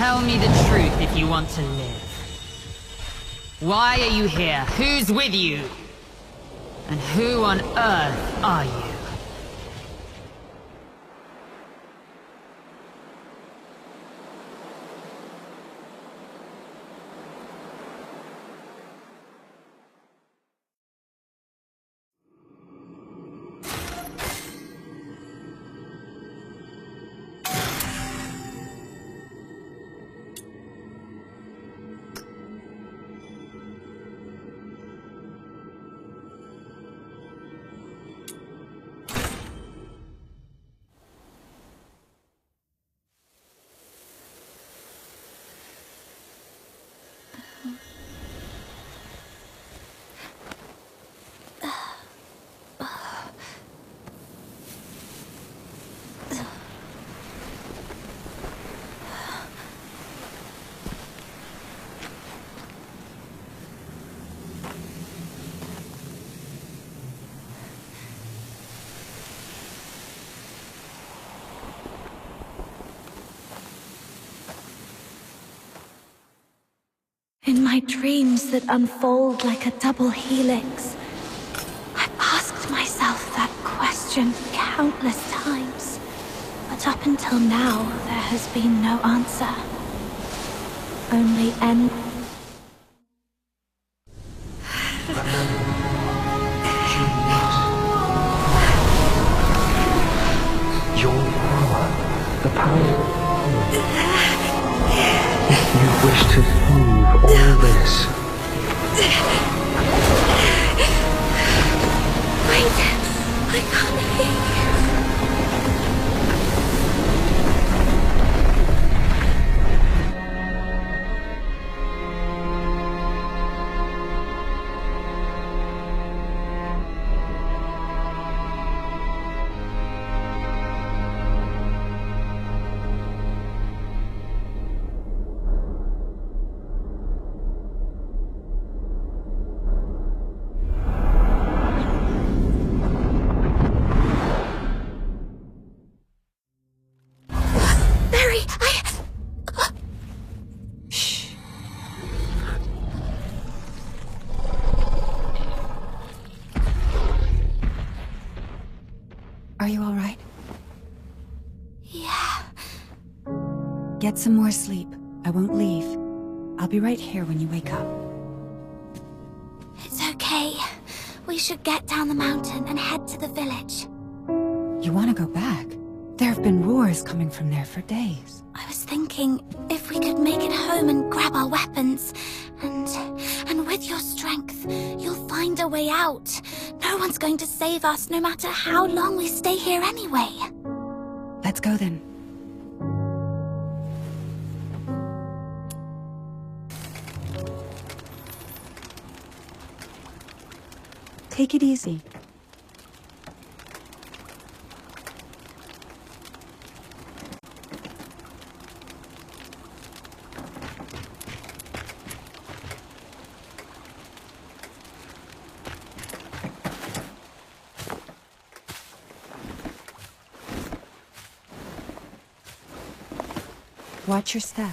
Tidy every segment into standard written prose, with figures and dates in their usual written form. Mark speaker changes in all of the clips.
Speaker 1: Tell me the truth if you want to live. Why are you here? Who's with you? And who on earth are you?
Speaker 2: In my dreams that unfold like a double helix, I've asked myself that question countless times. But up until now, there has been no answer. Only end.
Speaker 3: Your power. The power. If you wish to save all this.
Speaker 2: Wait, I can't hear you.
Speaker 4: Are you all right?
Speaker 2: Yeah.
Speaker 4: Get some more sleep. I won't leave. I'll be right here when you wake up.
Speaker 2: It's okay. We should get down the mountain and head to the village.
Speaker 4: You want to go back? There have been roars coming from there for days.
Speaker 2: I was thinking if we could make it home and grab our weapons, and with your strength, you'll find a way out. No one's going to save us no matter how long we stay here anyway.
Speaker 4: Let's go then. Take it easy. Watch your step.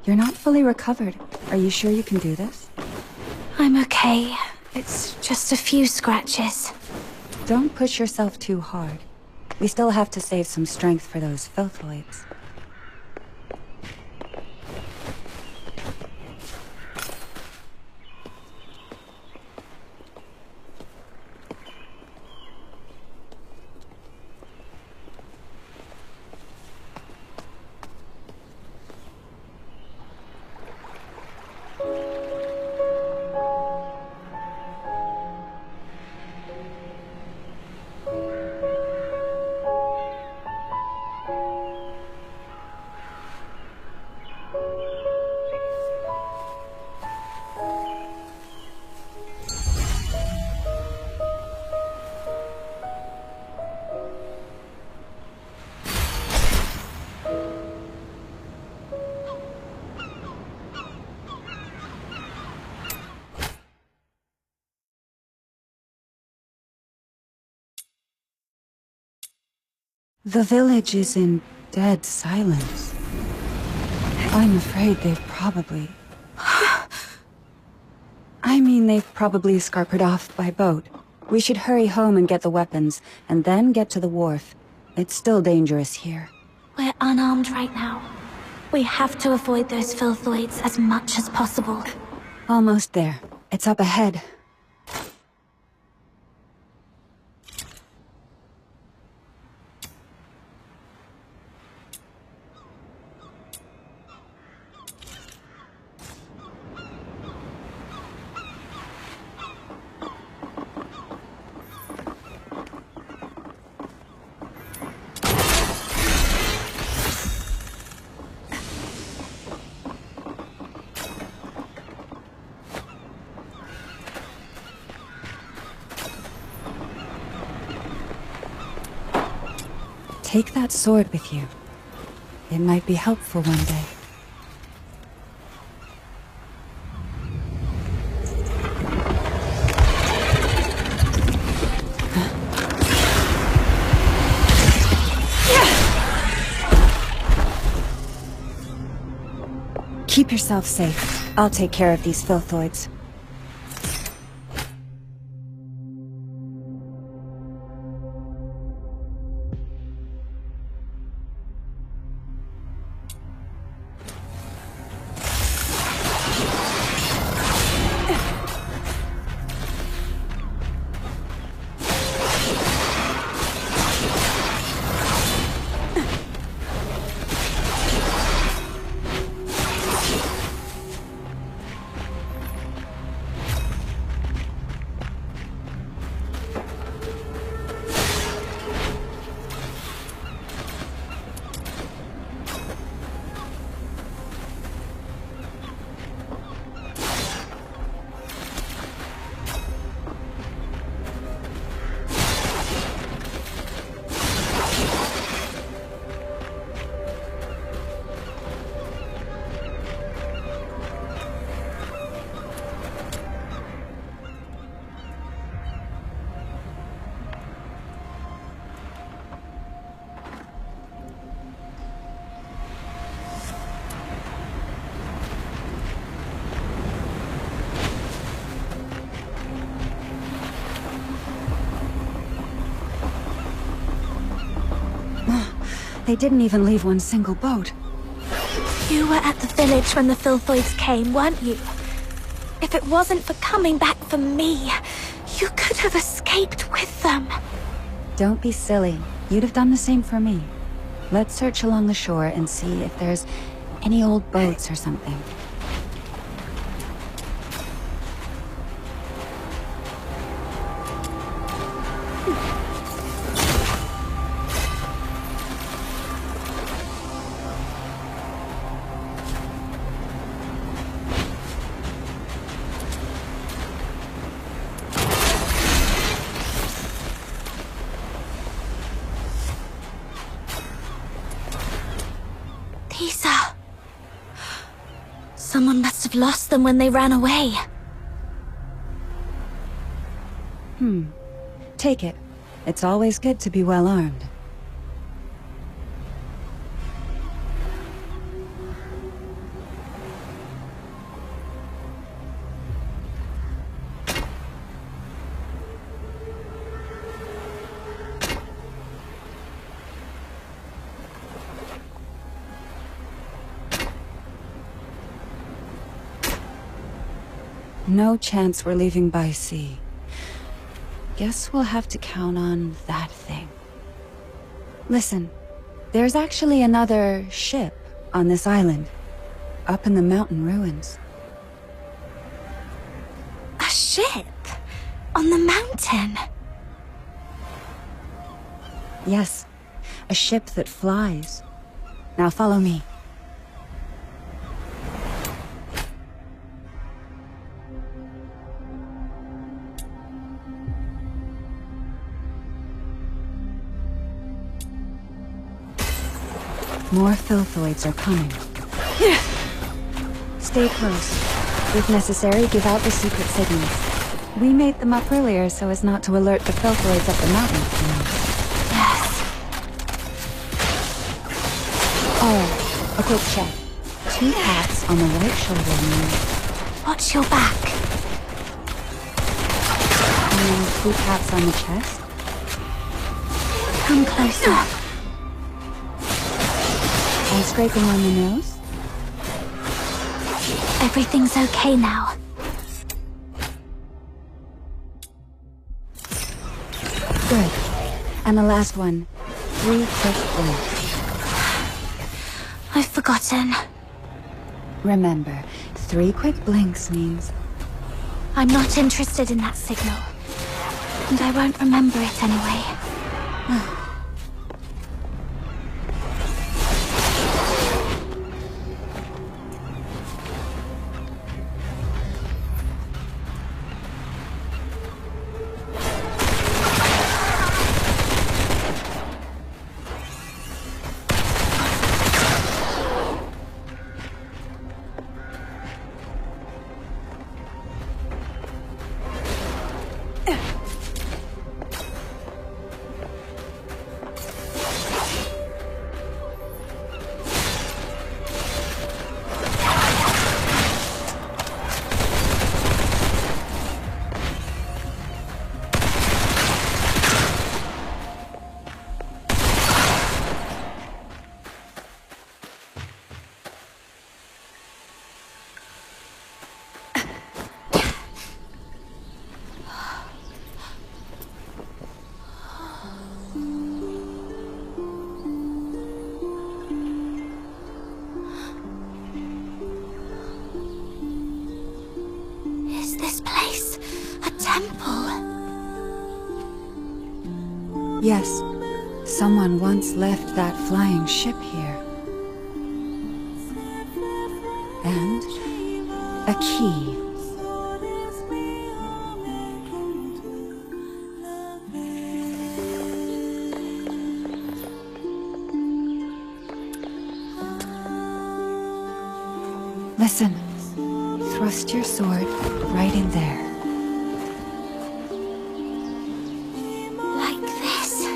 Speaker 4: You're not fully recovered. Are you sure you can do this?
Speaker 2: I'm okay. It's just a few scratches.
Speaker 4: Don't push yourself too hard. We still have to save some strength for those filthoids. The village is in dead silence. I'm afraid they've probably... they've probably escarpered off by boat. We should hurry home and get the weapons, and then get to the wharf. It's still dangerous here.
Speaker 2: We're unarmed right now. We have to avoid those filthoids as much as possible.
Speaker 4: Almost there. It's up ahead. Take that sword with you. It might be helpful one day. Keep yourself safe. I'll take care of these filthoids. They didn't even leave one single boat.
Speaker 2: You were at the village when the filthoids came, weren't you? If it wasn't for coming back for me, you could have escaped with them.
Speaker 4: Don't be silly. You'd have done the same for me. Let's search along the shore and see if there's any old boats or something.
Speaker 2: Someone must have lost them when they ran away.
Speaker 4: Take it. It's always good to be well armed. No chance we're leaving by sea. Guess we'll have to count on that thing. Listen, there's actually another ship on this island, up in the mountain ruins.
Speaker 2: A ship? On the mountain?
Speaker 4: Yes, a ship that flies. Now follow me. More filthoids are coming. Stay close. If necessary, give out the secret signals. We made them up earlier so as not to alert the filthoids up the mountain, you know.
Speaker 2: Yes.
Speaker 4: quick check. 2 pats on the right shoulder means...
Speaker 2: Watch your back.
Speaker 4: And 2 taps on the chest.
Speaker 2: Come closer.
Speaker 4: And scraping on the nose.
Speaker 2: Everything's okay now.
Speaker 4: Good. And the last one. 3 quick blinks.
Speaker 2: I've forgotten.
Speaker 4: Remember, 3 quick blinks means...
Speaker 2: I'm not interested in that signal. And I won't remember it anyway. Is this place a temple?
Speaker 4: Yes. Someone once left that flying ship here. And... a key. Listen. Thrust your sword right in there.
Speaker 2: Like this?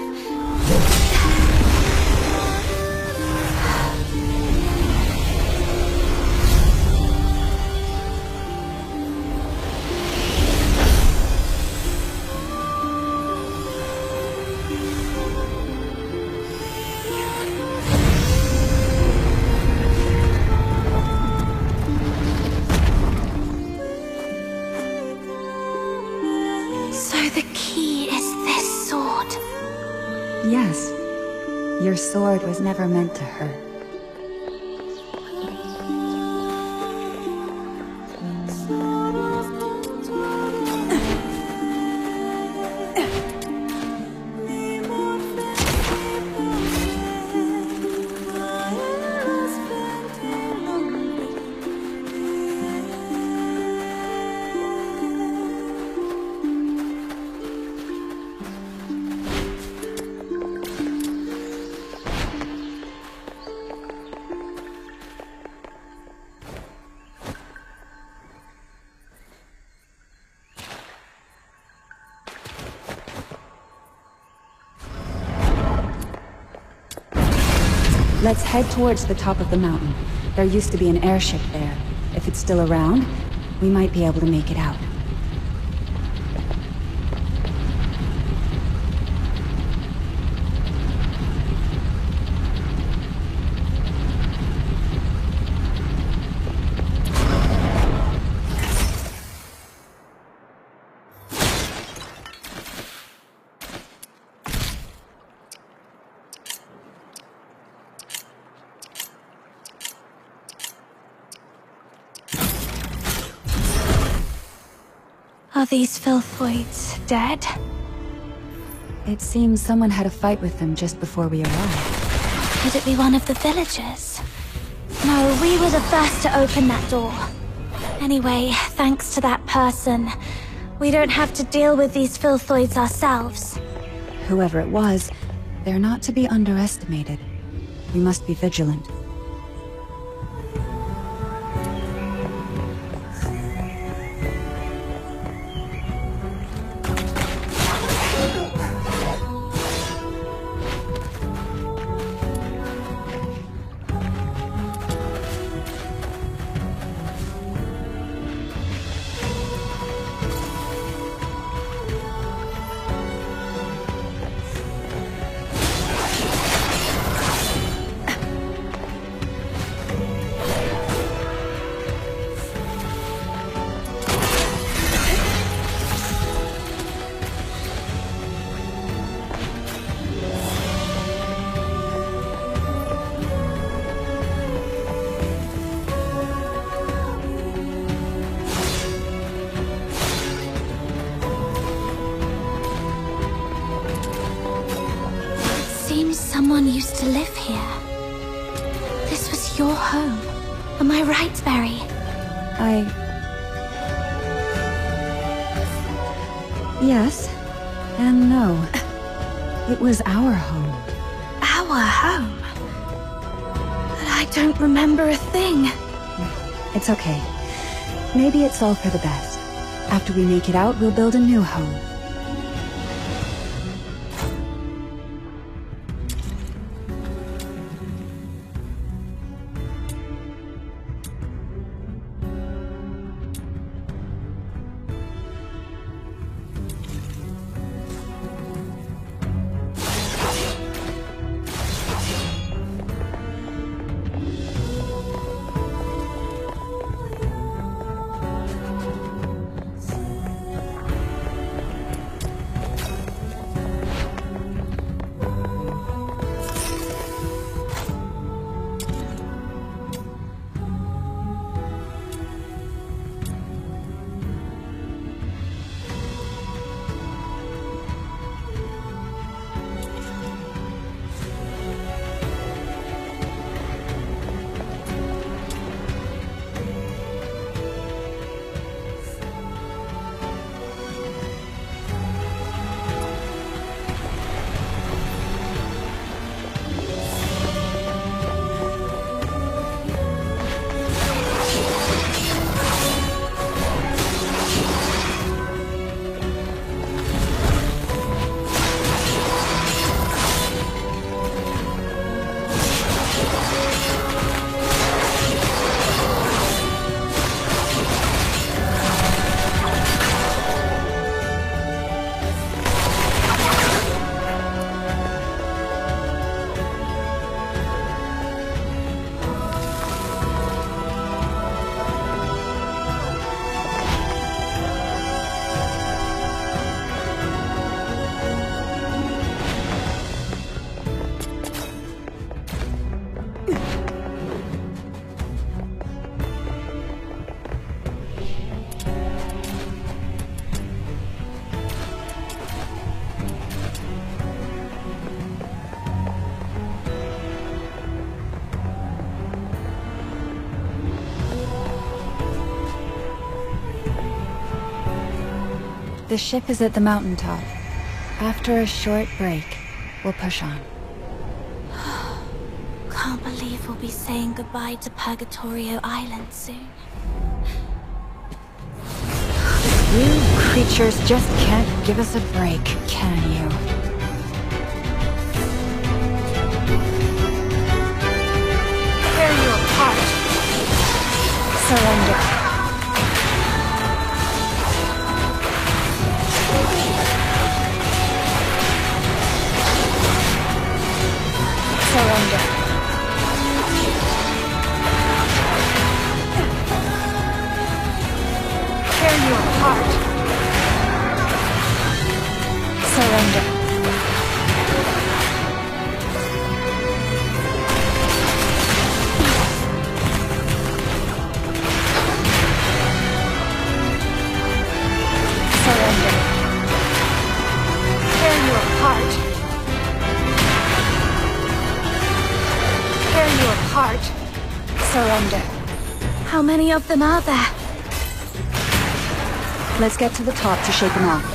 Speaker 4: Yes. Your sword was never meant to hurt. Let's head towards the top of the mountain. There used to be an airship there. If it's still around, we might be able to make it out.
Speaker 2: Are these filthoids dead?
Speaker 4: It seems someone had a fight with them just before we arrived.
Speaker 2: Could it be one of the villagers? No, we were the first to open that door. Anyway, thanks to that person, we don't have to deal with these filthoids ourselves.
Speaker 4: Whoever it was, they're not to be underestimated. We must be vigilant.
Speaker 2: used to live here. This was your home. Am I right, Berry?
Speaker 4: Yes, and no. It was our home.
Speaker 2: Our home? But I don't remember a thing.
Speaker 4: It's okay. Maybe it's all for the best. After we make it out, we'll build a new home. The ship is at the mountaintop. After a short break, we'll push on.
Speaker 2: Can't believe we'll be saying goodbye to Purgatorio Island soon.
Speaker 4: You creatures just can't give us a break, can you?
Speaker 2: Tear you apart.
Speaker 4: Surrender. Surrender.
Speaker 2: Tear you apart.
Speaker 4: Surrender. Surrender.
Speaker 2: Tear you apart. Tear you apart.
Speaker 4: Surrender.
Speaker 2: How many of them are there?
Speaker 4: Let's get to the top to shake them off.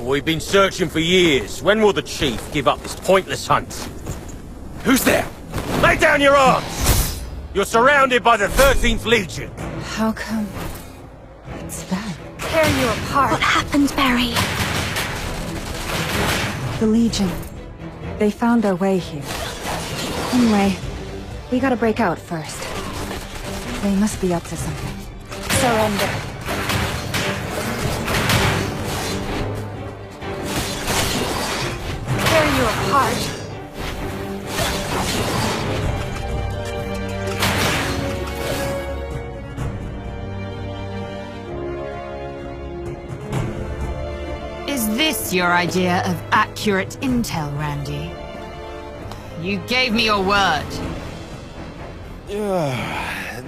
Speaker 5: We've been searching for years. When will the chief give up this pointless hunt? Who's there? Lay down your arms! You're surrounded by the 13th Legion.
Speaker 4: How come it's that?
Speaker 2: Tear you apart. What happened, Berry?
Speaker 4: The Legion. They found their way here. Anyway, we gotta break out first. They must be up to something.
Speaker 2: Surrender. Tear you apart.
Speaker 1: Is this your idea of accurate intel, Randy? You gave me your word.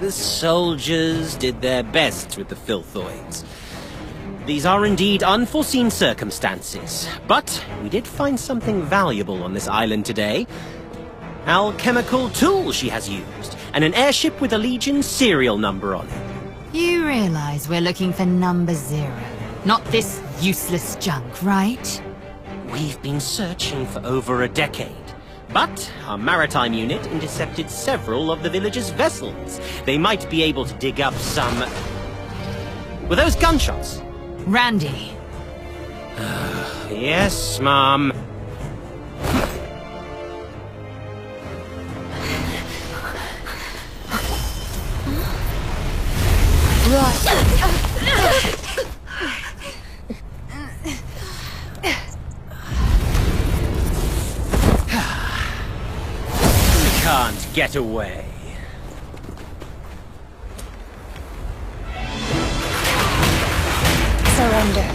Speaker 5: The soldiers did their best with the filthoids. These are indeed unforeseen circumstances, but we did find something valuable on this island today. Alchemical tool she has used, and an airship with a Legion serial number on it.
Speaker 1: You realize we're looking for number 0, not this useless junk, right?
Speaker 5: We've been searching for over a decade. But our maritime unit intercepted several of the villagers' vessels. They might be able to dig up some... Were those gunshots?
Speaker 1: Randy.
Speaker 5: Yes, Mom. Can't get away.
Speaker 2: Surrender.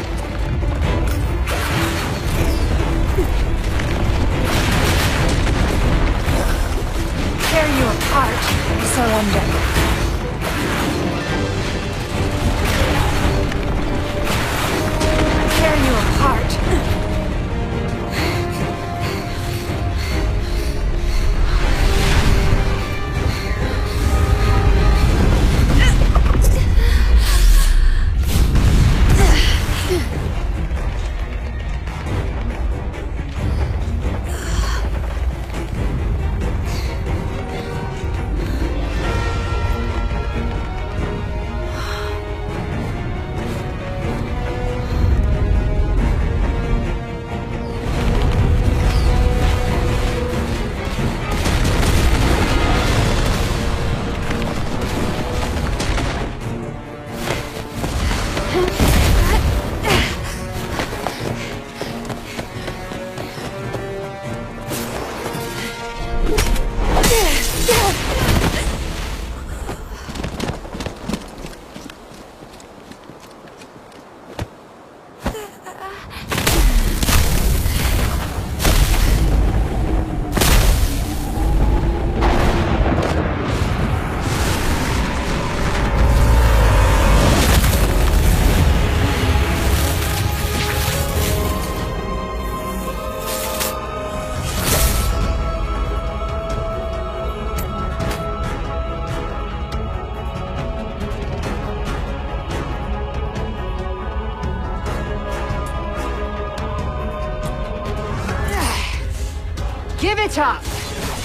Speaker 2: Tear you apart. Surrender. Tear you apart.
Speaker 1: Give it up!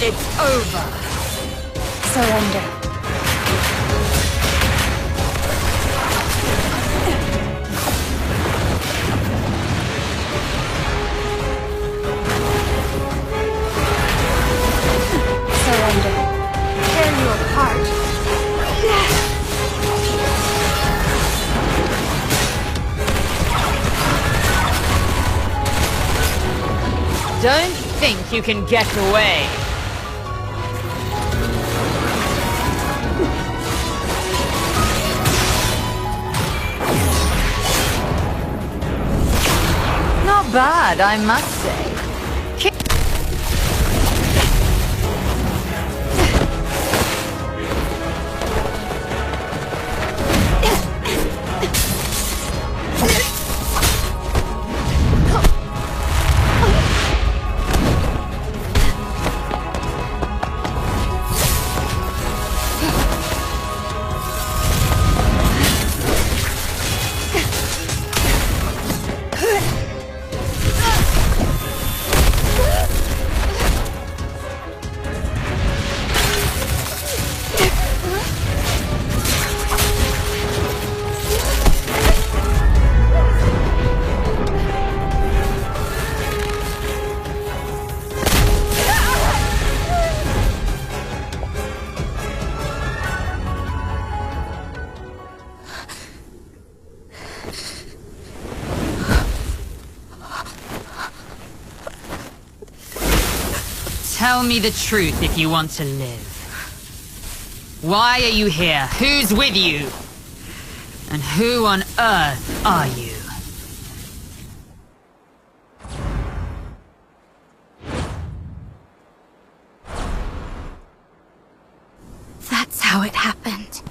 Speaker 1: It's over!
Speaker 2: Surrender. Surrender. Tear you apart.
Speaker 1: Don't think you can get away. Not bad, I must say. Tell me the truth if you want to live. Why are you here? Who's with you? And who on earth are you?
Speaker 2: That's how it happened.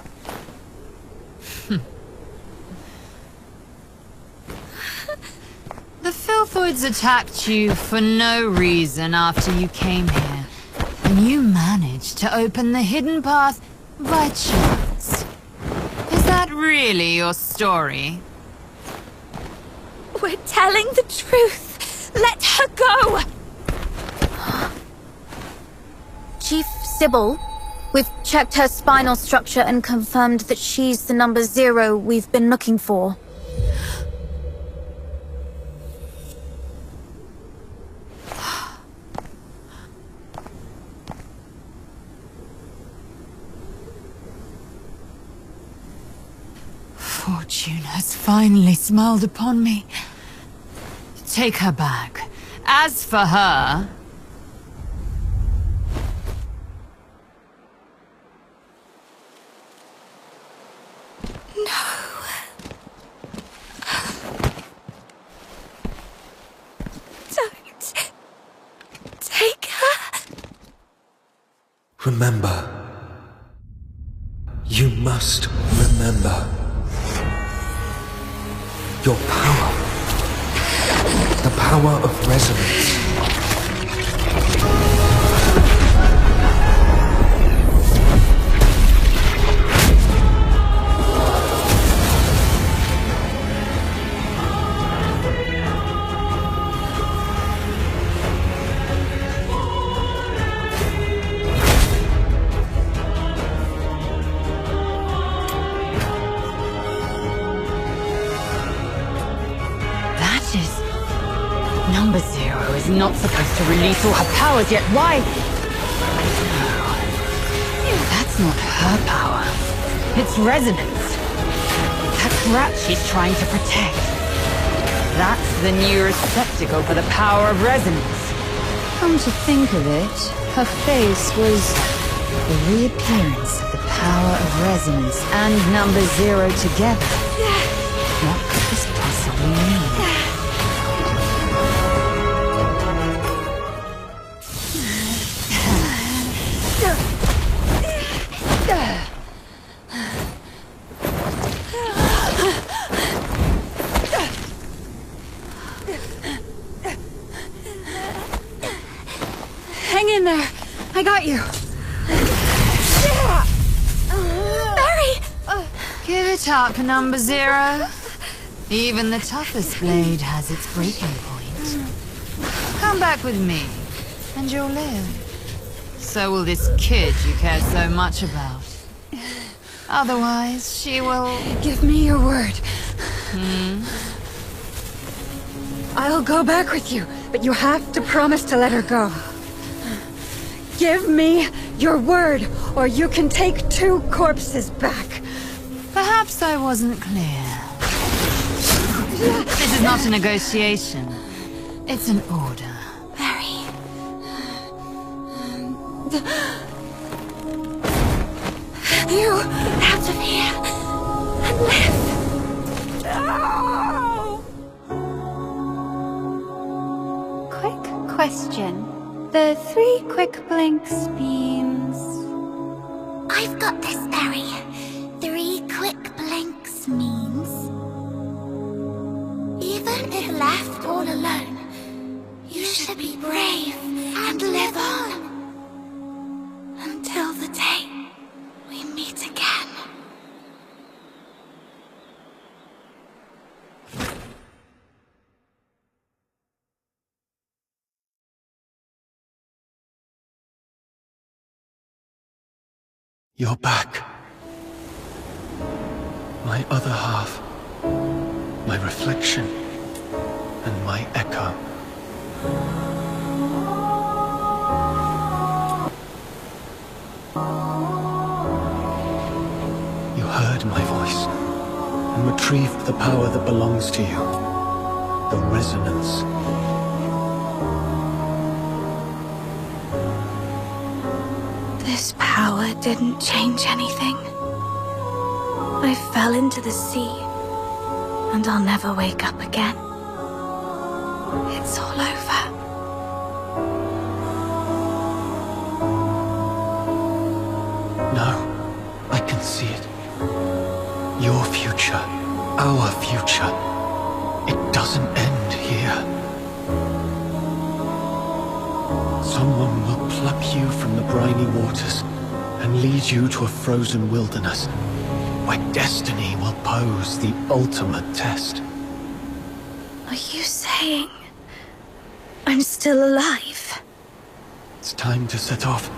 Speaker 1: The Filthoids attacked you for no reason after you came here. And you managed to open the hidden path by chance. Is that really your story?
Speaker 2: We're telling the truth. Let her go! Chief Sibylle, we've checked her spinal structure and confirmed that she's the number 0 we've been looking for.
Speaker 1: Fortune has finally smiled upon me. Take her back. As for her...
Speaker 2: No. Don't. Take her.
Speaker 3: Remember. You must remember. Your power. The power of resonance.
Speaker 1: Number 0 is not supposed to release all her powers, yet why? No. That's not her power. It's resonance. That rat she's trying to protect. That's the new receptacle for the power of resonance. Come to think of it, her face was the reappearance of the power of resonance and number 0 together. What could this possibly mean? Hang in there. I got you.
Speaker 2: Barry!
Speaker 1: Give it up, number 0. Even the toughest blade has its breaking point. Come back with me, and you'll live. So will this kid you care so much about. Otherwise, she will...
Speaker 4: Give me your word. I'll go back with you, but you have to promise to let her go. Give me your word, or you can take 2 corpses back.
Speaker 1: Perhaps I wasn't clear. This is not a negotiation. It's an order.
Speaker 2: Barry. You out of here and live. No! Quick question. The 3 quick blinks means... I've got this, Barry. 3 quick blinks means... even if left all alone, you should be brave and live on. Until the day we meet again.
Speaker 3: You're back. My other half. My reflection. And my echo. You heard my voice and retrieved the power that belongs to you. The resonance.
Speaker 2: power didn't change anything. I fell into the sea, and I'll never wake up again. It's all over.
Speaker 3: No, I can see it. Your future, our future. It doesn't end here. Someone will pluck you from the briny waters and lead you to a frozen wilderness where destiny will pose the ultimate test.
Speaker 2: Are you saying I'm still alive?
Speaker 3: It's time to set off.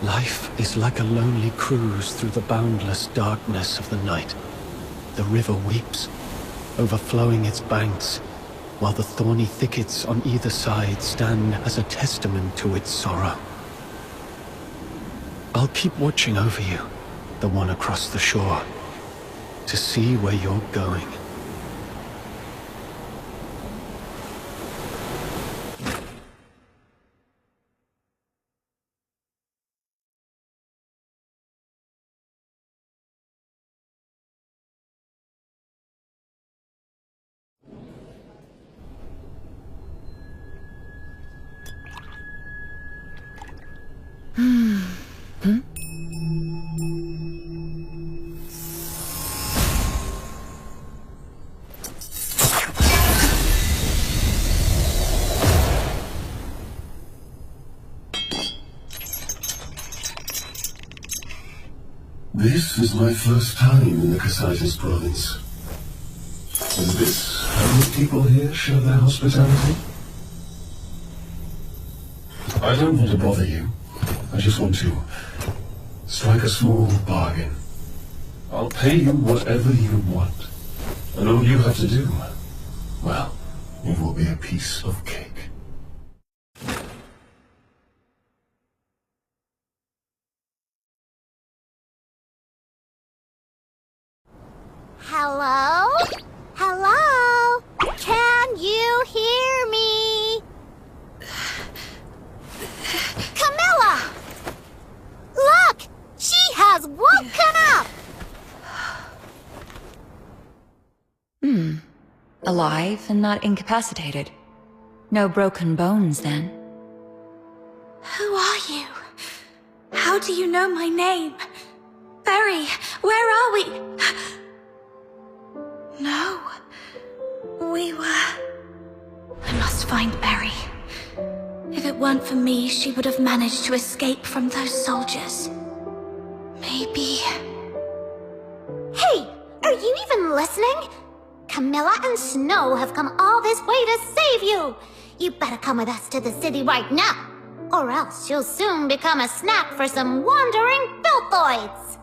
Speaker 3: Life is like a lonely cruise through the boundless darkness of the night. The river weeps, overflowing its banks, while the thorny thickets on either side stand as a testament to its sorrow. I'll keep watching over you, the one across the shore, to see where you're going.
Speaker 6: This is my first time in the Cassitis province. Is this how the people here show their hospitality? I don't want to bother you. I just want to strike a small bargain. I'll pay you whatever you want. And all you have to do, well, it will be a piece of cake.
Speaker 7: Hello? Hello? Can you hear me? Camilla! Look! She has woken up!
Speaker 4: Alive and not incapacitated. No broken bones, then.
Speaker 2: Who are you? How do you know my name? Barry, where are we? No. We were... I must find Barry. If it weren't for me, she would have managed to escape from those soldiers. Maybe...
Speaker 7: Hey! Are you even listening? Camilla and Snow have come all this way to save you! You better come with us to the city right now, or else you'll soon become a snack for some wandering filthoids!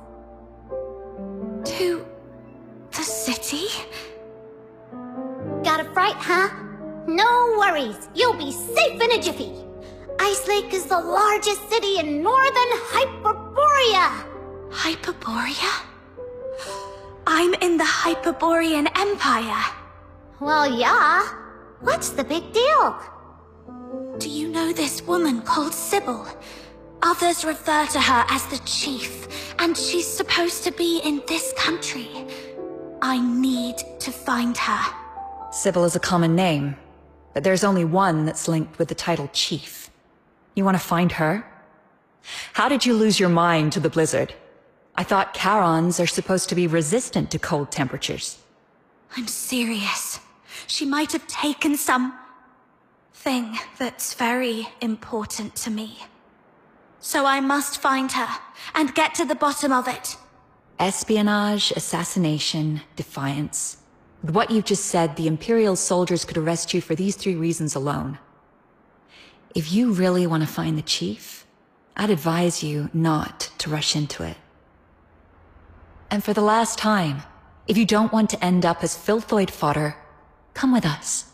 Speaker 2: To... the city?
Speaker 7: Got a fright, huh? No worries, you'll be safe in a jiffy! Ice Lake is the largest city in northern Hyperborea!
Speaker 2: Hyperborea? I'm in the Hyperborean Empire.
Speaker 7: Well, yeah. What's the big deal?
Speaker 2: Do you know this woman called Sibylle? Others refer to her as the Chief, and she's supposed to be in this country. I need to find her.
Speaker 4: Sibylle is a common name, but there's only one that's linked with the title Chief. You want to find her? How did you lose your mind to the blizzard? I thought Charons are supposed to be resistant to cold temperatures.
Speaker 2: I'm serious. She might have taken some... thing that's very important to me. So I must find her, and get to the bottom of it.
Speaker 4: Espionage, assassination, defiance. With what you've just said, the Imperial soldiers could arrest you for these 3 reasons alone. If you really want to find the Chief, I'd advise you not to rush into it. And for the last time, if you don't want to end up as filthoid fodder, come with us.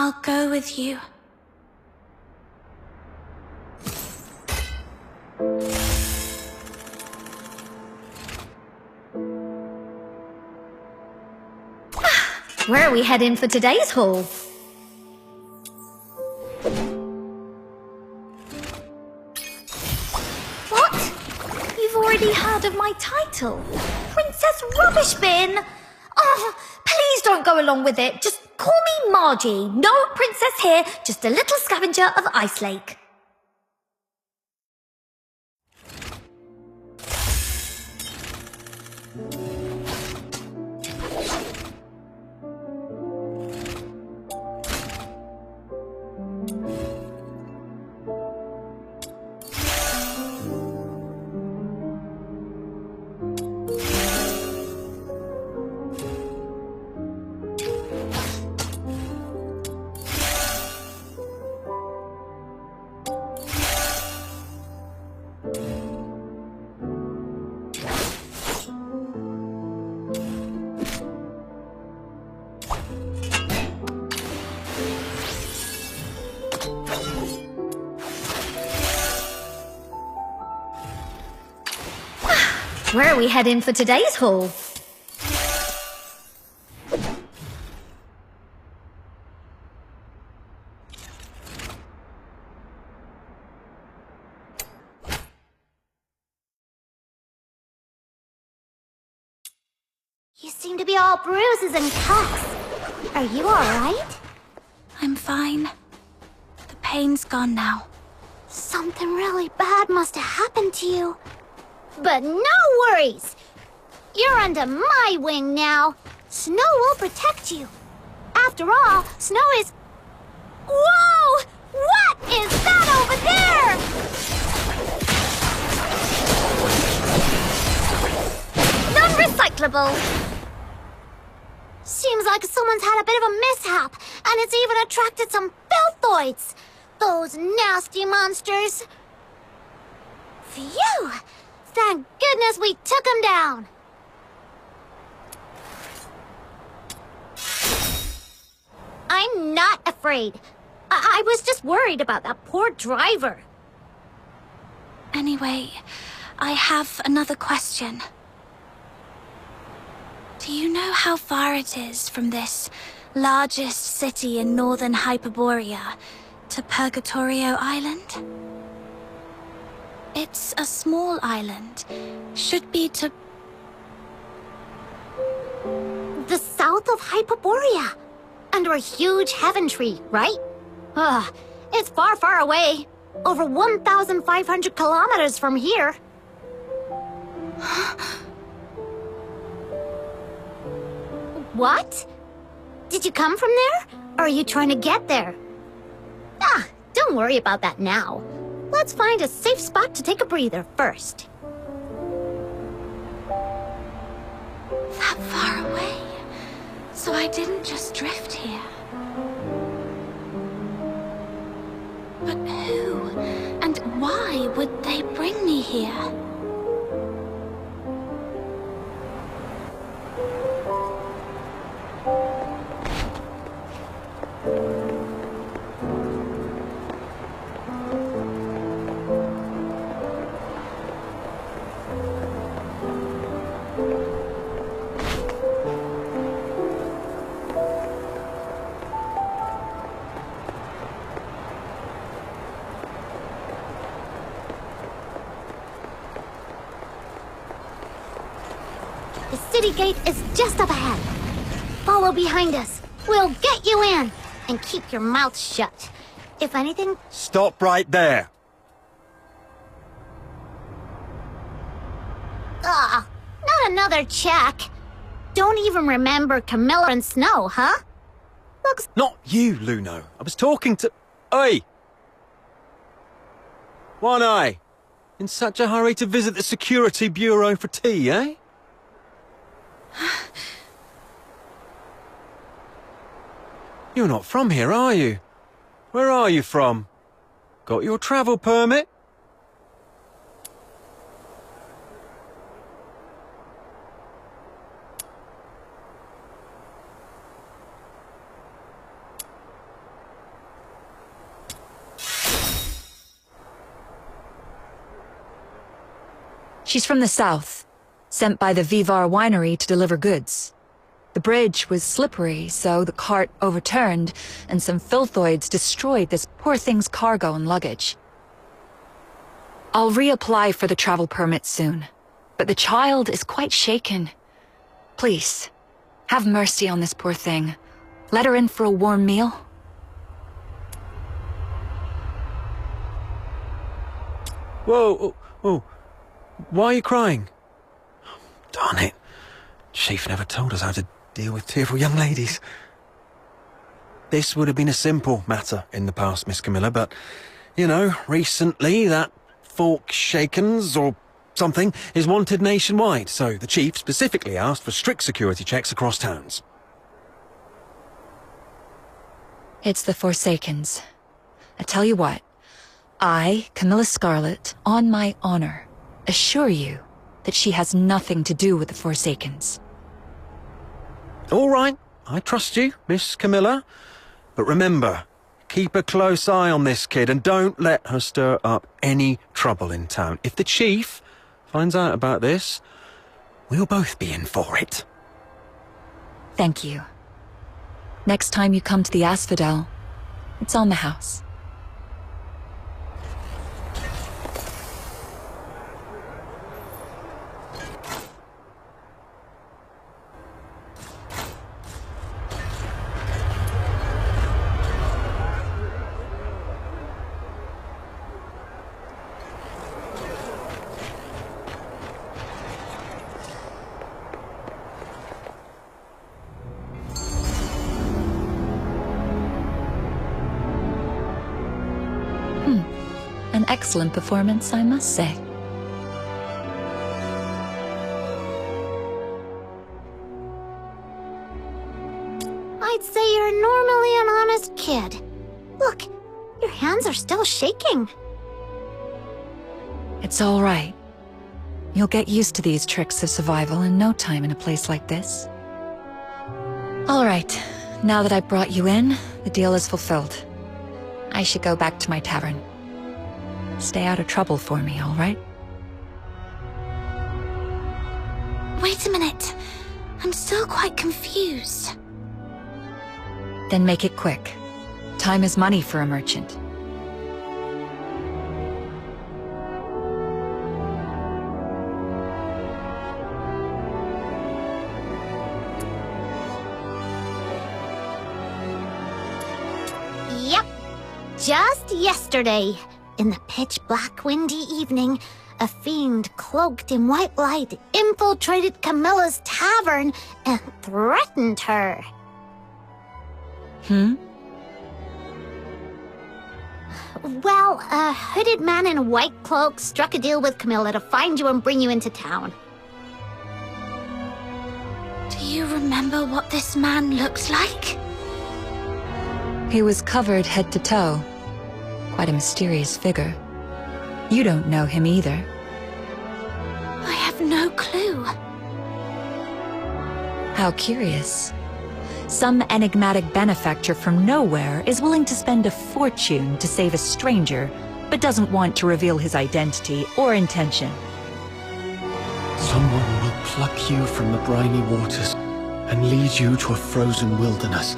Speaker 2: I'll go with you.
Speaker 8: Where are we heading for today's haul?
Speaker 2: What? You've already heard of my title? Princess Rubbish Bin? Oh, please don't go along with it. Just call me Margie. No princess here, just a little scavenger of Ice Lake.
Speaker 8: Where are we heading for today's haul?
Speaker 7: You seem to be all bruises and cuts. Are you alright?
Speaker 2: I'm fine. The pain's gone now.
Speaker 7: Something really bad must have happened to you. But no worries! You're under my wing now. Snow will protect you. After all, Snow is... Whoa! What is that over there?
Speaker 2: Non-recyclable!
Speaker 7: Seems like someone's had a bit of a mishap, and it's even attracted some filthoids. Those nasty monsters. Phew! Thank goodness we took him down! I'm not afraid. I was just worried about that poor driver.
Speaker 2: Anyway, I have another question. Do you know how far it is from this largest city in northern Hyperborea to Purgatorio Island? It's a small island. Should be to...
Speaker 7: The south of Hyperborea. Under a huge heaven tree, right? It's far, far away. Over 1,500 kilometers from here. What? Did you come from there? Or are you trying to get there? Don't worry about that now. Let's find a safe spot to take a breather first.
Speaker 2: That far away? So I didn't just drift here. But who and why would they bring me here?
Speaker 7: The city gate is just up ahead. Follow behind us. We'll get you in. And keep your mouth shut. If anything...
Speaker 9: Stop right there.
Speaker 7: Not another check. Don't even remember Camilla and Snow, huh? Looks...
Speaker 9: Not you, Luno. I was talking to... Oi! One Eye. In such a hurry to visit the Security Bureau for tea, eh? You're not from here, are you? Where are you from? Got your travel permit?
Speaker 10: She's from the south, sent by the Vivar winery to deliver goods. The bridge was slippery, so the cart overturned, and some filthoids destroyed this poor thing's cargo and luggage. I'll reapply for the travel permit soon, but the child is quite shaken. Please, have mercy on this poor thing. Let her in for a warm meal.
Speaker 9: Whoa, whoa. Why are you crying? Darn it. Chief never told us how to deal with tearful young ladies. This would have been a simple matter in the past, Miss Camilla, but, you know, recently that fork shakens or something is wanted nationwide, so the chief specifically asked for strict security checks across towns.
Speaker 10: It's the Forsakens. I tell you what, I, Camilla Scarlet, on my honor, assure you that she has nothing to do with the Forsakens.
Speaker 9: All right, I trust you, Miss Camilla. But remember, keep a close eye on this kid and don't let her stir up any trouble in town. If the chief finds out about this, we'll both be in for it.
Speaker 10: Thank you. Next time you come to the Asphodel, it's on the house. An excellent performance, I must say.
Speaker 7: I'd say you're normally an honest kid. Look, your hands are still shaking.
Speaker 10: It's all right. You'll get used to these tricks of survival in no time in a place like this. All right, now that I've brought you in, the deal is fulfilled. I should go back to my tavern. Stay out of trouble for me, all right?
Speaker 2: Wait a minute. I'm still quite confused.
Speaker 10: Then make it quick. Time is money for a merchant.
Speaker 7: Yep. Just yesterday, in the pitch-black windy evening, a fiend cloaked in white light infiltrated Camilla's tavern and threatened her. Well, a hooded man in a white cloak struck a deal with Camilla to find you and bring you into town.
Speaker 2: Do you remember what this man looked like?
Speaker 10: He was covered head to toe. Quite a mysterious figure. You don't know him either.
Speaker 2: I have no clue.
Speaker 10: How curious. Some enigmatic benefactor from nowhere is willing to spend a fortune to save a stranger, but doesn't want to reveal his identity or intention.
Speaker 3: Someone will pluck you from the briny waters and lead you to a frozen wilderness,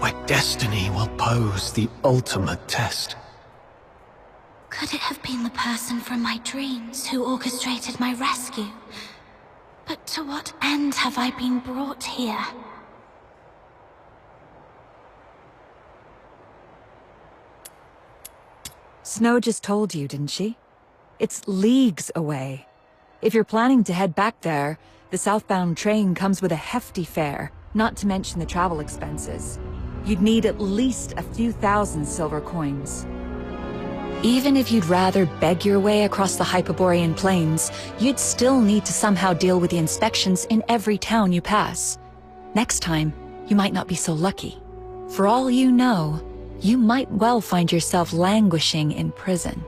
Speaker 3: where destiny will pose the ultimate test.
Speaker 2: Could it have been the person from my dreams who orchestrated my rescue? But to what end have I been brought here?
Speaker 10: Snow just told you, didn't she? It's leagues away. If you're planning to head back there, the southbound train comes with a hefty fare, not to mention the travel expenses. You'd need at least a few thousand silver coins. Even if you'd rather beg your way across the Hyperborean plains, you'd still need to somehow deal with the inspections in every town you pass. Next time, you might not be so lucky. For all you know, you might well find yourself languishing in prison.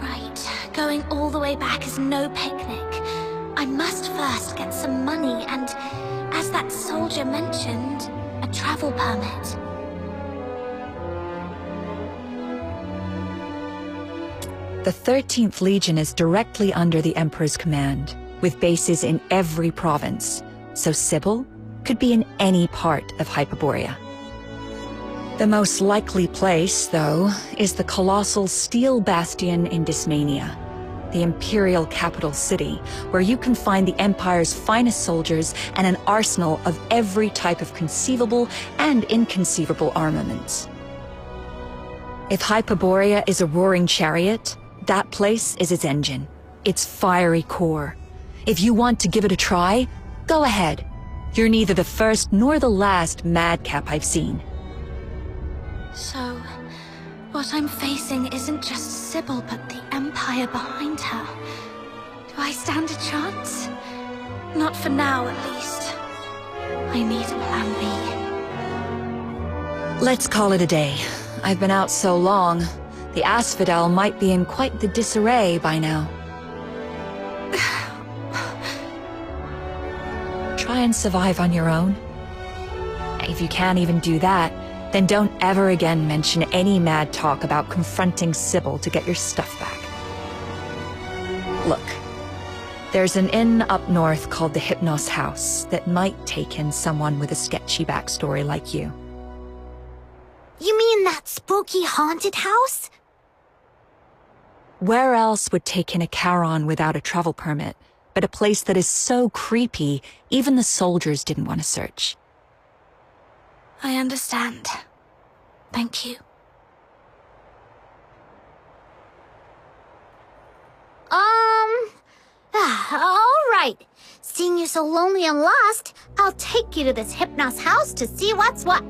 Speaker 2: Right, going all the way back is no picnic. I must first get some money and, as that soldier mentioned, a travel permit.
Speaker 10: The 13th Legion is directly under the Emperor's command, with bases in every province, so Sibylle could be in any part of Hyperborea. The most likely place, though, is the colossal Steel Bastion in Dysmania, the Imperial capital city, where you can find the Empire's finest soldiers and an arsenal of every type of conceivable and inconceivable armaments. If Hyperborea is a roaring chariot, that place is its engine, its fiery core. If you want to give it a try, go ahead. You're neither the first nor the last madcap I've seen.
Speaker 2: So, what I'm facing isn't just Sibylle, but the Empire behind her. Do I stand a chance? Not for now, at least. I need a plan B.
Speaker 10: Let's call it a day. I've been out so long, the Asphodel might be in quite the disarray by now. Try and survive on your own. If you can't even do that, then don't ever again mention any mad talk about confronting Sibylle to get your stuff back. Look, there's an inn up north called the Hypnos House that might take in someone with a sketchy backstory like you.
Speaker 7: You mean that spooky haunted house?
Speaker 10: Where else would take in a Charon without a travel permit, but a place that is so creepy, even the soldiers didn't want to search?
Speaker 2: I understand. Thank you.
Speaker 7: Alright. Seeing you so lonely and lost, I'll take you to this Hypnos house to see what's what.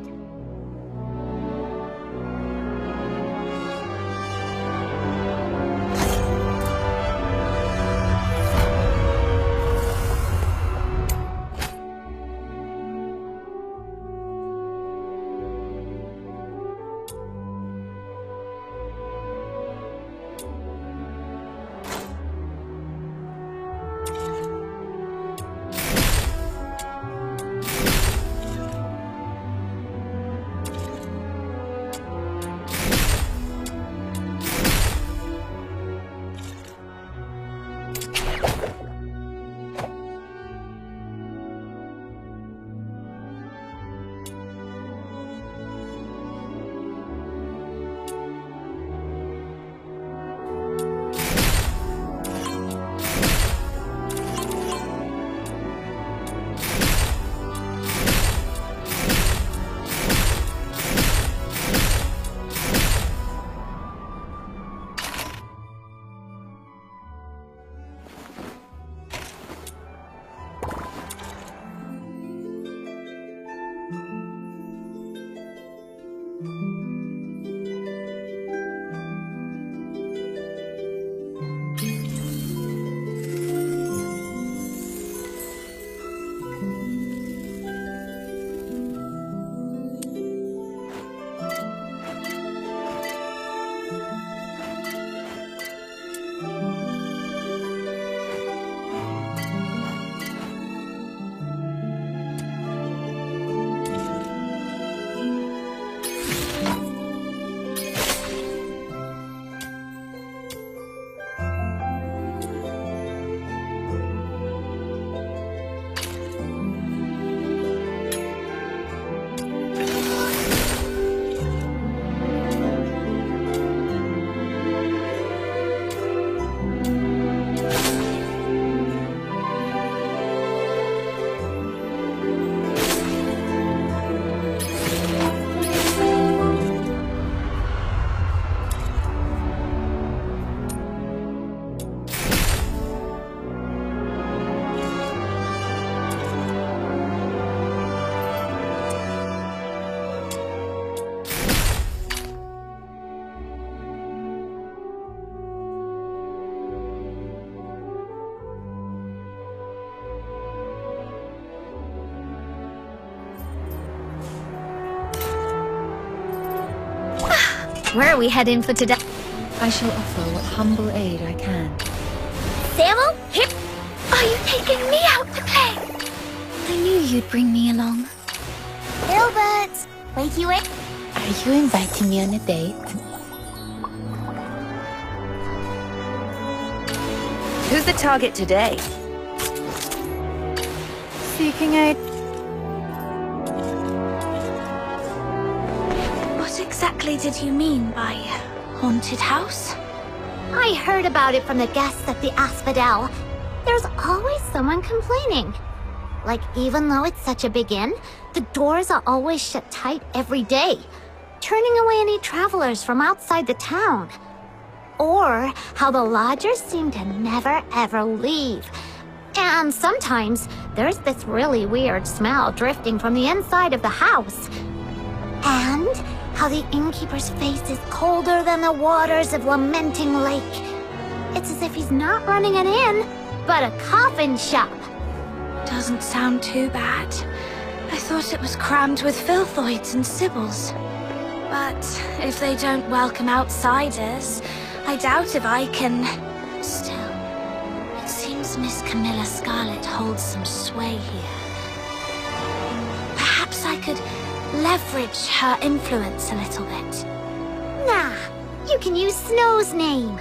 Speaker 8: Where are we heading for today?
Speaker 4: I shall offer what humble aid I can.
Speaker 7: Sibylle, here.
Speaker 2: Are you taking me out to play? I knew you'd bring me along.
Speaker 7: Gilbert, wake you in.
Speaker 11: Are you inviting me on a date?
Speaker 8: Who's the target today?
Speaker 2: Seeking aid. What exactly did you mean by haunted house?
Speaker 7: I heard about it from the guests at the Asphodel. There's always someone complaining. Like, even though it's such a big inn, the doors are always shut tight every day, turning away any travelers from outside the town. Or how the lodgers seem to never ever leave. And sometimes, there's this really weird smell drifting from the inside of the house. And how the innkeeper's face is colder than the waters of Lamenting Lake. It's as if he's not running an inn, but a coffin shop.
Speaker 2: Doesn't sound too bad. I thought it was crammed with filthoids and sibylles. But if they don't welcome outsiders, I doubt if I can... Still, it seems Miss Camilla Scarlet holds some sway here. Perhaps I could leverage her influence a little bit.
Speaker 7: Nah, you can use Snow's name.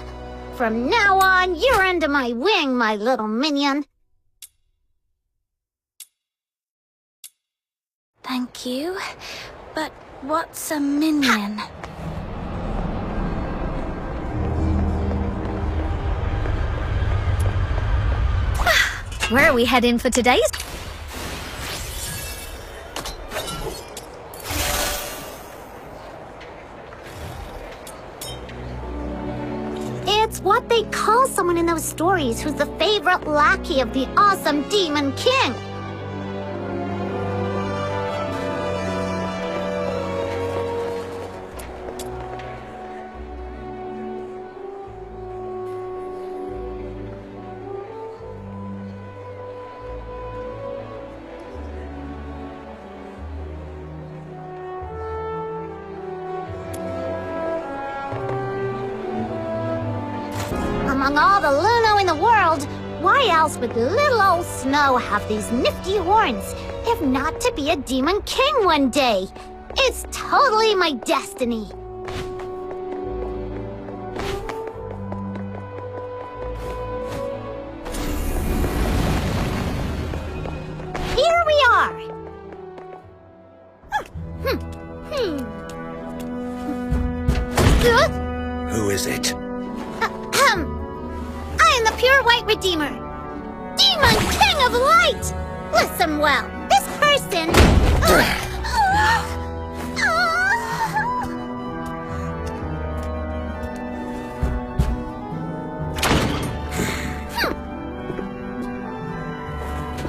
Speaker 7: From now on, you're under my wing, my little minion.
Speaker 2: Thank you. But what's a minion?
Speaker 8: Where are we heading for today's?
Speaker 7: It's what they call someone in those stories who's the favorite lackey of the awesome Demon King. Among all the Luno in the world, why else would little old Snow have these nifty horns, if not to be a Demon King one day? It's totally my destiny. Here we are!
Speaker 9: Who is it?
Speaker 7: I am the pure white redeemer, Demon King of Light! Listen well, this person...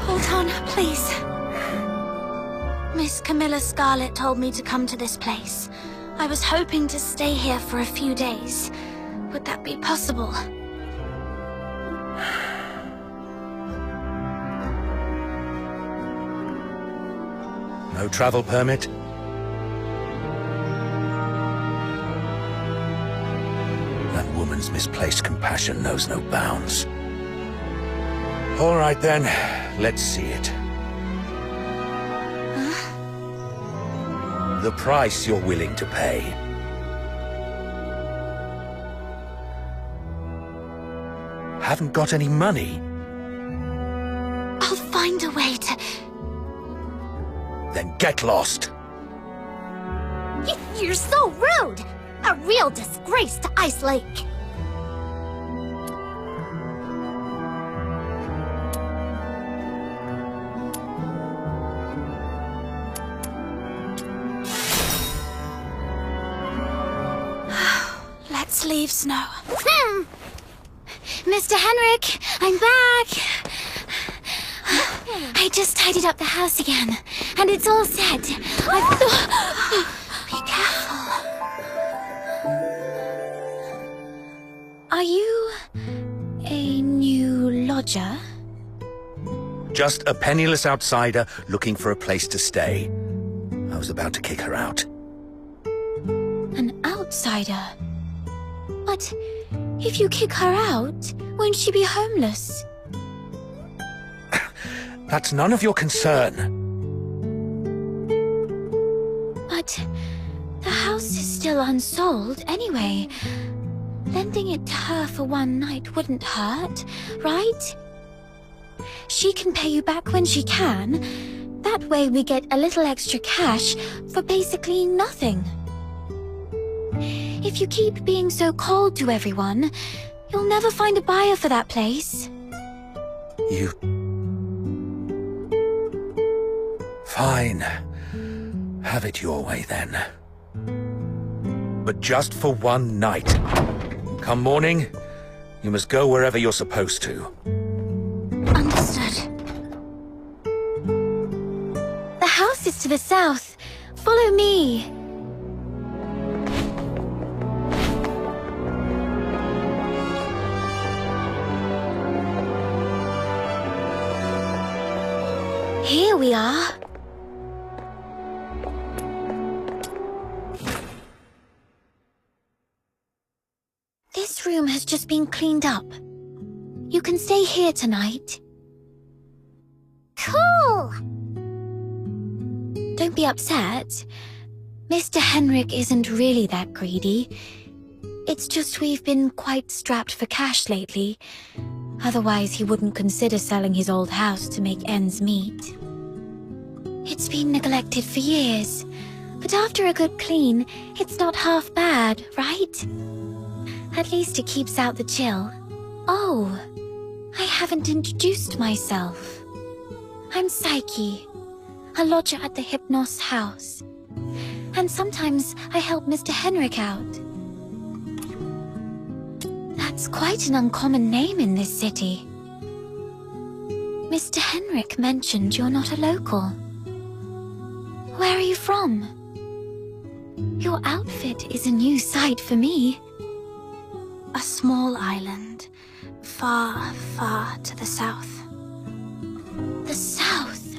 Speaker 2: Hold on, please. Miss Camilla Scarlet told me to come to this place. I was hoping to stay here for a few days. Would that be possible?
Speaker 9: No travel permit? That woman's misplaced compassion knows no bounds. All right then, let's see it.
Speaker 2: Huh?
Speaker 9: The price you're willing to pay. Haven't got any money?
Speaker 2: I'll find a way to...
Speaker 9: Then get lost.
Speaker 7: You're so rude! A real disgrace to Ice Lake!
Speaker 2: Let's leave, Snow. Mr. Henrik, I'm back! I just tidied up the house again, and it's all set. Be careful. Are you a new lodger?
Speaker 9: Just a penniless outsider looking for a place to stay. I was about to kick her out.
Speaker 2: An outsider? But if you kick her out, won't she be homeless?
Speaker 9: That's none of your concern.
Speaker 2: But the house is still unsold anyway. Lending it to her for one night wouldn't hurt, right? She can pay you back when she can. That way we get a little extra cash for basically nothing. If you keep being so cold to everyone, you'll never find a buyer for that place.
Speaker 9: You... Fine. Have it your way, then. But just for one night. Come morning, you must go wherever you're supposed to.
Speaker 2: Understood. The house is to the south. Follow me. Here we are. This room has just been cleaned up. You can stay here tonight.
Speaker 7: Cool!
Speaker 2: Don't be upset. Mr. Henrik isn't really that greedy. It's just we've been quite strapped for cash lately. Otherwise, he wouldn't consider selling his old house to make ends meet. It's been neglected for years, but after a good clean, it's not half bad, right? At least it keeps out the chill. Oh, I haven't introduced myself. I'm Psyche, a lodger at the Hypnos house. And sometimes I help Mr. Henrik out. That's quite an uncommon name in this city. Mr. Henrik mentioned you're not a local. Where are you from? Your outfit is a new sight for me. A small island, far, far to the south. The south?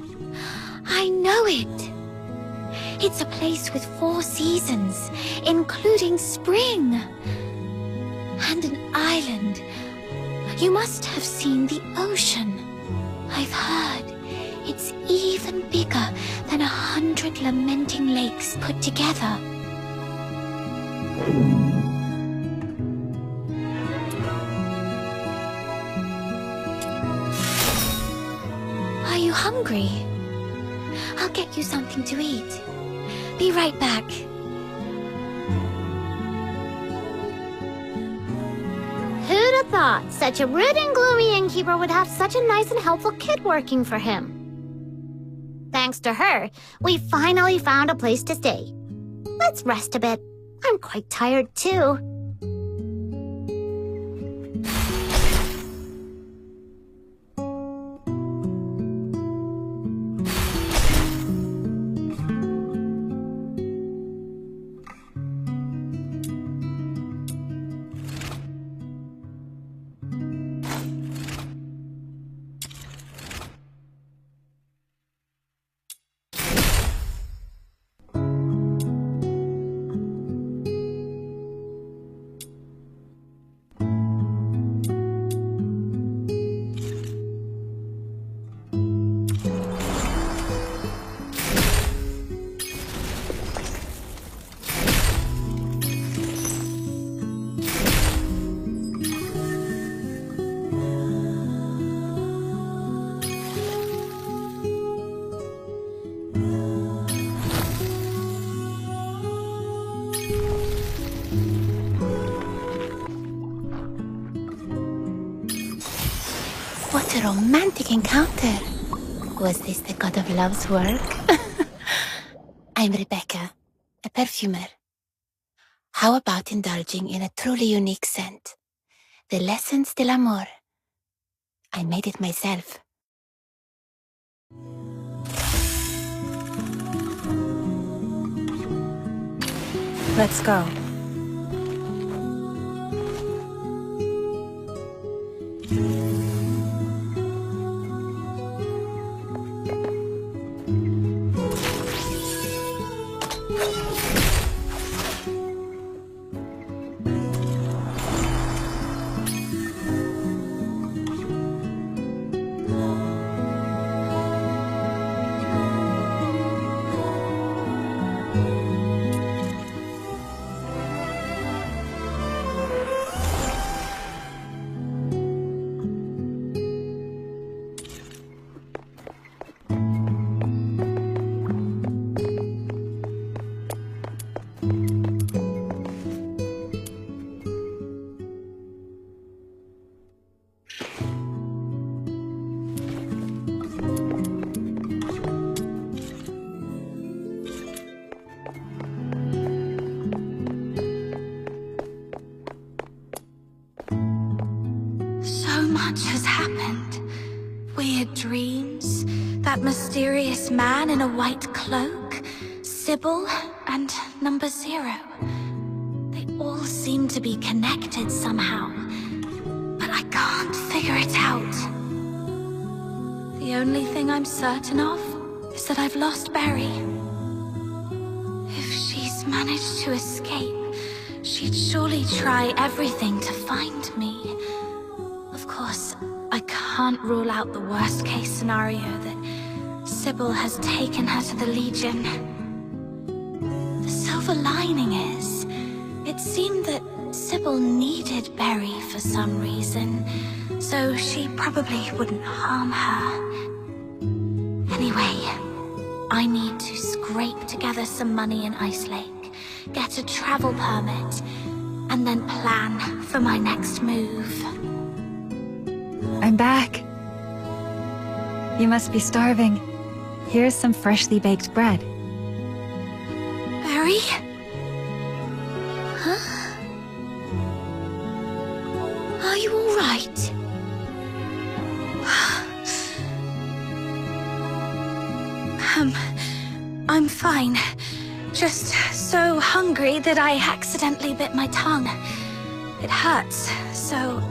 Speaker 2: I know it! It's a place with 4 seasons, including spring. And an island. You must have seen the ocean. I've heard it's even bigger than 100 lamenting lakes put together. Are you hungry? I'll get you something to eat. Be right back.
Speaker 7: Who'd have thought such a rude and gloomy innkeeper would have such a nice and helpful kid working for him? Thanks to her, we finally found a place to stay. Let's rest a bit. I'm quite tired too.
Speaker 2: What a romantic encounter. Was this the god of love's work? I'm Rebecca, a perfumer. How about indulging in a truly unique scent? The L'essence de l'amour. I made it myself.
Speaker 10: Let's go.
Speaker 2: that mysterious man in a white cloak, Sibylle, and number 0. They all seem to be connected somehow, but I can't figure it out. The only thing I'm certain of is that I've lost Berry. If she's managed to escape, she'd surely try everything to find me. Of course, I can't rule out the worst-case scenario that Sibylle has taken her to the Legion. The silver lining is, it seemed that Sibylle needed Berry for some reason, so she probably wouldn't harm her. Anyway, I need to scrape together some money in Ice Lake, get a travel permit, and then plan for my next move.
Speaker 4: I'm back. You must be starving. Here's some freshly baked bread.
Speaker 2: Berry? Huh? Are you all right? I'm fine. Just so hungry that I accidentally bit my tongue. It hurts, so...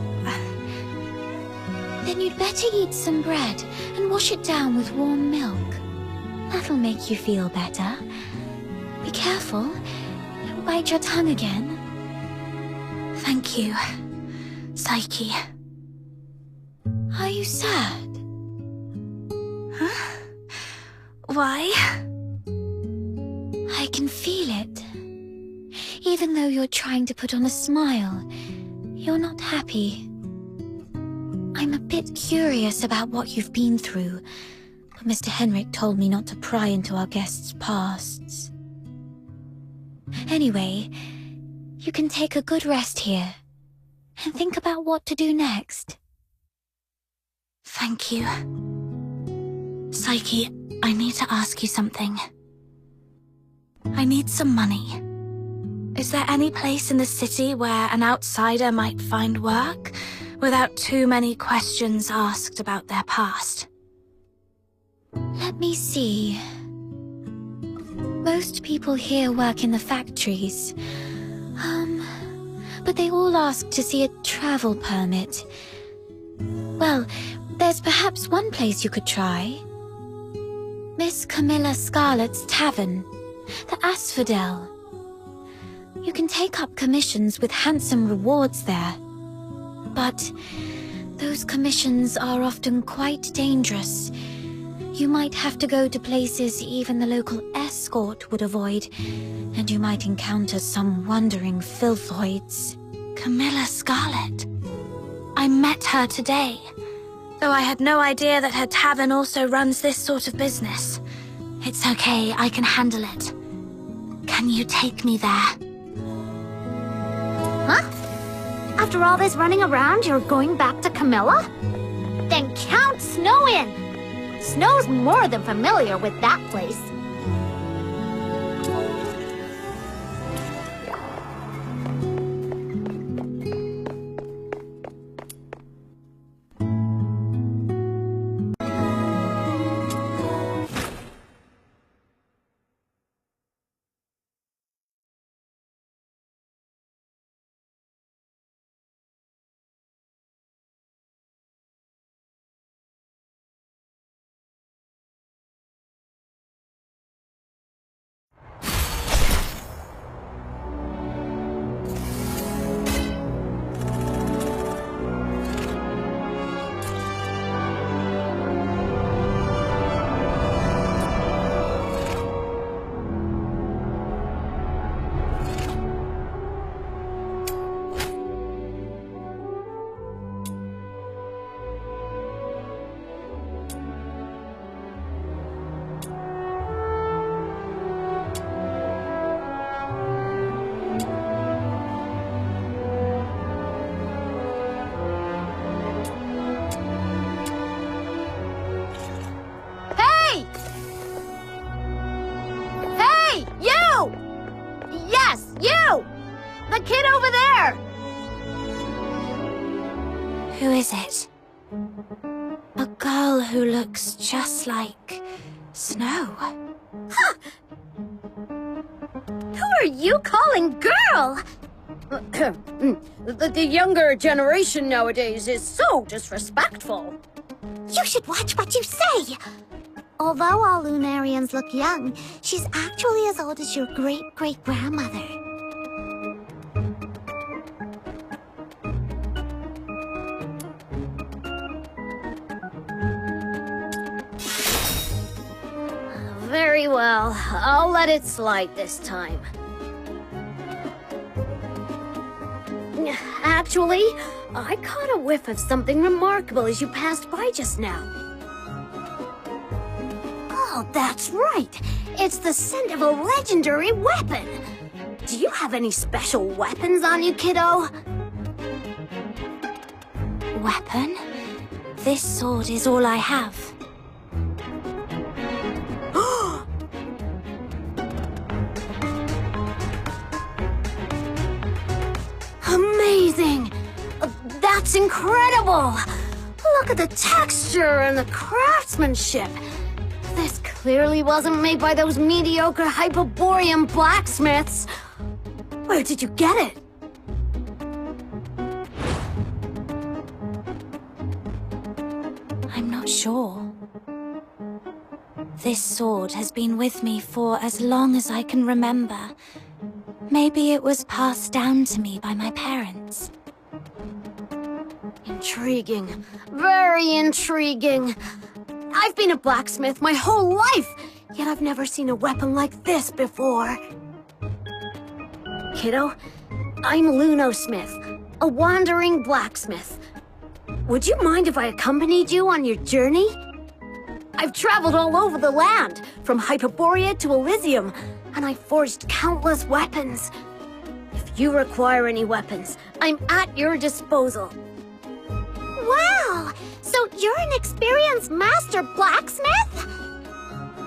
Speaker 7: Then you'd better eat some bread and wash it down with warm milk. That'll make you feel better. Be careful. Don't bite your tongue again.
Speaker 2: Thank you, Psyche.
Speaker 7: Are you sad?
Speaker 2: Huh? Why?
Speaker 7: I can feel it. Even though you're trying to put on a smile, you're not happy. I'm a bit curious about what you've been through, but Mr. Henrik told me not to pry into our guests' pasts. Anyway, you can take a good rest here, and think about what to do next.
Speaker 2: Thank you. Psyche, I need to ask you something. I need some money. Is there any place in the city where an outsider might find work without too many questions asked about their past?
Speaker 7: Let me see. Most people here work in the factories. But they all ask to see a travel permit. Well, there's perhaps one place you could try. Miss Camilla Scarlet's Tavern, the Asphodel. You can take up commissions with handsome rewards there. But those commissions are often quite dangerous. You might have to go to places even the local escort would avoid, and you might encounter some wandering filthoids.
Speaker 2: Camilla Scarlet. I met her today, though I had no idea that her tavern also runs this sort of business. It's okay, I can handle it. Can you take me there?
Speaker 7: Huh? After all this running around, you're going back to Camilla? Then count Snow in! Snow's more than familiar with that place.
Speaker 2: Who is it? A girl who looks just like Snow.
Speaker 8: Huh! Who are you calling girl?
Speaker 11: The younger generation nowadays is so disrespectful.
Speaker 7: You should watch what you say! Although all Lunarians look young, she's actually as old as your great-great-grandmother.
Speaker 11: Very well, I'll let it slide this time. Actually, I caught a whiff of something remarkable as you passed by just now. Oh, that's right! It's the scent of a legendary weapon! Do you have any special weapons on you, kiddo?
Speaker 2: Weapon? This sword is all I have.
Speaker 11: Amazing! That's incredible! Look at the texture and the craftsmanship! This clearly wasn't made by those mediocre Hyperborean blacksmiths! Where did you get it?
Speaker 2: I'm not sure. This sword has been with me for as long as I can remember. Maybe it was passed down to me by my parents.
Speaker 11: Intriguing. Very intriguing. I've been a blacksmith my whole life, yet I've never seen a weapon like this before. Kiddo, I'm Lunosmith, a wandering blacksmith. Would you mind if I accompanied you on your journey? I've traveled all over the land, from Hyperborea to Elysium, and I've forged countless weapons. If you require any weapons, I'm at your disposal.
Speaker 7: Wow! So you're an experienced master blacksmith?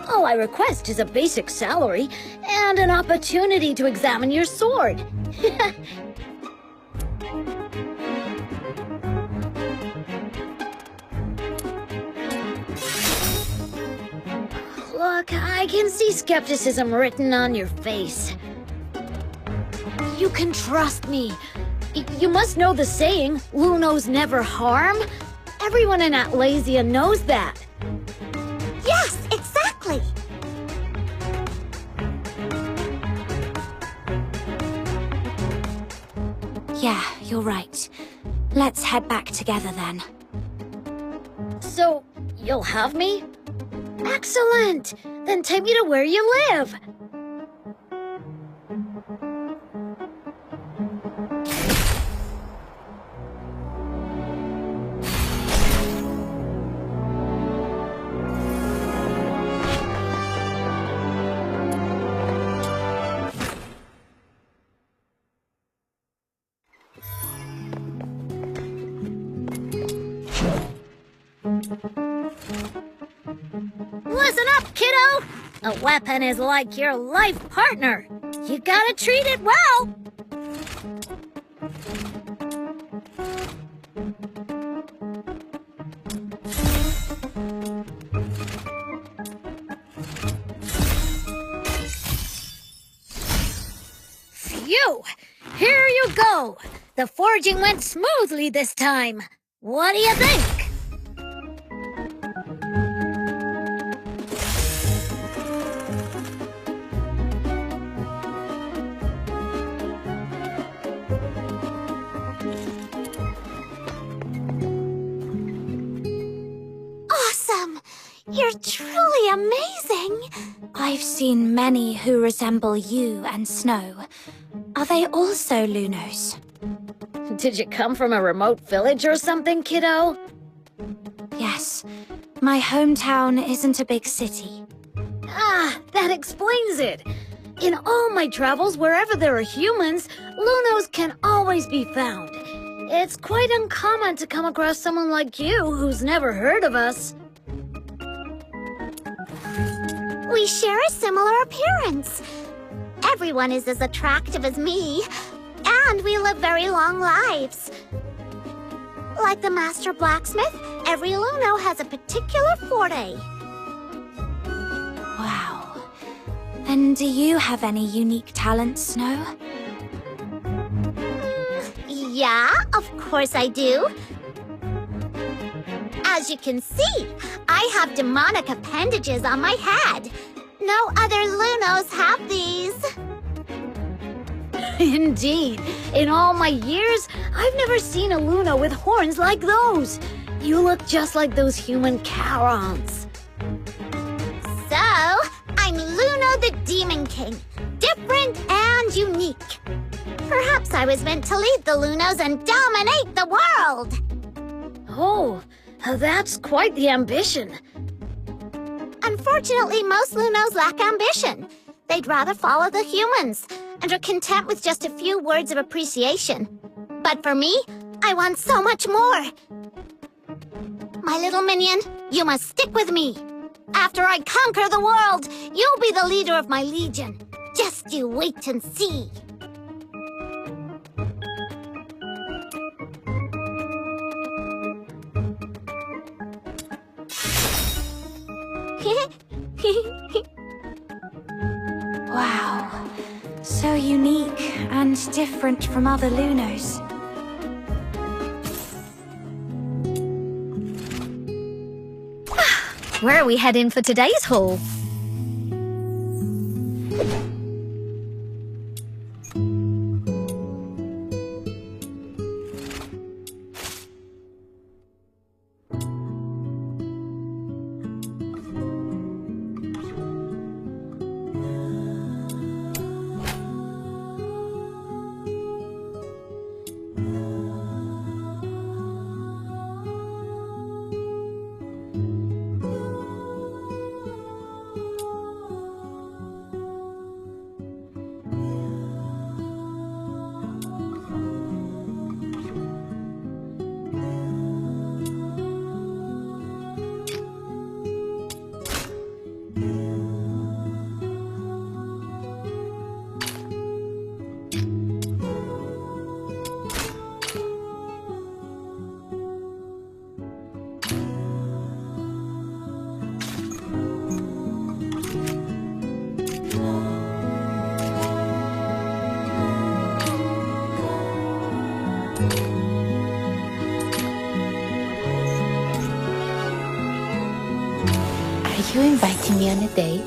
Speaker 11: All I request is a basic salary and an opportunity to examine your sword. Look, I can see skepticism written on your face. You can trust me. You must know the saying, Lunos never harm. Everyone in Atlasia knows that.
Speaker 7: Yes, exactly!
Speaker 2: Yeah, you're right. Let's head back together then.
Speaker 11: So, you'll have me? Excellent! Then take me to where you live! Listen up, kiddo! A weapon is like your life partner. You gotta treat it well! Phew! Here you go! The forging went smoothly this time. What do you think?
Speaker 7: Awesome! You're truly amazing!
Speaker 2: I've seen many who resemble you and Snow. Are they also Lunos?
Speaker 11: Did you come from a remote village or something, kiddo?
Speaker 2: Yes. My hometown isn't a big city.
Speaker 11: Ah, that explains it. In all my travels, wherever there are humans, Lunos can always be found. It's quite uncommon to come across someone like you who's never heard of us.
Speaker 7: We share a similar appearance. Everyone is as attractive as me, and we live very long lives. Like the master blacksmith Every Luno has a particular forte.
Speaker 2: Wow. And do you have any unique talents, Snow?
Speaker 7: Yeah, of course I do. As you can see, I have demonic appendages on my head. No other Lunos have these.
Speaker 11: Indeed. In all my years, I've never seen a Luno with horns like those. You look just like those human Charons.
Speaker 7: So, I'm Luno the Demon King. Different and unique. Perhaps I was meant to lead the Lunos and dominate the world.
Speaker 11: Oh, that's quite the ambition.
Speaker 7: Unfortunately, most Lunos lack ambition. They'd rather follow the humans, and are content with just a few words of appreciation. But for me, I want so much more. My little minion, you must stick with me. After I conquer the world, you'll be the leader of my legion. Just you wait and see.
Speaker 2: Wow. So unique and different from other Lunos.
Speaker 8: Where are we heading for today's haul?
Speaker 12: Are you inviting me on a date?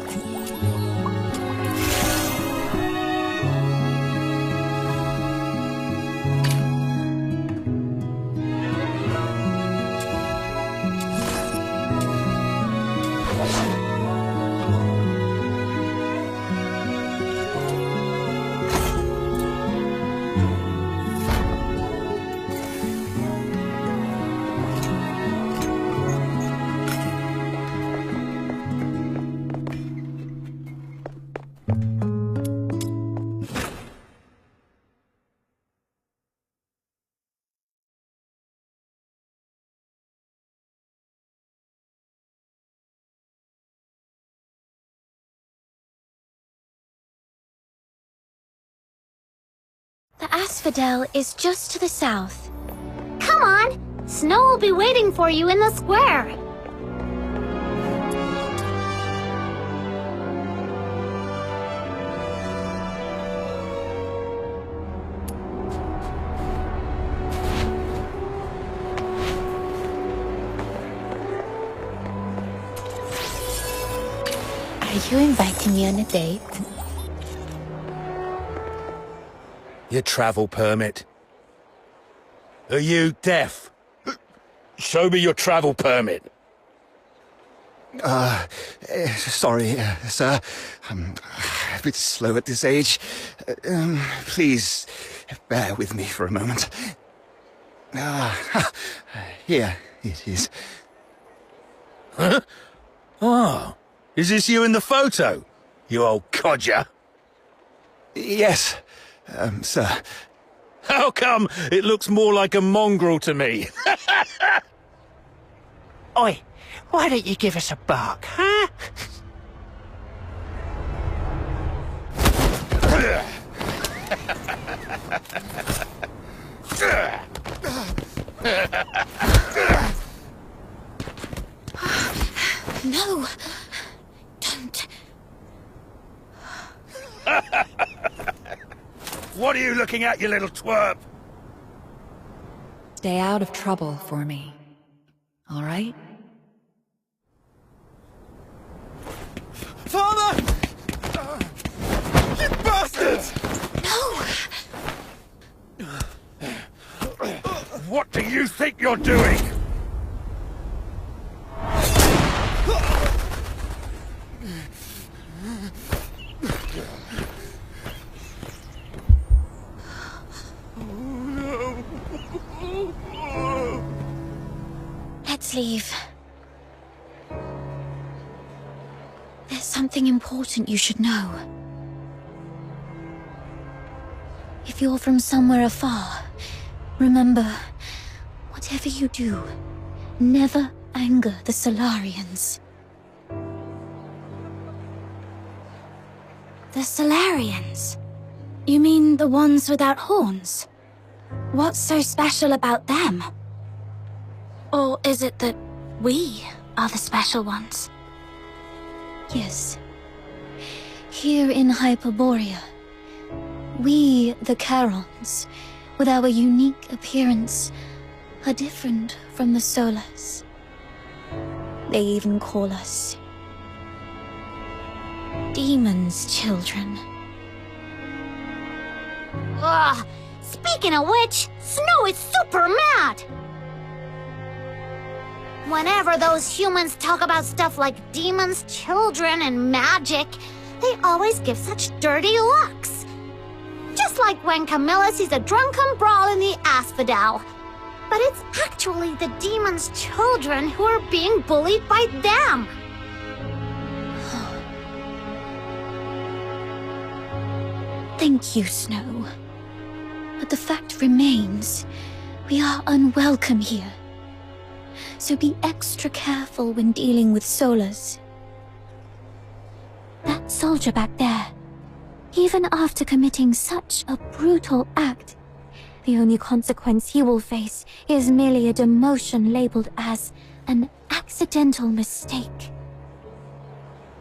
Speaker 2: The asphodel is just to the south.
Speaker 7: Come on! Snow will be waiting for you in the square.
Speaker 12: Are you inviting me on a date?
Speaker 13: Your travel permit. Are you deaf? Show me your travel permit.
Speaker 3: Sorry, sir. I'm a bit slow at this age. Please, bear with me for a moment. Here it is.
Speaker 13: Huh? Oh, is this you in the photo? You old codger.
Speaker 3: Yes, sir.
Speaker 13: How come it looks more like a mongrel to me?
Speaker 5: Oi, why don't you give us a bark, huh?
Speaker 13: What are you looking at, you little twerp?
Speaker 10: Stay out of trouble for me. All right?
Speaker 9: Father! You bastards!
Speaker 11: No!
Speaker 13: What do you think you're doing?
Speaker 2: Let's leave. There's something important you should know. If you're from somewhere afar, remember, whatever you do, never anger the Solarians. The Solarians? You mean the ones without horns? What's so special about them? Or is it that we are the special ones? Yes. Here in Hyperborea, we, the Charons, with our unique appearance, are different from the Solars. They even call us Demon's Children.
Speaker 7: Ugh! Speaking of which, Snow is super mad! Whenever those humans talk about stuff like demons, children, and magic, they always give such dirty looks. Just like when Camilla sees a drunken brawl in the asphodel. But it's actually the demon's children who are being bullied by them.
Speaker 2: Thank you, Snow. But the fact remains, we are unwelcome here. So be extra careful when dealing with Solars. That soldier back there, even after committing such a brutal act, the only consequence he will face is merely a demotion labeled as an accidental mistake.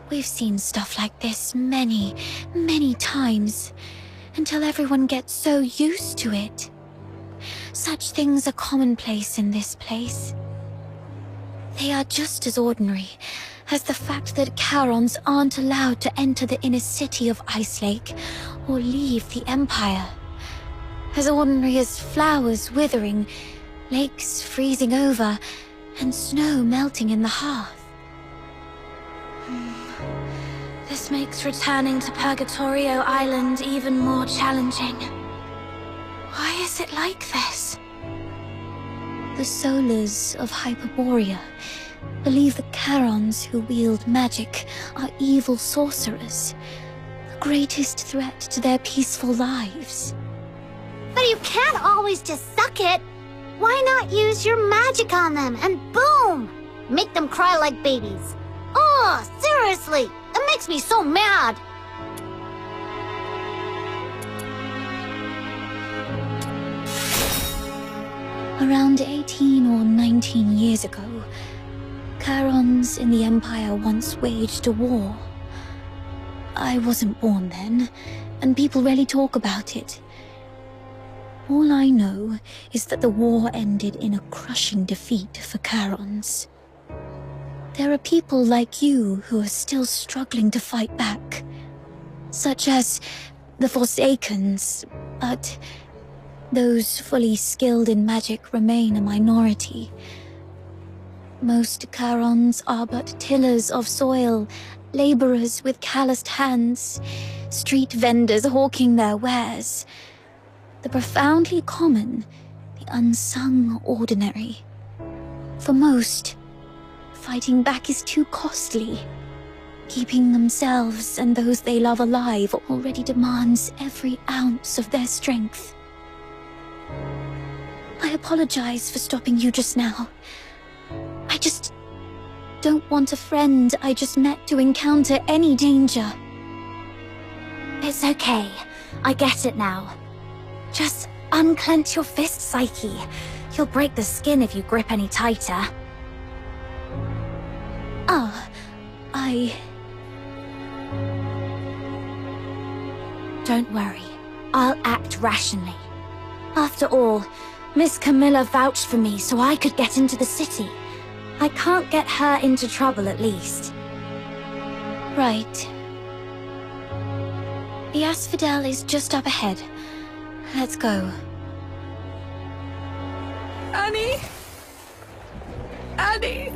Speaker 2: We've seen stuff like this many, many times, until everyone gets so used to it. Such things are commonplace in this place. They are just as ordinary as the fact that Charons aren't allowed to enter the inner city of Ice Lake or leave the Empire. As ordinary as flowers withering, lakes freezing over, and snow melting in the hearth. This makes returning to Purgatorio Island even more challenging. Why is it like this? The Solars of Hyperborea believe the Charons who wield magic are evil sorcerers, the greatest threat to their peaceful lives.
Speaker 7: But you can't always just suck it. Why not use your magic on them and boom! Make them cry like babies. Oh, seriously, it makes me so mad.
Speaker 2: Around 18 or 19 years ago, Charons in the Empire once waged a war. I wasn't born then, and people rarely talk about it. All I know is that the war ended in a crushing defeat for Charons. There are people like you who are still struggling to fight back, such as the Forsakens, but those fully skilled in magic remain a minority. Most Charons are but tillers of soil, laborers with calloused hands, street vendors hawking their wares. The profoundly common, the unsung ordinary. For most, fighting back is too costly. Keeping themselves and those they love alive already demands every ounce of their strength. I apologize for stopping you just now. I just don't want a friend I just met to encounter any danger.
Speaker 11: It's okay. I get it now. Just unclench your fist, Psyche. You'll break the skin if you grip any tighter.
Speaker 2: Don't worry. I'll act rationally. After all, Miss Camilla vouched for me so I could get into the city. I can't get her into trouble, at least. Right. The asphodel is just up ahead. Let's go.
Speaker 10: Annie! Annie!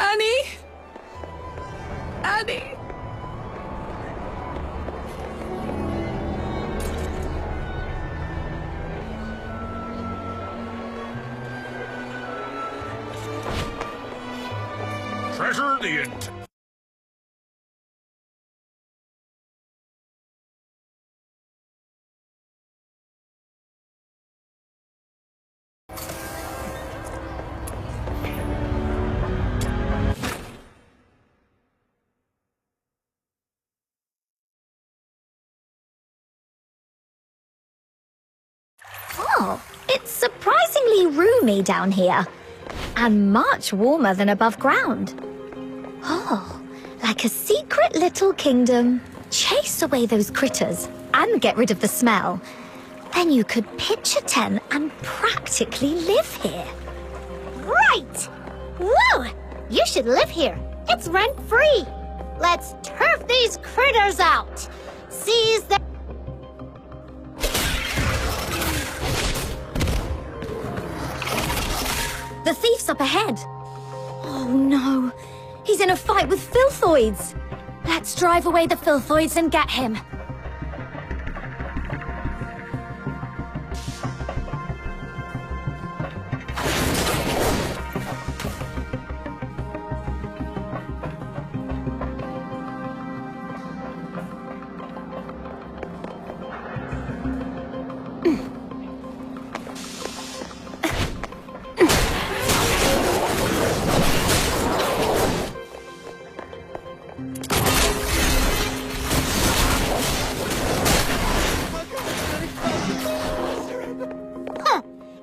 Speaker 10: Annie! Annie!
Speaker 13: Treasure the end.
Speaker 8: Oh, it's surprisingly roomy down here. And much warmer than above ground. Oh, like a secret little kingdom. Chase away those critters and get rid of the smell. Then you could pitch a tent and practically live here.
Speaker 7: Right! Woo! You should live here. It's rent-free. Let's turf these critters out. Seize the...
Speaker 8: The thief's up ahead. Oh no, he's in a fight with filthoids.
Speaker 2: Let's drive away the filthoids and get him.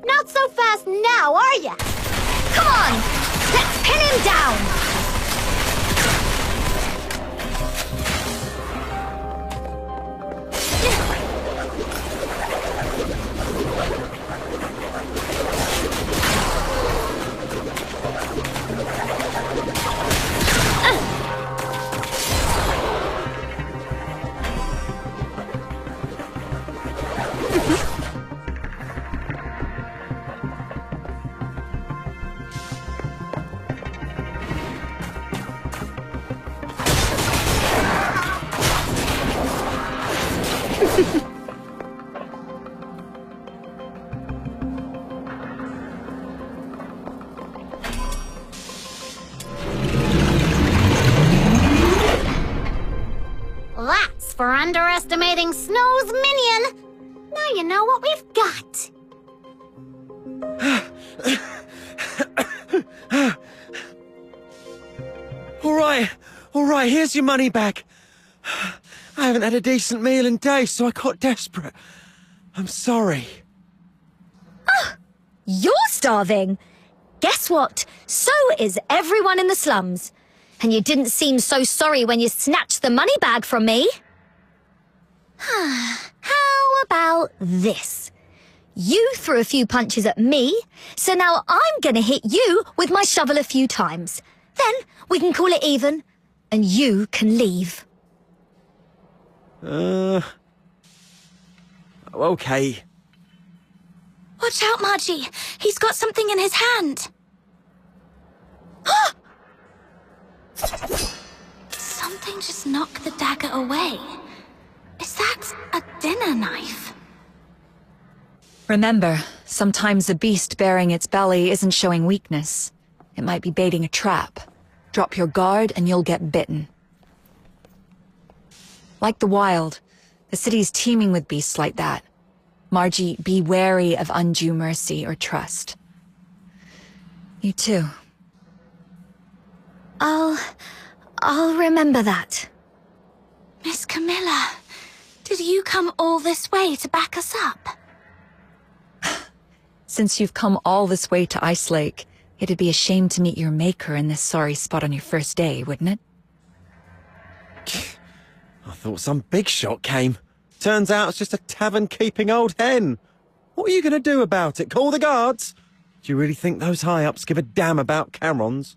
Speaker 7: Not so fast now, are ya?
Speaker 8: Come on, let's pin him down.
Speaker 7: That's for underestimating Snow's minion. Now you know what we've got.
Speaker 9: All right, here's your money back. I haven't had a decent meal in days, so I got desperate. I'm sorry.
Speaker 8: You're starving. Guess what? So is everyone in the slums. And you didn't seem so sorry when you snatched the money bag from me. How about this? You threw a few punches at me, so now I'm gonna hit you with my shovel a few times. Then we can call it even, and you can leave.
Speaker 9: Okay.
Speaker 2: Watch out, Margie. He's got something in his hand. Something just knocked the dagger away. Is that a dinner knife?
Speaker 10: Remember, sometimes a beast bearing its belly isn't showing weakness. It might be baiting a trap. Drop your guard and you'll get bitten. Like the wild, the city's teeming with beasts like that. Margie, be wary of undue mercy or trust. You too.
Speaker 2: I'll remember that. Miss Camilla, did you come all this way to back us up?
Speaker 10: Since you've come all this way to Ice Lake, it'd be a shame to meet your maker in this sorry spot on your first day, wouldn't it?
Speaker 9: I thought some big shot came. Turns out it's just a tavern-keeping old hen. What are you going to do about it? Call the guards? Do you really think those high-ups give a damn about Camerons?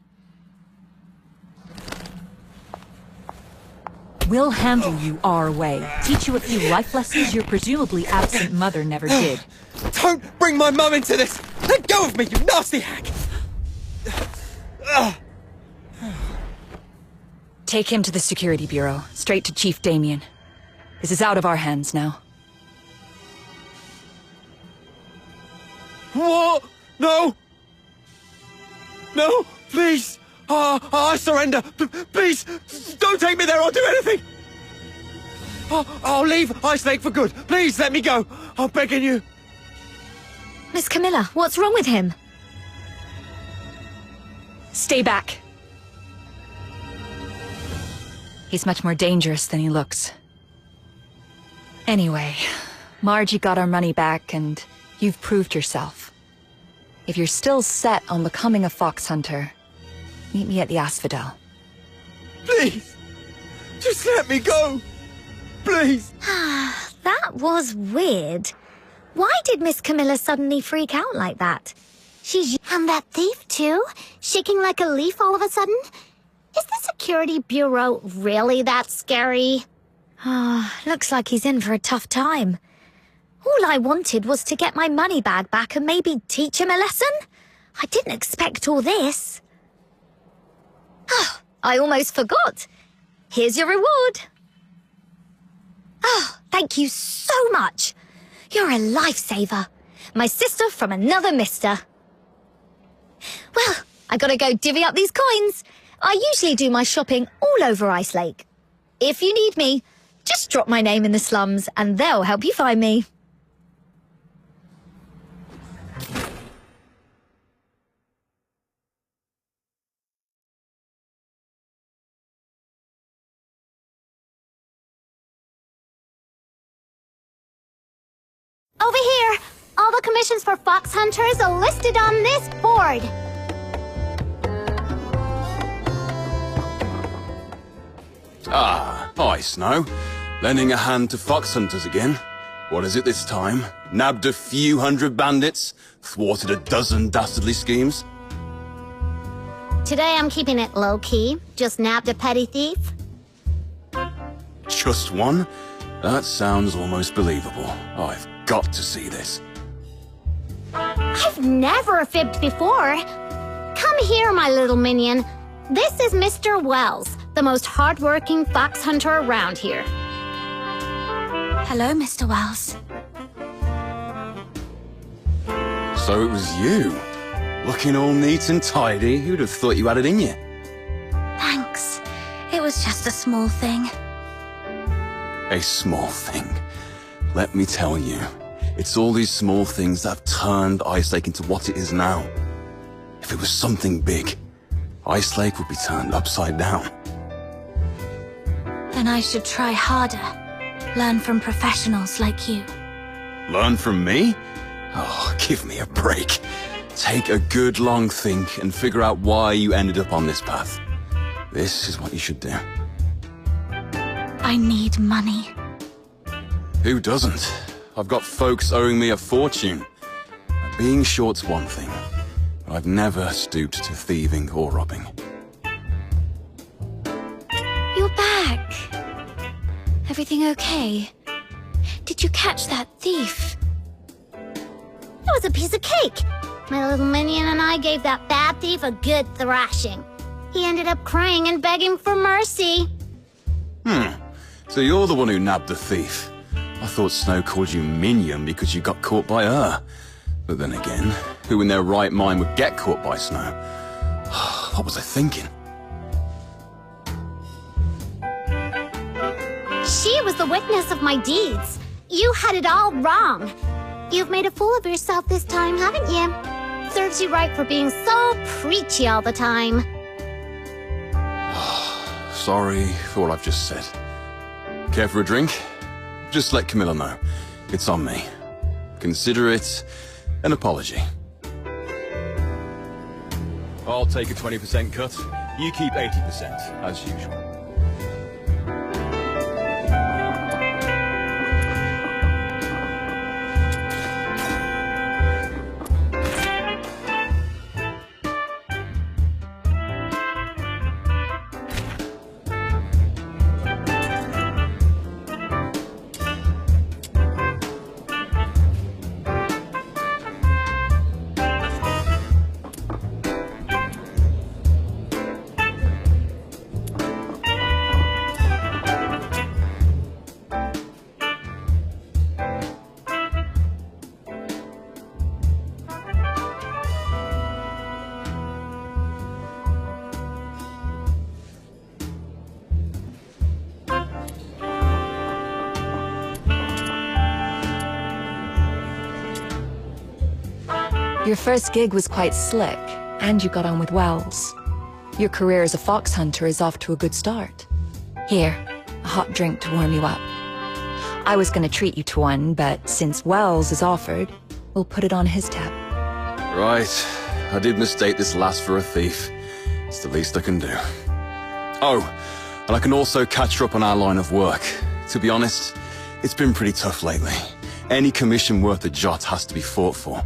Speaker 10: We'll handle you our way. Teach you a few life lessons your presumably absent mother never did.
Speaker 9: Don't bring my mum into this! Let go of me, you nasty hag!
Speaker 10: Take him to the security bureau, straight to Chief Damien. This is out of our hands now.
Speaker 9: What? No! No, please! I surrender! Please, don't take me there or do anything! I'll leave Ice Lake for good. Please, let me go. I'm begging you.
Speaker 8: Miss Camilla, what's wrong with him?
Speaker 10: Stay back. He's much more dangerous than he looks. Anyway, Margie got our money back and you've proved yourself. If you're still set on becoming a fox hunter, meet me at the Asphodel.
Speaker 9: Please, just let me go. Please.
Speaker 8: That was weird. Why did Miss Camilla suddenly freak out like that?
Speaker 7: And that thief, too? Shaking like a leaf all of a sudden? Is the security bureau really that scary?
Speaker 8: Looks like he's in for a tough time. All I wanted was to get my money bag back and maybe teach him a lesson. I didn't expect all this. I almost forgot. Here's your reward. Thank you so much. You're a lifesaver. My sister from another mister. Well, I gotta go divvy up these coins. I usually do my shopping all over Ice Lake. If you need me, just drop my name in the slums and they'll help you find me.
Speaker 7: Over here! All the commissions for fox hunters are listed on this board!
Speaker 6: Hi, Snow. Lending a hand to fox hunters again. What is it this time? Nabbed a few hundred bandits? Thwarted a dozen dastardly schemes?
Speaker 7: Today I'm keeping it low-key. Just nabbed a petty thief.
Speaker 6: Just one? That sounds almost believable. I've got to see this.
Speaker 7: I've never fibbed before. Come here, my little minion. This is Mr. Wells, the most hard-working fox hunter around here.
Speaker 2: Hello, Mr. Wells.
Speaker 6: So it was you? Looking all neat and tidy. Who'd have thought you had it in you?
Speaker 2: Thanks. It was just a small thing.
Speaker 6: A small thing. Let me tell you, it's all these small things that have turned Ice Lake into what it is now. If it was something big, Ice Lake would be turned upside down.
Speaker 2: Then I should try harder. Learn from professionals like you.
Speaker 6: Learn from me? Oh, give me a break. Take a good long think and figure out why you ended up on this path. This is what you should do.
Speaker 2: I need money.
Speaker 6: Who doesn't? I've got folks owing me a fortune.
Speaker 14: Being short's one thing, but I've never stooped to thieving or robbing.
Speaker 2: You're back. Everything okay? Did you catch that thief?
Speaker 7: It was a piece of cake. My little minion and I gave that bad thief a good thrashing. He ended up crying and begging for mercy.
Speaker 14: So you're the one who nabbed the thief. I thought Snow called you minion because you got caught by her. But then again, who in their right mind would get caught by Snow? What was I thinking?
Speaker 7: She was the witness of my deeds. You had it all wrong. You've made a fool of yourself this time, haven't you? Serves you right for being so preachy all the time.
Speaker 14: Sorry for what I've just said. Care for a drink? Just let Camilla know. It's on me. Consider it an apology. I'll take a 20% cut. You keep 80%, as usual.
Speaker 10: Your first gig was quite slick, and you got on with Wells. Your career as a fox hunter is off to a good start. Here, a hot drink to warm you up. I was gonna treat you to one, but since Wells is offered, we'll put it on his tab.
Speaker 14: Right. I did mistake this last for a thief. It's the least I can do. Oh, and I can also catch her up on our line of work. To be honest, it's been pretty tough lately. Any commission worth a jot has to be fought for.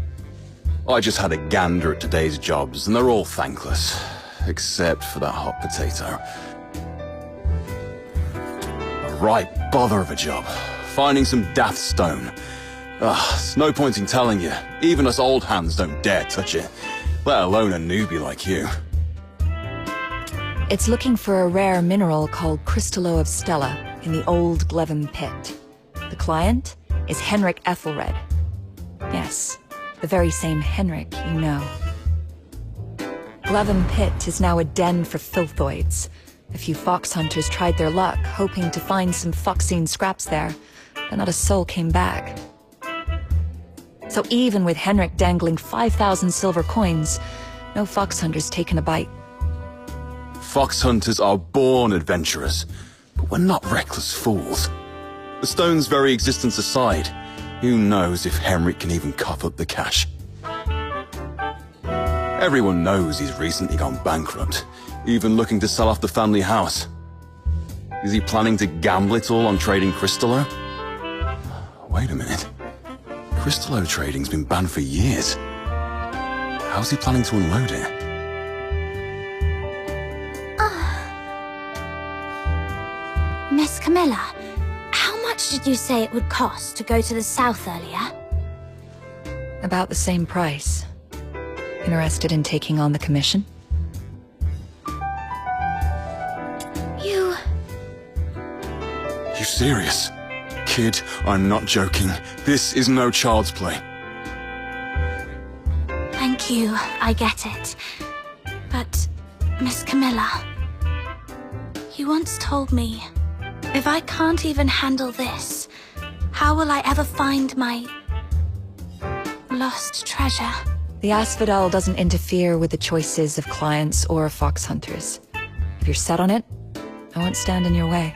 Speaker 14: I just had a gander at today's jobs, and they're all thankless. Except for that hot potato. A right bother of a job. Finding some daft stone. It's no point in telling you. Even us old hands don't dare touch it. Let alone a newbie like you.
Speaker 10: It's looking for a rare mineral called crystallo of Stella in the old Glevum pit. The client is Henrik Ethelred. Yes, the very same Henrik you know. Glevum pit is now a den for filthoids. A few fox hunters tried their luck, hoping to find some foxine scraps there, but not a soul came back. So even with Henrik dangling 5,000 silver coins, no fox hunters taken a bite.
Speaker 14: Fox hunters are born adventurers, but we're not reckless fools. The stone's very existence aside, who knows if Henrik can even cough up the cash. Everyone knows he's recently gone bankrupt, even looking to sell off the family house. Is he planning to gamble it all on trading crystallo? Wait a minute. Crystallo trading's been banned for years. How's he planning to unload it?
Speaker 2: Miss Camilla, how much did you say it would cost to go to the south earlier?
Speaker 10: About the same price. Interested in taking on the commission?
Speaker 2: You
Speaker 14: serious? Kid, I'm not joking. This is no child's play.
Speaker 2: Thank you, I get it. But, Miss Camilla, you once told me, if I can't even handle this, how will I ever find my lost treasure?
Speaker 10: The asphodel doesn't interfere with the choices of clients or fox hunters. If you're set on it, I won't stand in your way.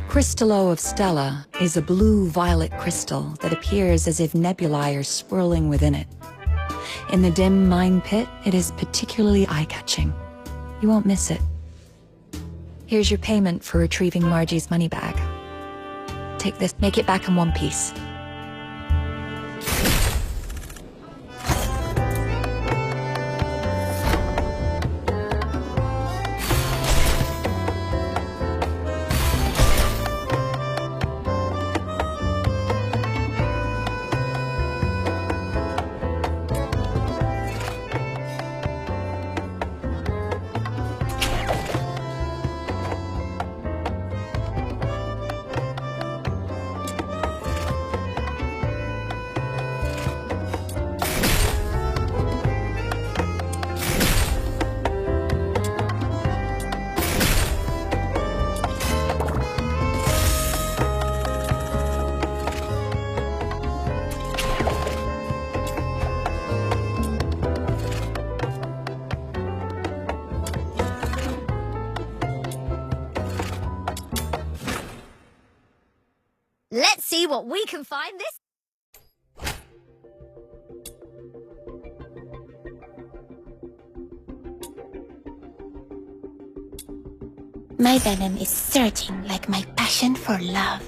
Speaker 10: Crystallo of Stella is a blue-violet crystal that appears as if nebulae are swirling within it. In the dim mine pit, it is particularly eye-catching. You won't miss it. Here's your payment for retrieving Margie's money bag. Take this, make it back in one piece.
Speaker 8: what we can find this.
Speaker 12: My venom is surging like my passion for love.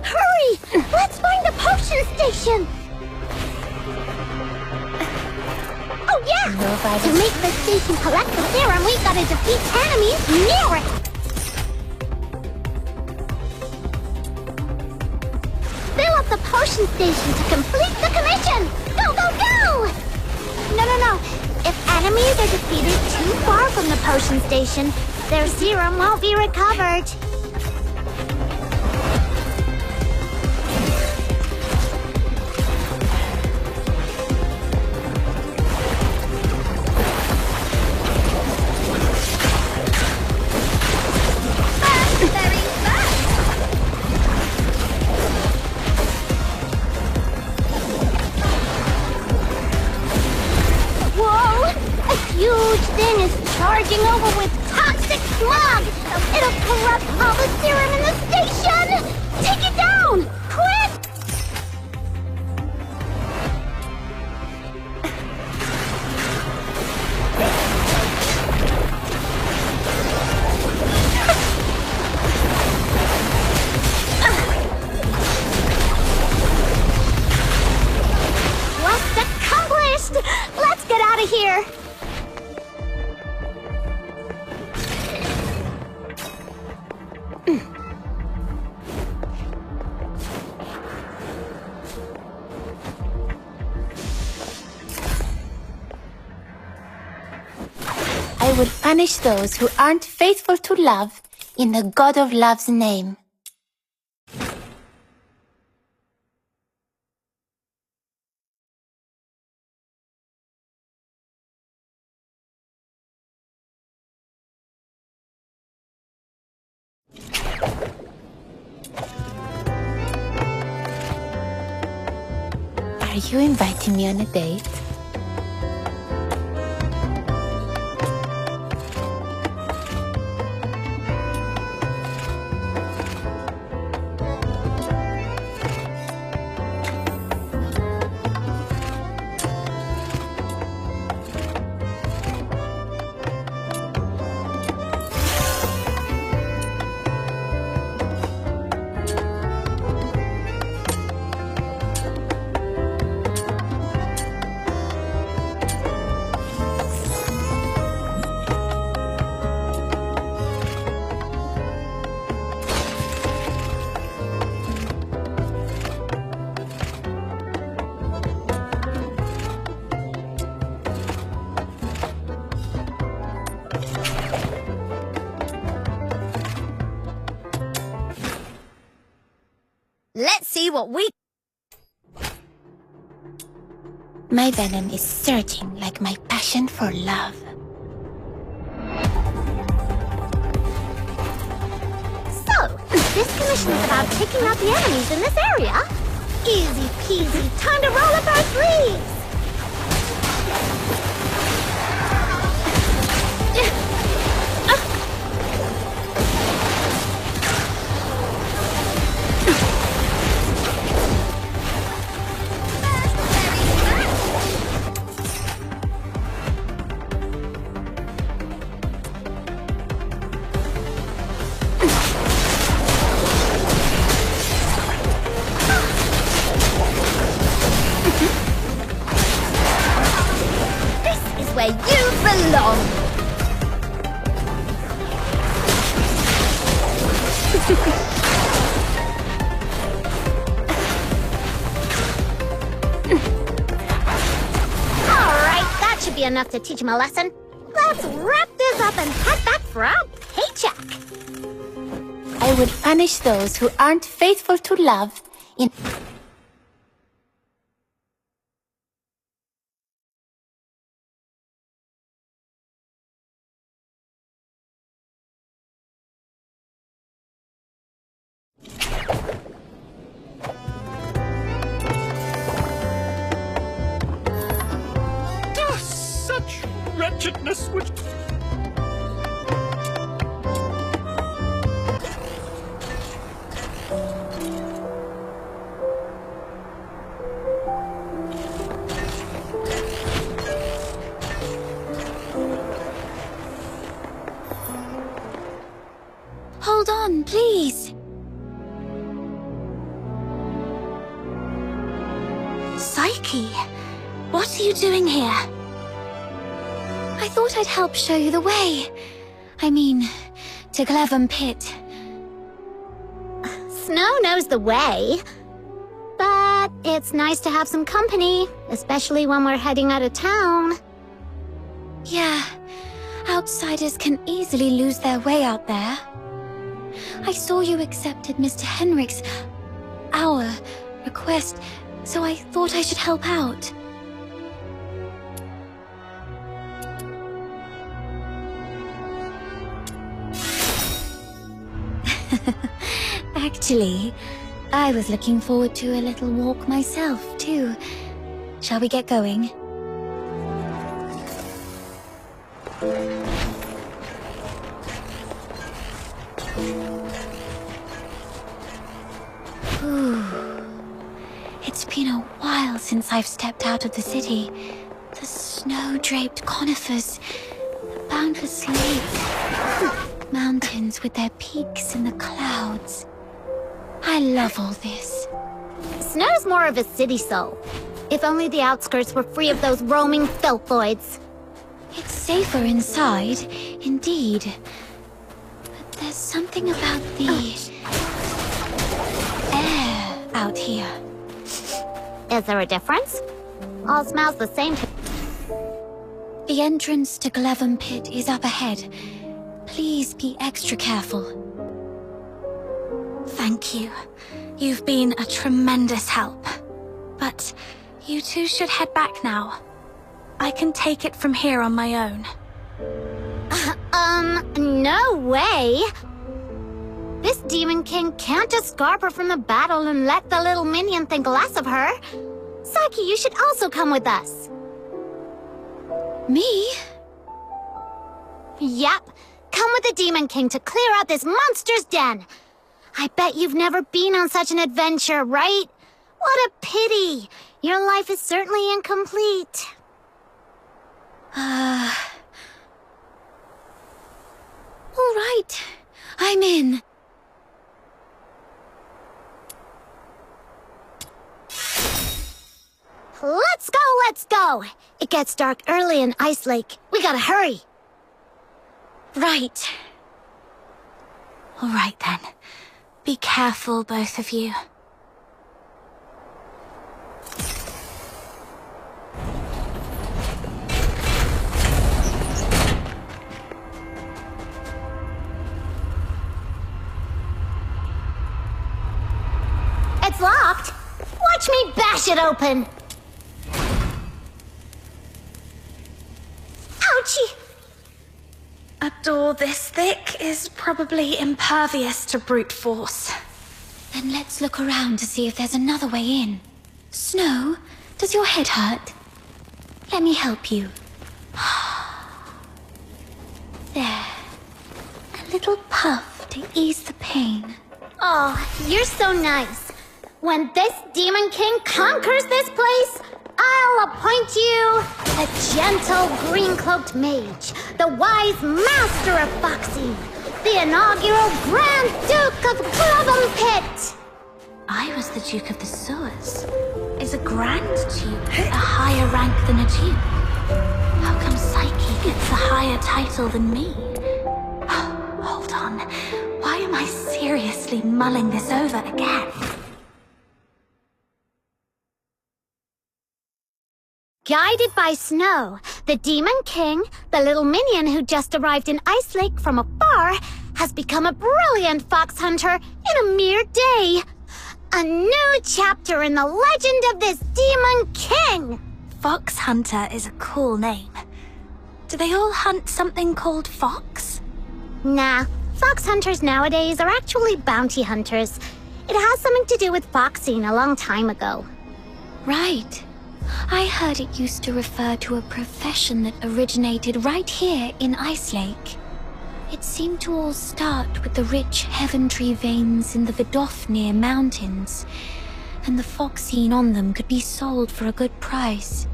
Speaker 7: Hurry! Let's find the potion station! Oh yeah! To make the station collect the serum, we gotta defeat enemies near it! Fill up the potion station to complete the commission! Go, go, go! No. If enemies are defeated too far from the potion station, their serum won't be recovered. Charging over with toxic smog! It'll corrupt all the serum in the station! Take it down! Quick! Quest accomplished! Let's get out of here!
Speaker 12: I will punish those who aren't faithful to love in the God of Love's name. Are you inviting me on a date?
Speaker 8: Let's see what we...
Speaker 12: My venom is surging like my passion for love.
Speaker 7: So, this commission is about taking out the enemies in this area? Easy peasy, time to roll up our sleeves!
Speaker 8: Where you belong!
Speaker 7: Alright, that should be enough to teach him a lesson. Let's wrap this up and head back for our paycheck.
Speaker 12: I will punish those who aren't faithful to love in...
Speaker 13: wretchedness which...
Speaker 2: Hold on, please. Psyche, what are you doing here? I thought I'd help show you the way. I mean, to Glevum Pit.
Speaker 7: Snow knows the way. But it's nice to have some company, especially when we're heading out of town.
Speaker 2: Yeah, outsiders can easily lose their way out there. I saw you accepted Mr. Henrik's... our request, so I thought I should help out. Actually, I was looking forward to a little walk myself, too. Shall we get going? It's been a while since I've stepped out of the city. The snow-draped conifers, the boundless lake, mountains with their peaks in the clouds. I love all this.
Speaker 7: Snow's more of a city soul. If only the outskirts were free of those roaming filthoids.
Speaker 2: It's safer inside, indeed. But there's something about the... air out here.
Speaker 7: Is there a difference? All smells the same to...
Speaker 2: The entrance to Glevum Pit is up ahead. Please be extra careful. Thank you. You've been a tremendous help. But you two should head back now. I can take it from here on my own.
Speaker 7: No way! This Demon King can't escape her from the battle and let the little minion think less of her. Psyche, you should also come with us.
Speaker 2: Me?
Speaker 7: Yep. Come with the Demon King to clear out this monster's den. I bet you've never been on such an adventure, right? What a pity. Your life is certainly incomplete.
Speaker 2: All right. I'm in.
Speaker 7: Let's go, let's go! It gets dark early in Ice Lake. We gotta hurry.
Speaker 2: Right. All right then. Be careful, both of you.
Speaker 7: It's locked. Watch me bash it open. Ouchie!
Speaker 2: A door this thick is probably impervious to brute force. Then let's look around to see if there's another way in. Snow, does your head hurt? Let me help you. There. A little puff to ease the pain.
Speaker 7: Oh, you're so nice. When this Demon King conquers this place, I'll appoint you a gentle green-cloaked mage, the wise master of foxing, the inaugural Grand Duke of Glevum Pit.
Speaker 2: I was the Duke of the Sewers. Is a Grand Duke a higher rank than a Duke? How come Psyche gets a higher title than me? Hold on. Why am I seriously mulling this over again?
Speaker 7: Guided by Snow, the Demon King, the little minion who just arrived in Ice Lake from afar, has become a brilliant fox hunter in a mere day. A new chapter in the legend of this Demon King!
Speaker 2: Fox Hunter is a cool name. Do they all hunt something called fox?
Speaker 7: Nah, fox hunters nowadays are actually bounty hunters. It has something to do with foxing a long time ago.
Speaker 2: Right. I heard it used to refer to a profession that originated right here in Ice Lake. It seemed to all start with the rich heaven-tree veins in the Daphne mountains, and the foxine on them could be sold for a good price.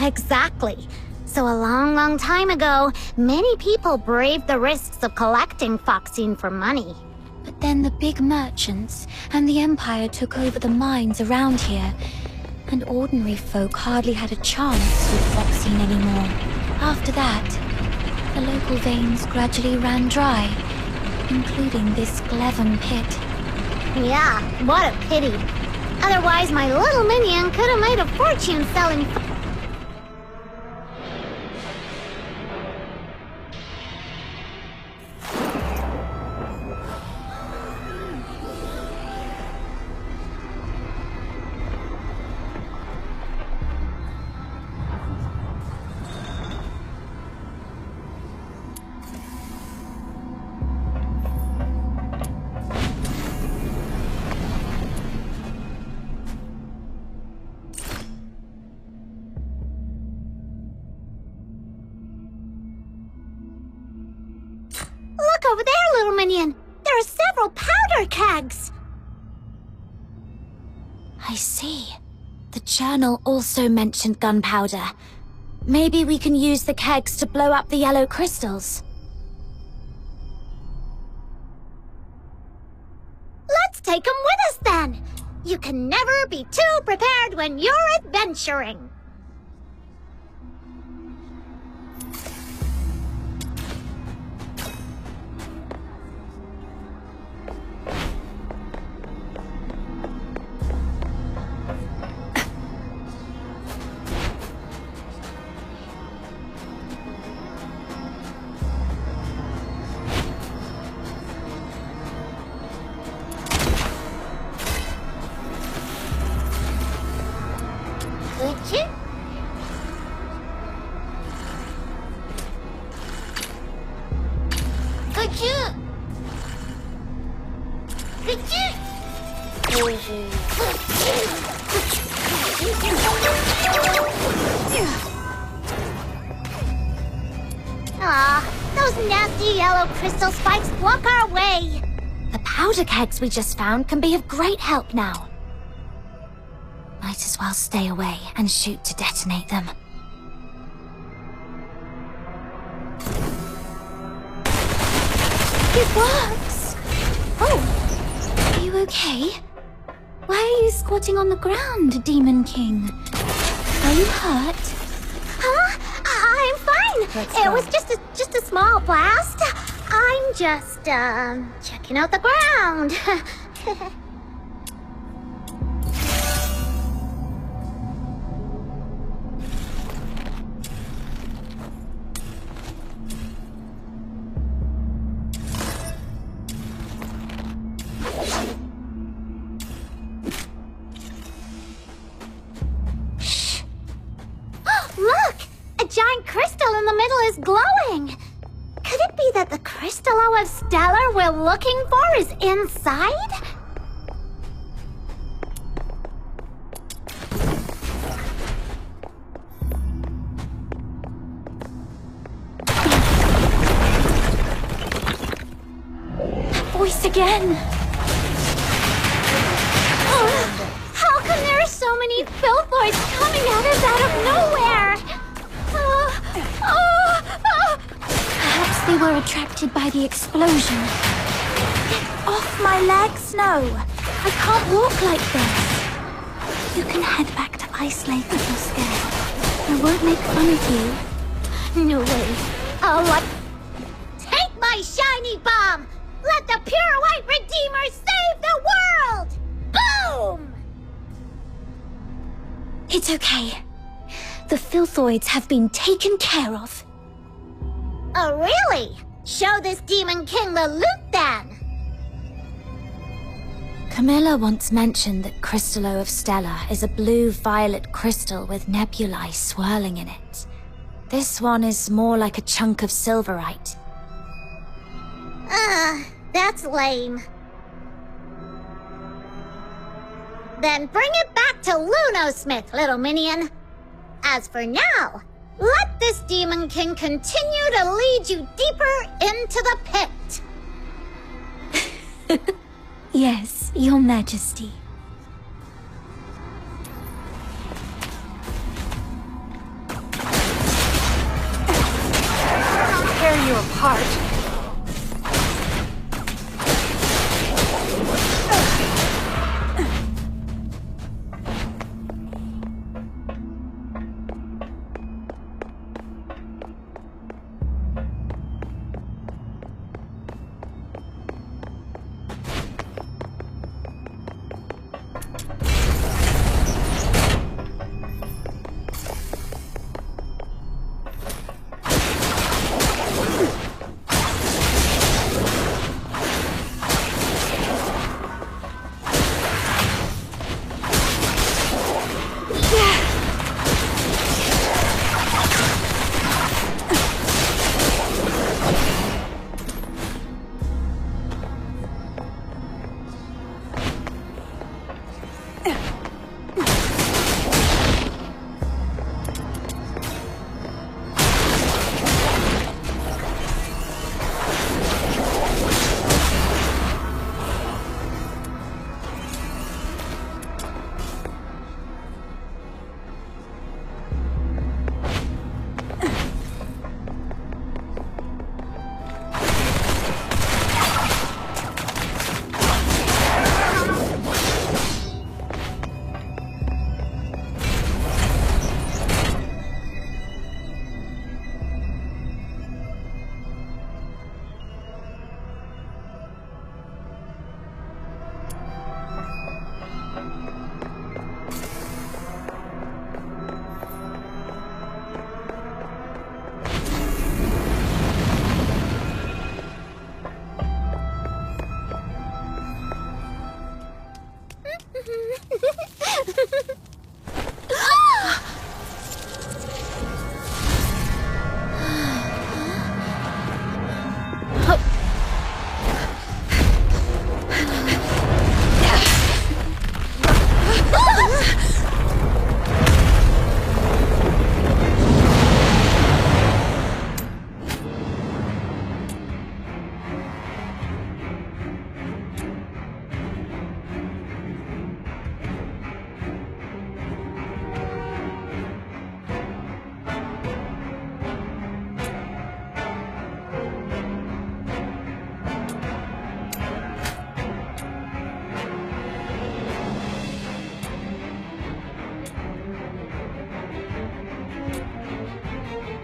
Speaker 7: Exactly. So a long, long time ago, many people braved the risks of collecting foxine for money.
Speaker 2: But then the big merchants and the Empire took over the mines around here, and ordinary folk hardly had a chance with foxine anymore. After that, the local veins gradually ran dry, including this Glevon pit.
Speaker 7: Yeah, what a pity. Otherwise, my little minion could have made a fortune selling. Look over there, little minion. There are several powder kegs.
Speaker 2: I see. The journal also mentioned gunpowder. Maybe we can use the kegs to blow up the yellow crystals.
Speaker 7: Let's take them with us then. You can never be too prepared when you're adventuring. Aw, those nasty yellow crystal spikes block our way.
Speaker 2: The powder kegs we just found can be of great help now. Might as well stay away and shoot to detonate them. It works! Oh, are you okay? Why are you squatting on the ground, Demon King? Are you hurt?
Speaker 7: Huh? I'm fine. It was just a small blast. I'm just, checking out the ground. Look! A giant crystal in the middle is glowing! Could it be that the crystallo of Stellar we're looking for is inside?
Speaker 2: Voice again!
Speaker 7: How come there are so many filthoids coming at us out of nowhere?
Speaker 2: Perhaps they were attracted by the explosion. Get off my leg, Snow! I can't walk like this. You can head back to Ice Lake if you're scared. I won't make fun of you.
Speaker 7: No way. Take my shiny bomb! Let the pure white Redeemer save the world! Boom!
Speaker 2: It's okay. The filthoids have been taken care of.
Speaker 7: Oh, really? Show this Demon King the loot, then!
Speaker 2: Camilla once mentioned that Crystallo of Stellar is a blue-violet crystal with nebulae swirling in it. This one is more like a chunk of silverite.
Speaker 7: That's lame. Then bring it back to Lunosmith, little minion. As for now, let this Demon King continue to lead you deeper into the pit.
Speaker 2: Yes, Your Majesty.
Speaker 11: Tear you apart.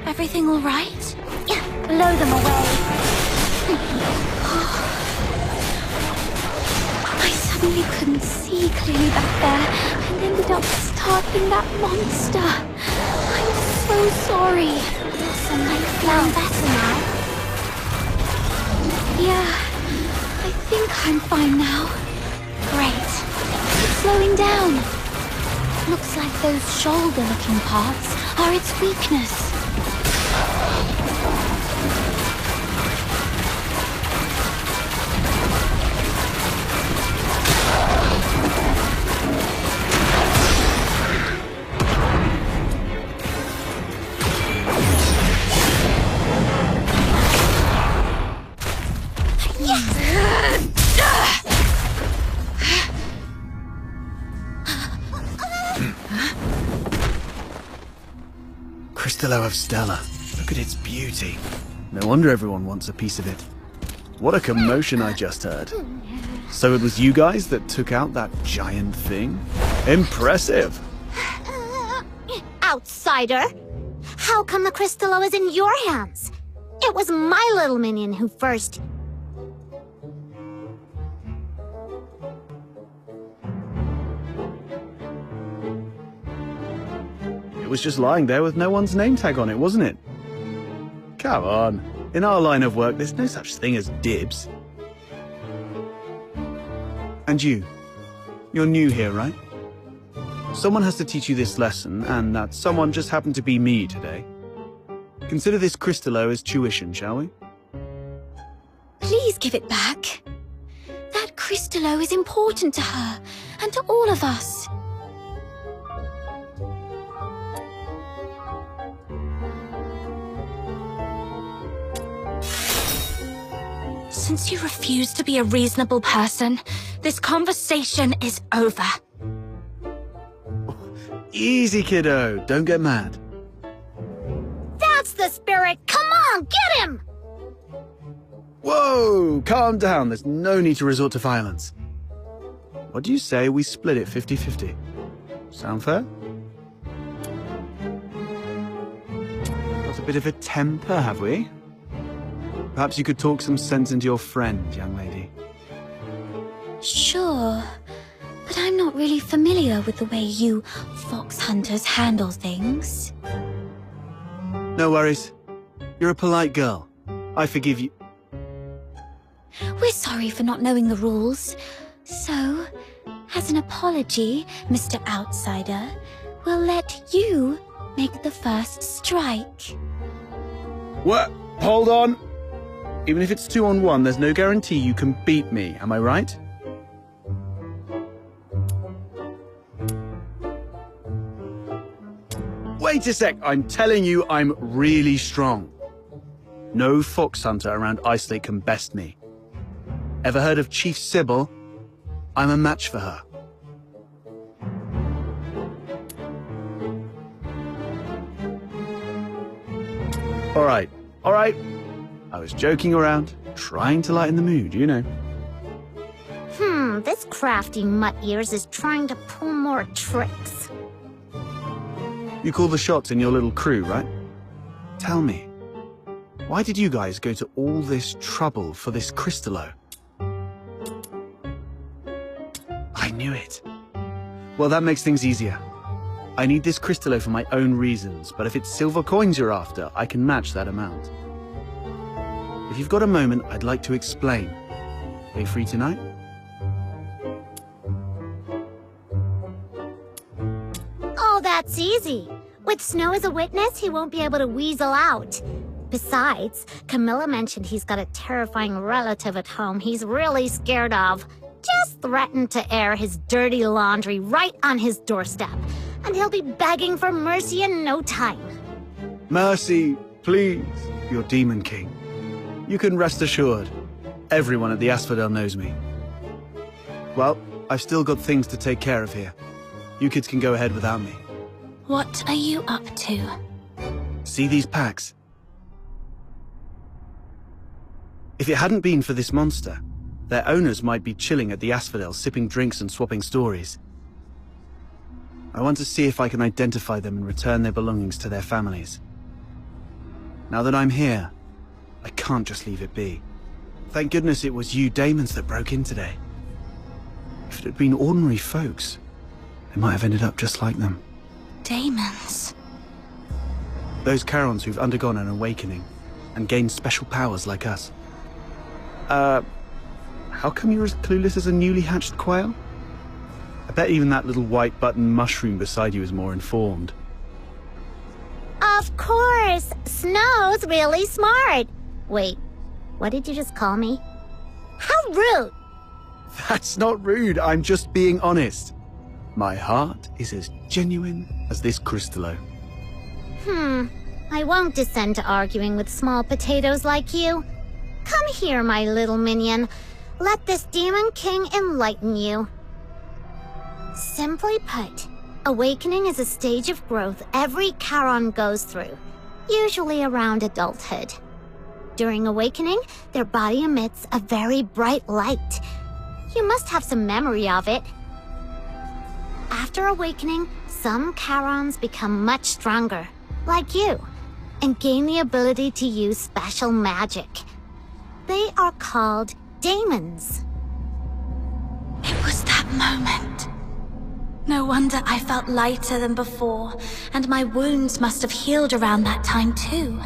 Speaker 2: Everything all right?
Speaker 7: Blow them away.
Speaker 2: I suddenly couldn't see clearly back there and ended up startling that monster. I'm so sorry.
Speaker 7: So I'm feeling better now.
Speaker 2: Yeah, I think I'm fine now. Great. It's slowing down. Looks like those shoulder-looking parts are its weakness.
Speaker 3: Crystallo of Stella. Look at its beauty. No wonder everyone wants a piece of it. What a commotion I just heard. So it was you guys that took out that giant thing? Impressive!
Speaker 7: Outsider! How come the Crystallo is in your hands? It was my little minion who first...
Speaker 3: It was just lying there with no one's name tag on it, wasn't it? Come on. In our line of work, there's no such thing as dibs. And you're new here, right? Someone has to teach you this lesson, and that someone just happened to be me today. Consider this Crystallo as tuition, shall we?
Speaker 2: Please give it back. That Crystallo is important to her, and to all of us. Since you refuse to be a reasonable person, this conversation is over.
Speaker 9: Easy, kiddo. Don't get mad.
Speaker 7: That's the spirit! Come on, get him!
Speaker 9: Whoa! Calm down. There's no need to resort to violence. What do you say we split it 50-50? Sound fair? Got a bit of a temper, have we? Perhaps you could talk some sense into your friend, young lady.
Speaker 2: Sure, but I'm not really familiar with the way you fox hunters handle things.
Speaker 9: No worries. You're a polite girl. I forgive you.
Speaker 2: We're sorry for not knowing the rules. So, as an apology, Mr. Outsider, we'll let you make the first strike.
Speaker 9: What? Hold on. Even if it's 2-on-1, there's no guarantee you can beat me, am I right? Wait a sec, I'm telling you I'm really strong. No fox hunter around Ice Lake can best me. Ever heard of Chief Sibylle? I'm a match for her. All right. I was joking around, trying to lighten the mood, you know.
Speaker 7: This crafty mutt-ears is trying to pull more tricks.
Speaker 9: You call the shots in your little crew, right? Tell me, why did you guys go to all this trouble for this crystallo? I knew it. Well, that makes things easier. I need this crystallo for my own reasons, but if it's silver coins you're after, I can match that amount. If you've got a moment, I'd like to explain. Are you free tonight?
Speaker 7: Oh, that's easy. With Snow as a witness, he won't be able to weasel out. Besides, Camilla mentioned he's got a terrifying relative at home he's really scared of. Just threaten to air his dirty laundry right on his doorstep, and he'll be begging for mercy in no time.
Speaker 9: Mercy, please, your Demon King. You can rest assured, everyone at the Asphodel knows me. Well, I've still got things to take care of here. You kids can go ahead without me.
Speaker 2: What are you up to?
Speaker 9: See these packs? If it hadn't been for this monster, their owners might be chilling at the Asphodel, sipping drinks and swapping stories. I want to see if I can identify them and return their belongings to their families. Now that I'm here, I can't just leave it be. Thank goodness it was you Daemons that broke in today. If it had been ordinary folks, they might have ended up just like them.
Speaker 2: Daemons?
Speaker 9: Those Charons who've undergone an awakening and gained special powers like us. How come you're as clueless as a newly hatched quail? I bet even that little white button mushroom beside you is more informed.
Speaker 7: Of course! Snow's really smart! Wait, what did you just call me? How rude!
Speaker 9: That's not rude, I'm just being honest. My heart is as genuine as this crystallo.
Speaker 7: I won't descend to arguing with small potatoes like you. Come here, my little minion. Let this Demon King enlighten you. Simply put, awakening is a stage of growth every Charon goes through, usually around adulthood. During awakening, their body emits a very bright light. You must have some memory of it. After awakening, some Charons become much stronger, like you, and gain the ability to use special magic. They are called daemons.
Speaker 2: It was that moment. No wonder I felt lighter than before, and my wounds must have healed around that time too.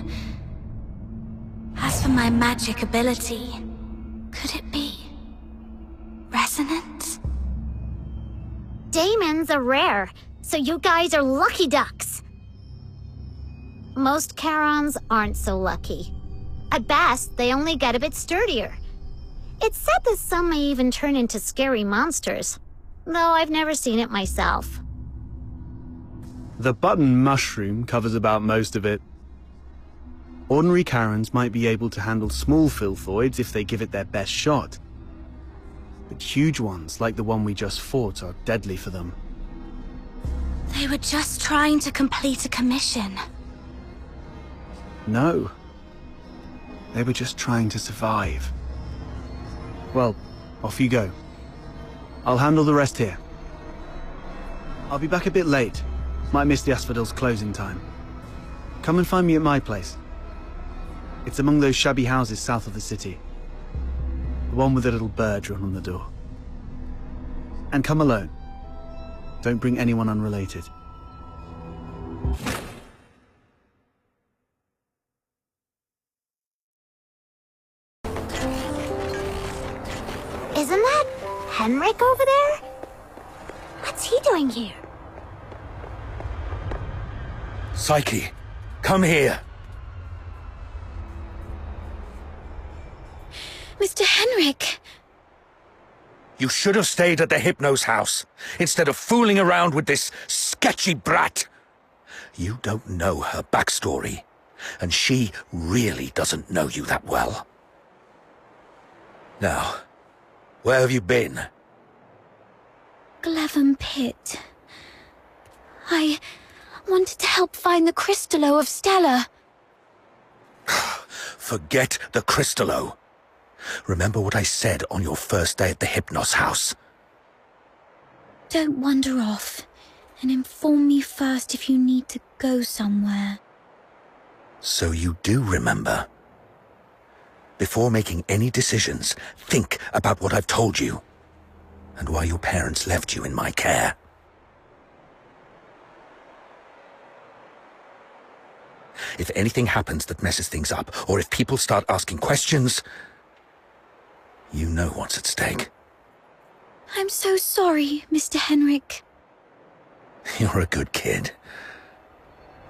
Speaker 2: As for my magic ability, could it be resonance?
Speaker 7: Daemons are rare, so you guys are lucky ducks. Most Charons aren't so lucky. At best, they only get a bit sturdier. It's said that some may even turn into scary monsters, though I've never seen it myself.
Speaker 9: The button mushroom covers about most of it. Ordinary Karens might be able to handle small filthoids if they give it their best shot. But huge ones, like the one we just fought, are deadly for them.
Speaker 2: They were just trying to complete a commission.
Speaker 9: No. They were just trying to survive. Well, off you go. I'll handle the rest here. I'll be back a bit late. Might miss the Asphodels' closing time. Come and find me at my place. It's among those shabby houses south of the city. The one with the little bird drawn on the door. And come alone. Don't bring anyone unrelated.
Speaker 7: Isn't that Henrik over there? What's he doing here?
Speaker 13: Psyche, come here.
Speaker 2: Mr. Henrik!
Speaker 13: You should have stayed at the Hypno's house, instead of fooling around with this sketchy brat. You don't know her backstory, and she really doesn't know you that well. Now, where have you been?
Speaker 2: Glevum Pit. I wanted to help find the Crystallo of Stella.
Speaker 13: Forget the Crystallo. Remember what I said on your first day at the Hypnos house.
Speaker 2: Don't wander off, and inform me first if you need to go somewhere.
Speaker 13: So you do remember. Before making any decisions, think about what I've told you, and why your parents left you in my care. If anything happens that messes things up, or if people start asking questions, you know what's at stake.
Speaker 2: I'm so sorry, Mr. Henrik.
Speaker 13: You're a good kid.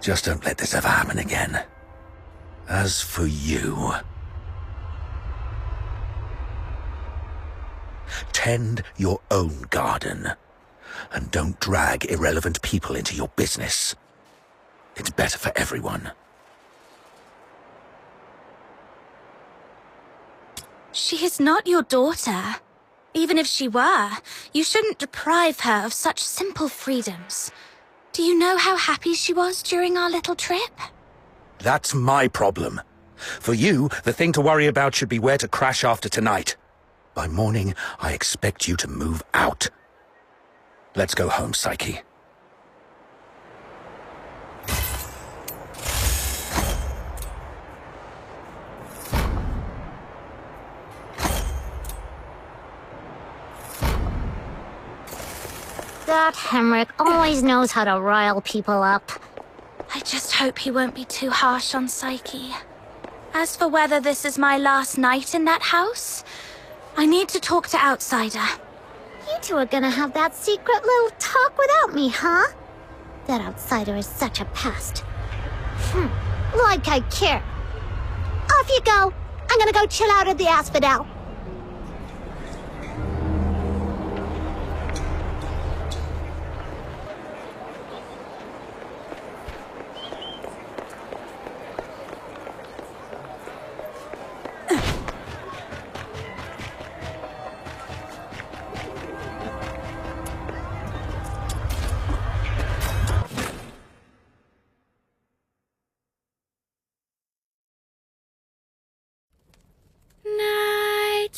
Speaker 13: Just don't let this ever happen again. As for you... tend your own garden, and don't drag irrelevant people into your business. It's better for everyone.
Speaker 2: She is not your daughter. Even if she were, you shouldn't deprive her of such simple freedoms. Do you know how happy she was during our little trip?
Speaker 13: That's my problem. For you, the thing to worry about should be where to crash after tonight. By morning, I expect you to move out. Let's go home, Psyche.
Speaker 7: That Henrik always knows how to rile people up.
Speaker 2: I just hope he won't be too harsh on Psyche. As for whether this is my last night in that house, I need to talk to Outsider.
Speaker 7: You two are gonna have that secret little talk without me, huh? That Outsider is such a pest. Like I care. Off you go. I'm gonna go chill out at the Asphodel.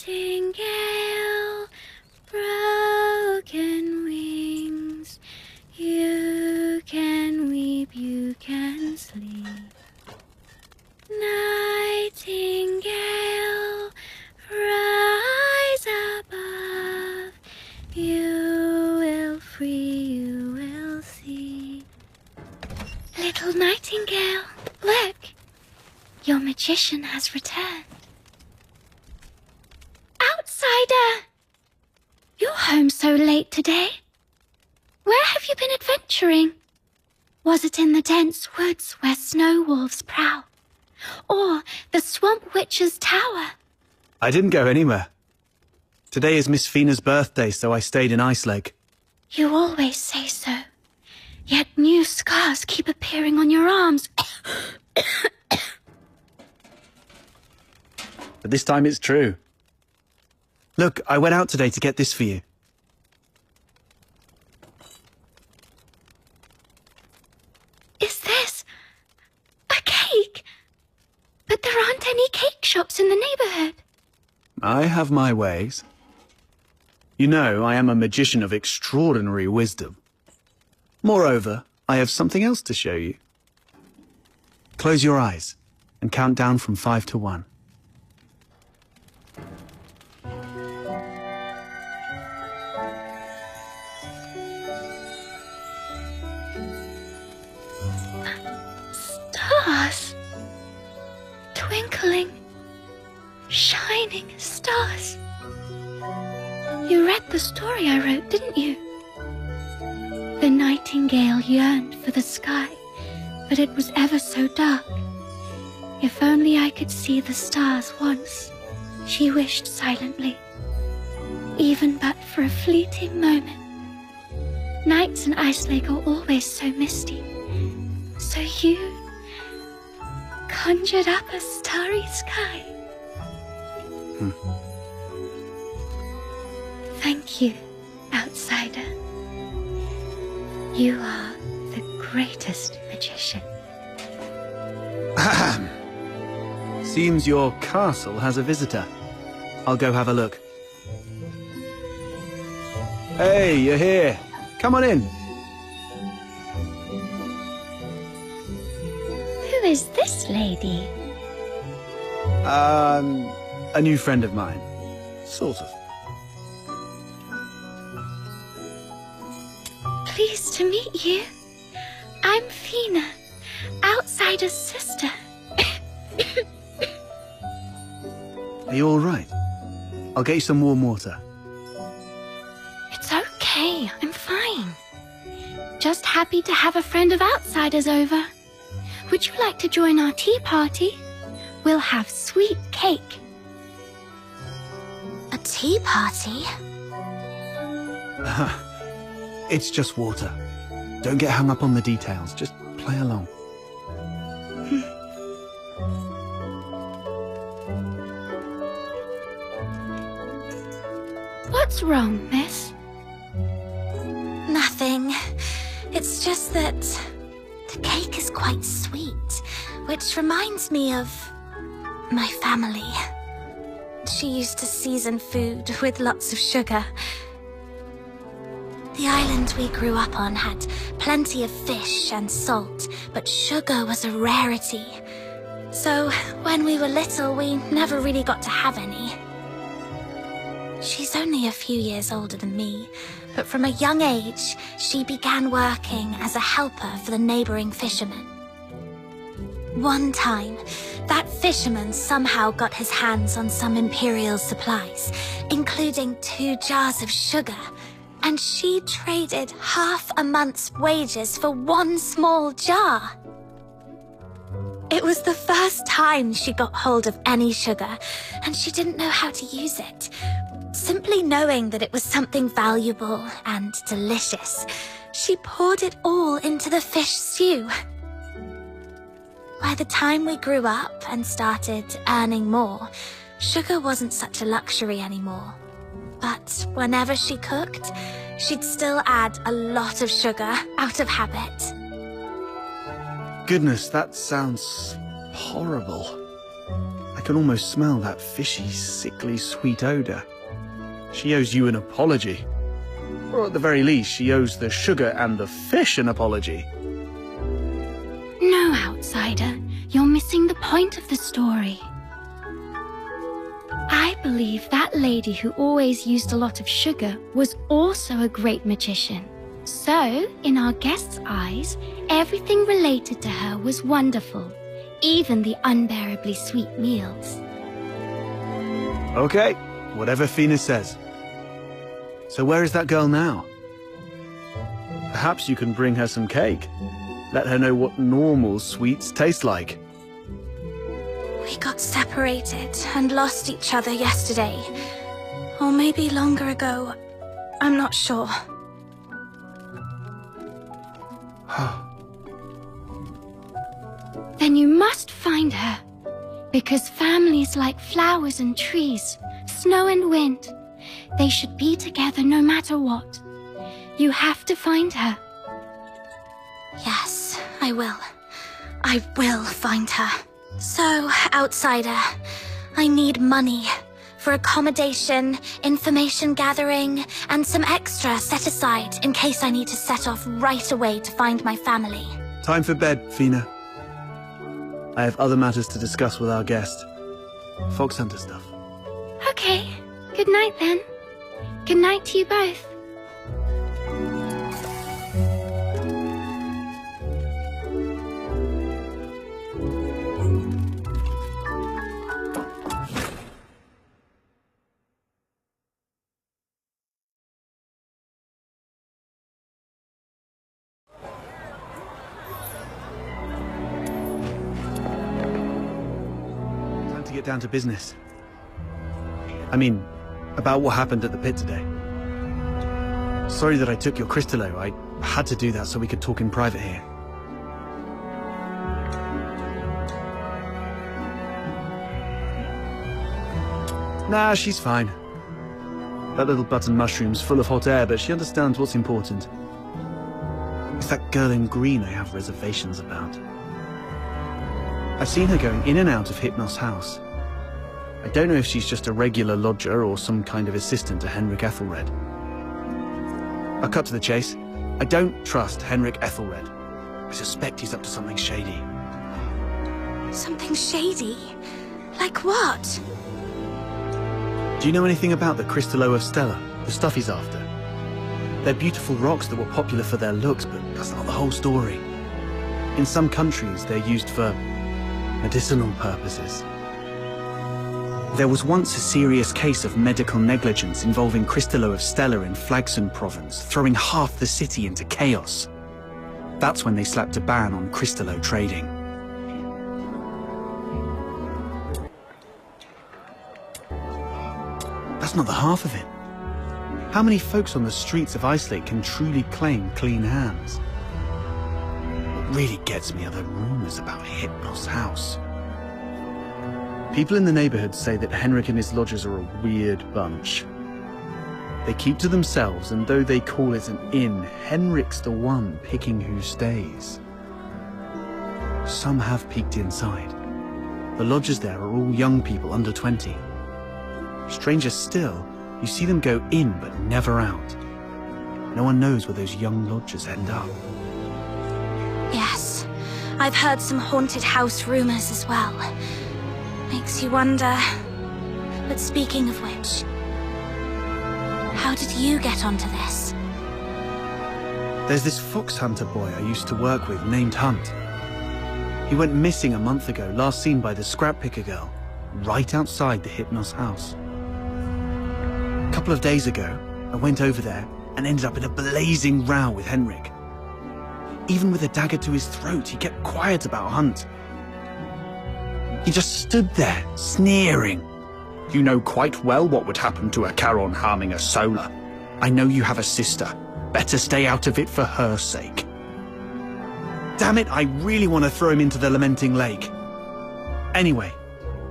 Speaker 2: Nightingale, broken wings, you can weep, you can sleep. Nightingale, rise above, you will free, you will see. Little Nightingale, look, your magician has returned. Outsider! You're home so late today. Where have you been adventuring? Was it in the dense woods where snow wolves prowl? Or the swamp witch's tower?
Speaker 9: I didn't go anywhere. Today is Miss Fina's birthday, so I stayed in Ice Lake.
Speaker 2: You always say so. Yet new scars keep appearing on your arms.
Speaker 3: but this time it's true. Look, I went out today to get this for you.
Speaker 2: Is this a cake? But there aren't any cake shops in the neighborhood.
Speaker 3: I have my ways. You know, I am a magician of extraordinary wisdom. Moreover, I have something else to show you. Close your eyes and count down from 5 to 1.
Speaker 2: Stars. Twinkling, shining stars. You read the story I wrote, didn't you? The nightingale yearned for the sky, but it was ever so dark. If only I could see the stars once, she wished silently, even but for a fleeting moment. Nights in Ice Lake are always so misty, so you conjured up a starry sky. Thank you, outsider. You are the greatest magician.
Speaker 3: Seems your castle has a visitor. I'll go have a look. Hey, you're here. Come on in.
Speaker 2: Who is this lady?
Speaker 3: A new friend of mine. Sort of.
Speaker 2: Pleased to meet you. I'm Fina, outsider's sister.
Speaker 3: Are you all right? I'll get you some warm water.
Speaker 2: It's okay, I'm fine. Just happy to have a friend of outsiders over. Would you like to join our tea party? We'll have sweet cake.
Speaker 7: A tea party?
Speaker 3: It's just water. Don't get hung up on the details. Just play along.
Speaker 2: What's wrong, miss?
Speaker 7: Nothing. It's just that the cake is quite sweet, which reminds me of my family. She used to season food with lots of sugar. The island we grew up on had plenty of fish and salt, but sugar was a rarity. So when we were little, we never really got to have any. She's only a few years older than me, but from a young age, she began working as a helper for the neighboring fishermen. One time, that fisherman somehow got his hands on some imperial supplies, including 2 jars of sugar, and she traded half a month's wages for 1 small jar. It was the first time she got hold of any sugar, and she didn't know how to use it. Simply knowing that it was something valuable and delicious, she poured it all into the fish stew. By the time we grew up and started earning more, sugar wasn't such a luxury anymore. But whenever she cooked, she'd still add a lot of sugar out of habit.
Speaker 3: Goodness, that sounds horrible. I can almost smell that fishy, sickly, sweet odor. She owes you an apology. Or at the very least, she owes the sugar and the fish an apology.
Speaker 2: No, outsider. You're missing the point of the story. I believe that lady who always used a lot of sugar was also a great magician. So, in our guest's eyes, everything related to her was wonderful, even the unbearably sweet meals.
Speaker 3: Okay, whatever Fina says. So where is that girl now? Perhaps you can bring her some cake. Let her know what normal sweets taste like.
Speaker 7: We got separated and lost each other yesterday. Or maybe longer ago. I'm not sure.
Speaker 2: Then you must find her. Because family's like flowers and trees, snow and wind. They should be together no matter what. You have to find her.
Speaker 8: Yes, I will. I will find her. So, outsider, I need money for accommodation, information gathering, and some extra set aside in case I need to set off right away to find my family.
Speaker 15: Time for bed, Fina. I have other matters to discuss with our guest. Fox hunter stuff.
Speaker 2: Okay, good night then. Good night to you both.
Speaker 15: Get down to business. I mean, about what happened at the pit today. Sorry that I took your Crystallo. I had to do that so we could talk in private here. Nah, she's fine. That little button mushroom's full of hot air, but she understands what's important. It's that girl in green I have reservations about. I've seen her going in and out of Hypnos' house. I don't know if she's just a regular lodger or some kind of assistant to Henrik Ethelred. I'll cut to the chase. I don't trust Henrik Ethelred. I suspect he's up to something shady.
Speaker 8: Something shady? Like what?
Speaker 15: Do you know anything about the Crystallo of Stella, the stuff he's after? They're beautiful rocks that were popular for their looks, but that's not the whole story. In some countries, they're used for medicinal purposes. There was once a serious case of medical negligence involving Crystallo of Stella in Flagson province, throwing half the city into chaos. That's when they slapped a ban on Crystallo trading. That's not the half of it. How many folks on the streets of Icelake can truly claim clean hands? What really gets me are the rumors about Hypnos' house. People in the neighborhood say that Henrik and his lodgers are a weird bunch. They keep to themselves, and though they call it an inn, Henrik's the one picking who stays. Some have peeked inside. The lodgers there are all young people under 20. Stranger still, you see them go in but never out. No one knows where those young lodgers end up.
Speaker 8: Yes, I've heard some haunted house rumors as well. Makes you wonder. But speaking of which, how did you get onto this?
Speaker 15: There's this fox hunter boy I used to work with named Hunt. He went missing a month ago, last seen by the scrap picker girl, right outside the Hypnos house. A couple of days ago, I went over there and ended up in a blazing row with Henrik. Even with a dagger to his throat, he kept quiet about Hunt. He just stood there, sneering. You know quite well what would happen to a Charon harming a Solar. I know you have a sister. Better stay out of it for her sake. Damn it, I really want to throw him into the Lamenting Lake. Anyway,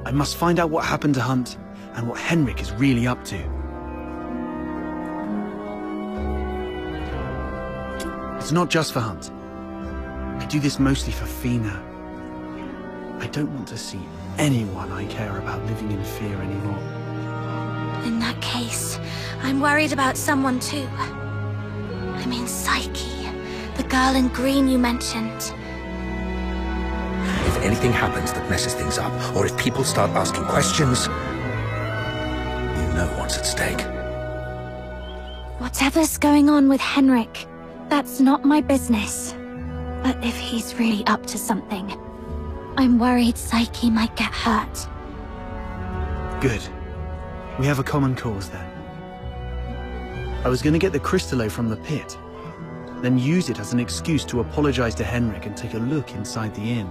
Speaker 15: I must find out what happened to Hunt and what Henrik is really up to. It's not just for Hunt. I do this mostly for Fina. I don't want to see anyone I care about living in fear anymore.
Speaker 8: In that case, I'm worried about someone too. I mean Psyche, the girl in green you mentioned.
Speaker 13: If anything happens that messes things up, or if people start asking questions, you know what's at stake.
Speaker 2: Whatever's going on with Henrik, that's not my business. But if he's really up to something, I'm worried Psyche might get hurt.
Speaker 15: Good. We have a common cause then. I was going to get the Crystallo from the pit, then use it as an excuse to apologize to Henrik and take a look inside the inn.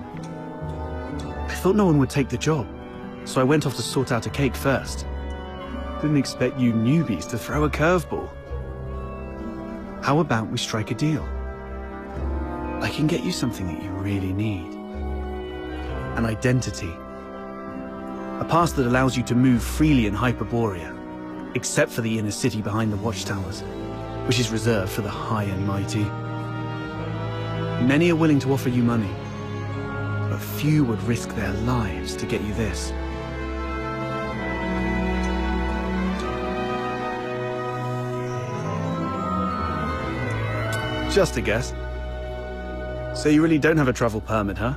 Speaker 15: I thought no one would take the job, so I went off to sort out a cake first. Didn't expect you newbies to throw a curveball. How about we strike a deal? I can get you something that you really need. An identity. A pass that allows you to move freely in Hyperborea, except for the inner city behind the watchtowers, which is reserved for the high and mighty. Many are willing to offer you money, but few would risk their lives to get you this. Just a guess. So you really don't have a travel permit, huh?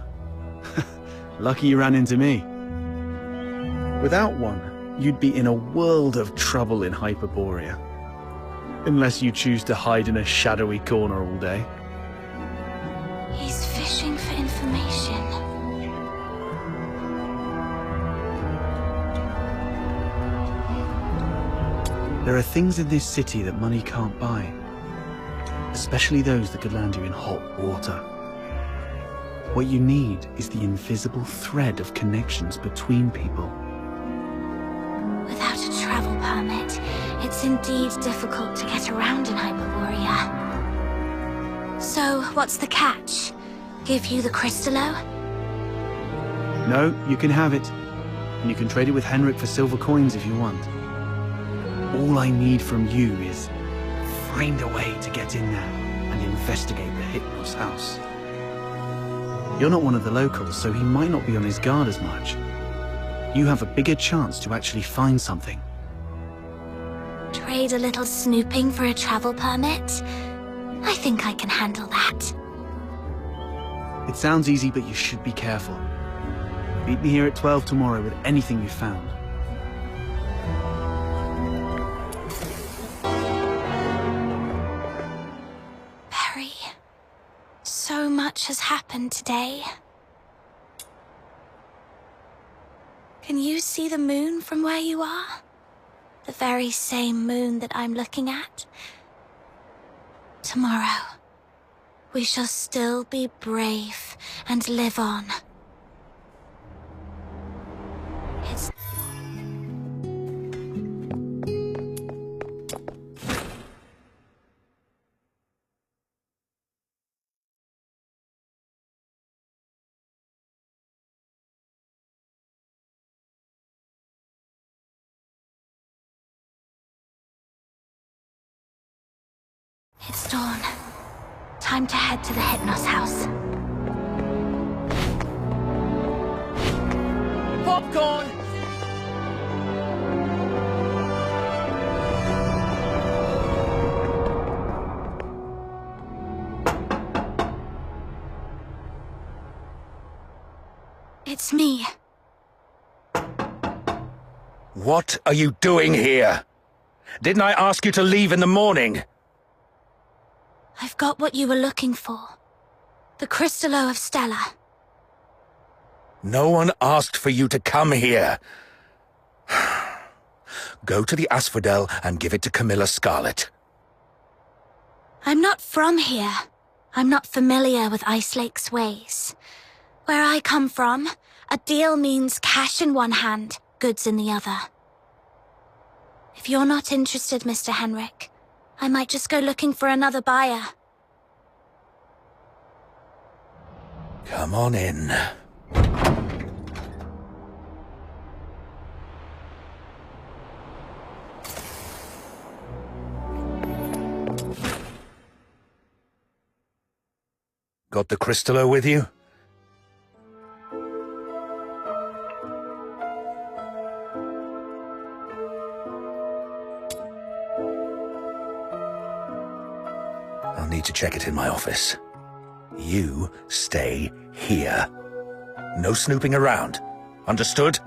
Speaker 15: Lucky you ran into me. Without one, you'd be in a world of trouble in Hyperborea. Unless you choose to hide in a shadowy corner all day.
Speaker 2: He's fishing for information.
Speaker 15: There are things in this city that money can't buy. Especially those that could land you in hot water. What you need is the invisible thread of connections between people.
Speaker 2: Without a travel permit, it's indeed difficult to get around in Hyperborea. So, what's the catch? Give you the crystallo?
Speaker 15: No, you can have it. And you can trade it with Henrik for silver coins if you want. All I need from you is find a way to get in there and investigate the Hypnos house. You're not one of the locals, so he might not be on his guard as much. You have a bigger chance to actually find something.
Speaker 2: Trade a little snooping for a travel permit? I think I can handle that.
Speaker 15: It sounds easy, but you should be careful. Meet me here at 12 tomorrow with anything you found.
Speaker 2: So much has happened today. Can you see the moon from where you are? The very same moon that I'm looking at? Tomorrow, we shall still be brave and live on. It's... It's dawn. Time to head to the Hypnos house.
Speaker 5: Popcorn!
Speaker 2: It's me.
Speaker 13: What are you doing here? Didn't I ask you to leave in the morning?
Speaker 2: I've got what you were looking for. The crystallo of Stella.
Speaker 13: No one asked for you to come here. Go to the asphodel and give it to Camilla Scarlet.
Speaker 2: I'm not from here. I'm not familiar with Ice Lake's ways. Where I come from, a deal means cash in one hand, goods in the other. If you're not interested, Mr. Henrik, I might just go looking for another buyer.
Speaker 13: Come on in. Got the crystallo with you? I'll need to check it in my office. You stay here. No snooping around. Understood?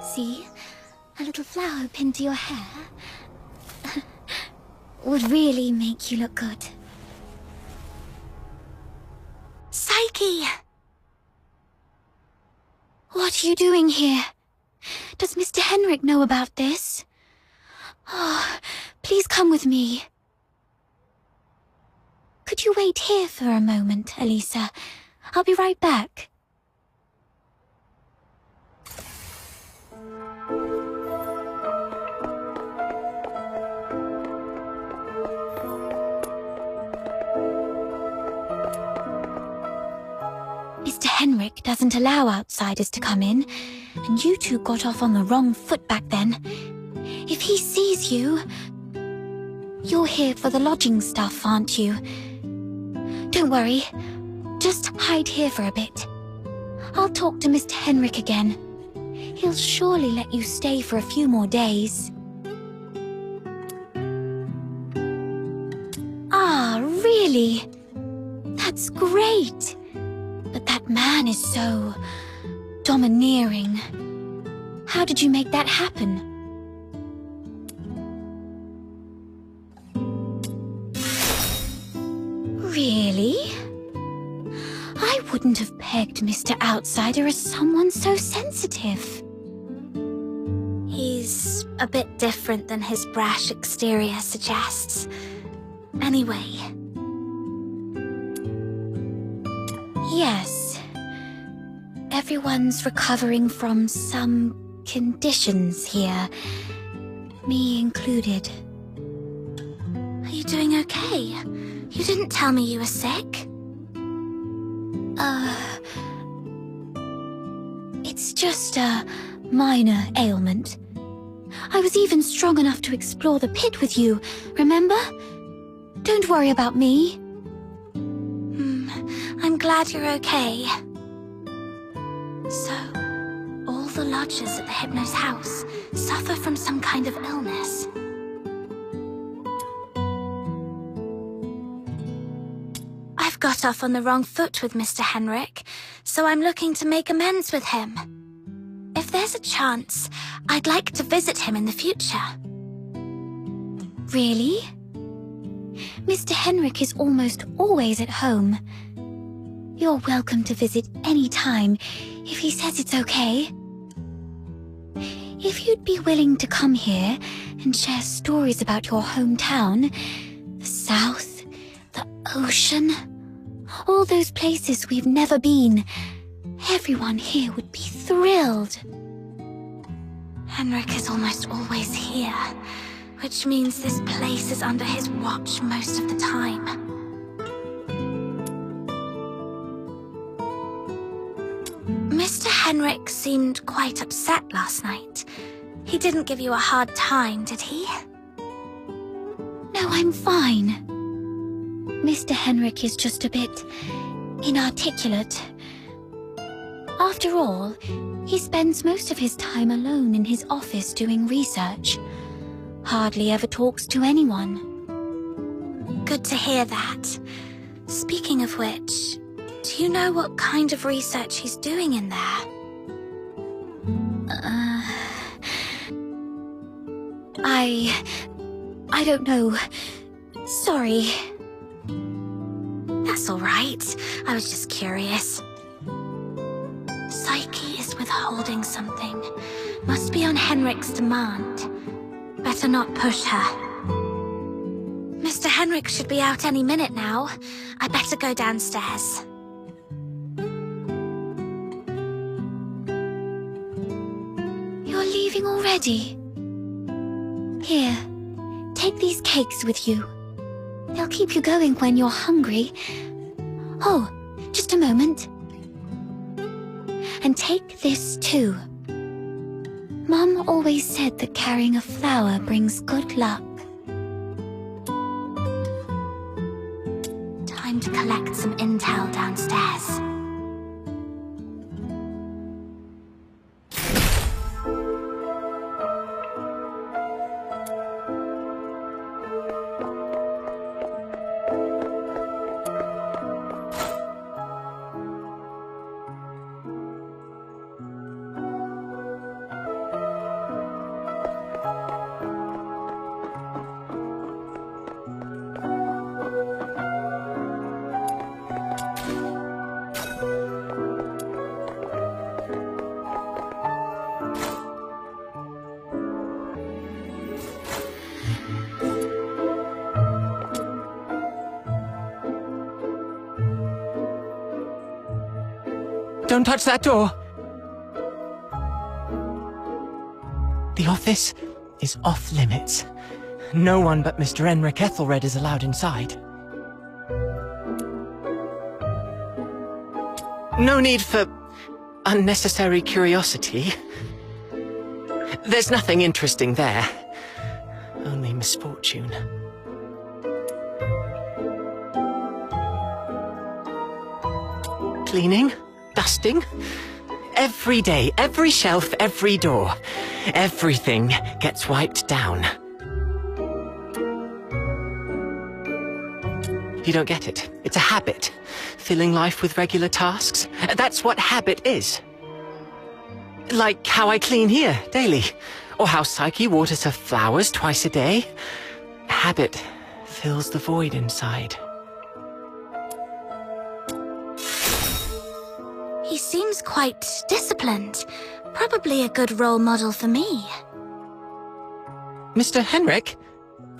Speaker 8: See? A little flower pinned to your hair would really make you look good.
Speaker 2: Psyche! What are you doing here?
Speaker 8: Does Mr. Henrik know about this? Oh, please come with me. Could you wait here for a moment, Elisa? I'll be right back.
Speaker 2: Henrik doesn't allow outsiders to come in, and you two got off on the wrong foot back then. If he sees you... You're here for the lodging stuff, aren't you? Don't worry. Just hide here for a bit. I'll talk to Mr. Henrik again. He'll surely let you stay for a few more days. Ah, really? That's great. But that man is so... domineering. How did you make that happen? Really? I wouldn't have pegged Mr. Outsider as someone so sensitive. He's a bit different than his brash exterior suggests. Anyway. Yes. Everyone's recovering from some conditions here. Me included. Are you doing okay? You didn't tell me you were sick. It's just a minor ailment. I was even strong enough to explore the pit with you, remember? Don't worry about me. I'm glad you're okay. So, all the lodgers at the Hypno's house suffer from some kind of illness. I've got off on the wrong foot with Mr. Henrik, so I'm looking to make amends with him. If there's a chance, I'd like to visit him in the future. Really? Mr. Henrik is almost always at home. You're welcome to visit any time, if he says it's okay. If you'd be willing to come here and share stories about your hometown, the South, the ocean, all those places we've never been, everyone here would be thrilled. Henrik is almost always here, which means this place is under his watch most of the time. Mr. Henrik seemed quite upset last night. He didn't give you a hard time, did he? No, I'm fine. Mr. Henrik is just a bit inarticulate. After all, he spends most of his time alone in his office doing research. Hardly ever talks to anyone. Good to hear that. Speaking of which, do you know what kind of research he's doing in there? I don't know. Sorry. That's all right. I was just curious. Psyche is withholding something. Must be on Henrik's demand. Better not push her. Mr. Henrik should be out any minute now. I better go downstairs. You're leaving already? Here, take these cakes with you. They'll keep you going when you're hungry. Oh, just a moment. And take this too. Mum always said that carrying a flower brings good luck. Time to collect some intel downstairs.
Speaker 9: Don't touch that door! The office is off limits. No one but Mr. Henrik Ethelred is allowed inside.
Speaker 5: No need for unnecessary curiosity. There's nothing interesting there. Only misfortune. Cleaning, dusting. Every day, every shelf, every door. Everything gets wiped down. You don't get it. It's a habit. Filling life with regular tasks. That's what habit is. Like how I clean here daily. Or how Psyche waters her flowers twice a day. Habit fills the void inside.
Speaker 2: He seems quite disciplined. Probably a good role model for me.
Speaker 5: Mr. Henrik?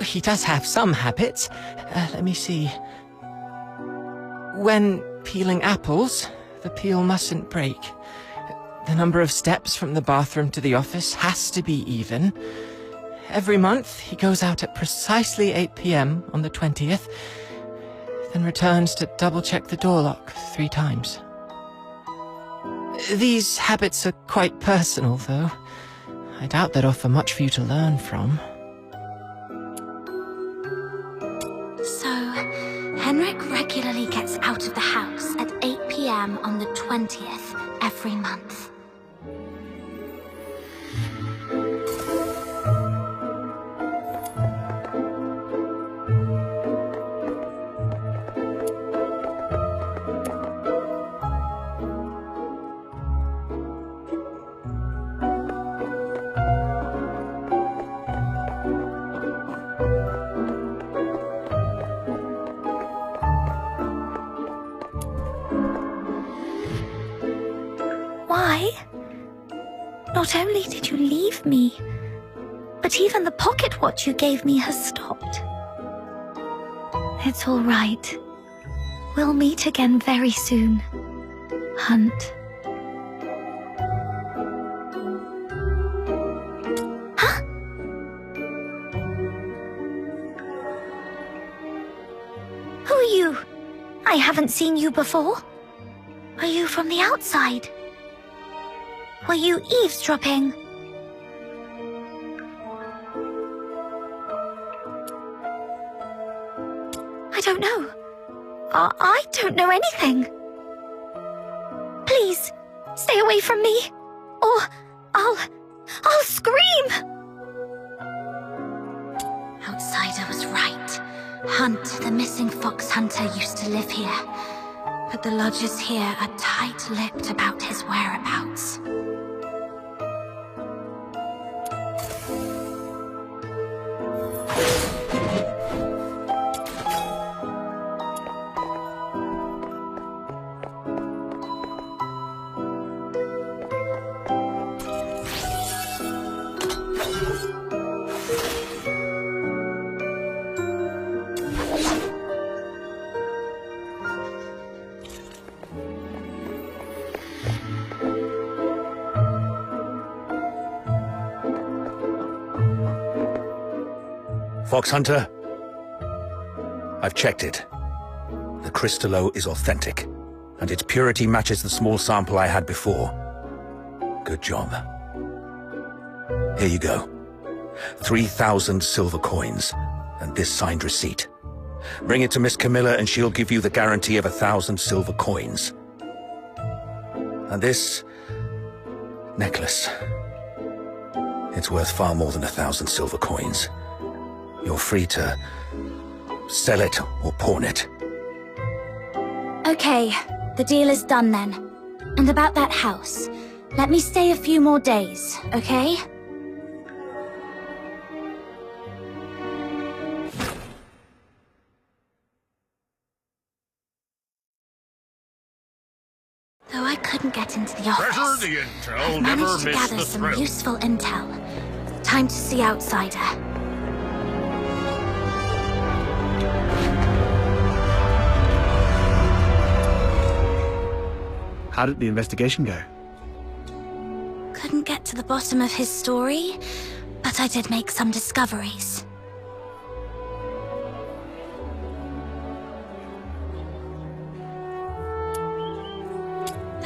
Speaker 5: He does have some habits. Let me see. When peeling apples, the peel mustn't break. The number of steps from the bathroom to the office has to be even. Every month, he goes out at precisely 8 p.m. on the 20th, then returns to double-check the door lock 3 times. These habits are quite personal, though. I doubt they'd offer much for you to learn from.
Speaker 2: So, Henrik regularly gets out of the house at 8 p.m. on the 20th every month.
Speaker 8: Why? Not only did you leave me, but even the pocket watch you gave me has stopped. It's all right. We'll meet again very soon, Hunt. Huh? Who are you? I haven't seen you before. Are you from the outside? Were you eavesdropping? I don't know. I don't know anything. Please, stay away from me, or I'll scream!
Speaker 2: Outsider was right. Hunt, the missing fox hunter, used to live here. But the lodgers here are tight-lipped about his whereabouts.
Speaker 13: Fox Hunter, I've checked it. The crystallo is authentic, and its purity matches the small sample I had before. Good job. Here you go. 3,000 silver coins, and this signed receipt. Bring it to Miss Camilla and she'll give you the guarantee of 1,000 silver coins. And this necklace. It's worth far more than 1,000 silver coins. You're free to sell it or pawn it.
Speaker 2: Okay, the deal is done then. And about that house, let me stay a few more days, okay? Though I couldn't get into the office,
Speaker 16: Treasure the intel,
Speaker 2: I've
Speaker 16: never
Speaker 2: managed to
Speaker 16: miss
Speaker 2: gather
Speaker 16: the
Speaker 2: some
Speaker 16: thrill.
Speaker 2: useful intel. Time to see Outsider.
Speaker 15: How did the investigation go?
Speaker 2: Couldn't get to the bottom of his story, but I did make some discoveries.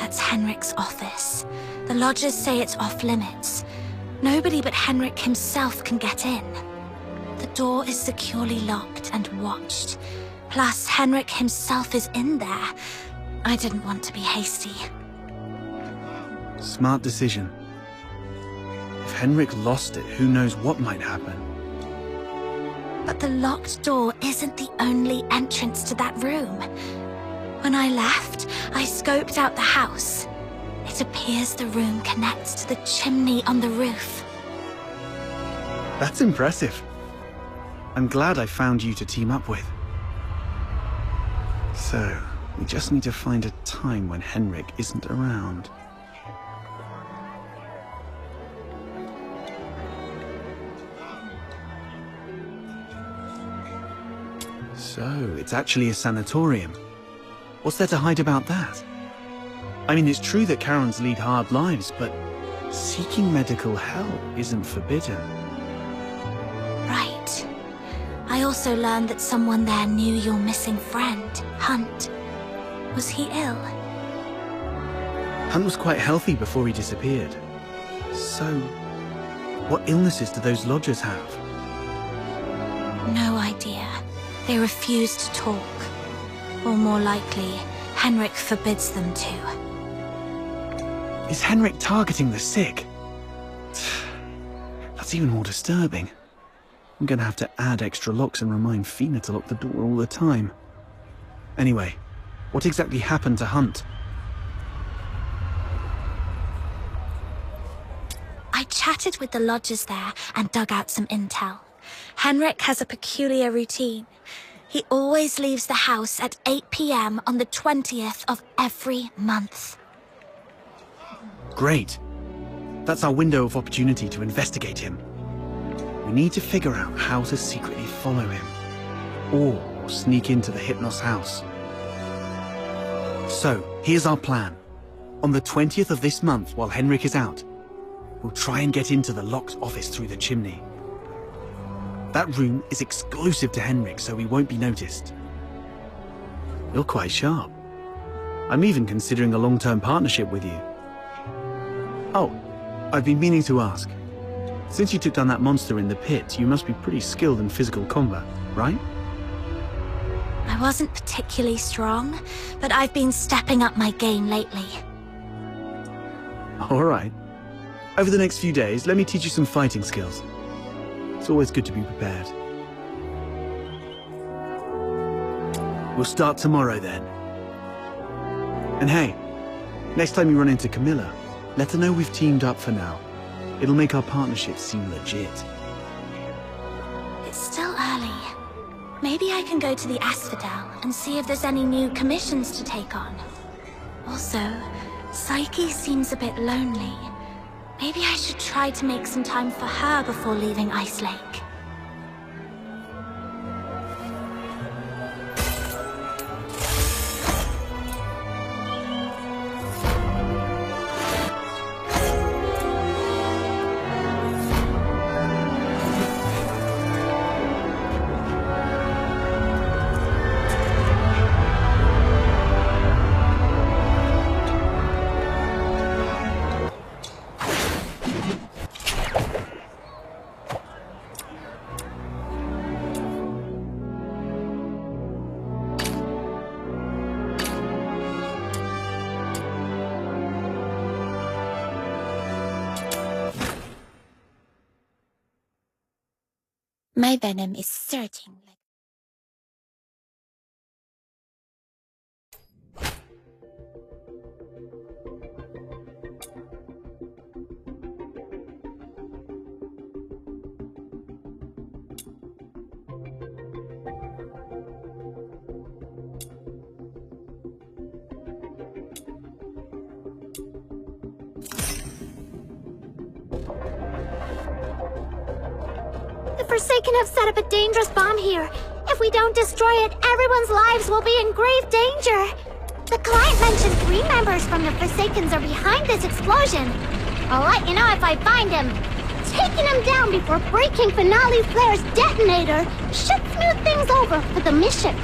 Speaker 2: That's Henrik's office. The lodgers say it's off limits. Nobody but Henrik himself can get in. The door is securely locked and watched. Plus, Henrik himself is in there. I didn't want to be hasty.
Speaker 15: Smart decision. If Henrik lost it, who knows what might happen.
Speaker 2: But the locked door isn't the only entrance to that room. When I left, I scoped out the house. It appears the room connects to the chimney on the roof.
Speaker 15: That's impressive. I'm glad I found you to team up with. So, we just need to find a time when Henrik isn't around. So, it's actually a sanatorium. What's there to hide about that? I mean, it's true that Karens lead hard lives, but seeking medical help isn't forbidden.
Speaker 2: Right. I also learned that someone there knew your missing friend, Hunt. Was he ill?
Speaker 15: Hunt was quite healthy before he disappeared. So, what illnesses do those lodgers have?
Speaker 2: No idea. They refuse to talk. Or more likely, Henrik forbids them to.
Speaker 15: Is Henrik targeting the sick? That's even more disturbing. I'm gonna have to add extra locks and remind Fina to lock the door all the time. Anyway, what exactly happened to Hunt?
Speaker 2: I chatted with the lodgers there and dug out some intel. Henrik has a peculiar routine. He always leaves the house at 8 p.m. on the 20th of every month.
Speaker 15: Great. That's our window of opportunity to investigate him. We need to figure out how to secretly follow him. Or sneak into the Hypnos house. So, here's our plan. On the 20th of this month, while Henrik is out, we'll try and get into the locked office through the chimney. That room is exclusive to Henrik, so we won't be noticed. You're quite sharp. I'm even considering a long-term partnership with you. Oh, I've been meaning to ask. Since you took down that monster in the pit, you must be pretty skilled in physical combat, right?
Speaker 2: I wasn't particularly strong, but I've been stepping up my game lately.
Speaker 15: All right. Over the next few days, let me teach you some fighting skills. It's always good to be prepared. We'll start tomorrow then. And hey, next time you run into Camilla, let her know we've teamed up for now. It'll make our partnership seem legit.
Speaker 2: It's still early. Maybe I can go to the Asphodel and see if there's any new commissions to take on. Also, Psyche seems a bit lonely. Maybe I should try to make some time for her before leaving Ice Lake.
Speaker 12: My venom is surging like...
Speaker 7: The Forsaken have set up a dangerous bomb here. If we don't destroy it, everyone's lives will be in grave danger. The client mentioned 3 members from the Forsakens are behind this explosion. I'll let you know if I find him. Taking him down before breaking Finale Flare's detonator should smooth things over for the mission.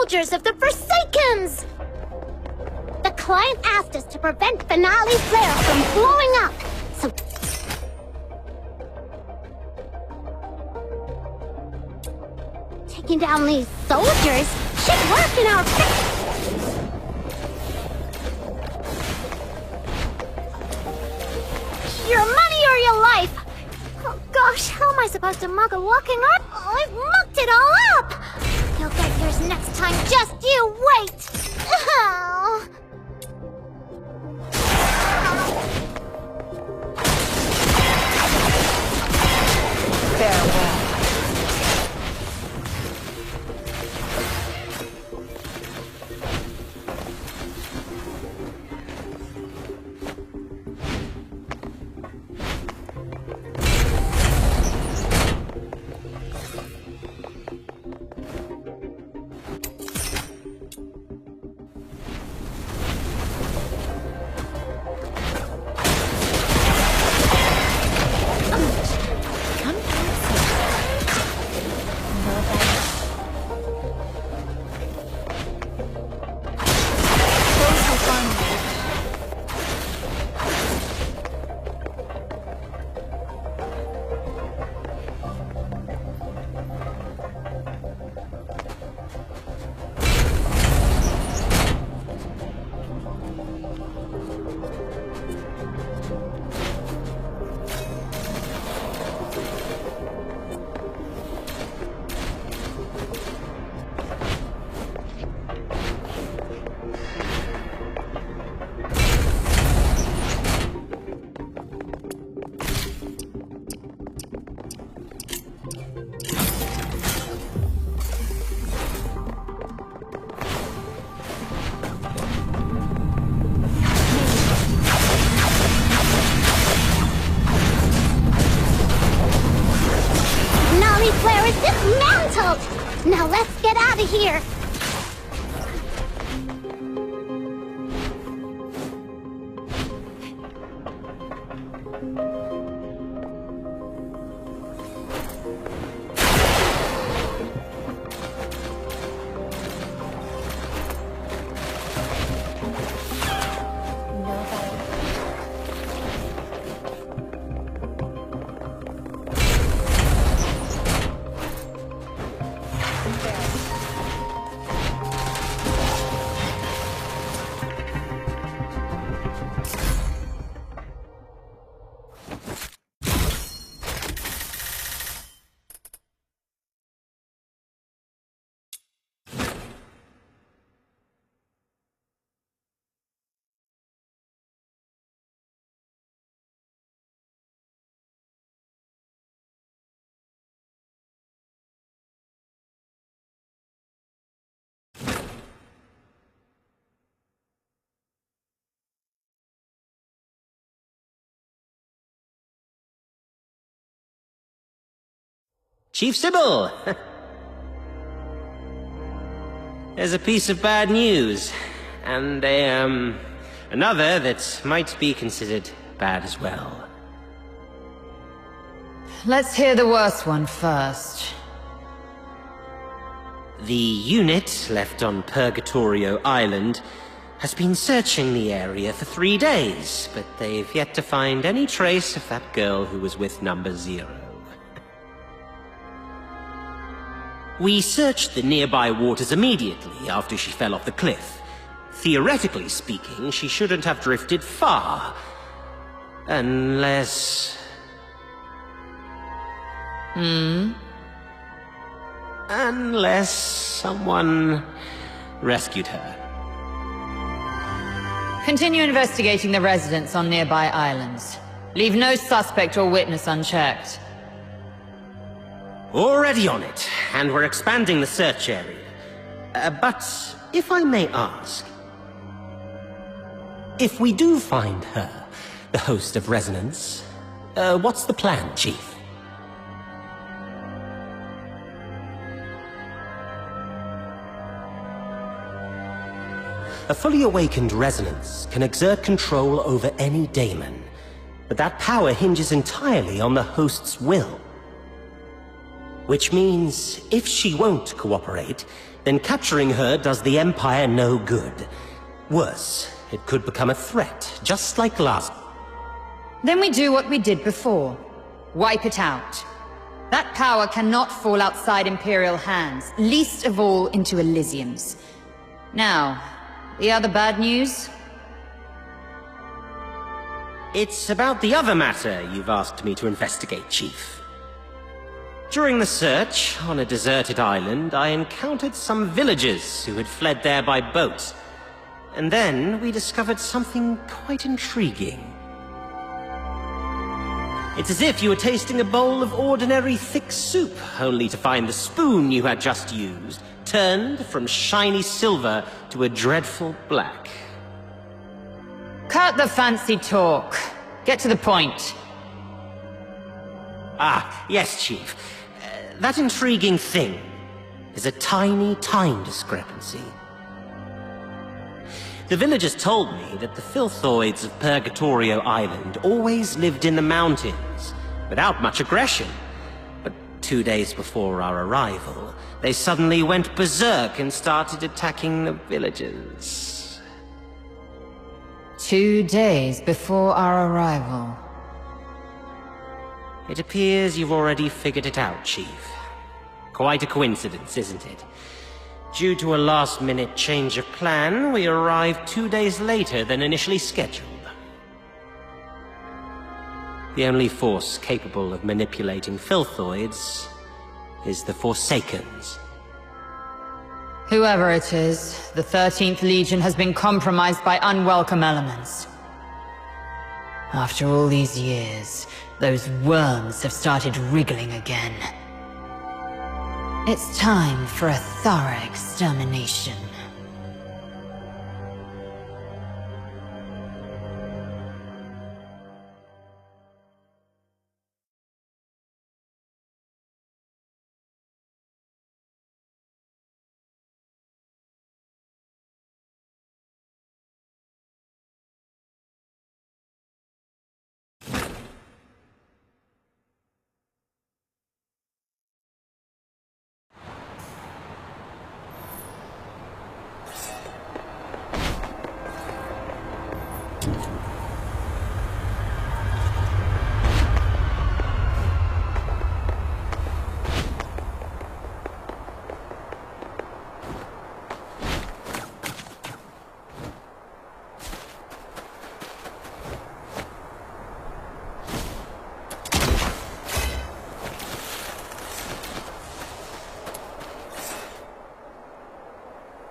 Speaker 7: soldiers of the Forsakens! The client asked us to prevent finale flare from blowing up, so... Taking down these soldiers should work in our... Your money or your life! Oh gosh, how am I supposed to mug a walking art? Oh, I've mucked it all up! You'll get yours next time, just you wait! Oh.
Speaker 1: Farewell.
Speaker 7: Flare is dismantled! Now let's get out of here!
Speaker 5: Chief Sibylle! There's a piece of bad news, and another that might be considered bad as well.
Speaker 1: Let's hear the worst one first.
Speaker 5: The unit left on Purgatorio Island has been searching the area for 3 days, but they've yet to find any trace of that girl who was with Number 0. We searched the nearby waters immediately after she fell off the cliff. Theoretically speaking, she shouldn't have drifted far. Unless... Unless someone rescued her.
Speaker 1: Continue investigating the residents on nearby islands. Leave no suspect or witness unchecked.
Speaker 5: Already on it, and we're expanding the search area. But, if I may ask, if we do find her, the host of Resonance, what's the plan, Chief? A fully awakened Resonance can exert control over any daemon, but that power hinges entirely on the host's will. Which means, if she won't cooperate, then capturing her does the Empire no good. Worse, it could become a threat, just like last.
Speaker 1: Then we do what we did before. Wipe it out. That power cannot fall outside Imperial hands, least of all into Elysium's. Now, the other bad news?
Speaker 5: It's about the other matter you've asked me to investigate, Chief. During the search, on a deserted island, I encountered some villagers who had fled there by boat. And then we discovered something quite intriguing. It's as if you were tasting a bowl of ordinary thick soup, only to find the spoon you had just used turned from shiny silver to a dreadful black.
Speaker 1: Cut the fancy talk. Get to the point.
Speaker 5: Ah, yes, Chief. That intriguing thing is a tiny time discrepancy. The villagers told me that the filthoids of Purgatorio Island always lived in the mountains, without much aggression. But 2 days before our arrival, they suddenly went berserk and started attacking the villagers.
Speaker 1: 2 days before our arrival.
Speaker 5: It appears you've already figured it out, Chief. Quite a coincidence, isn't it? Due to a last-minute change of plan, we arrived 2 days later than initially scheduled. The only force capable of manipulating filthoids is the Forsakens.
Speaker 1: Whoever it is, the 13th Legion has been compromised by unwelcome elements. After all these years, those worms have started wriggling again. It's time for a thorough extermination.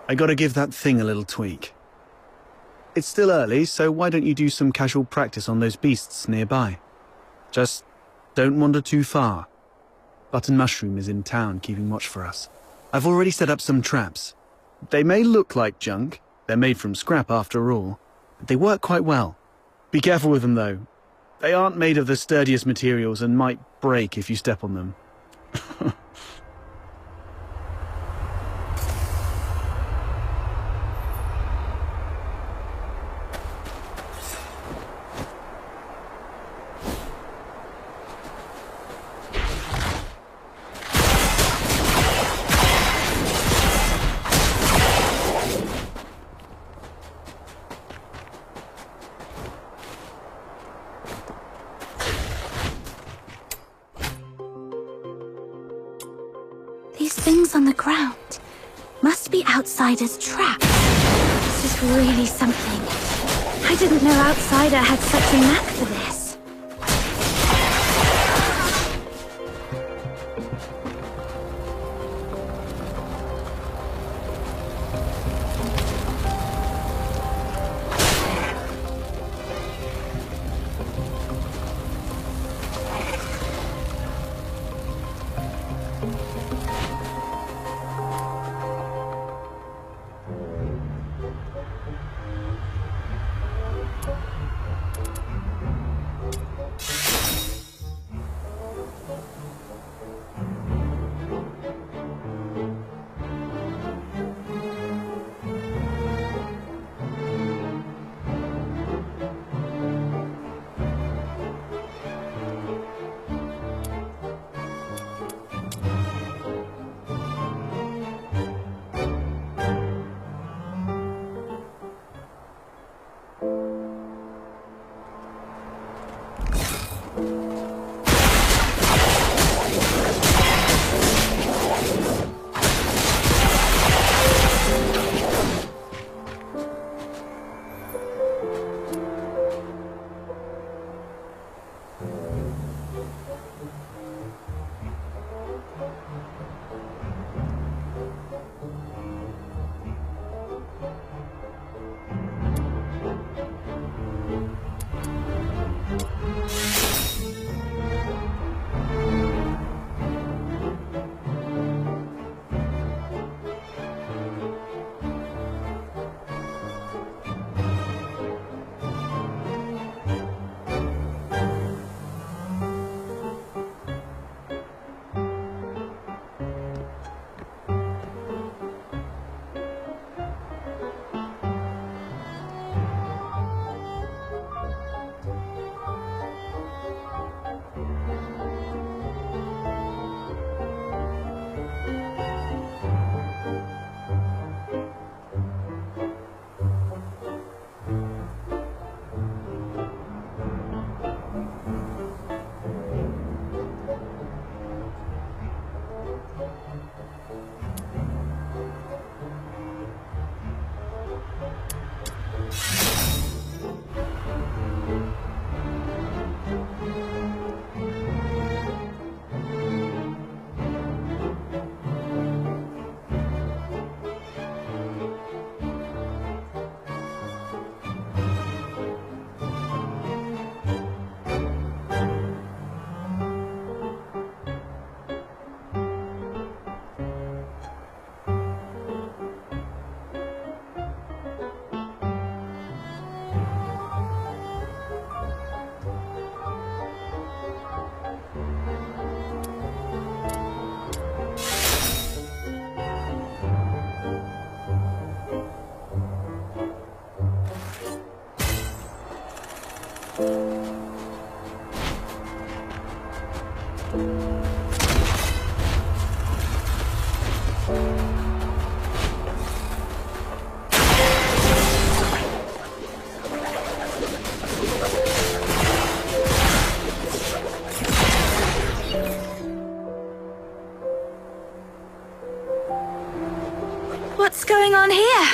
Speaker 15: I gotta give that thing a little tweak. It's still early, so why don't you do some casual practice on those beasts nearby? Just don't wander too far. Button Mushroom is in town keeping watch for us. I've already set up some traps. They may look like junk, they're made from scrap after all, but they work quite well. Be careful with them though. They aren't made of the sturdiest materials and might break if you step on them.
Speaker 2: These things on the ground must be outsiders' traps. This is really something. I didn't know Outsider had such a knack for this. What's going on here?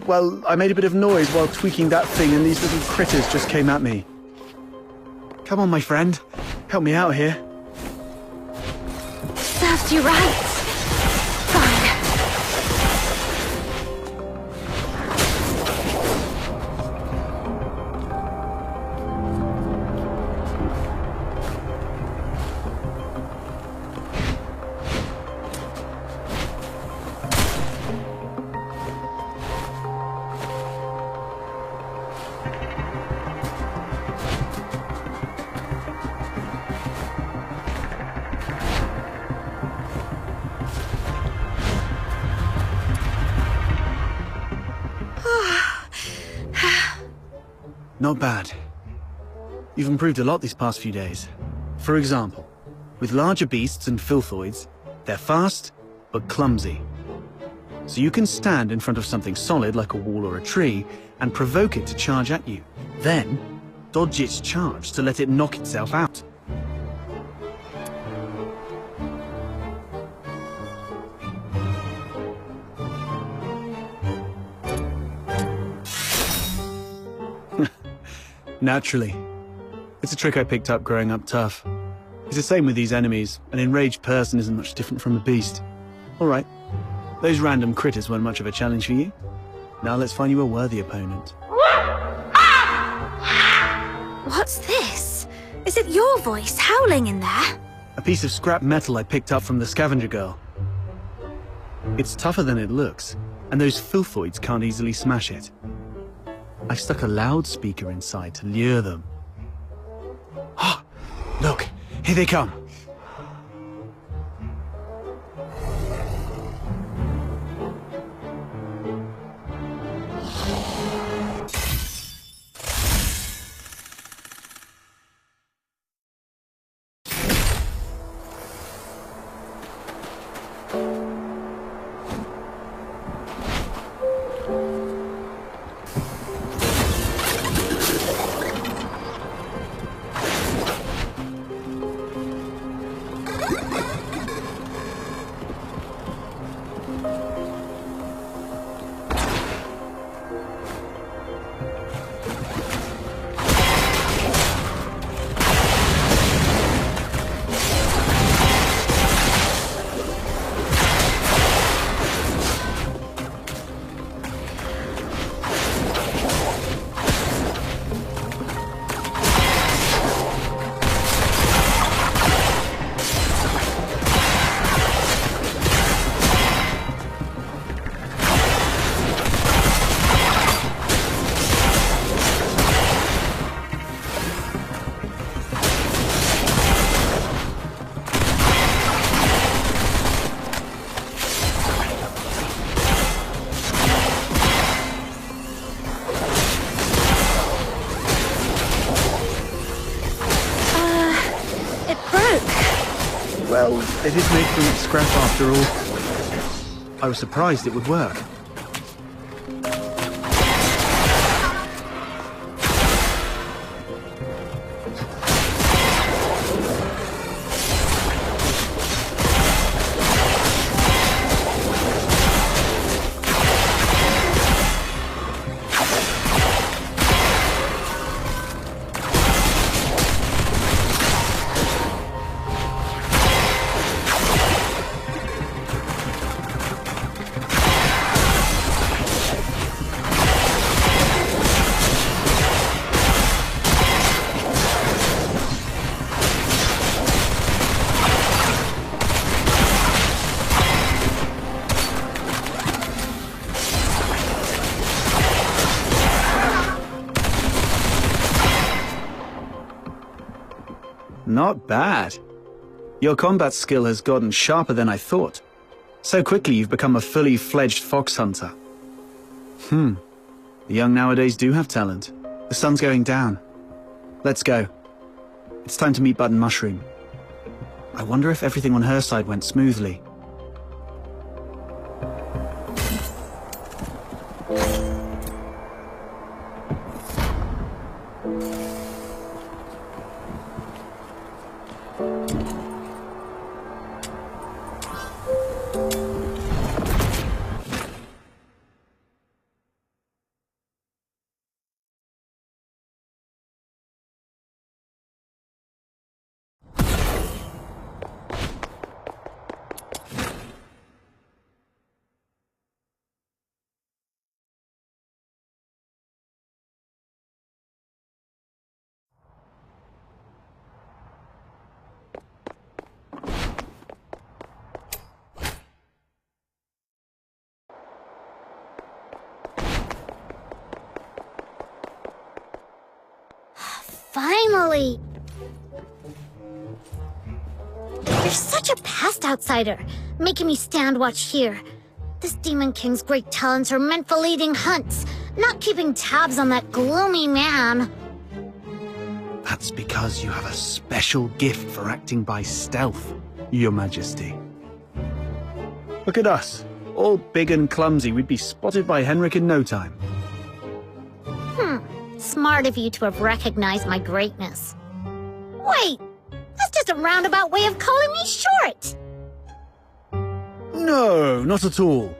Speaker 15: Well, I made a bit of noise while tweaking that thing and these little critters just came at me. Come on, my friend. Help me out here.
Speaker 2: Serves you right. Fine.
Speaker 15: Not bad. You've improved a lot these past few days. For example, with larger beasts and filthoids, they're fast, but clumsy. So you can stand in front of something solid like a wall or a tree and provoke it to charge at you. Then, dodge its charge to let it knock itself out. Naturally. It's a trick I picked up growing up tough. It's the same with these enemies. An enraged person isn't much different from a beast. Alright. Those random critters weren't much of a challenge for you. Now let's find you a worthy opponent.
Speaker 2: What's this? Is it your voice howling in there?
Speaker 15: A piece of scrap metal I picked up from the scavenger girl. It's tougher than it looks, and those filthoids can't easily smash it. I've stuck a loudspeaker inside to lure them. Ah! Look! Here they come! Well, it is made from scrap after all. I was surprised it would work. Not bad. Your combat skill has gotten sharper than I thought. So quickly you've become a fully fledged fox hunter. The young nowadays do have talent. The sun's going down. Let's go. It's time to meet Button Mushroom. I wonder if everything on her side went smoothly.
Speaker 7: Finally! You're such a past outsider, making me stand watch here. This Demon King's great talents are meant for leading hunts, not keeping tabs on that gloomy man.
Speaker 15: That's because you have a special gift for acting by stealth, Your Majesty. Look at us, all big and clumsy. We'd be spotted by Henrik in no time.
Speaker 7: Smart of you to have recognized my greatness. Wait! That's just a roundabout way of calling me short!
Speaker 15: No, not at all.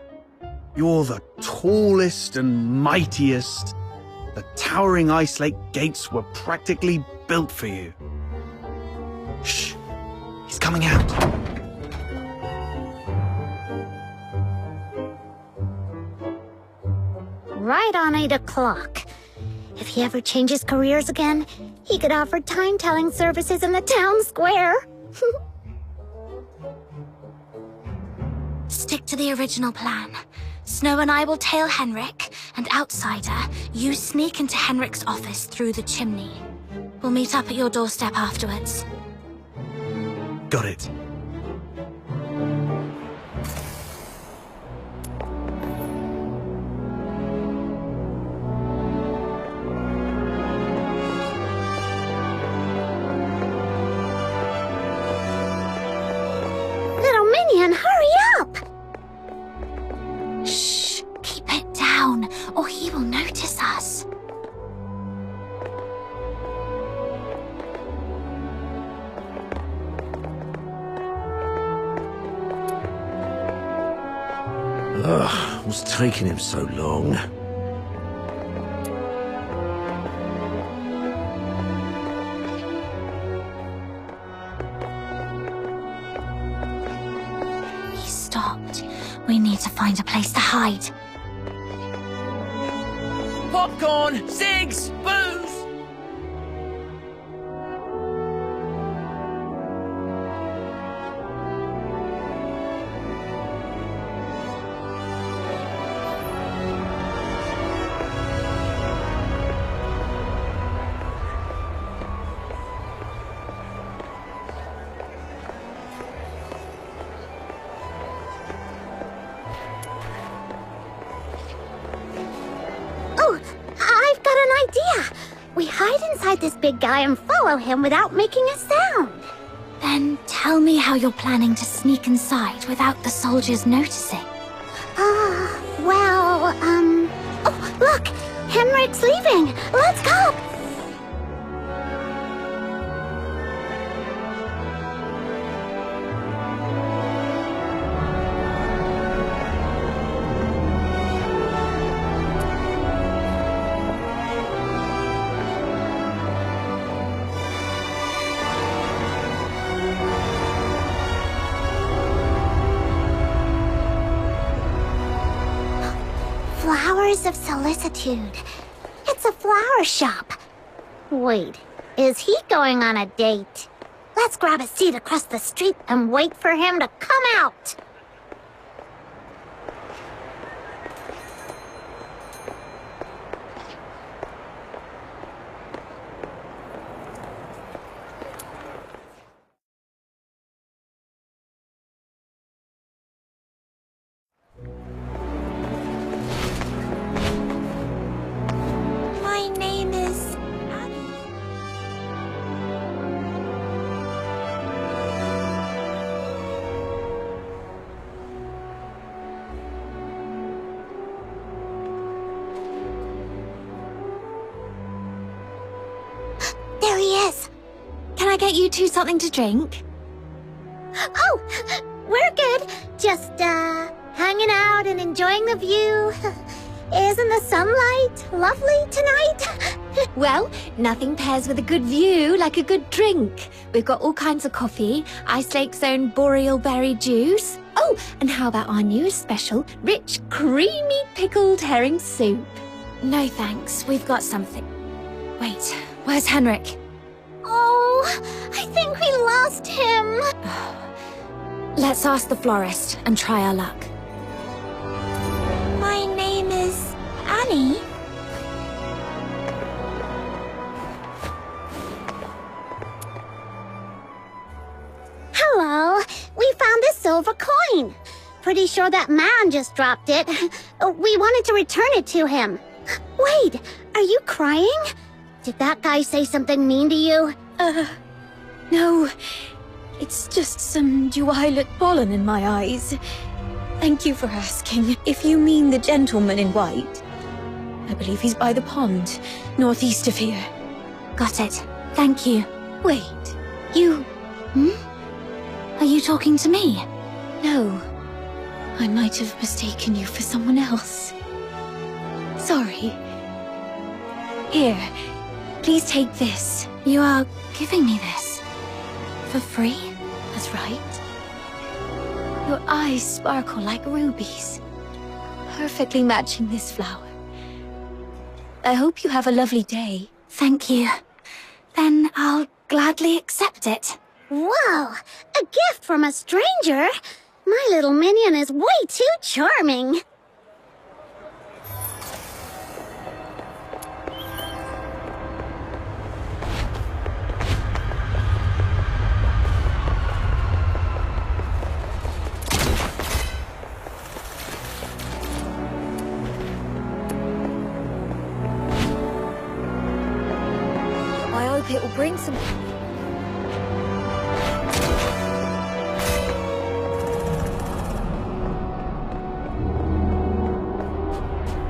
Speaker 15: You're the tallest and mightiest. The towering Ice Lake gates were practically built for you. Shh! He's coming out.
Speaker 7: Right on 8 o'clock. If he ever changes careers again, he could offer time-telling services in the town square.
Speaker 2: Stick to the original plan. Snow and I will tail Henrik, and outsider, you sneak into Henrik's office through the chimney. We'll meet up at your doorstep afterwards.
Speaker 15: Got it.
Speaker 7: Minion, hurry up!
Speaker 2: Shh! Keep it down, or he will notice us.
Speaker 13: Ugh, what's taking him so long?
Speaker 2: We need to find a place to hide.
Speaker 5: Popcorn! Cigs! Booze!
Speaker 7: We hide inside this big guy and follow him without making a sound.
Speaker 2: Then tell me how you're planning to sneak inside without the soldiers noticing.
Speaker 7: Well, Oh, look! Henrik's leaving! Let's go! Flowers of Solicitude. It's a flower shop. Wait, is he going on a date? Let's grab a seat across the street and wait for him to come out.
Speaker 2: My name is...
Speaker 7: There he is.
Speaker 2: Can I get you two something to drink?
Speaker 7: Oh, we're good. Just, hanging out and enjoying the view. Isn't the sunlight lovely tonight?
Speaker 2: Well, nothing pairs with a good view like a good drink. We've got all kinds of coffee, Ice Lake's own boreal berry juice. Oh, and how about our newest special, rich, creamy pickled herring soup? No thanks, we've got something. Wait, where's Henrik?
Speaker 7: Oh, I think we lost him.
Speaker 2: Let's ask the florist and try our luck.
Speaker 7: My name is Annie. Hello. We found a silver coin. Pretty sure that man just dropped it. We wanted to return it to him. Wait, are you crying? Did that guy say something mean to you?
Speaker 2: No. It's just some violet pollen in my eyes. Thank you for asking. If you mean the gentleman in white, I believe he's by the pond, northeast of here.
Speaker 7: Got it. Thank you.
Speaker 2: Wait,
Speaker 7: You... Are you talking to me?
Speaker 2: no. I might have mistaken you for someone else. Sorry. Here, please take this.
Speaker 7: You are giving me this?
Speaker 2: For free? That's right. Your eyes sparkle like rubies, perfectly matching this flower. I hope you have a lovely day.
Speaker 7: Thank you. Then I'll gladly accept it. Whoa! A gift from a stranger? My little minion is way too charming.
Speaker 2: I hope it will bring some...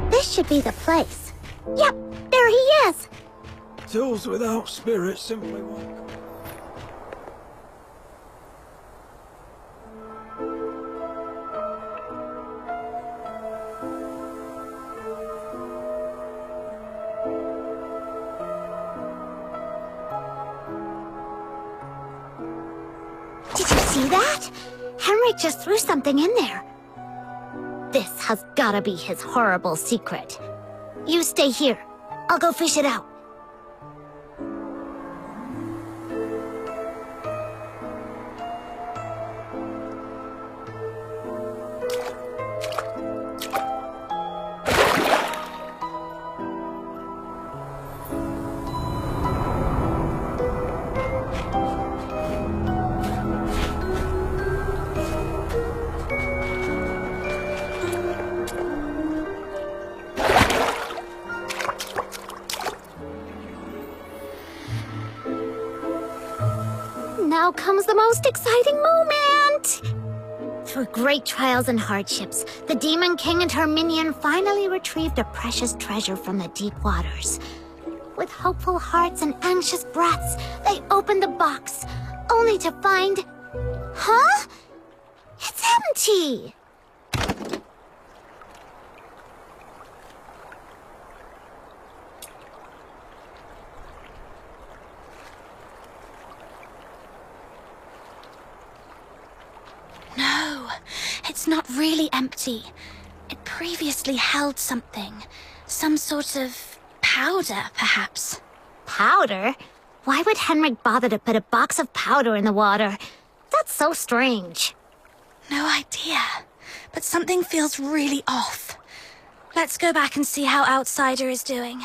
Speaker 7: This should be the place. Yep, there he is.
Speaker 9: Tools without spirit simply won't.
Speaker 7: Did you see that? Henrik just threw something in there. This has gotta be his horrible secret. You stay here. I'll go fish it out. Now comes the most exciting moment! Through great trials and hardships, the Demon King and her minion finally retrieved a precious treasure from the deep waters. With hopeful hearts and anxious breaths, they opened the box, only to find... Huh? It's empty!
Speaker 2: No, it's not really empty. It previously held something. Some sort of powder, perhaps.
Speaker 7: Powder? Why would Henrik bother to put a box of powder in the water? That's so strange.
Speaker 2: No idea, but something feels really off. Let's go back and see how Outsider is doing.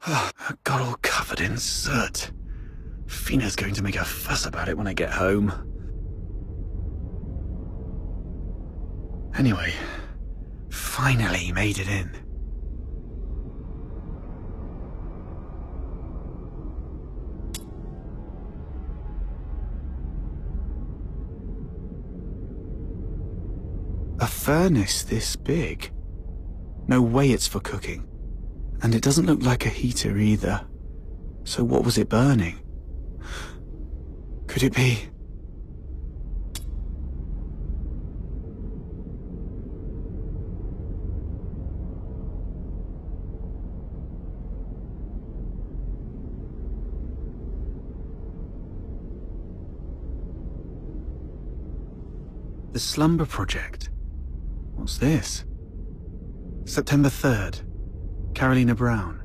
Speaker 15: I got all covered in soot. Fina's going to make a fuss about it when I get home. Anyway, finally made it in. A furnace this big? No way it's for cooking. And it doesn't look like a heater either. So what was it burning? Could it be... The Slumber Project. What's this? September 3rd. Carolina Brown.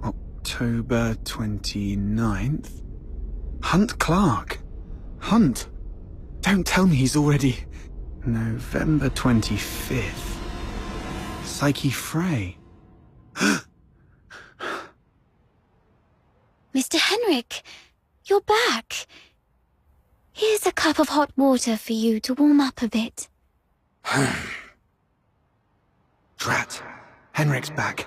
Speaker 15: October 29th? Hunt Clark. Hunt. Don't tell me he's already... November 25th. Psyche Frey.
Speaker 2: Mr. Henrik, you're back. Here's a cup of hot water for you to warm up a bit.
Speaker 15: Drat. Henrik's back.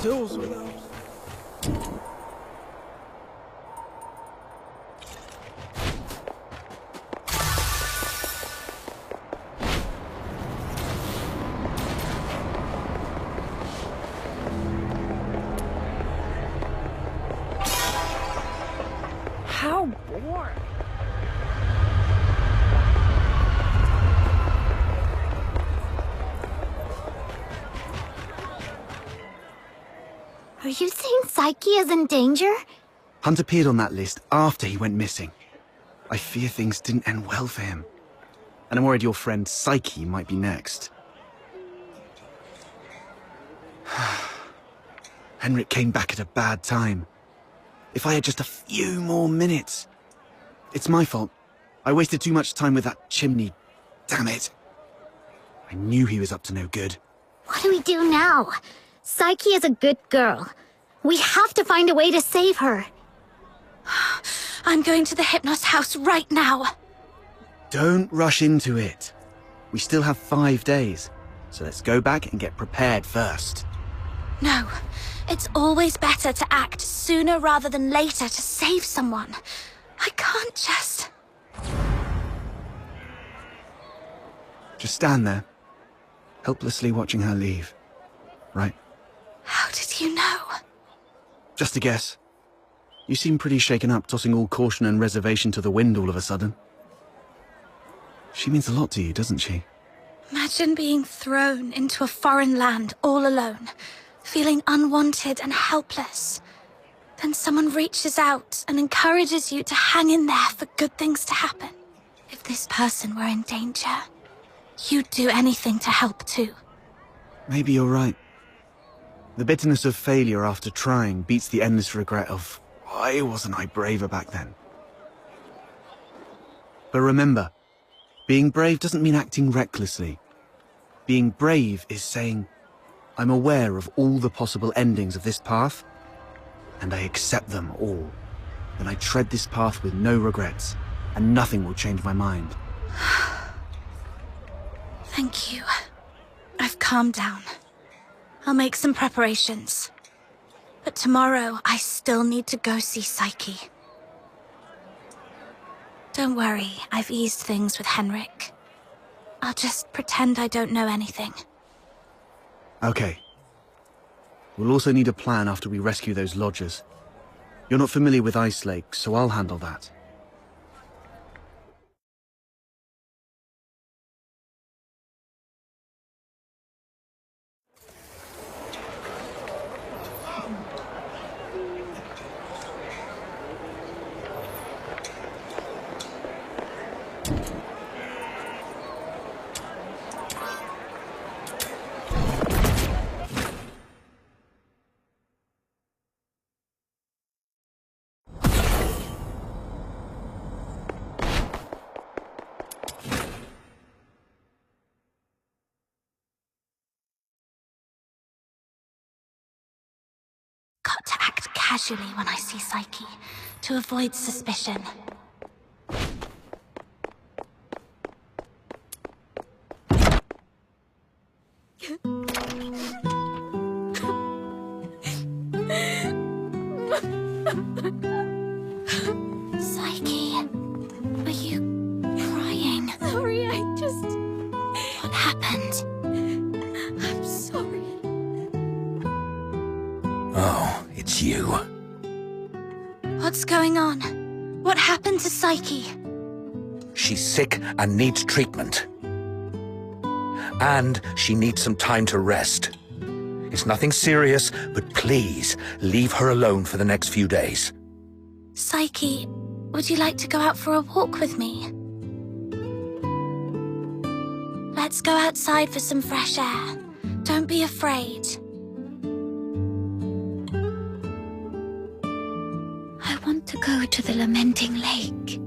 Speaker 9: Tools with those.
Speaker 10: How boring.
Speaker 7: Are you saying Psyche is in danger?
Speaker 15: Hunt appeared on that list after he went missing. I fear things didn't end well for him. And I'm worried your friend Psyche might be next. Henrik came back at a bad time. If I had just a few more minutes. It's my fault. I wasted too much time with that chimney. Damn it. I knew he was up to no good.
Speaker 7: What do we do now? Psyche is a good girl. We have to find a way to save her.
Speaker 2: I'm going to the Hypnos house right now.
Speaker 15: Don't rush into it. We still have 5 days. So let's go back and get prepared first.
Speaker 2: No, it's always better to act sooner rather than later to save someone. I can't just...
Speaker 15: Just stand there, helplessly watching her leave. Right?
Speaker 2: How did you know?
Speaker 15: Just a guess. You seem pretty shaken up, tossing all caution and reservation to the wind all of a sudden. She means a lot to you, doesn't she?
Speaker 2: Imagine being thrown into a foreign land all alone, feeling unwanted and helpless. Then someone reaches out and encourages you to hang in there for good things to happen. If this person were in danger, you'd do anything to help too.
Speaker 15: Maybe you're right. The bitterness of failure after trying beats the endless regret of, why wasn't I braver back then? But remember, being brave doesn't mean acting recklessly. Being brave is saying, I'm aware of all the possible endings of this path, and I accept them all. Then I tread this path with no regrets, and nothing will change my mind.
Speaker 2: Thank you. I've calmed down. I'll make some preparations. But tomorrow, I still need to go see Psyche. Don't worry, I've eased things with Henrik. I'll just pretend I don't know anything.
Speaker 15: Okay. We'll also need a plan after we rescue those lodgers. You're not familiar with Ice Lake, so I'll handle that.
Speaker 2: Got to act casually when I see Psyche, to avoid suspicion. Psyche, are you crying?
Speaker 11: Sorry,
Speaker 2: What happened?
Speaker 11: I'm sorry.
Speaker 13: Oh, it's you.
Speaker 2: What's going on? What happened to Psyche?
Speaker 13: She's sick and needs treatment. And she needs some time to rest. It's nothing serious, but please leave her alone for the next few days.
Speaker 2: Psyche, would you like to go out for a walk with me? Let's go outside for some fresh air. Don't be afraid.
Speaker 8: I want to go to the Lamenting Lake.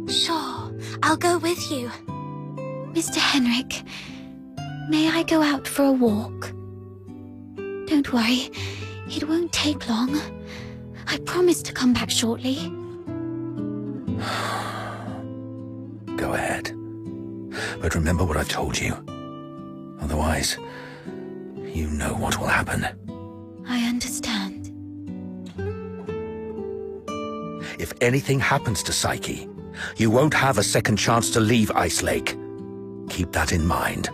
Speaker 2: Sure, I'll go with you.
Speaker 8: Mr. Henrik, may I go out for a walk? Don't worry, it won't take long. I promise to come back shortly.
Speaker 13: Go ahead. But remember what I've told you. Otherwise, you know what will happen.
Speaker 8: I understand.
Speaker 13: If anything happens to Psyche, you won't have a second chance to leave Ice Lake. Keep that in mind.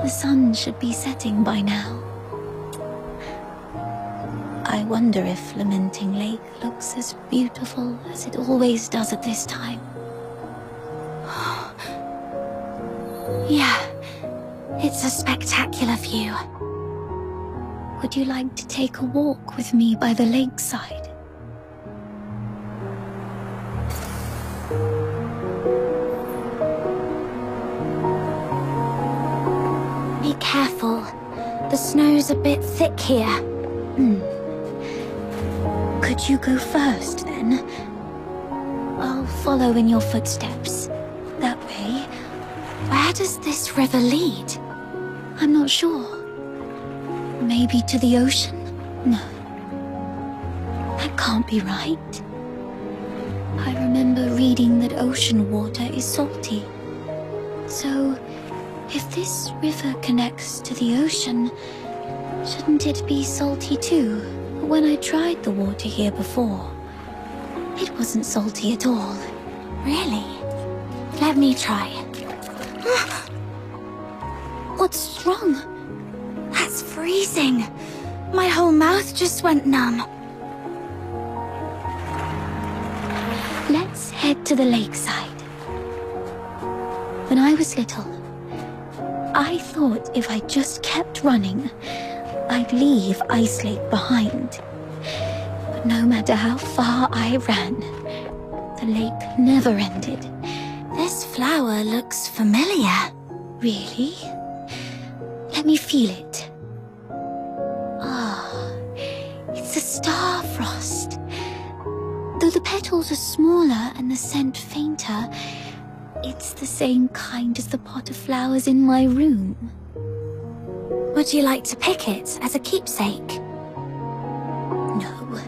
Speaker 8: The sun should be setting by now. I wonder if Lamenting Lake looks as beautiful as it always does at this time.
Speaker 2: Yeah, it's a spectacular view.
Speaker 8: Would you like to take a walk with me by the lakeside?
Speaker 2: Be careful. The snow's a bit thick here.
Speaker 8: Could you go first, then? I'll follow in your footsteps. That way.
Speaker 2: Where Where does this river lead? I'm not sure. Maybe to the ocean? No. That can't be right. I remember reading that ocean water is salty. So, if this river connects to the ocean, shouldn't it be salty too? When I tried the water here before, it wasn't salty at all.
Speaker 12: Really? Let me try.
Speaker 2: What's wrong?
Speaker 12: That's freezing. My whole mouth just went numb.
Speaker 2: Let's head to the lakeside. When I was little, I thought if I just kept running, I'd leave Ice Lake behind. But no matter how far I ran, the lake never ended.
Speaker 12: This flower looks familiar.
Speaker 2: Really? Let me feel it. Ah, it's a star frost. Though the petals are smaller and the scent fainter, it's the same kind as the pot of flowers in my room.
Speaker 12: Would you like to pick it as a keepsake?
Speaker 2: No.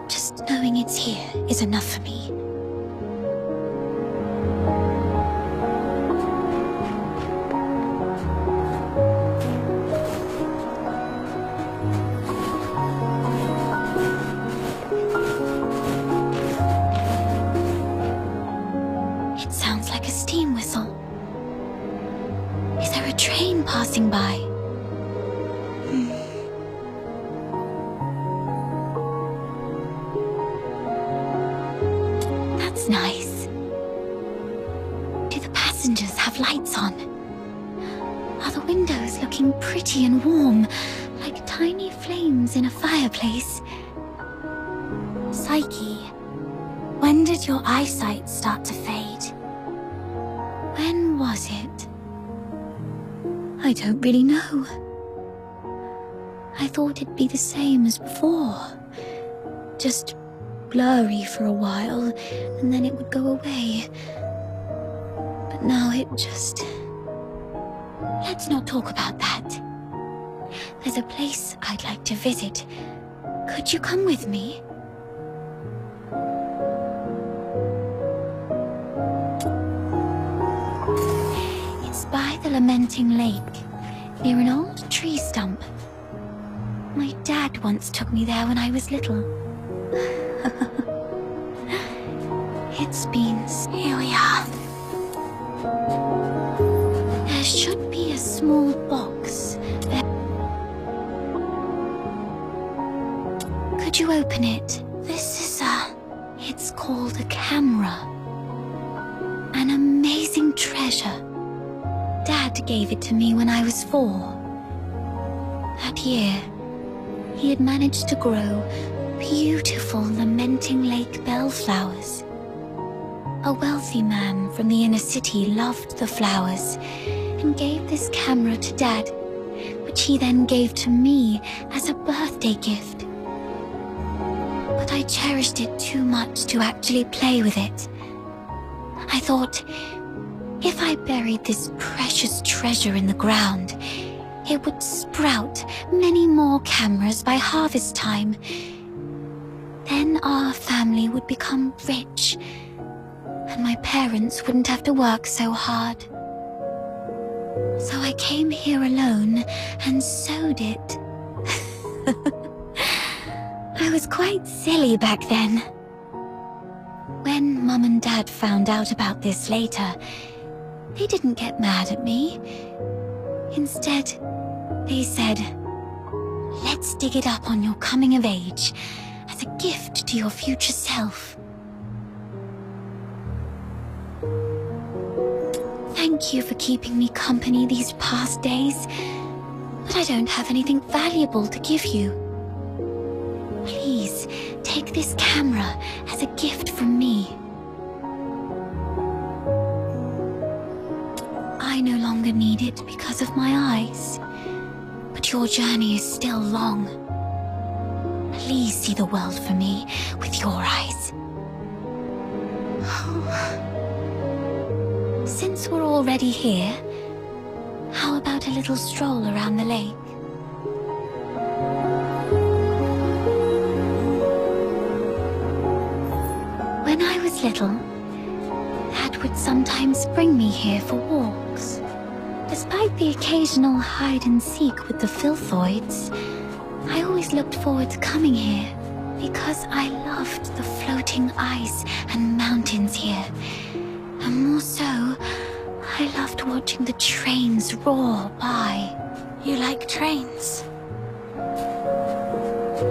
Speaker 2: Just knowing it's here is enough for me. It sounds like a steam whistle. Is there a train passing by? That's nice. Do the passengers have lights on? Are the windows looking pretty and warm, like tiny flames in a fireplace?
Speaker 12: Psyche, when did your eyesight start to fade?
Speaker 2: When was it? I don't really know. I thought it'd be the same as before. Just blurry for a while, and then it would go away. But now it just... Let's not talk about that. There's a place I'd like to visit. Could you come with me? It's by the Lamenting Lake, near an old tree stump. My dad once took me there when I was little. It's been...
Speaker 12: Here we are.
Speaker 2: There should be a small box there. Could you open it?
Speaker 12: This is
Speaker 2: It's called a camera. An amazing treasure. Dad gave it to me when I was 4. That year, he had managed to grow beautiful Lamenting Lake bellflowers. A wealthy man from the inner city loved the flowers and gave this camera to Dad, which he then gave to me as a birthday gift. But I cherished it too much to actually play with it. I thought, if I buried this precious treasure in the ground, it would sprout many more cameras by harvest time. Then our family would become rich, and my parents wouldn't have to work so hard. So I came here alone and sewed it. I was quite silly back then. When Mum and Dad found out about this later, they didn't get mad at me. Instead, they said, "Let's dig it up on your coming of age, as a gift to your future self." Thank you for keeping me company these past days, but I don't have anything valuable to give you. Please, take this camera as a gift from me. I no longer need it because of my eyes, but your journey is still long. Please see the world for me with your eyes. Since we're all already here, how about a little stroll around the lake? When I was little, Dad would sometimes bring me here for walks. Despite the occasional hide-and-seek with the filthoids, I always looked forward to coming here because I loved the floating ice and mountains here. And more so, I loved watching the trains roar by.
Speaker 11: You like trains?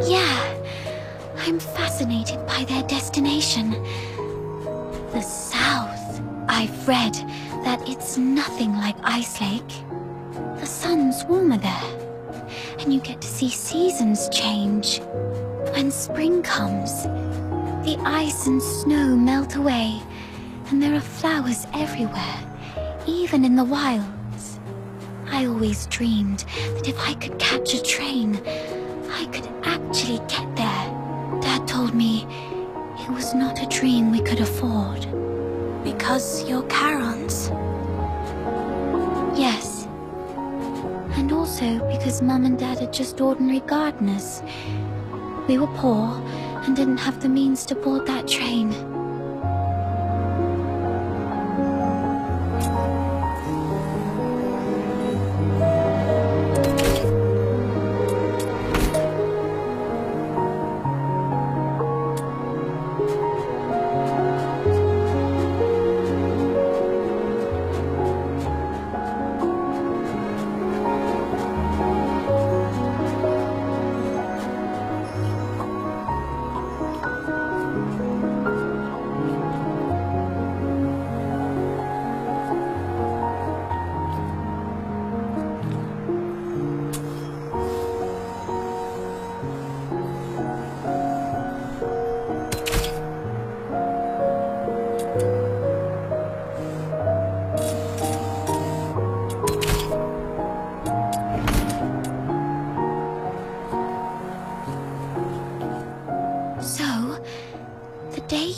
Speaker 2: Yeah, I'm fascinated by their destination. The South. I've read that it's nothing like Ice Lake. The sun's warmer there, and you get to see seasons change. When spring comes, the ice and snow melt away, and there are flowers everywhere, even in the wilds. I always dreamed that if I could catch a train, I could actually get there. Dad told me it was not a dream we could afford.
Speaker 11: Because you're Charons?
Speaker 2: Yes. And also because Mum and Dad are just ordinary gardeners. We were poor and didn't have the means to board that train.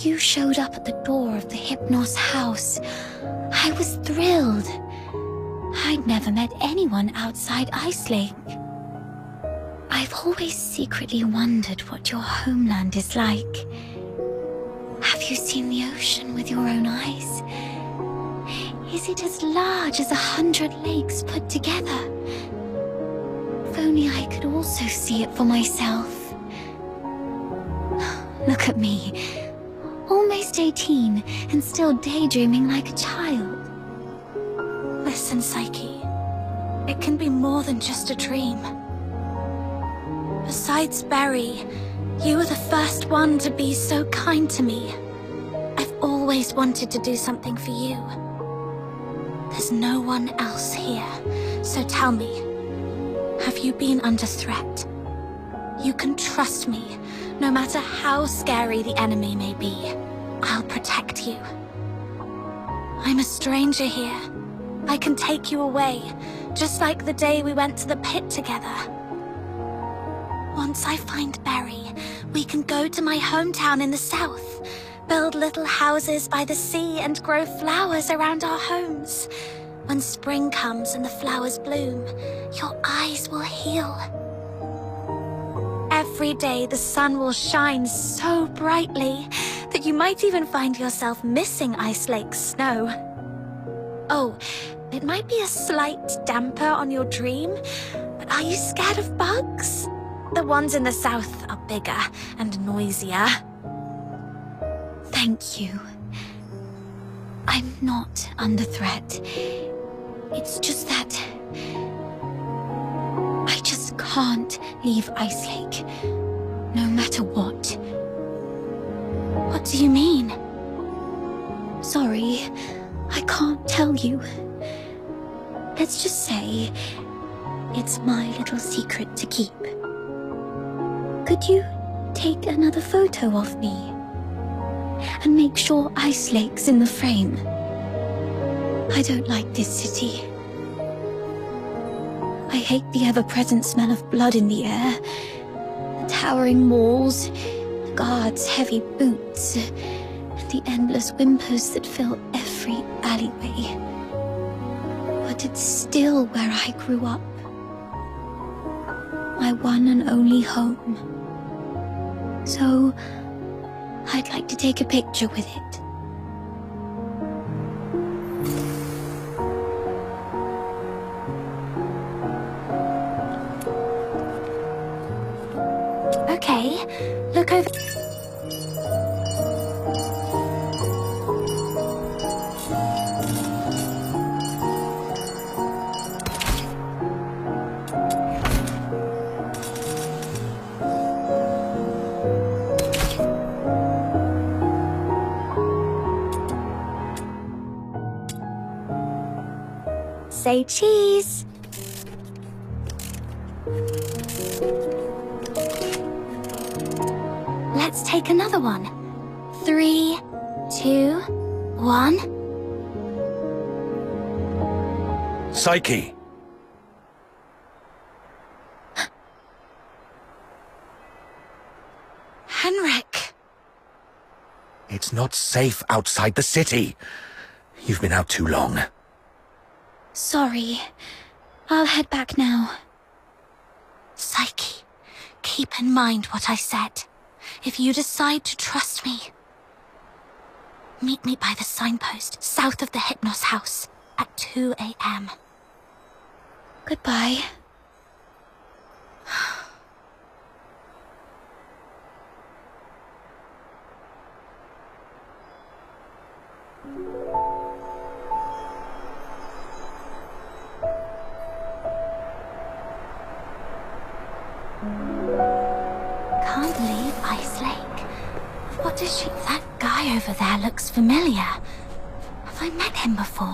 Speaker 2: You showed up at the door of the Hypnos house. I was thrilled. I'd never met anyone outside Ice Lake. I've always secretly wondered what your homeland is like. Have you seen the ocean with your own eyes? Is it as large as 100 lakes put together? If only I could also see it for myself. Look at me. Almost 18, and still daydreaming like a child.
Speaker 11: Listen, Psyche. It can be more than just a dream. Besides Barry, you were the first one to be so kind to me. I've always wanted to do something for you. There's no one else here, so tell me, have you been under threat? You can trust me. No matter how scary the enemy may be, I'll protect you. I'm a stranger here. I can take you away, just like the day we went to the pit together. Once I find Barry, we can go to my hometown in the south, build little houses by the sea and grow flowers around our homes. When spring comes and the flowers bloom, your eyes will heal. Every day the sun will shine so brightly that you might even find yourself missing Ice Lake's snow. Oh, it might be a slight damper on your dream, but are you scared of bugs? The ones in the south are bigger and noisier.
Speaker 2: Thank you. I'm not under threat. It's just that I just can't leave Ice Lake, no matter what.
Speaker 11: What do you mean?
Speaker 2: Sorry, I can't tell you. Let's just say it's my little secret to keep. Could you take another photo of me? And make sure Ice Lake's in the frame. I don't like this city. I hate the ever-present smell of blood in the air, the towering walls, the guards' heavy boots, and the endless whimpers that fill every alleyway. but it's still where I grew up. My one and only home. So, I'd like to take a picture with it. Okay, look over... Say cheese! Let's take another one. 3, 2, 1.
Speaker 13: Psyche!
Speaker 2: Henrik!
Speaker 13: It's not safe outside the city. You've been out too long.
Speaker 2: Sorry. I'll head back now. Psyche, keep in mind what I said. If you decide to trust me, meet me by the signpost south of the Hypnos house at 2 a.m. Goodbye. Can't believe Ice Lake. What does she... That guy over there looks familiar. Have I met him before?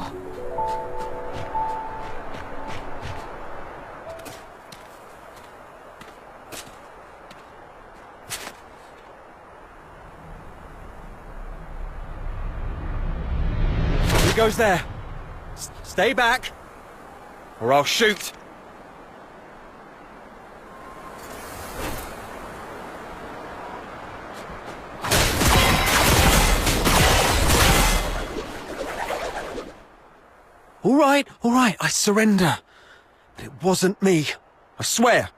Speaker 9: Who goes there? Stay back, or I'll shoot. All right, I surrender. But it wasn't me. I swear.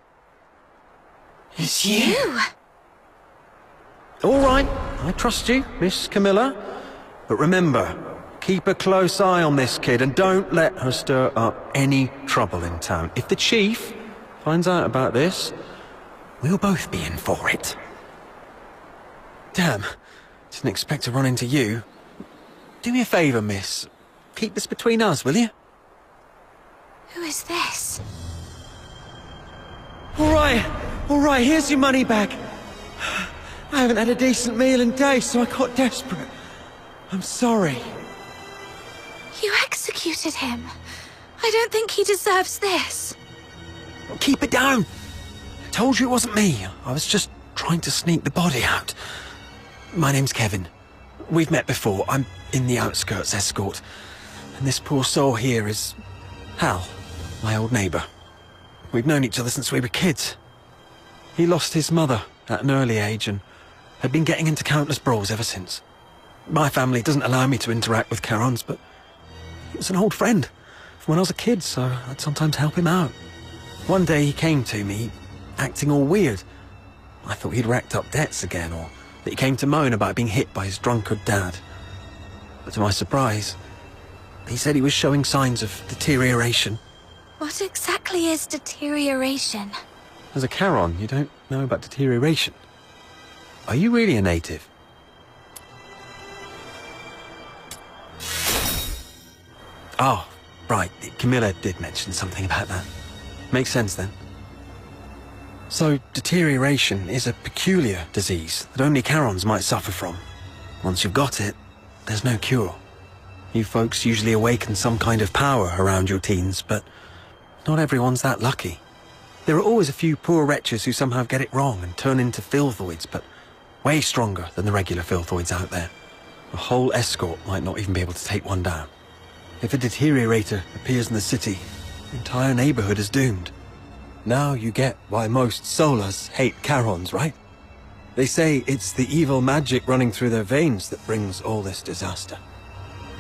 Speaker 9: It's you. All right, I trust you, Miss Camilla. But remember, keep a close eye on this kid and don't let her stir up any trouble in town. If the chief finds out about this, we'll both be in for it. Damn, didn't expect to run into you. Do me a favour, miss. Keep this between us, will you?
Speaker 2: Who is this?
Speaker 9: All right, here's your money back. I haven't had a decent meal in days, so I got desperate. I'm sorry.
Speaker 2: You executed him. I don't think he deserves this.
Speaker 9: Keep it down. I told you it wasn't me. I was just trying to sneak the body out. My name's Kevin. We've met before. I'm in the outskirts escort. And this poor soul here is Hal, my old neighbour. We've known each other since we were kids. He lost his mother at an early age and had been getting into countless brawls ever since. My family doesn't allow me to interact with Charons, but he was an old friend from when I was a kid, so I'd sometimes help him out. One day he came to me, acting all weird. I thought he'd racked up debts again, or that he came to moan about being hit by his drunkard dad. But to my surprise, he said he was showing signs of deterioration.
Speaker 2: What exactly is deterioration?
Speaker 9: As a Charon, you don't know about deterioration. Are you really a native? Oh, right. Camilla did mention something about that. Makes sense then. So, deterioration is a peculiar disease that only Charons might suffer from. Once you've got it, there's no cure. You folks usually awaken some kind of power around your teens, but not everyone's that lucky. There are always a few poor wretches who somehow get it wrong and turn into filthoids, but way stronger than the regular filthoids out there. A whole escort might not even be able to take one down. If a deteriorator appears in the city, the entire neighborhood is doomed. Now you get why most Solars hate Charons, right? They say it's the evil magic running through their veins that brings all this disaster.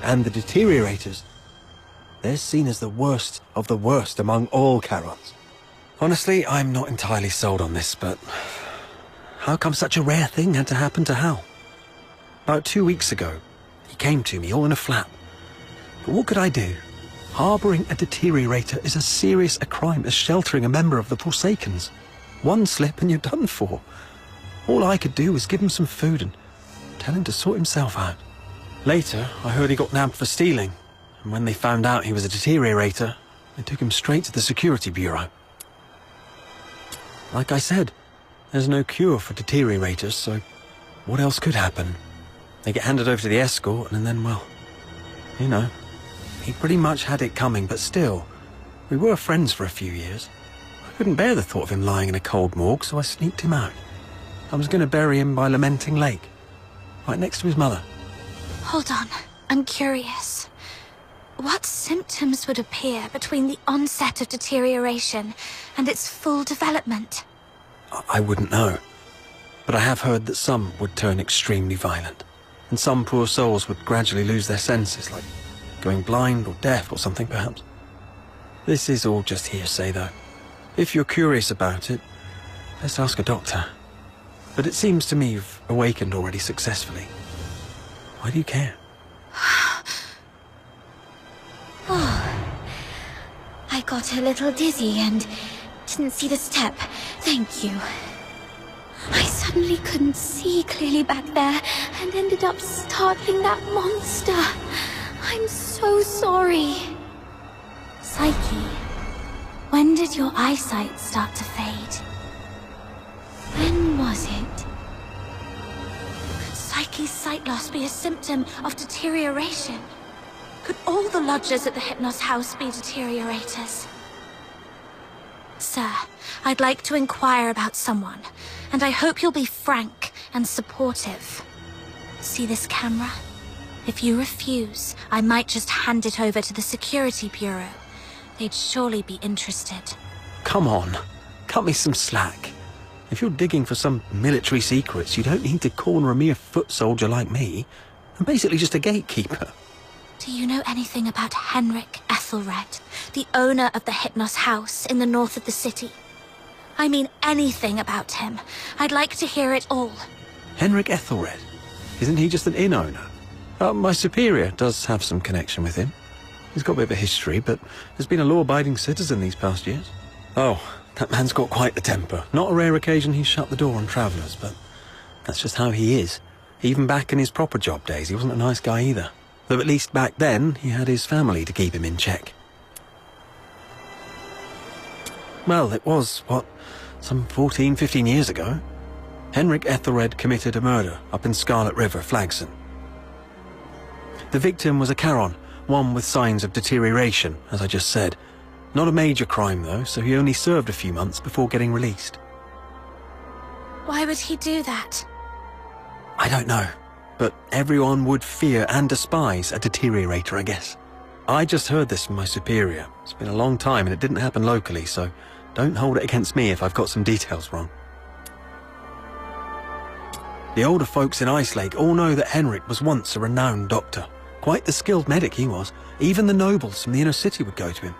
Speaker 9: And the deteriorators, they're seen as the worst of the worst among all Charons. Honestly, I'm not entirely sold on this, but how come such a rare thing had to happen to Hal? About 2 weeks ago, he came to me all in a flap. But what could I do? Harbouring a deteriorator is as serious a crime as sheltering a member of the Forsakens. One slip and you're done for. All I could do was give him some food and tell him to sort himself out. Later, I heard he got nabbed for stealing, and when they found out he was a deteriorator, they took him straight to the security bureau. Like I said, there's no cure for deteriorators, so what else could happen? They get handed over to the escort, and then, well, you know, he pretty much had it coming, but still, we were friends for a few years. I couldn't bear the thought of him lying in a cold morgue, so I sneaked him out. I was going to bury him by Lamenting Lake, right next to his mother.
Speaker 2: Hold on, I'm curious. What symptoms would appear between the onset of deterioration and its full development?
Speaker 9: I wouldn't know, but I have heard that some would turn extremely violent, and some poor souls would gradually lose their senses, like going blind or deaf or something perhaps. This is all just hearsay though. If you're curious about it, let's ask a doctor. But it seems to me you've awakened already successfully. Why do you care?
Speaker 2: Oh, I got a little dizzy and didn't see the step. Thank you. I suddenly couldn't see clearly back there and ended up startling that monster. I'm so sorry. Psyche, when did your eyesight start to fade? When was it? Could Psyche's sight loss be a symptom of deterioration? Could all the lodgers at the Hypnos house be deteriorators? Sir, I'd like to inquire about someone, and I hope you'll be frank and supportive. See this camera? If you refuse, I might just hand it over to the Security Bureau. They'd surely be interested.
Speaker 9: Come on, cut me some slack. If you're digging for some military secrets, you don't need to corner a mere foot soldier like me. I'm basically just a gatekeeper.
Speaker 2: Do you know anything about Henrik Ethelred, the owner of the Hypnos house in the north of the city? I mean anything about him. I'd like to hear it all.
Speaker 9: Henrik Ethelred? Isn't he just an inn owner? My superior does have some connection with him. He's got a bit of a history, but has been a law-abiding citizen these past years. Oh, that man's got quite the temper. Not a rare occasion he's shut the door on travellers, but that's just how he is. Even back in his proper job days, he wasn't a nice guy either. Though at least back then, he had his family to keep him in check. Well, it was, some 14, 15 years ago. Henrik Ethelred committed a murder up in Scarlet River, Flagson. The victim was a Charon, one with signs of deterioration, as I just said. Not a major crime, though, so he only served a few months before getting released.
Speaker 2: Why would he do that?
Speaker 9: I don't know, but everyone would fear and despise a deteriorator, I guess. I just heard this from my superior. It's been a long time and it didn't happen locally, so don't hold it against me if I've got some details wrong. The older folks in Ice Lake all know that Henrik was once a renowned doctor. Quite the skilled medic he was. Even the nobles from the inner city would go to him.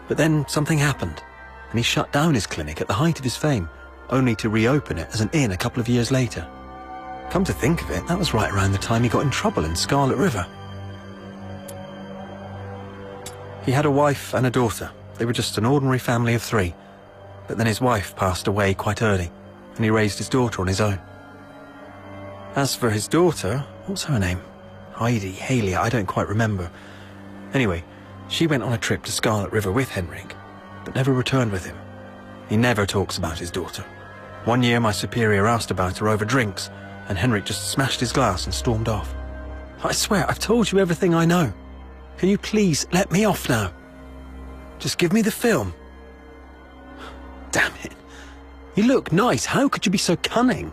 Speaker 9: But then something happened, and he shut down his clinic at the height of his fame, only to reopen it as an inn a couple of years later. Come to think of it, that was right around the time he got in trouble in Scarlet River. He had a wife and a daughter. They were just an ordinary family of 3. But then his wife passed away quite early, and he raised his daughter on his own. As for his daughter, what's her name? Heidi, Halia, I don't quite remember. Anyway, she went on a trip to Scarlet River with Henrik, but never returned with him. He never talks about his daughter. One year my superior asked about her over drinks, and Henrik just smashed his glass and stormed off. I swear, I've told you everything I know. Can you please let me off now? Just give me the film. Damn it. You look nice. How could you be so cunning?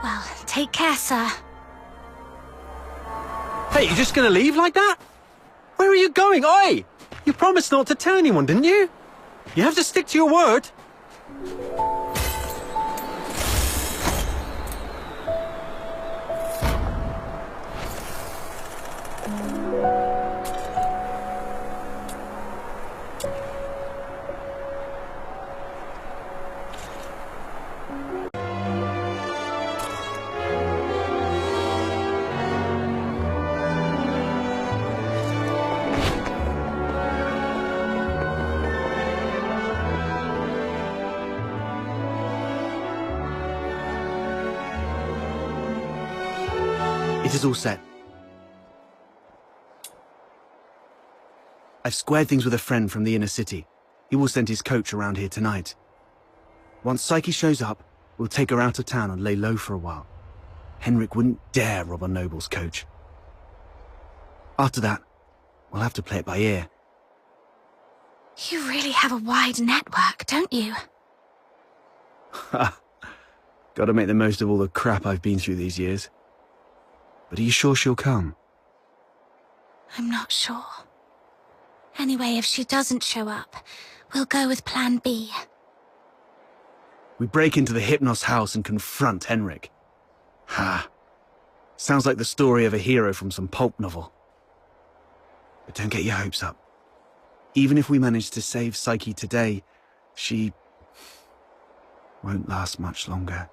Speaker 2: Well, take care, sir.
Speaker 9: Hey, you just gonna leave like that? Where are you going? Oi! You promised not to tell anyone, didn't you? You have to stick to your word.
Speaker 15: It is all set. I've squared things with a friend from the inner city. He will send his coach around here tonight. Once Psyche shows up, we'll take her out of town and lay low for a while. Henrik wouldn't dare rob a noble's coach. After that, we'll have to play it by ear.
Speaker 2: You really have a wide network, don't you?
Speaker 15: Ha! Gotta make the most of all the crap I've been through these years. But are you sure she'll come?
Speaker 2: I'm not sure. Anyway, if she doesn't show up, we'll go with plan B.
Speaker 15: We break into the Hypnos house and confront Henrik. Ha! Sounds like the story of a hero from some pulp novel. But don't get your hopes up. Even if we manage to save Psyche today, she won't last much longer.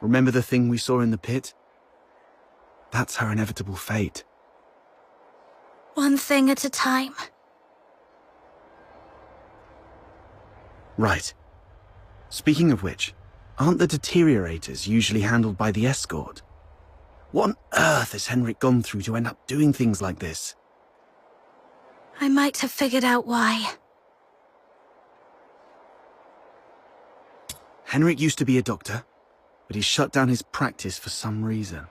Speaker 15: Remember the thing we saw in the pit? That's her inevitable fate.
Speaker 2: One thing at a time.
Speaker 15: Right. Speaking of which, aren't the deteriorators usually handled by the escort? What on earth has Henrik gone through to end up doing things like this?
Speaker 2: I might have figured out why.
Speaker 15: Henrik used to be a doctor, but he shut down his practice for some reason.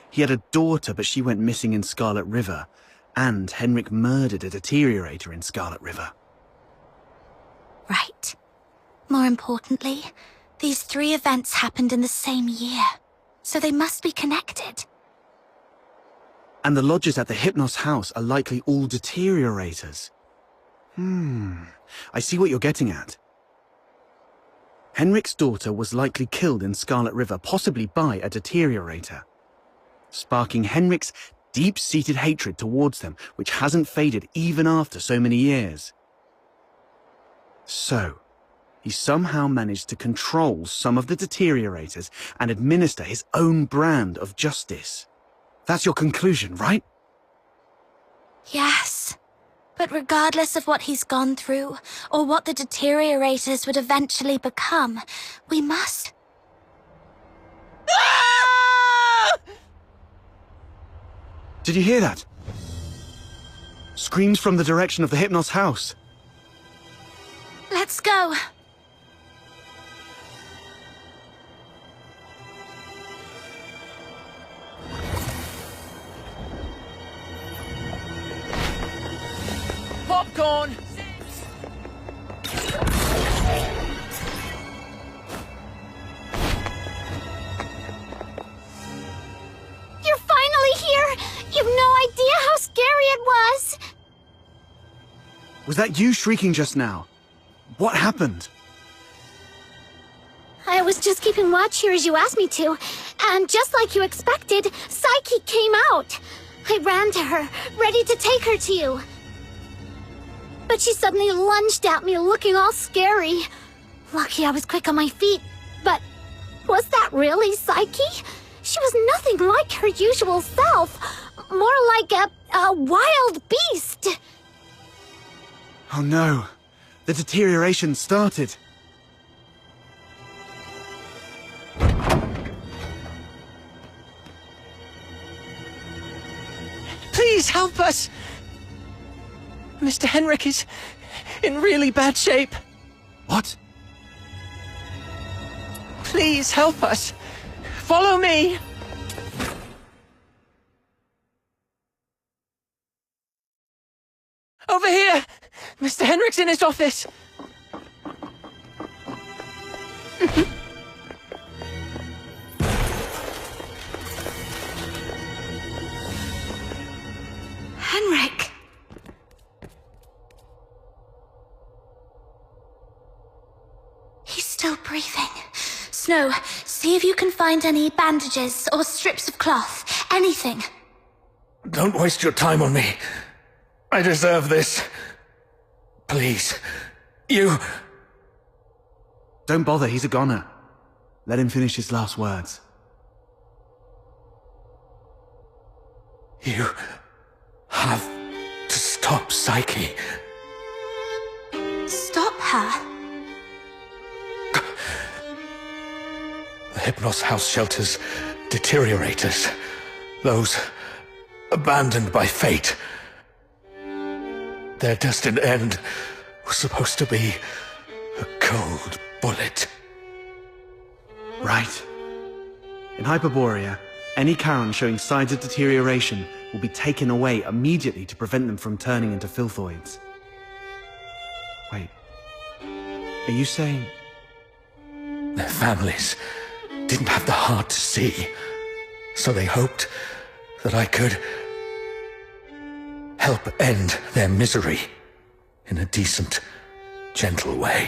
Speaker 15: He had a daughter, but she went missing in Scarlet River, and Henrik murdered a deteriorator in Scarlet River.
Speaker 2: Right. More importantly, these 3 events happened in the same year, so they must be connected.
Speaker 15: And the lodgers at the Hypnos house are likely all deteriorators. I see what you're getting at. Henrik's daughter was likely killed in Scarlet River, possibly by a deteriorator, sparking Henrik's deep-seated hatred towards them, which hasn't faded even after so many years. So, he somehow managed to control some of the deteriorators and administer his own brand of justice. That's your conclusion, right?
Speaker 2: Yes. But regardless of what he's gone through, or what the deteriorators would eventually become, we must...
Speaker 15: Did you hear that? Screams from the direction of the Hypnos house.
Speaker 2: Let's go.
Speaker 5: Popcorn!
Speaker 7: You're finally here! You've no idea how scary it was!
Speaker 15: Was that you shrieking just now? What happened?
Speaker 7: I was just keeping watch here as you asked me to, and just like you expected, Psyche came out. I ran to her, ready to take her to you. But she suddenly lunged at me, looking all scary. Lucky I was quick on my feet, but was that really Psyche? She was nothing like her usual self, more like a wild beast.
Speaker 15: Oh no, the deterioration started.
Speaker 9: Please help us! Mr. Henrik is in really bad shape.
Speaker 15: What?
Speaker 9: Please help us. Follow me. Over here! Mr. Henrik's in his office.
Speaker 2: Henrik! He's still breathing. Snow, see if you can find any bandages or strips of cloth. Anything.
Speaker 13: Don't waste your time on me. I deserve this. Please. You...
Speaker 15: Don't bother, he's a goner. Let him finish his last words.
Speaker 13: You have to stop Psyche.
Speaker 2: Stop her?
Speaker 13: The Hypnos house shelters deteriorators. Those abandoned by fate. Their destined end was supposed to be a cold bullet.
Speaker 15: Right. In Hyperborea, any Charon showing signs of deterioration will be taken away immediately to prevent them from turning into filthoids. Wait. Are you saying...
Speaker 13: Their families didn't have the heart to see, so they hoped that I could help end their misery in a decent, gentle way.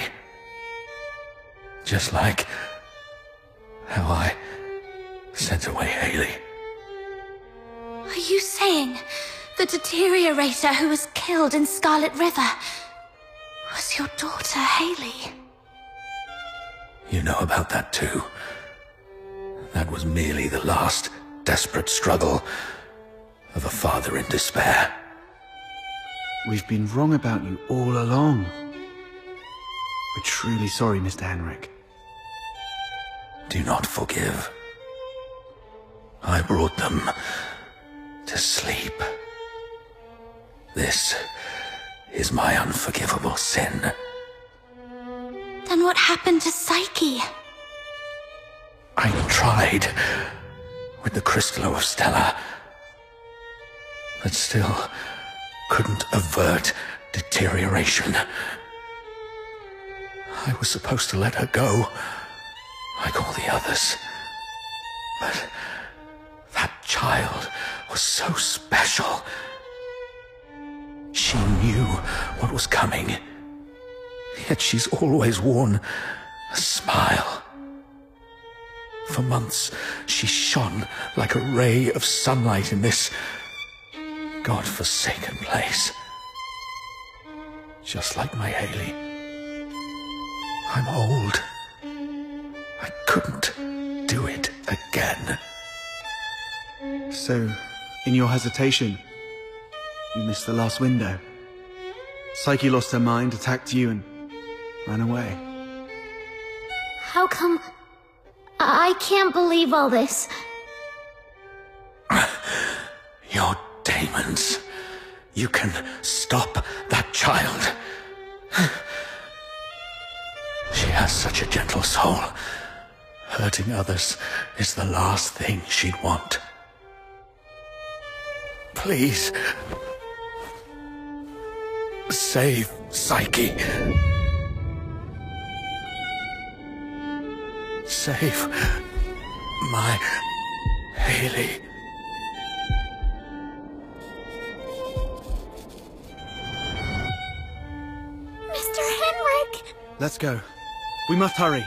Speaker 13: Just like how I sent away Haley.
Speaker 2: Are you saying the deteriorator who was killed in Scarlet River was your daughter, Haley?
Speaker 13: You know about that too. That was merely the last desperate struggle of a father in despair.
Speaker 15: We've been wrong about you all along. We're truly sorry, Mr. Henrik.
Speaker 13: Do not forgive. I brought them to sleep. This is my unforgivable sin.
Speaker 2: Then what happened to Psyche?
Speaker 13: I tried with the Crystallo of Stella, but still couldn't avert deterioration. I was supposed to let her go, like all the others. But that child was so special. She knew what was coming, yet she's always worn a smile. For months, she shone like a ray of sunlight in this God-forsaken place. Just like my Haley. I'm old. I couldn't do it again.
Speaker 15: So, in your hesitation, you missed the last window. Psyche lost her mind, attacked you, and ran away.
Speaker 7: How come... I can't believe all this.
Speaker 13: Your demons. You can stop that child. She has such a gentle soul. Hurting others is the last thing she'd want. Please. Save Psyche. Save my Haley.
Speaker 2: Mr. Henrik!
Speaker 15: Let's go. We must hurry.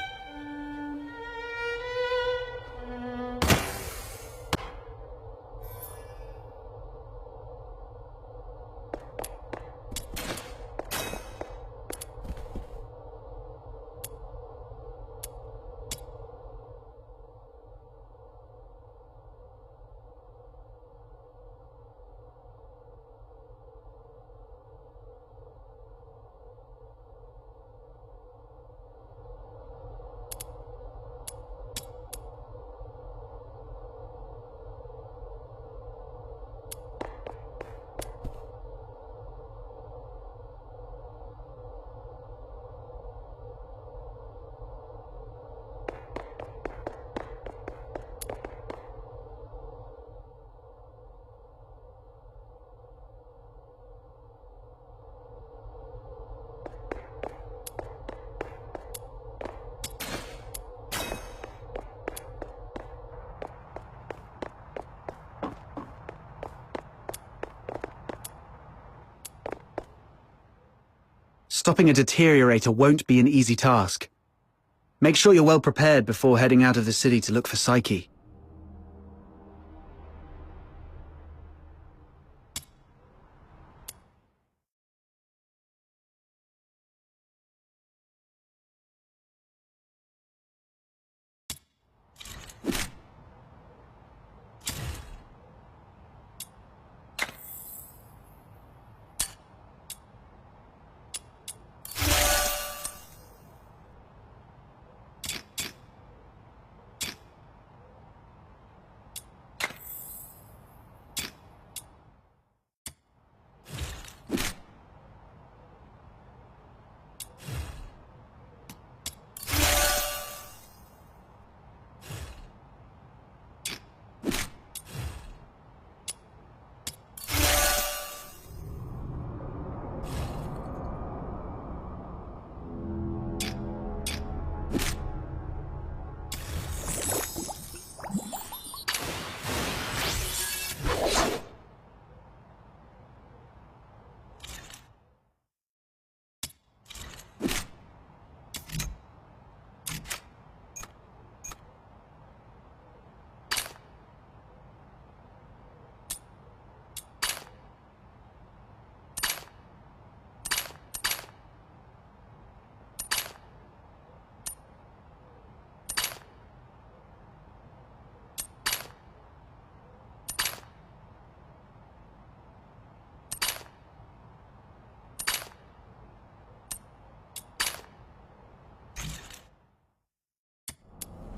Speaker 15: Stopping a deteriorator won't be an easy task. Make sure you're well prepared before heading out of the city to look for Psyche.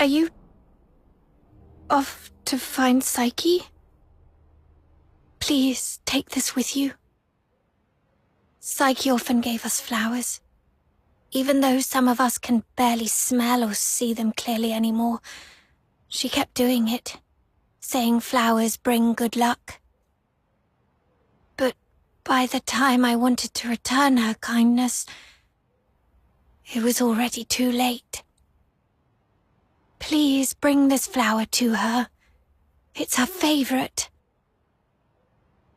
Speaker 2: Are you off to find Psyche? Please take this with you. Psyche often gave us flowers. Even though some of us can barely smell or see them clearly anymore, she kept doing it, saying flowers bring good luck. But by the time I wanted to return her kindness, it was already too late. Please bring this flower to her. It's her favorite.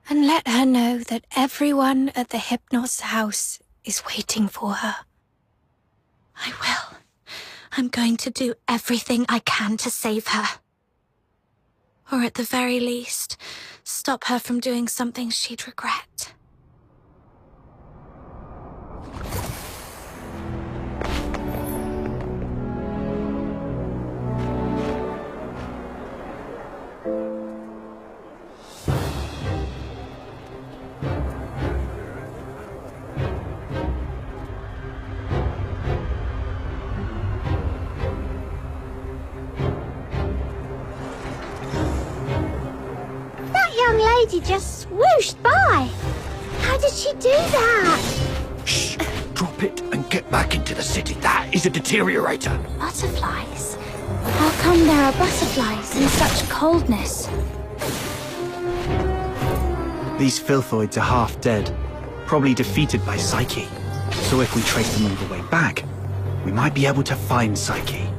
Speaker 2: And let her know that everyone at the Hypnos house is waiting for her.
Speaker 11: I will. I'm going to do everything I can to save her. Or at the very least, stop her from doing something she'd regret.
Speaker 7: Lady just swooshed by. How did she do that?
Speaker 13: Shh! Drop it and get back into the city. That is a deteriorator.
Speaker 2: Butterflies? How come there are butterflies in such coldness?
Speaker 15: These filthoids are half dead, probably defeated by Psyche. So if we trace them all the way back, we might be able to find Psyche.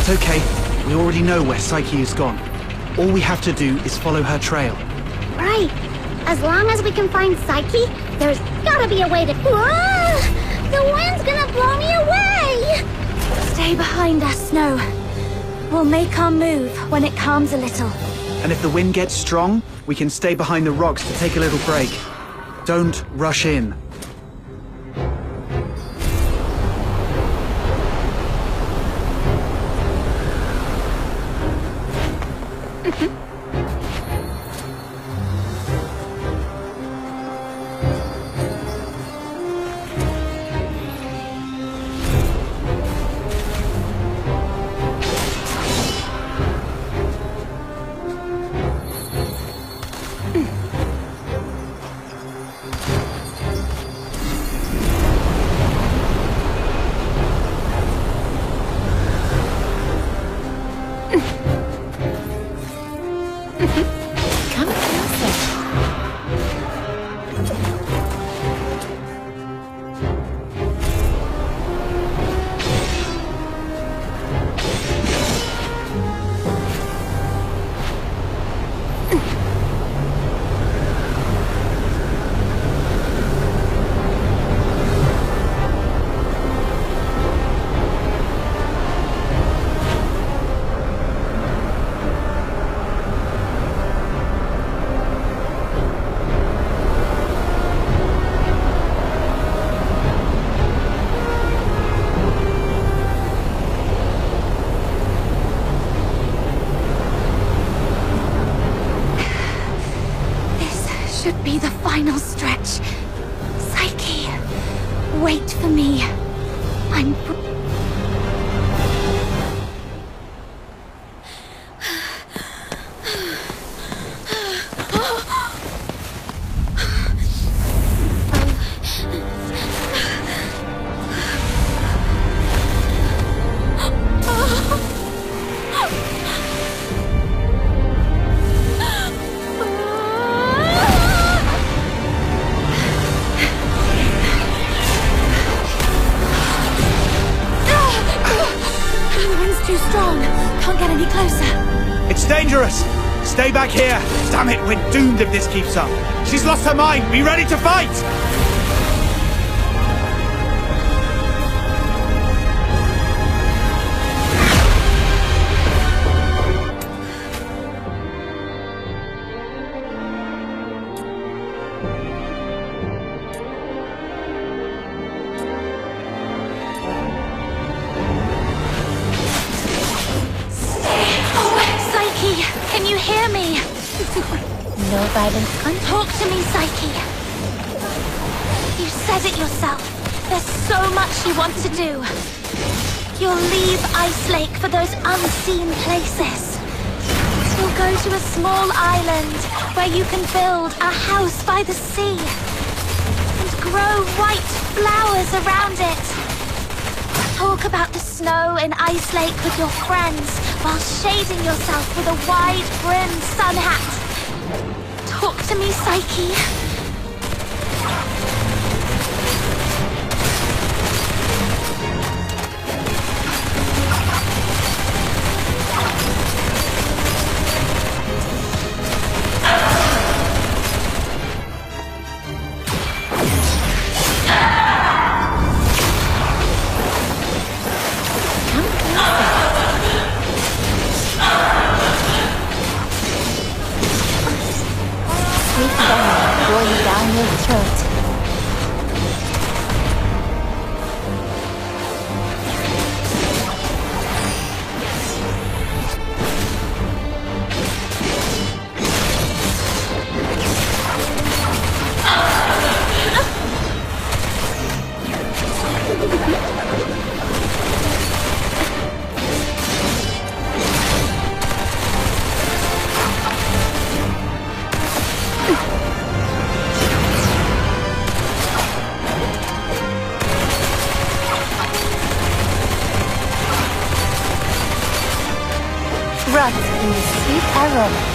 Speaker 15: It's okay. We already know where Psyche has gone. All we have to do is follow her trail.
Speaker 7: Right. As long as we can find Psyche, there's gotta be a way to... Whoa! The wind's gonna blow me away!
Speaker 2: Stay behind us, Snow. We'll make our move when it calms a little.
Speaker 15: And if the wind gets strong, we can stay behind the rocks to take a little break. Don't rush in.
Speaker 2: Final stretch. Psyche, wait for me. I'm...
Speaker 15: Stay back here! Damn it, we're doomed if this keeps up. She's lost her mind! Be ready to fight!
Speaker 12: No violent contact.
Speaker 2: Talk to me, Psyche. You said it yourself. There's so much you want to do. You'll leave Ice Lake for those unseen places. You'll go to a small island where you can build a house by the sea and grow white flowers around it. Talk about the snow in Ice Lake with your friends while shading yourself with a wide-brimmed sun hat. Talk to me, Psyche.
Speaker 12: Rot in the sweet aroma.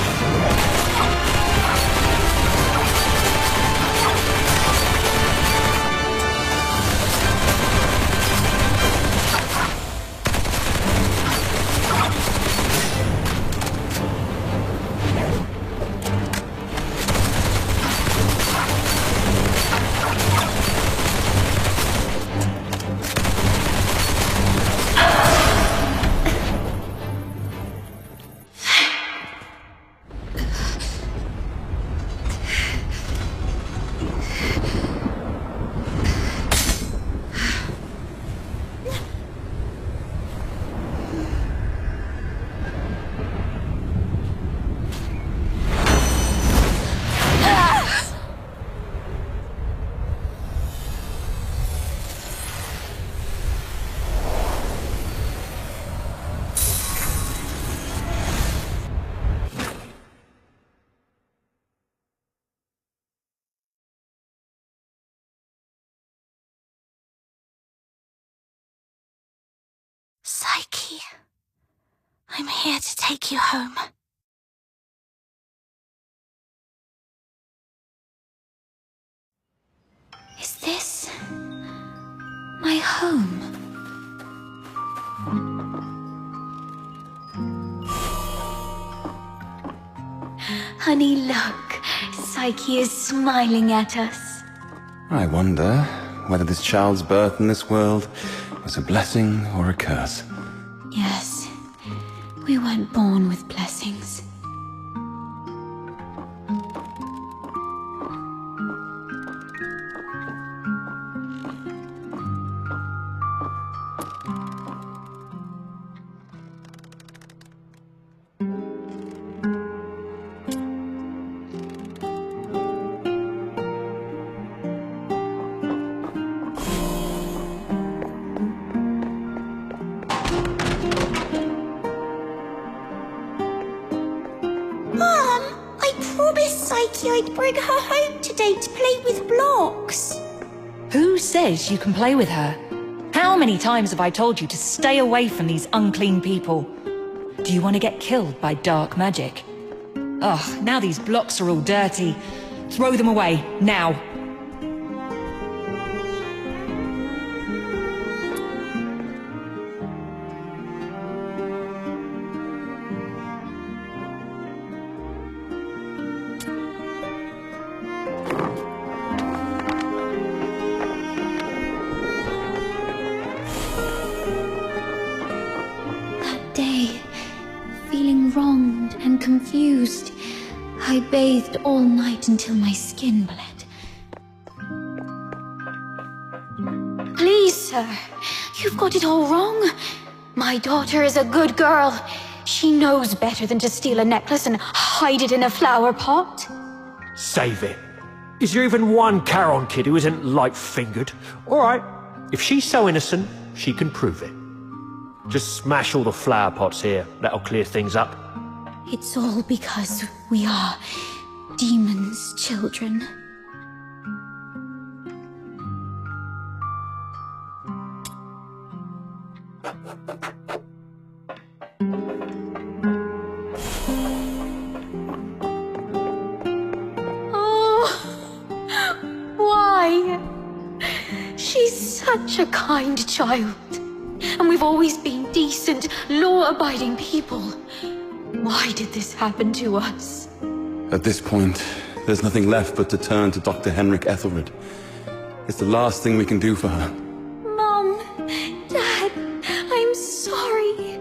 Speaker 2: Psyche, I'm here to take you home. Is this my home? Honey, look. Psyche is smiling at us.
Speaker 14: I wonder whether this child's birth in this world was a blessing or a curse.
Speaker 2: Yes, we weren't born with blessings.
Speaker 16: I'd bring her home today to play with blocks.
Speaker 10: Who says you can play with her? How many times have I told you to stay away from these unclean people? Do you want to get killed by dark magic? Ugh, now these blocks are all dirty. Throw them away, now.
Speaker 2: Confused. I bathed all night until my skin bled. Please, sir, you've got it all wrong. My daughter is a good girl.
Speaker 16: She knows better than to steal a necklace and hide it in a flower pot.
Speaker 17: Save it. Is there even one Charon kid who isn't light-fingered? All right, if she's so innocent, she can prove it. Just smash all the flower pots here. That'll clear things up.
Speaker 16: It's all because we are demons' children. Such a kind child. And we've always been decent, law-abiding people. Why did this happen to us?
Speaker 14: At this point, there's nothing left but to turn to Dr. Henrik Ethelred. It's the last thing we can do for her.
Speaker 16: Mom, Dad, I'm sorry.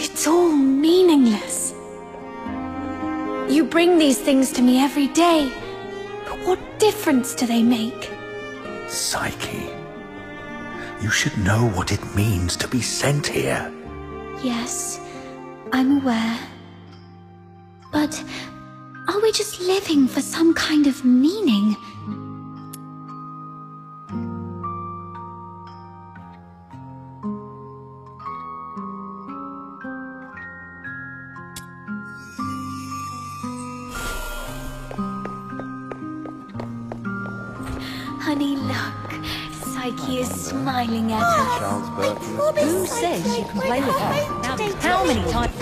Speaker 16: It's all meaningless. You bring these things to me every day, but what difference do they make?
Speaker 13: Psyche. You should know what it means to be sent here.
Speaker 16: Yes, I'm aware. But are we just living for some kind of meaning? Honey, look. Psyche is smiling at us.
Speaker 10: Who says you can play with her? Now, how many times?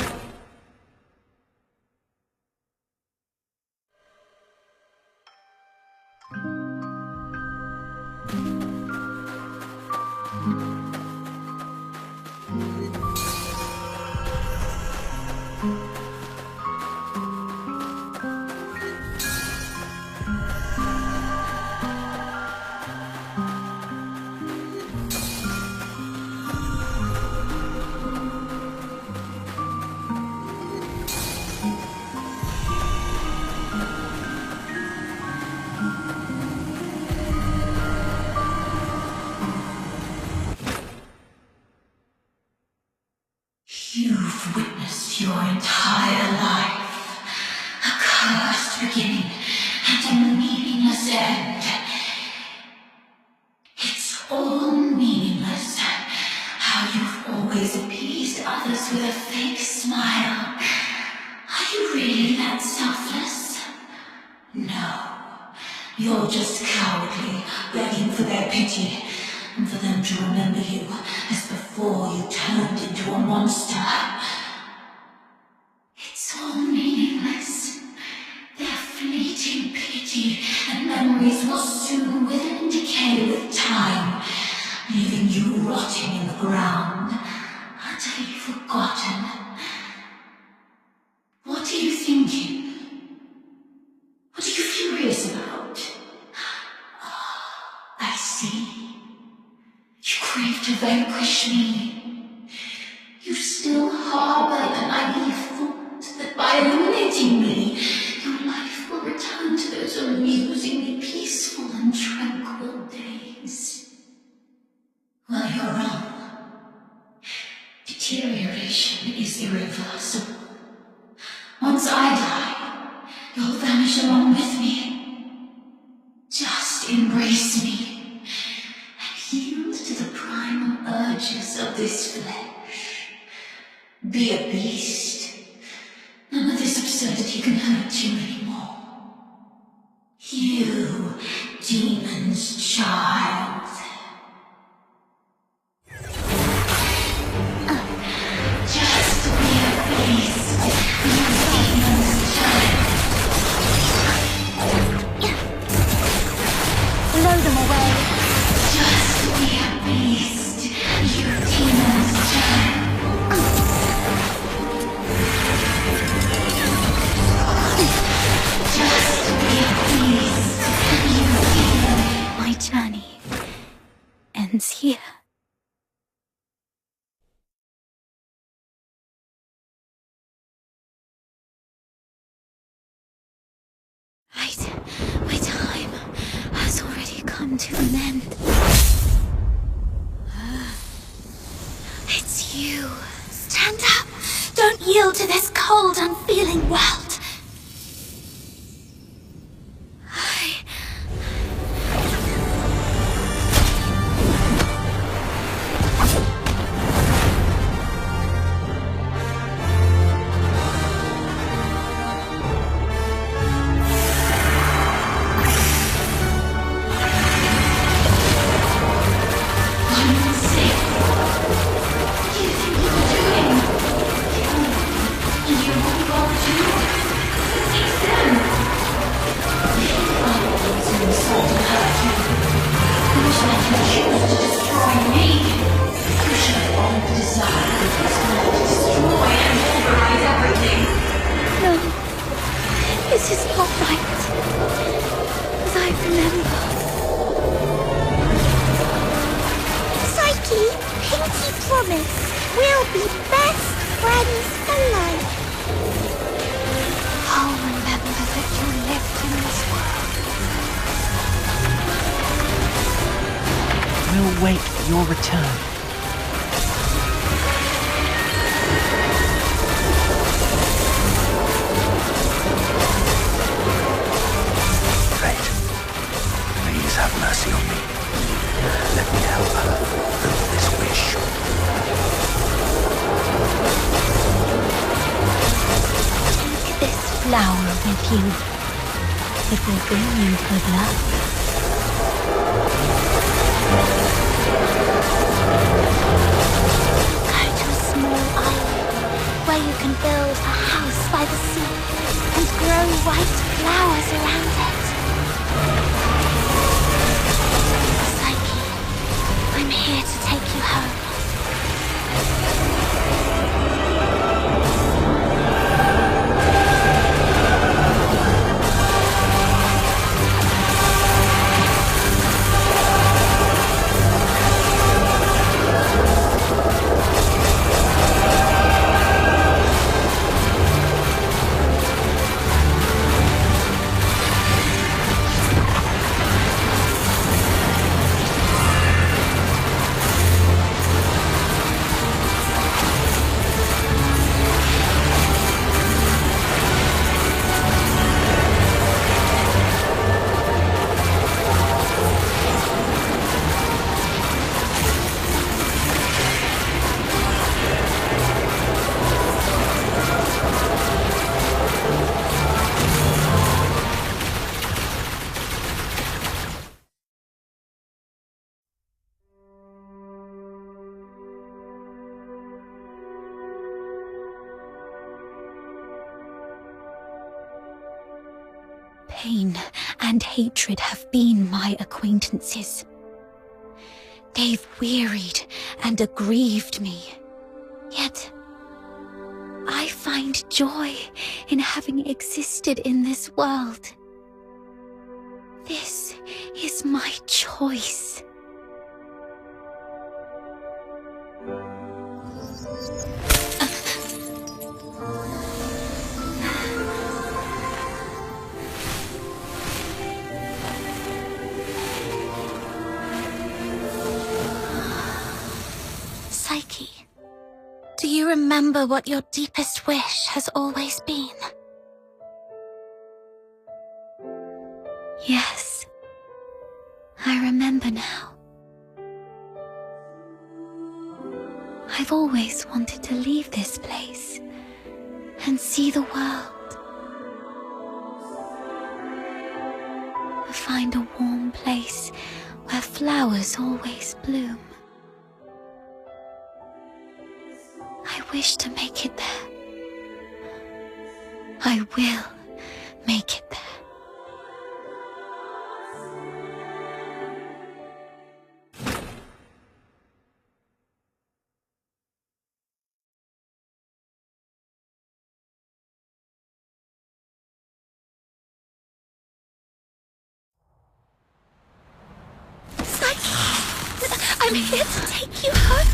Speaker 18: You've witnessed your entire life, a cursed beginning and a meaningless end. It's all meaningless. How you've always appeased others with a fake smile. Are you really that selfless? No. You're just cowardly, begging for their pity, and for them to remember you as before you turned into a monster. It's all meaningless. Their fleeting pity and memories will soon wither and decay with time, leaving you rotting in the ground, utterly forgotten. What are you thinking? What are you furious about? I see. You crave to vanquish me. You still harbor the naive thought that by eliminating me, your life will return to those amusingly peaceful and tranquil days. Well, you're wrong. Deterioration is irreversible. Once I die, you'll vanish along with me. Just embrace me and yield to the primal urges of this flesh. Be a beast. None of this absurdity can hurt you anymore. You, demon's child. Just be a beast. You demon's child.
Speaker 16: Blow them away.
Speaker 18: Just be a beast. You demon's child.
Speaker 16: My journey ends here.
Speaker 2: an end. It's you. Stand up. Don't yield to this cold, unfeeling world. Pain and hatred have been my acquaintances. They've wearied and aggrieved me. Yet, I find joy in having existed in this world. This is my choice. Psyche, do you remember what your deepest wish has always been? Yes, I remember now. I've always wanted to leave this place and see the world. Find a warm place where flowers always bloom. I wish to make it there. I will make it there. I'm here to take you home.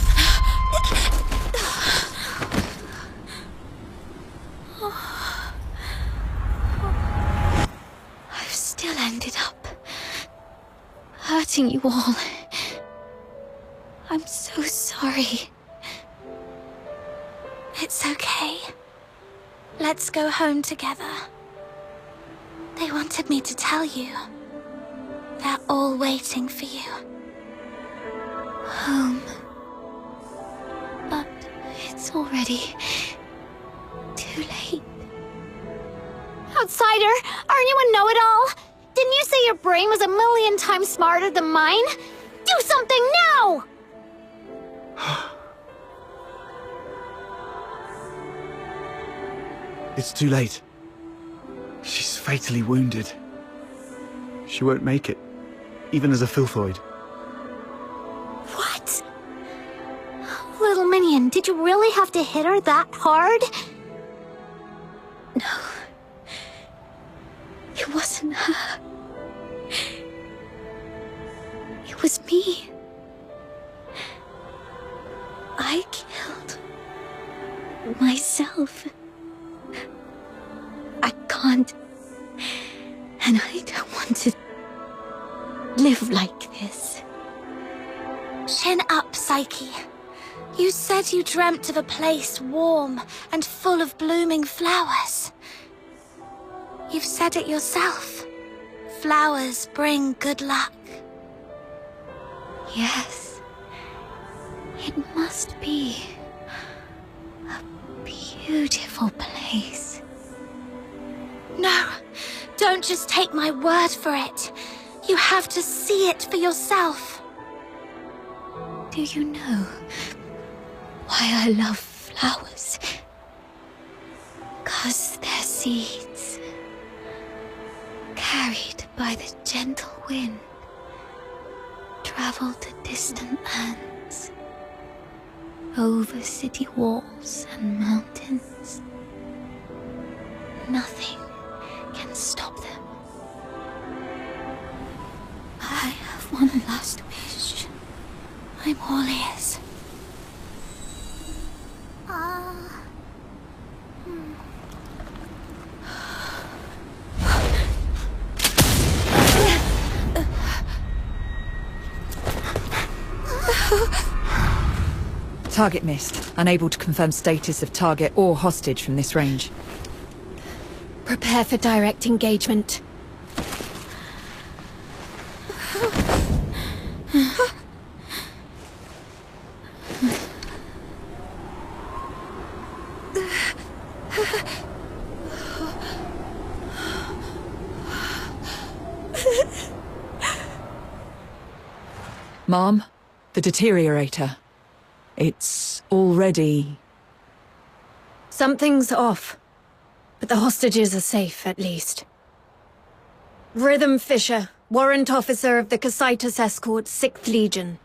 Speaker 2: I've still ended up hurting upsetting you all. I'm so sorry. It's okay. Let's go home together. They wanted me to tell you. They're all waiting for you. Home. But it's already too late.
Speaker 7: Outsider, aren't you a know-it-all? Didn't you say your brain was 1,000,000 times smarter than mine? Do something now!
Speaker 15: It's too late. She's fatally wounded. She won't make it, even as a filthoid.
Speaker 7: What? Little minion, did you really have to hit her that hard?
Speaker 2: No. It wasn't her. It was me. I killed myself. I can't. And I don't want to live like this.
Speaker 7: Chin up, Psyche. You said you dreamt of a place warm and full of blooming flowers. You've said it yourself. Flowers bring good luck.
Speaker 2: Yes. It must be a beautiful place.
Speaker 7: No, don't just take my word for it. You have to see it for yourself.
Speaker 2: Do you know why I love flowers? 'Cause they're seeds, carried by the gentle wind, travel to distant lands, over city walls and mountains. Nothing can stop them. I have one last wish. I'm all ears.
Speaker 10: Target missed. Unable to confirm status of target or hostage from this range.
Speaker 2: Prepare for direct engagement.
Speaker 10: Mom, the deteriorator. It's already...
Speaker 2: Something's off. But the hostages are safe, at least. Rhythm Fisher, warrant officer of the Cocytus Escort, 6th Legion.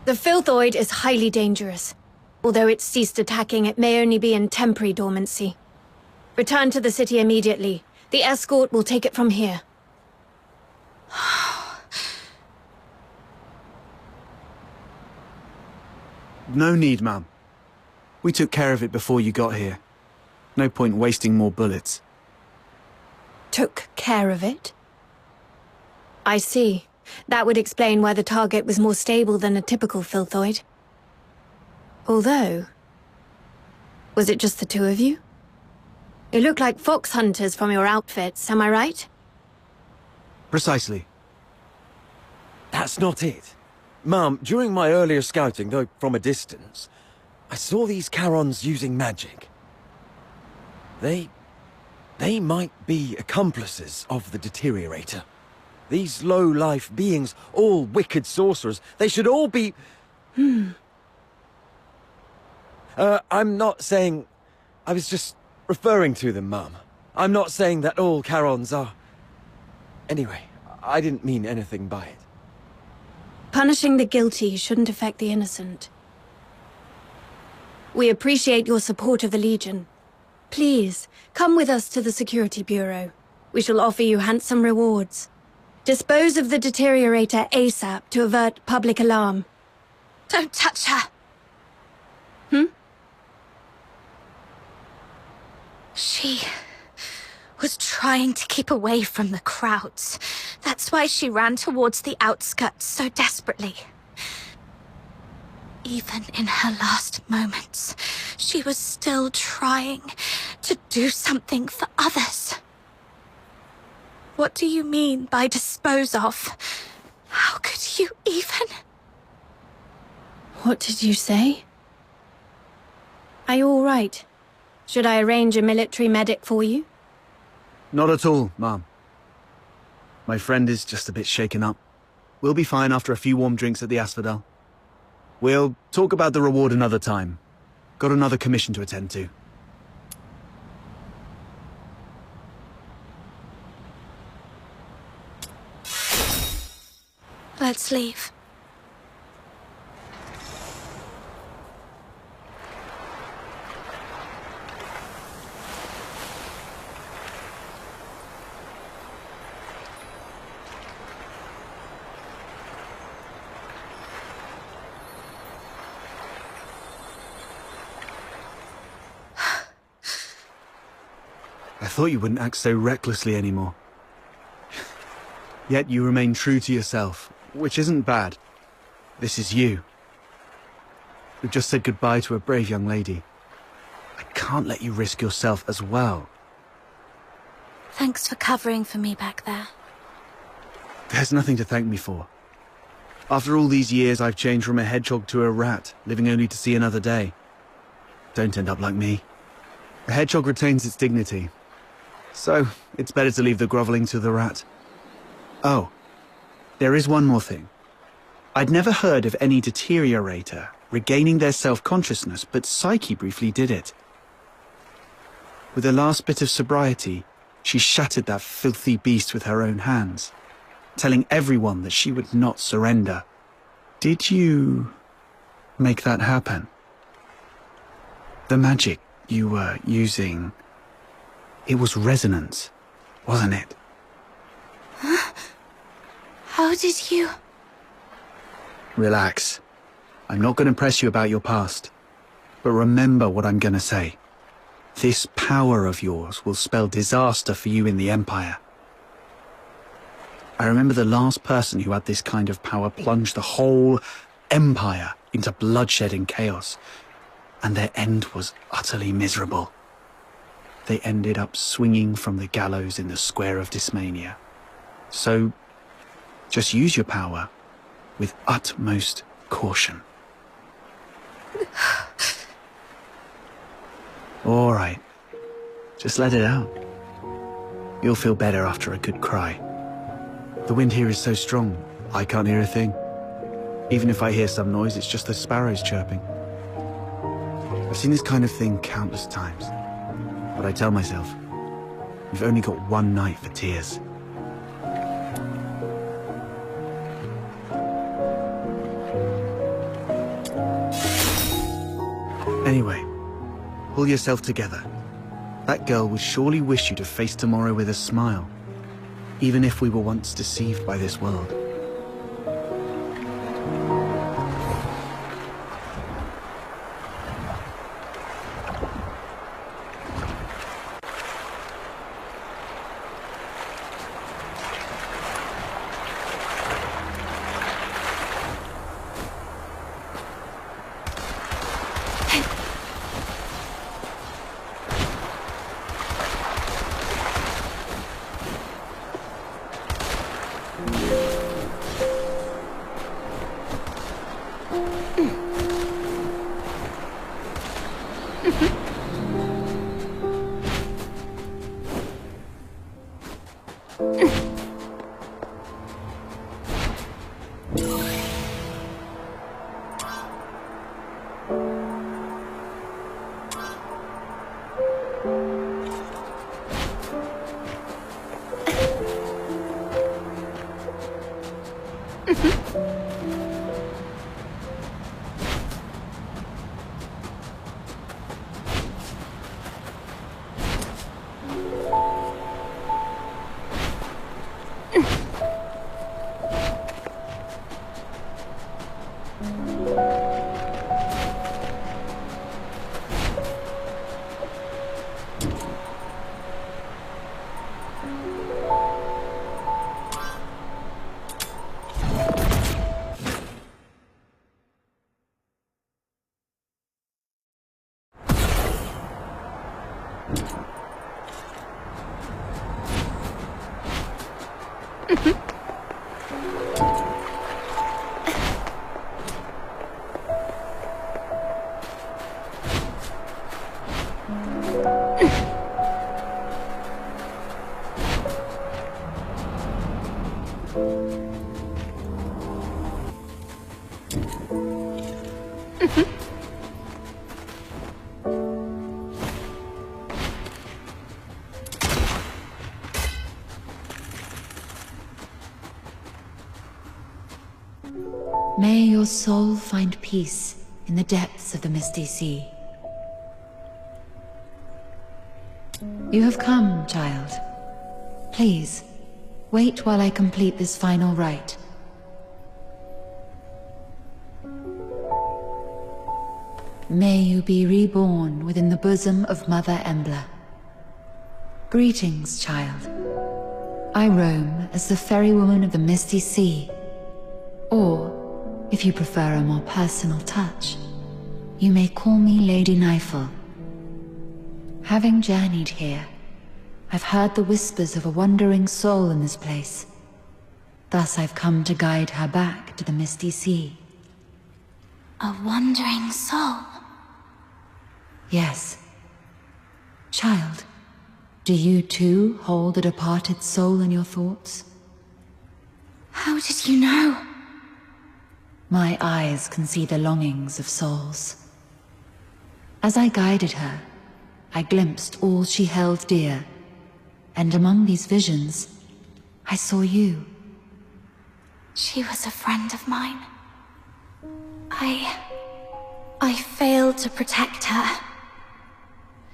Speaker 2: The filthoid is highly dangerous. Although it's ceased attacking, it may only be in temporary dormancy. Return to the city immediately. The escort will take it from here.
Speaker 15: No need, ma'am. We took care of it before you got here. No point wasting more bullets.
Speaker 2: Took care of it? I see. That would explain why the target was more stable than a typical filthoid. Although... was it just the two of you? You look like fox hunters from your outfits, am I right?
Speaker 15: Precisely.
Speaker 9: That's not it. Mum, during my earlier scouting, though from a distance, I saw these Charons using magic. They might be accomplices of the deteriorator. These low-life beings, all wicked sorcerers, they should all be... I'm not saying... I was just referring to them, Mum. I'm not saying that all Charons are... Anyway, I didn't mean anything by it.
Speaker 2: Punishing the guilty shouldn't affect the innocent. We appreciate your support of the Legion. Please, come with us to the Security Bureau. We shall offer you handsome rewards. Dispose of the deteriorator ASAP to avert public alarm.
Speaker 7: Don't touch her!
Speaker 2: Hmm?
Speaker 7: She
Speaker 2: was trying to keep away from the crowds. That's why she ran towards the outskirts so desperately. Even in her last moments, she was still trying to do something for others. What do you mean by dispose of? How could you even?
Speaker 19: What did you say? Are you all right? Should I arrange a military medic for you?
Speaker 15: Not at all, Mom. My friend is just a bit shaken up. We'll be fine after a few warm drinks at the Asphodel. We'll talk about the reward another time. Got another commission to attend to.
Speaker 2: Let's leave.
Speaker 15: I thought you wouldn't act so recklessly anymore. Yet you remain true to yourself, which isn't bad. This is you. We've just said goodbye to a brave young lady. I can't let you risk yourself as well.
Speaker 2: Thanks for covering for me back there.
Speaker 15: There's nothing to thank me for. After all these years, I've changed from a hedgehog to a rat, living only to see another day. Don't end up like me. A hedgehog retains its dignity. So, it's better to leave the groveling to the rat. Oh, there is one more thing. I'd never heard of any deteriorator regaining their self-consciousness, but Psyche briefly did it. With the last bit of sobriety, she shattered that filthy beast with her own hands, telling everyone that she would not surrender. Did you make that happen? The magic you were using, it was resonance, wasn't it?
Speaker 2: Huh? How did you...
Speaker 15: Relax. I'm not going to press you about your past. But remember what I'm going to say. This power of yours will spell disaster for you in the Empire. I remember the last person who had this kind of power plunged the whole Empire into bloodshed and chaos. And their end was utterly miserable. They ended up swinging from the gallows in the square of Dysmania. So, just use your power with utmost caution. All right. Just let it out. You'll feel better after a good cry. The wind here is so strong, I can't hear a thing. Even if I hear some noise, it's just the sparrows chirping. I've seen this kind of thing countless times. But I tell myself, you've only got one night for tears. Anyway, pull yourself together. That girl would surely wish you to face tomorrow with a smile, even if we were once deceived by this world.
Speaker 20: May your soul find peace in the depths of the misty sea. You have come, child. Please, wait while I complete this final rite. May you be reborn within the bosom of Mother Embla. Greetings, child. I roam as the ferrywoman of the misty sea. Or, if you prefer a more personal touch, you may call me Lady Nifle. Having journeyed here, I've heard the whispers of a wandering soul in this place. Thus I've come to guide her back to the misty sea.
Speaker 2: A wandering soul?
Speaker 20: Yes. Child, do you too hold a departed soul in your thoughts?
Speaker 2: How did you know?
Speaker 20: My eyes can see the longings of souls. As I guided her, I glimpsed all she held dear, and among these visions, I saw you.
Speaker 2: She was a friend of mine. I failed to protect her.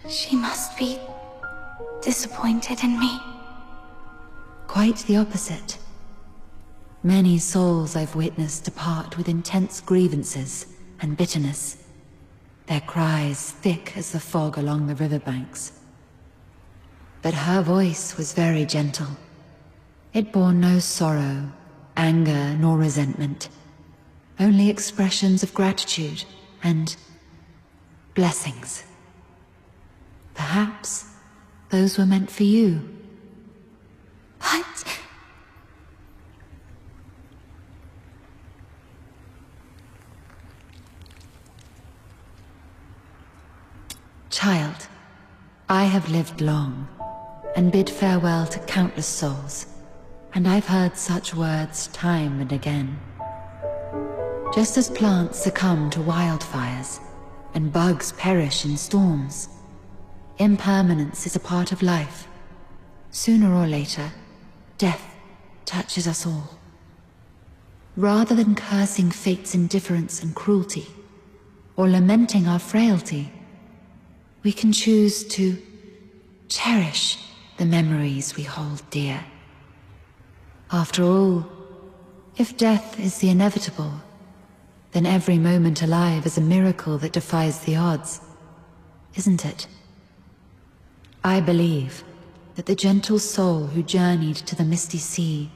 Speaker 2: She must be disappointed in me.
Speaker 20: Quite the opposite. Many souls I've witnessed depart with intense grievances and bitterness, their cries thick as the fog along the riverbanks. But her voice was very gentle. It bore no sorrow, anger, nor resentment, only expressions of gratitude and blessings. Perhaps those were meant for you.
Speaker 2: What?
Speaker 20: Child, I have lived long, and bid farewell to countless souls, and I've heard such words time and again. Just as plants succumb to wildfires, and bugs perish in storms, impermanence is a part of life. Sooner or later, death touches us all. Rather than cursing fate's indifference and cruelty, or lamenting our frailty, we can choose to cherish the memories we hold dear. After all, if death is the inevitable, then every moment alive is a miracle that defies the odds, isn't it? I believe that the gentle soul who journeyed to the misty sea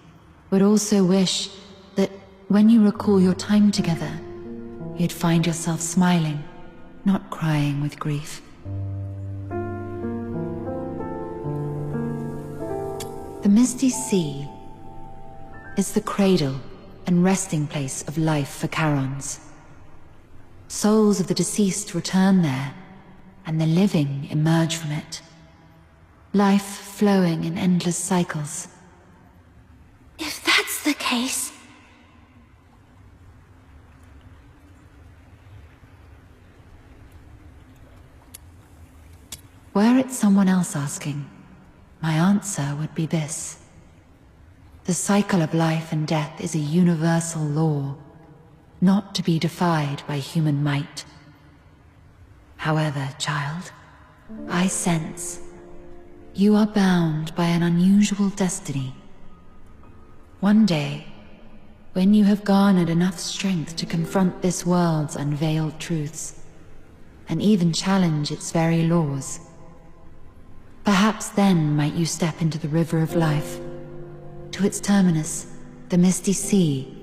Speaker 20: would also wish that when you recall your time together, you'd find yourself smiling, not crying with grief. The misty sea is the cradle and resting place of life for Charons. Souls of the deceased return there, and the living emerge from it. Life flowing in endless cycles.
Speaker 2: If that's the case...
Speaker 20: Were it someone else asking, my answer would be this. The cycle of life and death is a universal law, not to be defied by human might. However, child, I sense you are bound by an unusual destiny. One day, when you have garnered enough strength to confront this world's unveiled truths, and even challenge its very laws, perhaps then might you step into the river of life, to its terminus, the misty sea,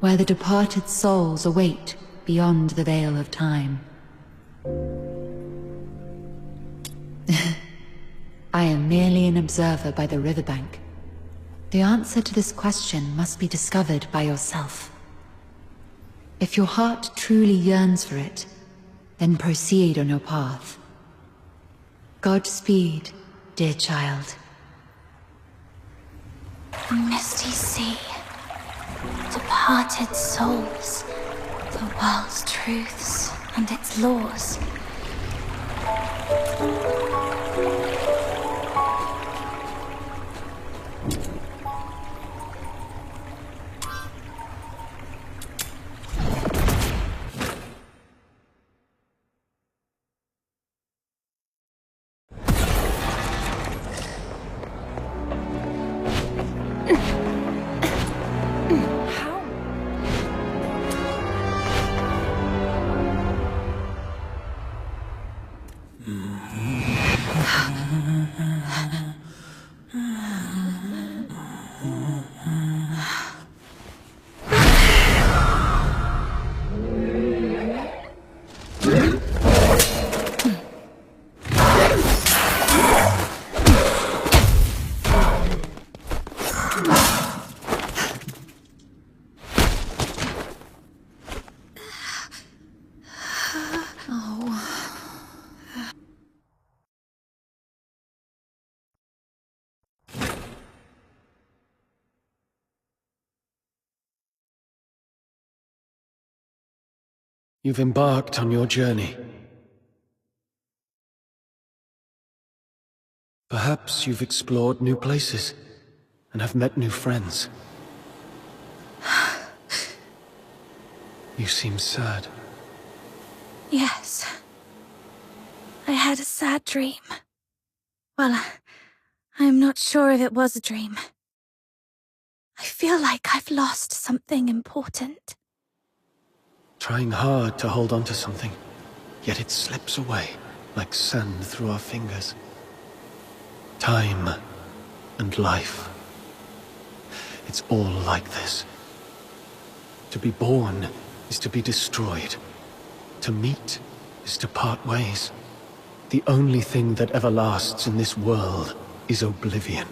Speaker 20: where the departed souls await beyond the veil of time. I am merely an observer by the riverbank. The answer to this question must be discovered by yourself. If your heart truly yearns for it, then proceed on your path. Godspeed, dear child.
Speaker 2: The misty sea. Departed souls. The world's truths and its laws.
Speaker 3: You've embarked on your journey. Perhaps you've explored new places and have met new friends. You seem sad.
Speaker 2: Yes. I had a sad dream. Well, I'm not sure if it was a dream. I feel like I've lost something important.
Speaker 3: Trying hard to hold on to something, yet it slips away like sand through our fingers. Time and life. It's all like this. To be born is to be destroyed. To meet is to part ways. The only thing that ever lasts in this world is oblivion.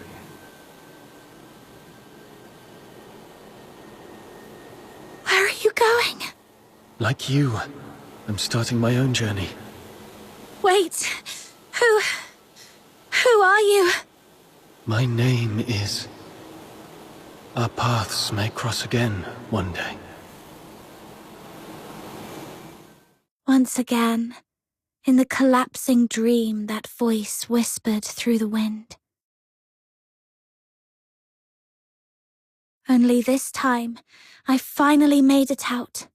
Speaker 2: Where are you going?
Speaker 3: Like you, I'm starting my own journey.
Speaker 2: Wait, who are you?
Speaker 3: My name is... Our paths may cross again one day.
Speaker 2: Once again, in the collapsing dream, that voice whispered through the wind. Only this time, I finally made it out.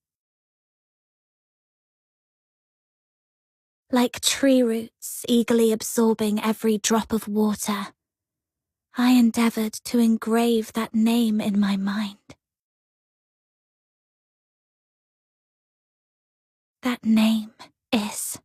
Speaker 2: Like tree roots eagerly absorbing every drop of water, I endeavored to engrave that name in my mind. That name is...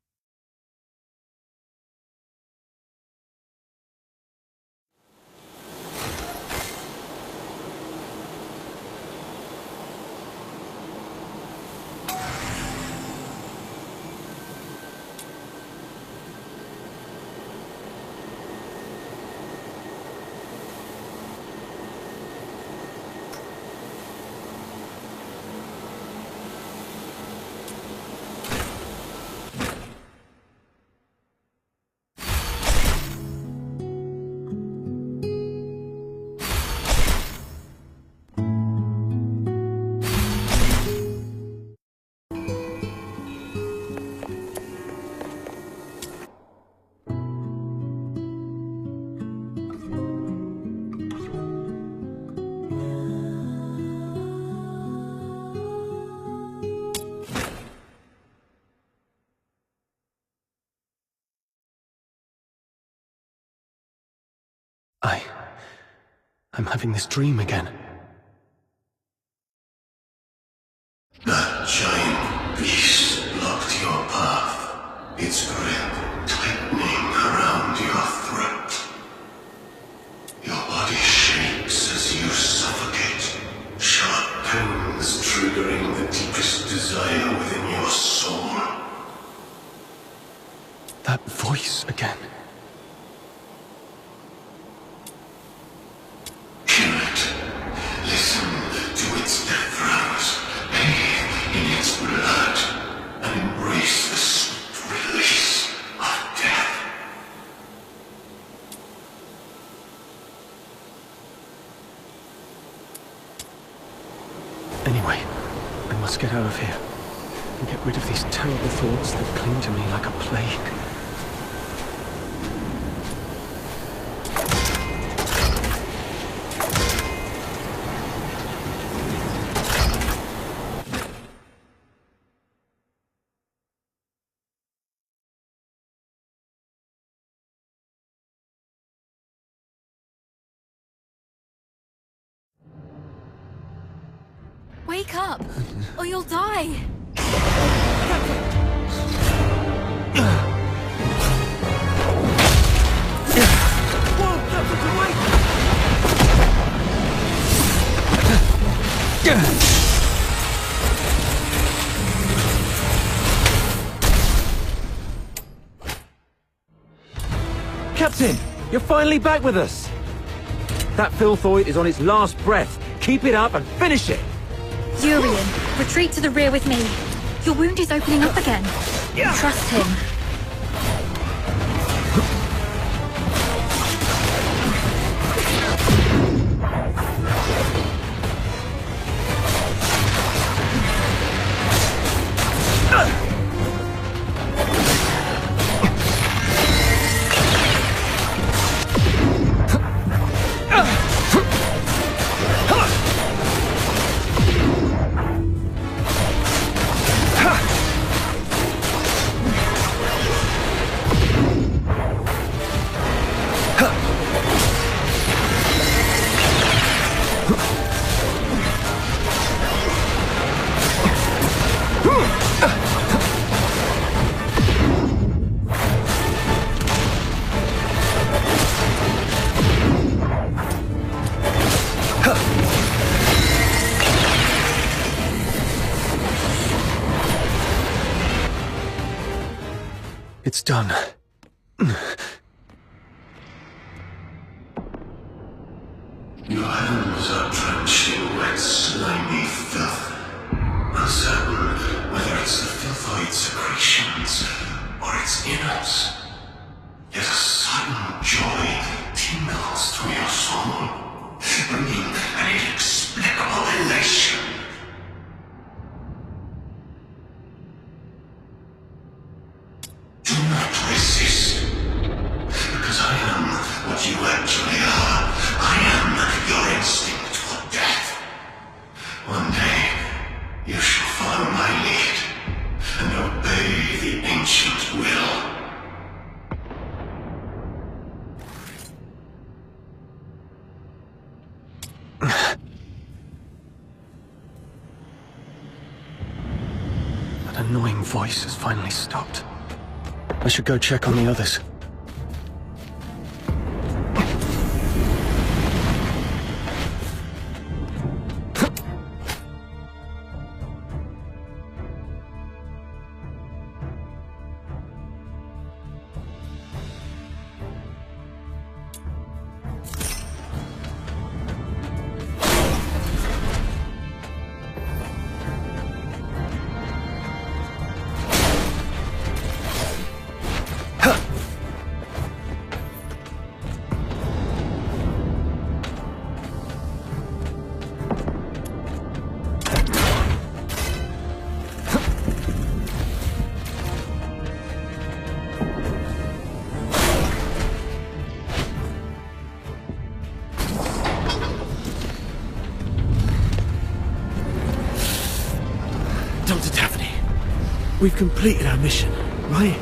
Speaker 3: I'm having this dream again.
Speaker 6: That giant beast blocked your path, its grip tightening around your throat. Your body shakes as you suffocate, sharp pangs triggering the deepest desire within your soul.
Speaker 3: That voice again.
Speaker 6: Kill it. Listen to its death throes. Bathe in its blood. And embrace the sweet release of death.
Speaker 3: Anyway, I must get out of here. Rid of these terrible thoughts that cling to me like a plague.
Speaker 16: Wake up, or you'll die!
Speaker 9: Captain, you're finally back with us! That filthoid is on its last breath. Keep it up and finish it!
Speaker 8: Urian, retreat to the rear with me. Your wound is opening up again. Trust him.
Speaker 3: It's done.
Speaker 6: Your hands are drenched in wet, slimy filth. Uncertain whether it's the filthoid secretions or its innards. Yet a sudden joy tingles through your soul, bringing an inexplicable elation. Do not resist, because I am what you actually are. I am your instinct for death. One day, you shall follow my lead and obey the ancient will.
Speaker 3: That annoying voice has finally stopped. I should go check on the others.
Speaker 17: Dr. Daphne, we've completed our mission, right?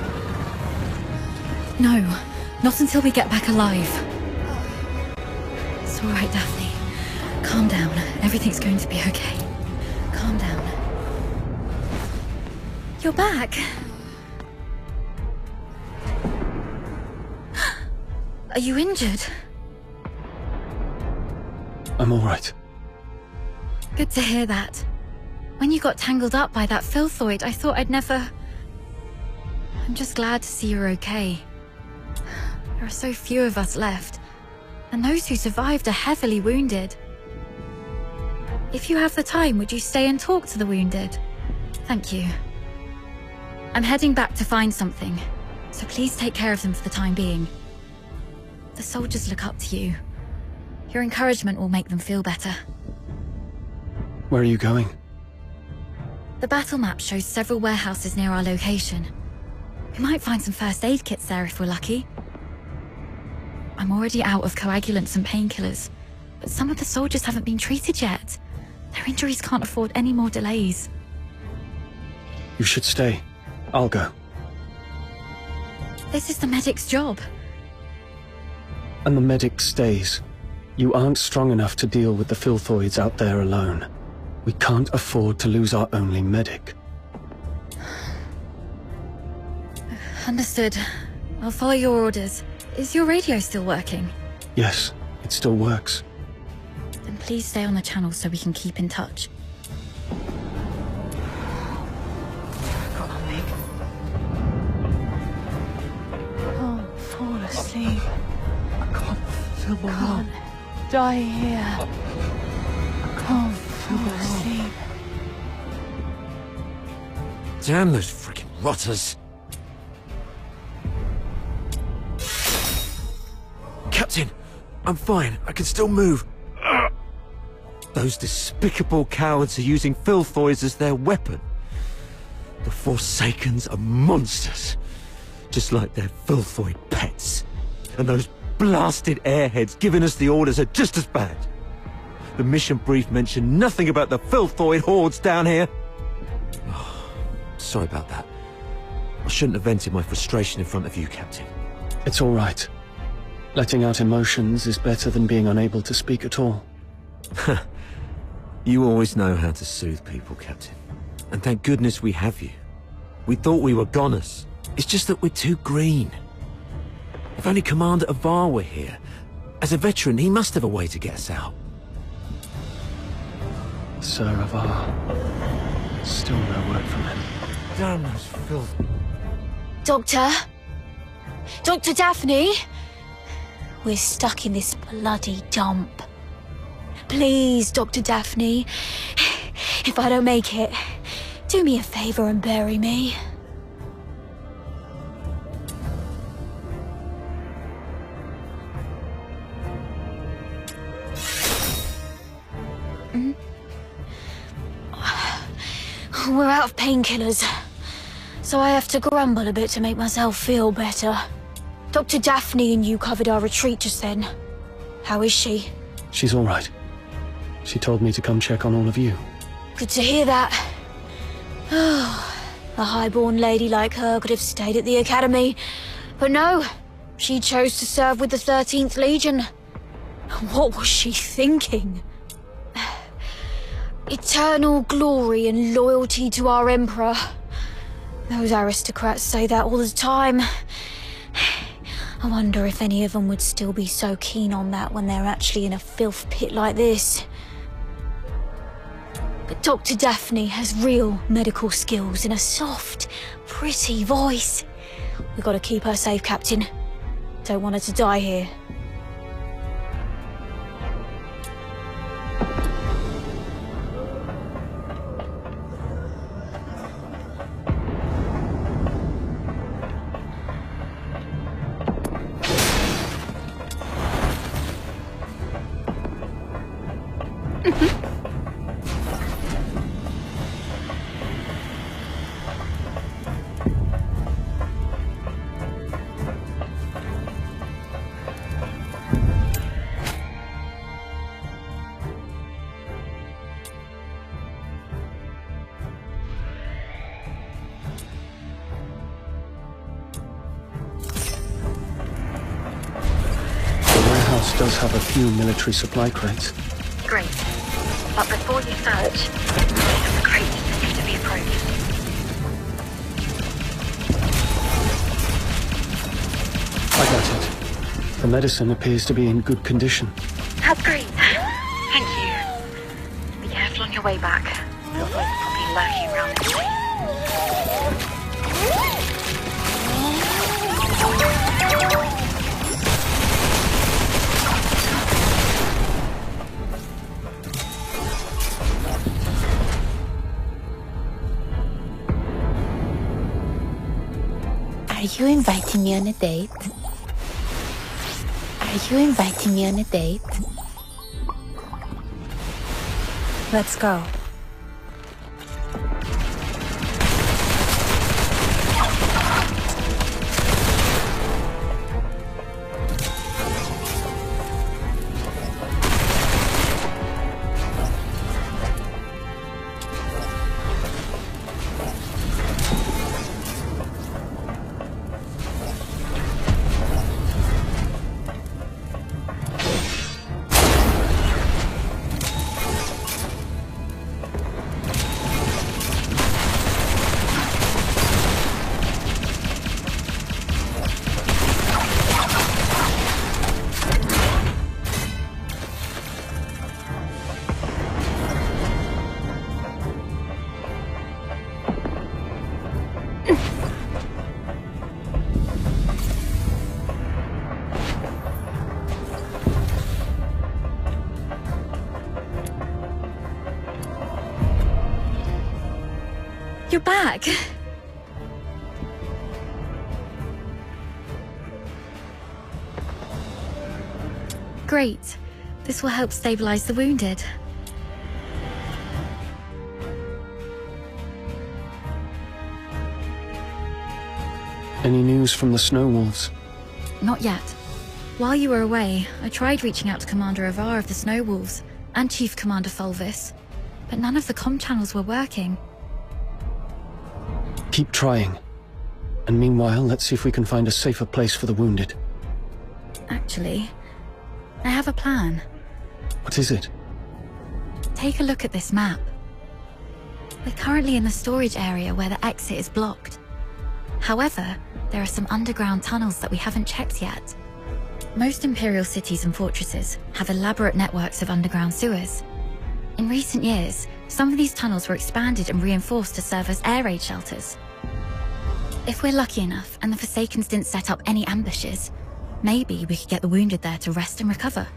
Speaker 8: No, not until we get back alive. It's all right, Daphne. Calm down. Everything's going to be okay. Calm down. You're back. Are you injured?
Speaker 3: I'm all right.
Speaker 8: Good to hear that. When you got tangled up by that filthoid, I thought I'd never... I'm just glad to see you're okay. There are so few of us left, and those who survived are heavily wounded. If you have the time, would you stay and talk to the wounded? Thank you. I'm heading back to find something, so please take care of them for the time being. The soldiers look up to you. Your encouragement will make them feel better.
Speaker 3: Where are you going?
Speaker 8: The battle map shows several warehouses near our location. We might find some first aid kits there if we're lucky. I'm already out of coagulants and painkillers, but some of the soldiers haven't been treated yet. Their injuries can't afford any more delays.
Speaker 3: You should stay. I'll go.
Speaker 8: This is the medic's job.
Speaker 3: And the medic stays. You aren't strong enough to deal with the filthoids out there alone. We can't afford to lose our only medic.
Speaker 8: Understood. I'll follow your orders. Is your radio still working?
Speaker 3: Yes, it still works.
Speaker 8: Then please stay on the channel so we can keep in touch.
Speaker 16: Come on, Meg. Oh, fall asleep. I can't feel my arm. Die here. I can't fall asleep.
Speaker 17: Damn those freaking rotters. Captain, I'm fine. I can still move. Those despicable cowards are using filthoids as their weapon. The Forsakens are monsters, just like their filthoid pets. And those blasted airheads giving us the orders are just as bad. The mission brief mentioned nothing about the filthoid hordes down here. Oh, sorry about that. I shouldn't have vented my frustration in front of you, Captain.
Speaker 3: It's all right. Letting out emotions is better than being unable to speak at all.
Speaker 17: You always know how to soothe people, Captain. And thank goodness we have you. We thought we were goners. It's just that we're too green. If only Commander Avar were here. As a veteran, he must have a way to get us out.
Speaker 3: Sir Avar. Still no word from him.
Speaker 17: Damn those filth.
Speaker 2: Doctor? Dr. Daphne? We're stuck in this bloody dump. Please, Dr. Daphne. If I don't make it, do me a favor and bury me. We're out of painkillers, so I have to grumble a bit to make myself feel better. Dr. Daphne and you covered our retreat just then. How is she?
Speaker 3: She's all right. She told me to come check on all of you.
Speaker 2: Good to hear that. Oh, a highborn lady like her could have stayed at the academy. But no, she chose to serve with the 13th Legion. What was she thinking? Eternal glory and loyalty to our Emperor. Those aristocrats say that all the time. I wonder if any of them would still be so keen on that when they're actually in a filth pit like this. But Dr. Daphne has real medical skills and a soft, pretty voice. We've got to keep her safe, Captain. Don't want her to die here.
Speaker 3: Does have a few military supply crates.
Speaker 8: Great. But before you search, the crates need to be approached.
Speaker 3: I got it. The medicine appears to be in good condition.
Speaker 8: That's great. Thank you. Be careful on your way back. They'll probably lurk you around this way.
Speaker 12: Are you inviting me on a date? Are you inviting me on a date?
Speaker 10: Let's go. You're back. Great. This will help stabilize the wounded.
Speaker 3: Any news from the snow wolves?
Speaker 10: Not yet. While you were away, I tried reaching out to Commander Avar of the Snow Wolves and Chief Commander Fulvis, but none of the comm channels were working.
Speaker 3: Keep trying. And meanwhile, let's see if we can find a safer place for the wounded.
Speaker 10: Actually, I have a plan.
Speaker 3: What is it?
Speaker 10: Take a look at this map. We're currently in the storage area where the exit is blocked. However, there are some underground tunnels that we haven't checked yet. Most Imperial cities and fortresses have elaborate networks of underground sewers. In recent years, some of these tunnels were expanded and reinforced to serve as air raid shelters. If we're lucky enough and the Forsakens didn't set up any ambushes, maybe we could get the wounded there to rest and recover.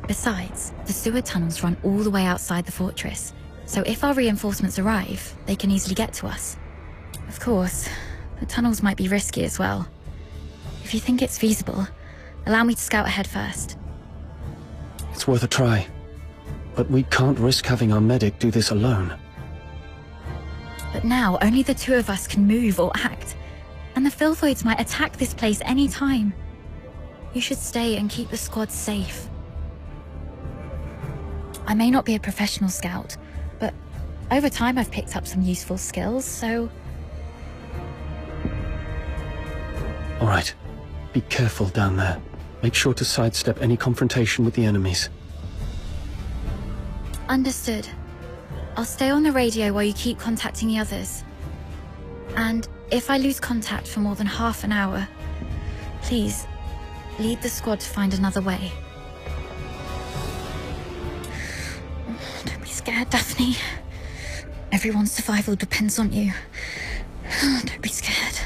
Speaker 10: Besides, the sewer tunnels run all the way outside the fortress, so if our reinforcements arrive, they can easily get to us. Of course, the tunnels might be risky as well. If you think it's feasible, allow me to scout ahead first.
Speaker 3: It's worth a try. But we can't risk having our medic do this alone.
Speaker 10: But now, only the two of us can move or act, and the Filthoids might attack this place any time. You should stay and keep the squad safe. I may not be a professional scout, but over time I've picked up some useful skills, so...
Speaker 3: All right. Be careful down there. Make sure to sidestep any confrontation with the enemies.
Speaker 10: Understood. I'll stay on the radio while you keep contacting the others. And if I lose contact for more than half an hour, please, lead the squad to find another way. Don't be scared, Daphne. Everyone's survival depends on you. Don't be scared.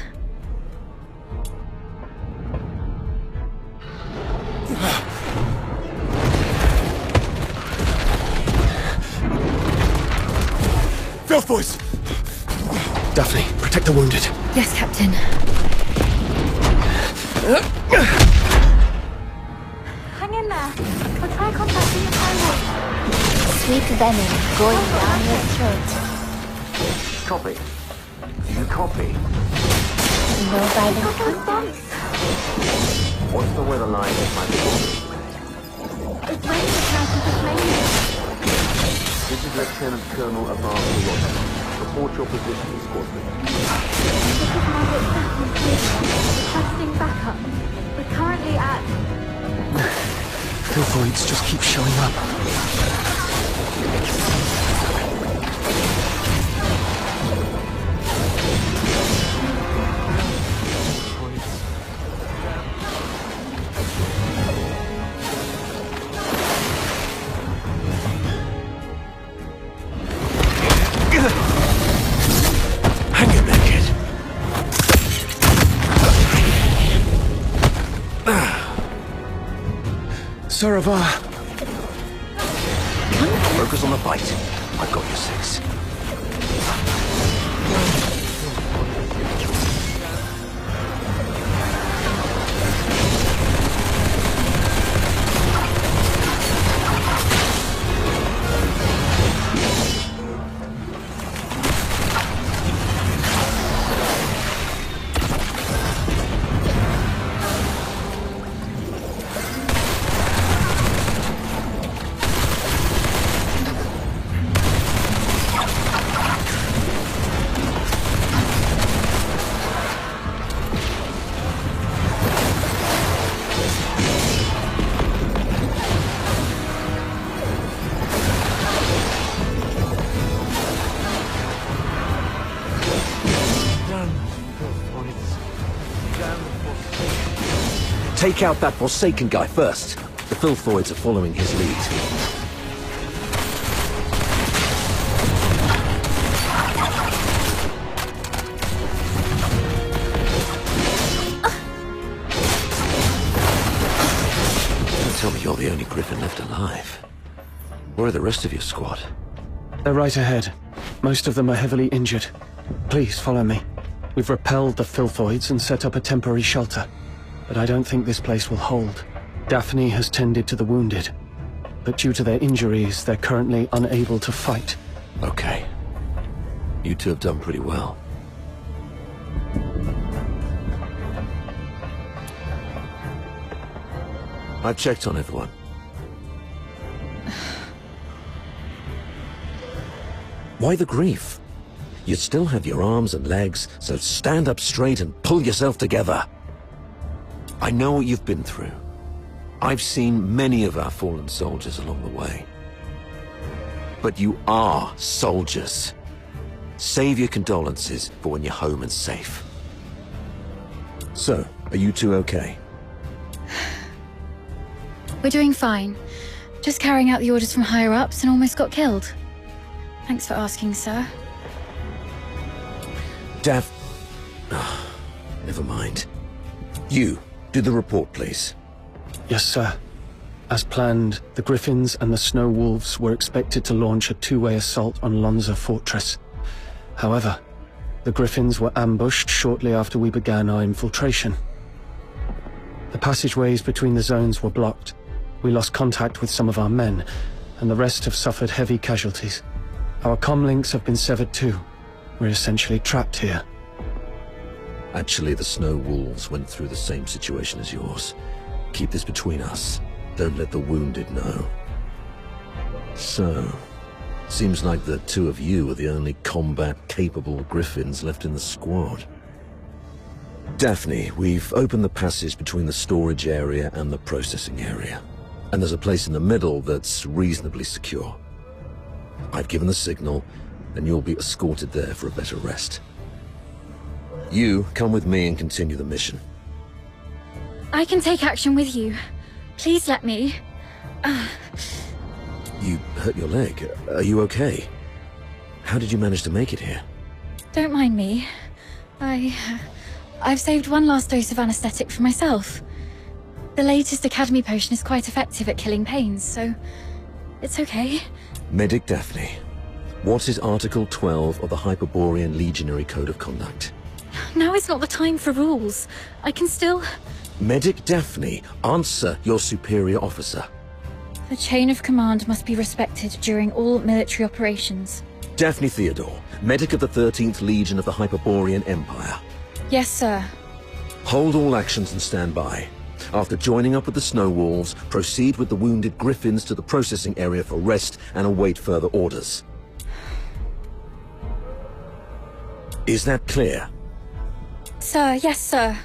Speaker 13: Filthboys!
Speaker 3: Daphne, protect the wounded.
Speaker 10: Yes, Captain.
Speaker 2: Hang in there. We'll try contacting the Snow
Speaker 12: Sweet venom going down your throat.
Speaker 17: Copy. You copy?
Speaker 12: No violent contact.
Speaker 17: What's the weather like at my
Speaker 2: It's raining south of the flames.
Speaker 17: This is Lieutenant Colonel Avar. Report your position, Squadron.
Speaker 2: This is Margaret Daphne. Requesting backup. We're currently at...
Speaker 3: Filthoids just keep showing up.
Speaker 17: Hang in there, kid.
Speaker 3: Sir Avar.
Speaker 17: Focus on the bite. I've got your six. Take out that Forsaken guy first. The Filthoids are following his lead. only griffin left alive. Where are the rest of your squad?
Speaker 3: They're right ahead. Most of them are heavily injured. Please follow me. We've repelled the filthoids and set up a temporary shelter. But I don't think this place will hold. Daphne has tended to the wounded. But due to their injuries, they're currently unable to fight.
Speaker 17: Okay. You two have done pretty well. I've checked on everyone. Why the grief? You still have your arms and legs, so stand up straight and pull yourself together. I know what you've been through. I've seen many of our fallen soldiers along the way. But you are soldiers. Save your condolences for when you're home and safe. So, are you two okay?
Speaker 2: We're doing fine. Just carrying out the orders from higher-ups and almost got killed. Thanks for asking, sir.
Speaker 17: Never mind. You, do the report, please.
Speaker 3: Yes, sir. As planned, the Griffins and the Snow Wolves were expected to launch a two-way assault on Lonza Fortress. However, the Griffins were ambushed shortly after we began our infiltration. The passageways between the zones were blocked. We lost contact with some of our men, and the rest have suffered heavy casualties. Our comlinks have been severed too. We're essentially trapped here.
Speaker 17: Actually, the Snow Wolves went through the same situation as yours. Keep this between us. Don't let the wounded know. So, seems like the two of you are the only combat-capable Griffins left in the squad. Daphne, we've opened the passage between the storage area and the processing area. And there's a place in the middle that's reasonably secure. I've given the signal, and you'll be escorted there for a better rest. You, come with me and continue the mission.
Speaker 2: I can take action with you. Please let me.
Speaker 17: You hurt your leg. Are you okay? How did you manage to make it here?
Speaker 2: Don't mind me. I've saved one last dose of anesthetic for myself. The latest Academy potion is quite effective at killing pains, so it's okay.
Speaker 17: Medic Daphne, what is Article 12 of the Hyperborean Legionary Code of Conduct?
Speaker 2: Now is not the time for rules. I can still...
Speaker 17: Medic Daphne, answer your superior officer.
Speaker 2: The chain of command must be respected during all military operations.
Speaker 17: Daphne Theodore, medic of the 13th Legion of the Hyperborean Empire.
Speaker 2: Yes, sir.
Speaker 17: Hold all actions and stand by. After joining up with the Snow Wolves, proceed with the wounded Griffins to the processing area for rest and await further orders. Is that clear?
Speaker 2: Sir, yes, sir.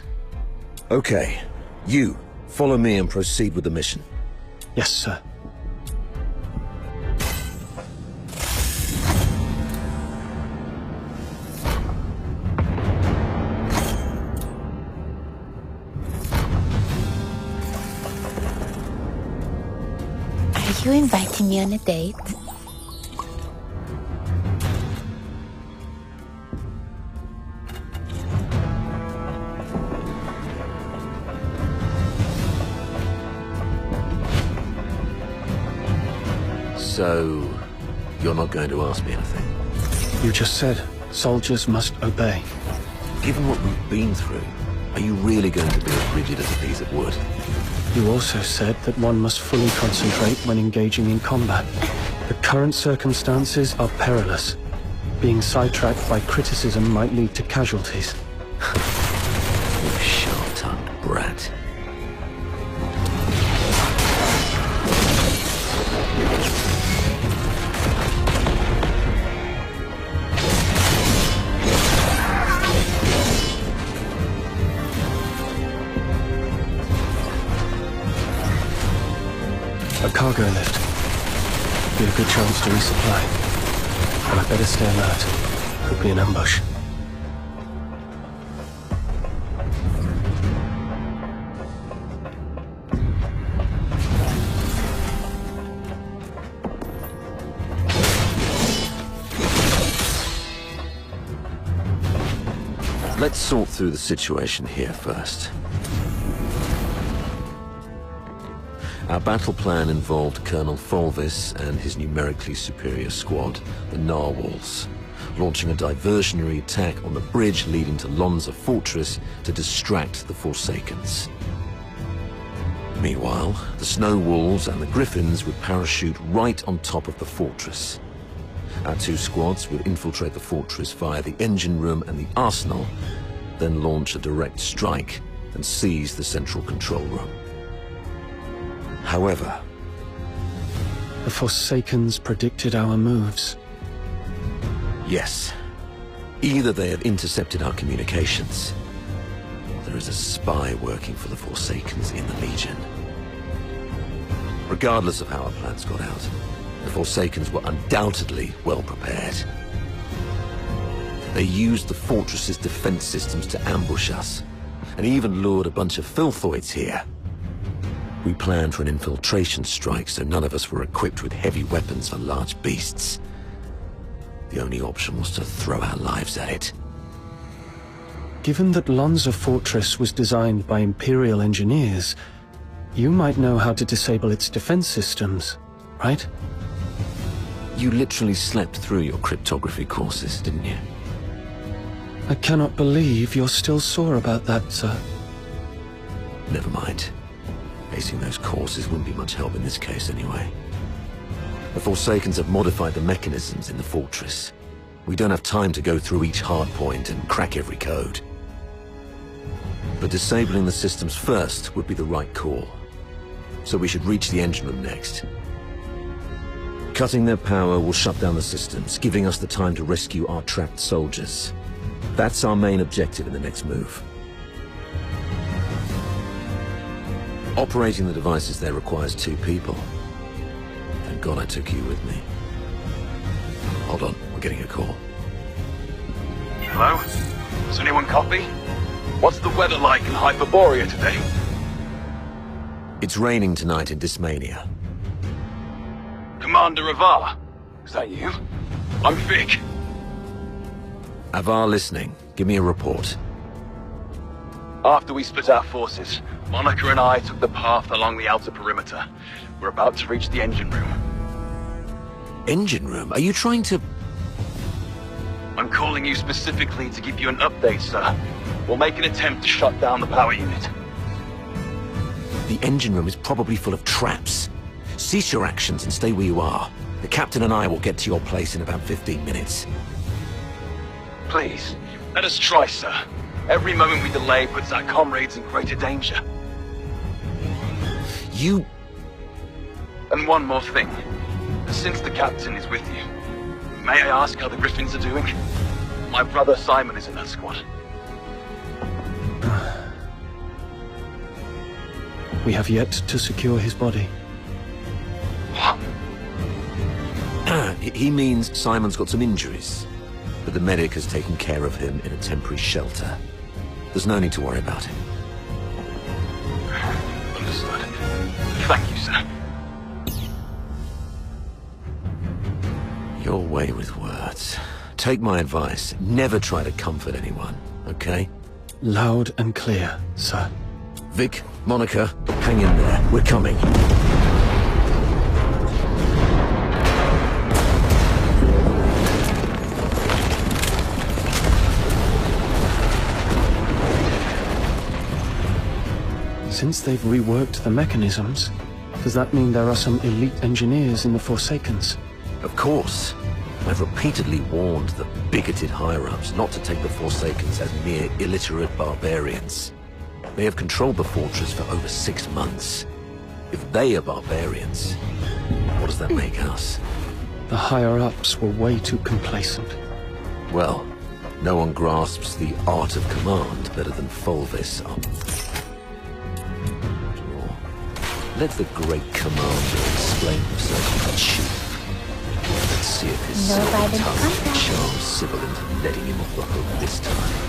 Speaker 17: Okay. You, follow me and proceed with the mission.
Speaker 3: Yes, sir.
Speaker 12: Are you inviting me on a date?
Speaker 17: So, you're not going to ask me anything?
Speaker 3: You just said, soldiers must obey.
Speaker 17: Given what we've been through, are you really going to be as rigid as a piece of wood?
Speaker 3: You also said that one must fully concentrate when engaging in combat. The current circumstances are perilous. Being sidetracked by criticism might lead to casualties.
Speaker 17: You sharp-tongued brat.
Speaker 3: A cargo lift. Be a good chance to resupply. But I better stay alert. Could be an ambush.
Speaker 17: Let's sort through the situation here first.
Speaker 2: Our battle plan involved Colonel Fulvis and his numerically superior squad, the Narwhals, launching a diversionary attack on the bridge leading to Lonza Fortress to distract the Forsakens. Meanwhile, the Snow Wolves and the Griffins would parachute right on top of the fortress. Our two squads would infiltrate the fortress via the engine room and the arsenal, then launch a direct strike and seize the central control room. However,
Speaker 3: the Forsakens predicted our moves.
Speaker 2: Yes. Either they have intercepted our communications, or there is a spy working for the Forsakens in the Legion. Regardless of how our plans got out, the Forsakens were undoubtedly well prepared. They used the fortress's defense systems to ambush us, and even lured a bunch of filthoids here. We planned for an infiltration strike, so none of us were equipped with heavy weapons for large beasts. The only option was to throw our lives at it.
Speaker 3: Given that Lonza Fortress was designed by Imperial engineers, you might know how to disable its defense systems, right?
Speaker 2: You literally slept through your cryptography courses, didn't you?
Speaker 3: I cannot believe you're still sore about that, sir.
Speaker 2: Never mind. Acing those courses wouldn't be much help in this case anyway. The Forsakens have modified the mechanisms in the fortress. We don't have time to go through each hard point and crack every code. But disabling the systems first would be the right call. So we should reach the engine room next. Cutting their power will shut down the systems, giving us the time to rescue our trapped soldiers. That's our main objective in the next move. Operating the devices there requires 2 people. Thank God I took you with me. Hold on, we're getting a call.
Speaker 9: Hello? Does anyone copy? What's the weather like in Hyperborea today?
Speaker 2: It's raining tonight in Dismania.
Speaker 9: Commander Avar, is that you? I'm Vic.
Speaker 2: Avar listening. Give me a report.
Speaker 9: After we split our forces, Monica and I took the path along the outer perimeter. We're about to reach the engine room.
Speaker 2: Engine room? Are you trying to...
Speaker 9: I'm calling you specifically to give you an update, sir. We'll make an attempt to shut down the power unit.
Speaker 2: The engine room is probably full of traps. Cease your actions and stay where you are. The captain and I will get to your place in about 15 minutes.
Speaker 9: Please, let us try, sir. Every moment we delay puts our comrades in greater danger.
Speaker 2: You...
Speaker 9: And one more thing. Since the captain is with you, may I ask how the Griffins are doing? My brother Simon is in that squad.
Speaker 3: We have yet to secure his body.
Speaker 9: What?
Speaker 2: He means Simon's got some injuries, but the medic has taken care of him in a temporary shelter. There's no need to worry about him.
Speaker 9: Understood. Thank you, sir.
Speaker 2: Your way with words. Take my advice. Never try to comfort anyone, okay?
Speaker 3: Loud and clear, sir.
Speaker 2: Vic, Monica, hang in there. We're coming.
Speaker 3: Since they've reworked the mechanisms, does that mean there are some elite engineers in the Forsakens?
Speaker 2: Of course. I've repeatedly warned the bigoted higher-ups not to take the Forsakens as mere illiterate barbarians. They have controlled the fortress for over 6 months. If they are barbarians, what does that make us?
Speaker 3: The higher-ups were way too complacent.
Speaker 2: Well, no one grasps the art of command better than Fulvis. Let the great commander explain himself to the chief. Let's see if his silver tongue can charm Sibylle into letting him off the hook this time.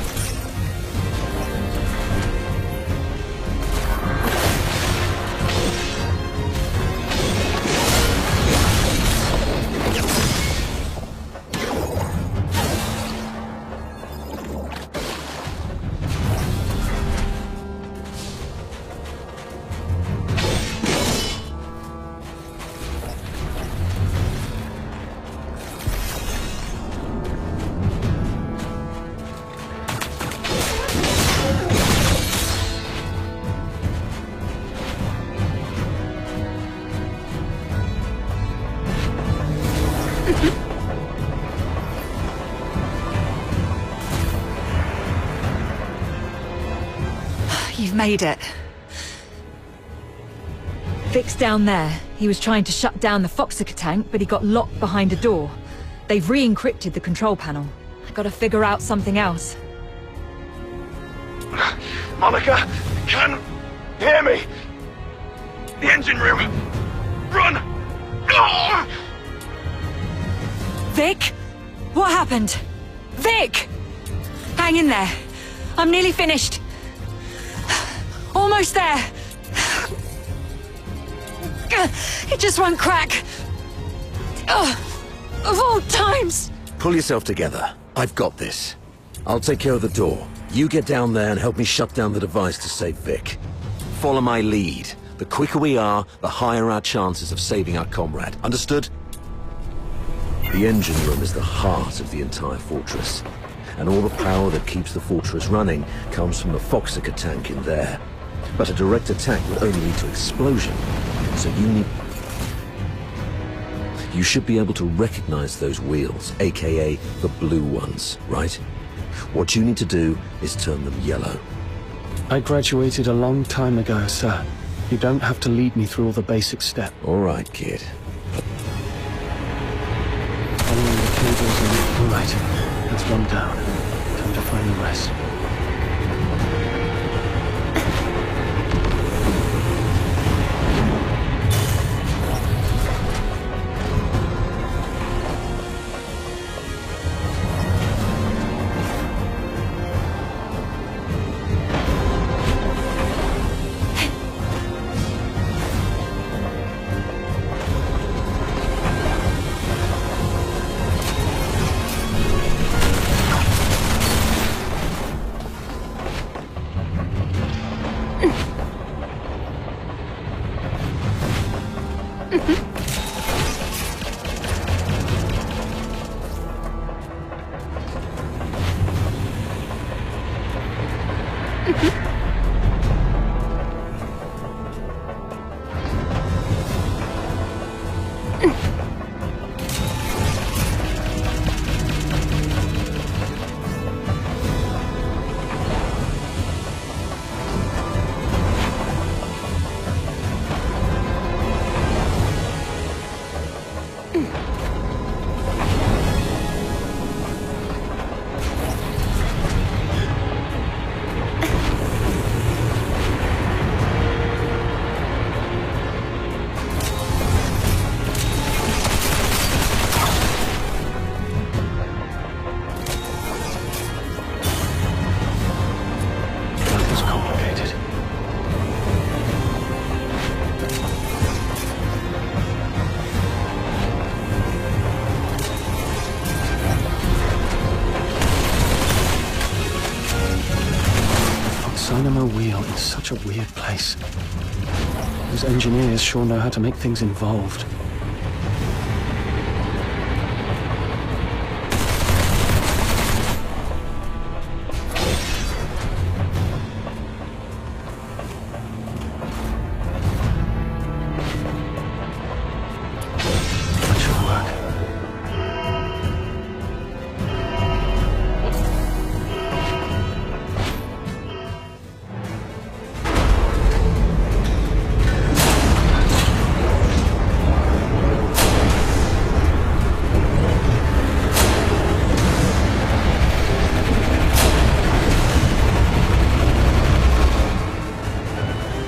Speaker 10: You've made it. Vic's down there. He was trying to shut down the Foxica tank, but he got locked behind a door. They've re-encrypted the control panel. I gotta figure out something else.
Speaker 6: Monica, can you hear me? The engine room. Run! Oh!
Speaker 10: Vic? What happened? Vic! Hang in there. I'm nearly finished. Almost there. It just won't crack. Of all times.
Speaker 13: Pull yourself together. I've got this. I'll take care of the door. You get down there and help me shut down the device to save Vic. Follow my lead. The quicker we are, the higher our chances of saving our comrade. Understood? The engine room is the heart of the entire fortress. And all the power that keeps the fortress running comes from the Foxica tank in there. But a direct attack would only lead to explosion. So you should be able to recognize those wheels, aka the blue ones, right? What you need to do is turn them yellow.
Speaker 3: I graduated a long time ago, sir. You don't have to lead me through all the basic steps.
Speaker 13: All right, kid.
Speaker 3: Following the cables and... All right, let's run down. Time to find the rest. Wheel in such a weird place. Those engineers sure know how to make things involved.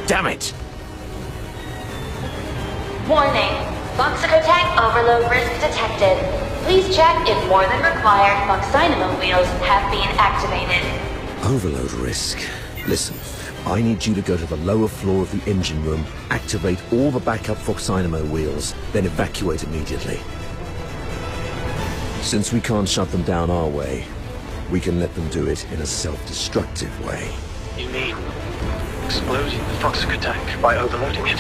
Speaker 13: Damn it!
Speaker 21: Warning. Foxica tank overload risk detected. Please check if more than required Foxynamo wheels have been activated.
Speaker 13: Overload risk. Listen, I need you to go to the lower floor of the engine room, activate all the backup Foxynamo wheels, then evacuate immediately. Since we can't shut them down our way, we can let them do it in a self-destructive way.
Speaker 3: You mean exploding the Foxica tank by overloading it?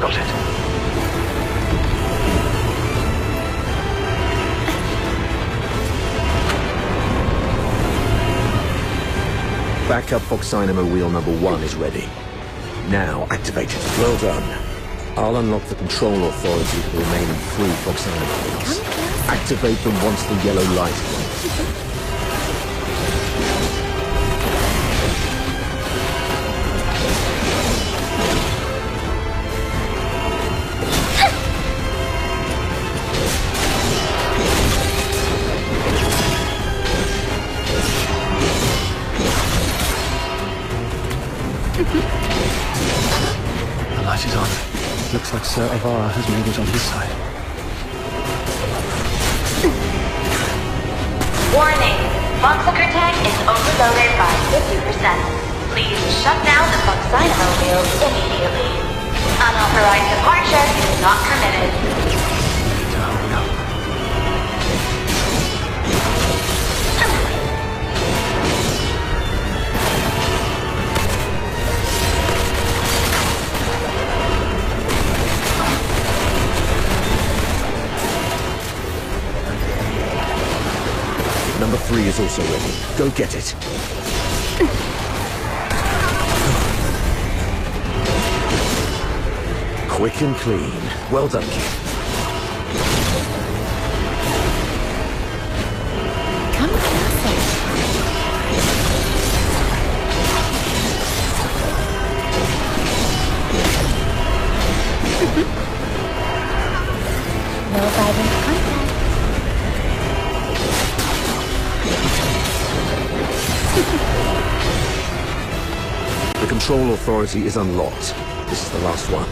Speaker 3: Got it.
Speaker 13: Backup Foxynamo wheel number 1 is ready. Now activate it. Well done. I'll unlock the control authority for the remaining 3 Foxynamo wheels. Activate them once the yellow light is on.
Speaker 3: Looks like Sir Avara has made it on his side.
Speaker 21: Warning! Boxicar tank is overloaded by 50%. Please shut down the Foxynamo wheels immediately. Unauthorized departure is not permitted.
Speaker 13: Number 3 is also ready. Go get it. Quick and clean. Well done, kid.
Speaker 12: Come closer. No violent contact.
Speaker 13: The control authority is unlocked. This is the last one.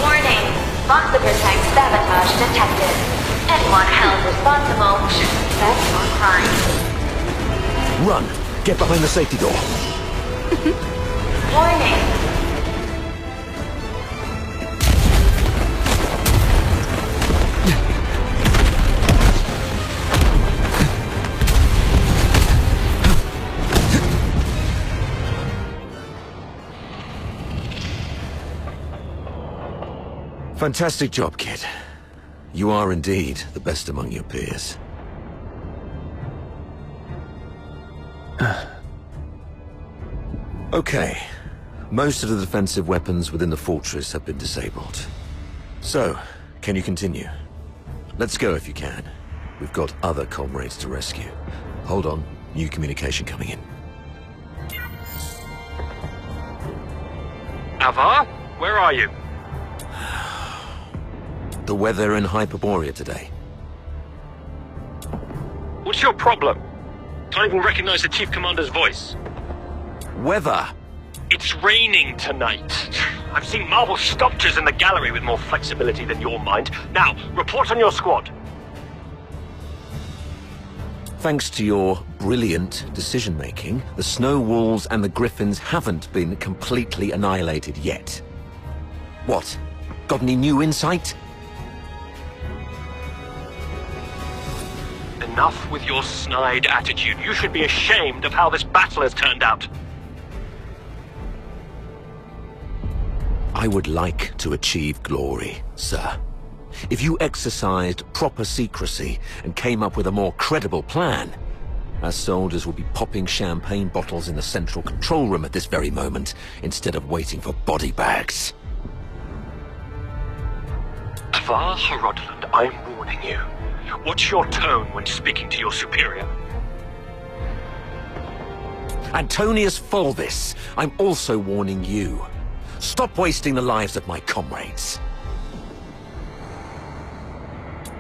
Speaker 21: Warning! Boxicar tank sabotage detected. Anyone held responsible should confess on crime.
Speaker 13: Run! Get behind the safety door.
Speaker 21: Warning!
Speaker 13: Fantastic job, kid. You are indeed the best among your peers. Okay. Most of the defensive weapons within the fortress have been disabled. So, can you continue? Let's go if you can. We've got other comrades to rescue. Hold on. New communication coming in.
Speaker 17: Avar? Where are you?
Speaker 13: The weather in Hyperborea today.
Speaker 17: What's your problem? Can't even recognize the Chief Commander's voice.
Speaker 13: Weather!
Speaker 17: It's raining tonight. I've seen marble sculptures in the gallery with more flexibility than your mind. Now, report on your squad.
Speaker 13: Thanks to your brilliant decision-making, the Snow Wolves and the Griffins haven't been completely annihilated yet. What? Got any new insight?
Speaker 17: Enough with your snide attitude. You should be ashamed of how this battle has turned out.
Speaker 13: I would like to achieve glory, sir. If you exercised proper secrecy and came up with a more credible plan, our soldiers would be popping champagne bottles in the central control room at this very moment, instead of waiting for body bags.
Speaker 17: Avar Horodland, I'm warning you. What's your tone when speaking to your superior?
Speaker 13: Antonius Fulvis, I'm also warning you. Stop wasting the lives of my comrades.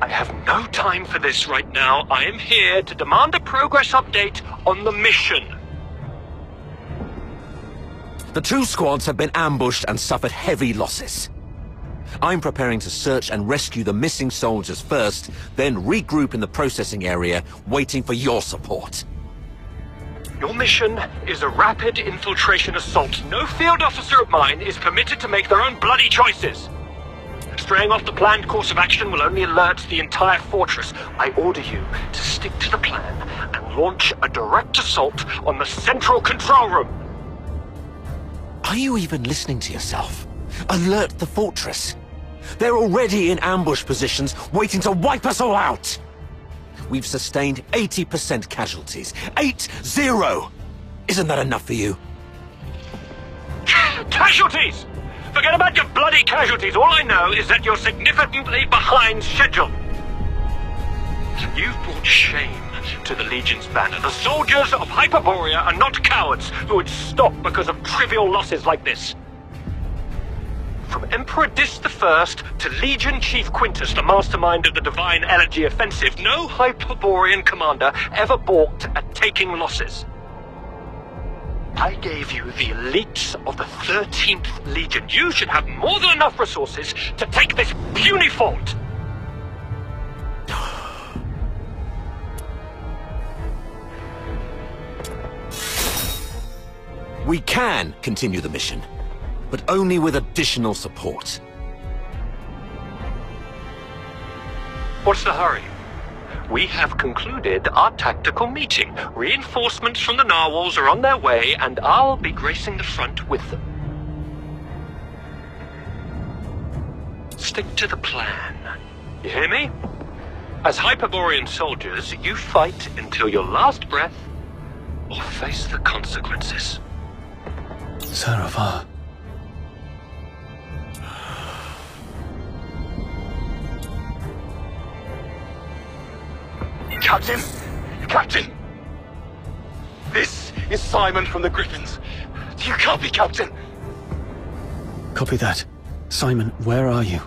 Speaker 17: I have no time for this right now. I am here to demand a progress update on the mission.
Speaker 13: The 2 squads have been ambushed and suffered heavy losses. I'm preparing to search and rescue the missing soldiers first, then regroup in the processing area, waiting for your support.
Speaker 17: Your mission is a rapid infiltration assault. No field officer of mine is permitted to make their own bloody choices. Straying off the planned course of action will only alert the entire fortress. I order you to stick to the plan and launch a direct assault on the central control room.
Speaker 13: Are you even listening to yourself? Alert the fortress. They're already in ambush positions, waiting to wipe us all out. We've sustained 80% casualties. 8-0! Isn't that enough for you?
Speaker 17: Casualties! Forget about your bloody casualties. All I know is that you're significantly behind schedule. You've brought shame to the Legion's banner. The soldiers of Hyperborea are not cowards who would stop because of trivial losses like this. From Emperor Dis I to Legion Chief Quintus, the mastermind of the Divine Elegy Offensive, no Hyperborean commander ever balked at taking losses. I gave you the elites of the 13th Legion. You should have more than enough resources to take this puny fort.
Speaker 13: We can continue the mission, but only with additional support.
Speaker 17: What's the hurry? We have concluded our tactical meeting. Reinforcements from the narwhals are on their way, and I'll be gracing the front with them. Stick to the plan. You hear me? As Hyperborean soldiers, you fight until your last breath, or face the consequences.
Speaker 3: Saravar.
Speaker 4: Captain! Captain! This is Simon from the Griffins. Do you copy, Captain?
Speaker 3: Copy that. Simon, where are you?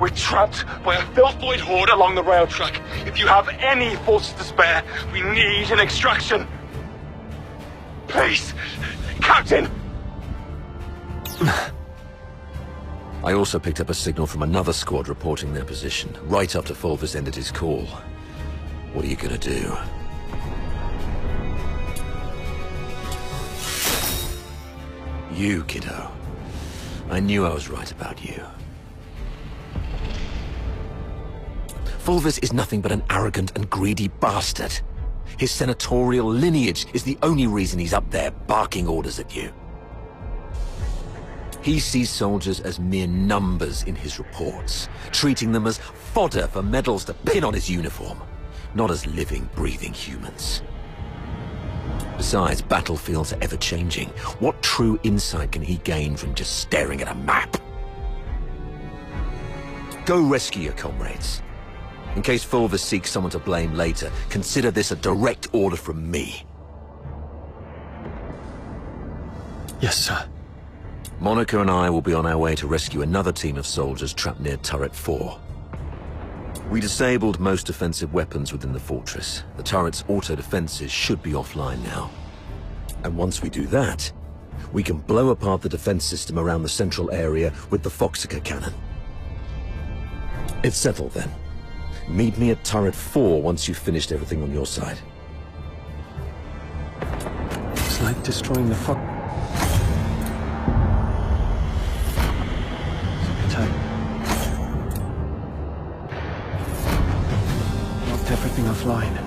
Speaker 4: We're trapped by a filthoid horde along the rail track. If you have any forces to spare, we need an extraction. Please, Captain!
Speaker 13: I also picked up a signal from another squad reporting their position, right after Fulvis ended his call. What are you gonna do? You, kiddo. I knew I was right about you. Fulvis is nothing but an arrogant and greedy bastard. His senatorial lineage is the only reason he's up there barking orders at you. He sees soldiers as mere numbers in his reports, treating them as fodder for medals to pin on his uniform, not as living, breathing humans. Besides, battlefields are ever-changing. What true insight can he gain from just staring at a map? Go rescue your comrades. In case Fulvis seeks someone to blame later, consider this a direct order from me.
Speaker 3: Yes, sir.
Speaker 13: Monica and I will be on our way to rescue another team of soldiers trapped near Turret 4. We disabled most defensive weapons within the fortress. The turret's auto-defenses should be offline now. And once we do that, we can blow apart the defense system around the central area with the Foxica cannon. It's settled then. Meet me at Turret 4 once you've finished everything on your side.
Speaker 3: It's like destroying the Fox. Knocked everything offline.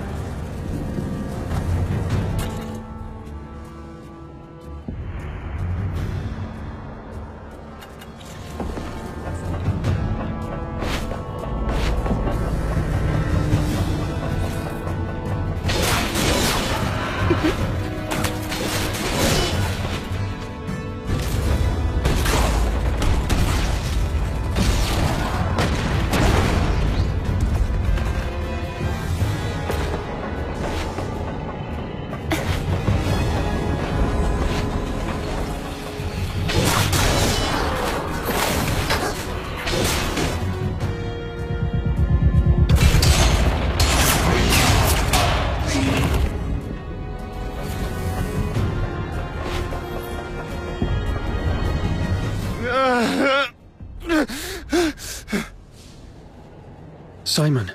Speaker 3: Simon.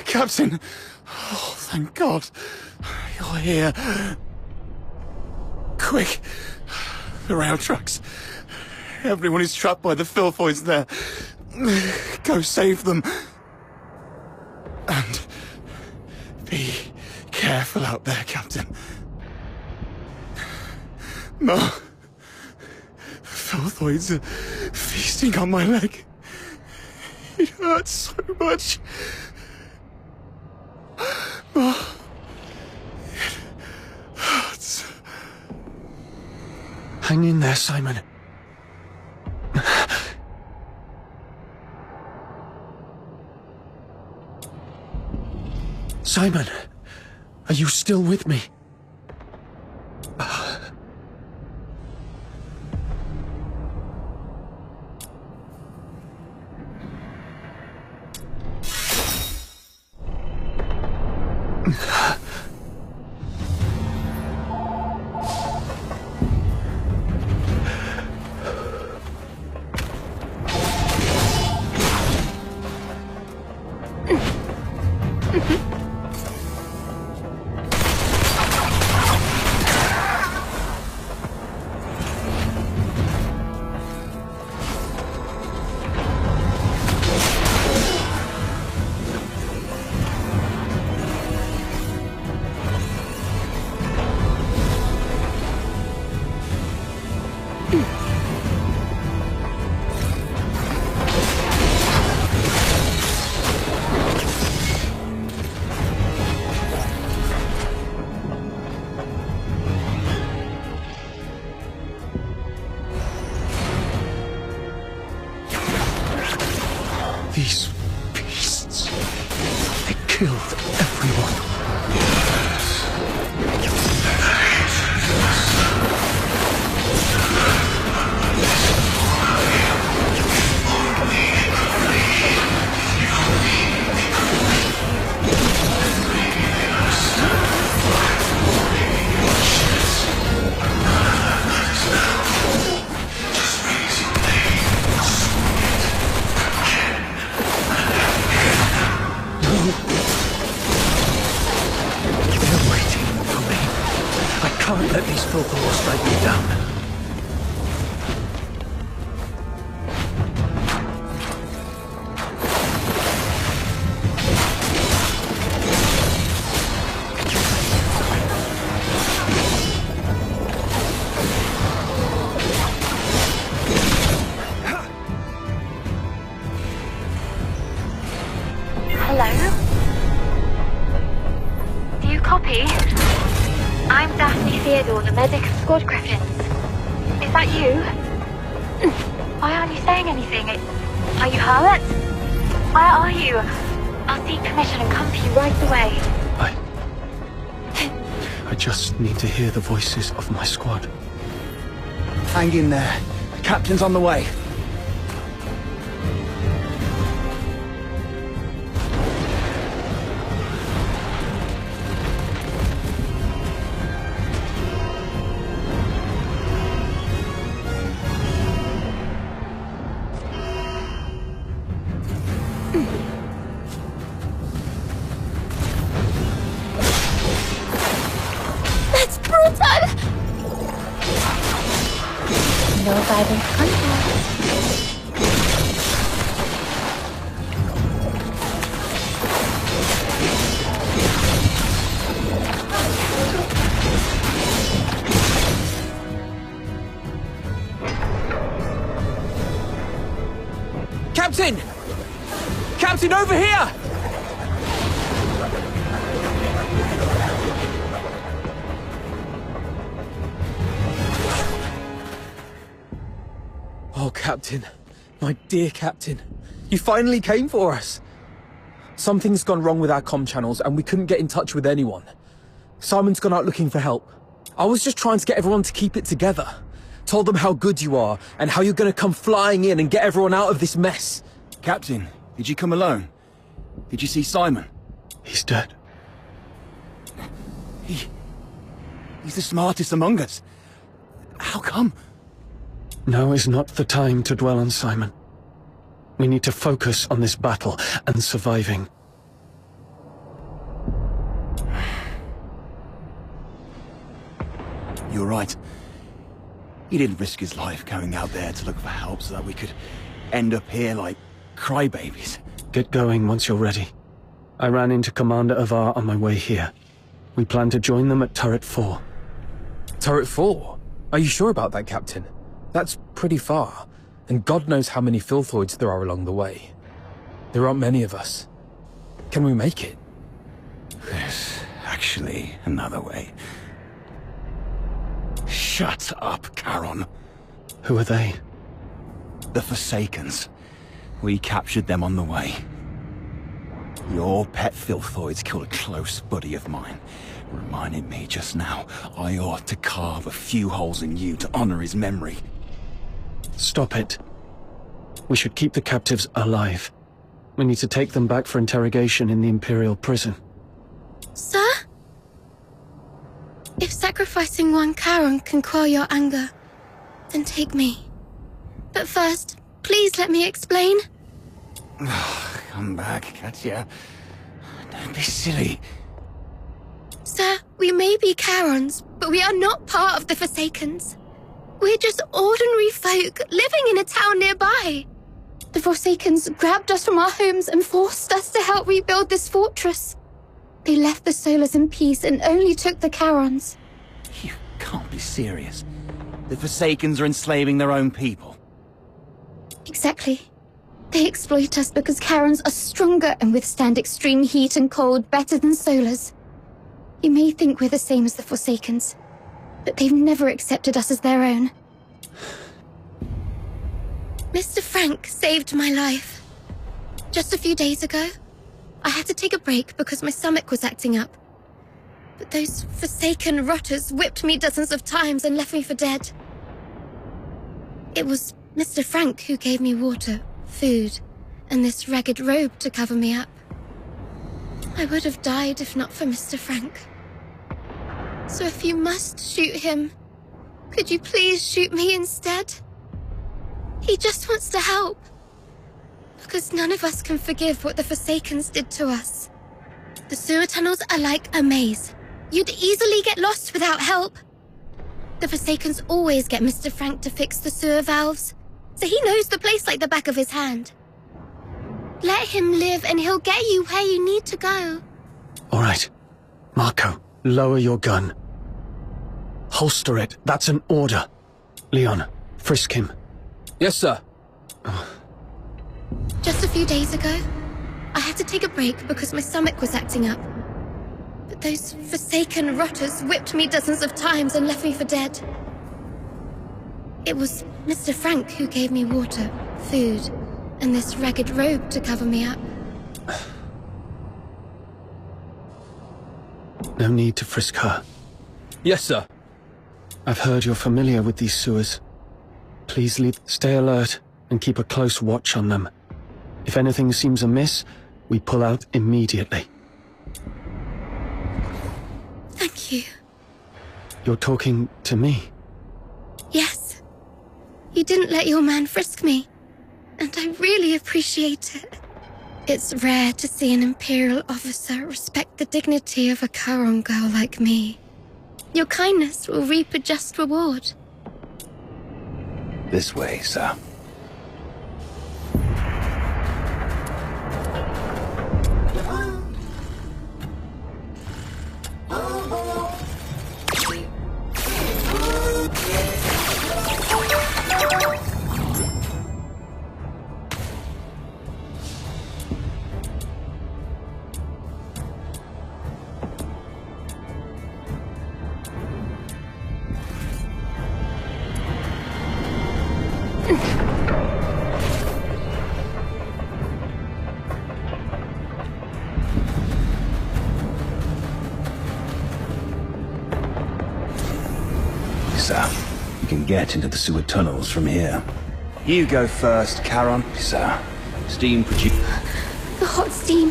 Speaker 4: Captain! Oh, thank God. You're here. Quick. The rail trucks. Everyone is trapped by the filthoids there. Go save them. And be careful out there, Captain. No. The filthoids are feasting on my leg. It hurts so much. Oh, it hurts.
Speaker 3: Hang in there, Simon. Simon, are you still with me?
Speaker 9: can't let these filth laws strike me down.
Speaker 21: Hello? Do you copy? I'm Daphne Theodore, the medic of Squad Griffins. Is that you? Why aren't you saying anything? Are you hurt? Where are you? I'll seek permission and come for you right away.
Speaker 3: I just need to hear the voices of my squad.
Speaker 15: Hang in there. The captain's on the way.
Speaker 12: No violent contact.
Speaker 9: Captain! Captain, over here! Oh, Captain. My dear Captain. You finally came for us. Something's gone wrong with our comm channels and we couldn't get in touch with anyone. Simon's gone out looking for help. I was just trying to get everyone to keep it together. Told them how good you are and how you're gonna come flying in and get everyone out of this mess.
Speaker 15: Captain, did you come alone? Did you see Simon?
Speaker 3: He's dead.
Speaker 15: He's the smartest among us. How come?
Speaker 3: Now is not the time to dwell on Simon. We need to focus on this battle and surviving.
Speaker 15: You're right. He didn't risk his life going out there to look for help so that we could end up here like crybabies.
Speaker 3: Get going once you're ready. I ran into Commander Avar on my way here. We plan to join them at Turret 4.
Speaker 9: Turret 4? Are you sure about that, Captain? That's pretty far, and God knows how many filthoids there are along the way. There aren't many of us. Can we make it?
Speaker 15: There's actually another way. Shut up, Charon.
Speaker 3: Who are they?
Speaker 15: The Forsakens. We captured them on the way. Your pet filthoids killed a close buddy of mine. Reminded me just now I ought to carve a few holes in you to honor his memory.
Speaker 3: Stop it. We should keep the captives alive. We need to take them back for interrogation in the Imperial prison.
Speaker 16: Sir? If sacrificing one Charon can quell your anger, then take me. But first, please let me explain.
Speaker 15: Come back, Katya. Don't be silly.
Speaker 16: Sir, we may be Charons, but we are not part of the Forsakens. We're just ordinary folk living in a town nearby. The Forsakens grabbed us from our homes and forced us to help rebuild this fortress. They left the Solars in peace and only took the Charons.
Speaker 15: You can't be serious. The Forsakens are enslaving their own people.
Speaker 16: Exactly. They exploit us because Charons are stronger and withstand extreme heat and cold better than Solars. You may think we're the same as the Forsakens, but they've never accepted us as their own. Mr. Frank saved my life. Just a few days ago, I had to take a break because my stomach was acting up. But those Forsaken rotters whipped me dozens of times and left me for dead. It was Mr. Frank who gave me water, food, and this ragged robe to cover me up. I would have died if not for Mr. Frank. So if you must shoot him, could you please shoot me instead? He just wants to help. Because none of us can forgive what the Forsakens did to us. The sewer tunnels are like a maze. You'd easily get lost without help. The Forsakens always get Mr. Frank to fix the sewer valves, so he knows the place like the back of his hand. Let him live and he'll get you where you need to go.
Speaker 3: All right. Marco, lower your gun. Holster it. That's an order. Leon, frisk him.
Speaker 9: Yes, sir.
Speaker 16: Just a few days ago, I had to take a break because my stomach was acting up. But those Forsaken rotters whipped me dozens of times and left me for dead. It was Mr. Frank who gave me water, food, and this ragged robe to cover me up.
Speaker 3: No need to frisk her.
Speaker 9: Yes, sir.
Speaker 3: I've heard you're familiar with these sewers. Please stay alert and keep a close watch on them. If anything seems amiss, we pull out immediately.
Speaker 16: Thank you.
Speaker 3: You're talking to me?
Speaker 16: Yes. You didn't let your man frisk me, and I really appreciate it. It's rare to see an Imperial officer respect the dignity of a Charon girl like me. Your kindness will reap a just reward.
Speaker 13: This way, sir.
Speaker 1: Sir, you can get into the sewer tunnels from here.
Speaker 22: You go first, Charon.
Speaker 1: Sir, steam produce...
Speaker 16: The hot steam.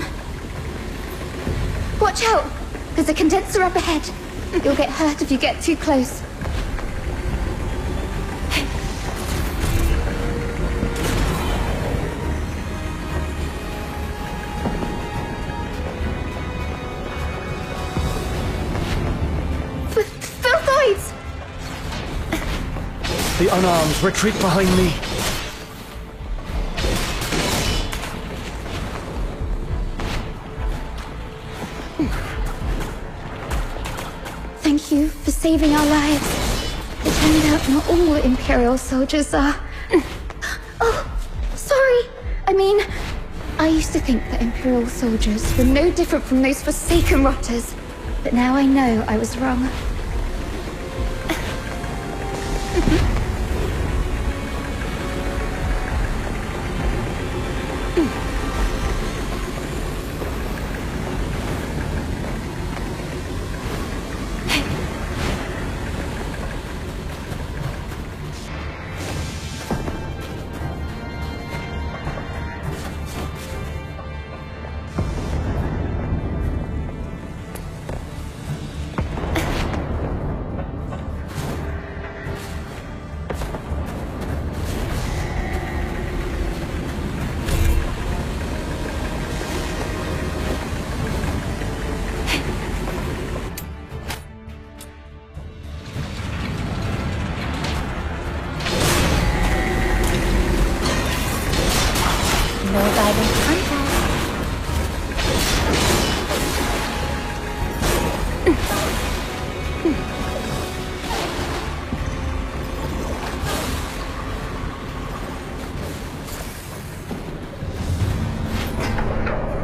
Speaker 16: Watch out! There's a condenser up ahead. You'll get hurt if you get too close. Filthoids!
Speaker 3: The unarmed retreat behind me.
Speaker 16: Thank you for saving our lives. It turned out not all Imperial soldiers are... Oh, sorry. I mean, I used to think that Imperial soldiers were no different from those Forsaken rotters. But now I know I was wrong.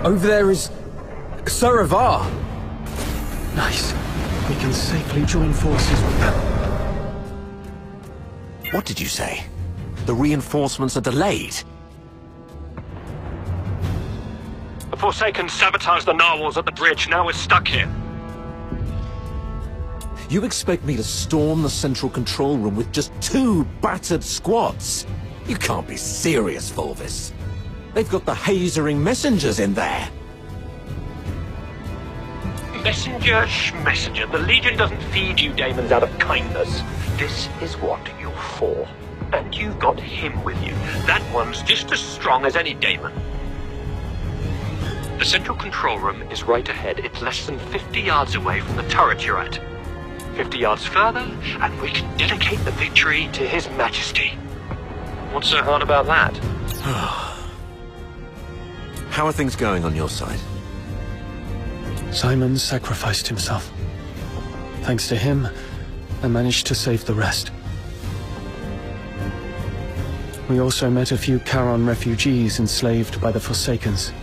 Speaker 9: Over there is... Saravar!
Speaker 3: Nice. We can safely join forces with them.
Speaker 13: What did you say? The reinforcements are delayed?
Speaker 17: The Forsaken sabotaged the narwhals at the bridge. Now we're stuck here.
Speaker 13: You expect me to storm the central control room with just 2 battered squads? You can't be serious, Volvis. They've got the hazering messengers in there.
Speaker 17: Messenger. The Legion doesn't feed you daemons out of kindness. This is what you're for. And you've got him with you. That one's just as strong as any daemon. The central control room is right ahead. It's less than 50 yards away from the turret you're at. 50 yards further, and we can dedicate the victory to His Majesty. What's so hard about that?
Speaker 5: How are things going on your side?
Speaker 3: Simon sacrificed himself. Thanks to him, I managed to save the rest. We also met a few Charon refugees enslaved by the Forsakens.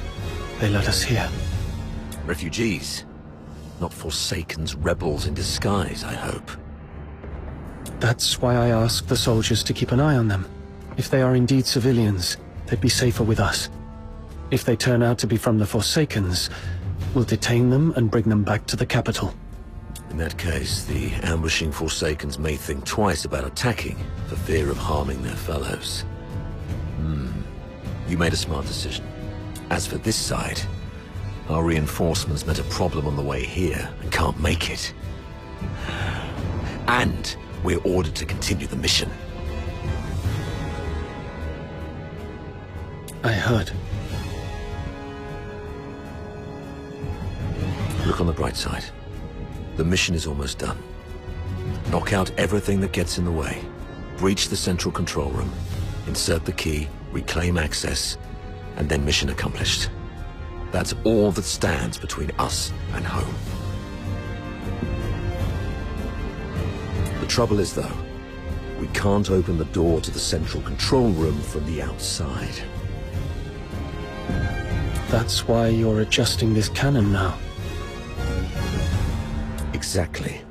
Speaker 3: They led us here.
Speaker 5: Refugees? Not Forsakens, rebels in disguise, I hope.
Speaker 3: That's why I asked the soldiers to keep an eye on them. If they are indeed civilians, they'd be safer with us. If they turn out to be from the Forsakens, we'll detain them and bring them back to the capital.
Speaker 5: In that case, the ambushing Forsakens may think twice about attacking for fear of harming their fellows. You made a smart decision. As for this side, our reinforcements met a problem on the way here and can't make it. And we're ordered to continue the mission.
Speaker 3: I heard.
Speaker 5: Look on the bright side. The mission is almost done. Knock out everything that gets in the way. Breach the central control room. Insert the key, reclaim access, and then mission accomplished. That's all that stands between us and home. The trouble is, though, we can't open the door to the central control room from the outside.
Speaker 3: That's why you're adjusting this cannon now.
Speaker 5: Exactly.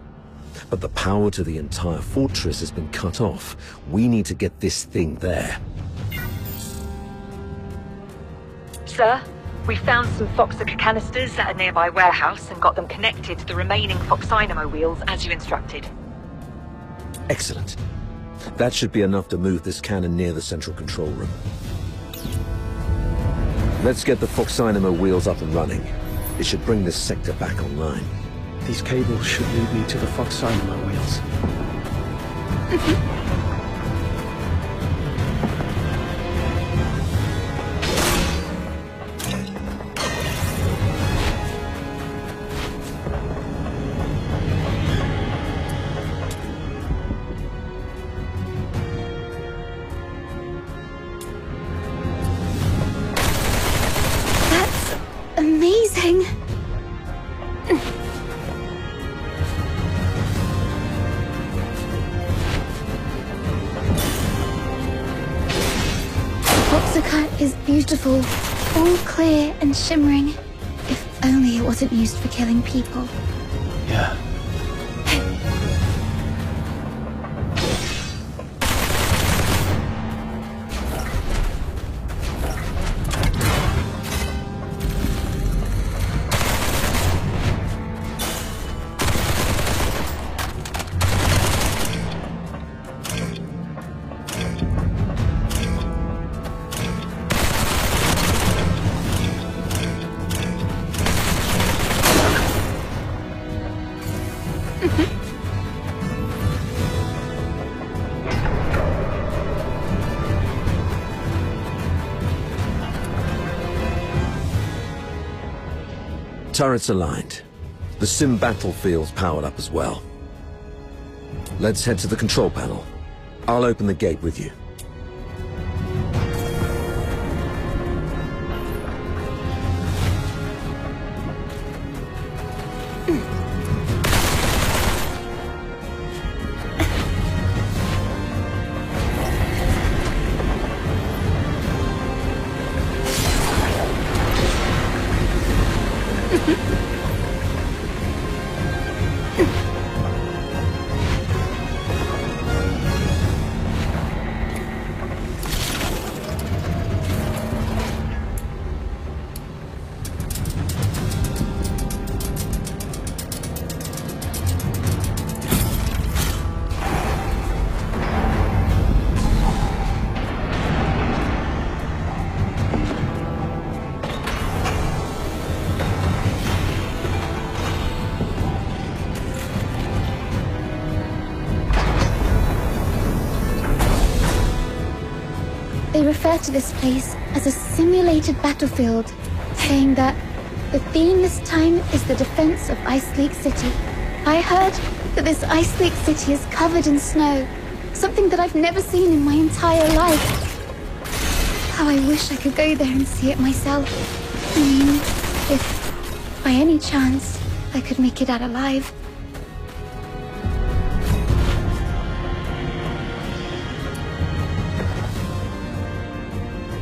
Speaker 5: But the power to the entire fortress has been cut off. We need to get this thing there.
Speaker 21: Sir, we found some Foxica canisters at a nearby warehouse and got them connected to the remaining Foxynamo wheels as you instructed.
Speaker 5: Excellent. That should be enough to move this cannon near the central control room. Let's get the Foxynamo wheels up and running. It should bring this sector back online.
Speaker 3: These cables should lead me to the Foxynamo wheels.
Speaker 2: That's amazing. Foxica is beautiful, all clear and shimmering. If only it wasn't used for killing people.
Speaker 3: Yeah.
Speaker 5: Turrets aligned. The sim battlefield's powered up as well. Let's head to the control panel. I'll open the gate with you.
Speaker 2: They refer to this place as a simulated battlefield, saying that the theme this time is the defense of Ice Lake City. I heard
Speaker 12: that this ice lake city is covered in snow. Something that I've never seen in my entire life. How I wish I could go there and see it myself. I mean, if by any chance I could make it out alive.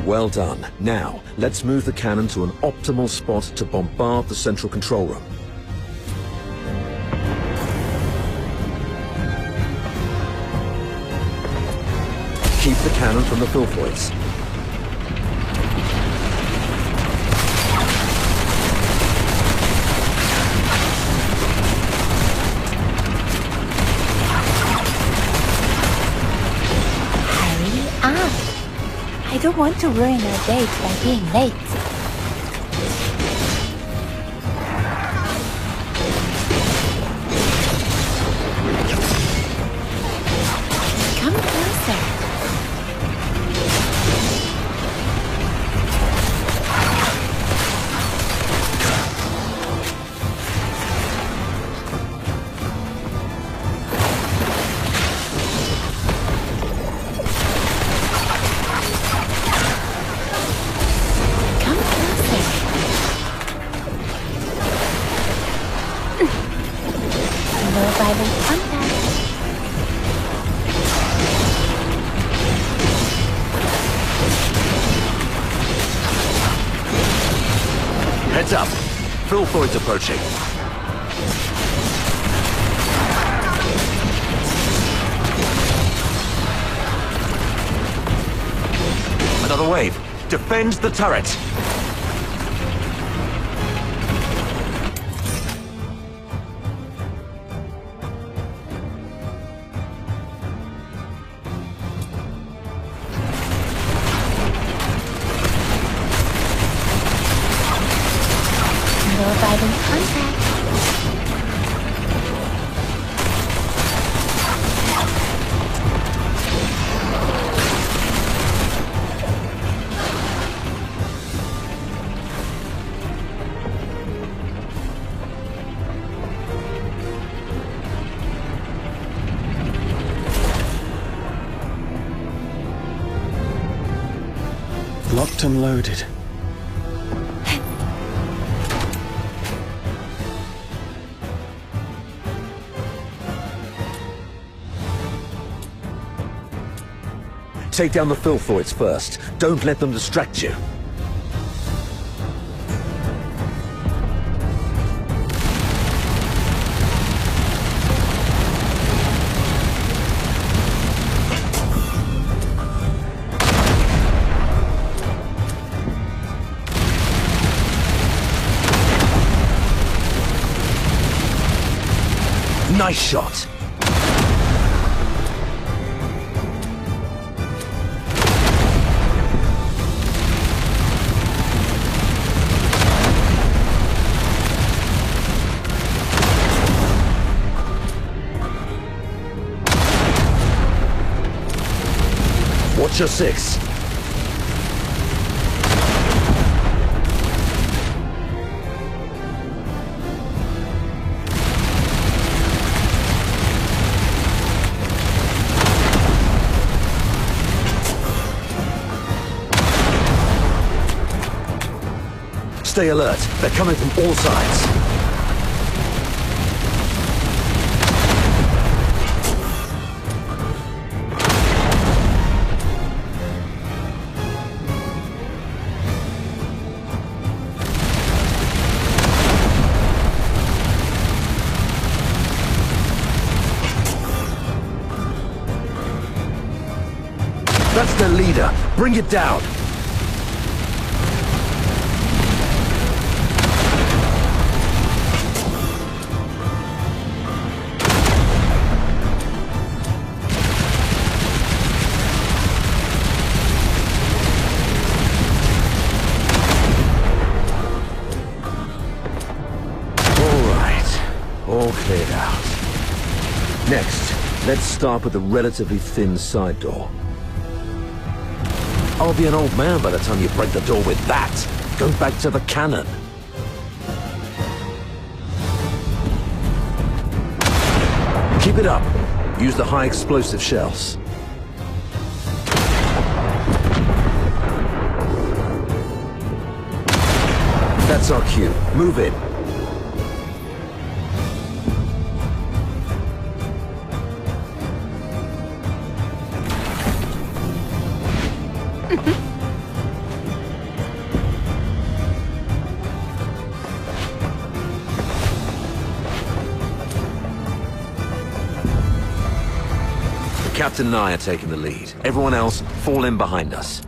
Speaker 5: Well done. Now, let's move the cannon to an optimal spot to bombard the central control room. Keep the cannon from the filthoids.
Speaker 12: I don't want to ruin our date by being late. Come closer.
Speaker 5: Heads up! Filthoids approaching. Another wave. Defend the turret.
Speaker 3: Locked and loaded.
Speaker 5: Take down the filthoids first. Don't let them distract you. Nice shot. Watch your six. Stay alert. They're coming from all sides. That's their leader. Bring it down. All cleared out. Next, let's start with the relatively thin side door. I'll be an old man by the time you break the door with that. Go back to the cannon. Keep it up. Use the high explosive shells. That's our cue. Move in. The captain and I are taking the lead. Everyone else, fall in behind us.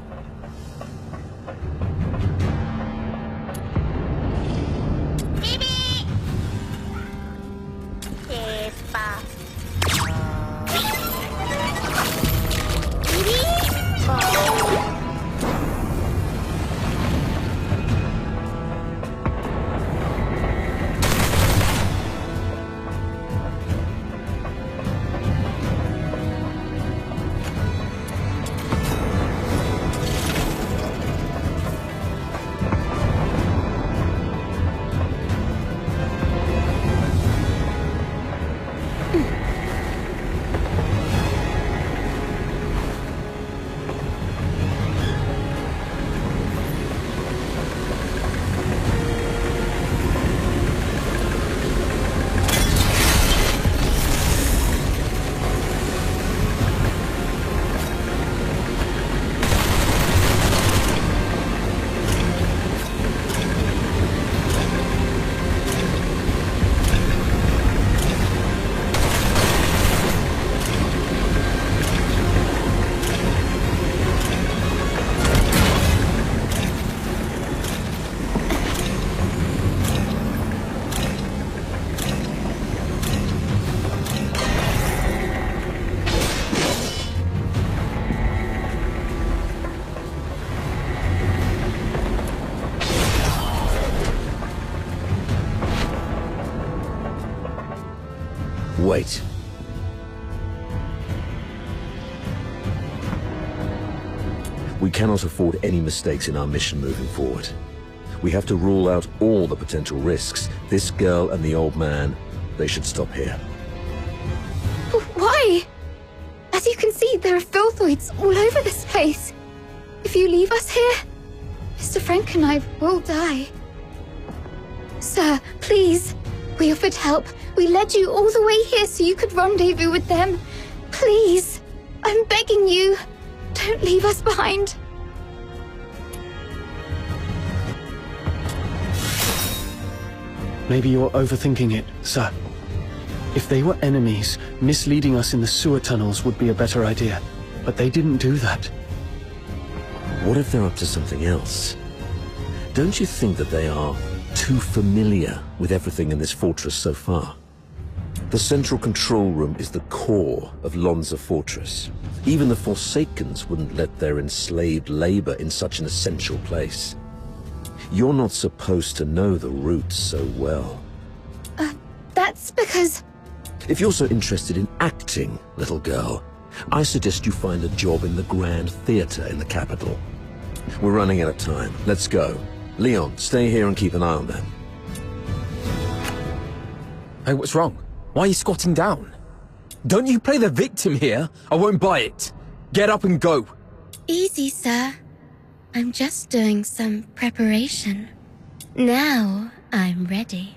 Speaker 5: Wait. We cannot afford any mistakes in our mission moving forward. We have to rule out all the potential risks. This girl and the old man, they should stop here.
Speaker 12: Why? As you can see, there are filthoids all over this place. If you leave us here, Mr. Frank and I will die. Sir, please. We offered help. We led you all the way here so you could rendezvous with them. Please, I'm begging you. Don't leave us behind.
Speaker 3: Maybe you're overthinking it, sir. If they were enemies, misleading us in the sewer tunnels would be a better idea. But they didn't do that.
Speaker 5: What if they're up to something else? Don't you think that they are too familiar with everything in this fortress so far? The central control room is the core of Lonza Fortress. Even the Forsakens wouldn't let their enslaved labor in such an essential place. You're not supposed to know the routes so well.
Speaker 12: That's because...
Speaker 5: If you're so interested in acting, little girl, I suggest you find a job in the Grand Theater in the capital. We're running out of time. Let's go. Leon, stay here and keep an eye on them.
Speaker 11: Hey, what's wrong? Why are you squatting down? Don't you play the victim here? I won't buy it. Get up and go.
Speaker 16: Easy, sir. I'm just doing some preparation. Now I'm ready.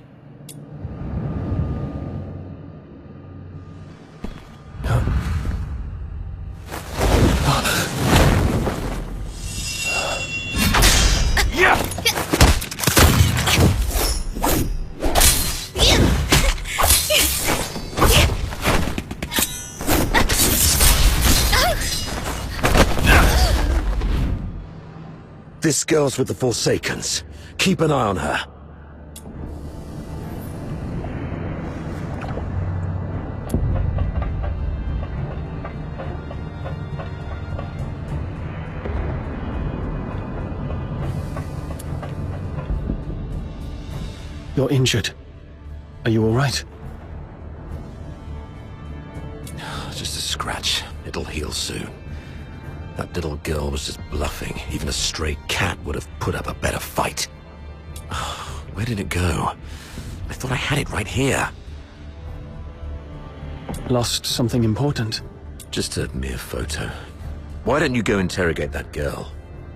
Speaker 5: This girl's with the Forsakens. Keep an eye on her.
Speaker 3: You're injured. Are you all right?
Speaker 5: Just a scratch. It'll heal soon. That little girl was just bluffing. Even a stray cat would have put up a better fight. Where did it go? I thought I had it right here.
Speaker 3: Lost something important?
Speaker 5: Just a mere photo. Why don't you go interrogate that girl?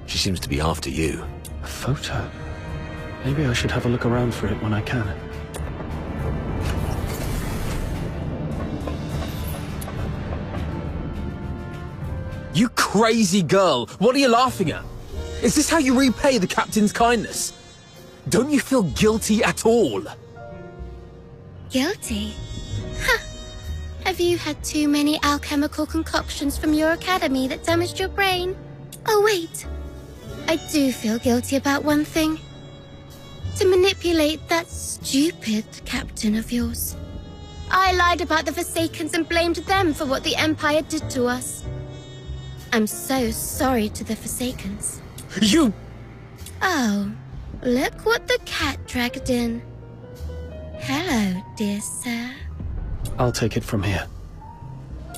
Speaker 5: She seems to be after you.
Speaker 3: A photo? Maybe I should have a look around for it when I can.
Speaker 11: You crazy girl! What are you laughing at? Is this how you repay the captain's kindness? Don't you feel guilty at all?
Speaker 16: Guilty? Huh. Have you had too many alchemical concoctions from your academy that damaged your brain? Oh wait, I do feel guilty about one thing. To manipulate that stupid captain of yours. I lied about the Forsakens and blamed them for what the Empire did to us. I'm so sorry to the Forsakens.
Speaker 11: You...
Speaker 16: Oh, look what the cat dragged in. Hello, dear sir.
Speaker 3: I'll take it from here.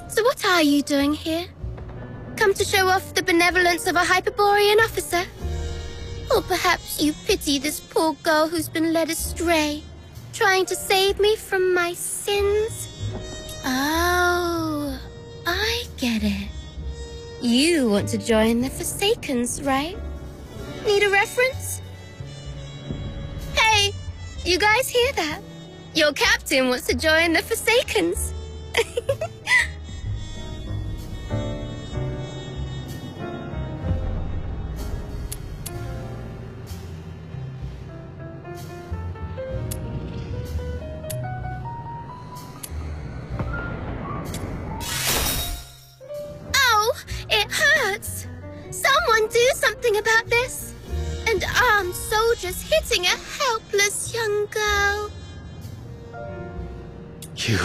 Speaker 16: So what are you doing here? Come to show off the benevolence of a Hyperborean officer? Or perhaps you pity this poor girl who's been led astray, trying to save me from my sins? Oh, I get it. You want to join the Forsakens, right? Need a reference? Hey, you guys hear that? Your captain wants to join the Forsakens. It hurts! Someone do something about this! And armed soldiers hitting a helpless young girl.
Speaker 3: You...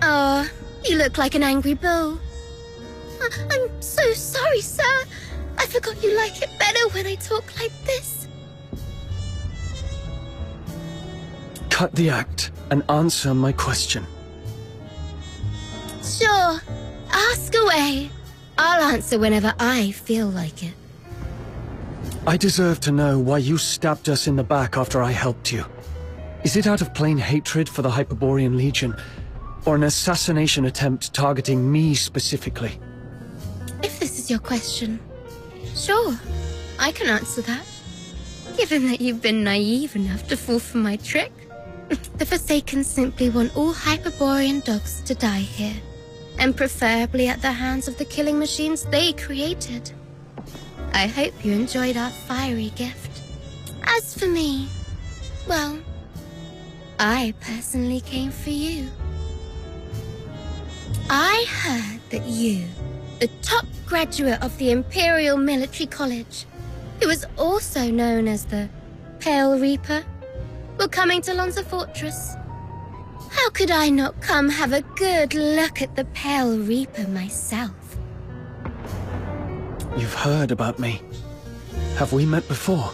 Speaker 16: Oh, you look like an angry bull. I'm so sorry, sir. I forgot you like it better when I talk like this.
Speaker 3: Cut the act and answer my question.
Speaker 16: Sure. Ask away. I'll answer whenever I feel like it.
Speaker 3: I deserve to know why you stabbed us in the back after I helped you. Is it out of plain hatred for the Hyperborean Legion, or an assassination attempt targeting me specifically?
Speaker 16: If this is your question, sure, I can answer that. Given that you've been naive enough to fall for my trick. The Forsaken simply want all Hyperborean dogs to die here. And preferably at the hands of the killing machines they created. I hope you enjoyed our fiery gift. As for me, well, I personally came for you. I heard that you, the top graduate of the Imperial Military College, who was also known as the Pale Reaper, were coming to Lonza Fortress. How could I not come have a good look at the Pale Reaper myself?
Speaker 3: You've heard about me. Have we met before?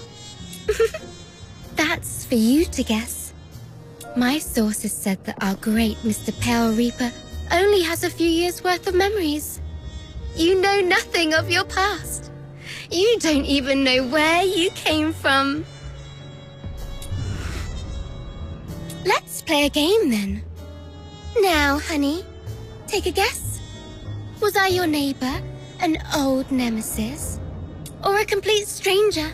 Speaker 16: That's for you to guess. My sources said that our great Mr. Pale Reaper only has a few years' worth of memories. You know nothing of your past. You don't even know where you came from. Let's play a game then. Now, honey, take a guess. Was I your neighbor, an old nemesis, or a complete stranger?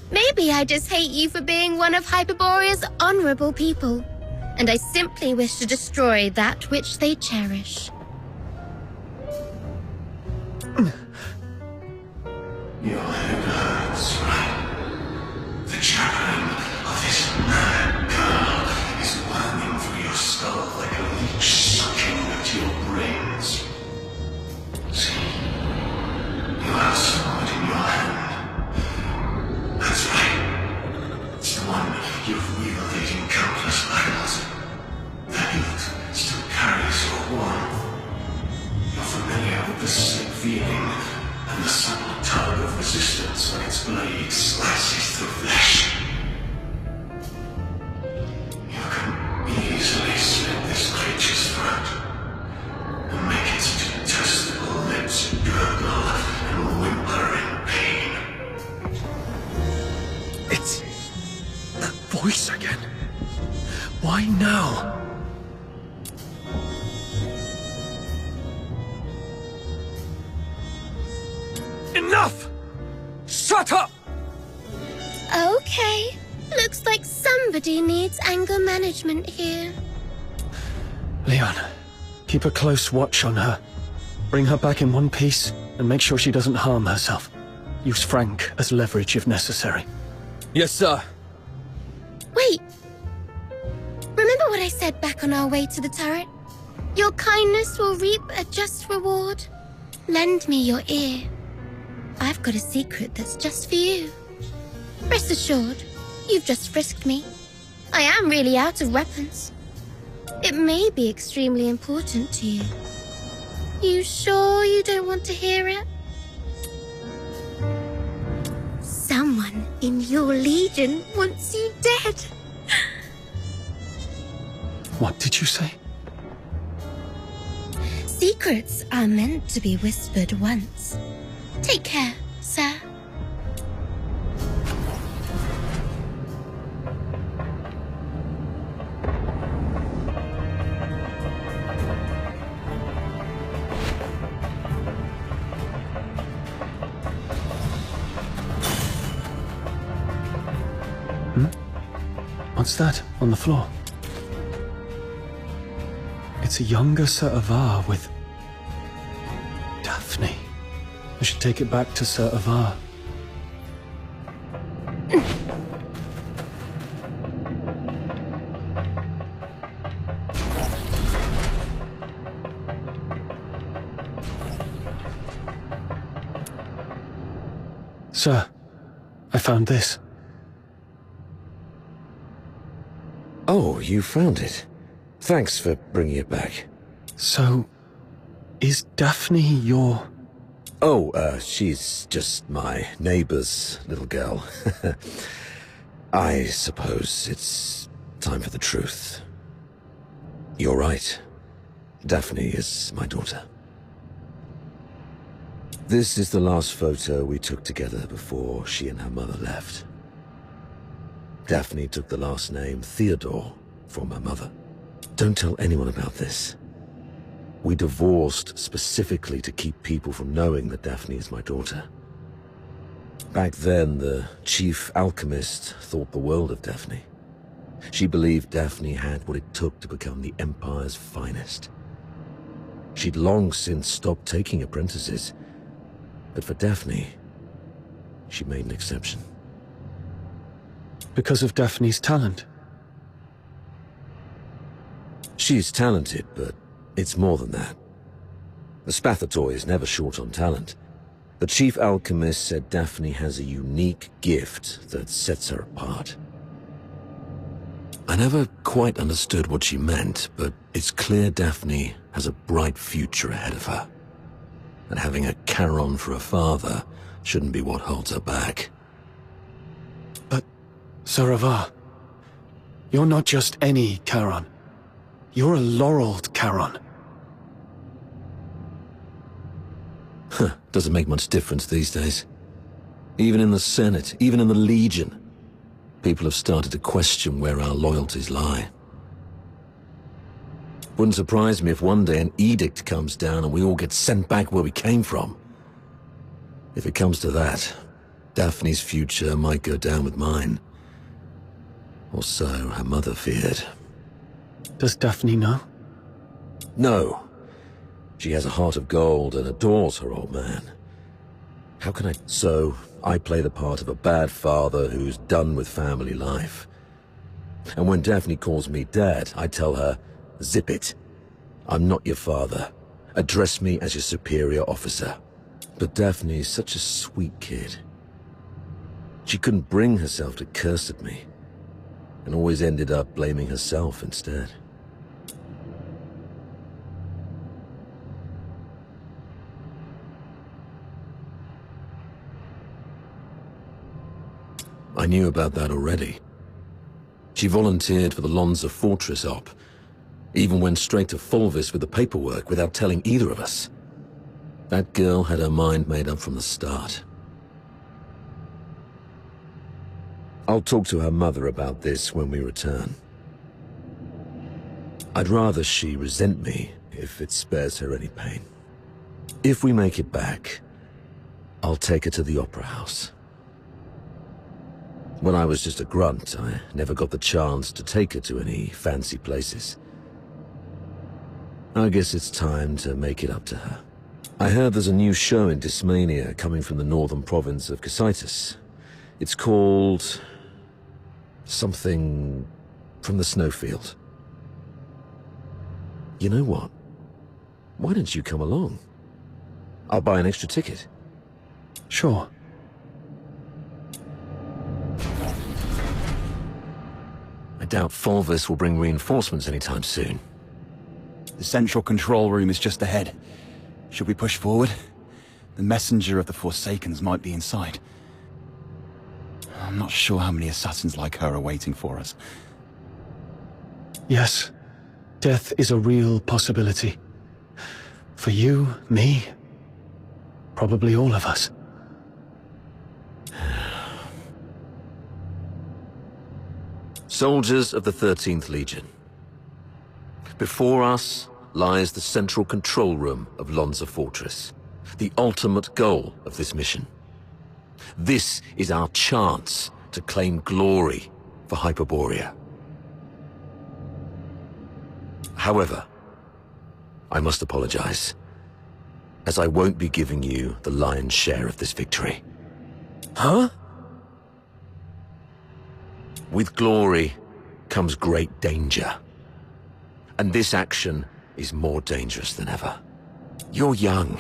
Speaker 16: Maybe I just hate you for being one of Hyperborea's honorable people, and I simply wish to destroy that which they cherish.
Speaker 6: Your head hurts, right? The chaplain of this mad girl is worming through your skull like a leech sucking at your brains. See, you have sword in your hand. That's right. It's the one you've wielded in countless battles. The hilt still carries your warmth. You're familiar with the sick feeling and the subtle tug of resistance when its blade slices through flesh. You can easily slit this creature's throat and make its detestable lips gurgle and whimper in pain.
Speaker 3: It's... that voice again. Why now?
Speaker 11: Shut up!
Speaker 16: Okay. Looks like somebody needs anger management here.
Speaker 3: Leon, keep a close watch on her. Bring her back in one piece, and make sure she doesn't harm herself. Use Frank as leverage if necessary.
Speaker 11: Yes, sir.
Speaker 16: Wait. Remember what I said back on our way to the turret? Your kindness will reap a just reward. Lend me your ear. I've got a secret that's just for you. Rest assured, you've just frisked me. I am really out of weapons. It may be extremely important to you. You sure you don't want to hear it? Someone in your legion wants you dead.
Speaker 3: What did you say?
Speaker 16: Secrets are meant to be whispered once. Take care, sir.
Speaker 3: What's that on the floor? It's a younger Sir Avar with Daphne. I should take it back to Sir Avar. Sir, I found this.
Speaker 5: Oh, you found it. Thanks for bringing it back.
Speaker 3: So, is Daphne your...
Speaker 5: Oh, she's just my neighbor's little girl. I suppose it's time for the truth. You're right. Daphne is my daughter. This is the last photo we took together before she and her mother left. Daphne took the last name Theodore from her mother. Don't tell anyone about this. We divorced specifically to keep people from knowing that Daphne is my daughter. Back then, the chief alchemist thought the world of Daphne. She believed Daphne had what it took to become the Empire's finest. She'd long since stopped taking apprentices, but for Daphne, she made an exception.
Speaker 3: Because of Daphne's talent?
Speaker 5: She's talented, but it's more than that. The Spathatoi is never short on talent. The chief alchemist said Daphne has a unique gift that sets her apart. I never quite understood what she meant, but it's clear Daphne has a bright future ahead of her. And having a Charon for a father shouldn't be what holds her back.
Speaker 3: But, Sir Avar, you're not just any Charon. You're a laureled Charon.
Speaker 5: Huh, doesn't make much difference these days. Even in the Senate, even in the Legion, people have started to question where our loyalties lie. Wouldn't surprise me if one day an edict comes down and we all get sent back where we came from. If it comes to that, Daphne's future might go down with mine. Or so her mother feared.
Speaker 3: Does Daphne know?
Speaker 5: No. She has a heart of gold and adores her old man. How can I... So, I play the part of a bad father who's done with family life. And when Daphne calls me dad, I tell her, zip it. I'm not your father. Address me as your superior officer. But Daphne's such a sweet kid. She couldn't bring herself to curse at me, and always ended up blaming herself instead. I knew about that already. She volunteered for the Lonza Fortress op, even went straight to Fulvis with the paperwork without telling either of us. That girl had her mind made up from the start. I'll talk to her mother about this when we return. I'd rather she resent me if it spares her any pain. If we make it back, I'll take her to the Opera House. When I was just a grunt, I never got the chance to take her to any fancy places. I guess it's time to make it up to her. I heard there's a new show in Dismania coming from the northern province of Cocytus. It's called... something from the snowfield. You know what? Why don't you come along? I'll buy an extra ticket.
Speaker 3: Sure.
Speaker 5: I doubt Fulvis will bring reinforcements anytime soon.
Speaker 22: The central control room is just ahead. Should we push forward? The messenger of the Forsakens might be inside. I'm not sure how many assassins like her are waiting for us.
Speaker 3: Yes. Death is a real possibility. For you, me, probably all of us.
Speaker 5: Soldiers of the 13th Legion. Before us lies the central control room of Lonza Fortress, the ultimate goal of this mission. This is our chance to claim glory for Hyperborea. However, I must apologize, as I won't be giving you the lion's share of this victory.
Speaker 11: Huh?
Speaker 5: With glory comes great danger. And this action is more dangerous than ever. You're young,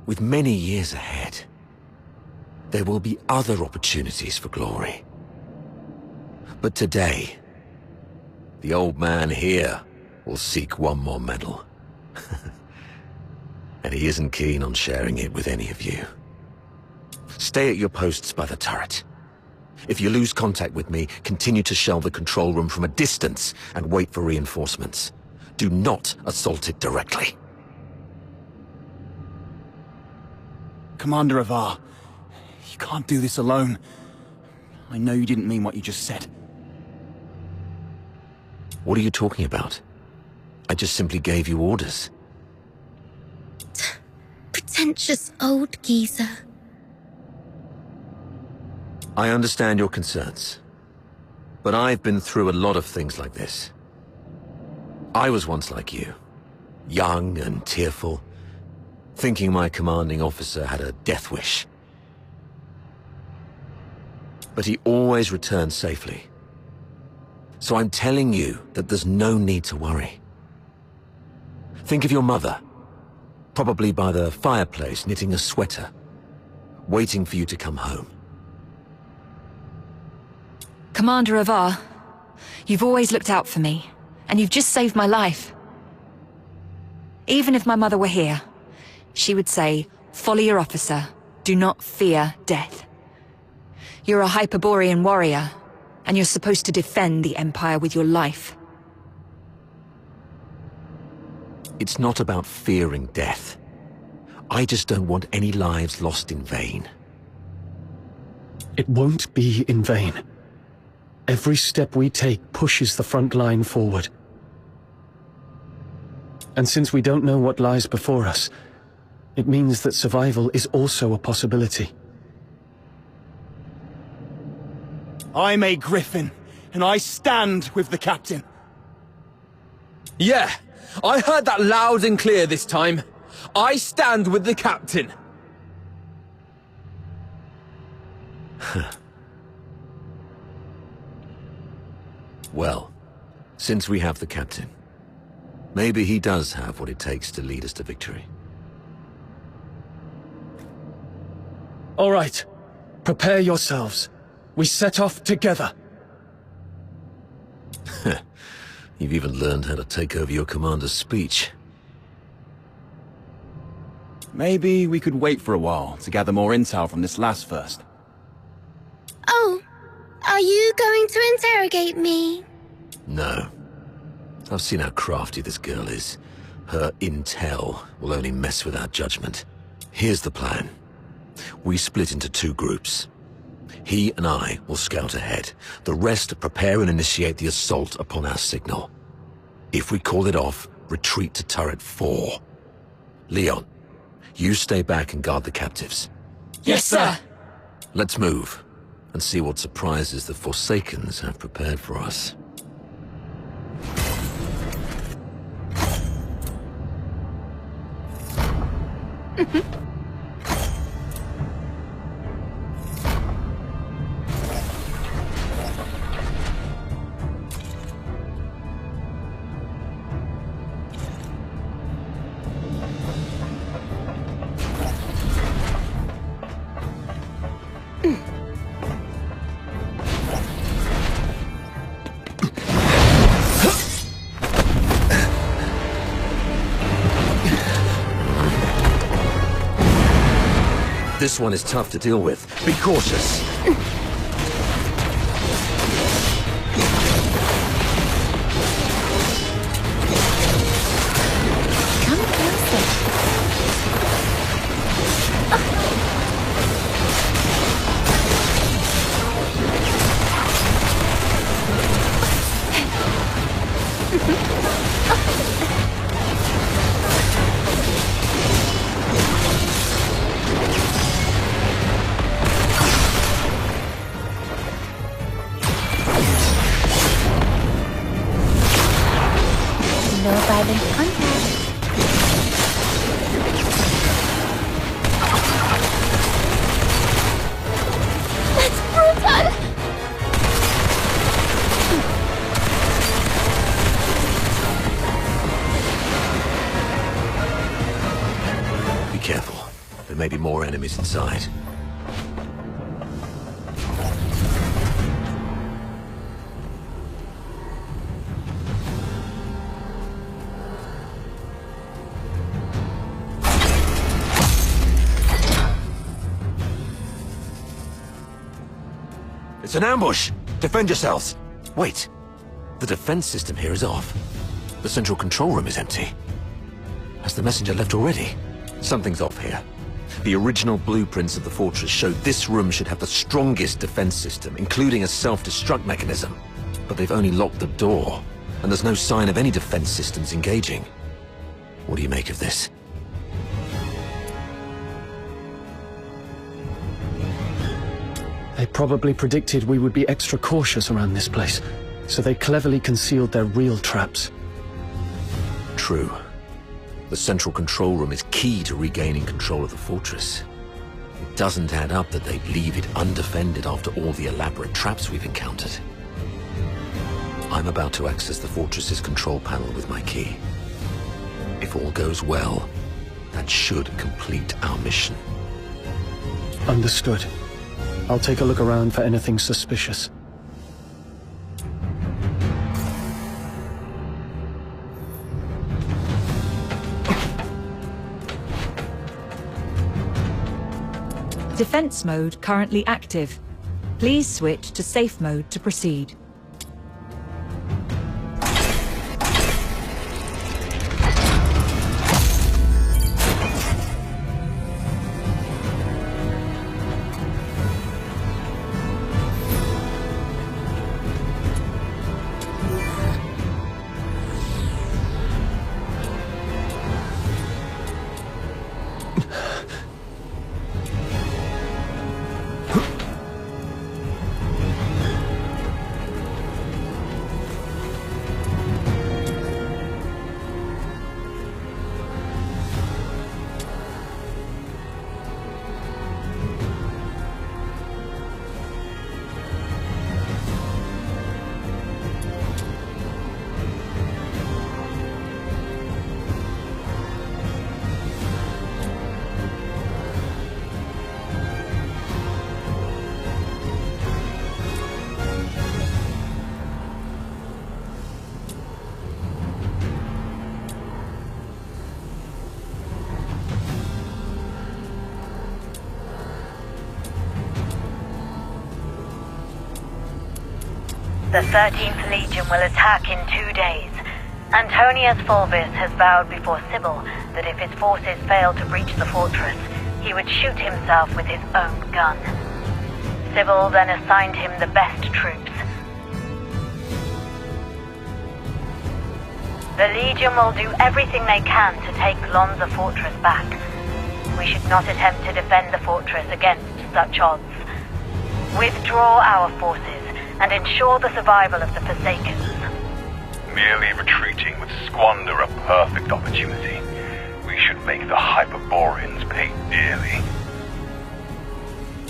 Speaker 5: with many years ahead. There will be other opportunities for glory. But today, the old man here will seek one more medal. And he isn't keen on sharing it with any of you. Stay at your posts by the turret. If you lose contact with me, continue to shell the control room from a distance and wait for reinforcements. Do not assault it directly.
Speaker 22: Commander Avar, you can't do this alone. I know you didn't mean what you just said.
Speaker 5: What are you talking about? I just simply gave you orders.
Speaker 16: Pretentious old geezer.
Speaker 5: I understand your concerns, but I've been through a lot of things like this. I was once like you, young and tearful, thinking my commanding officer had a death wish. But he always returned safely. So I'm telling you that there's no need to worry. Think of your mother, probably by the fireplace knitting a sweater, waiting for you to come home.
Speaker 10: Commander Avar, you've always looked out for me, and you've just saved my life. Even if my mother were here, she would say, "Follow your officer, do not fear death." You're a Hyperborean warrior, and you're supposed to defend the Empire with your life.
Speaker 5: It's not about fearing death. I just don't want any lives lost in vain.
Speaker 3: It won't be in vain. Every step we take pushes the front line forward. And since we don't know what lies before us, it means that survival is also a possibility.
Speaker 22: I'm a Griffin, and I stand with the captain.
Speaker 11: Yeah, I heard that loud and clear this time. I stand with the captain.
Speaker 5: Well, since we have the captain, maybe he does have what it takes to lead us to victory.
Speaker 3: All right, prepare yourselves. We set off together.
Speaker 5: You've even learned how to take over your commander's speech.
Speaker 22: Maybe we could wait for a while to gather more intel from this last first.
Speaker 16: Oh, are you going to interrogate me?
Speaker 5: No. I've seen how crafty this girl is. Her intel will only mess with our judgment. Here's the plan. We split into two groups. He and I will scout ahead. The rest prepare and initiate the assault upon our signal. If we call it off, retreat to turret 4. Leon, you stay back and guard the captives.
Speaker 11: Yes, sir!
Speaker 5: Let's move. and see what surprises the Forsakens have prepared for us. This one is tough to deal with. Be cautious.
Speaker 8: Come closer. No violent contact.
Speaker 12: That's brutal!
Speaker 5: Be careful. There may be more enemies inside. It's an ambush! Defend yourselves! Wait. The defense system here is off. The central control room is empty. Has the messenger left already? Something's off here. The original blueprints of the fortress showed this room should have the strongest defense system, including a self-destruct mechanism. But they've only locked the door, and there's no sign of any defense systems engaging. What do you make of this?
Speaker 3: They probably predicted we would be extra cautious around this place, so they cleverly concealed their real traps.
Speaker 5: True. The central control room is key to regaining control of the fortress. It doesn't add up that they'd leave it undefended after all the elaborate traps we've encountered. I'm about to access the fortress's control panel with my key. If all goes well, that should complete our mission.
Speaker 3: Understood. I'll take a look around for anything suspicious.
Speaker 10: Defense mode currently active. Please switch to safe mode to proceed.
Speaker 21: The 13th Legion will attack in 2 days. Antonius Fulvis has vowed before Sibylle that if his forces fail to breach the fortress, he would shoot himself with his own gun. Sibylle then assigned him the best troops. The Legion will do everything they can to take Lonza Fortress back. We should not attempt to defend the fortress against such odds. Withdraw our forces and ensure the survival of the Forsakens.
Speaker 4: Merely retreating would squander a perfect opportunity. We should make the Hyperboreans pay dearly.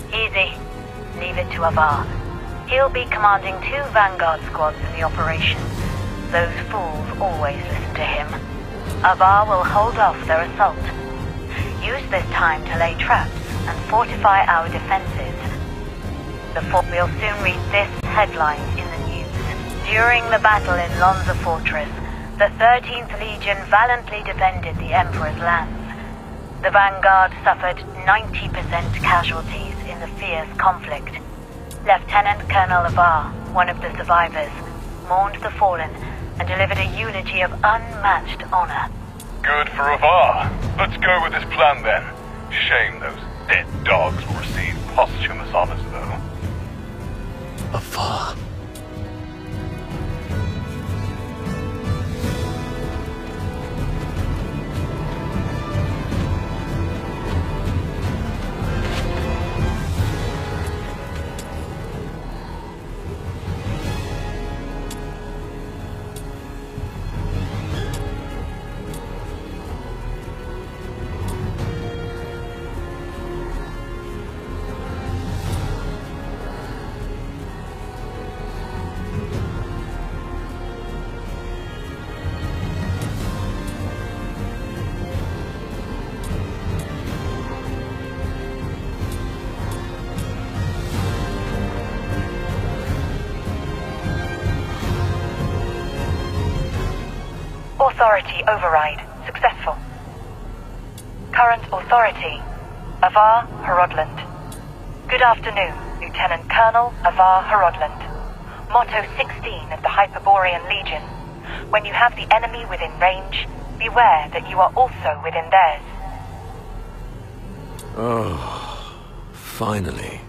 Speaker 21: Easy. Leave it to Avar. He'll be commanding 2 Vanguard squads in the operation. Those fools always listen to him. Avar will hold off their assault. Use this time to lay traps and fortify our defenses. The fort will soon read this headline in the news. During the battle in Lonza Fortress, the 13th Legion valiantly defended the Emperor's lands. The Vanguard suffered 90% casualties in the fierce conflict. Lieutenant Colonel Avar, one of the survivors, mourned the fallen and delivered a eulogy of unmatched honor.
Speaker 4: Good for Avar. Let's go with this plan then. Shame those dead dogs will receive posthumous honors though.
Speaker 3: Avar.
Speaker 21: Authority override successful. Current authority, Avar Horodland. Good afternoon, Lieutenant Colonel Avar Horodland. Motto 16 of the Hyperborean Legion. When you have the enemy within range, beware that you are also within theirs.
Speaker 5: Oh, finally.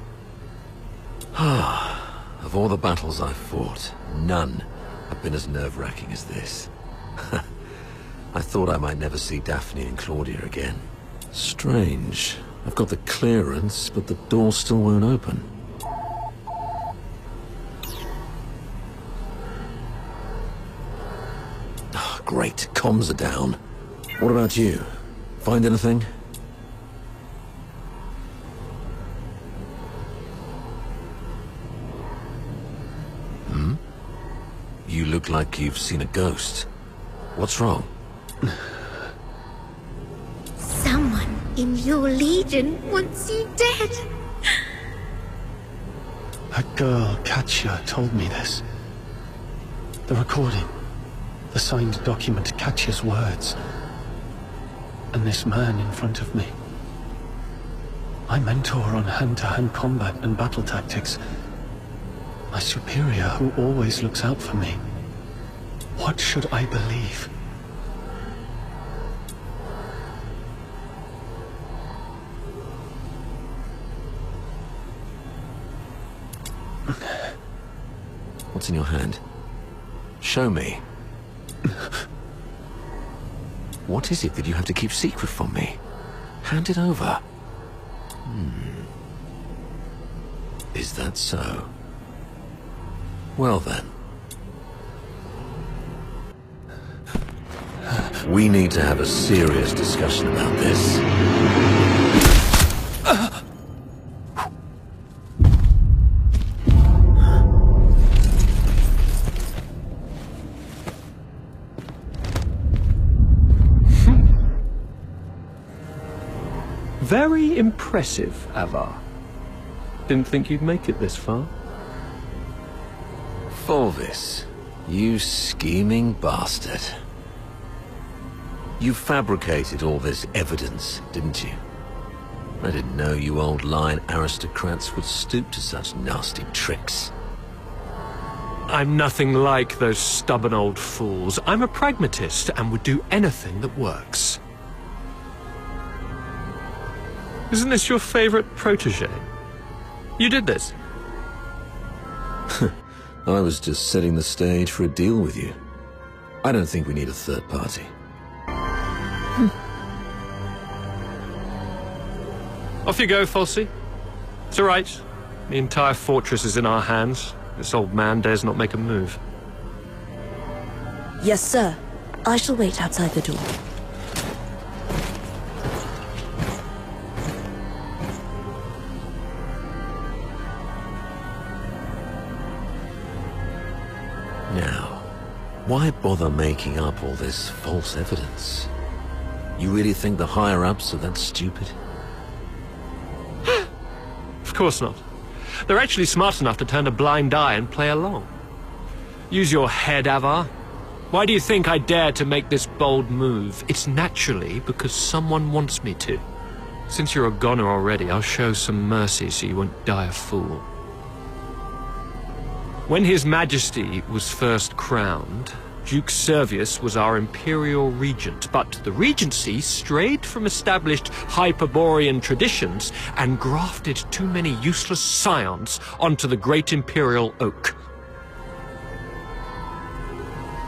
Speaker 5: Of all the battles I've fought, none have been as nerve-wracking as this. I thought I might never see Daphne and Claudia again. Strange. I've got the clearance, but the door still won't open. Oh, great. Comms are down. What about you? Find anything? You look like you've seen a ghost. What's wrong?
Speaker 16: Someone in your legion wants you dead.
Speaker 3: A girl, Katya, told me this. The recording. The signed document, Katya's words. And this man in front of me. My mentor on hand-to-hand combat and battle tactics. My superior who always looks out for me. What should I believe?
Speaker 5: What's in your hand? Show me. What is it that you have to keep secret from me? Hand it over. Is that so? Well then. We need to have a serious discussion about this.
Speaker 17: Very impressive, Avar. Didn't think you'd make it this far.
Speaker 5: Fulvis, you scheming bastard. You fabricated all this evidence, didn't you? I didn't know you old line aristocrats would stoop to such nasty tricks.
Speaker 17: I'm nothing like those stubborn old fools. I'm a pragmatist and would do anything that works. Isn't this your favorite protege? You did this.
Speaker 5: I was just setting the stage for a deal with you. I don't think we need a third party.
Speaker 17: Off you go, Falsey. It's all right. The entire fortress is in our hands. This old man dares not make a move.
Speaker 14: Yes, sir. I shall wait outside the door.
Speaker 5: Now, why bother making up all this false evidence? You really think the higher-ups are that stupid?
Speaker 17: Of course not. They're actually smart enough to turn a blind eye and play along. Use your head, Avar. Why do you think I dare to make this bold move? It's naturally because someone wants me to. Since you're a goner already, I'll show some mercy so you won't die a fool. When His Majesty was first crowned, Duke Servius was our imperial regent, but the regency strayed from established Hyperborean traditions and grafted too many useless scions onto the great imperial oak.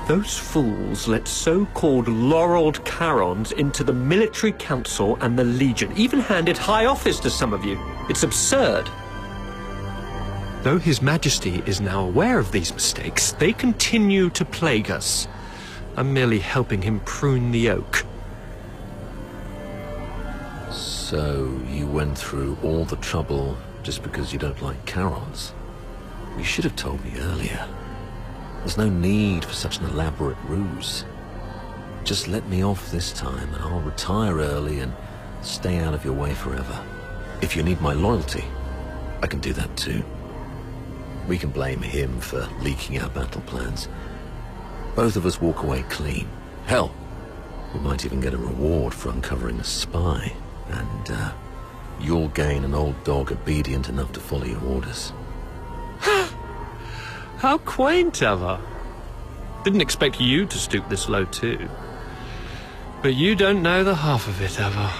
Speaker 17: Those fools let so-called laureled Charons into the military council and the legion, even handed high office to some of you. It's absurd. Though His Majesty is now aware of these mistakes, they continue to plague us. I'm merely helping him prune the oak.
Speaker 5: So, you went through all the trouble just because you don't like Charons? You should have told me earlier. There's no need for such an elaborate ruse. Just let me off this time and I'll retire early and stay out of your way forever. If you need my loyalty, I can do that too. We can blame him for leaking our battle plans. Both of us walk away clean. Hell, we might even get a reward for uncovering a spy. And, you'll gain an old dog obedient enough to follow your orders.
Speaker 17: How quaint, Avar. Didn't expect you to stoop this low too. But you don't know the half of it, Avar.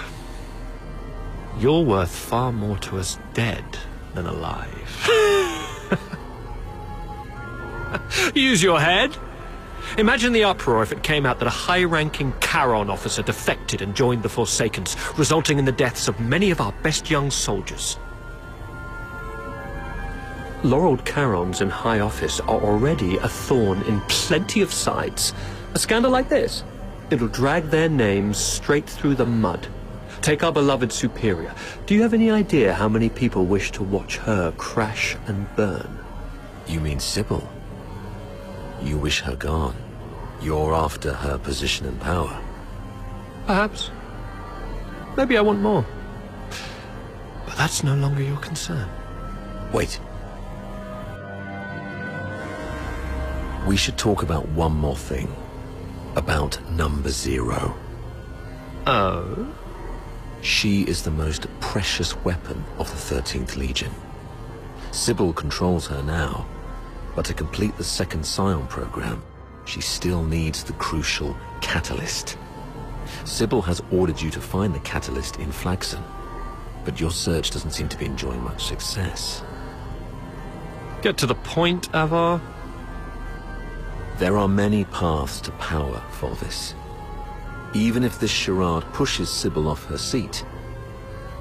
Speaker 17: You're worth far more to us dead than alive. Use your head. Imagine the uproar if it came out that a high-ranking Charon officer defected and joined the Forsakens, resulting in the deaths of many of our best young soldiers. Laureled Charons in high office are already a thorn in plenty of sides. A scandal like this, it'll drag their names straight through the mud. Take our beloved superior. Do you have any idea how many people wish to watch her crash and burn?
Speaker 5: You mean Sibylle? You wish her gone. You're after her position and power.
Speaker 17: Perhaps. Maybe I want more. But that's no longer your concern.
Speaker 5: Wait. We should talk about one more thing. About number 0.
Speaker 17: Oh?
Speaker 5: She is the most precious weapon of the 13th Legion. Sibylle controls her now, but to complete the second Scion program, she still needs the crucial catalyst. Sibylle has ordered you to find the catalyst in Flaxen, but your search doesn't seem to be enjoying much success.
Speaker 17: Get to the point, Avar.
Speaker 5: There are many paths to power, Volvis. Even if this charade pushes Sibylle off her seat,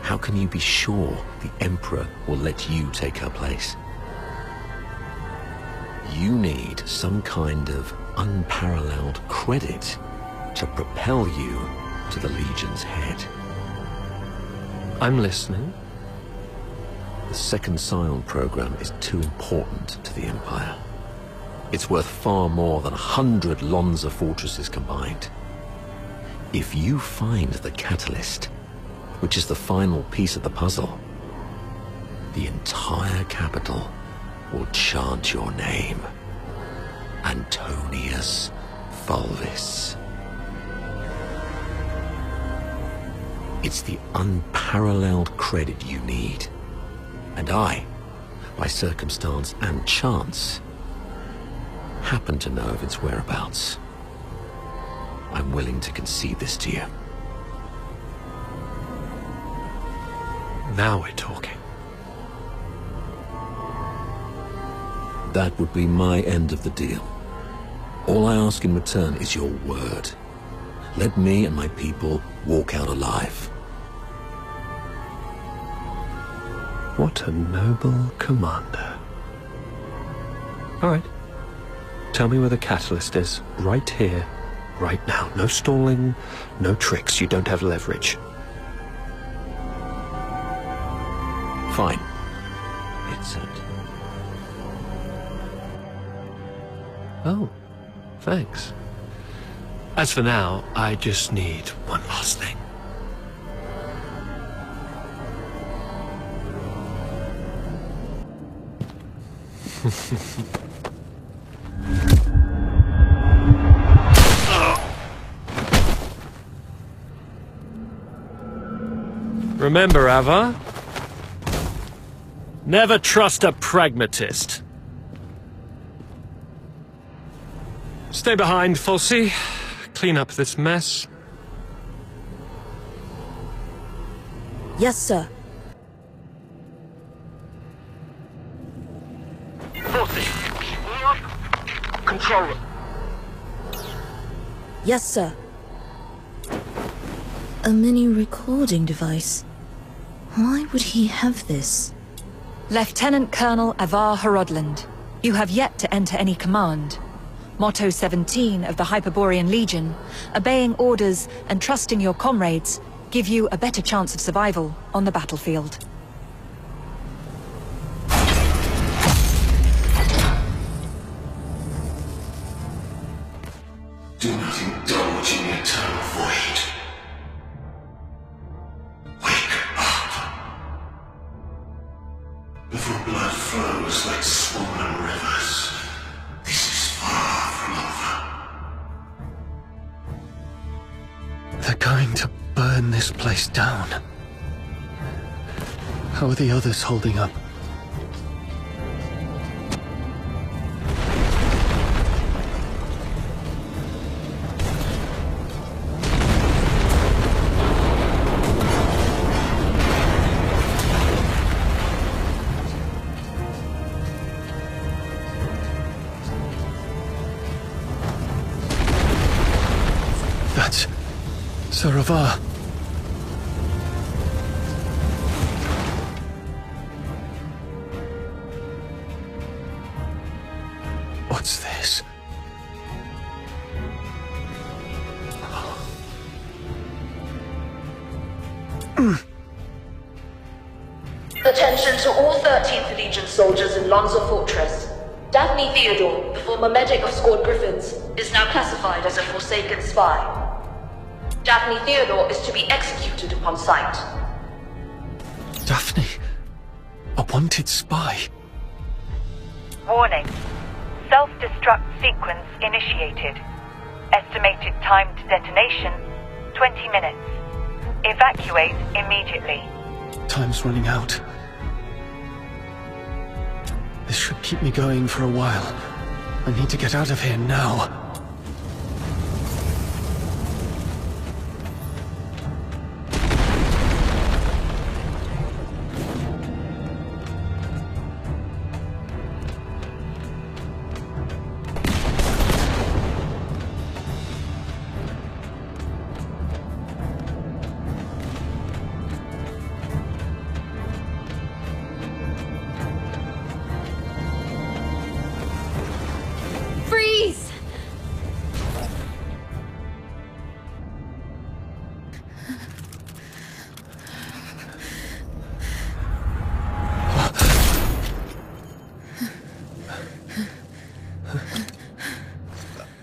Speaker 5: how can you be sure the Emperor will let you take her place? You need some kind of unparalleled credit to propel you to the Legion's head.
Speaker 17: I'm listening.
Speaker 5: The second Scion program is too important to the Empire. It's worth far more than 100 Lonza fortresses combined. If you find the catalyst, which is the final piece of the puzzle, the entire capital will chant your name. Antonius Volvis. It's the unparalleled credit you need. And I, by circumstance and chance, happen to know of its whereabouts. I'm willing to concede this to you.
Speaker 17: Now we're talking.
Speaker 5: That would be my end of the deal. All I ask in return is your word. Let me and my people walk out alive.
Speaker 3: What a noble commander. Alright. Tell me where the catalyst is. Right here. Right now. No stalling. No tricks. You don't have leverage.
Speaker 5: Fine. It's it.
Speaker 3: Oh. Thanks. As for now, I just need one last thing. Remember, Ava? Never trust a pragmatist. Stay behind, Falsey. Clean up this mess.
Speaker 14: Yes, sir.
Speaker 4: Control room.
Speaker 14: Yes, sir. A mini recording device. Why would he have this?
Speaker 10: Lieutenant Colonel Avar Horodland, you have yet to enter any command. Motto 17 of the Hyperborean Legion, obeying orders and trusting your comrades give you a better chance of survival on the battlefield.
Speaker 6: Do not indulge in the eternal void. Wake up. Before blood flows like swollen rivers, this is far from over.
Speaker 3: They're going to burn this place down. How are the others holding up? That's Saravar. What's this?
Speaker 7: Attention to all 13th Legion soldiers in Lonza Fortress. Daphne Theodore, the former medic of Squad Griffins, is now classified as a Forsaken spy. Daphne Theodore is to be executed upon sight.
Speaker 3: Daphne? A wanted spy?
Speaker 21: Warning. Self-destruct sequence initiated. Estimated time to detonation, 20 minutes. Evacuate immediately.
Speaker 3: Time's running out. This should keep me going for a while. I need to get out of here now.
Speaker 12: Freeze!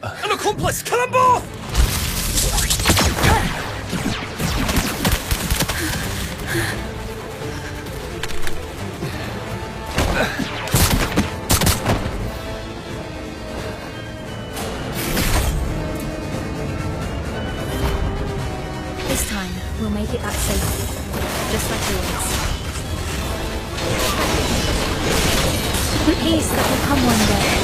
Speaker 11: An accomplice! Kill them both!
Speaker 8: This time, we'll make it back safely. Just like always. The peace that will come one day.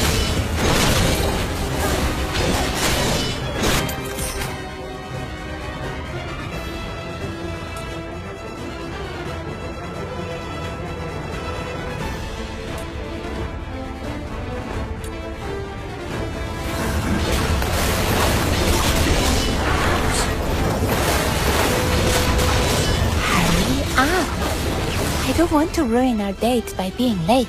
Speaker 21: don't want to ruin our date by being late.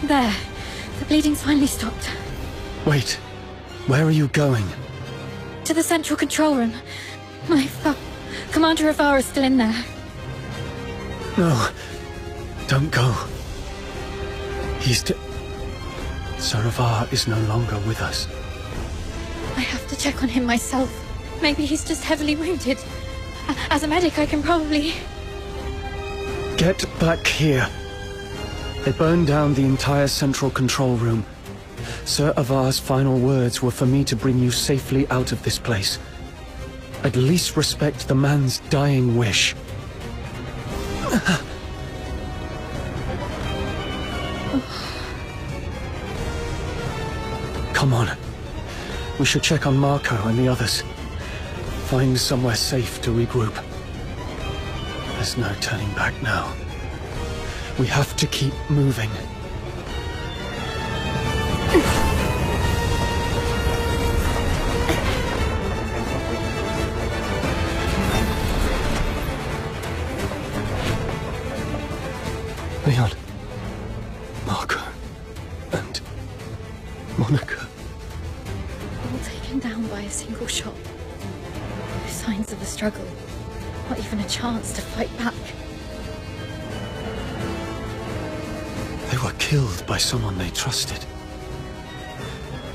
Speaker 10: There. The bleeding's finally stopped.
Speaker 3: Wait. Where are you going?
Speaker 10: To the central control room. My Commander Avar is still in there.
Speaker 3: No. Don't go. Sir Avar is no longer with us.
Speaker 10: I have to check on him myself. Maybe he's just heavily wounded. As a medic, I can probably...
Speaker 3: Get back here. They burned down the entire central control room. Sir Avar's final words were for me to bring you safely out of this place. At least respect the man's dying wish. Come on. We should check on Marco and the others. Find somewhere safe to regroup. There's no turning back now. We have to keep moving. Leon, Marco, and Monica.
Speaker 10: All taken down by a single shot. No signs of a struggle. Not even a chance to fight back.
Speaker 3: They were killed by someone they trusted.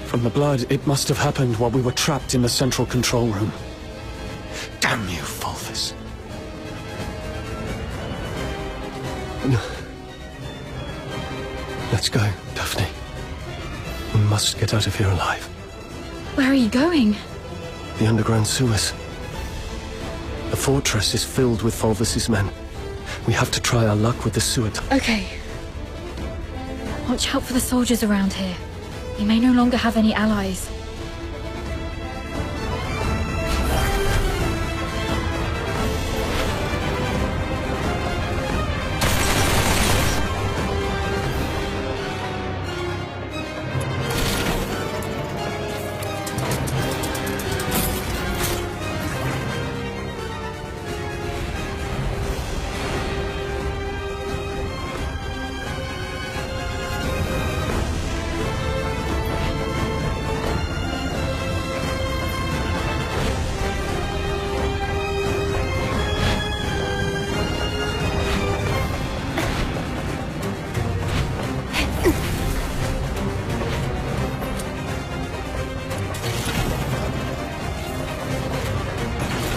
Speaker 3: From the blood, it must have happened while we were trapped in the central control room. Damn you, Fulvus. No. Let's go, Daphne. We must get out of here alive.
Speaker 10: Where are you going?
Speaker 3: The underground sewers. The fortress is filled with Fulvus's men. We have to try our luck with the sewer.
Speaker 10: Okay. Watch out for the soldiers around here. We may no longer have any allies.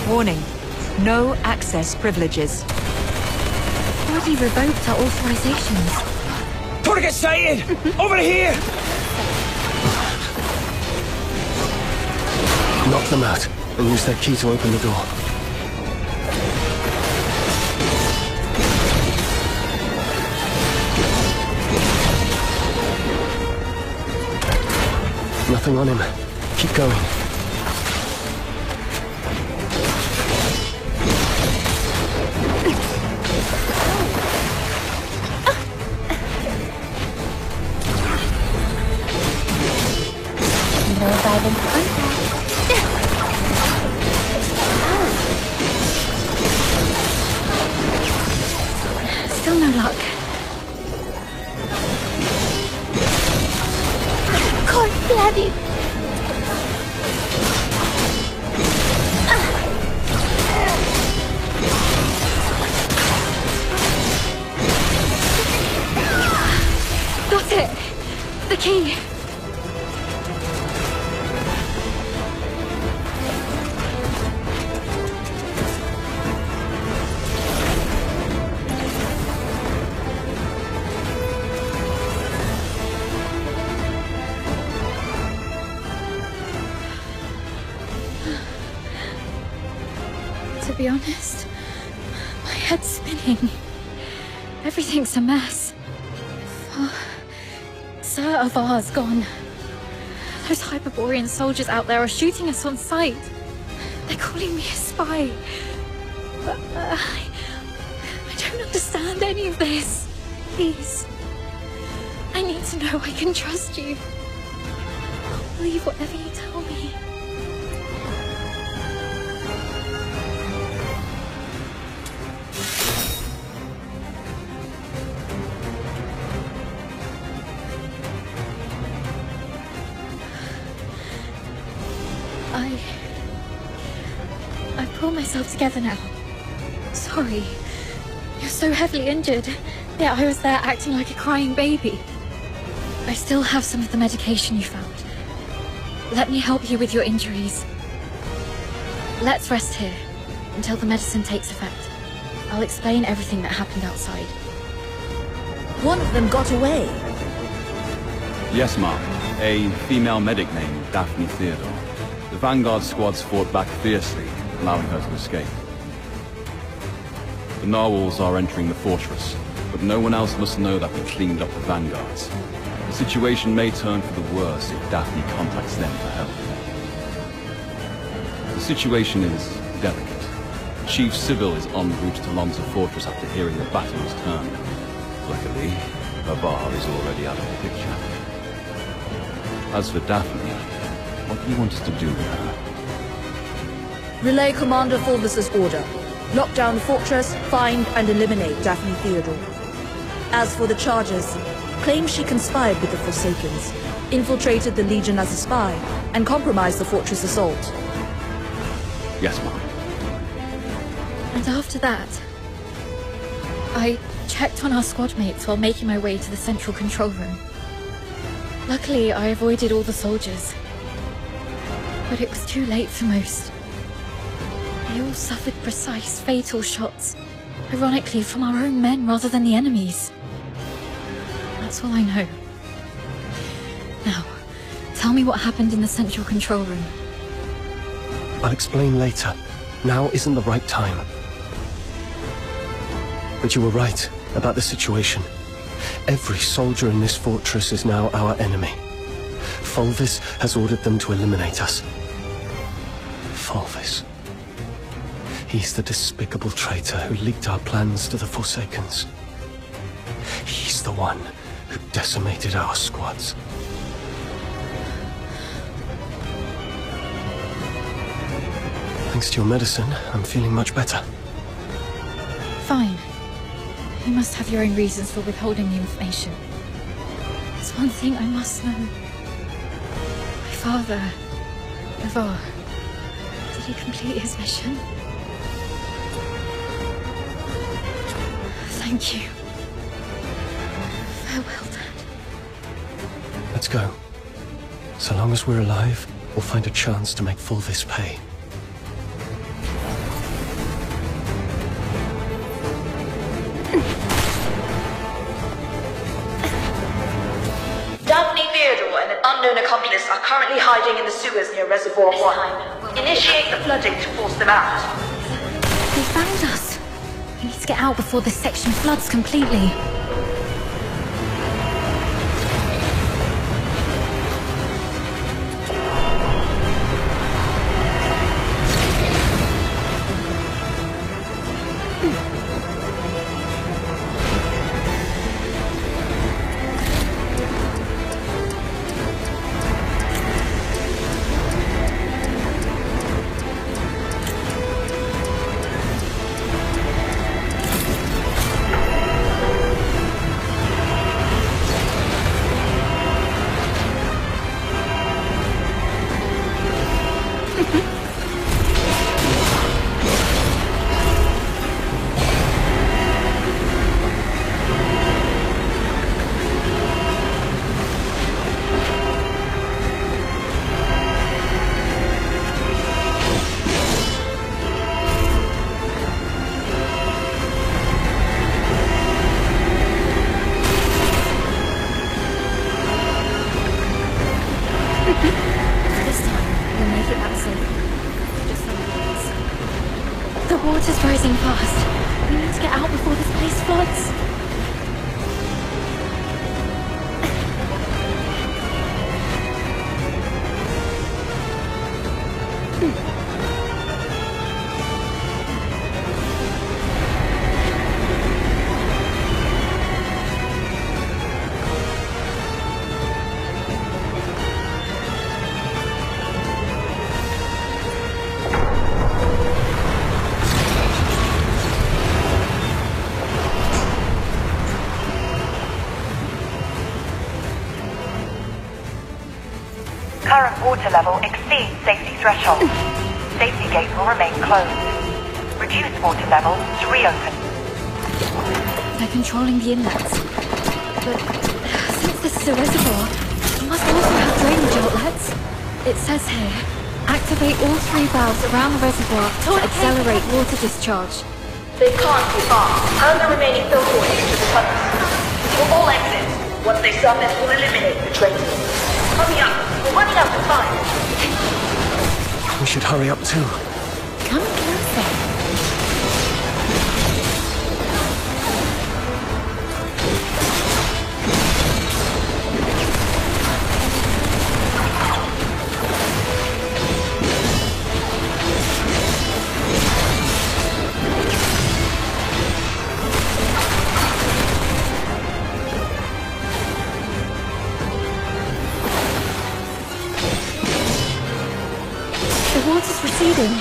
Speaker 10: Warning. No access privileges. Already revoked our authorizations.
Speaker 11: Turget sighted! Over here!
Speaker 3: Knock them out and use that key to open the door. Nothing on him. Keep going.
Speaker 10: Still no luck.
Speaker 2: God bless you.
Speaker 10: Got it! The key! To be honest, my head's spinning. Everything's a mess. Sir Avar's gone. Those Hyperborean soldiers out there are shooting us on sight. They're calling me a spy. But I don't understand any of this. Please. I need to know I can trust you. I'll believe whatever you tell me.
Speaker 16: I pulled myself together now. Sorry. You're so heavily injured. Yet I was there acting like a crying baby. I still have some of the medication you found. Let me help you with your injuries. Let's rest here until the medicine takes effect. I'll explain everything that happened outside.
Speaker 14: One of them got away.
Speaker 22: Yes, ma'am. A female medic named Daphne Theodore. The Vanguard squads fought back fiercely, allowing her to escape. The narwhals are entering the fortress, but no one else must know that we cleaned up the Vanguards. The situation may turn for the worse if Daphne contacts them for help. The situation is delicate. Chief Sibylle is en route to Lonza Fortress after hearing the battle was turned. Luckily, her bar is already out of the picture. As for Daphne, what do you want us to do with her?
Speaker 14: Relay Commander Fulvis's order. Lock down the fortress, find and eliminate Daphne Theodore. As for the charges, claim she conspired with the Forsakens, infiltrated the Legion as a spy, and compromised the fortress assault.
Speaker 22: Yes, ma'am.
Speaker 16: And after that, I checked on our squad mates while making my way to the central control room. Luckily, I avoided all the soldiers. But it was too late for most. They all suffered precise, fatal shots. Ironically, from our own men rather than the enemy's. That's all I know. Now, tell me what happened in the central control room.
Speaker 9: I'll explain later. Now isn't the right time. But you were right about the situation. Every soldier in this fortress is now our enemy. Fulvis has ordered them to eliminate us. Fulvis. He's the despicable traitor who leaked our plans to the Forsakens. He's the one who decimated our squads. Thanks to your medicine, I'm feeling much better.
Speaker 16: Fine. You must have your own reasons for withholding the information. There's one thing I must know. My father, Ivar, did he complete his mission? Thank you. Farewell, Dad.
Speaker 9: Let's go. So long as we're alive, we'll find a chance to make Fulvis pay.
Speaker 7: Daphne Theodore and an unknown accomplice are currently hiding in the sewers near Reservoir 1. Initiate the flooding to force them out.
Speaker 16: They found us. We need to get out before this section floods completely. Water's rising fast. We need to get out before this place floods.
Speaker 21: Current water level exceeds safety threshold. Safety gate will remain closed. Reduce water level to reopen.
Speaker 2: They're controlling the inlets. But since this is a reservoir, it must also have drainage outlets. It says here, activate all 3 valves around the reservoir to accelerate water discharge.
Speaker 7: They can't be far. Hand the remaining filters into the tunnels. We'll all exit. Once they surface, we'll eliminate the traitors. Hurry up. We're running out of time.
Speaker 9: We should hurry up too.
Speaker 2: Come closer. The water's receding.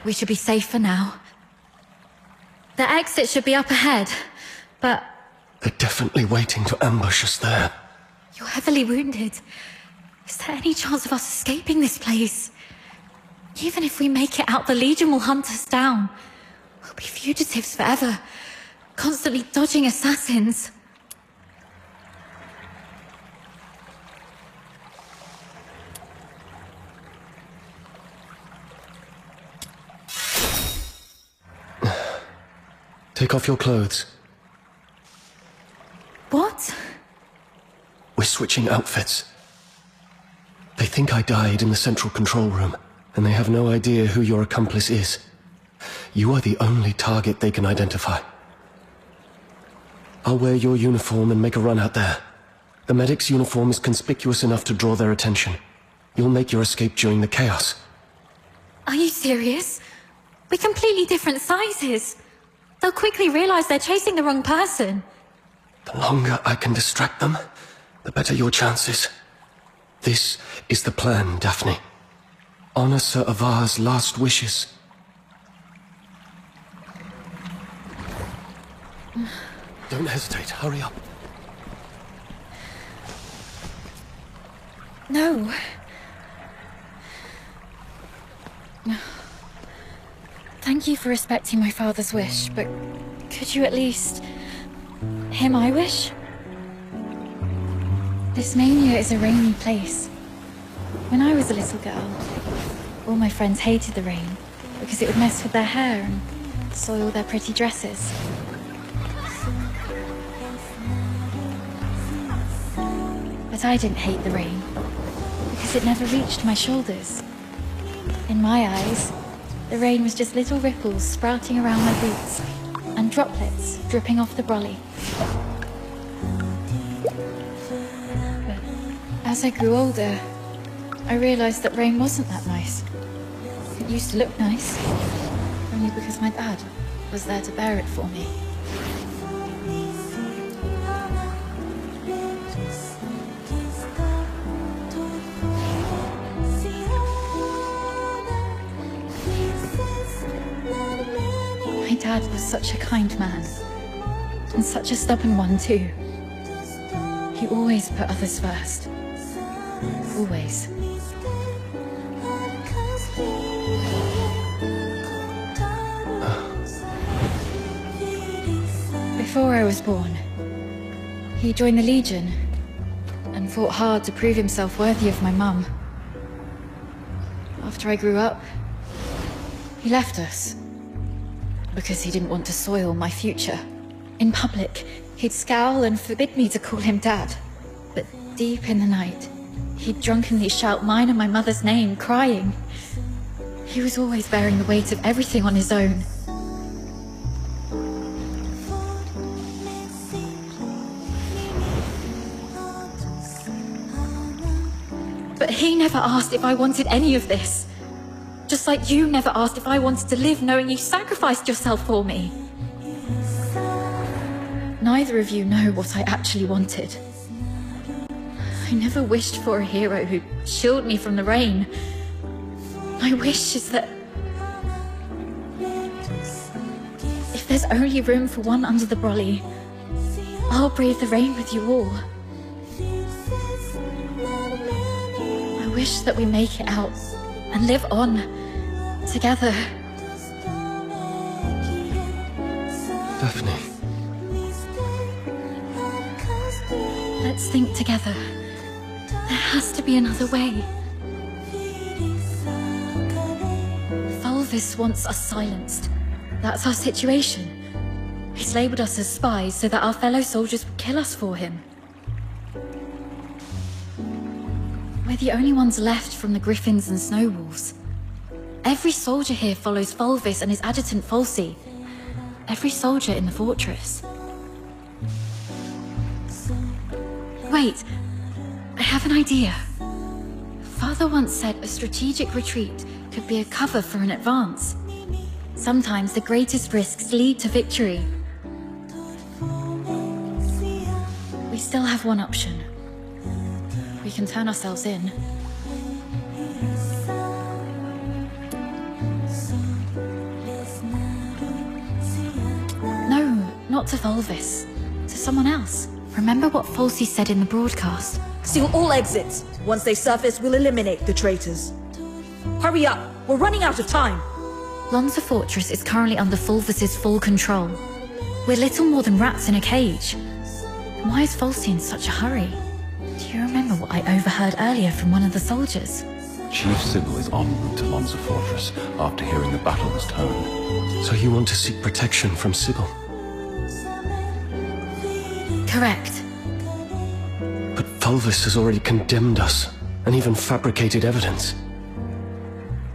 Speaker 2: We should be safe for now. The exit should be up ahead, but...
Speaker 3: They're definitely waiting to ambush us there.
Speaker 2: You're heavily wounded. Is there any chance of us escaping this place? Even if we make it out, the Legion will hunt us down. We'll be fugitives forever, constantly dodging assassins.
Speaker 3: Take off your clothes.
Speaker 2: What?
Speaker 3: We're switching outfits. They think I died in the central control room, and they have no idea who your accomplice is. You are the only target they can identify. I'll wear your uniform and make a run out there. The medic's uniform is conspicuous enough to draw their attention. You'll make your escape during the chaos.
Speaker 2: Are you serious? We're completely different sizes. They'll quickly realize they're chasing the wrong person.
Speaker 3: The longer I can distract them, the better your chances. This is the plan, Daphne. Honor Sir Avar's last wishes. Don't hesitate, hurry up.
Speaker 2: No.
Speaker 21: Thank you for respecting my father's wish, but could you at least hear my wish? This mania is a rainy place. When I was a little girl, all my friends hated the rain because it would mess with their hair and soil their pretty dresses. But I didn't hate the rain because it never reached my shoulders. In my eyes, the rain was just little ripples sprouting around my boots and droplets dripping off the brolly. But as I grew older, I realized that rain wasn't that nice. It used to look nice, only because my dad was there to bear it for me. My dad was such a kind man, and such a stubborn one too. He always put others first. Always. Before I was born, he joined the Legion and fought hard to prove himself worthy of my mum. After I grew up, he left us because he didn't want to soil my future. In public, he'd scowl and forbid me to call him Dad. But deep in the night, he'd drunkenly shout mine and my mother's name, crying. He was always bearing the weight of everything on his own. But he never asked if I wanted any of this. Just like you never asked if I wanted to live knowing you sacrificed yourself for me. Neither of you know what I actually wanted. I never wished for a hero who'd shield me from the rain. My wish is that if there's only room for one under the brolly, I'll brave the rain with you all. I wish that we make it out and live on together.
Speaker 3: Daphne.
Speaker 21: Let's think together. There has to be another way. Fulvis wants us silenced. That's our situation. He's labeled us as spies so that our fellow soldiers would kill us for him. We're the only ones left from the Griffins and Snow Wolves. Every soldier here follows Fulvis and his adjutant Falsey. Every soldier in the fortress. Wait, I have an idea. Father once said a strategic retreat could be a cover for an advance. Sometimes the greatest risks lead to victory. We still have one option. We can turn ourselves in. No, not to Fulvis. To someone else. Remember what Falsey said in the broadcast?
Speaker 14: Seal all exits. Once they surface, we'll eliminate the traitors. Hurry up! We're running out of time!
Speaker 21: Lonza Fortress is currently under Fulvis's full control. We're little more than rats in a cage. Why is Falsey in such a hurry? Do you remember what I overheard earlier from one of the soldiers?
Speaker 1: Chief Sibylle is en route to Lonza Fortress after hearing the battle was turned.
Speaker 3: So you want to seek protection from Sibylle?
Speaker 21: Correct.
Speaker 3: But Fulvis has already condemned us, and even fabricated evidence.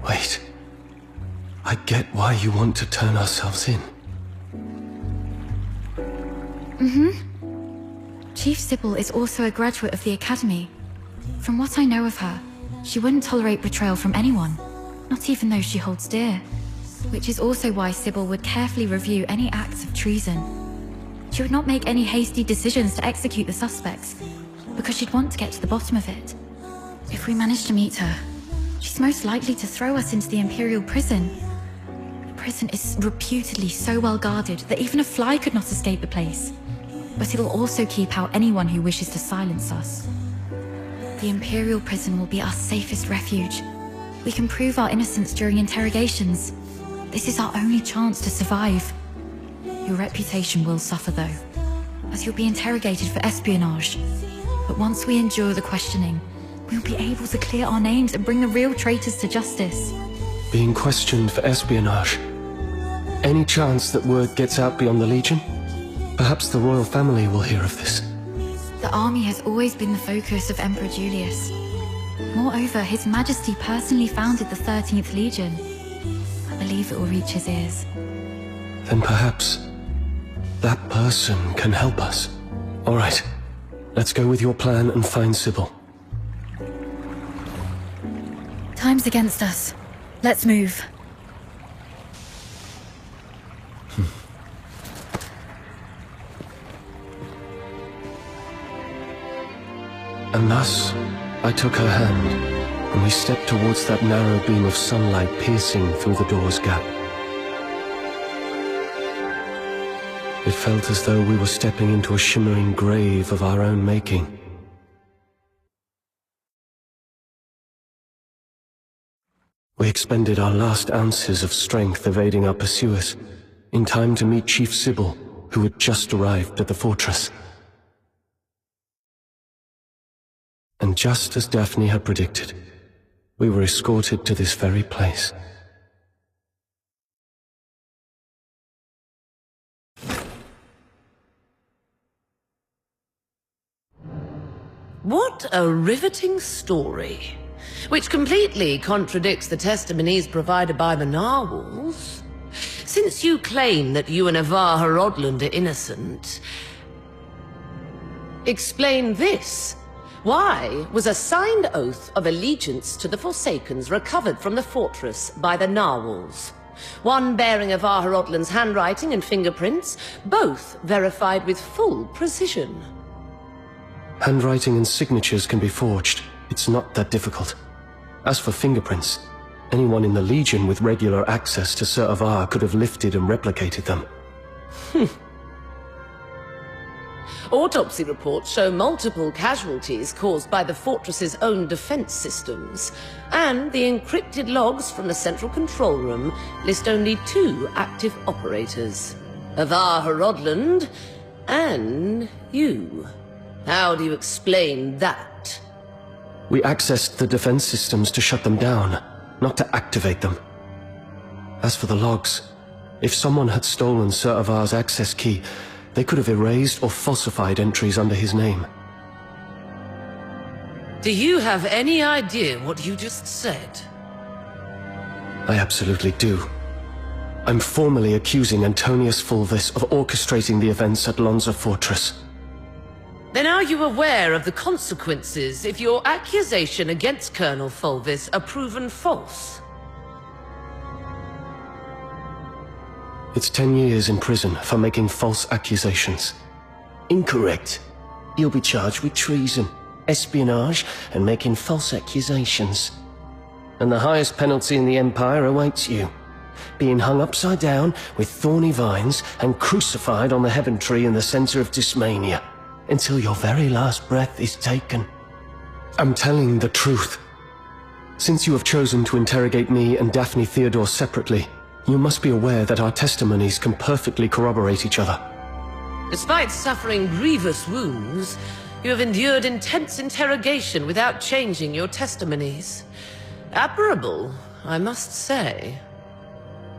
Speaker 3: Wait. I get why you want to turn ourselves in.
Speaker 21: Chief Sibylle is also a graduate of the Academy. From what I know of her, she wouldn't tolerate betrayal from anyone, not even those she holds dear. Which is also why Sibylle would carefully review any acts of treason. She would not make any hasty decisions to execute the suspects, because she'd want to get to the bottom of it. If we manage to meet her, she's most likely to throw us into the Imperial prison. The prison is reputedly so well guarded that even a fly could not escape the place. But it'll also keep out anyone who wishes to silence us. The Imperial prison will be our safest refuge,
Speaker 10: We can prove our innocence during interrogations. This is our only chance to survive. Your reputation will suffer though, as you'll be interrogated for espionage. But once we endure the questioning, we'll be able to clear our names and bring the real traitors to justice.
Speaker 3: Being questioned for espionage. Any chance that word gets out beyond the Legion? Perhaps the royal family will hear of this.
Speaker 10: The army has always been the focus of Emperor Julius. Moreover, His Majesty personally founded the 13th Legion. I believe it will reach his ears.
Speaker 3: Then perhaps that person can help us. All right, let's go with your plan and find Sibylle.
Speaker 10: Time's against us. Let's move.
Speaker 3: And thus, I took her hand, and we stepped towards that narrow beam of sunlight piercing through the door's gap. It felt as though we were stepping into a shimmering grave of our own making. We expended our last ounces of strength evading our pursuers, in time to meet Chief Sibylle, who had just arrived at the fortress. And just as Daphne had predicted, we were escorted to this very place.
Speaker 18: What a riveting story, which completely contradicts the testimonies provided by the narwhals. Since you claim that you and Avar Horodland are innocent, explain this. Why was a signed oath of allegiance to the Forsakens recovered from the fortress by the narwhals? One bearing Avar Horodland's handwriting and fingerprints, both verified with full precision.
Speaker 3: Handwriting and signatures can be forged. It's not that difficult. As for fingerprints, anyone in the Legion with regular access to Sir Avar could have lifted and replicated them.
Speaker 18: Autopsy reports show multiple casualties caused by the fortress's own defense systems, and the encrypted logs from the central control room list only 2 active operators, Avar Horodland and you. How do you explain that?
Speaker 3: We accessed the defense systems to shut them down, not to activate them. As for the logs, if someone had stolen Sir Avar's access key, they could have erased or falsified entries under his name.
Speaker 18: Do you have any idea what you just said?
Speaker 3: I absolutely do. I'm formally accusing Antonius Fulvis of orchestrating the events at Lonza Fortress.
Speaker 18: Then are you aware of the consequences if your accusation against Colonel Fulvis are proven false?
Speaker 3: It's 10 years in prison for making false accusations.
Speaker 19: Incorrect. You'll be charged with treason, espionage, and making false accusations. And the highest penalty in the Empire awaits you. Being hung upside down with thorny vines and crucified on the heaven tree in the center of Dysmania, until your very last breath is taken.
Speaker 3: I'm telling the truth. Since you have chosen to interrogate me and Daphne Theodore separately, you must be aware that our testimonies can perfectly corroborate each other.
Speaker 18: Despite suffering grievous wounds, you have endured intense interrogation without changing your testimonies. Admirable, I must say.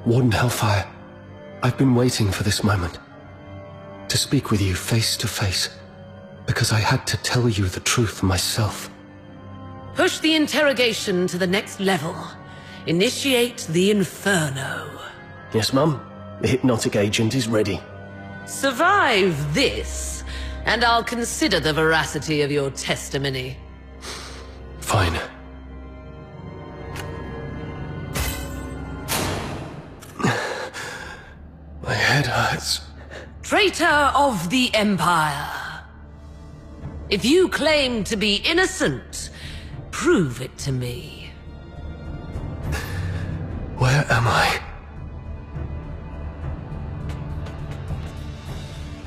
Speaker 3: Warden Hellfire, I've been waiting for this moment. To speak with you face to face, because I had to tell you the truth myself.
Speaker 18: Push the interrogation to the next level. Initiate the Inferno.
Speaker 19: Yes, Mum. The hypnotic agent is ready.
Speaker 18: Survive this, and I'll consider the veracity of your testimony.
Speaker 3: Fine. My head hurts.
Speaker 18: Traitor of the Empire. If you claim to be innocent, prove it to me.
Speaker 3: Where am I?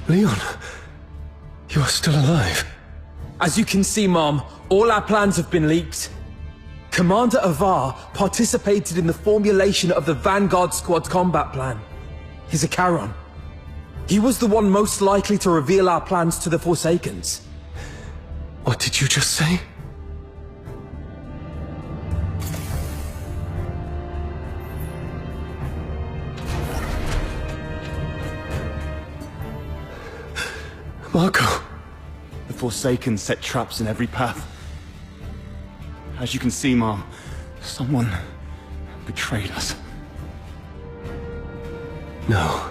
Speaker 3: Leon, you are still alive.
Speaker 11: As you can see, Mom, all our plans have been leaked. Commander Avar participated in the formulation of the Vanguard Squad's combat plan. He's a Charon. He was the one most likely to reveal our plans to the Forsakens.
Speaker 3: What did you just say? Marco!
Speaker 22: The Forsakens set traps in every path. As you can see, Mom, someone betrayed us.
Speaker 3: No.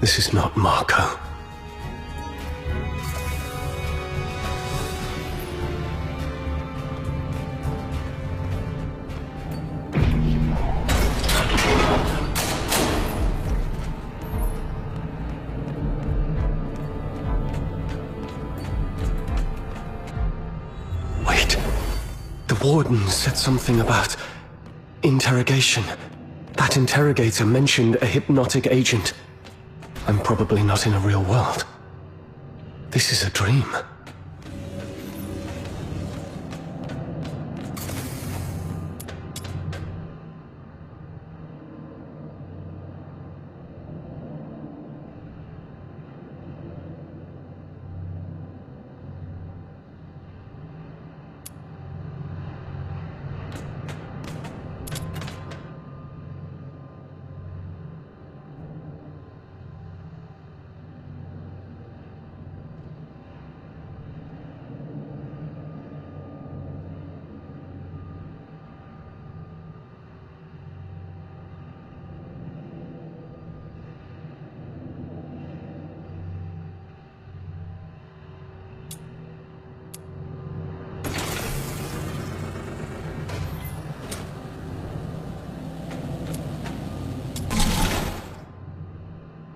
Speaker 3: This is not Marco. The warden said something about interrogation. That interrogator mentioned a hypnotic agent. I'm probably not in a real world. This is a dream.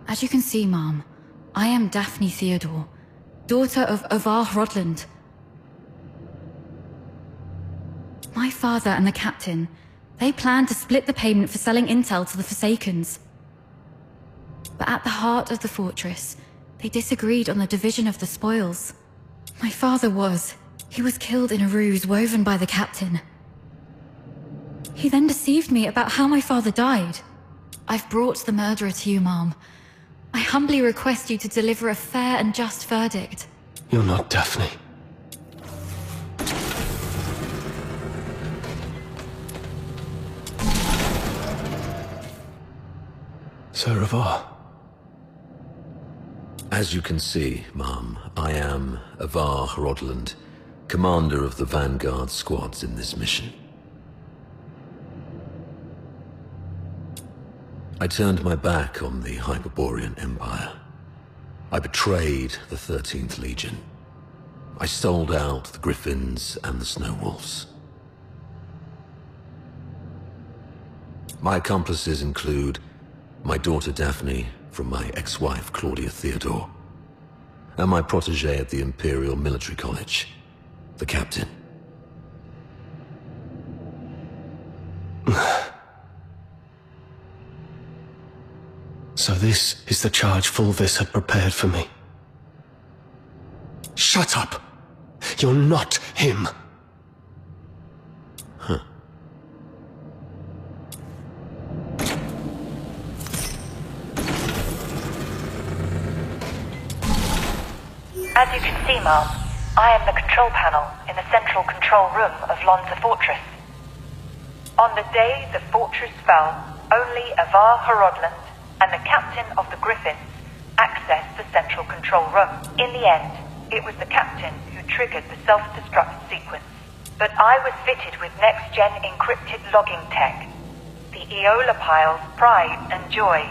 Speaker 15: As you can see, Mom, I am Daphne Theodore, daughter of Avar Hrodland. My father and the captain, they planned to split the payment for selling intel to the Forsakens. But at the heart of the fortress, they disagreed on the division of the spoils. My father he was killed in a ruse woven by the captain. He then deceived me about how my father died. I've brought the murderer to you, Mom. I humbly request you to deliver a fair and just verdict.
Speaker 3: You're not Daphne. Sir Avar.
Speaker 5: As you can see, Mom, I am Avar Hrodland, commander of the Vanguard squads in this mission. I turned my back on the Hyperborean Empire. I betrayed the 13th Legion. I sold out the Griffins and the Snow Wolves. My accomplices include my daughter Daphne from my ex-wife Claudia Theodore, and my protege at the Imperial Military College, the captain.
Speaker 3: So this is the charge Fulvis had prepared for me. Shut up! You're not him!
Speaker 5: Huh.
Speaker 21: As you can see, Mom, I am the control panel in the central control room of Lonza Fortress. On the day the fortress fell, only Avar Hrodland and the captain of the Griffins accessed the central control room. In the end, it was the captain who triggered the self-destruct sequence. But I was fitted with next-gen encrypted logging tech, the Eola Pile's pride and joy.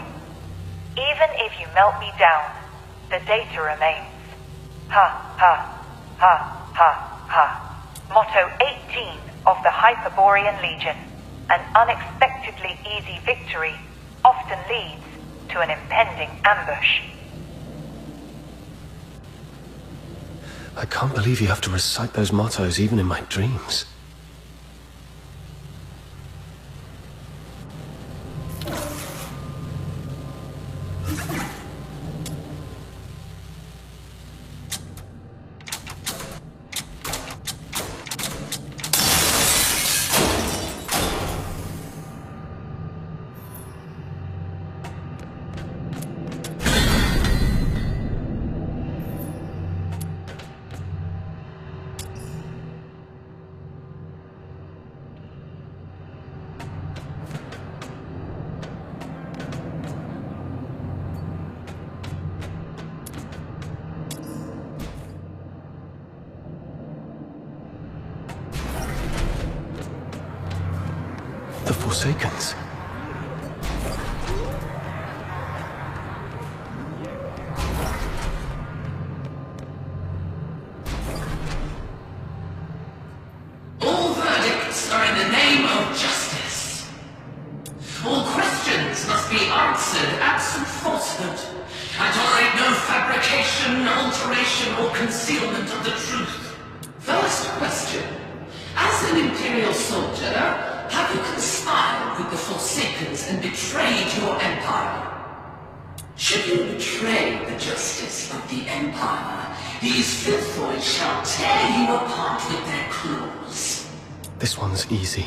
Speaker 21: Even if you melt me down, the data remains. Ha, ha, ha, ha, ha. Motto 18 of the Hyperborean Legion. An unexpectedly easy victory often leads to an impending ambush.
Speaker 3: I can't believe you have to recite those mottos even in my dreams. Forsakens.
Speaker 13: All verdicts are in the name of justice. All questions must be answered absent falsehood. I tolerate no fabrication, alteration, or concealment of the truth. First question. As an Imperial soldier, have you conspired with the Forsakens and betrayed your empire? Should you betray the justice of the empire, these filthoids shall tear you apart with their claws.
Speaker 3: This one's easy.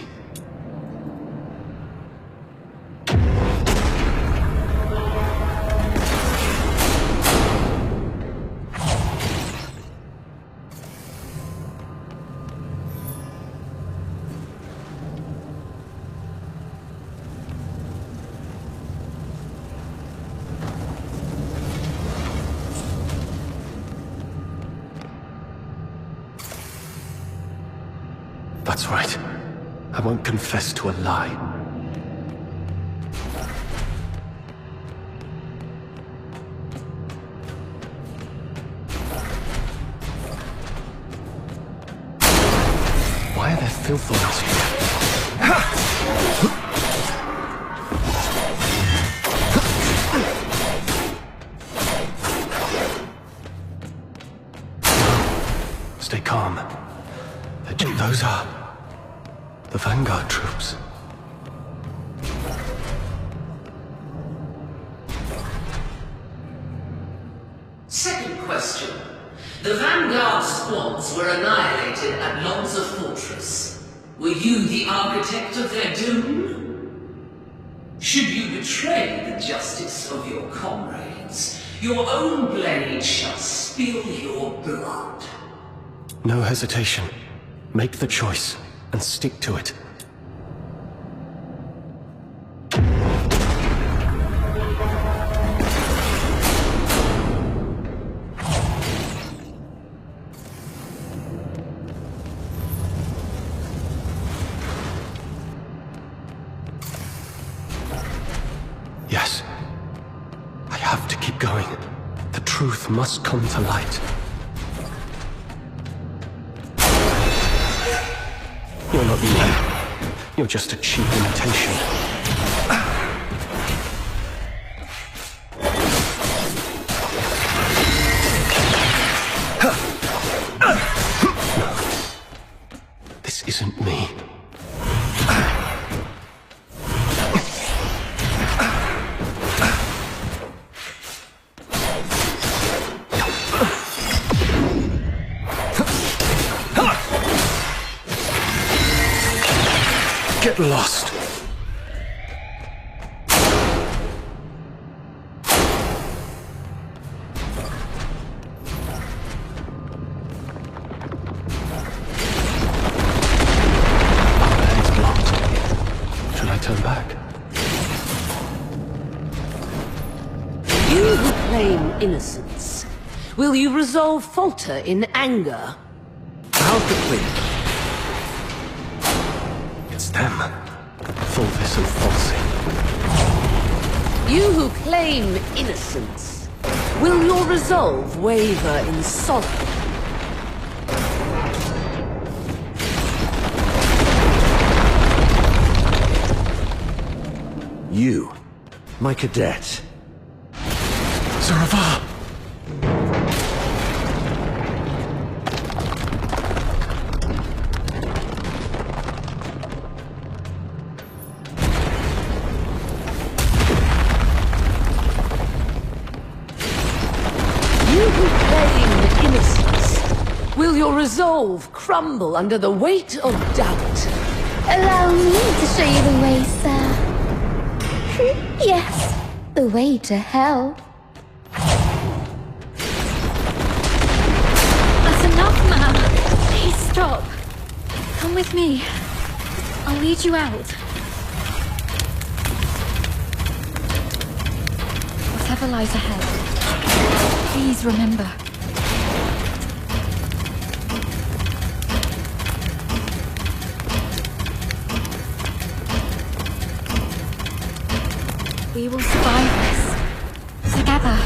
Speaker 3: That's right. I won't confess to a lie. Why are there filthoids here? Stay calm. Those are the Vanguard troops.
Speaker 13: Second question. The Vanguard squads were annihilated at Lonza Fortress. Were you the architect of their doom? Should you betray the justice of your comrades, your own blade shall spill your blood.
Speaker 3: No hesitation. Make the choice and stick to it. Yes. I have to keep going. The truth must come to light. You're not you. You're just a cheap imitation. This isn't me. Get lost. It's blocked. Should I turn back?
Speaker 18: You who claim innocence, will you resolve falter in anger?
Speaker 9: How could we?
Speaker 3: It's them. Fulvis and Falsey.
Speaker 18: You who claim innocence, will your resolve waver in sorrow?
Speaker 5: You, my cadet.
Speaker 3: Zaravar!
Speaker 18: Will your resolve crumble under the weight of doubt?
Speaker 12: Allow me to show you the way, sir. Yes, the way to hell.
Speaker 2: That's enough, ma'am. Please stop. Come with me. I'll lead you out. Whatever lies ahead, please remember.
Speaker 15: We will survive this. Together.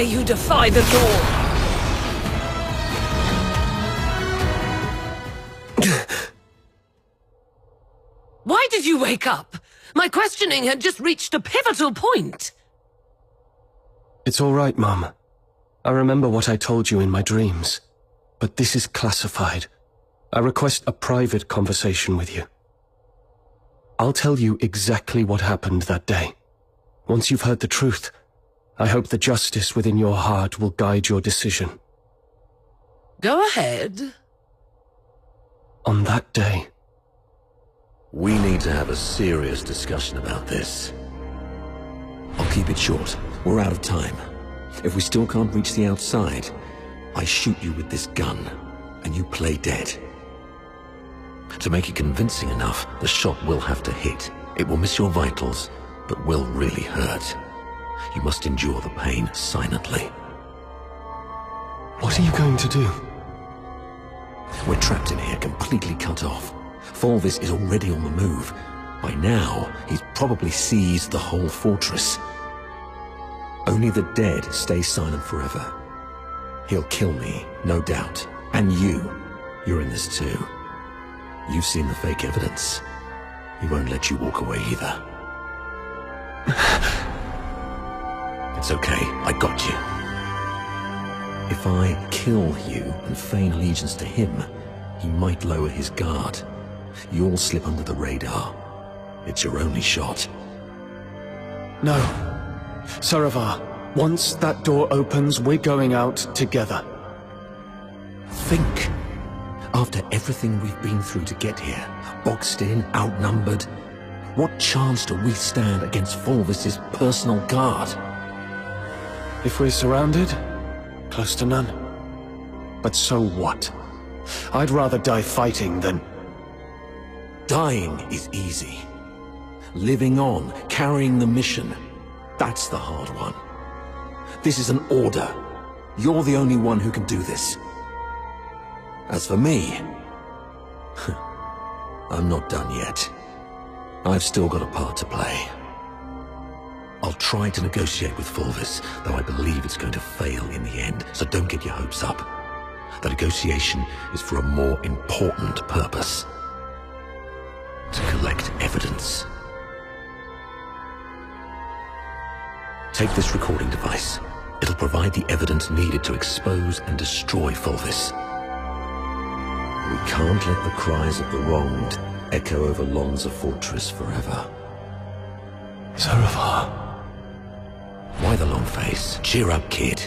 Speaker 18: You defy the dawn! Why did you wake up? My questioning had just reached a pivotal point.
Speaker 3: It's all right, Mum. I remember what I told you in my dreams. But this is classified. I request a private conversation with you. I'll tell you exactly what happened that day. Once you've heard the truth, I hope the justice within your heart will guide your decision.
Speaker 18: Go ahead.
Speaker 3: On that day...
Speaker 5: We need to have a serious discussion about this. I'll keep it short. We're out of time. If we still can't reach the outside, I shoot you with this gun, and you play dead. To make it convincing enough, the shot will have to hit. It will miss your vitals, but will really hurt. You must endure the pain silently.
Speaker 3: What are you going to do?
Speaker 5: We're trapped in here, completely cut off. Fulvis is already on the move. By now, he's probably seized the whole fortress. Only the dead stay silent forever. He'll kill me, no doubt. And you're in this too. You've seen the fake evidence. He won't let you walk away either. It's okay, I got you. If I kill you and feign allegiance to him, he might lower his guard. You'll slip under the radar. It's your only shot.
Speaker 3: No. Saravar, once that door opens, we're going out together.
Speaker 5: Think. After everything we've been through to get here, boxed in, outnumbered, what chance do we stand against Fulvis's personal guard?
Speaker 3: If we're surrounded, close to none. But so what? I'd rather die fighting than...
Speaker 5: Dying is easy. Living on, carrying the mission, that's the hard one. This is an order. You're the only one who can do this. As for me, I'm not done yet. I've still got a part to play. I'll try to negotiate with Fulvis, though I believe it's going to fail in the end, so don't get your hopes up. The negotiation is for a more important purpose. To collect evidence. Take this recording device. It'll provide the evidence needed to expose and destroy Fulvis. We can't let the cries of the wronged echo over Lonza Fortress forever.
Speaker 3: Saravar.
Speaker 5: Why the long face? Cheer up, kid.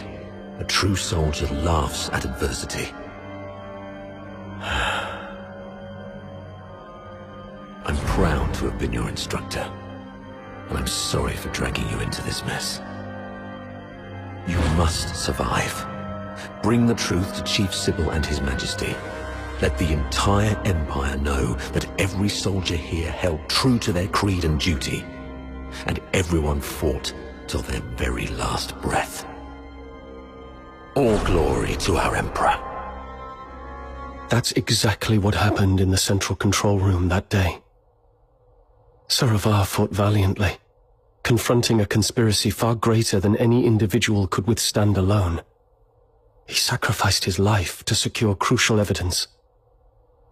Speaker 5: A true soldier laughs at adversity. I'm proud to have been your instructor, and I'm sorry for dragging you into this mess. You must survive. Bring the truth to Chief Sibylle and His Majesty. Let the entire Empire know that every soldier here held true to their creed and duty, and everyone fought till their very last breath. All glory to our Emperor.
Speaker 3: That's exactly what happened in the central control room that day. Saravar fought valiantly, confronting a conspiracy far greater than any individual could withstand alone. He sacrificed his life to secure crucial evidence,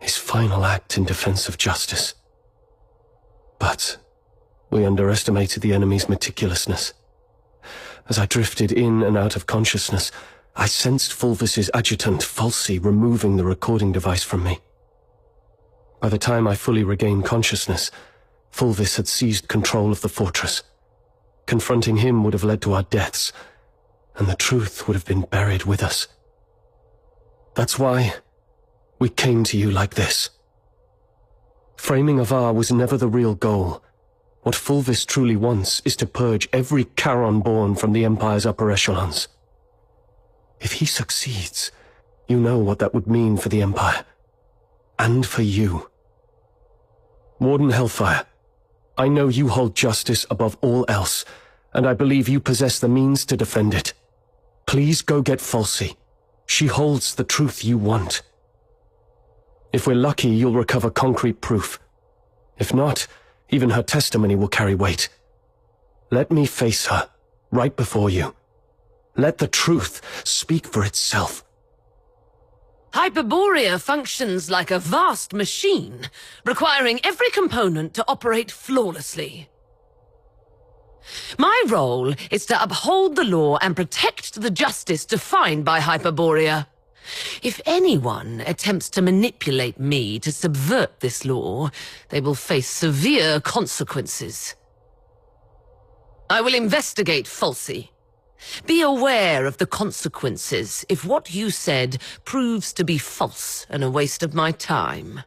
Speaker 3: his final act in defense of justice. But we underestimated the enemy's meticulousness. As I drifted in and out of consciousness, I sensed Fulvis's adjutant, Falsi, removing the recording device from me. By the time I fully regained consciousness, Fulvis had seized control of the fortress.
Speaker 19: Confronting him would have led to our deaths, and the truth would have been buried with us. That's why we came to you like this. Framing Avar was never the real goal. What Fulvis truly wants is to purge every Charon born from the Empire's upper echelons. If he succeeds, you know what that would mean for the Empire. And for you. Warden Hellfire, I know you hold justice above all else, and I believe you possess the means to defend it. Please go get Falsey. She holds the truth you want. If we're lucky, you'll recover concrete proof. If not, even her testimony will carry weight. Let me face her, right before you. Let the truth speak for itself.
Speaker 18: Hyperborea functions like a vast machine, requiring every component to operate flawlessly. My role is to uphold the law and protect the justice defined by Hyperborea. If anyone attempts to manipulate me to subvert this law, they will face severe consequences. I will investigate Falsey. Be aware of the consequences if what you said proves to be false and a waste of my time.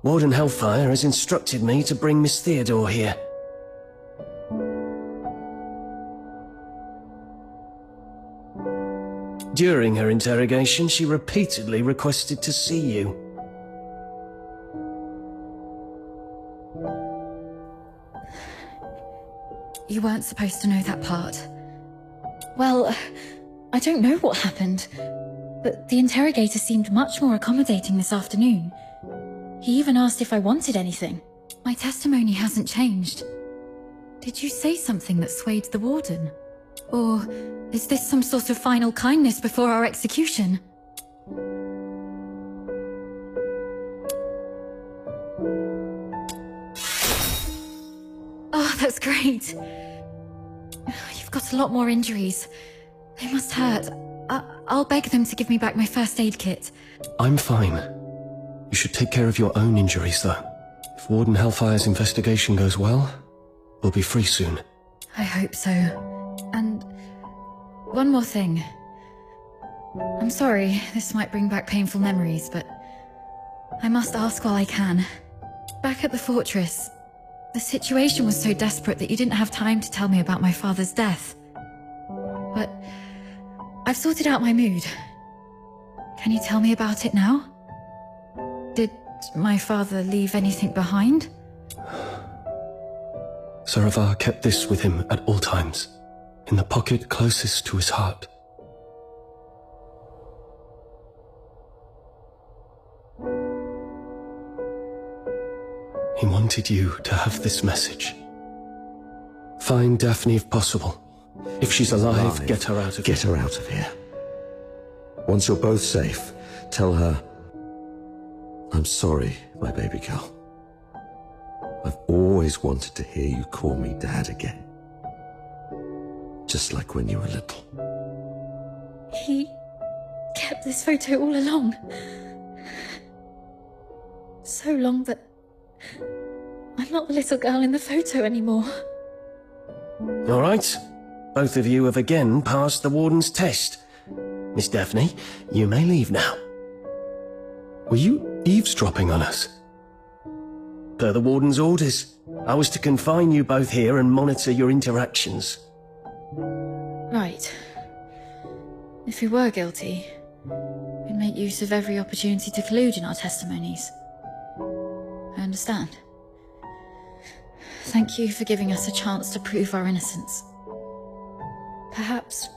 Speaker 19: Warden Hellfire has instructed me to bring Miss Theodore here. During her interrogation, she repeatedly requested to see you.
Speaker 15: You weren't supposed to know that part. Well, I don't know what happened, but the interrogator seemed much more accommodating this afternoon. He even asked if I wanted anything. My testimony hasn't changed. Did you say something that swayed the warden? Or is this some sort of final kindness before our execution? Oh, that's great. You've got a lot more injuries. They must hurt. I'll beg them to give me back my first aid kit.
Speaker 19: I'm fine. You should take care of your own injuries, though. If Warden Hellfire's investigation goes well, we'll be free soon.
Speaker 15: I hope so. And one more thing. I'm sorry, this might bring back painful memories, but I must ask while I can. Back at the fortress, the situation was so desperate that you didn't have time to tell me about my father's death. But I've sorted out my mood. Can you tell me about it now? Did my father leave anything behind?
Speaker 19: Sir Avar kept this with him at all times, in the pocket closest to his heart. He wanted you to have this message. Find Daphne if possible. If she's alive, get her out of here.
Speaker 5: Get her out of here. Once you're both safe, tell her, I'm sorry, my baby girl. I've always wanted to hear you call me Dad again. Just like when you were little.
Speaker 15: He kept this photo all along. So long that I'm not the little girl in the photo anymore.
Speaker 19: All right. Both of you have again passed the Warden's test. Miss Daphne, you may leave now. Were you eavesdropping on us? Per the Warden's orders, I was to confine you both here and monitor your interactions.
Speaker 15: Right. If we were guilty, we'd make use of every opportunity to collude in our testimonies. I understand. Thank you for giving us a chance to prove our innocence. Perhaps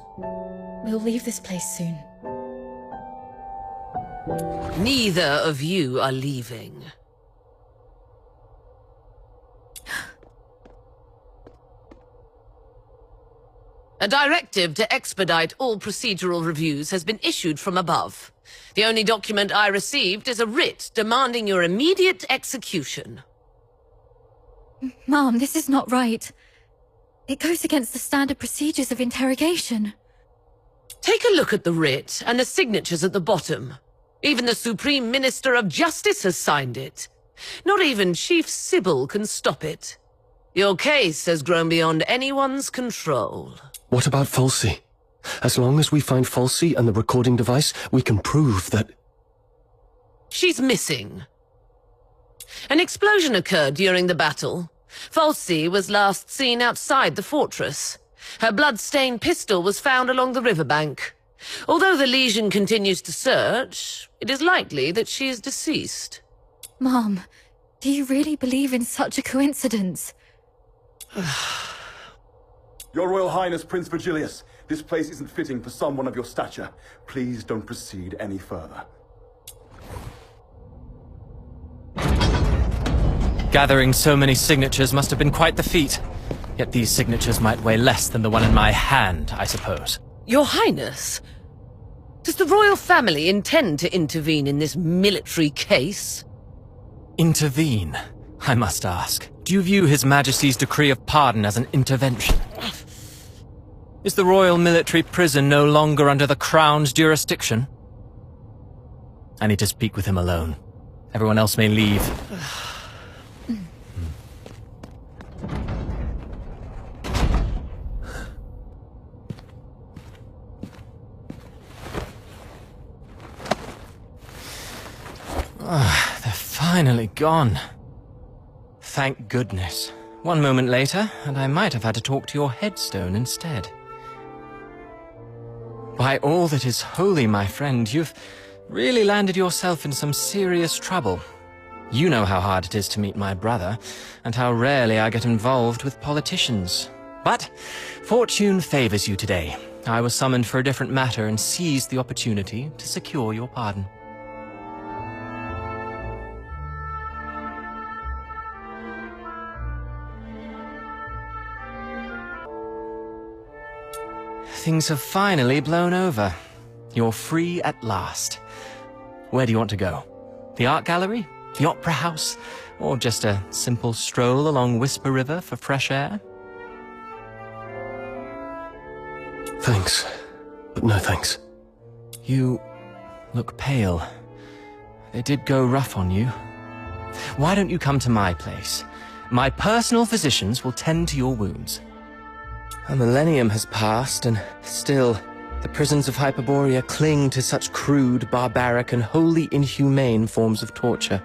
Speaker 15: we'll leave this place soon.
Speaker 18: Neither of you are leaving. A directive to expedite all procedural reviews has been issued from above. The only document I received is a writ demanding your immediate execution.
Speaker 15: Mom, this is not right. It goes against the standard procedures of interrogation.
Speaker 18: Take a look at the writ and the signatures at the bottom. Even the Supreme Minister of Justice has signed it. Not even Chief Sibylle can stop it. Your case has grown beyond anyone's control.
Speaker 19: What about Falsey? As long as we find Falsey and the recording device, we can prove that...
Speaker 18: She's missing. An explosion occurred during the battle. Falsey was last seen outside the fortress. Her blood-stained pistol was found along the riverbank. Although the Legion continues to search, it is likely that she is deceased.
Speaker 15: Mom, do you really believe in such a coincidence?
Speaker 1: Your Royal Highness, Prince Vergilius, this place isn't fitting for someone of your stature. Please don't proceed any further.
Speaker 9: Gathering so many signatures must have been quite the feat. Yet these signatures might weigh less than the one in my hand, I suppose.
Speaker 18: Your Highness, does the royal family intend to intervene in this military case?
Speaker 9: Intervene, I must ask. Do you view His Majesty's decree of pardon as an intervention? Is the royal military prison no longer under the Crown's jurisdiction? I need to speak with him alone. Everyone else may leave. They're finally gone. Thank goodness. One moment later, and I might have had to talk to your headstone instead. By all that is holy, my friend, you've really landed yourself in some serious trouble. You know how hard it is to meet my brother, and how rarely I get involved with politicians. But fortune favors you today. I was summoned for a different matter and seized the opportunity to secure your pardon. Things have finally blown over. You're free at last. Where do you want to go? The art gallery? The opera house? Or just a simple stroll along Whisper River for fresh air?
Speaker 19: Thanks, but no thanks.
Speaker 9: You look pale. They did go rough on you. Why don't you come to my place? My personal physicians will tend to your wounds. A millennium has passed, and still, the prisons of Hyperborea cling to such crude, barbaric, and wholly inhumane forms of torture.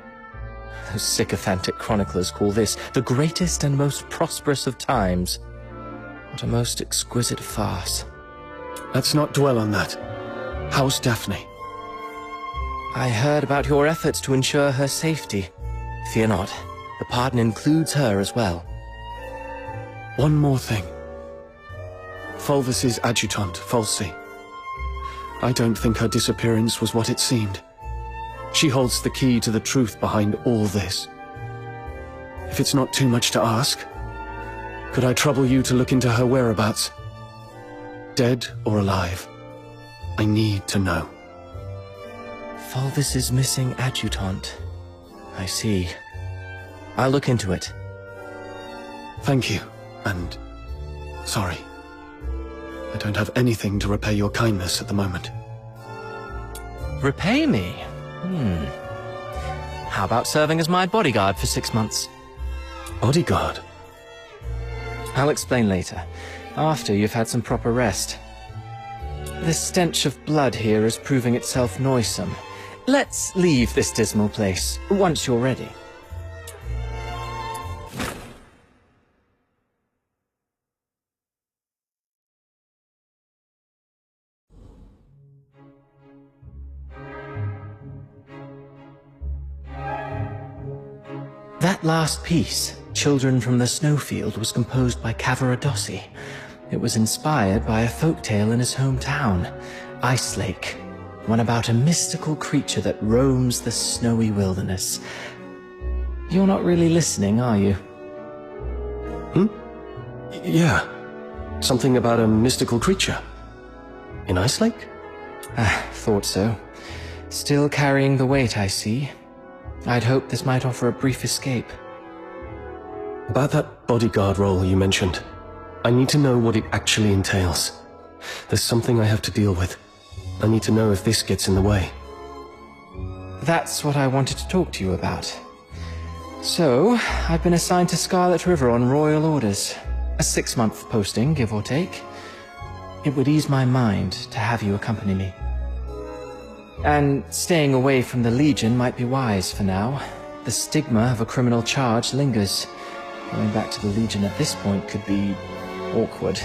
Speaker 9: Those sycophantic chroniclers call this the greatest and most prosperous of times. What a most exquisite farce.
Speaker 3: Let's not dwell on that. How's Daphne?
Speaker 9: I heard about your efforts to ensure her safety. Fear not, the pardon includes her as well.
Speaker 3: One more thing. Fulvis's adjutant, Falsey. I don't think her disappearance was what it seemed. She holds the key to the truth behind all this. If it's not too much to ask, could I trouble you to look into her whereabouts? Dead or alive? I need to know.
Speaker 9: Fulvis's missing adjutant. I see. I'll look into it.
Speaker 3: Thank you, and sorry. I don't have anything to repay your kindness at the moment.
Speaker 9: Repay me? How about serving as my bodyguard for 6 months?
Speaker 3: Bodyguard?
Speaker 9: I'll explain later, after you've had some proper rest. The stench of blood here is proving itself noisome. Let's leave this dismal place, once you're ready. That last piece, Children from the Snowfield, was composed by Cavaradossi. It was inspired by a folktale in his hometown, Ice Lake, one about a mystical creature that roams the snowy wilderness. You're not really listening, are you?
Speaker 3: Yeah.
Speaker 19: Something about a mystical creature? In Ice Lake?
Speaker 17: Thought so. Still carrying the weight, I see. I'd hoped this might offer a brief escape.
Speaker 19: About that bodyguard role you mentioned, I need to know what it actually entails. There's something I have to deal with. I need to know if this gets in the way.
Speaker 17: That's what I wanted to talk to you about. So, I've been assigned to Scarlet River on royal orders. A 6-month posting, give or take. It would ease my mind to have you accompany me. And staying away from the Legion might be wise for now. The stigma of a criminal charge lingers. Going back to the Legion at this point could be awkward.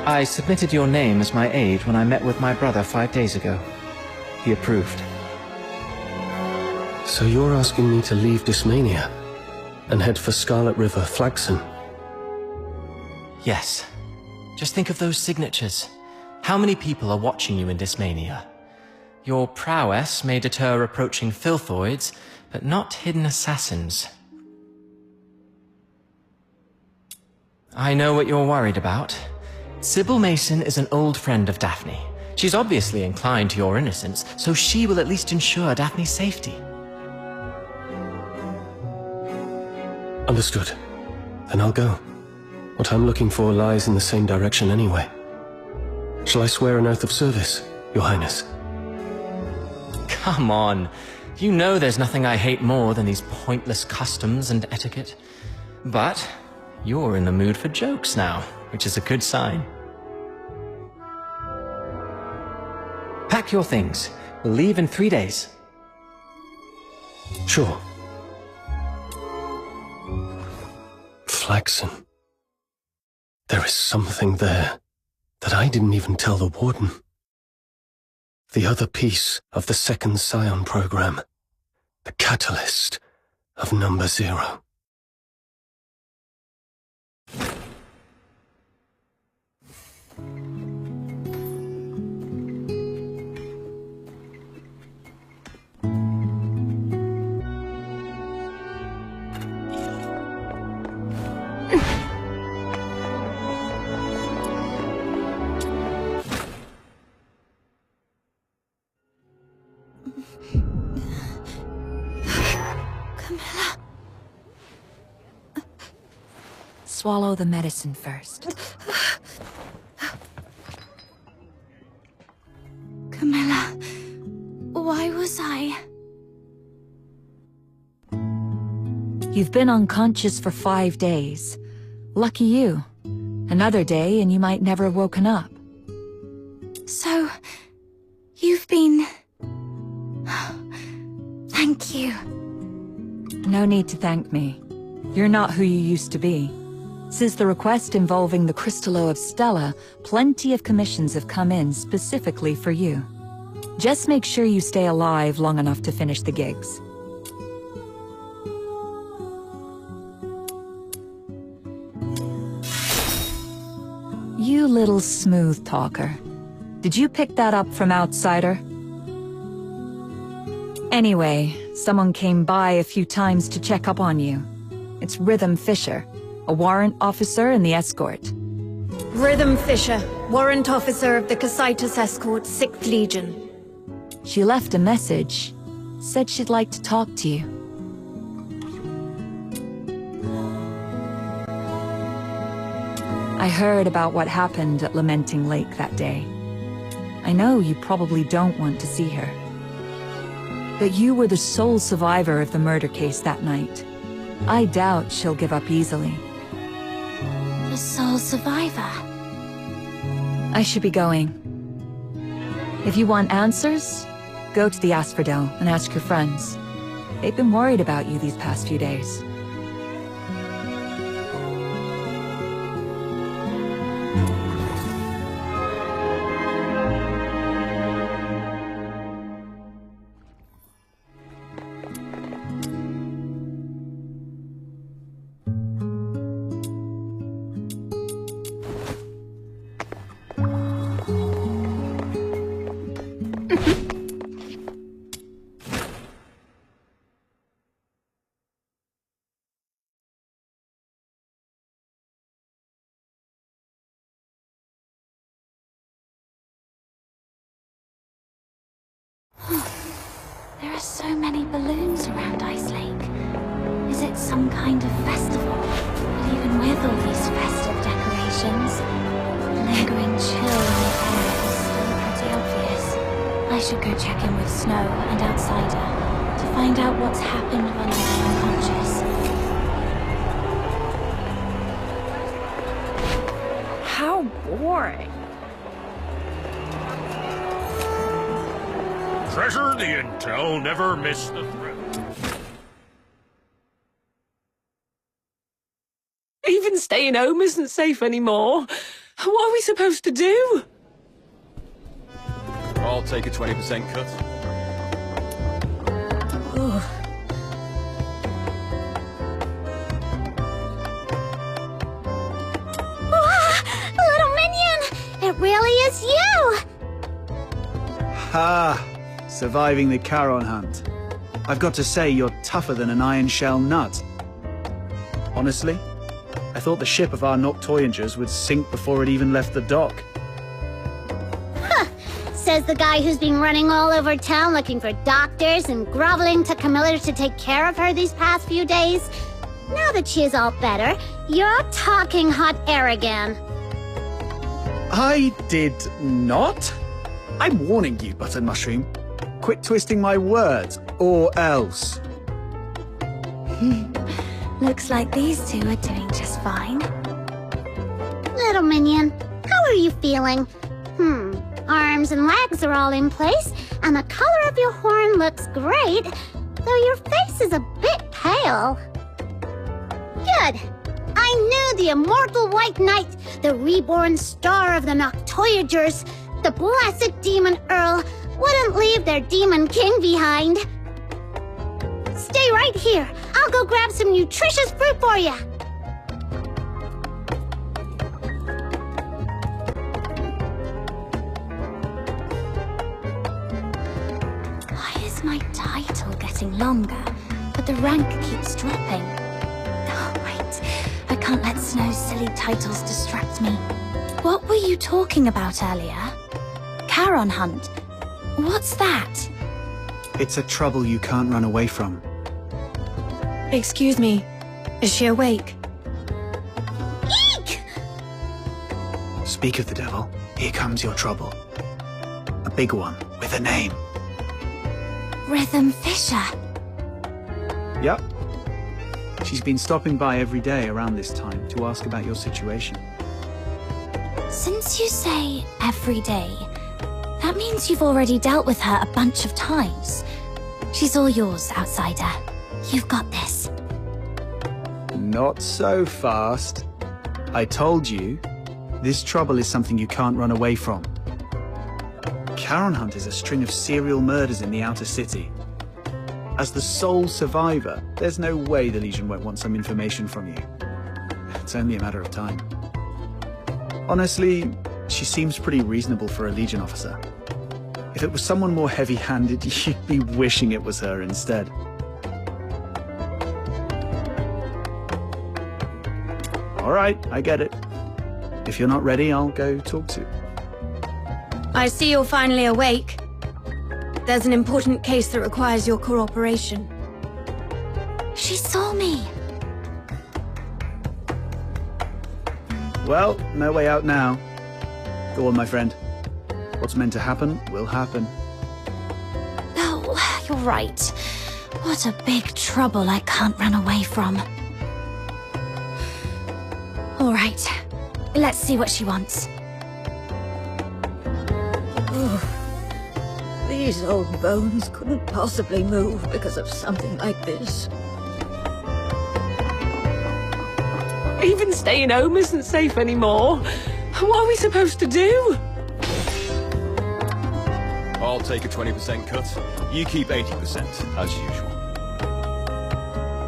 Speaker 17: I submitted your name as my aide when I met with my brother 5 days ago. He approved.
Speaker 19: So you're asking me to leave Dysmania and head for Scarlet River, Flaxen?
Speaker 17: Yes. Just think of those signatures. How many people are watching you in Dysmania? Your prowess may deter approaching filthoids, but not hidden assassins. I know what you're worried about. Sibylle Mason is an old friend of Daphne. She's obviously inclined to your innocence, so she will at least ensure Daphne's safety.
Speaker 19: Understood. Then I'll go. What I'm looking for lies in the same direction anyway. Shall I swear an oath of service, Your Highness?
Speaker 17: Come on. You know there's nothing I hate more than these pointless customs and etiquette. But you're in the mood for jokes now, which is a good sign. Pack your things. We'll leave in 3 days.
Speaker 19: Sure. Flaxen. There is something there that I didn't even tell the Warden. The other piece of the second Scion program. The catalyst of Number Zero.
Speaker 10: Swallow the medicine first.
Speaker 2: Camilla, why was I...
Speaker 10: You've been unconscious for 5 days. Lucky you. Another day and you might never have woken up.
Speaker 2: So, you've been... Thank you.
Speaker 10: No need to thank me. You're not who you used to be. Since the request involving the Crystallo of Stella, plenty of commissions have come in specifically for you. Just make sure you stay alive long enough to finish the gigs. You little smooth talker. Did you pick that up from Outsider? Anyway, someone came by a few times to check up on you. It's Rhythm Fisher, a warrant officer in the escort.
Speaker 16: Rhythm Fisher, warrant officer of the Cassitus Escort, 6th Legion.
Speaker 10: She left a message. Said she'd like to talk to you. I heard about what happened at Lamenting Lake that day. I know you probably don't want to see her. But you were the sole survivor of the murder case that night. I doubt she'll give up easily.
Speaker 2: The sole survivor?
Speaker 10: I should be going. If you want answers, go to the Asphodel and ask your friends. They've been worried about you these past few days.
Speaker 2: There are so many balloons around Ice Lake. Is it some kind of festival? But even with all these festive decorations, the lingering chill in the air is still pretty obvious. I should go check in with Snow and Outsider to find out what's happened when I was unconscious.
Speaker 10: How boring.
Speaker 4: Treasure the intel, never miss the threat.
Speaker 18: Even staying home isn't safe anymore. What are we supposed to do?
Speaker 1: I'll take a 20% cut.
Speaker 8: Little minion! It really is you!
Speaker 20: Ha! Surviving the Charon hunt. I've got to say, you're tougher than an iron shell nut. Honestly, I thought the ship of our Noctoyangers would sink before it even left the dock.
Speaker 8: Huh! Says the guy who's been running all over town looking for doctors and groveling to Camilla to take care of her these past few days. Now that she is all better, you're talking hot air again.
Speaker 20: I did not? I'm warning you, Button Mushroom. Quit twisting my words, or else.
Speaker 2: Looks like these two are doing just fine.
Speaker 8: Little minion, how are you feeling? Arms and legs are all in place, and the color of your horn looks great, though your face is a bit pale. Good. I knew the immortal White Knight, the reborn star of the Noctoyagers, the blessed Demon Earl, wouldn't leave their Demon King behind. Stay right here. I'll go grab some nutritious fruit for you.
Speaker 2: Why is my title getting longer, but the rank keeps dropping? Oh, wait. I can't let Snow's silly titles distract me. What were you talking about earlier? Charon hunt? What's that?
Speaker 20: It's a trouble you can't run away from.
Speaker 14: Excuse me. Is she awake?
Speaker 8: Eek!
Speaker 20: Speak of the devil, here comes your trouble. A big one, with a name.
Speaker 2: Rhythm Fisher.
Speaker 20: Yep. She's been stopping by every day around this time to ask about your situation.
Speaker 2: Since you say every day, that means you've already dealt with her a bunch of times. She's all yours, Outsider. You've got this.
Speaker 20: Not so fast. I told you, this trouble is something you can't run away from. Charon hunt is a string of serial murders in the outer city. As the sole survivor, there's no way the Legion won't want some information from you. It's only a matter of time. Honestly, she seems pretty reasonable for a Legion officer. If it was someone more heavy-handed, you'd be wishing it was her instead. All right, I get it. If you're not ready, I'll go talk to.
Speaker 14: I see you're finally awake. There's an important case that requires your cooperation.
Speaker 2: She saw me.
Speaker 20: Well, no way out now. Go on, my friend. What's meant to happen will happen.
Speaker 2: Oh, you're right. What a big trouble I can't run away from. All right, let's see what she wants.
Speaker 14: These old bones couldn't possibly move because of something like this.
Speaker 18: Even staying home isn't safe anymore. What are we supposed to do?
Speaker 1: I'll take a 20% cut. You keep 80%, as usual.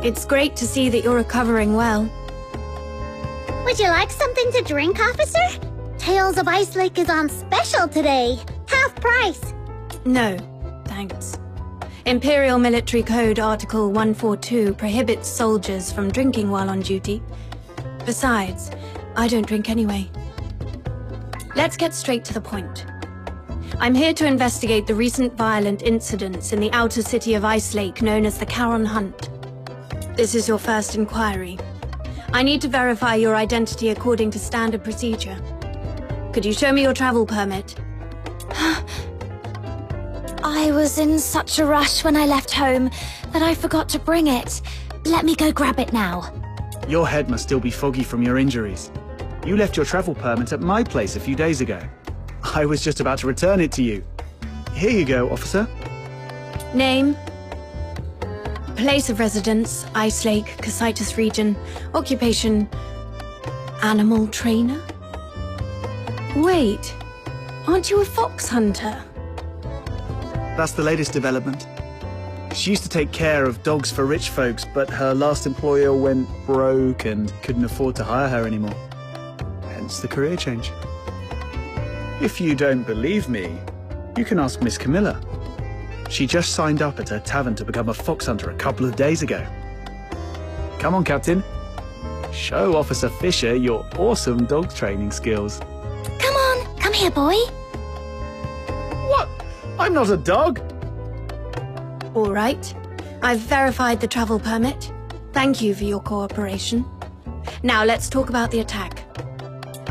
Speaker 14: It's great to see that you're recovering well.
Speaker 8: Would you like something to drink, officer? Tales of Ice Lake is on special today. Half price.
Speaker 14: No, thanks. Imperial Military Code Article 142 prohibits soldiers from drinking while on duty. Besides, I don't drink anyway. Let's get straight to the point.
Speaker 6: I'm here to investigate the recent violent incidents in the outer city of Ice Lake known as the Charon Hunt. This is your first inquiry. I need to verify your identity according to standard procedure. Could you show me your travel permit?
Speaker 2: I was in such a rush when I left home that I forgot to bring it. Let me go grab it now.
Speaker 20: Your head must still be foggy from your injuries. You left your travel permit at my place a few days ago. I was just about to return it to you. Here you go, officer.
Speaker 6: Name? Place of residence, Ice Lake, Cocytus region. Occupation, animal trainer? Wait, aren't you a fox hunter?
Speaker 20: That's the latest development. She used to take care of dogs for rich folks, but her last employer went broke and couldn't afford to hire her anymore. Hence the career change. If you don't believe me, you can ask Miss Camilla. She just signed up at her tavern to become a fox hunter a couple of days ago. Come on, Captain. Show Officer Fisher your awesome dog training skills.
Speaker 2: Come on, come here, boy.
Speaker 20: What? I'm not a dog.
Speaker 6: All right. I've verified the travel permit. Thank you for your cooperation. Now let's talk about the attack.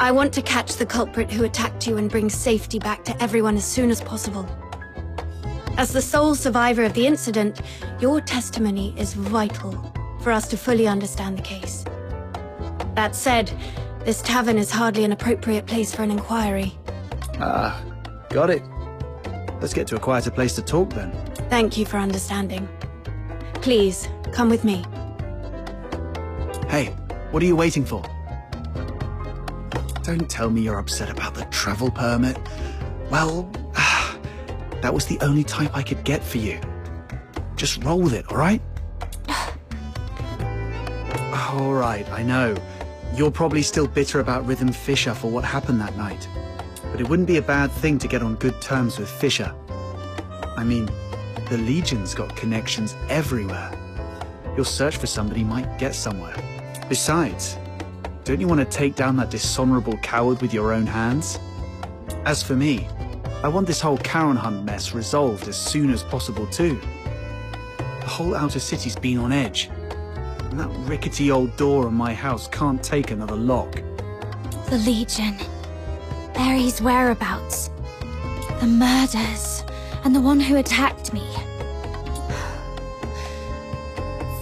Speaker 6: I want to catch the culprit who attacked you and bring safety back to everyone as soon as possible. As the sole survivor of the incident, your testimony is vital for us to fully understand the case. That said, this tavern is hardly an appropriate place for an inquiry.
Speaker 20: Got it. Let's get to a quieter place to talk then.
Speaker 6: Thank you for understanding. Please, come with me.
Speaker 20: Hey, what are you waiting for? Don't tell me you're upset about the travel permit. Well, that was the only type I could get for you. Just roll with it, all right? All right, I know. You're probably still bitter about Rhythm Fisher for what happened that night. But it wouldn't be a bad thing to get on good terms with Fisher. I mean, the Legion's got connections everywhere. Your search for somebody might get somewhere. Besides, don't you want to take down that dishonorable coward with your own hands? As for me, I want this whole Charon Hunt mess resolved as soon as possible too. The whole outer city's been on edge, and that rickety old door on my house can't take another lock.
Speaker 2: The Legion. Barry's whereabouts. The murders. And the one who attacked me.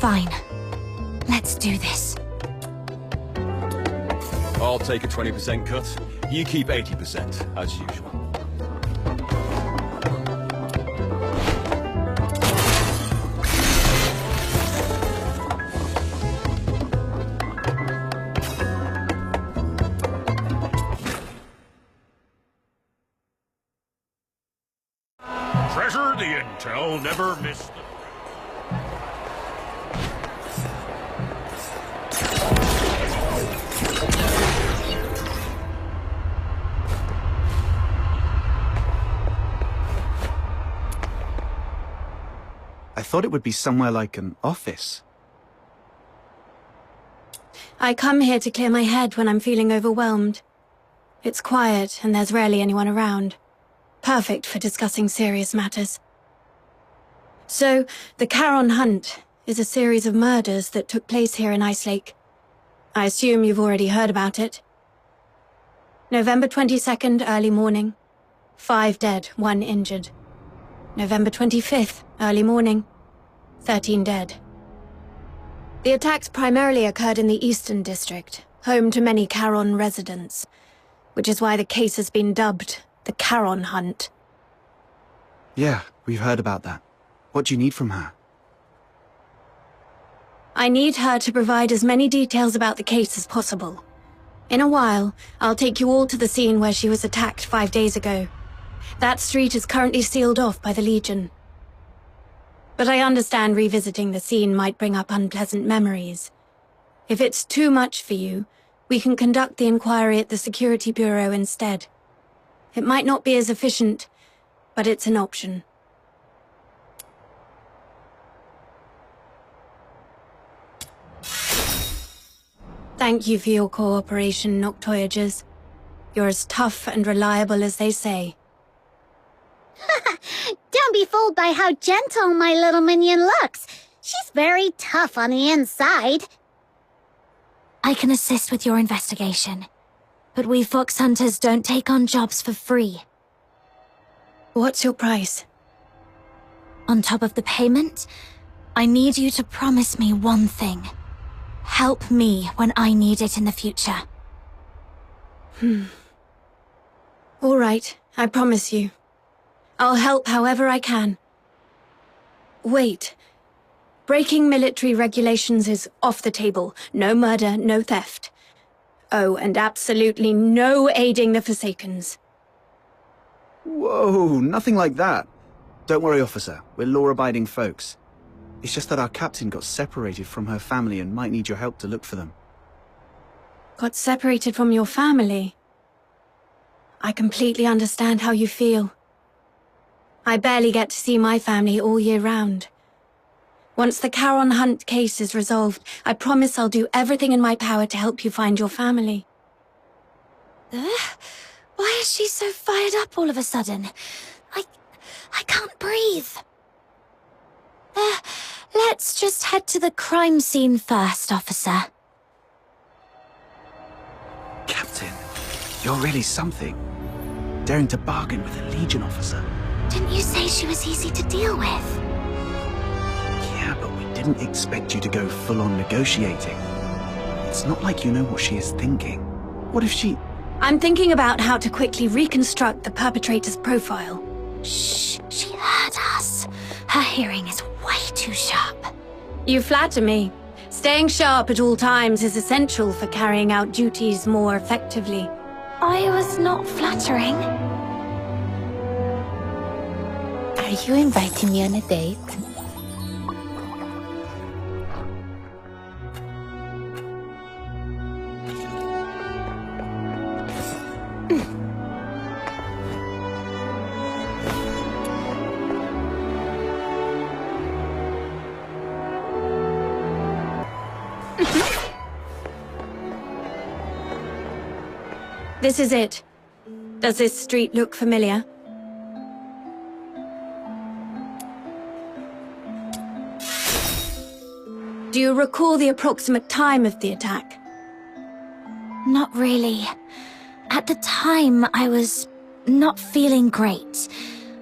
Speaker 2: Fine. Let's do this.
Speaker 1: I'll take a 20% cut. You keep 80%, as usual.
Speaker 4: Treasure the intel, never miss the...
Speaker 20: I thought it would be somewhere like an office.
Speaker 6: I come here to clear my head when I'm feeling overwhelmed. It's quiet and there's rarely anyone around. Perfect for discussing serious matters. So, the Charon Hunt is a series of murders that took place here in Ice Lake. I assume you've already heard about it. November 22nd, early morning. 5 dead, 1 injured. November 25th, early morning. 13 dead. The attacks primarily occurred in the Eastern District, home to many Charon residents, which is why the case has been dubbed the Charon Hunt.
Speaker 20: Yeah, we've heard about that. What do you need from her?
Speaker 6: I need her to provide as many details about the case as possible. In a while, I'll take you all to the scene where she was attacked 5 days ago. That street is currently sealed off by the Legion. But I understand revisiting the scene might bring up unpleasant memories. If it's too much for you, we can conduct the inquiry at the Security Bureau instead. It might not be as efficient, but it's an option. Thank you for your cooperation, Noctoyagers. You're as tough and reliable as they say.
Speaker 7: Don't be fooled by how gentle my little minion looks. She's very tough on the inside.
Speaker 2: I can assist with your investigation, but we fox hunters don't take on jobs for free.
Speaker 6: What's your price?
Speaker 2: On top of the payment, I need you to promise me one thing. Help me when I need it in the future.
Speaker 6: All right, I promise you. I'll help however I can. Wait. Breaking military regulations is off the table. No murder, no theft. Oh, and absolutely no aiding the Forsakens.
Speaker 20: Whoa, nothing like that. Don't worry, officer. We're law-abiding folks. It's just that our captain got separated from her family and might need your help to look for them.
Speaker 6: Got separated from your family? I completely understand how you feel. I barely get to see my family all year round. Once the Charon Hunt case is resolved, I promise I'll do everything in my power to help you find your family.
Speaker 2: Why is she so fired up all of a sudden? I can't breathe. Let's just head to the crime scene first, officer.
Speaker 20: Captain, you're really something. Daring to bargain with a Legion officer.
Speaker 2: Didn't you say she was easy to deal with?
Speaker 20: Yeah, but we didn't expect you to go full-on negotiating. It's not like you know what she is thinking. What if she...
Speaker 6: I'm thinking about how to quickly reconstruct the perpetrator's profile.
Speaker 2: Shh, she heard us. Her hearing is way too sharp.
Speaker 6: You flatter me. Staying sharp at all times is essential for carrying out duties more effectively.
Speaker 2: I was not flattering.
Speaker 11: Are you inviting me on a date?
Speaker 6: This is it. Does this street look familiar? Do you recall the approximate time of the attack?
Speaker 2: Not really. At the time, I was not feeling great.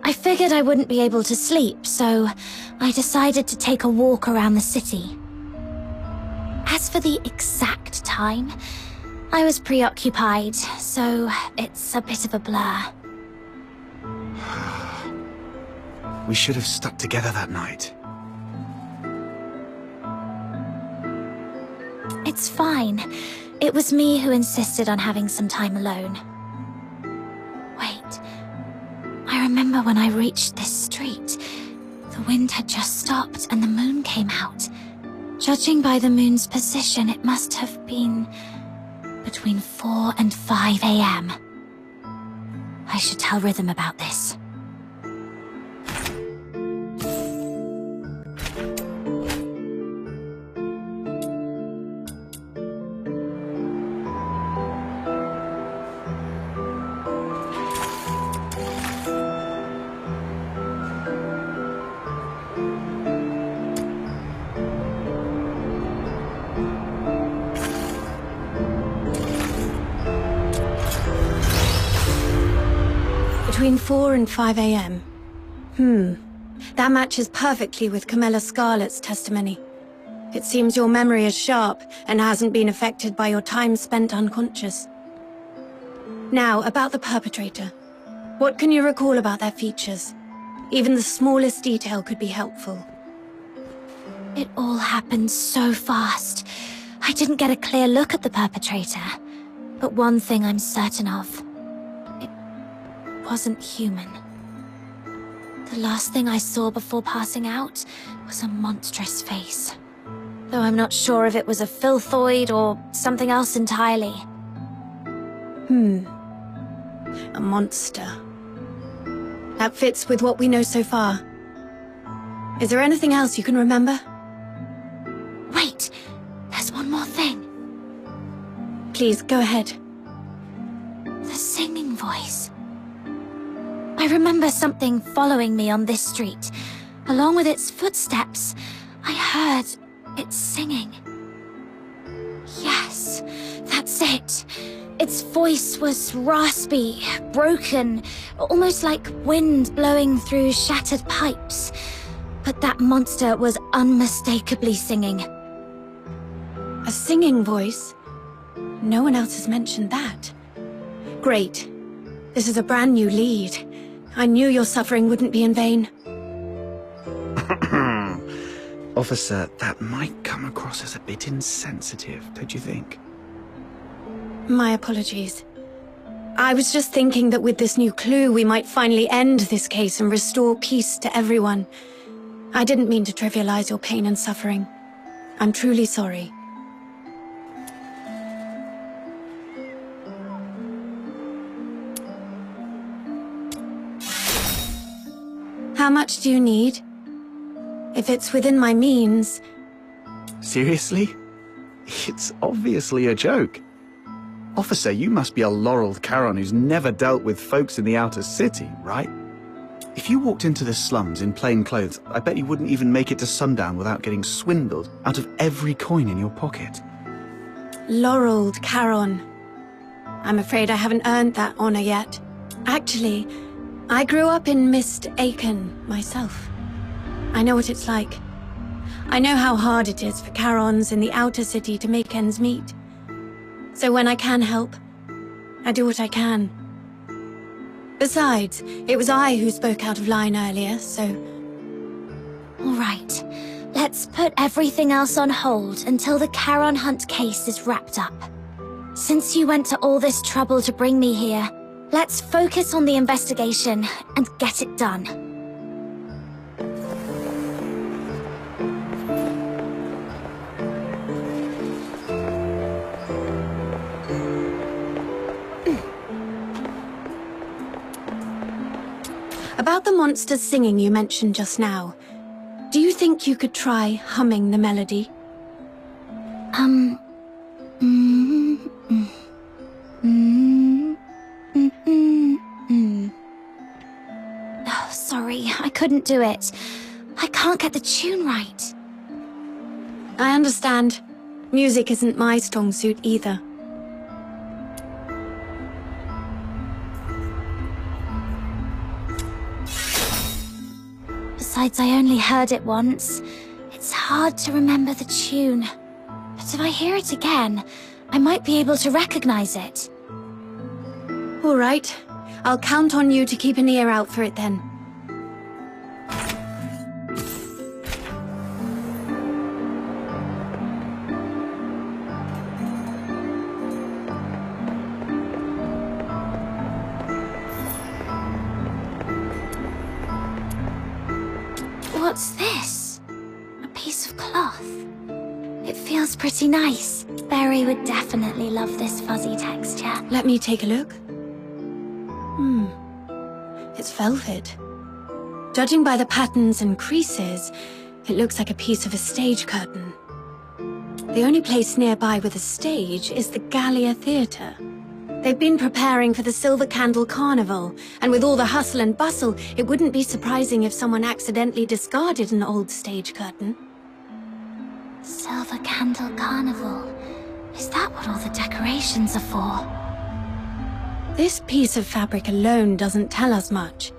Speaker 2: I figured I wouldn't be able to sleep, so I decided to take a walk around the city. As for the exact time, I was preoccupied, so it's a bit of a blur.
Speaker 20: We should have stuck together that night.
Speaker 2: It's fine. It was me who insisted on having some time alone. Wait. I remember when I reached this street. The wind had just stopped and the moon came out. Judging by the moon's position, it must have been between 4 and 5 a.m. I should tell Rhythm about this.
Speaker 6: Between 4 and 5 a.m. That matches perfectly with Camilla Scarlet's testimony. It seems your memory is sharp and hasn't been affected by your time spent unconscious. Now, about the perpetrator. What can you recall about their features? Even the smallest detail could be helpful.
Speaker 2: It all happened so fast. I didn't get a clear look at the perpetrator. But one thing I'm certain of. Wasn't human. The last thing I saw before passing out was a monstrous face. Though I'm not sure if it was a filthoid or something else entirely.
Speaker 6: A monster. That fits with what we know so far. Is there anything else you can remember?
Speaker 2: Wait, there's one more thing.
Speaker 6: Please, go ahead.
Speaker 2: The singing voice. I remember something following me on this street. Along with its footsteps, I heard it singing. Yes, that's it. Its voice was raspy, broken, almost like wind blowing through shattered pipes. But that monster was unmistakably singing.
Speaker 6: A singing voice? No one else has mentioned that. Great. This is a brand new lead. I knew your suffering wouldn't be in vain.
Speaker 20: Officer, that might come across as a bit insensitive, don't you think?
Speaker 6: My apologies. I was just thinking that with this new clue, we might finally end this case and restore peace to everyone. I didn't mean to trivialize your pain and suffering. I'm truly sorry. How much do you need? If it's within my means...
Speaker 20: Seriously? It's obviously a joke. Officer, you must be a laureled Charon who's never dealt with folks in the outer city, right? If you walked into the slums in plain clothes, I bet you wouldn't even make it to sundown without getting swindled out of every coin in your pocket.
Speaker 6: Laureled Charon. I'm afraid I haven't earned that honor yet. Actually, I grew up in Mist Aiken myself. I know what it's like. I know how hard it is for Charons in the outer city to make ends meet. So when I can help, I do what I can. Besides, it was I who spoke out of line earlier, so...
Speaker 2: All right. Let's put everything else on hold until the Charon Hunt case is wrapped up. Since you went to all this trouble to bring me here, let's focus on the investigation and get it done.
Speaker 6: About the monster's singing you mentioned just now, do you think you could try humming the melody?
Speaker 2: Oh, sorry, I couldn't do it. I can't get the tune right.
Speaker 6: I understand. Music isn't my strong suit either.
Speaker 2: Besides, I only heard it once. It's hard to remember the tune. But if I hear it again, I might be able to recognize it.
Speaker 6: All right. I'll count on you to keep an ear out for it then.
Speaker 2: What's this? A piece of cloth. It feels pretty nice. Barry would definitely love this fuzzy texture.
Speaker 6: Let me take a look. It's velvet. Judging by the patterns and creases, it looks like a piece of a stage curtain. The only place nearby with a stage is the Gallia Theatre. They've been preparing for the Silver Candle Carnival, and with all the hustle and bustle, it wouldn't be surprising if someone accidentally discarded an old stage curtain.
Speaker 2: Silver Candle Carnival. Is that what all the decorations are for?
Speaker 6: This piece of fabric alone doesn't tell us much,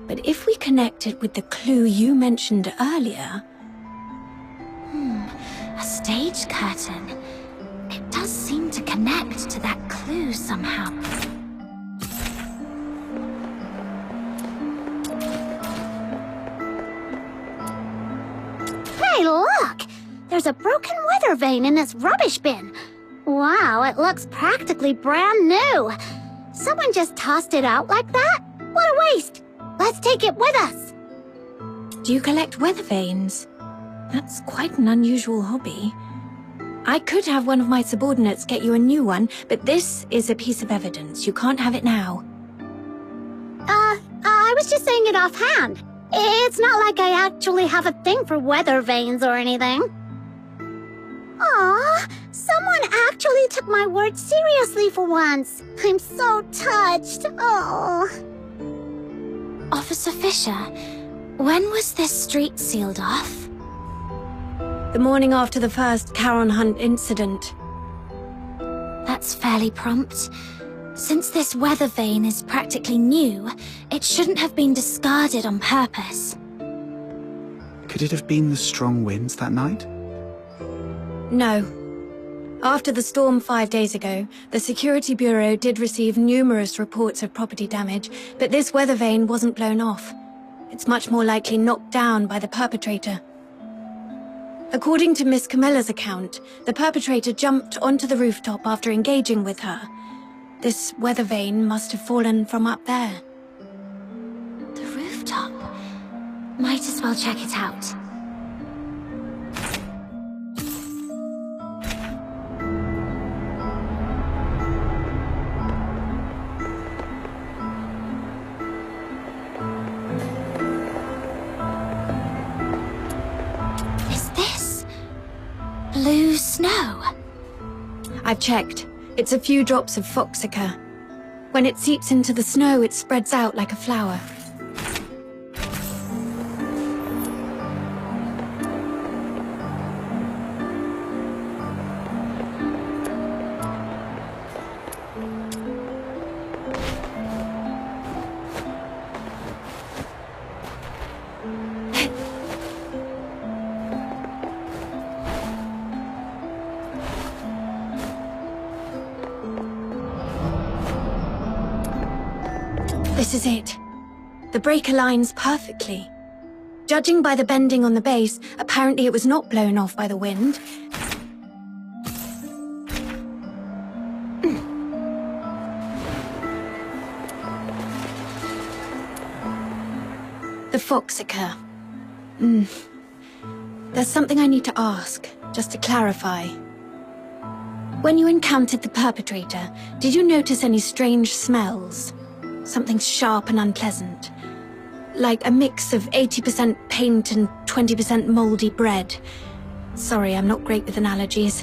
Speaker 6: but if we connect it with the clue you mentioned earlier...
Speaker 2: A stage curtain. It does seem to connect to that clue somehow.
Speaker 7: Hey, look! There's a broken weather vane in this rubbish bin. Wow, it looks practically brand new. Someone just tossed it out like that? What a waste! Let's take it with us!
Speaker 6: Do you collect weather vanes? That's quite an unusual hobby. I could have one of my subordinates get you a new one, but this is a piece of evidence. You can't have it now.
Speaker 7: I was just saying it offhand. It's not like I actually have a thing for weather vanes or anything. Aw, someone actually took my words seriously for once. I'm so touched. Oh. Officer Fisher, when was this street sealed off?
Speaker 6: The morning after the first Charon Hunt incident.
Speaker 7: That's fairly prompt. Since this weather vane is practically new, it shouldn't have been discarded on purpose.
Speaker 20: Could it have been the strong winds that night?
Speaker 6: No. After the storm 5 days ago, the Security Bureau did receive numerous reports of property damage, but this weather vane wasn't blown off. It's much more likely knocked down by the perpetrator. According to Miss Camilla's account, the perpetrator jumped onto the rooftop after engaging with her. This weather vane must have fallen from up there.
Speaker 7: The rooftop? Might as well check it out. Is this blue snow?
Speaker 6: I've checked. It's a few drops of foxica. When it seeps into the snow, it spreads out like a flower. This is it. The break aligns perfectly. Judging by the bending on the base, apparently it was not blown off by the wind. The foxica. There's something I need to ask, just to clarify. When you encountered the perpetrator, did you notice any strange smells? Something sharp and unpleasant. Like a mix of 80% paint and 20% moldy bread. Sorry, I'm not great with analogies.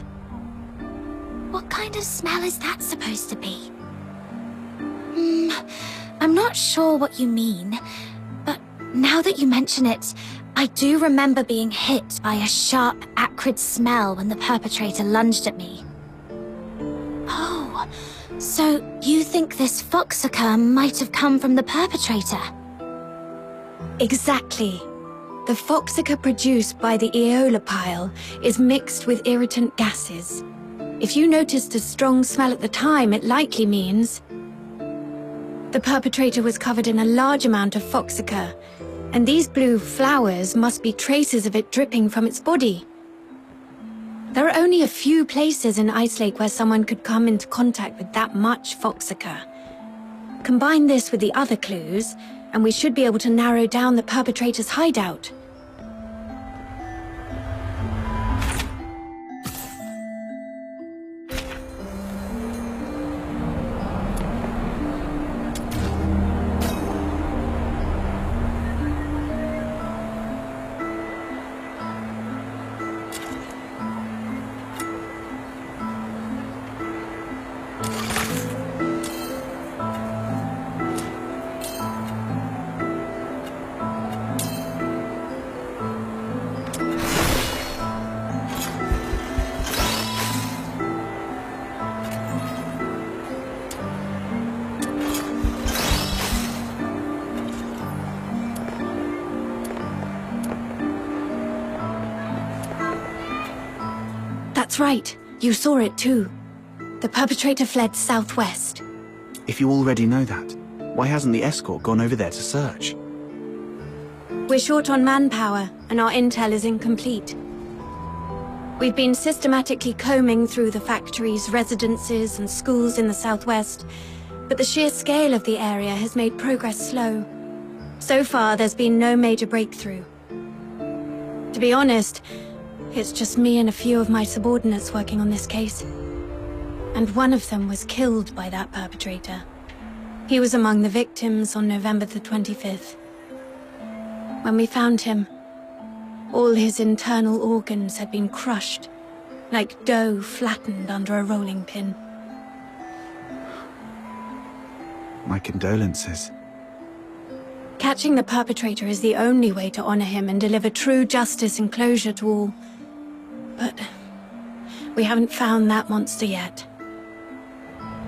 Speaker 7: What kind of smell is that supposed to be? I'm not sure what you mean, but now that you mention it, I do remember being hit by a sharp, acrid smell when the perpetrator lunged at me. Oh, so you think this foxica might have come from the perpetrator?
Speaker 6: Exactly. The foxica produced by the Aeola pile is mixed with irritant gases. If you noticed a strong smell at the time, it likely means the perpetrator was covered in a large amount of foxica, and these blue flowers must be traces of it dripping from its body. There are only a few places in Ice Lake where someone could come into contact with that much foxica. Combine this with the other clues, and we should be able to narrow down the perpetrator's hideout. That's right. You saw it too. The perpetrator fled southwest.
Speaker 20: If you already know that, why hasn't the escort gone over there to search?
Speaker 6: We're short on manpower, and our intel is incomplete. We've been systematically combing through the factories, residences, and schools in the southwest, but the sheer scale of the area has made progress slow. So far, there's been no major breakthrough. To be honest, it's just me and a few of my subordinates working on this case. And one of them was killed by that perpetrator. He was among the victims on November the 25th. When we found him, all his internal organs had been crushed, like dough flattened under a rolling pin.
Speaker 20: My condolences.
Speaker 6: Catching the perpetrator is the only way to honor him and deliver true justice and closure to all. But we haven't found that monster yet.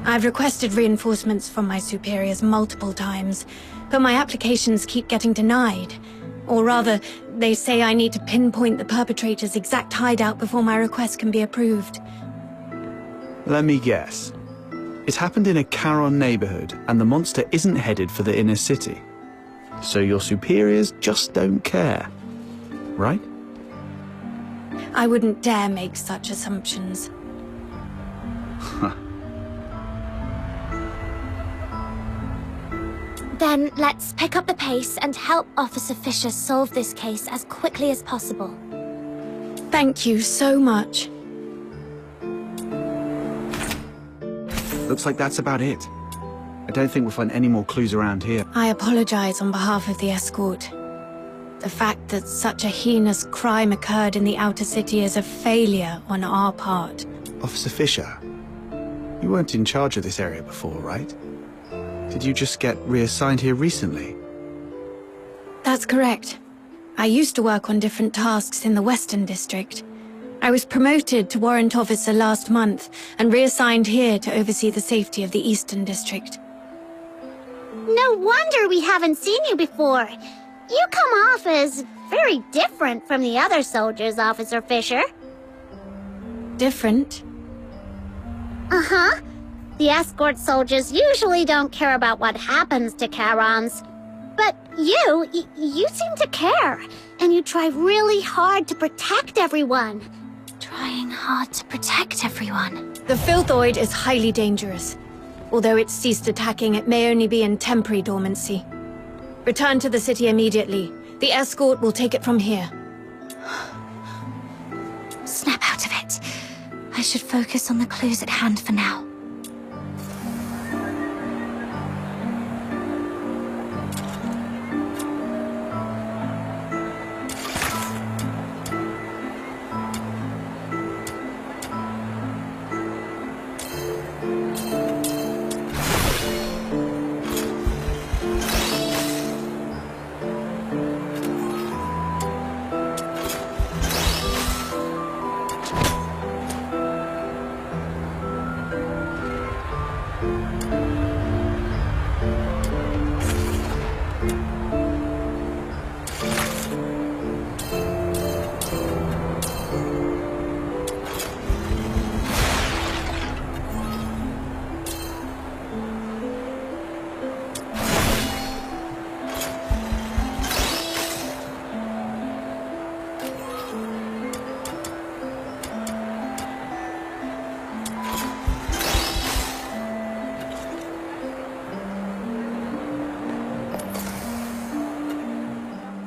Speaker 6: I've requested reinforcements from my superiors multiple times, but my applications keep getting denied. Or rather, they say I need to pinpoint the perpetrator's exact hideout before my request can be approved.
Speaker 20: Let me guess. It happened in a Charon neighborhood, and the monster isn't headed for the inner city. So your superiors just don't care, right?
Speaker 6: I wouldn't dare make such assumptions.
Speaker 7: Then let's pick up the pace and help Officer Fisher solve this case as quickly as possible.
Speaker 6: Thank you so much.
Speaker 20: Looks like that's about it. I don't think we'll find any more clues around here.
Speaker 6: I apologize on behalf of the escort. The fact that such a heinous crime occurred in the outer city is a failure on our part.
Speaker 20: Officer Fisher, you weren't in charge of this area before, right? Did you just get reassigned here recently?
Speaker 6: That's correct. I used to work on different tasks in the Western District. I was promoted to Warrant Officer last month and reassigned here to oversee the safety of the Eastern District.
Speaker 7: No wonder we haven't seen you before. You come off as very different from the other soldiers, Officer Fisher.
Speaker 6: Different?
Speaker 7: Uh-huh. The escort soldiers usually don't care about what happens to Charons. But you seem to care. And you try really hard to protect everyone.
Speaker 2: Trying hard to protect everyone.
Speaker 6: The Filthoid is highly dangerous. Although it's ceased attacking, it may only be in temporary dormancy. Return to the city immediately. The escort will take it from here.
Speaker 2: Snap out of it. I should focus on the clues at hand for now.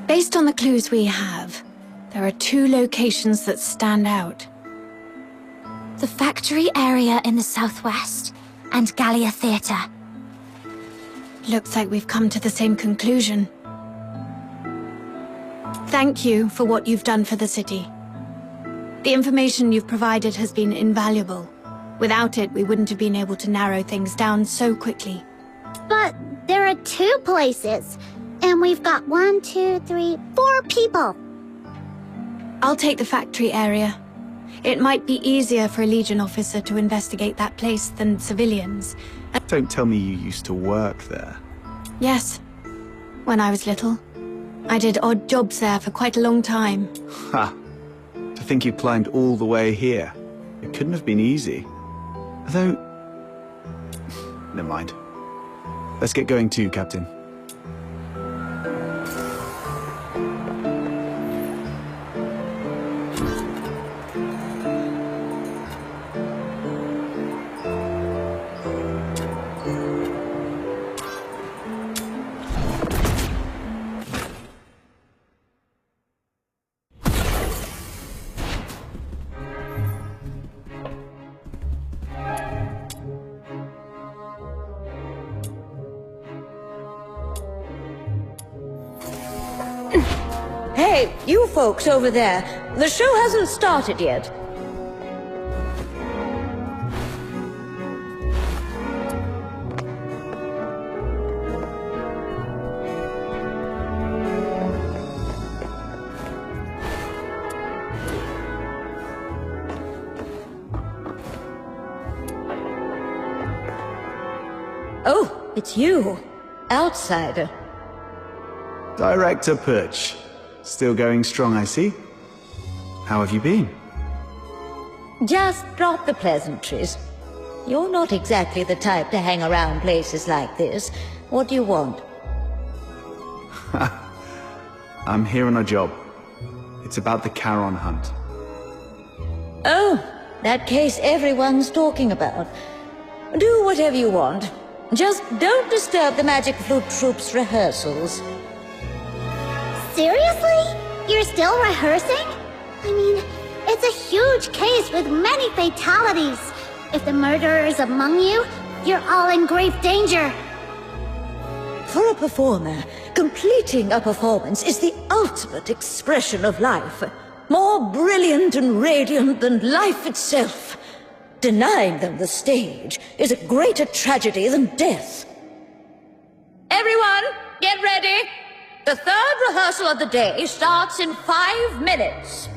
Speaker 6: Based on the clues we have, there are two locations that stand out.
Speaker 2: The factory area in the southwest and Gallia Theatre.
Speaker 6: Looks like we've come to the same conclusion. Thank you for what you've done for the city. The information you've provided has been invaluable. Without it, we wouldn't have been able to narrow things down so quickly.
Speaker 7: But there are 2 places. And we've got 1, 2, 3, 4 people.
Speaker 6: I'll take the factory area. It might be easier for a Legion officer to investigate that place than civilians.
Speaker 20: Don't tell me you used to work there.
Speaker 6: Yes. When I was little. I did odd jobs there for quite a long time.
Speaker 20: Ha! To think you climbed all the way here. It couldn't have been easy. Though... Never mind. Let's get going too, Captain.
Speaker 14: Hey, you folks over there. The show hasn't started yet. It's you. Outsider.
Speaker 20: Director Pysche. Still going strong, I see. How have you been?
Speaker 14: Just drop the pleasantries. You're not exactly the type to hang around places like this. What do you want?
Speaker 20: I'm here on a job. It's about the Charon hunt.
Speaker 14: Oh, that case everyone's talking about. Do whatever you want. Just don't disturb the Magic Flute Troop's rehearsals.
Speaker 7: Seriously? You're still rehearsing? I mean, it's a huge case with many fatalities. If the murderer is among you, you're all in grave danger.
Speaker 14: For a performer, completing a performance is the ultimate expression of life. More brilliant and radiant than life itself. Denying them the stage is a greater tragedy than death. Everyone, get ready! The third rehearsal of the day starts in 5 minutes.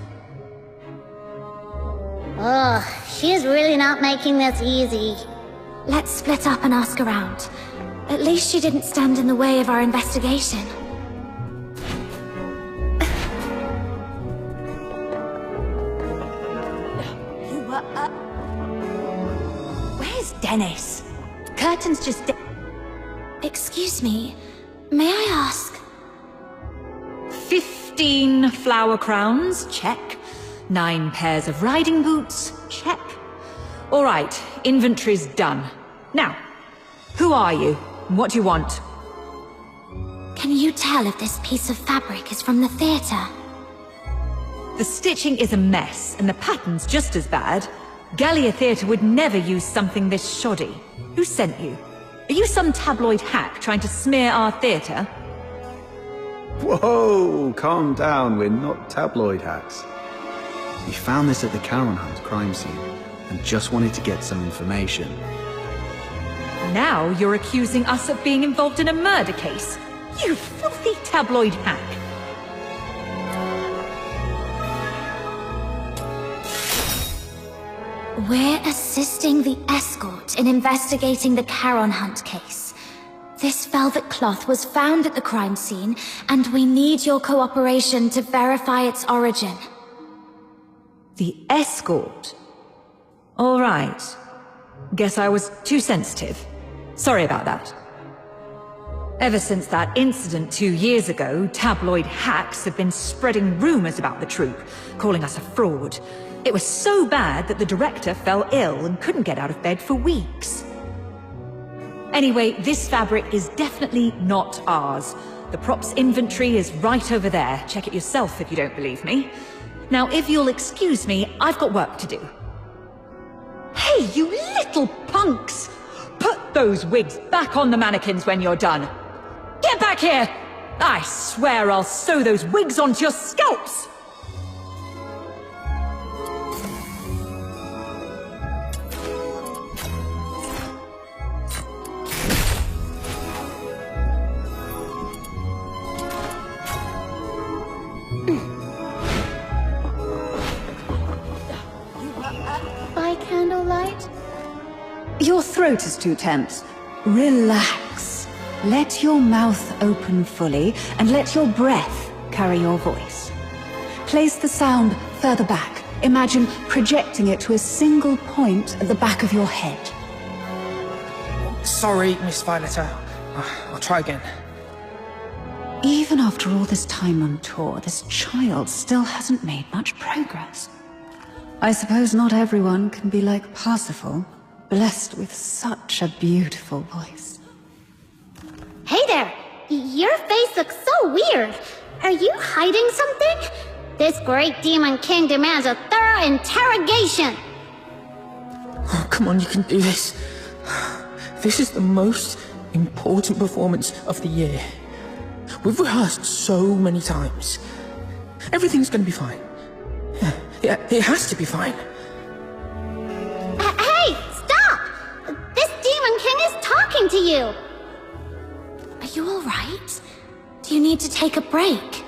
Speaker 7: Ugh, she's really not making this easy.
Speaker 2: Let's split up and ask around. At least she didn't stand in the way of our investigation.
Speaker 10: Where's Dennis? Curtain's just...
Speaker 2: Excuse me, may I ask?
Speaker 10: 15 flower crowns, check. 9 pairs of riding boots, check. All right, inventory's done. Now, who are you? What do you want?
Speaker 2: Can you tell if this piece of fabric is from the theatre?
Speaker 10: The stitching is a mess, and the pattern's just as bad. Gallia Theatre would never use something this shoddy. Who sent you? Are you some tabloid hack trying to smear our theatre?
Speaker 20: Whoa, calm down, we're not tabloid hacks. We found this at the Charon Hunt crime scene, and just wanted to get some information.
Speaker 10: Now you're accusing us of being involved in a murder case. You filthy tabloid hack.
Speaker 2: We're assisting the escort in investigating the Charon Hunt case. This velvet cloth was found at the crime scene, and we need your cooperation to verify its origin.
Speaker 10: The escort? All right. Guess I was too sensitive. Sorry about that. Ever since that incident 2 years ago, tabloid hacks have been spreading rumors about the troupe, calling us a fraud. It was so bad that the director fell ill and couldn't get out of bed for weeks. Anyway, this fabric is definitely not ours. The props inventory is right over there. Check it yourself if you don't believe me. Now, if you'll excuse me, I've got work to do. Hey, you little punks! Put those wigs back on the mannequins when you're done. Get back here! I swear I'll sew those wigs onto your scalps!
Speaker 12: By candlelight?
Speaker 10: Your throat is too tense. Relax. Let your mouth open fully, and let your breath carry your voice. Place the sound further back. Imagine projecting it to a single point at the back of your head.
Speaker 17: Sorry, Miss Violetta. I'll try again.
Speaker 10: Even after all this time on tour, this child still hasn't made much progress. I suppose not everyone can be like Parsifal, blessed with such a beautiful voice.
Speaker 7: Hey there! Your face looks so weird. Are you hiding something? This great demon king demands a thorough interrogation.
Speaker 17: Oh, come on, you can do this. This is the most important performance of the year. We've rehearsed so many times. Everything's gonna be fine. Yeah, it has to be fine.
Speaker 7: Hey, stop! This demon king is talking to you.
Speaker 2: Are you all right? Do you need to take a break?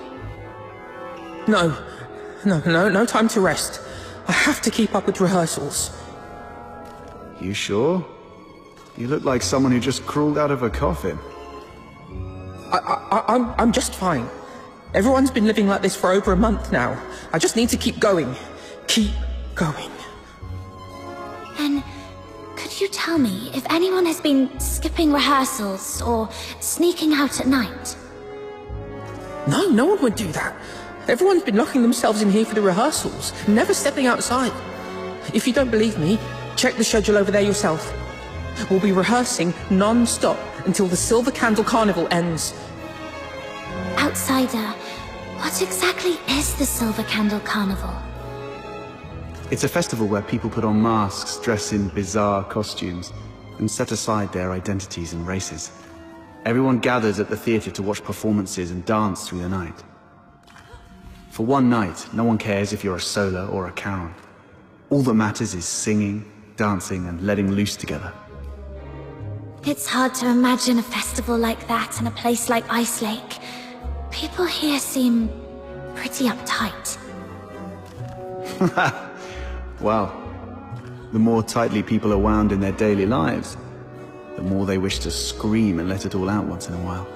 Speaker 17: No time to rest. I have to keep up with rehearsals.
Speaker 20: You sure? You look like someone who just crawled out of a coffin.
Speaker 21: I'm just fine. Everyone's been living like this for over a month now. I just need to keep going. Keep going.
Speaker 2: And could you tell me if anyone has been skipping rehearsals or sneaking out at night?
Speaker 21: No, no one would do that. Everyone's been locking themselves in here for the rehearsals, never stepping outside. If you don't believe me, check the schedule over there yourself. We'll be rehearsing non-stop until the Silver Candle Carnival ends.
Speaker 2: Outsider, what exactly is the Silver Candle Carnival?
Speaker 20: It's a festival where people put on masks, dress in bizarre costumes, and set aside their identities and races. Everyone gathers at the theatre to watch performances and dance through the night. For one night, no one cares if you're a Sola or a Charon. All that matters is singing, dancing, and letting loose together.
Speaker 2: It's hard to imagine a festival like that in a place like Ice Lake. People here seem pretty uptight.
Speaker 20: Well, the more tightly people are wound in their daily lives, the more they wish to scream and let it all out once in a while.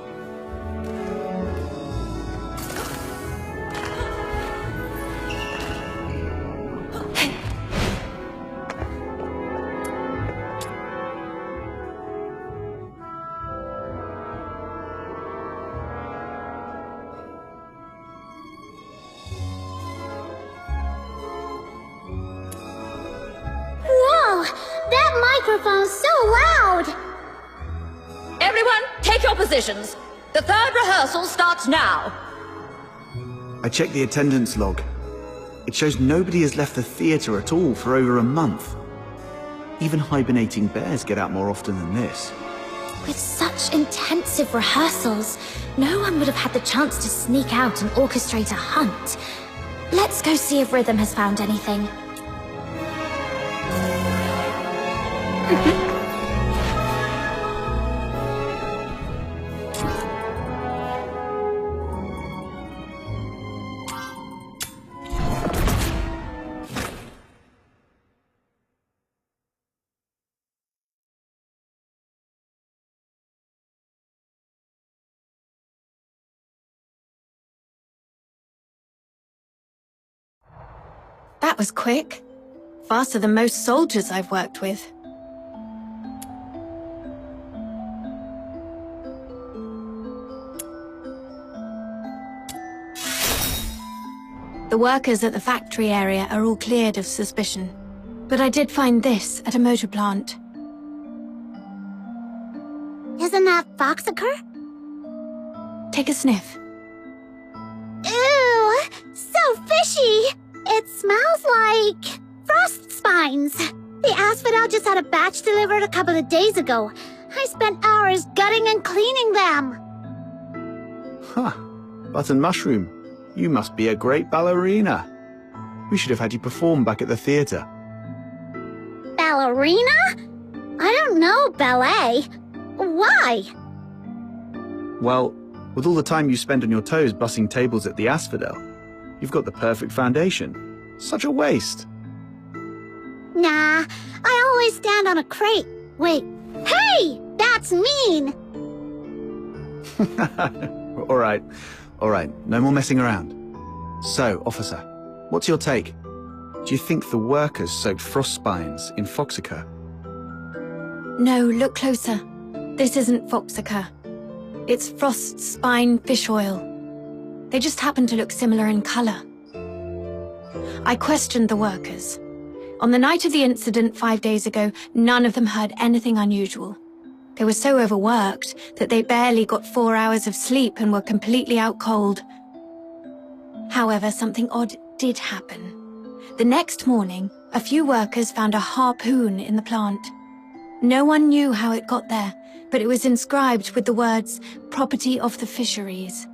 Speaker 7: Whoa! That microphone's so loud!
Speaker 14: Everyone, take your positions. The third rehearsal starts now.
Speaker 20: I checked the attendance log. It shows nobody has left the theatre at all for over a month. Even hibernating bears get out more often than this.
Speaker 2: With such intensive rehearsals, no one would have had the chance to sneak out and orchestrate a hunt. Let's go see if Rhythm has found anything.
Speaker 6: That was quick. Faster than most soldiers I've worked with. The workers at the factory area are all cleared of suspicion. But I did find this at a motor plant.
Speaker 7: Isn't that foxacre?
Speaker 6: Take a sniff.
Speaker 7: Ew! So fishy! It smells like frost spines. The asphodel just had a batch delivered a couple of days ago. I spent hours gutting and cleaning them.
Speaker 20: Huh. Button mushroom, you must be a great ballerina. We should have had you perform back at the theatre.
Speaker 7: Ballerina? I don't know ballet. Why?
Speaker 20: Well, with all the time you spend on your toes bussing tables at the asphodel, you've got the perfect foundation. Such a waste.
Speaker 7: Nah, I always stand on a crate. Wait, hey! That's mean!
Speaker 20: All right, no more messing around. So, officer, what's your take? Do you think the workers soaked frost spines in foxacre?
Speaker 6: No, look closer. This isn't foxacre. It's frost spine fish oil. They just happen to look similar in color. I questioned the workers. On the night of the incident 5 days ago, none of them heard anything unusual. They were so overworked that they barely got 4 hours of sleep and were completely out cold. However, something odd did happen. The next morning, a few workers found a harpoon in the plant. No one knew how it got there, but it was inscribed with the words, "Property of the Fisheries."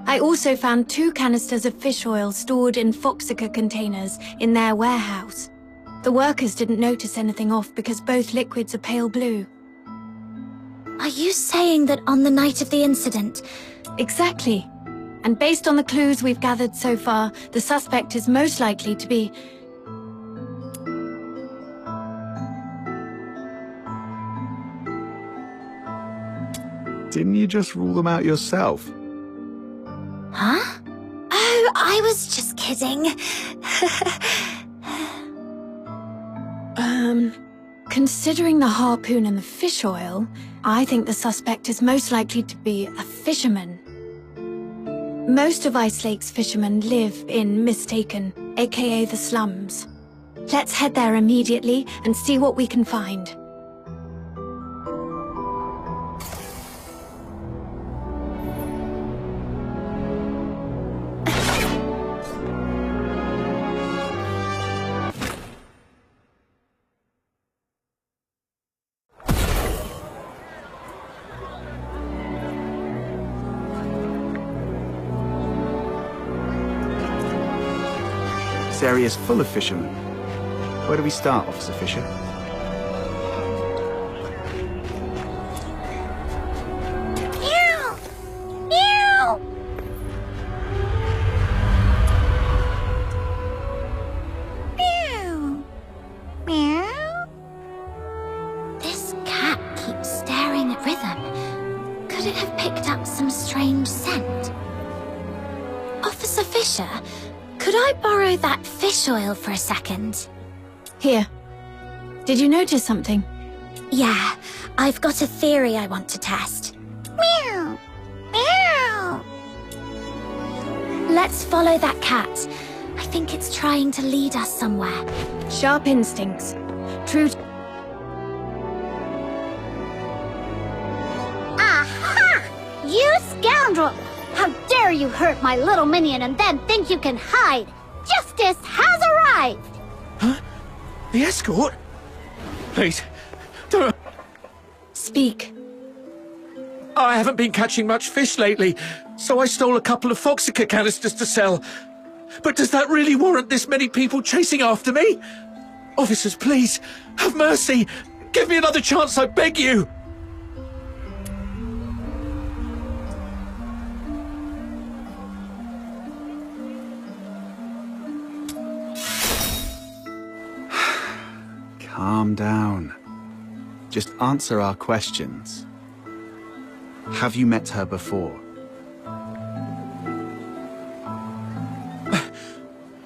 Speaker 6: I also found 2 canisters of fish oil stored in foxacre containers in their warehouse. The workers didn't notice anything off because both liquids are pale blue.
Speaker 2: Are you saying that on the night of the incident?
Speaker 6: Exactly. And based on the clues we've gathered so far, the suspect is most likely to be...
Speaker 20: Didn't you just rule them out yourself?
Speaker 8: Huh? Oh, I was just kidding.
Speaker 6: Considering the harpoon and the fish oil, I think the suspect is most likely to be a fisherman. Most of Ice Lake's fishermen live in Mistaken, aka the slums. Let's head there immediately and see what we can find.
Speaker 20: This area is full of fishermen. Where do we start, Officer Fisher?
Speaker 7: Meow! Meow! Meow! Meow! This cat keeps staring at Rhythm. Could it have picked up some strange scent? Officer Fisher, could I borrow that fish oil for a second?
Speaker 6: Here. Did you notice something?
Speaker 7: Yeah, I've got a theory I want to test. Meow! Meow! Let's follow that cat. I think it's trying to lead us somewhere.
Speaker 6: Sharp instincts. True.
Speaker 7: Aha! You scoundrel! How dare you hurt my little minion and then think you can hide! Justice has arrived!
Speaker 9: Huh? The escort? Please, don't...
Speaker 6: Speak.
Speaker 9: I haven't been catching much fish lately, so I stole a couple of Foxica canisters to sell. But does that really warrant this many people chasing after me? Officers, please, have mercy! Give me another chance, I beg you!
Speaker 20: Calm down. Just answer our questions. Have you met her before?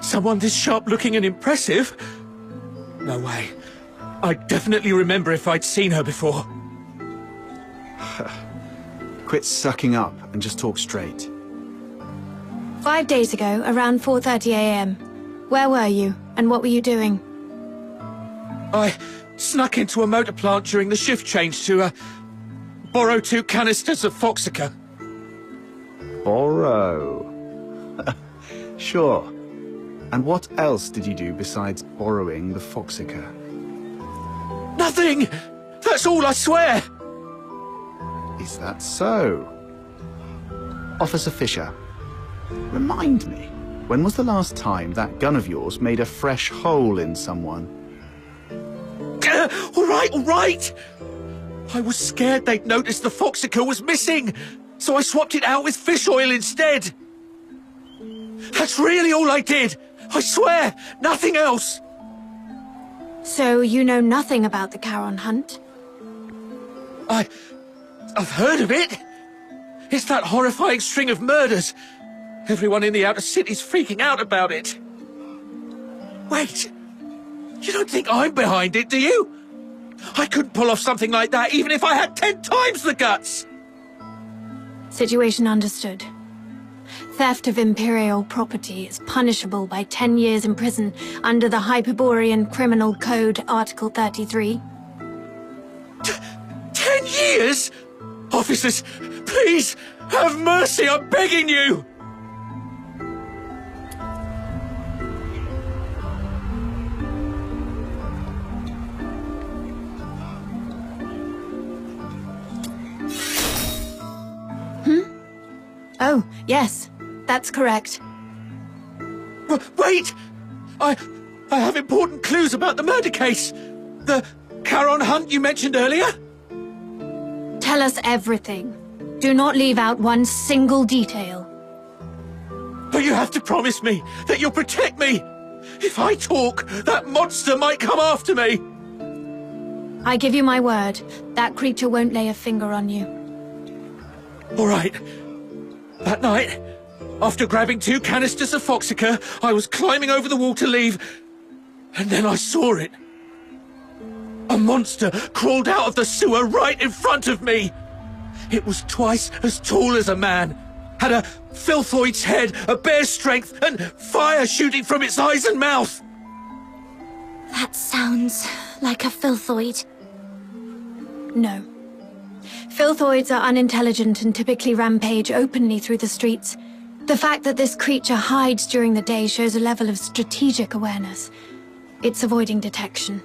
Speaker 9: Someone this sharp-looking and impressive? No way. I'd definitely remember if I'd seen her before.
Speaker 20: Quit sucking up and just talk straight.
Speaker 6: 5 days ago, around 4:30 a.m. Where were you, and what were you doing?
Speaker 9: I snuck into a motor plant during the shift change to, borrow 2 canisters of Foxica.
Speaker 20: Borrow? Sure. And what else did you do besides borrowing the Foxica?
Speaker 9: Nothing! That's all, I swear!
Speaker 20: Is that so? Officer Fisher, remind me, when was the last time that gun of yours made a fresh hole in someone?
Speaker 9: All right! I was scared they'd noticed the Foxica was missing, so I swapped it out with fish oil instead. That's really all I did! I swear, nothing else!
Speaker 6: So you know nothing about the Charon hunt?
Speaker 9: I've heard of it. It's that horrifying string of murders. Everyone in the outer city's freaking out about it. Wait, you don't think I'm behind it, do you? I couldn't pull off something like that even if I had 10 times the guts!
Speaker 6: Situation understood. Theft of Imperial property is punishable by 10 years in prison under the Hyperborean Criminal Code, Article 33.
Speaker 9: 10 years? Officers, please, have mercy, I'm begging you!
Speaker 6: Oh, yes, that's correct.
Speaker 9: Wait! I have important clues about the murder case. The Charon hunt you mentioned earlier?
Speaker 6: Tell us everything. Do not leave out one single detail.
Speaker 9: But you have to promise me that you'll protect me. If I talk, that monster might come after me.
Speaker 6: I give you my word, that creature won't lay a finger on you.
Speaker 9: All right. That night, after grabbing 2 canisters of Foxica, I was climbing over the wall to leave, and then I saw it. A monster crawled out of the sewer right in front of me. It was twice as tall as a man, had a filthoid's head, a bear's strength, and fire shooting from its eyes and mouth.
Speaker 2: That sounds like a filthoid.
Speaker 6: No. Filthoids are unintelligent and typically rampage openly through the streets. The fact that this creature hides during the day shows a level of strategic awareness. It's avoiding detection.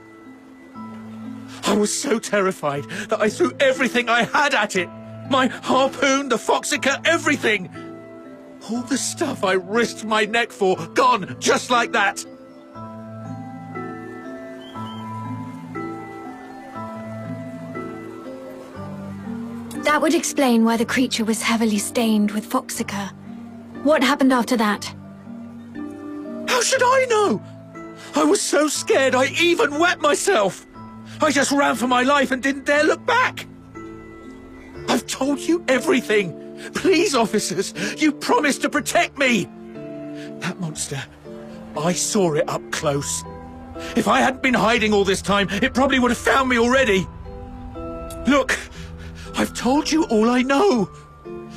Speaker 9: I was so terrified that I threw everything I had at it. My harpoon, the Foxica, everything. All the stuff I risked my neck for, gone just like that.
Speaker 6: That would explain why the creature was heavily stained with Foxica. What happened after that?
Speaker 9: How should I know? I was so scared I even wet myself. I just ran for my life and didn't dare look back. I've told you everything. Please, officers, you promised to protect me. That monster, I saw it up close. If I hadn't been hiding all this time, it probably would have found me already. Look, I've told you all I know.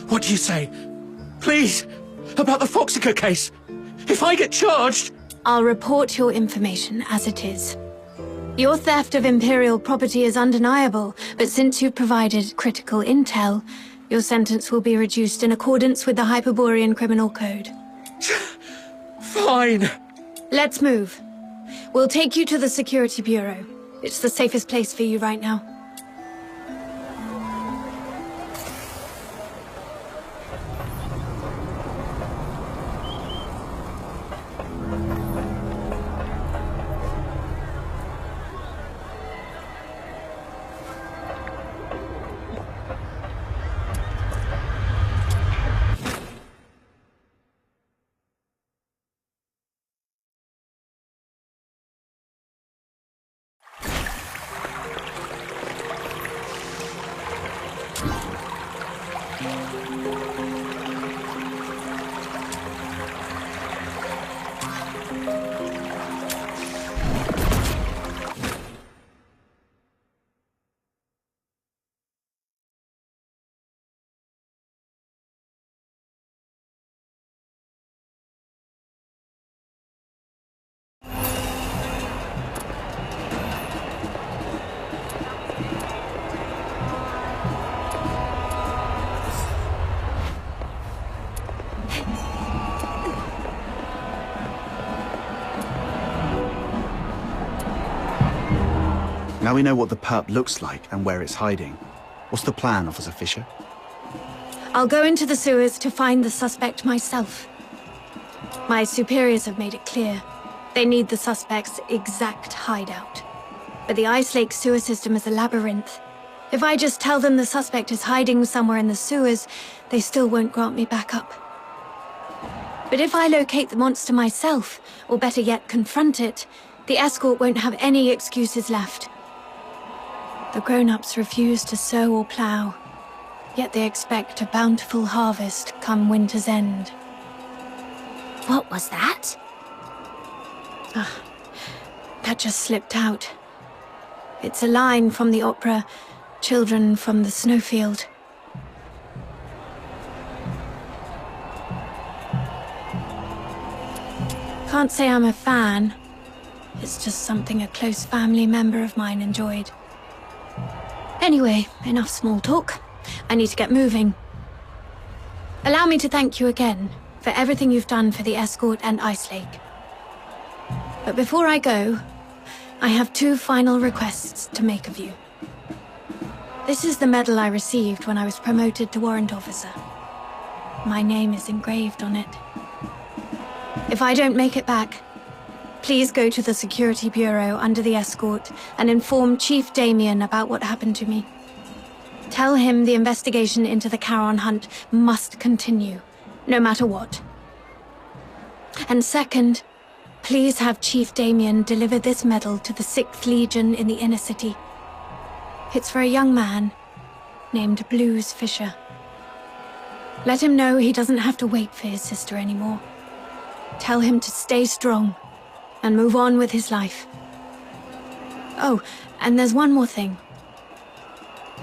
Speaker 9: What do you say? Please, about the Foxica case. If I get charged...
Speaker 6: I'll report your information as it is. Your theft of Imperial property is undeniable, but since you've provided critical intel, your sentence will be reduced in accordance with the Hyperborean Criminal Code.
Speaker 9: Fine.
Speaker 6: Let's move. We'll take you to the Security Bureau. It's the safest place for you right now.
Speaker 20: Now we know what the perp looks like and where it's hiding. What's the plan, Officer Fisher?
Speaker 6: I'll go into the sewers to find the suspect myself. My superiors have made it clear. They need the suspect's exact hideout. But the Ice Lake sewer system is a labyrinth. If I just tell them the suspect is hiding somewhere in the sewers, they still won't grant me backup. But if I locate the monster myself, or better yet, confront it, the escort won't have any excuses left. The grown-ups refuse to sow or plow, yet they expect a bountiful harvest come winter's end.
Speaker 2: What was that?
Speaker 6: That just slipped out. It's a line from the opera, Children from the Snowfield. Can't say I'm a fan. It's just something a close family member of mine enjoyed. Anyway, enough small talk. I need to get moving. Allow me to thank you again for everything you've done for the escort and Ice Lake. But before I go, I have 2 final requests to make of you. This is the medal I received when I was promoted to warrant officer. My name is engraved on it. If I don't make it back, please go to the Security Bureau under the escort and inform Chief Damien about what happened to me. Tell him the investigation into the Charon hunt must continue, no matter what. And second, please have Chief Damien deliver this medal to the 6th Legion in the inner city. It's for a young man named Blues Fisher. Let him know he doesn't have to wait for his sister anymore. Tell him to stay strong and move on with his life. Oh, and there's one more thing.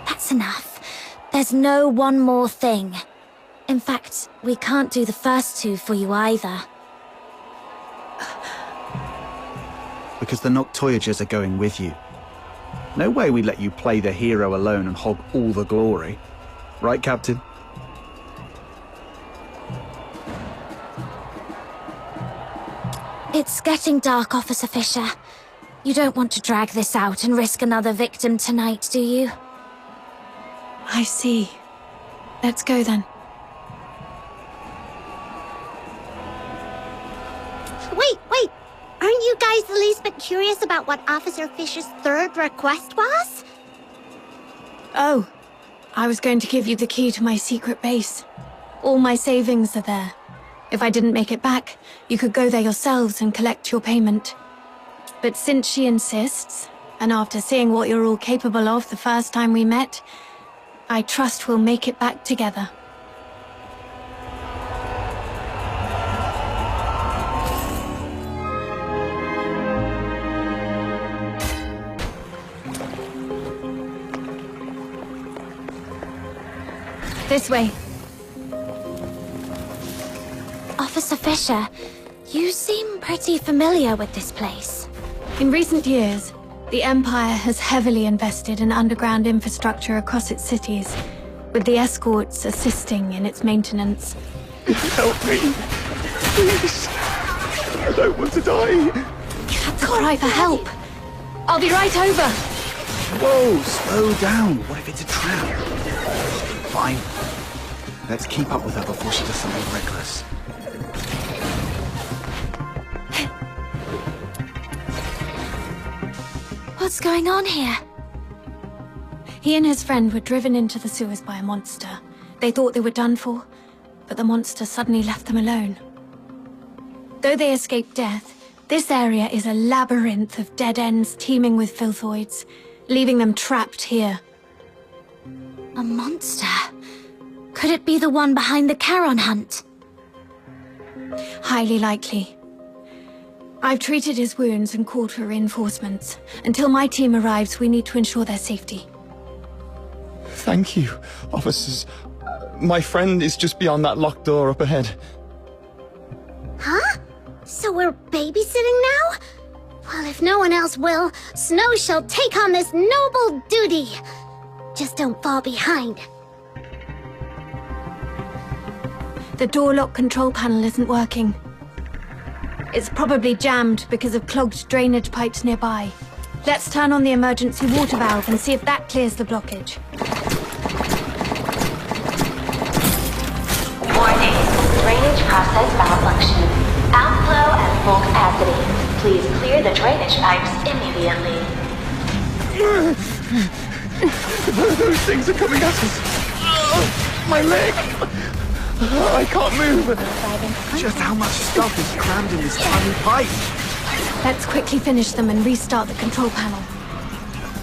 Speaker 8: That's enough. There's no one more thing. In fact, we can't do the first two for you either.
Speaker 20: Because the Noctoyagers are going with you. No way we let you play the hero alone and hog all the glory. Right, Captain?
Speaker 8: It's getting dark, Officer Fisher. You don't want to drag this out and risk another victim tonight, do you?
Speaker 6: I see. Let's go then.
Speaker 7: Wait! Aren't you guys the least bit curious about what Officer Fisher's third request was?
Speaker 6: Oh, I was going to give you the key to my secret base. All my savings are there. If I didn't make it back, you could go there yourselves and collect your payment. But since she insists, and after seeing what you're all capable of the first time we met, I trust we'll make it back together. This way.
Speaker 8: Officer Fisher, you seem pretty familiar with this place.
Speaker 6: In recent years, the Empire has heavily invested in underground infrastructure across its cities, with the escorts assisting in its maintenance.
Speaker 1: Help me! Please! I don't want to die!
Speaker 6: You have to cry for help! I'll be right over!
Speaker 20: Whoa, slow down. What if it's a trap? Fine. Let's keep up with her before she does something reckless.
Speaker 8: What's going on here?
Speaker 6: He and his friend were driven into the sewers by a monster. They thought they were done for, but the monster suddenly left them alone. Though they escaped death, this area is a labyrinth of dead ends teeming with filthoids, leaving them trapped here.
Speaker 8: A monster? Could it be the one behind the Charon hunt?
Speaker 6: Highly likely. I've treated his wounds and called for reinforcements. Until my team arrives, we need to ensure their safety.
Speaker 13: Thank you, officers. My friend is just beyond that locked door up ahead.
Speaker 7: Huh? So we're babysitting now? Well, if no one else will, Snow shall take on this noble duty. Just don't fall behind.
Speaker 6: The door lock control panel isn't working. It's probably jammed because of clogged drainage pipes nearby. Let's turn on the emergency water valve and see if that clears the blockage.
Speaker 22: Warning. Drainage process malfunction. Outflow at full capacity. Please clear the drainage pipes immediately.
Speaker 1: Those things are coming at us! My leg! I can't move!
Speaker 20: Just how much stuff is crammed in this tiny pipe?
Speaker 6: Let's quickly finish them and restart the control panel.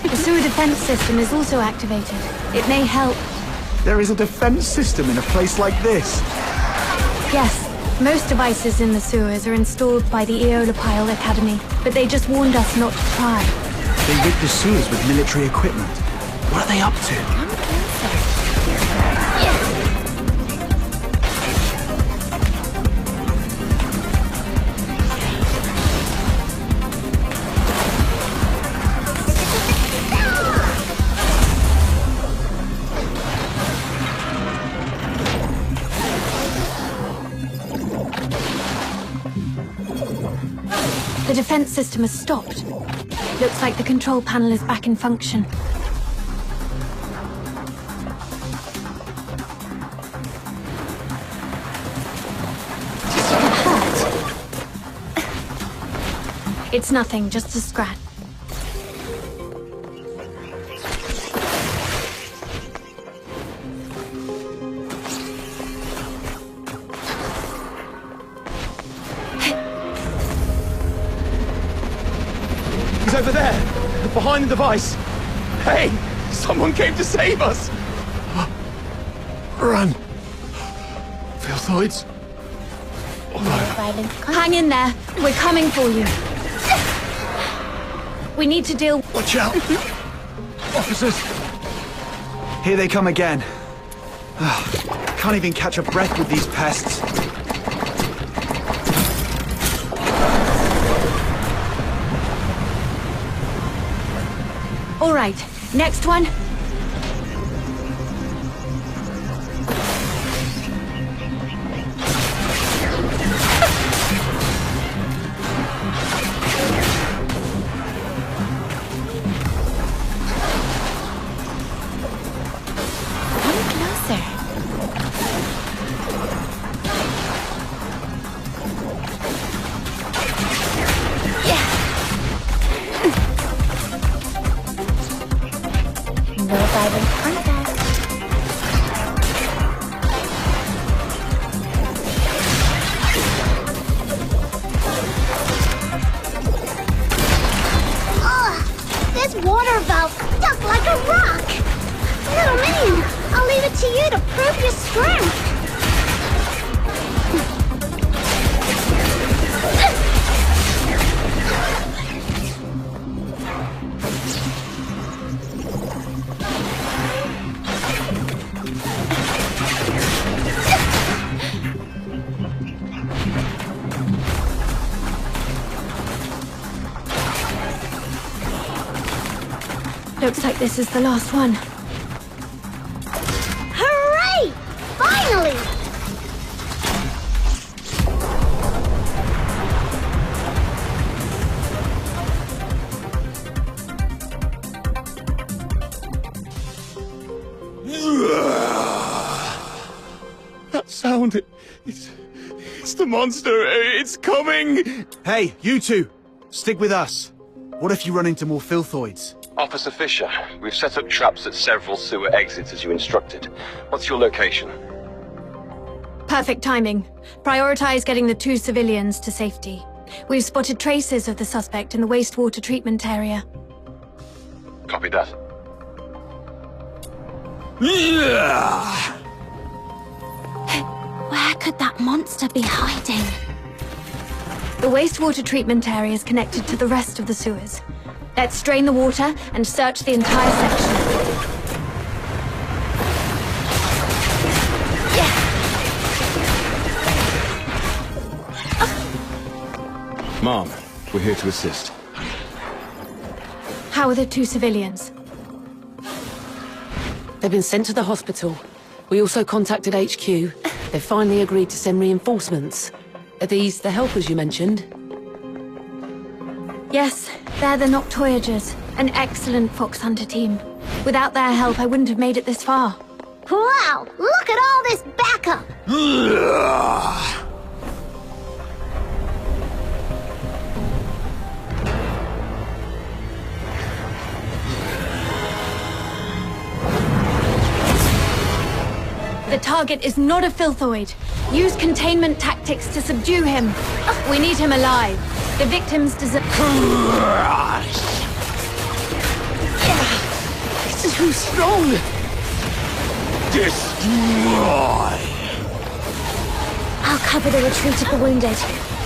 Speaker 6: The sewer defense system is also activated. It may help.
Speaker 20: There is a defense system in a place like this?
Speaker 6: Yes, most devices in the sewers are installed by the Eolopile Academy, but they just warned us not to try.
Speaker 20: They rig the sewers with military equipment. What are they up to?
Speaker 6: The defense system has stopped. Looks like the control panel is back in function. It's nothing, just a scratch.
Speaker 1: He's over there, behind the device. Hey, someone came to save us.
Speaker 13: Run. filthoids.
Speaker 6: Hang in there. We're coming for you. We need to deal...
Speaker 13: Watch out! Officers!
Speaker 20: Here they come again. Can't even catch a breath with these pests.
Speaker 6: All right, next one. Looks like this is the last one.
Speaker 7: Hooray! Finally!
Speaker 13: That sound, it's the monster. It's coming.
Speaker 20: Hey, you two, stick with us. What if you run into more filthoids?
Speaker 5: Officer Fisher, we've set up traps at several sewer exits as you instructed. What's your location?
Speaker 6: Perfect timing. Prioritize getting the 2 civilians to safety. We've spotted traces of the suspect in the wastewater treatment area.
Speaker 5: Copy that.
Speaker 2: Where could that monster be hiding?
Speaker 6: The wastewater treatment area is connected to the rest of the sewers. Let's drain the water and search the entire section.
Speaker 5: Mom, we're here to assist.
Speaker 6: How are the 2 civilians?
Speaker 18: They've been sent to the hospital. We also contacted HQ. They've finally agreed to send reinforcements. Are these the helpers you mentioned?
Speaker 6: Yes, they're the Noctoyagers, an excellent fox hunter team. Without their help, I wouldn't have made it this far.
Speaker 7: Wow! Look at all this backup!
Speaker 6: The target is not a filthoid. Use containment tactics to subdue him. We need him alive. The victims deserve...
Speaker 4: It's too strong! Destroy!
Speaker 7: I'll cover the retreat of the wounded.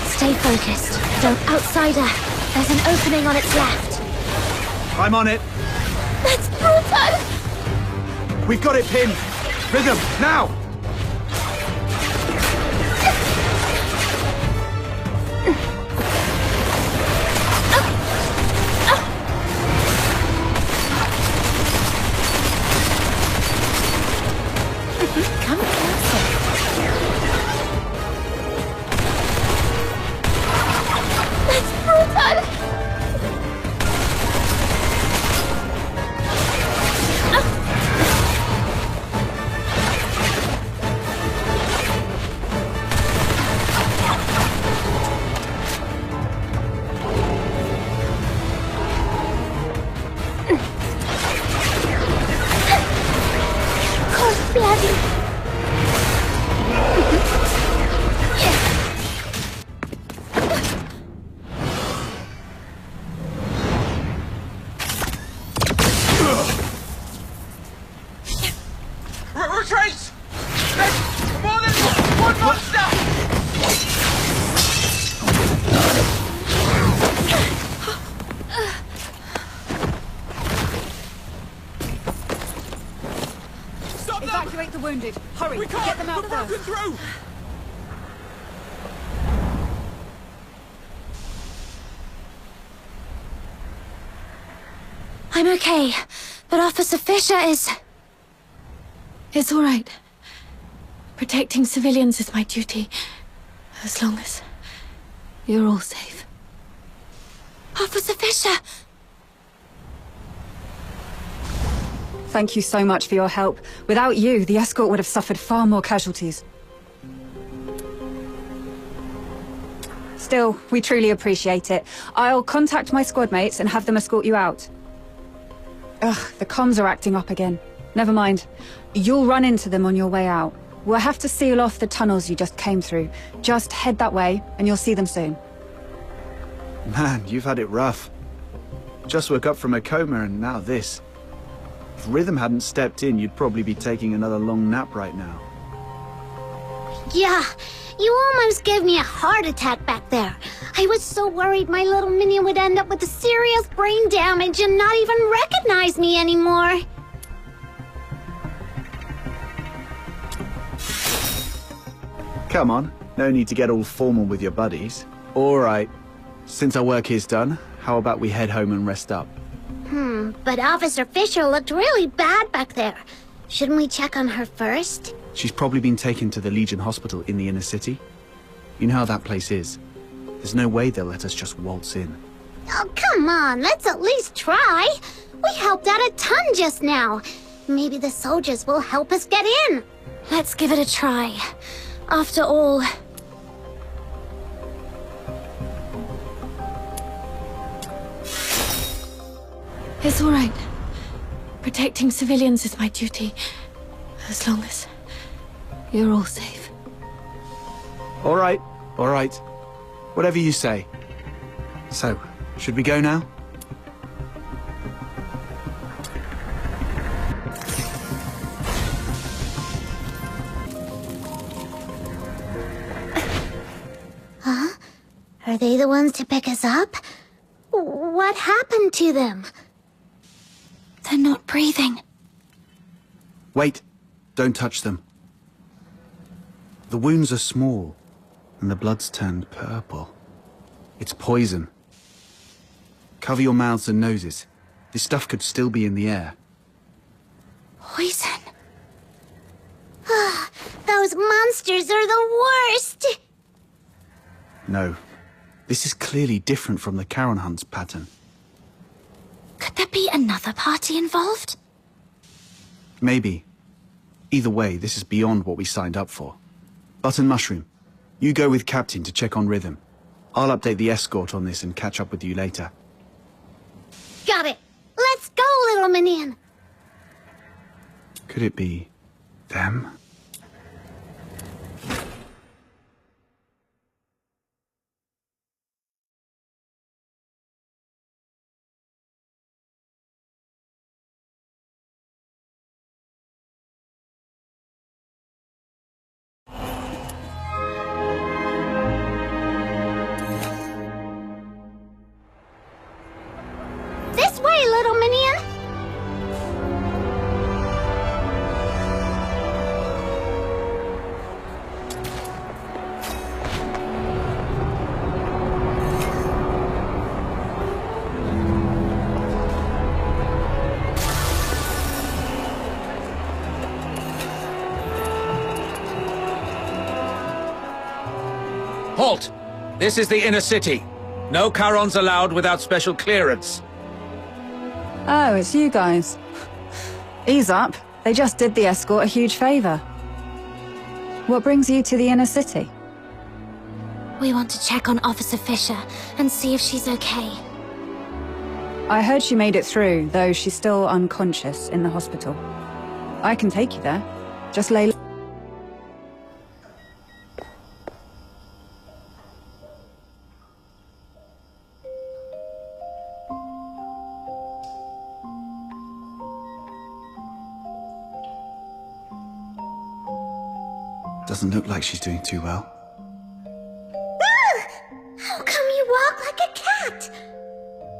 Speaker 7: Stay focused. Don't outsider. There's an opening on its left.
Speaker 20: I'm on it.
Speaker 7: That's brutal!
Speaker 20: We've got it pinned. Rhythm, now!
Speaker 7: Come closer. That's brutal!
Speaker 10: the wounded. Hurry, get them out first.
Speaker 9: Through!
Speaker 2: I'm okay, but Officer Fisher is...
Speaker 6: It's all right. Protecting civilians is my duty, as long as you're all safe.
Speaker 2: Officer Fisher!
Speaker 10: Thank you so much for your help. Without you, the escort would have suffered far more casualties. Still, we truly appreciate it. I'll contact my squad mates and have them escort you out. Ugh, the comms are acting up again. Never mind. You'll run into them on your way out. We'll have to seal off the tunnels you just came through. Just head that way, and you'll see them soon.
Speaker 20: Man, you've had it rough. Just woke up from a coma and now this. If Rhythm hadn't stepped in, you'd probably be taking another long nap right now.
Speaker 7: Yeah, you almost gave me a heart attack back there. I was so worried my little minion would end up with a serious brain damage and not even recognize me anymore.
Speaker 20: Come on, no need to get all formal with your buddies. All right, since our work here's done, how about we head home and rest up?
Speaker 7: But Officer Fisher looked really bad back there. Shouldn't we check on her first?
Speaker 20: She's probably been taken to the Legion Hospital in the inner city. You know how that place is. There's no way they'll let us just waltz in.
Speaker 7: Oh, come on, let's at least try. We helped out a ton just now. Maybe the soldiers will help us get in.
Speaker 2: Let's give it a try. After all...
Speaker 6: It's all right. Protecting civilians is my duty, as long as you're all safe.
Speaker 20: All right. Whatever you say. So, should we go now?
Speaker 7: Huh? Are they the ones to pick us up? What happened to them?
Speaker 2: They're not breathing.
Speaker 20: Wait, don't touch them. The wounds are small, and the blood's turned purple. It's poison. Cover your mouths and noses. This stuff could still be in the air.
Speaker 2: Poison.
Speaker 7: Those monsters are the worst!
Speaker 20: No, this is clearly different from the Charon Hunt's pattern.
Speaker 2: Could there be another party involved?
Speaker 20: Maybe. Either way, this is beyond what we signed up for. Button Mushroom, you go with Captain to check on Rhythm. I'll update the escort on this and catch up with you later.
Speaker 7: Got it! Let's go, little minion!
Speaker 20: Could it be... them?
Speaker 7: This way, little minion!
Speaker 9: Halt! This is the inner city. No Charons allowed without special clearance.
Speaker 10: Oh, it's you guys. Ease up. They just did the escort a huge favor. What brings you to the inner city?
Speaker 2: We want to check on Officer Fisher and see if she's okay.
Speaker 10: I heard she made it through, though she's still unconscious in the hospital. I can take you there. Just lay...
Speaker 20: Doesn't look like she's doing too well.
Speaker 7: How come you walk like a cat?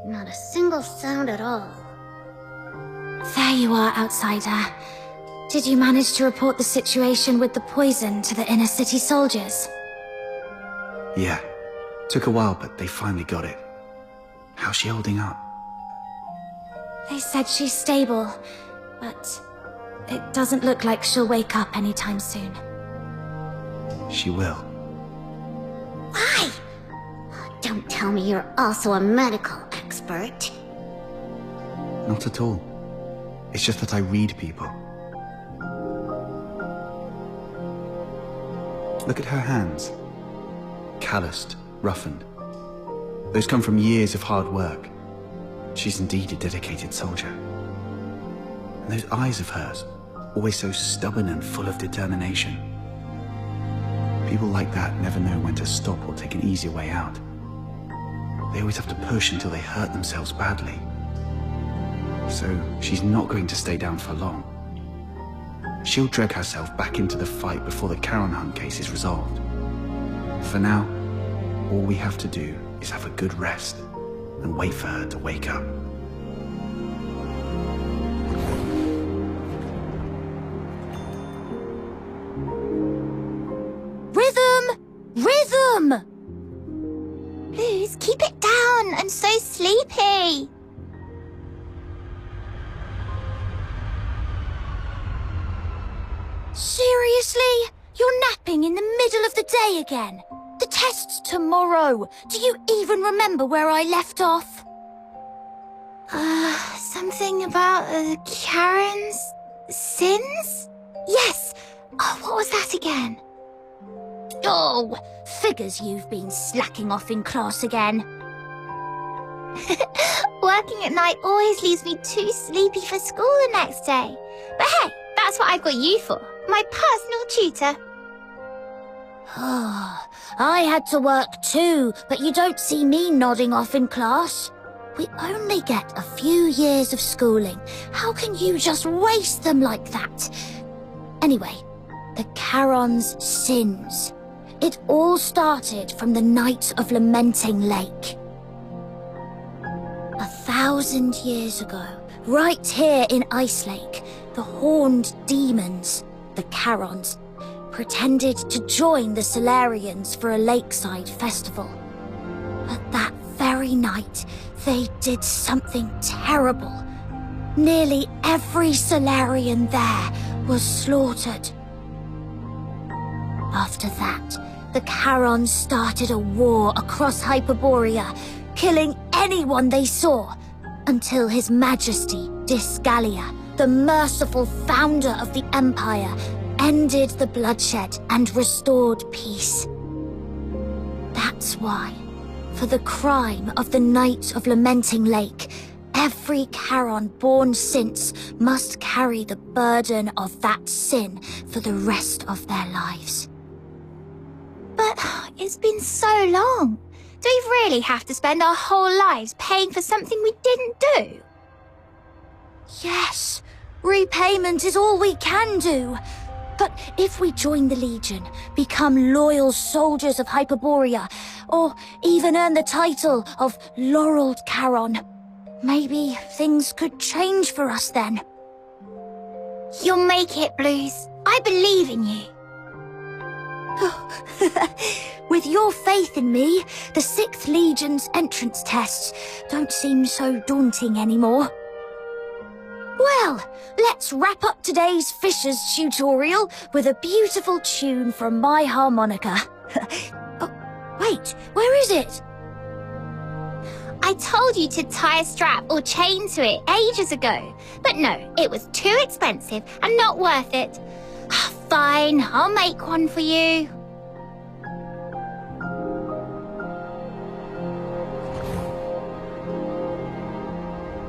Speaker 7: Not a single sound at all.
Speaker 2: There you are, outsider.
Speaker 7: Did you manage to report the situation with the poison to the inner city soldiers?
Speaker 20: Yeah. Took a while, but they finally got it. How's she holding up?
Speaker 7: They said she's stable, but it doesn't look like she'll wake up anytime soon.
Speaker 20: She will.
Speaker 7: Why?
Speaker 3: Don't tell me you're also a medical expert.
Speaker 20: Not at all. It's just that I read people. Look at her hands. Calloused, roughened. Those come from years of hard work. She's indeed a dedicated soldier. And those eyes of hers, always so stubborn and full of determination. People like that never know when to stop or take an easier way out. They always have to push until they hurt themselves badly. So she's not going to stay down for long. She'll drag herself back into the fight before the Charon Hunt case is resolved. For now, all we have to do is have a good rest and wait for her to wake up.
Speaker 7: Rhythm! Rhythm! Please, keep it down. I'm so sleepy. Seriously? You're napping in the middle of the day again? The test's tomorrow. Do you even remember where I left off? Something about Karen's sins? Yes. Oh, what was that again? Oh, figures you've been slacking off in class again. Working at night always leaves me too sleepy for school the next day. But hey, that's what I've got you for. My personal tutor. I had to work too, but you don't see me nodding off in class. We only get a few years of schooling. How can you just waste them like that? Anyway, the Charon's sins. It all started from the night of Lamenting Lake. 1,000 years ago, right here in Ice Lake, the horned demons, the Charons, pretended to join the Solarians for a lakeside festival. But that very night, they did something terrible. Nearly every Solarian there was slaughtered. After that, the Charons started a war across Hyperborea, killing anyone they saw, until His Majesty Disgalia, the merciful founder of the Empire, ended the bloodshed and restored peace. That's why, for the crime of the Night of Lamenting Lake, every Charon born since must carry the burden of that sin for the rest of their lives. But it's been so long. Do we really have to spend our whole lives paying for something we didn't do? Yes, repayment is all we can do. But if we join the Legion, become loyal soldiers of Hyperborea, or even earn the title of Laureled Charon, maybe things could change for us then. You'll make it, Blues. I believe in you. With your faith in me, the 6th Legion's entrance tests don't seem so daunting anymore. Well, let's wrap up today's Fisher's tutorial with a beautiful tune from my harmonica. Oh, wait, where is it? I told you to tie a strap or chain to it ages ago. But no, it was too expensive and not worth it. Fine, I'll make one for you.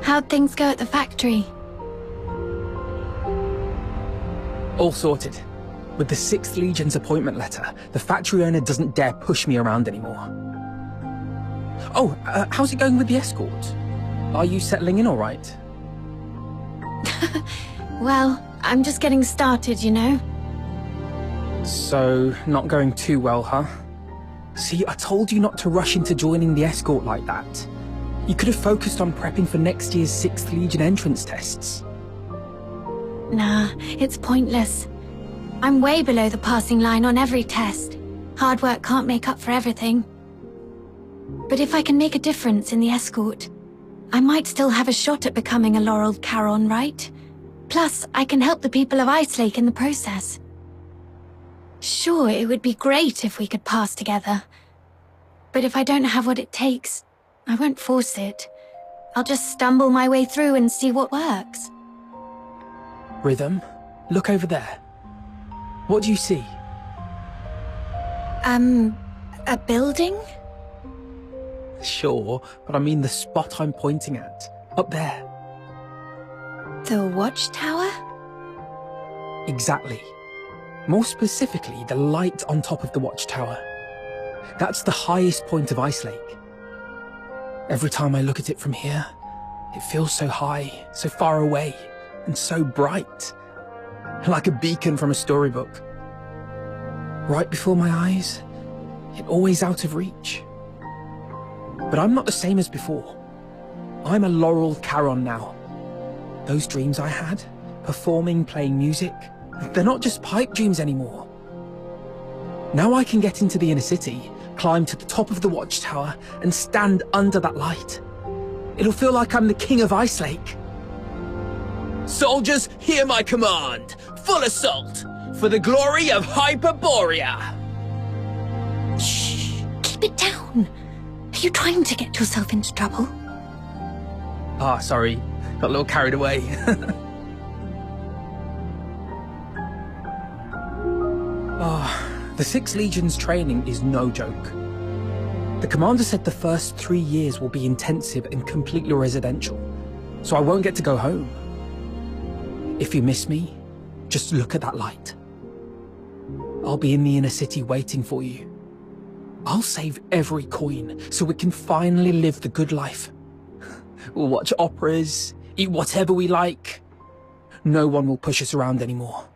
Speaker 6: How'd things go at the factory?
Speaker 21: All sorted. With the 6th Legion's appointment letter, the factory owner doesn't dare push me around anymore. Oh, how's it going with the escort? Are you settling in all right?
Speaker 6: Well, I'm just getting started, you know?
Speaker 21: So, not going too well, huh? See, I told you not to rush into joining the escort like that. You could have focused on prepping for next year's 6th Legion entrance tests.
Speaker 6: Nah, it's pointless. I'm way below the passing line on every test. Hard work can't make up for everything. But if I can make a difference in the escort, I might still have a shot at becoming a laureled Charon, right? Plus, I can help the people of Icelake in the process. Sure, it would be great if we could pass together. But if I don't have what it takes, I won't force it. I'll just stumble my way through and see what works.
Speaker 21: Rhythm, look over there. What do you see?
Speaker 6: A building?
Speaker 21: Sure, but I mean the spot I'm pointing at. Up there.
Speaker 6: The watchtower?
Speaker 21: Exactly. More specifically, the light on top of the watchtower. That's the highest point of Icelake. Every time I look at it from here, it feels so high, so far away, and so bright. Like a beacon from a storybook. Right before my eyes, yet always out of reach. But I'm not the same as before. I'm a laurel Charon now. Those dreams I had, performing, playing music, they're not just pipe dreams anymore. Now I can get into the inner city, climb to the top of the watchtower, and stand under that light. It'll feel like I'm the king of Icelake.
Speaker 15: Soldiers, hear my command! Full assault! For the glory of Hyperborea!
Speaker 6: Shh! Keep it down! Are you trying to get yourself into trouble?
Speaker 21: Ah, sorry. Got a little carried away. The 6th Legion's training is no joke. The commander said the first 3 years will be intensive and completely residential, so I won't get to go home. If you miss me, just look at that light. I'll be in the inner city waiting for you. I'll save every coin so we can finally live the good life. We'll watch operas, eat whatever we like. No one will push us around anymore.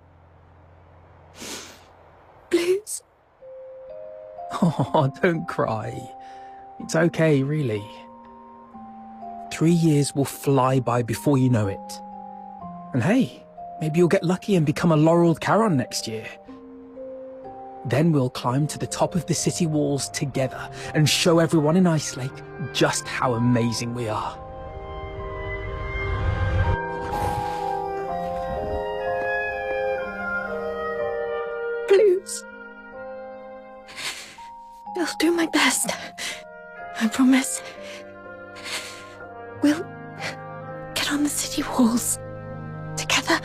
Speaker 6: Blues.
Speaker 21: Oh, don't cry. It's okay, really. 3 years will fly by before you know it. And hey, maybe you'll get lucky and become a laureled Charon next year. Then we'll climb to the top of the city walls together and show everyone in Icelake just how amazing we are.
Speaker 6: Blues. I'll do my best. I promise. We'll get on the city walls together.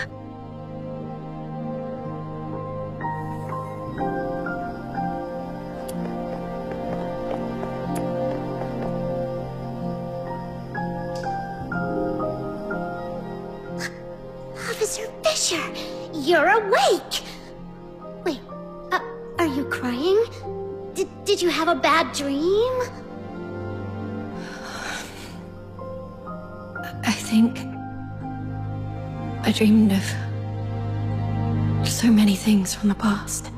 Speaker 3: Officer Fisher, you're awake! Wait, are you crying? Did you have a bad dream?
Speaker 6: I think I dreamed of so many things from the past.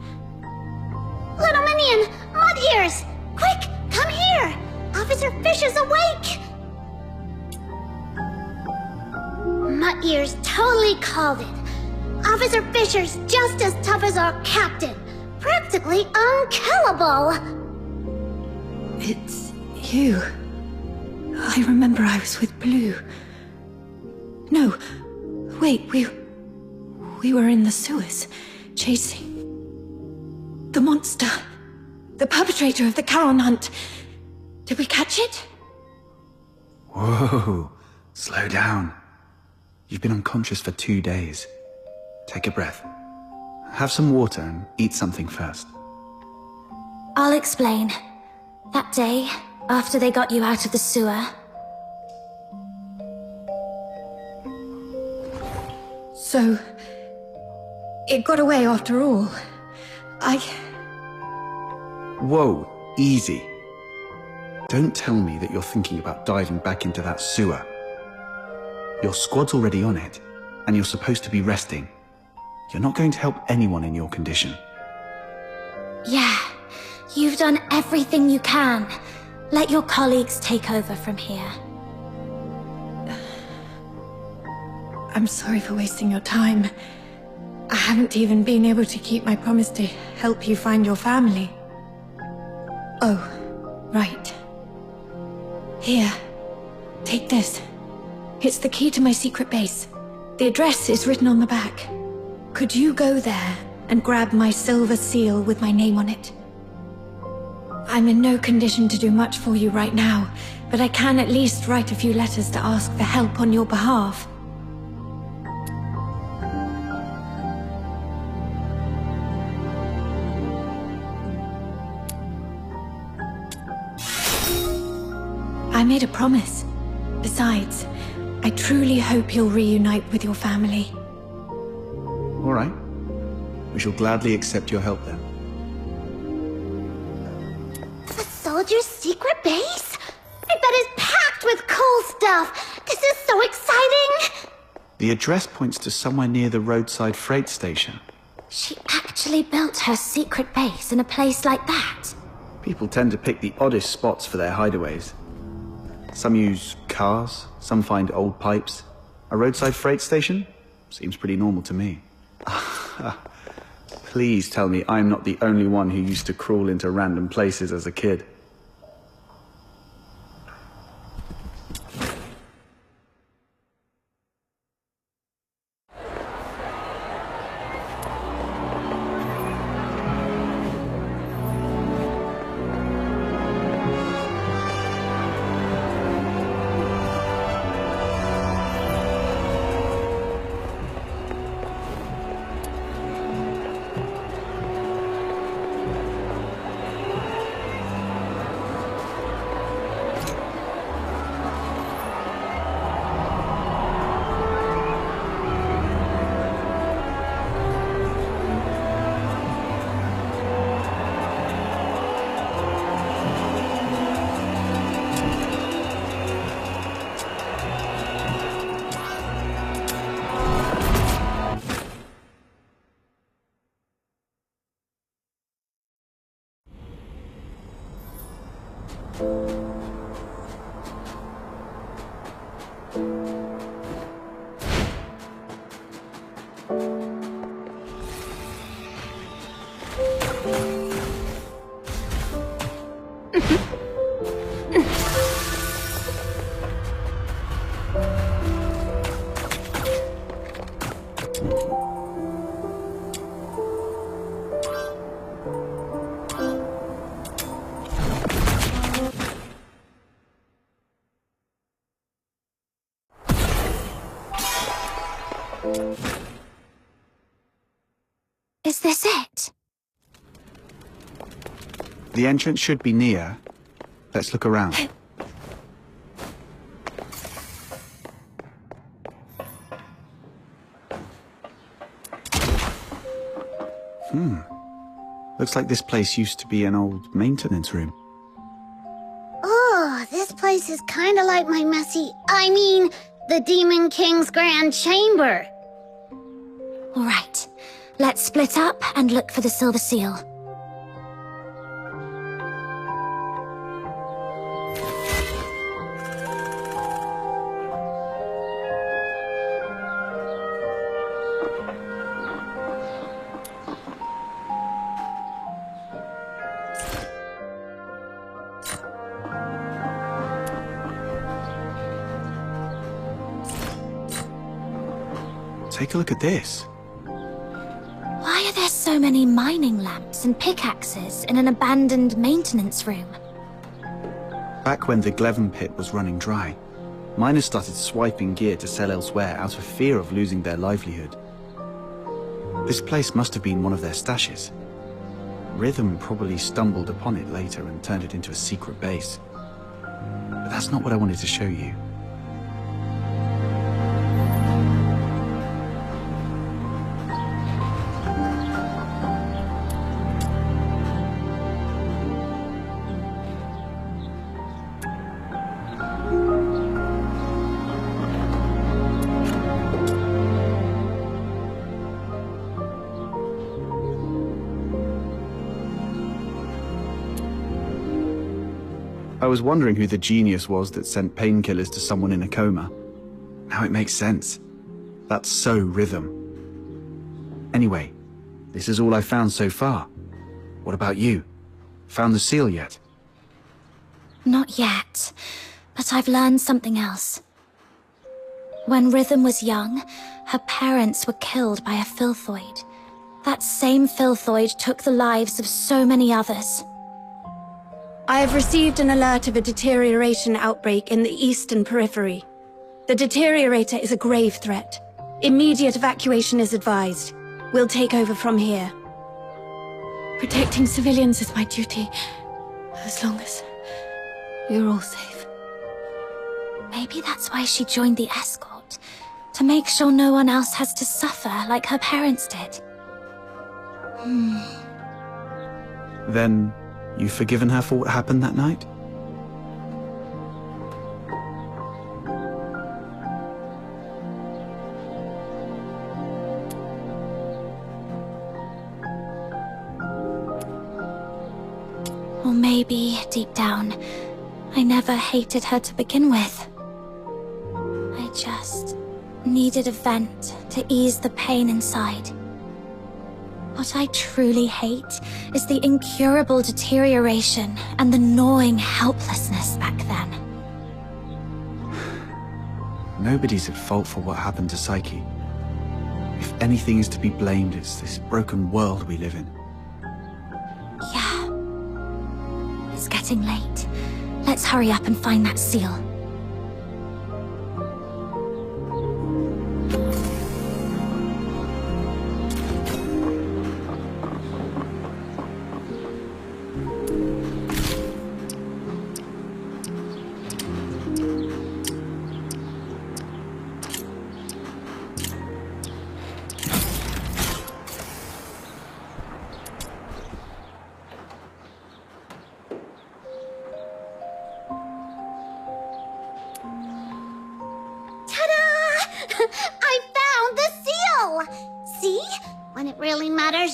Speaker 3: Little Minion! Mud Ears! Quick, come here! Officer Fisher's awake! Mud Ears totally called it. Officer Fisher's just as tough as our captain. Practically unkillable.
Speaker 6: It's you. I remember I was with Blue. No, wait, we were in the sewers, chasing the monster, the perpetrator of the Charon hunt. Did we catch it?
Speaker 20: Whoa, slow down. You've been unconscious for 2 days. Take a breath. Have some water and eat something first.
Speaker 3: I'll explain. That day, after they got you out of the sewer.
Speaker 6: So, it got away after all.
Speaker 20: Whoa, easy. Don't tell me that you're thinking about diving back into that sewer. Your squad's already on it, and you're supposed to be resting. You're not going to help anyone in your condition.
Speaker 3: Yeah, you've done everything you can. Let your colleagues take over from here.
Speaker 6: I'm sorry for wasting your time. I haven't even been able to keep my promise to help you find your family. Oh, right. Here, take this. It's the key to my secret base. The address is written on the back. Could you go there and grab my silver seal with my name on it? I'm in no condition to do much for you right now, but I can at least write a few letters to ask for help on your behalf. I made a promise. Besides, I truly hope you'll reunite with your family.
Speaker 20: All right. We shall gladly accept your help then.
Speaker 3: The soldier's secret base? I bet it's packed with cool stuff. This is so exciting.
Speaker 20: The address points to somewhere near the roadside freight station.
Speaker 8: She actually built her secret base in a place like that.
Speaker 20: People tend to pick the oddest spots for their hideaways. Some use cars, some find old pipes. A roadside freight station? Seems pretty normal to me. Please tell me I'm not the only one who used to crawl into random places as a kid.
Speaker 8: Is this it?
Speaker 20: The entrance should be near. Let's look around. Looks like this place used to be an old maintenance room.
Speaker 3: Oh, this place is kinda like my the Demon King's Grand Chamber.
Speaker 8: All right, let's split up and look for the silver seal.
Speaker 20: Take a look at this.
Speaker 8: Why are there so many mining lamps and pickaxes in an abandoned maintenance room?
Speaker 20: Back when the Gleven pit was running dry, miners started swiping gear to sell elsewhere out of fear of losing their livelihood. This place must have been one of their stashes. Rhythm probably stumbled upon it later and turned it into a secret base. But that's not what I wanted to show you. I was wondering who the genius was that sent painkillers to someone in a coma. Now it makes sense. That's so rhythm. Anyway, this is all I found so far. What about you? Found the seal yet?
Speaker 2: Not yet, but I've learned something else. When Rhythm was young, her parents were killed by a filthoid. That same filthoid took the lives of so many others.
Speaker 6: I have received an alert of a deterioration outbreak in the eastern periphery. The deteriorator is a grave threat. Immediate evacuation is advised. We'll take over from here. Protecting civilians is my duty, as long as you're all safe.
Speaker 2: Maybe that's why she joined the escort, to make sure no one else has to suffer like her parents did.
Speaker 20: Then, you've forgiven her for what happened that night?
Speaker 2: Or maybe, deep down, I never hated her to begin with. I just needed a vent to ease the pain inside. What I truly hate is the incurable deterioration and the gnawing helplessness back then.
Speaker 20: Nobody's at fault for what happened to Psyche. If anything is to be blamed, it's this broken world we live in.
Speaker 2: Yeah. It's getting late. Let's hurry up and find that seal.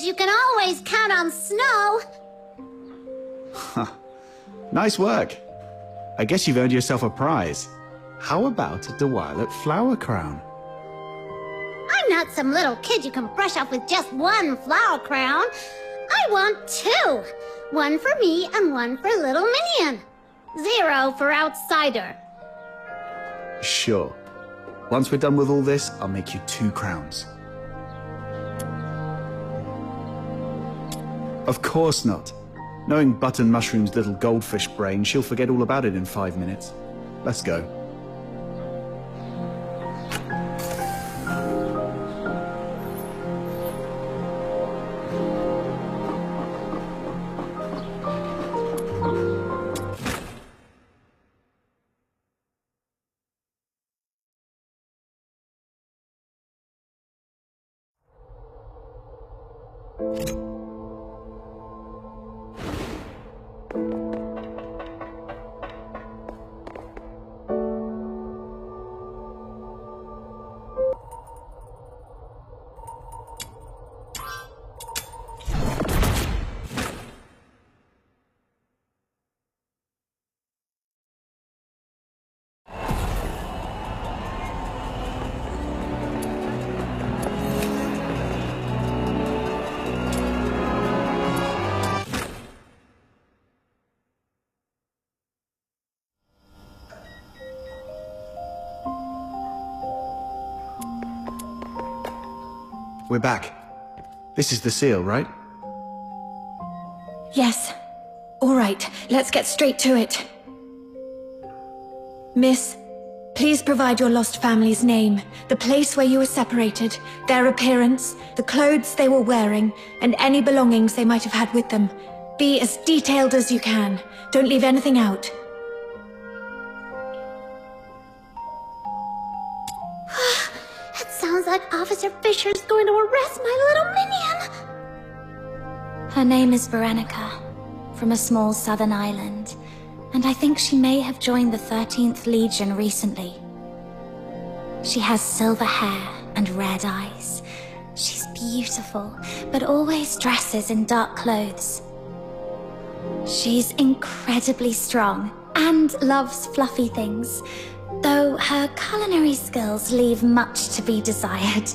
Speaker 3: You can always count on snow.
Speaker 20: Nice work. I guess you've earned yourself a prize. How about a Duet flower crown?
Speaker 3: I'm not some little kid you can brush off with just one flower crown. I want two. One for me and one for little minion. 0 for outsider.
Speaker 20: Sure. Once we're done with all this, I'll make you 2 crowns. Of course not. Knowing Button Mushroom's little goldfish brain, she'll forget all about it in 5 minutes. Let's go. We're back. This is the seal, right?
Speaker 6: Yes. All right, let's get straight to it. Miss, please provide your lost family's name, the place where you were separated, their appearance, the clothes they were wearing, and any belongings they might have had with them. Be as detailed as you can. Don't leave anything out.
Speaker 3: Sounds like Officer Fisher's going to arrest my little minion.
Speaker 2: Her name is Berenica, from a small southern island, and I think she may have joined the 13th Legion recently. She has silver hair and red eyes. She's beautiful, but always dresses in dark clothes. She's incredibly strong and loves fluffy things,
Speaker 8: though her culinary skills leave much to be desired.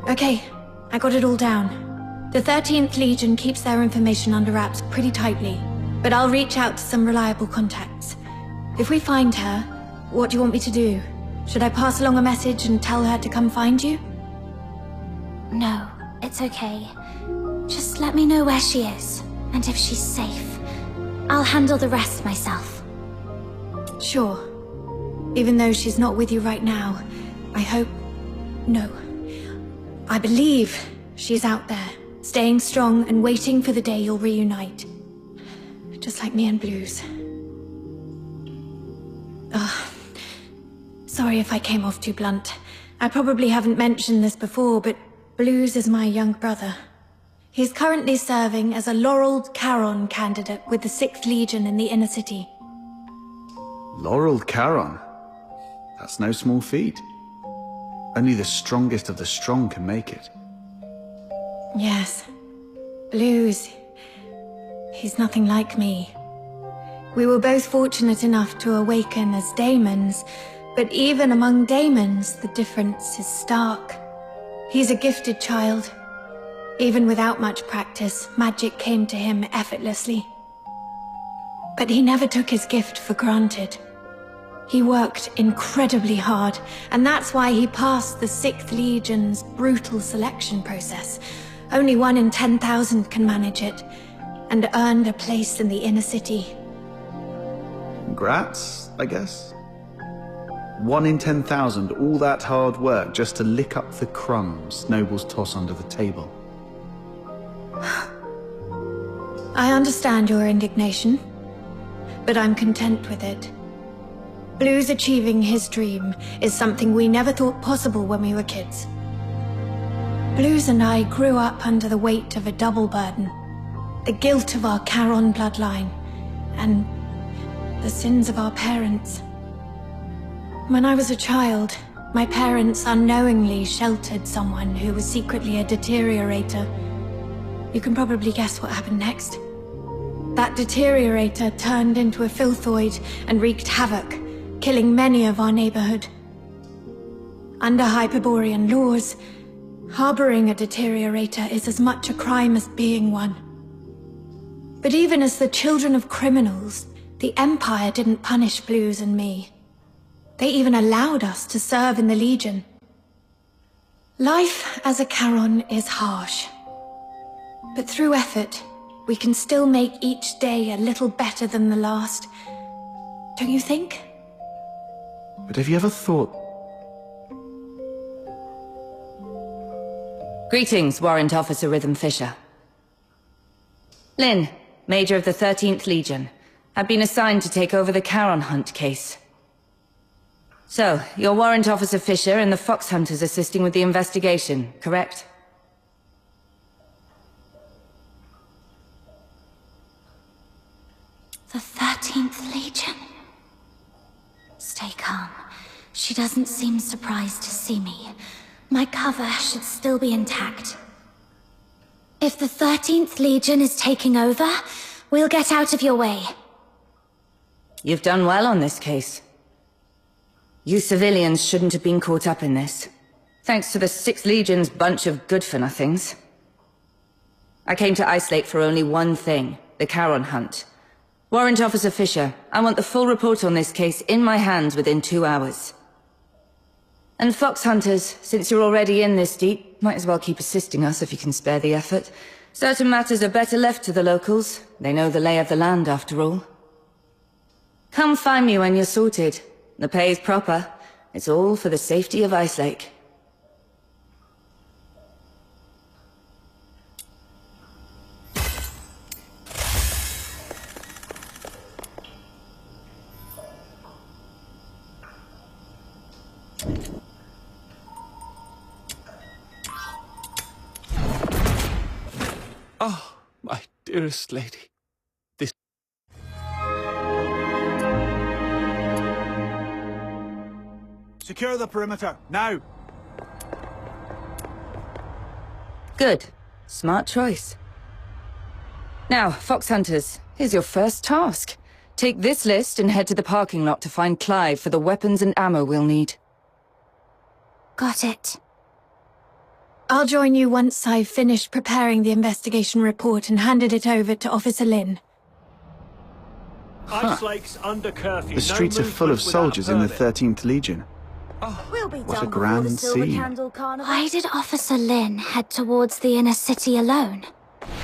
Speaker 6: Okay, I got it all down. The 13th Legion keeps their information under wraps pretty tightly, but I'll reach out to some reliable contacts. If we find her, what do you want me to do? Should I pass along a message and tell her to come find you?
Speaker 2: No, it's okay. Just let me know where she is, and if she's safe. I'll handle the rest myself.
Speaker 6: Sure. Even though she's not with you right now, I hope... No. I believe she's out there, staying strong and waiting for the day you'll reunite. Just like me and Blues. Ugh. Sorry if I came off too blunt. I probably haven't mentioned this before, but Blues is my young brother. He's currently serving as a laureled Charon candidate with the 6th Legion in the inner city.
Speaker 20: Laureled Charon? That's no small feat. Only the strongest of the strong can make it.
Speaker 6: Yes. Blues. He's nothing like me. We were both fortunate enough to awaken as daemons, but even among daemons, the difference is stark. He's a gifted child. Even without much practice, magic came to him effortlessly. But he never took his gift for granted. He worked incredibly hard, and that's why he passed the 6th Legion's brutal selection process. Only 1 in 10,000 can manage it, and earned a place in the inner city.
Speaker 20: Congrats, I guess? 1 in 10,000, all that hard work just to lick up the crumbs nobles toss under the table.
Speaker 6: I understand your indignation, but I'm content with it. Blues achieving his dream is something we never thought possible when we were kids. Blues and I grew up under the weight of a double burden. The guilt of our Charon bloodline, and the sins of our parents. When I was a child, my parents unknowingly sheltered someone who was secretly a deteriorator. You can probably guess what happened next. That deteriorator turned into a filthoid and wreaked havoc, killing many of our neighborhood. Under Hyperborean laws, harboring a deteriorator is as much a crime as being one. But even as the children of criminals, the Empire didn't punish Blues and me. They even allowed us to serve in the Legion. Life as a Charon is harsh. But through effort, we can still make each day a little better than the last. Don't you think?
Speaker 20: But have you ever thought...
Speaker 10: Greetings, Warrant Officer Rhythm Fisher. Lynn, Major of the 13th Legion. I've been assigned to take over the Charon Hunt case. So, you're Warrant Officer Fisher and the Fox Hunters assisting with the investigation, correct?
Speaker 2: The 13th Legion. Stay calm. She doesn't seem surprised to see me. My cover should still be intact. If the 13th Legion is taking over, we'll get out of your way.
Speaker 10: You've done well on this case. You civilians shouldn't have been caught up in this. Thanks to the 6th Legion's bunch of good-for-nothings. I came to Isolate for only one thing, the Charon Hunt. Warrant Officer Fisher, I want the full report on this case in my hands within 2 hours. And Fox Hunters, since you're already in this deep, might as well keep assisting us if you can spare the effort. Certain matters are better left to the locals. They know the lay of the land, after all. Come find me when you're sorted. The pay is proper. It's all for the safety of Icelake.
Speaker 9: Oh, my dearest lady. This...
Speaker 20: Secure the perimeter, now!
Speaker 10: Good. Smart choice. Now, Fox Hunters, here's your first task. Take this list and head to the parking lot to find Clive for the weapons and ammo we'll need.
Speaker 2: Got it. I'll join you once I've finished preparing the investigation report and handed it over to Officer Lynn.
Speaker 20: Huh.
Speaker 16: Under curfew.
Speaker 20: The streets are full of soldiers in the 13th Legion. What a grand scene.
Speaker 2: Why did Officer Lynn head towards the inner city alone?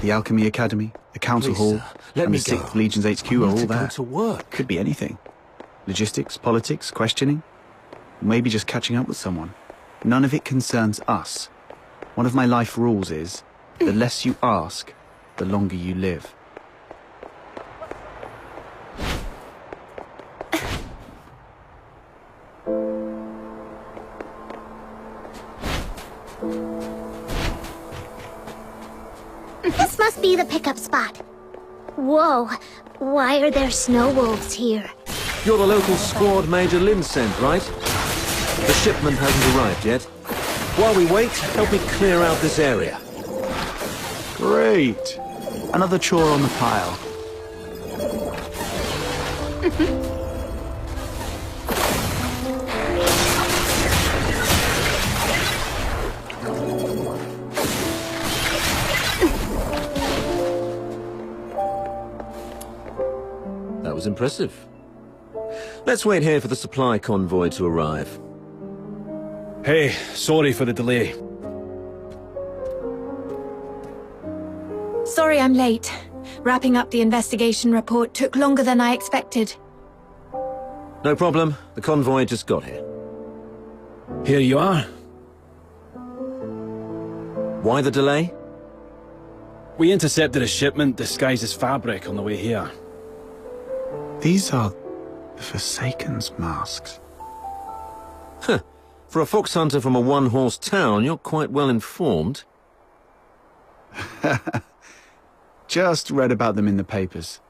Speaker 20: The Alchemy Academy, the Council Hall,
Speaker 9: let
Speaker 20: and
Speaker 9: me
Speaker 20: the 6th
Speaker 9: go.
Speaker 20: Legion's HQ
Speaker 9: I
Speaker 20: are
Speaker 9: need
Speaker 20: all
Speaker 9: to go
Speaker 20: there.
Speaker 9: to work.
Speaker 20: Could be anything. Logistics, politics, questioning. Maybe just catching up with someone. None of it concerns us. One of my life rules is, the less you ask, the longer you live.
Speaker 3: This must be the pickup spot. Whoa, why are there snow wolves here?
Speaker 9: You're the local squad Major Lynn sent, right? The shipment hasn't arrived yet. While we wait, help me clear out this area.
Speaker 20: Great. Another chore on the pile.
Speaker 9: That was impressive. Let's wait here for the supply convoy to arrive.
Speaker 16: Hey, sorry for the delay.
Speaker 2: Sorry I'm late. Wrapping up the investigation report took longer than I expected.
Speaker 9: No problem. The convoy just got here.
Speaker 16: Here you are.
Speaker 9: Why the delay?
Speaker 16: We intercepted a shipment disguised as fabric on the way here.
Speaker 20: These are the Forsaken's masks.
Speaker 9: Huh. For a fox hunter from a one-horse town, you're quite well informed.
Speaker 20: Just read about them in the papers.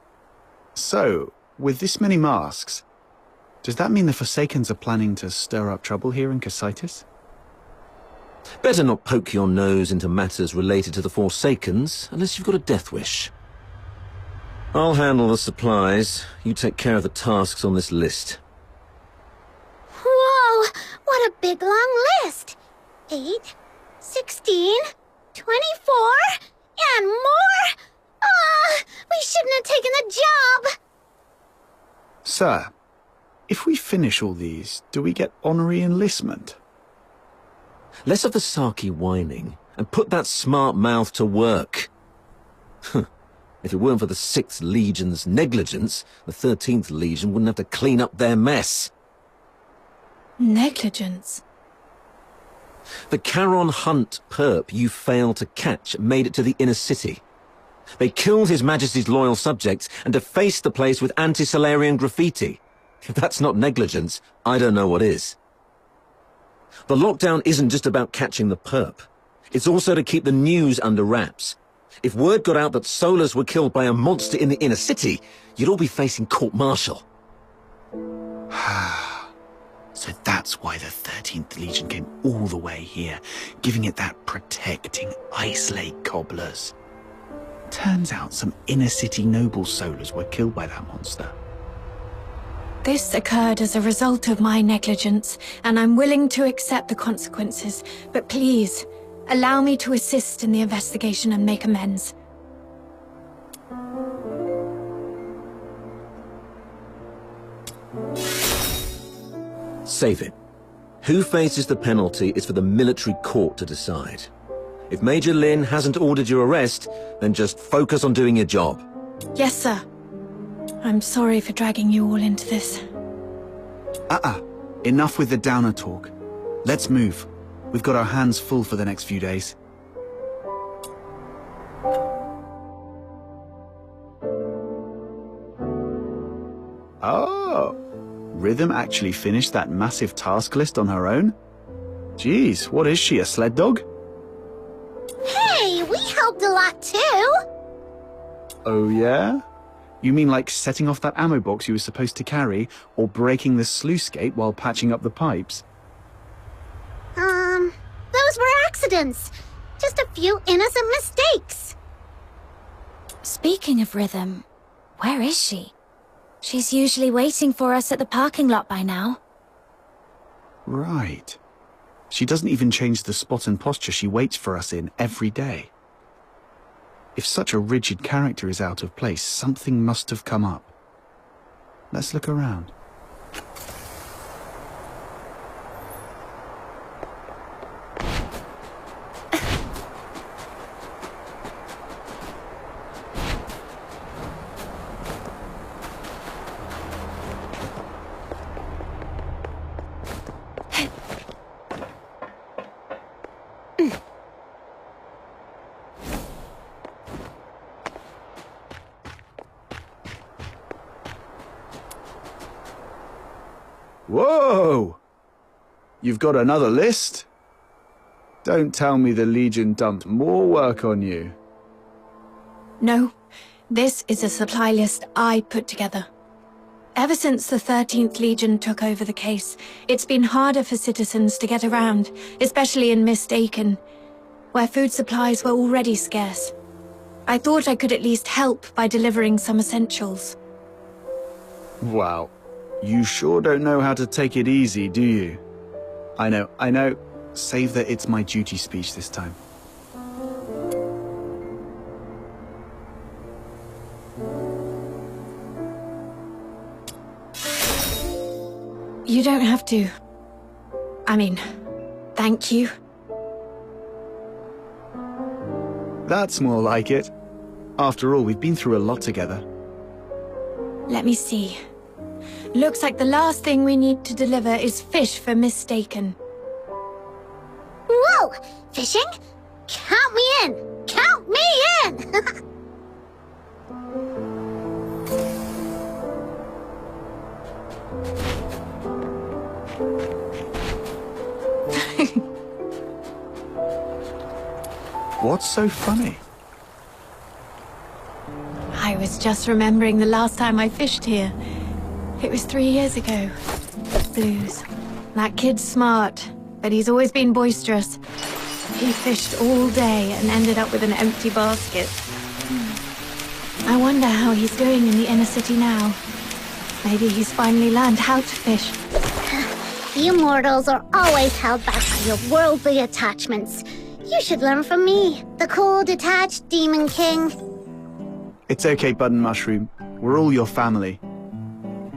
Speaker 20: So, with this many masks, does that mean the Forsakens are planning to stir up trouble here in Cocytus?
Speaker 9: Better not poke your nose into matters related to the Forsakens, unless you've got a death wish. I'll handle the supplies. You take care of the tasks on this list.
Speaker 3: Whoa, what a big long list. 8, 16, 24, and more? We shouldn't have taken the job.
Speaker 20: Sir, if we finish all these, do we get honorary enlistment?
Speaker 9: Less of the sarky whining, and put that smart mouth to work. If it weren't for the 6th Legion's negligence, the 13th Legion wouldn't have to clean up their mess.
Speaker 2: Negligence?
Speaker 9: The Charon Hunt perp you failed to catch made it to the inner city. They killed His Majesty's loyal subjects and defaced the place with anti-Solarian graffiti. If that's not negligence, I don't know what is. The lockdown isn't just about catching the perp. It's also to keep the news under wraps. If word got out that Solars were killed by a monster in the inner city, you'd all be facing court-martial.
Speaker 20: So that's why the 13th Legion came all the way here, giving it that protecting Ice Lake cobblers. Turns out some inner-city noble Solars were killed by that monster.
Speaker 2: This occurred as a result of my negligence, and I'm willing to accept the consequences. But please, allow me to assist in the investigation and make amends.
Speaker 9: Save it. Who faces the penalty is for the military court to decide. If Major Lynn hasn't ordered your arrest, then just focus on doing your job.
Speaker 2: Yes, sir. I'm sorry for dragging you all into this.
Speaker 20: Enough with the downer talk. Let's move. We've got our hands full for the next few days. Oh, Rhythm actually finished that massive task list on her own? Geez, what is she, a sled dog?
Speaker 3: Hey, we helped a lot too.
Speaker 20: Oh yeah? You mean like setting off that ammo box you were supposed to carry, or breaking the sluice gate while patching up the pipes?
Speaker 3: Those were accidents. Just a few innocent mistakes.
Speaker 2: Speaking of Rhythm, where is she? She's usually waiting for us at the parking lot by now.
Speaker 20: Right. She doesn't even change the spot and posture she waits for us in every day. If such a rigid character is out of place, something must have come up. Let's look around. Whoa! You've got another list? Don't tell me the Legion dumped more work on you.
Speaker 6: No, this is a supply list I put together. Ever since the 13th Legion took over the case, it's been harder for citizens to get around, especially in Mistaken, where food supplies were already scarce. I thought I could at least help by delivering some essentials.
Speaker 20: Wow. You sure don't know how to take it easy, do you? I know. Save the "it's my duty" speech this time.
Speaker 6: You don't have to. I mean, thank you.
Speaker 20: That's more like it. After all, we've been through a lot together.
Speaker 6: Let me see. Looks like the last thing we need to deliver is fish for Mistaken.
Speaker 3: Whoa! Fishing? Count me in! Count me in!
Speaker 20: What's so funny?
Speaker 6: I was just remembering the last time I fished here. It was 3 years ago. Blues. That kid's smart, but he's always been boisterous. He fished all day and ended up with an empty basket. I wonder how he's doing in the inner city now. Maybe he's finally learned how to fish.
Speaker 3: You mortals are always held back by your worldly attachments. You should learn from me, the cool, detached Demon King.
Speaker 20: It's okay, Button Mushroom. We're all your family.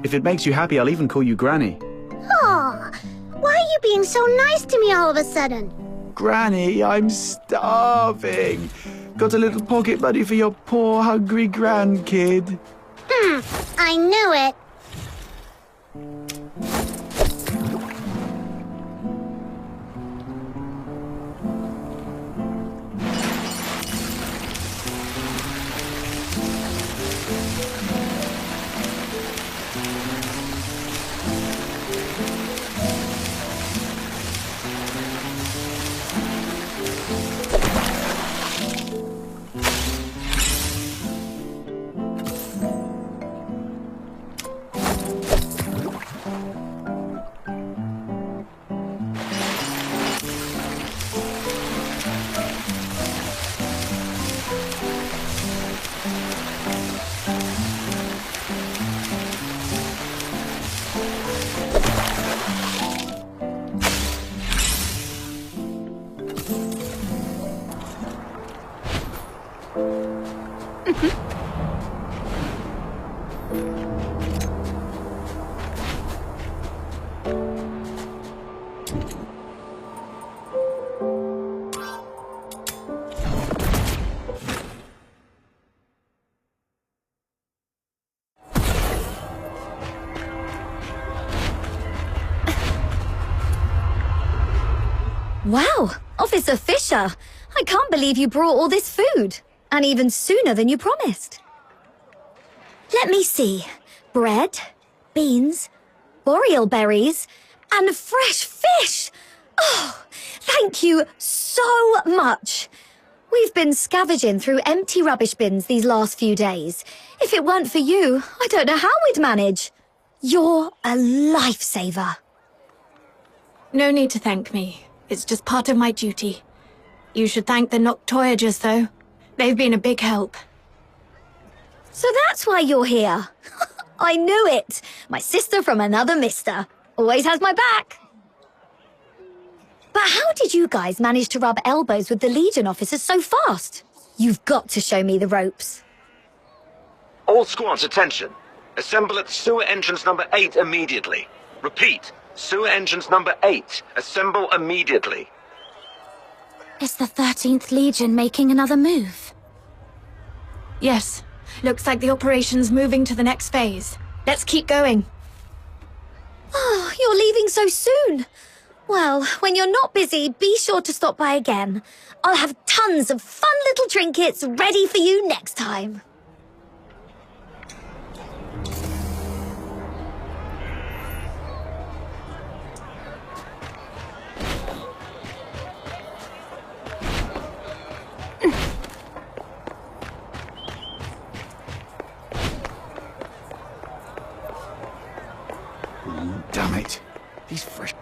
Speaker 20: If it makes you happy, I'll even call you Granny.
Speaker 3: Aw, why are you being so nice to me all of a sudden?
Speaker 20: Granny, I'm starving. Got a little pocket money for your poor, hungry grandkid.
Speaker 3: I knew it.
Speaker 8: Wow, Officer Fisher, I can't believe you brought all this food, and even sooner than you promised. Let me see. Bread, beans, boreal berries, and fresh fish. Oh, thank you so much. We've been scavenging through empty rubbish bins these last few days. If it weren't for you, I don't know how we'd manage. You're a lifesaver.
Speaker 6: No need to thank me. It's just part of my duty. You should thank the Noctoyagers, though. They've been a big help.
Speaker 8: So that's why you're here. I knew it! My sister from another mister. Always has my back. But how did you guys manage to rub elbows with the Legion officers so fast? You've got to show me the ropes.
Speaker 5: All squads, attention. Assemble at sewer entrance number 8 immediately. Repeat, sewer entrance number 8. Assemble immediately.
Speaker 2: Is the 13th Legion making another move?
Speaker 6: Yes. Looks like the operation's moving to the next phase. Let's keep going.
Speaker 8: Oh, you're leaving so soon. Well, when you're not busy, be sure to stop by again. I'll have tons of fun little trinkets ready for you next time.
Speaker 20: Damn it. These fresh...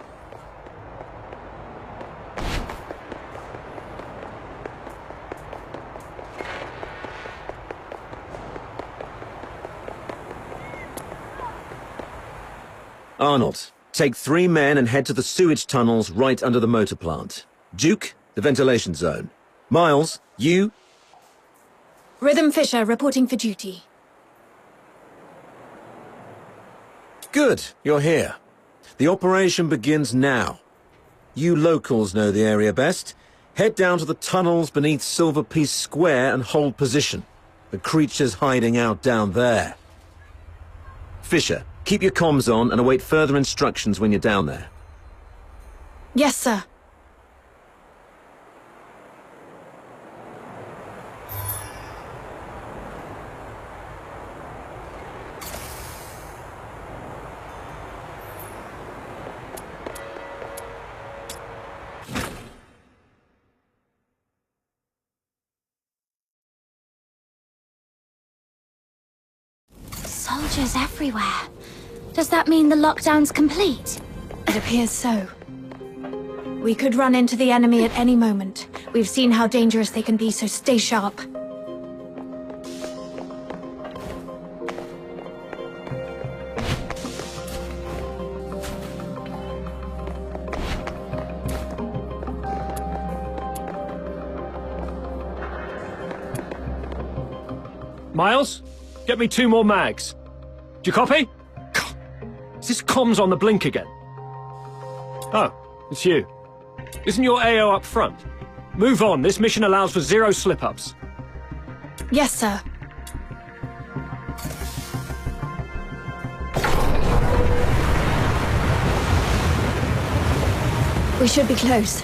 Speaker 9: Arnold, take 3 men and head to the sewage tunnels right under the motor plant. Duke, the ventilation zone. Miles, you...
Speaker 6: Rhythm Fisher reporting for duty.
Speaker 9: Good, you're here. The operation begins now. You locals know the area best. Head down to the tunnels beneath Silver Piece Square and hold position. The creature's hiding out down there. Fisher, keep your comms on and await further instructions when you're down there.
Speaker 6: Yes, sir.
Speaker 2: Soldiers everywhere. Does that mean the lockdown's complete?
Speaker 6: It appears so. We could run into the enemy at any moment. We've seen how dangerous they can be, so stay sharp.
Speaker 11: Miles, get me 2 more mags. Do you copy? Is this comms on the blink again? Oh, it's you. Isn't your AO up front? Move on, this mission allows for 0 slip-ups.
Speaker 6: Yes, sir. We should be close.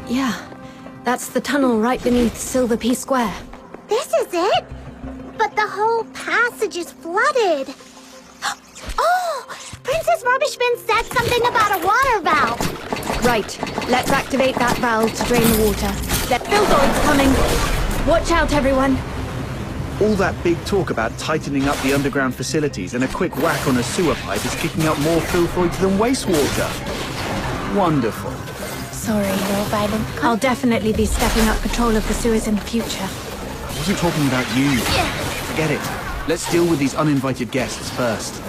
Speaker 6: Yeah, that's the tunnel right beneath Silver Piece Square.
Speaker 3: This is it? But the whole passage is flooded. Oh! Princess Rubbish Bin said something about a water valve.
Speaker 6: Right. Let's activate that valve to drain the water. Billboard's coming. Watch out, everyone.
Speaker 20: All that big talk about tightening up the underground facilities and a quick whack on a sewer pipe is kicking up more filthroids than wastewater. Wonderful.
Speaker 2: Sorry, no violent.
Speaker 6: I'll definitely be stepping up patrol of the sewers in the future.
Speaker 20: I wasn't talking about you. Forget it. Let's deal with these uninvited guests first.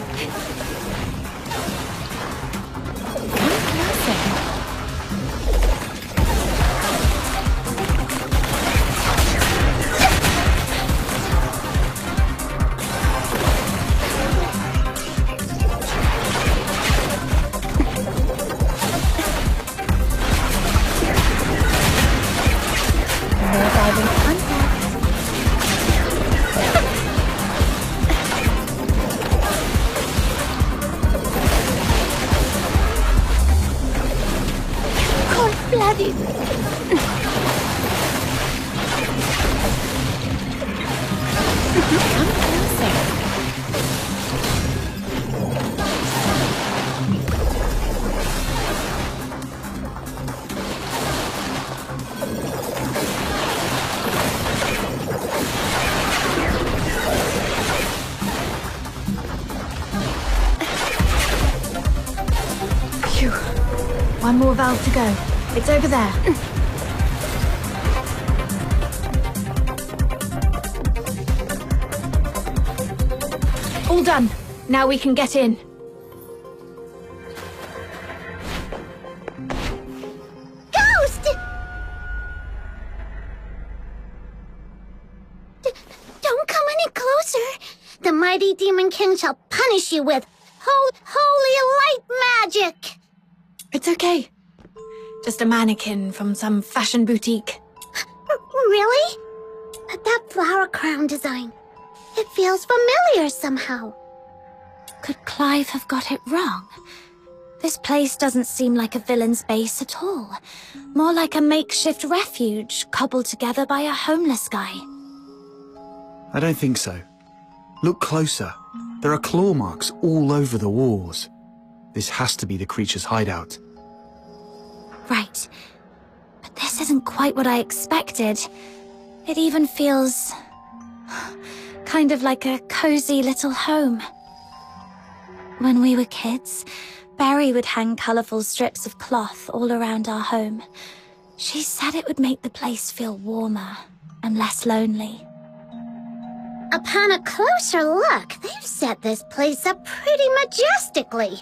Speaker 6: One more valve to go. It's over there. All done. Now we can get in.
Speaker 3: Ghost! Don't come any closer. The mighty Demon King shall punish you with holy light magic.
Speaker 6: It's okay. Just a mannequin from some fashion boutique.
Speaker 3: Really? But that flower crown design, it feels familiar somehow.
Speaker 2: Could Clive have got it wrong? This place doesn't seem like a villain's base at all. More like a makeshift refuge cobbled together by a homeless guy.
Speaker 20: I don't think so. Look closer. There are claw marks all over the walls. This has to be the creature's hideout.
Speaker 2: Right. But this isn't quite what I expected. It even feels kind of like a cozy little home. When we were kids, Barry would hang colourful strips of cloth all around our home. She said it would make the place feel warmer and less lonely.
Speaker 3: Upon a closer look, they've set this place up pretty majestically.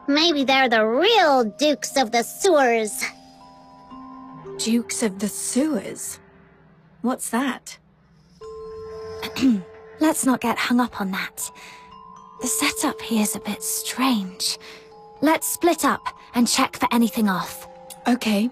Speaker 3: Maybe they're the real Dukes of the Sewers.
Speaker 6: Dukes of the Sewers? What's that?
Speaker 2: Let's not get hung up on that. The setup here's a bit strange. Let's split up and check for anything off.
Speaker 6: Okay.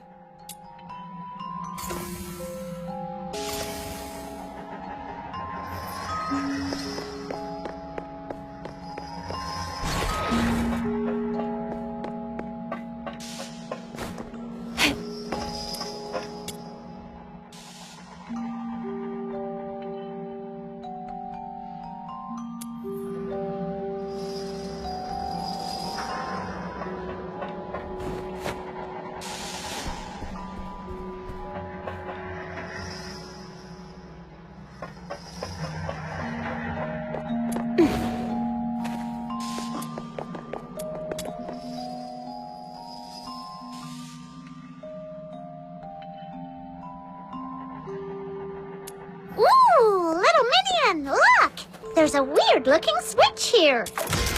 Speaker 3: Look! There's a weird-looking switch here.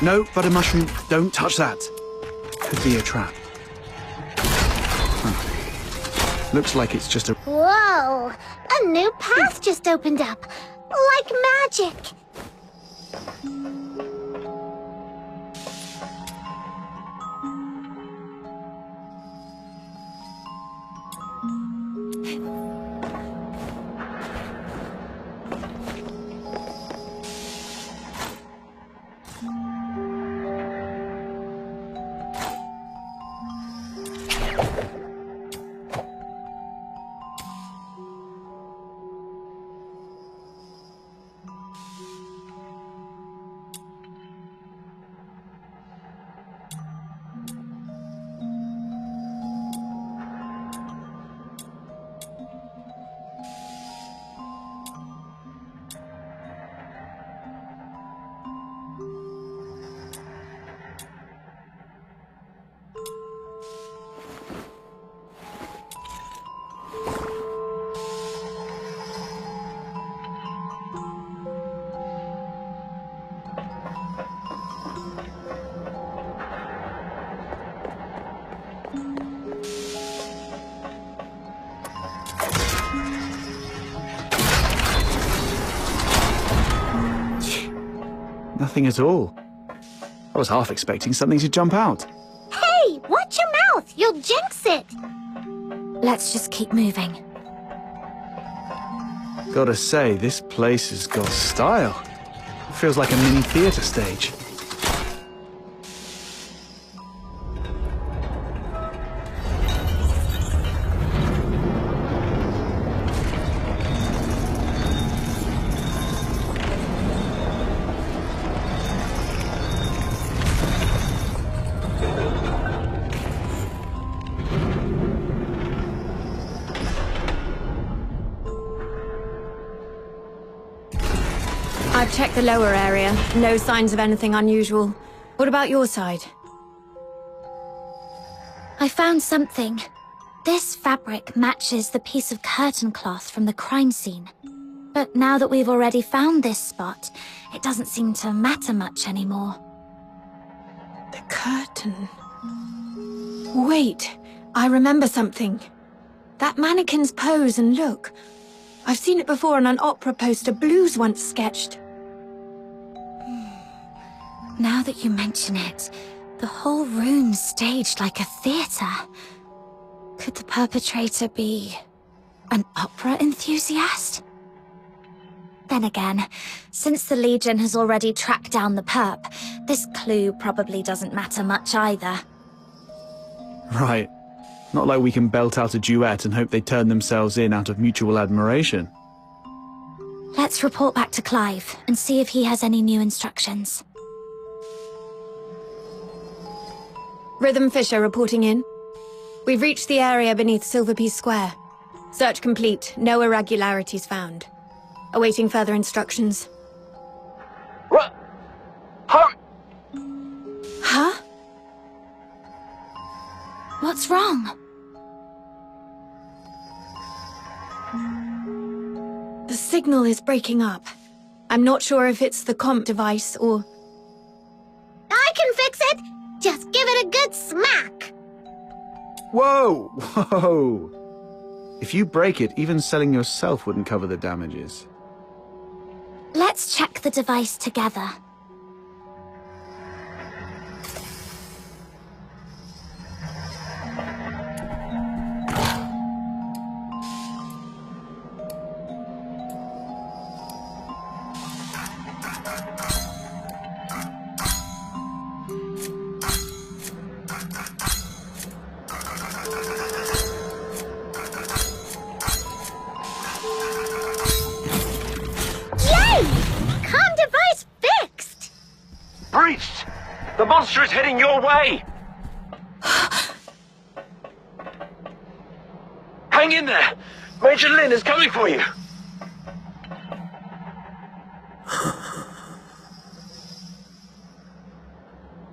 Speaker 20: No, butter mushroom, don't touch that. Could be a trap. Huh. Looks like it's just a...
Speaker 3: Whoa! A new path just opened up. Like magic.
Speaker 20: Nothing at all. I was half expecting something to jump out.
Speaker 3: Hey, watch your mouth! You'll jinx it!
Speaker 2: Let's just keep moving.
Speaker 20: Gotta say, this place has got style. Feels like a mini theatre stage.
Speaker 6: I've checked the lower area. No signs of anything unusual. What about your side?
Speaker 2: I found something. This fabric matches the piece of curtain cloth from the crime scene. But now that we've already found this spot, it doesn't seem to matter much anymore.
Speaker 6: The curtain... Wait, I remember something. That mannequin's pose and look. I've seen it before on an opera poster Blues once sketched.
Speaker 2: Now that you mention it, the whole room's staged like a theater. Could the perpetrator be an opera enthusiast? Then again, since the Legion has already tracked down the perp, this clue probably doesn't matter much either.
Speaker 20: Right. Not like we can belt out a duet and hope they turn themselves in out of mutual admiration.
Speaker 2: Let's report back to Clive and see if he has any new instructions.
Speaker 6: Rhythm Fisher reporting in. We've reached the area beneath Silverpiece Square. Search complete, no irregularities found. Awaiting further instructions.
Speaker 5: What? Hurry!
Speaker 6: Huh?
Speaker 2: What's wrong?
Speaker 6: The signal is breaking up. I'm not sure if it's the comp device or...
Speaker 3: I can fix it! Just give it a good smack!
Speaker 20: Whoa! Whoa! If you break it, even selling yourself wouldn't cover the damages.
Speaker 2: Let's check the device together.
Speaker 5: Breached! The monster is heading your way! Hang in there! Major Lynn is coming for you!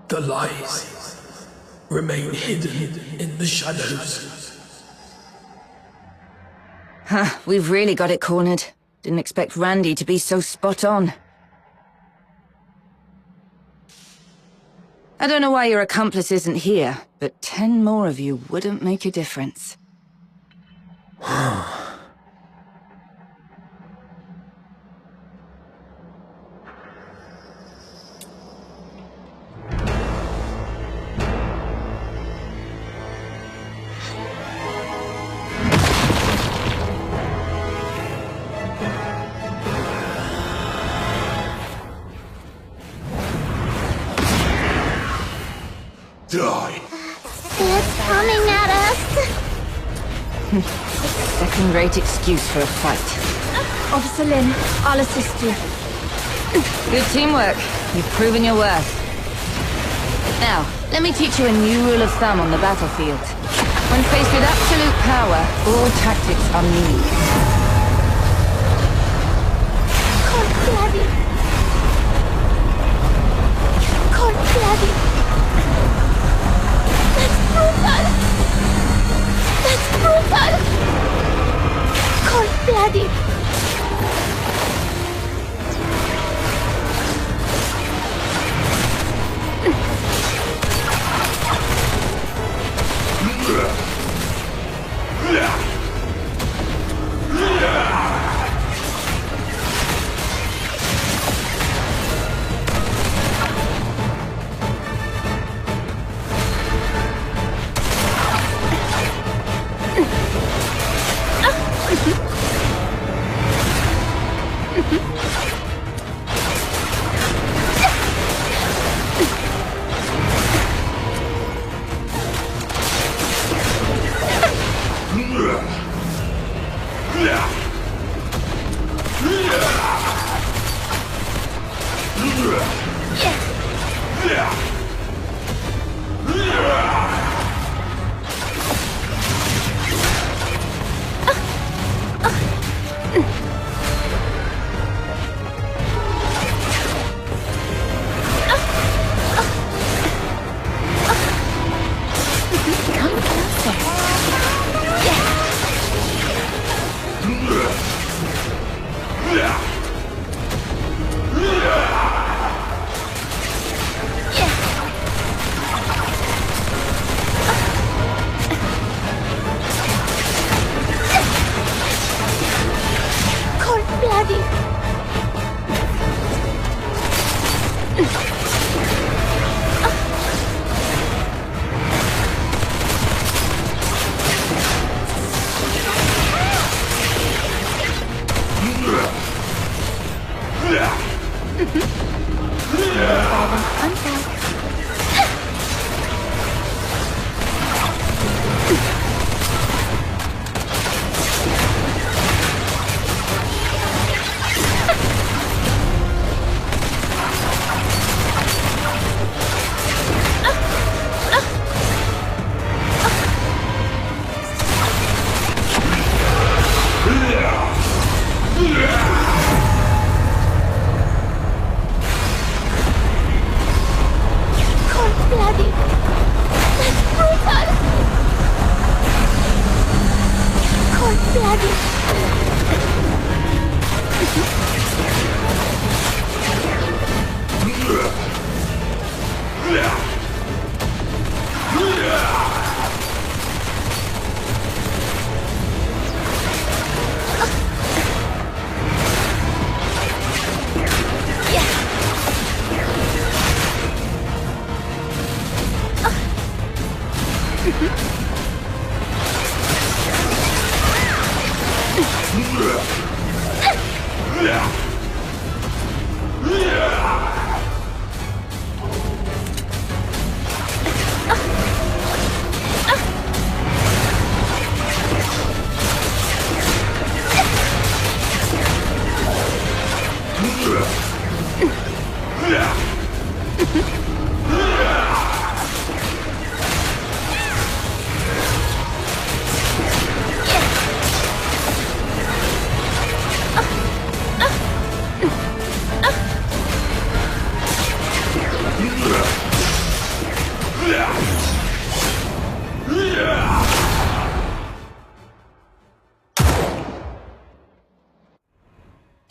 Speaker 12: The lies remain hidden in the shadows.
Speaker 10: Huh, we've really got it cornered. Didn't expect Randy to be so spot on. I don't know why your accomplice isn't here, but 10 more of you wouldn't make a difference.
Speaker 12: Die!
Speaker 3: It's coming at us!
Speaker 10: Second-rate excuse for a fight.
Speaker 6: Officer Lynn, I'll assist you.
Speaker 10: Good teamwork. You've proven your worth. Now, let me teach you a new rule of thumb on the battlefield. When faced with absolute power, all tactics are meaningless.
Speaker 3: Cold blooded!
Speaker 12: Ugh.
Speaker 2: Cold blooded. That's brutal. Cold blooded.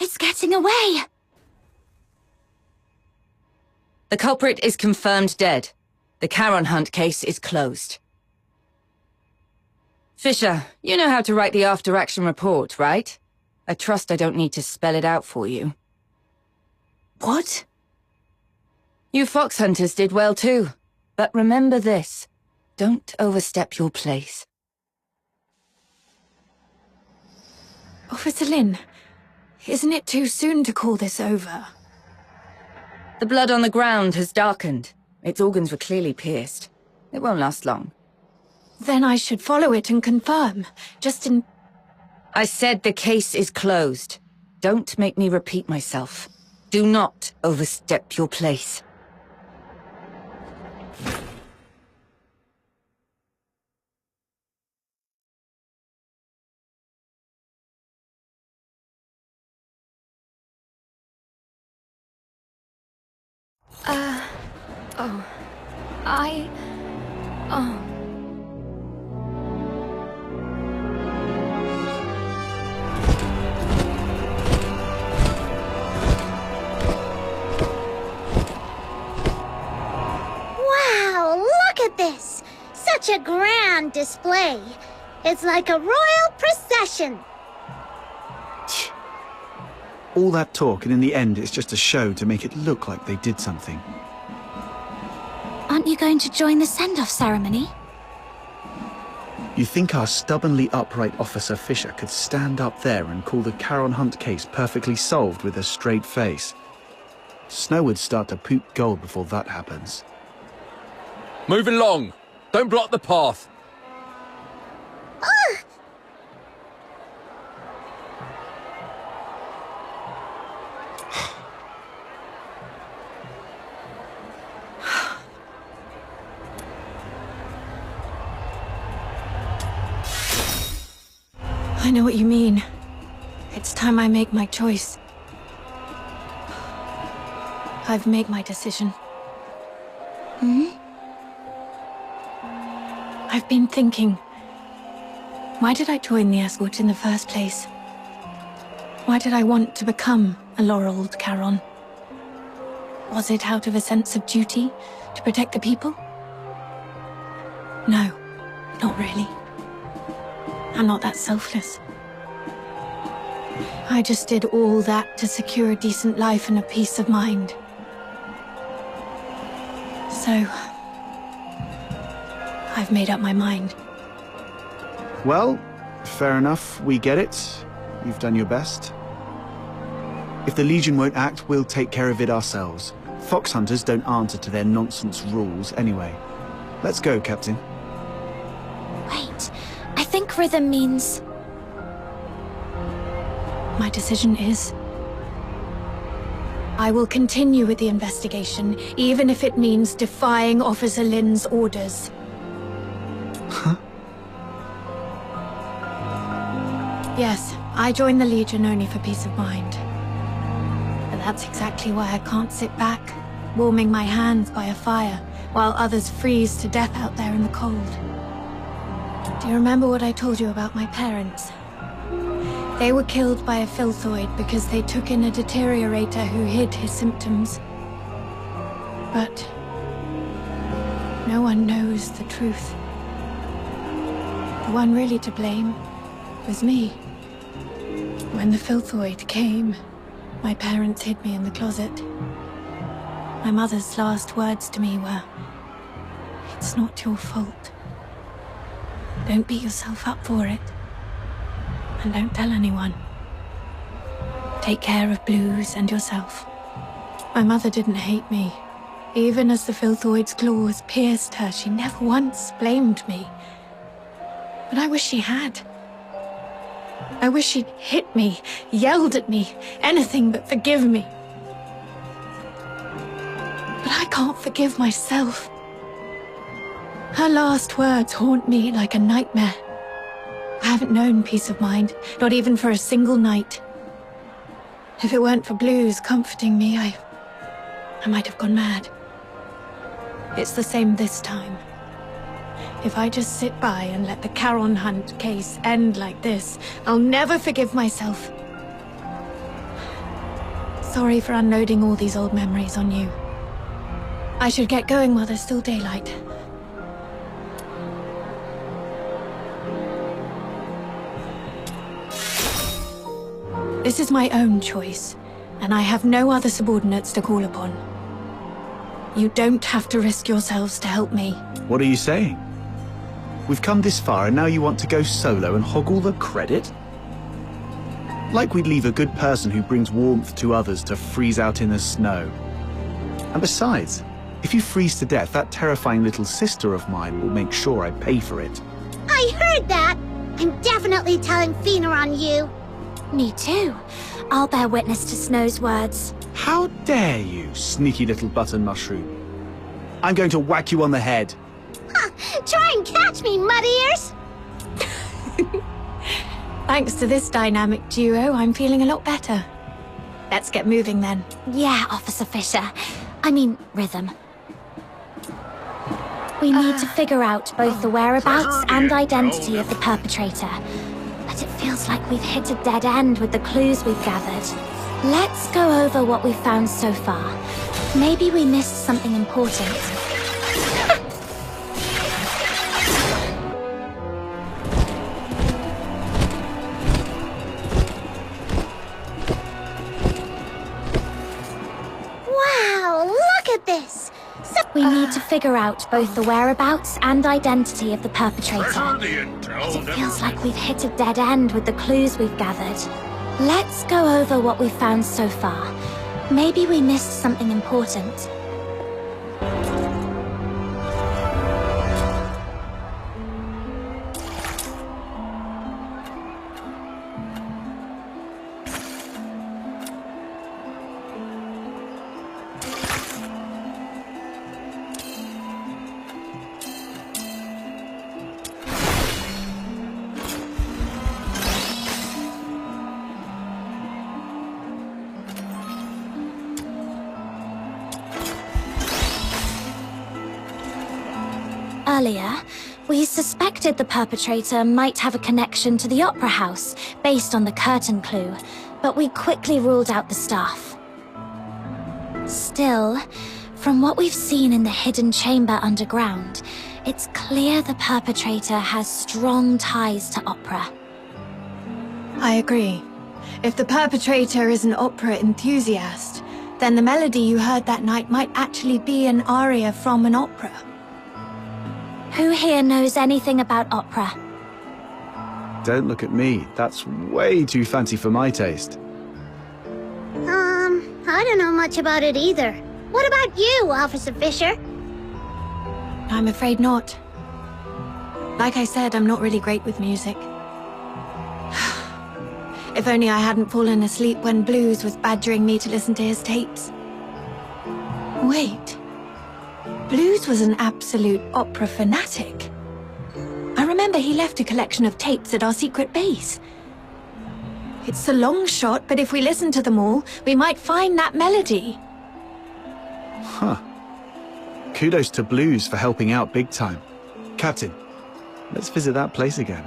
Speaker 2: It's getting away!
Speaker 10: The culprit is confirmed dead. The Charon Hunt case is closed. Fisher, you know how to write the after-action report, right? I trust I don't need to spell it out for you. What? You fox hunters did well too. But remember this. Don't overstep your place.
Speaker 6: Officer Lynn, isn't it too soon to call this over?
Speaker 10: The blood on the ground has darkened. Its organs were clearly pierced. It won't last long.
Speaker 6: Then I should follow it and confirm, just in...
Speaker 10: I said the case is closed. Don't make me repeat myself. Do not overstep your place.
Speaker 3: Wow, look at this! Such a grand display. It's like a royal procession.
Speaker 20: All that talk, and in the end, it's just a show to make it look like they did something.
Speaker 2: Aren't you going to join the send-off ceremony?
Speaker 20: You think our stubbornly upright Officer Fisher could stand up there and call the Charon Hunt case perfectly solved with a straight face? Snow would start to poop gold before that happens.
Speaker 16: Move along! Don't block the path!
Speaker 6: I know what you mean. It's time I make my choice. I've made my decision. I've been thinking, why did I join the escort in the first place? Why did I want to become a laureled Charon? Was it out of a sense of duty to protect the people? No, not really. I'm not that selfless. I just did all that to secure a decent life and a peace of mind. So, I've made up my mind.
Speaker 20: Well, fair enough, we get it. You've done your best. If the Legion won't act, we'll take care of it ourselves. Fox hunters don't answer to their nonsense rules anyway. Let's go, Captain.
Speaker 2: Wait, I think rhythm means...
Speaker 6: My decision is... I will continue with the investigation, even if it means defying Officer Lynn's orders.
Speaker 20: Huh?
Speaker 6: Yes, I joined the Legion only for peace of mind. But that's exactly why I can't sit back, warming my hands by a fire, while others freeze to death out there in the cold. Do you remember what I told you about my parents? They were killed by a filthoid because they took in a deteriorator who hid his symptoms. But no one knows the truth. The one really to blame was me. When the filthoid came, my parents hid me in the closet. My mother's last words to me were, "It's not your fault. Don't beat yourself up for it. And don't tell anyone. Take care of Blues and yourself." My mother didn't hate me. Even as the filthoid's claws pierced her, she never once blamed me. But I wish she had. I wish she'd hit me, yelled at me, anything but forgive me. But I can't forgive myself. Her last words haunt me like a nightmare. I haven't known peace of mind, not even for a single night. If it weren't for Blues comforting me, I might have gone mad. It's the same this time. If I just sit by and let the Charon Hunt case end like this, I'll never forgive myself. Sorry for unloading all these old memories on you. I should get going while there's still daylight. This is my own choice, and I have no other subordinates to call upon. You don't have to risk yourselves to help me.
Speaker 20: What are you saying? We've come this far and now you want to go solo and hog all the credit? Like we'd leave a good person who brings warmth to others to freeze out in the snow. And besides, if you freeze to death, that terrifying little sister of mine will make sure I pay for it.
Speaker 3: I heard that! I'm definitely telling Fina on you.
Speaker 7: Me too. I'll bear witness to Snow's words.
Speaker 20: How dare you, sneaky little button mushroom. I'm going to whack you on the head.
Speaker 3: Ha! Try and catch me, mud ears!
Speaker 6: Thanks to this dynamic duo, I'm feeling a lot better. Let's get moving then.
Speaker 7: Yeah, Officer Fisher. I mean, Rhythm. We need to figure out both the whereabouts and identity of the perpetrator. But it feels like we've hit a dead end with the clues we've gathered. Let's go over what we've found so far. Maybe we missed something important.
Speaker 3: Wow, look at this!
Speaker 7: We need to figure out both the whereabouts and identity of the perpetrator. But it feels like we've hit a dead end with the clues we've gathered. Let's go over what we've found so far. Maybe we missed something important. Earlier, we suspected the perpetrator might have a connection to the Opera House, based on the curtain clue, but we quickly ruled out the staff. Still, from what we've seen in the hidden chamber underground, it's clear the perpetrator has strong ties to opera.
Speaker 6: I agree. If the perpetrator is an opera enthusiast, then the melody you heard that night might actually be an aria from an opera.
Speaker 7: Who here knows anything about opera?
Speaker 20: Don't look at me. That's way too fancy for my taste.
Speaker 3: I don't know much about it either. What about you, Officer Fisher?
Speaker 6: I'm afraid not. Like I said, I'm not really great with music. If only I hadn't fallen asleep when Blues was badgering me to listen to his tapes. Wait. Blues was an absolute opera fanatic. I remember he left a collection of tapes at our secret base. It's a long shot, but if we listen to them all, we might find that melody.
Speaker 20: Huh. Kudos to Blues for helping out big time. Captain, let's visit that place again.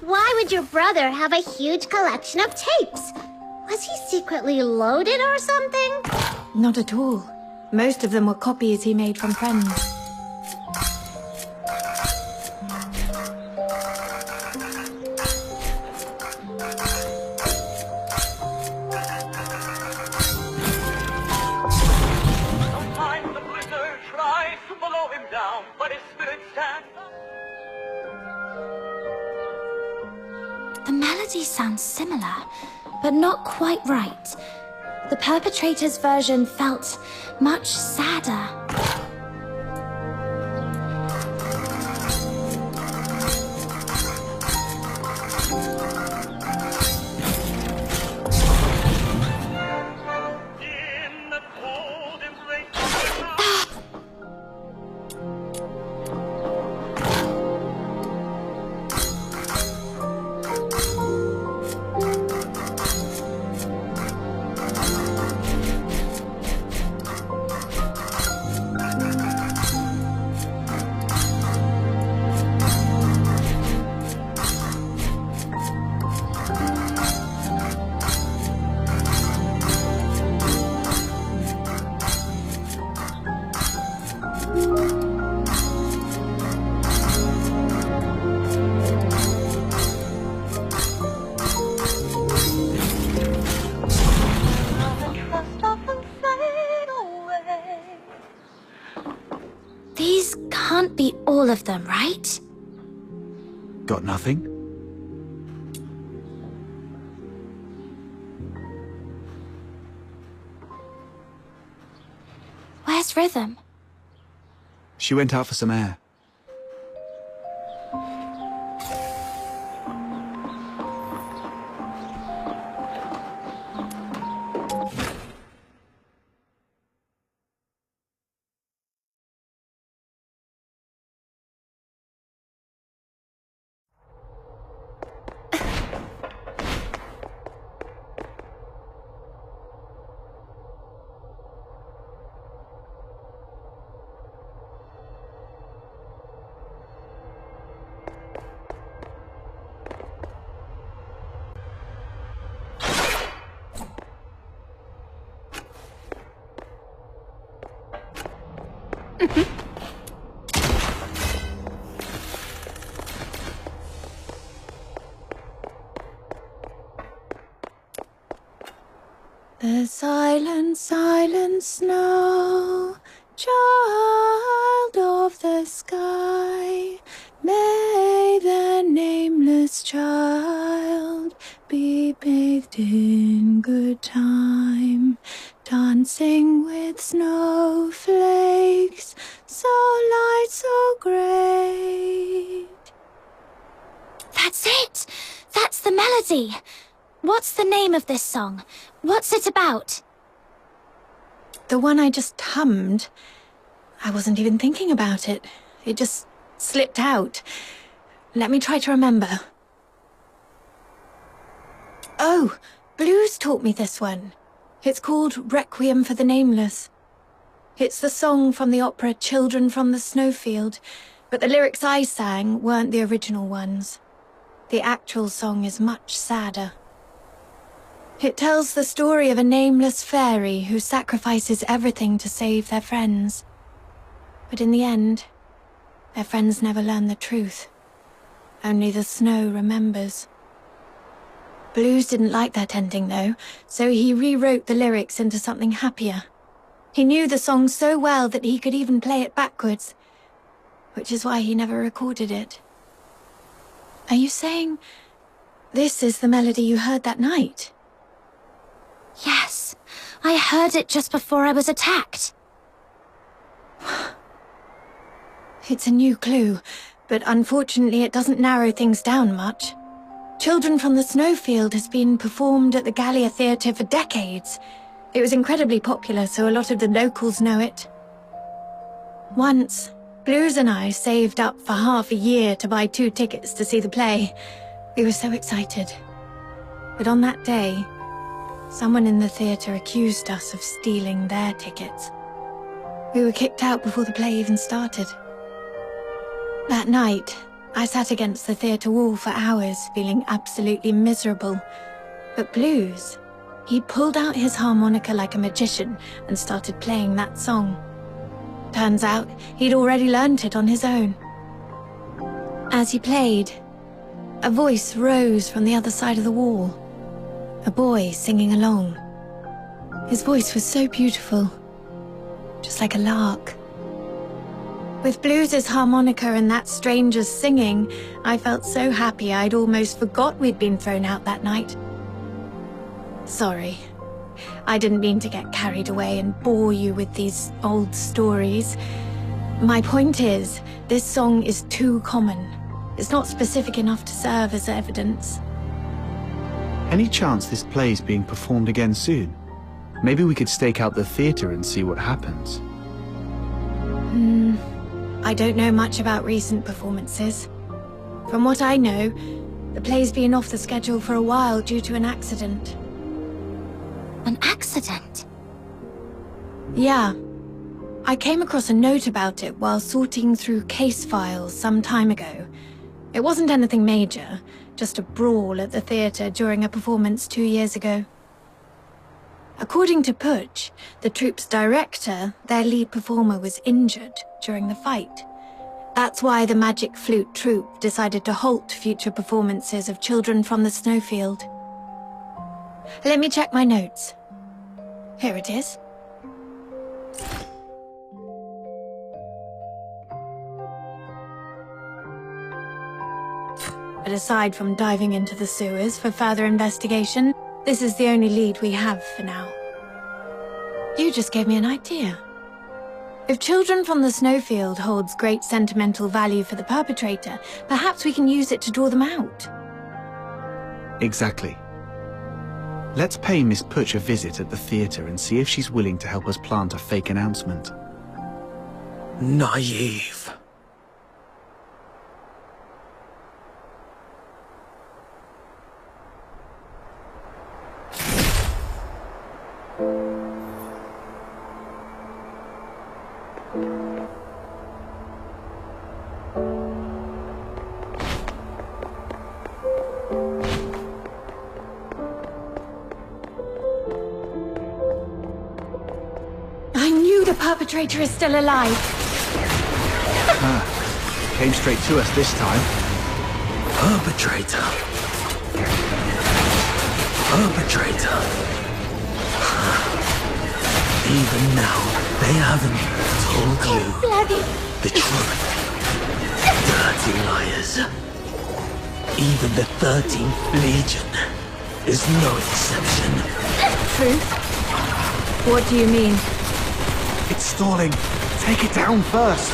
Speaker 3: Why would your brother have a huge collection of tapes? Was he secretly loaded or something?
Speaker 6: Not at all. Most of them were copies he made from friends.
Speaker 17: Sometimes the blizzard tries to blow him down, but his spirit stands.
Speaker 2: The melody sounds similar, but not quite right. The perpetrator's version felt much sadder. These can't be all of them, right?
Speaker 20: Got nothing?
Speaker 2: Where's Rhythm?
Speaker 20: She went out for some air.
Speaker 6: The silent, silent snow, child of the sky, may the nameless child be bathed in good time, dancing with snowflakes, so light, so great.
Speaker 2: That's it! That's the melody! What's the name of this song? What's it about?
Speaker 6: The one I just hummed, I wasn't even thinking about it. It just slipped out. Let me try to remember. Oh, Blues taught me this one. It's called Requiem for the Nameless. It's the song from the opera Children from the Snowfield, but the lyrics I sang weren't the original ones. The actual song is much sadder. It tells the story of a nameless fairy who sacrifices everything to save their friends. But in the end, their friends never learn the truth. Only the snow remembers. Blues didn't like that ending, though, so he rewrote the lyrics into something happier. He knew the song so well that he could even play it backwards, which is why he never recorded it. Are you saying this is the melody you heard that night?
Speaker 2: Yes, I heard it just before I was attacked.
Speaker 6: It's a new clue, but unfortunately it doesn't narrow things down much. Children from the Snowfield has been performed at the Gallia Theatre for decades. It was incredibly popular, so a lot of the locals know it. Once, Blues and I saved up for half a year to buy 2 tickets to see the play. We were so excited. But on that day, someone in the theatre accused us of stealing their tickets. We were kicked out before the play even started. That night, I sat against the theatre wall for hours, feeling absolutely miserable. But Blues, he pulled out his harmonica like a magician and started playing that song. Turns out, he'd already learnt it on his own. As he played, a voice rose from the other side of the wall. A boy singing along. His voice was so beautiful, just like a lark. With Blues' harmonica and that stranger's singing, I felt so happy I'd almost forgot we'd been thrown out that night. Sorry. I didn't mean to get carried away and bore you with these old stories. My point is, this song is too common. It's not specific enough to serve as evidence.
Speaker 20: Any chance this play's being performed again soon? Maybe we could stake out the theatre and see what happens.
Speaker 6: I don't know much about recent performances. From what I know, the play's been off the schedule for a while due to an accident.
Speaker 2: An accident?
Speaker 6: Yeah. I came across a note about it while sorting through case files some time ago. It wasn't anything major, just a brawl at the theatre during a performance 2 years ago. According to Pysche, the troupe's director, their lead performer was injured during the fight. That's why the Magic Flute troupe decided to halt future performances of Children from the Snowfield. Let me check my notes. Here it is. But aside from diving into the sewers for further investigation, this is the only lead we have for now. You just gave me an idea. If Children from the Snowfield holds great sentimental value for the perpetrator, perhaps we can use it to draw them out.
Speaker 20: Exactly. Let's pay Miss Pysche a visit at the theatre and see if she's willing to help us plant a fake announcement.
Speaker 12: Naive.
Speaker 6: The perpetrator is still alive.
Speaker 20: Came straight to us this time.
Speaker 12: Perpetrator. Perpetrator. Even now, they haven't told you the truth. Dirty liars. Even the 13th Legion is no exception.
Speaker 6: Truth? What do you mean?
Speaker 20: It's stalling. Take it down first.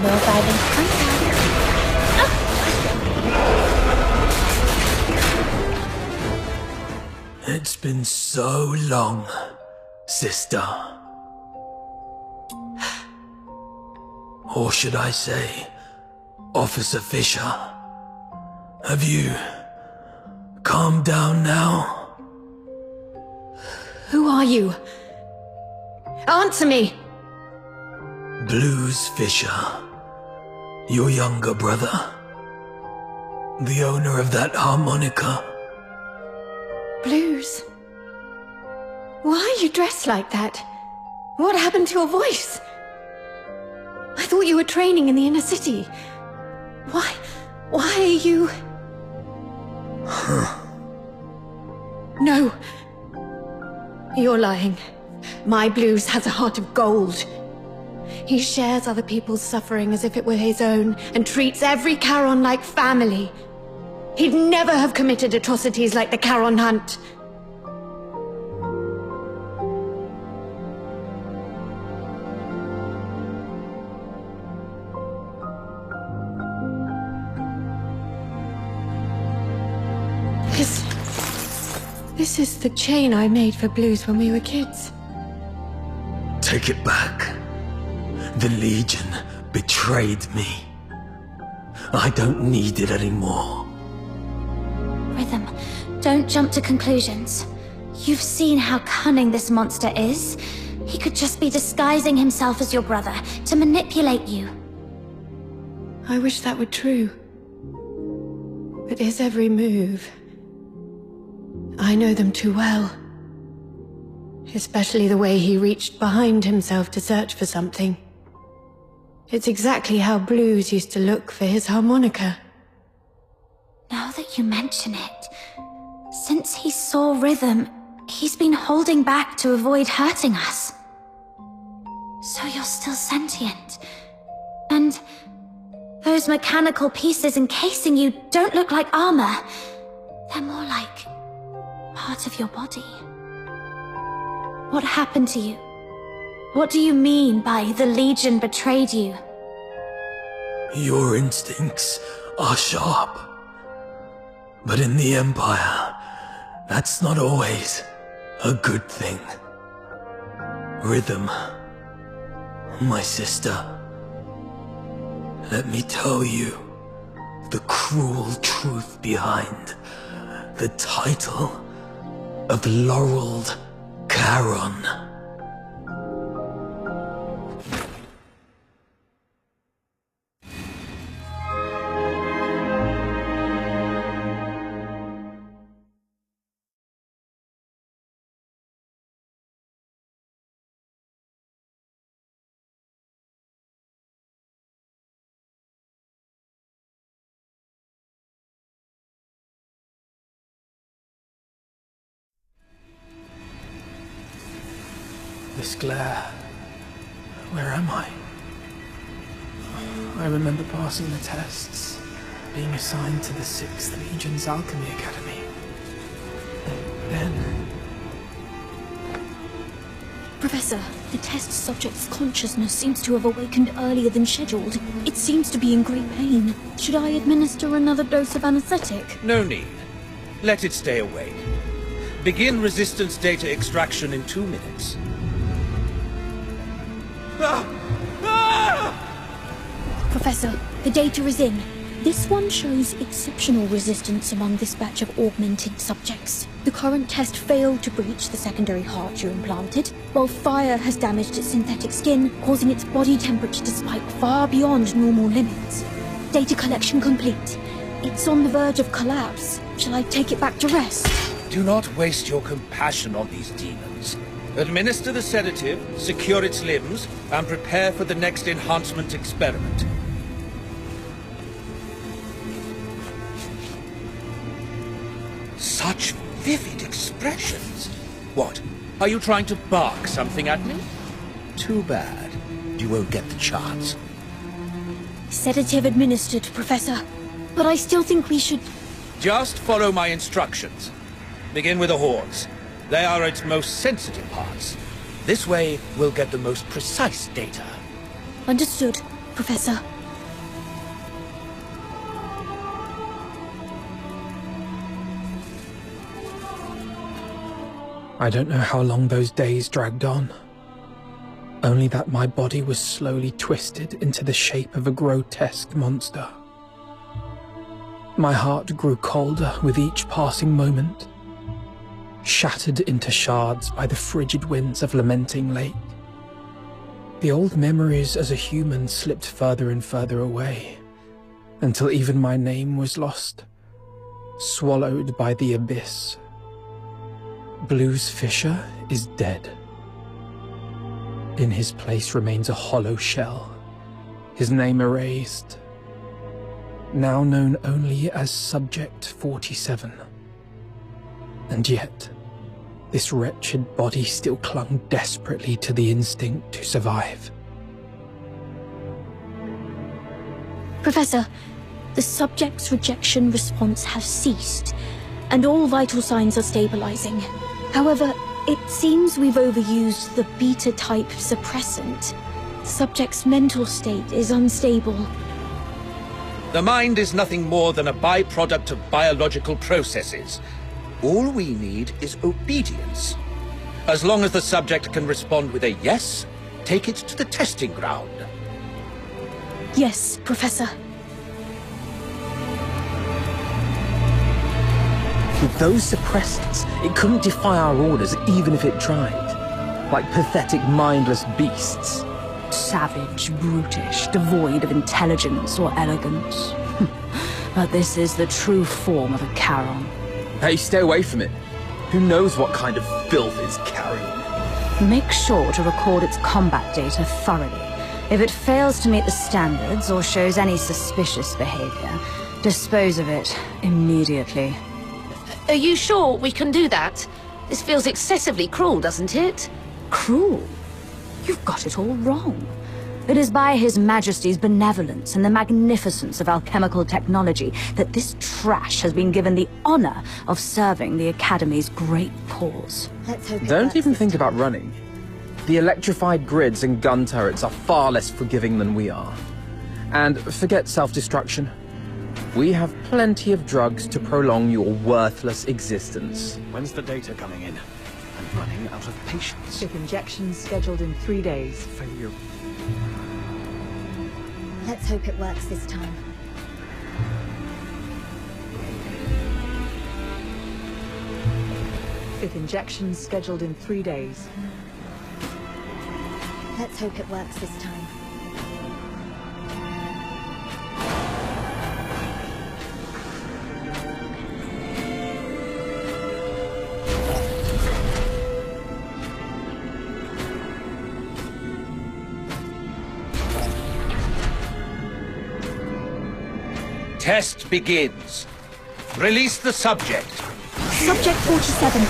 Speaker 2: No violent contact.
Speaker 12: It's been so long, sister. Or should I say, Officer Fisher? Have you calmed down now?
Speaker 6: Who are you? Answer me!
Speaker 12: Blues Fisher. Your younger brother. The owner of that harmonica.
Speaker 6: Blues? Why are you dressed like that? What happened to your voice? I thought you were training in the inner city. Why are you... No. You're lying. My Blues has a heart of gold. He shares other people's suffering as if it were his own, and treats every Charon like family. He'd never have committed atrocities like the Charon Hunt. This is the chain I made for Blues when we were kids.
Speaker 12: Take it back. The Legion betrayed me. I don't need it anymore.
Speaker 2: Rhythm, don't jump to conclusions. You've seen how cunning this monster is. He could just be disguising himself as your brother to manipulate you.
Speaker 6: I wish that were true. But his every move... I know them too well. Especially the way he reached behind himself to search for something. It's exactly how Blues used to look for his harmonica.
Speaker 2: Now that you mention it, since he saw Rhythm, he's been holding back to avoid hurting us. So you're still sentient. And those mechanical pieces encasing you don't look like armor. They're more like part of your body. What happened to you? What do you mean by the Legion betrayed you?
Speaker 12: Your instincts are sharp. But in the Empire, that's not always a good thing. Rhythm, my sister, let me tell you the cruel truth behind the title of Laureled Charon.
Speaker 21: This glare. Where am I? I remember passing the tests, being assigned to the 6th Legion's Alchemy Academy. Then...
Speaker 14: Professor, the test subject's consciousness seems to have awakened earlier than scheduled. It seems to be in great pain. Should I administer another dose of anesthetic?
Speaker 19: No need. Let it stay awake. Begin resistance data extraction in 2 minutes.
Speaker 14: Professor, the data is in. This one shows exceptional resistance among this batch of augmented subjects. The current test failed to breach the secondary heart you implanted, while fire has damaged its synthetic skin, causing its body temperature to spike far beyond normal limits. Data collection complete. It's on the verge of collapse. Shall I take it back to rest?
Speaker 19: Do not waste your compassion on these demons. Administer the sedative, secure its limbs, and prepare for the next enhancement experiment. Such vivid expressions. What? Are you trying to bark something at me? Too bad. You won't get the chance.
Speaker 14: Sedative administered, Professor. But I still think we should...
Speaker 19: Just follow my instructions. Begin with the horns. They are its most sensitive parts. This way, we'll get the most precise data.
Speaker 14: Understood, Professor.
Speaker 21: I don't know how long those days dragged on. Only that my body was slowly twisted into the shape of a grotesque monster. My heart grew colder with each passing moment, shattered into shards by the frigid winds of Lamenting Lake. The old memories as a human slipped further and further away, until even my name was lost, swallowed by the abyss. Blues Fisher is dead. In his place remains a hollow shell, his name erased, now known only as Subject 47. And yet, this wretched body still clung desperately to the instinct to survive.
Speaker 14: Professor, The subject's rejection response has ceased, and all vital signs are stabilizing. However, it seems we've overused the beta-type suppressant. The subject's mental state is unstable.
Speaker 19: The mind is nothing more than a byproduct of biological processes. All we need is obedience. As long as the subject can respond with a yes, take it to the testing ground.
Speaker 14: Yes, Professor.
Speaker 1: With those suppressants, it couldn't defy our orders even if it tried. Like pathetic, mindless beasts.
Speaker 22: Savage, brutish, devoid of intelligence or elegance. But this is the true form of a Charon.
Speaker 1: Hey, stay away from it. Who knows what kind of filth it's carrying?
Speaker 22: Make sure to record its combat data thoroughly. If it fails to meet the standards or shows any suspicious behavior, dispose of it immediately.
Speaker 18: Are you sure we can do that? This feels excessively cruel, doesn't it?
Speaker 22: Cruel? You've got it all wrong. It is by His Majesty's benevolence and the magnificence of alchemical technology that this trash has been given the honor of serving the Academy's great cause.
Speaker 1: Don't even think about running. The electrified grids and gun turrets are far less forgiving than we are. And forget self-destruction. We have plenty of drugs to prolong your worthless existence.
Speaker 9: When's the data coming in? I'm running out of patience.
Speaker 10: 5th injection scheduled in 3 days.
Speaker 9: Failure.
Speaker 7: Let's hope it works this time.
Speaker 10: Fifth injection scheduled in 3 days.
Speaker 7: Let's hope it works this time.
Speaker 19: Test begins. Release the subject.
Speaker 14: Subject 47.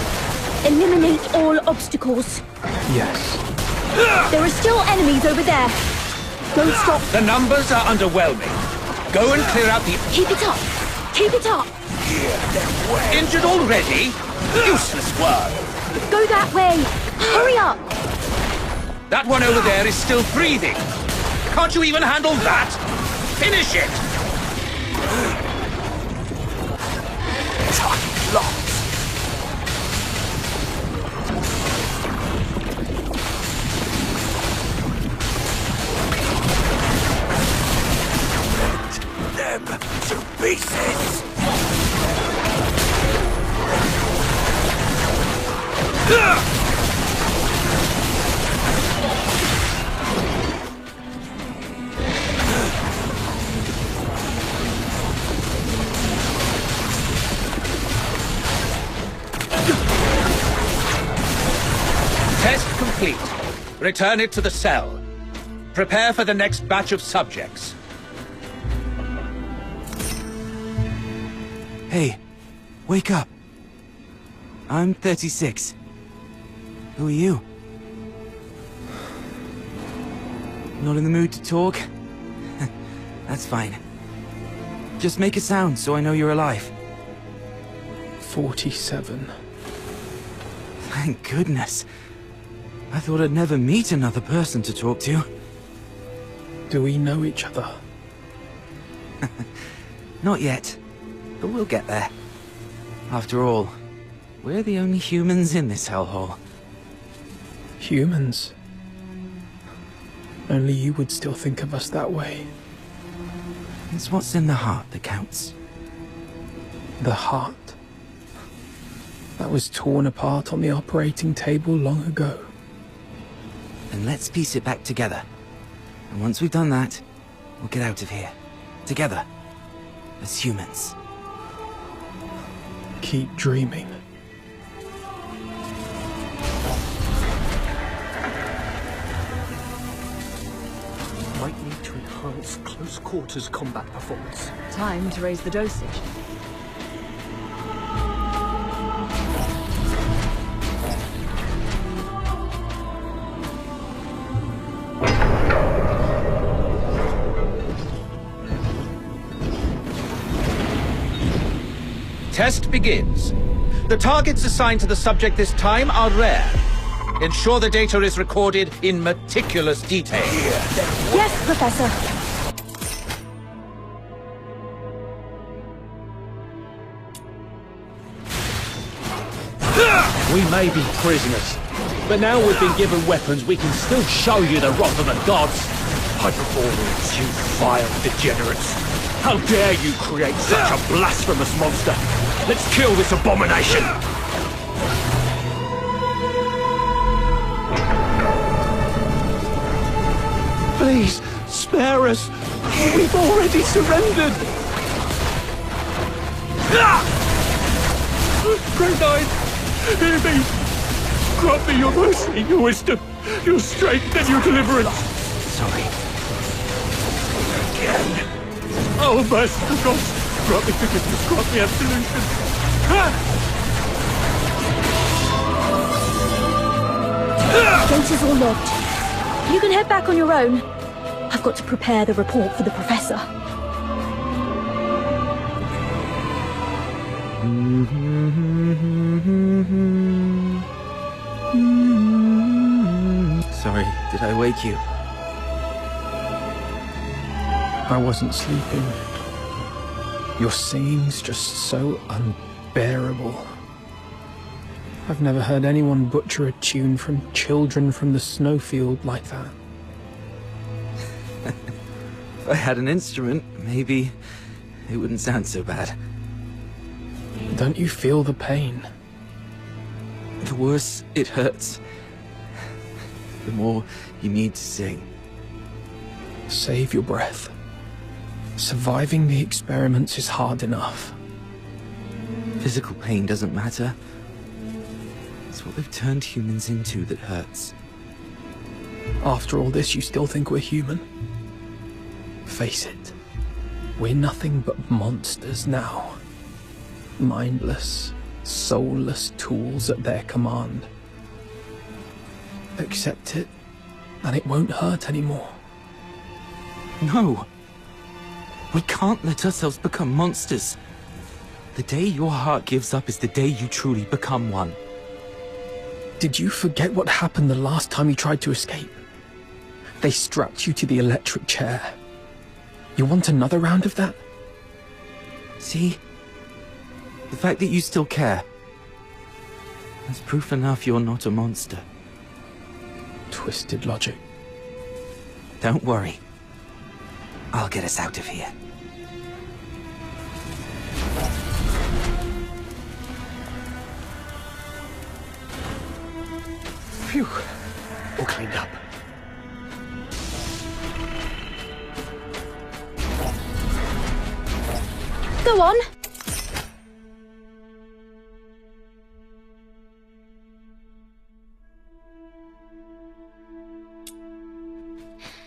Speaker 14: Eliminate all obstacles.
Speaker 19: Yes.
Speaker 14: There are still enemies over there. Don't stop.
Speaker 19: The numbers are underwhelming. Go and clear out the...
Speaker 14: Keep it up. Keep it up.
Speaker 19: Injured already? Useless work.
Speaker 14: Go that way. Hurry up.
Speaker 19: That one over there is still breathing. Can't you even handle that? Finish it!
Speaker 4: Them to pieces!
Speaker 19: Test complete. Return it to the cell. Prepare for the next batch of subjects.
Speaker 23: Hey, wake up. I'm 36. Who are you? Not in the mood to talk? That's fine. Just make a sound so I know you're alive.
Speaker 13: 47.
Speaker 23: Thank goodness. I thought I'd never meet another person to talk to.
Speaker 13: Do we know each other?
Speaker 23: Not yet, but we'll get there. After all, we're the only humans in this hellhole.
Speaker 13: Humans? Only you would still think of us that way.
Speaker 23: It's what's in the heart that counts.
Speaker 13: The heart? That was torn apart on the operating table long ago.
Speaker 23: Then let's piece it back together. And once we've done that, we'll get out of here. Together. As humans.
Speaker 13: Keep dreaming.
Speaker 11: Might need to enhance close quarters combat performance.
Speaker 10: Time to raise the dosage.
Speaker 19: Test begins. The targets assigned to the subject this time are rare. Ensure the data is recorded in meticulous detail.
Speaker 14: Yes, Professor.
Speaker 16: We may be prisoners, but now we've been given weapons, we can still show you the wrath of the gods.
Speaker 4: Hyperboreans, you vile degenerates.
Speaker 11: How dare you create such a blasphemous monster? Let's kill this abomination!
Speaker 16: Please, spare us. We've already surrendered.
Speaker 11: Great Knight, hear me. Grant me your mercy, your wisdom, your strength and your deliverance.
Speaker 23: Sorry.
Speaker 11: Again. Oh, merciful gods, grant me forgiveness, grant me absolution.
Speaker 14: Gate is all locked. You can head back on your own. I've got to prepare the report for the Professor.
Speaker 23: Sorry, did I wake you?
Speaker 1: I wasn't sleeping. Your singing's just so unbearable. I've never heard anyone butcher a tune from Children from the Snowfield like that.
Speaker 23: If I had an instrument, maybe it wouldn't sound so bad.
Speaker 1: Don't you feel the pain?
Speaker 23: The worse it hurts, the more you need to sing.
Speaker 1: Save your breath. Surviving the experiments is hard enough.
Speaker 23: Physical pain doesn't matter. It's what they've turned humans into that hurts.
Speaker 1: After all this, you still think we're human? Face it, we're nothing but monsters now. Mindless, soulless tools at their command. Accept it, and it won't hurt anymore.
Speaker 23: No! We can't let ourselves become monsters. The day your heart gives up is the day you truly become one.
Speaker 1: Did you forget what happened the last time you tried to escape? They strapped you to the electric chair. You want another round of that?
Speaker 23: See? The fact that you still care. That's proof enough you're not a monster.
Speaker 1: Twisted logic.
Speaker 23: Don't worry. I'll get us out of here.
Speaker 11: Phew. All cleaned up.
Speaker 14: Go on.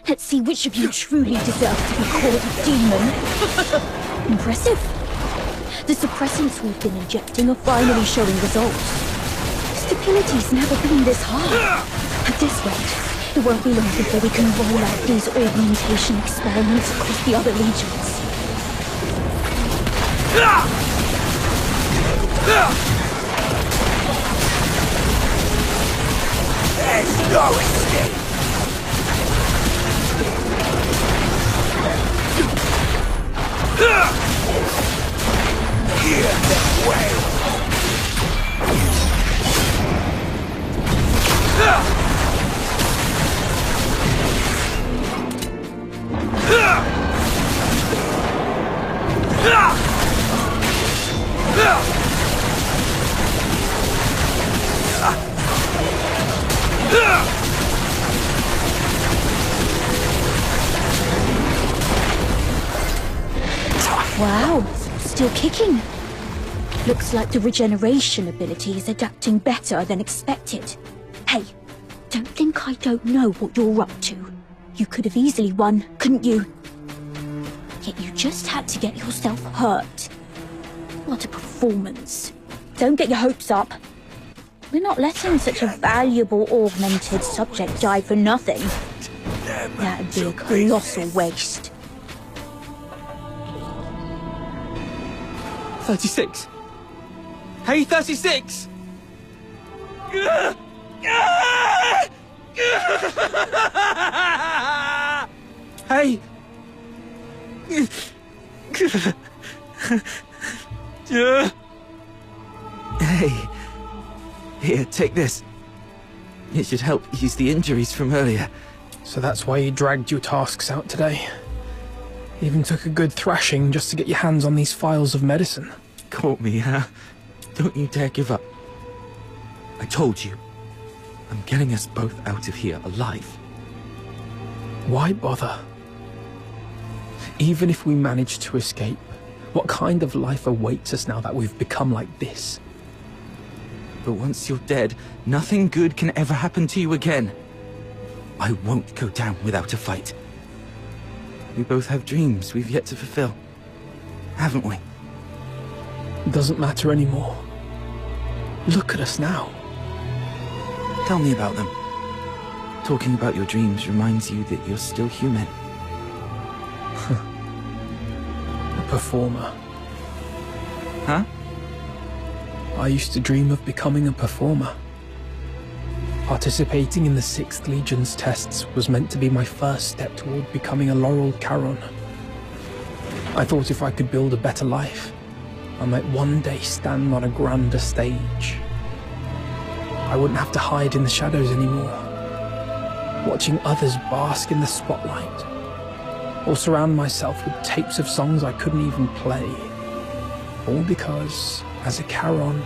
Speaker 14: Let's see which of you truly deserves to be called a demon. Impressive. The suppressants we've been injecting are finally showing results. Stability's never been this high. At this rate, it won't be long before we can roll out these augmentation experiments across the other legions.
Speaker 4: There's no escape. Hear the wail.
Speaker 14: Wow, still kicking. Looks like the regeneration ability is adapting better than expected. Hey, don't think I don't know what you're up to. You could have easily won, couldn't you? Yet you just had to get yourself hurt. What a performance. Don't get your hopes up. We're not letting such a valuable augmented subject die for nothing. That'd be a colossal waste.
Speaker 1: 36.
Speaker 23: Hey, 36! Hey! Hey, here, take this. It should help ease the injuries from earlier.
Speaker 1: So that's why you dragged your tasks out today. Even took a good thrashing just to get your hands on these files of medicine.
Speaker 23: Caught me, huh? Don't you dare give up. I told you. I'm getting us both out of here alive.
Speaker 1: Why bother? Even if we manage to escape, what kind of life awaits us now that we've become like this?
Speaker 23: But once you're dead, nothing good can ever happen to you again. I won't go down without a fight. We both have dreams we've yet to fulfill, haven't we?
Speaker 1: It doesn't matter anymore. Look at us now.
Speaker 23: Tell me about them. Talking about your dreams reminds you that you're still human.
Speaker 1: A performer.
Speaker 23: Huh?
Speaker 1: I used to dream of becoming a performer. Participating in the 6th Legion's tests was meant to be my first step toward becoming a Laurel Charon. I thought if I could build a better life, I might one day stand on a grander stage. I wouldn't have to hide in the shadows anymore, watching others bask in the spotlight, or surround myself with tapes of songs I couldn't even play, all because, as a Charon,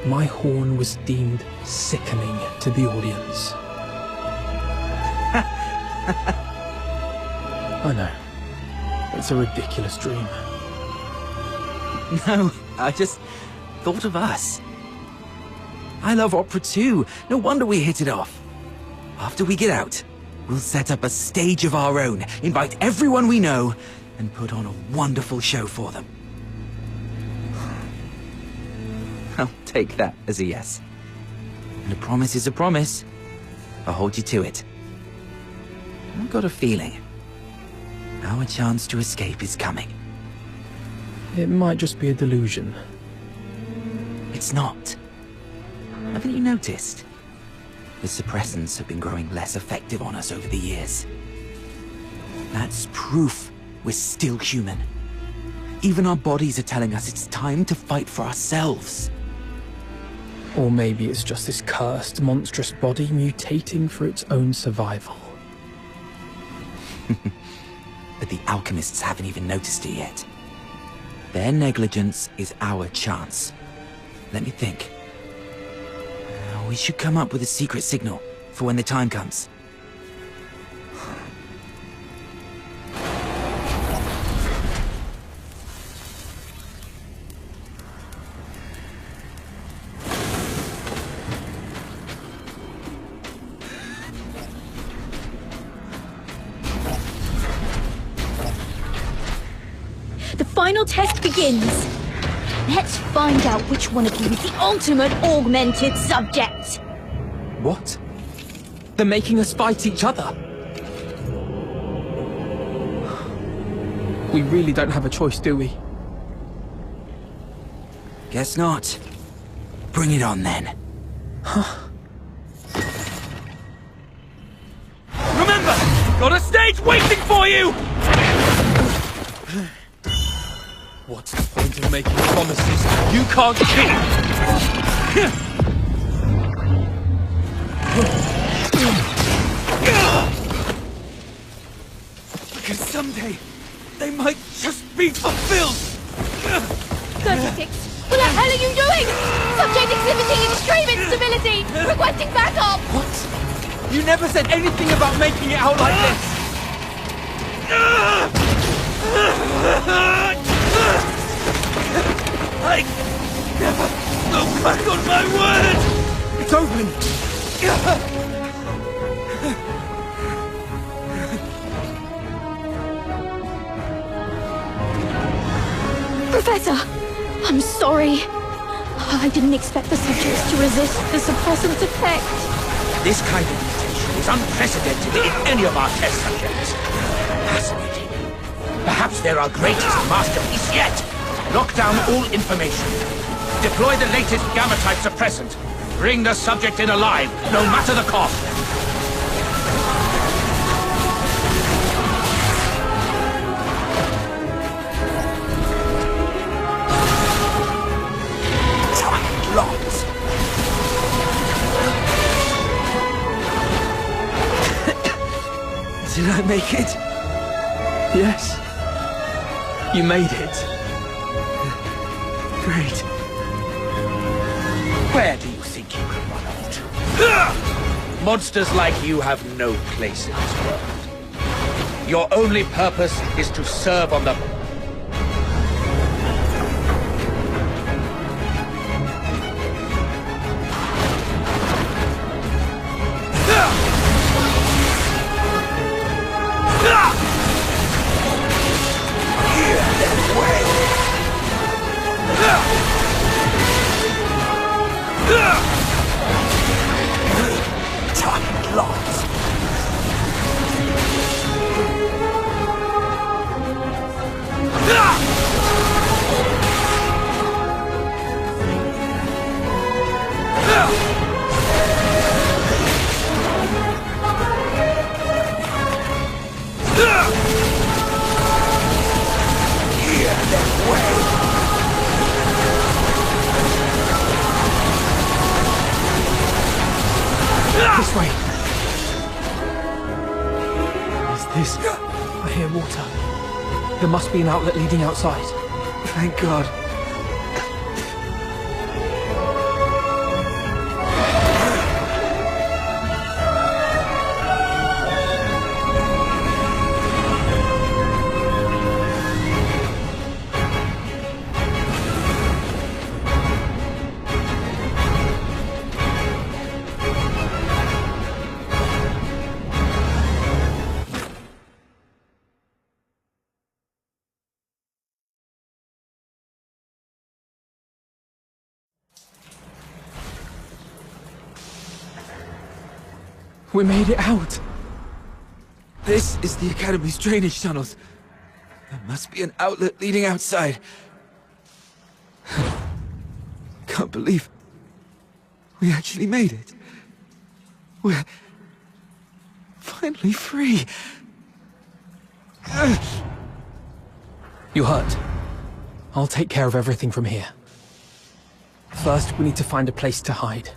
Speaker 1: my horn was deemed sickening to the audience. I know. It's a ridiculous dream.
Speaker 23: No, I just thought of us. I love opera too. No wonder we hit it off. After we get out, we'll set up a stage of our own, invite everyone we know, and put on a wonderful show for them. I'll take that as a yes. And a promise is a promise. I'll hold you to it. I've got a feeling our chance to escape is coming.
Speaker 1: It might just be a delusion.
Speaker 23: It's not. Haven't you noticed? The suppressants have been growing less effective on us over the years. That's proof we're still human. Even our bodies are telling us it's time to fight for ourselves.
Speaker 1: Or maybe it's just this cursed, monstrous body mutating for its own survival.
Speaker 23: But the alchemists haven't even noticed it yet. Their negligence is our chance. Let me think. We should come up with a secret signal for when the time comes.
Speaker 14: The final test begins. Let's find out which one of you is the ultimate augmented subject.
Speaker 1: What? They're making us fight each other. We really don't have a choice, do we?
Speaker 23: Guess not. Bring it on then.
Speaker 4: Remember, got a stage waiting for you!
Speaker 23: What's the point of making promises you can't keep? Because someday, they might just be fulfilled!
Speaker 14: 36, what the hell are you doing? Subject exhibiting extreme instability! Requesting backup!
Speaker 23: What? You never said anything about making it out like this!
Speaker 4: I never go back on my word!
Speaker 23: It's open!
Speaker 14: Professor, I'm sorry. I didn't expect the subjects to resist the suppressant's effect.
Speaker 19: This kind of mutation is unprecedented in any of our test subjects. Fascinating. Perhaps they're our greatest masterpiece yet. Lock down all information. Deploy the latest gamma-type suppressant. Bring the subject in alive, no matter the cost.
Speaker 23: Lots.
Speaker 1: Did I make it? Yes. You made it. Great.
Speaker 19: Where do you think you can run off to? Monsters like you have no place in this world. Your only purpose is to serve on the...
Speaker 1: This way. Is this? I hear water. There must be an outlet leading outside. Thank God. We made it out!
Speaker 23: This is the Academy's drainage tunnels. There must be an outlet leading outside. Can't believe we actually made it. We're finally free.
Speaker 1: You hurt. I'll take care of everything from here. First, we need to find a place to hide.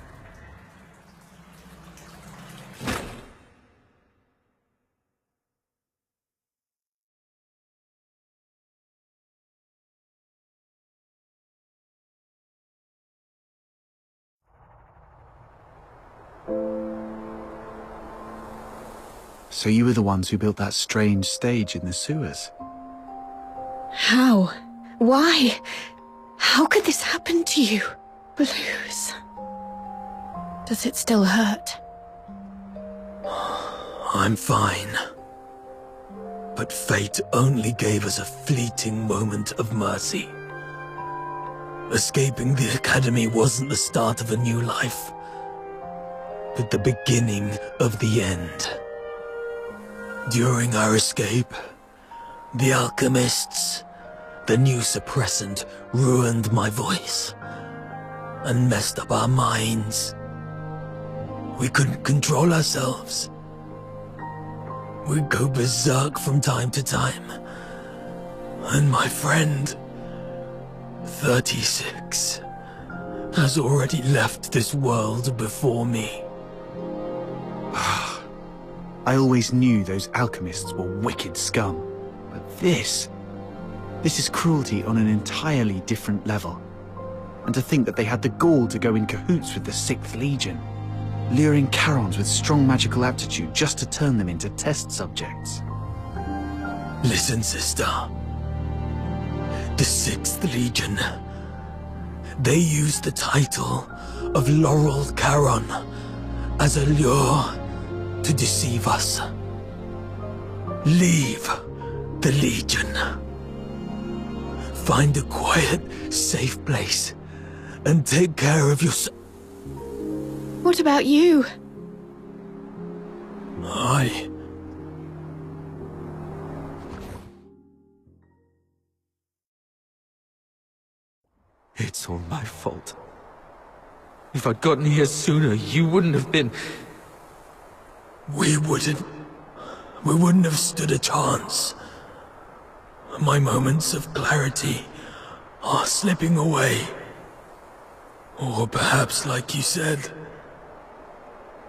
Speaker 20: So you were the ones who built that strange stage in the sewers?
Speaker 6: How? Why? How could this happen to you? Blues. Does it still hurt?
Speaker 12: I'm fine. But fate only gave us a fleeting moment of mercy. Escaping the Academy wasn't the start of a new life, but the beginning of the end. During our escape, the alchemists, the new suppressant, ruined my voice and messed up our minds. We couldn't control ourselves. We'd go berserk from time to time. And my friend, 36, has already left this world before me.
Speaker 20: I always knew those alchemists were wicked scum. But this is cruelty on an entirely different level. And to think that they had the gall to go in cahoots with the 6th Legion, luring Charons with strong magical aptitude just to turn them into test subjects.
Speaker 12: Listen, sister. The 6th Legion. They used the title of Laurel Charon as a lure to deceive us. Leave the Legion. Find a quiet, safe place and take care of yourself.
Speaker 6: What about you?
Speaker 12: It's all my fault. If I'd gotten here sooner, you wouldn't have been... We wouldn't have stood a chance. My moments of clarity are slipping away. Or perhaps, like you said,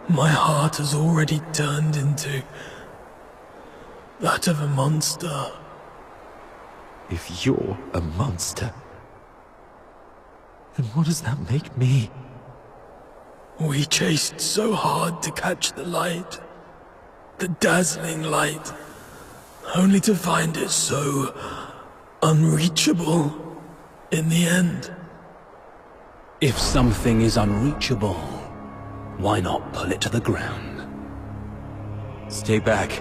Speaker 12: my heart has already turned into that of a monster. If you're a monster, then what does that make me? We chased so hard to catch the light, the dazzling light, only to find it so unreachable in the end.
Speaker 16: If something is unreachable, why not pull it to the ground?
Speaker 12: Stay back.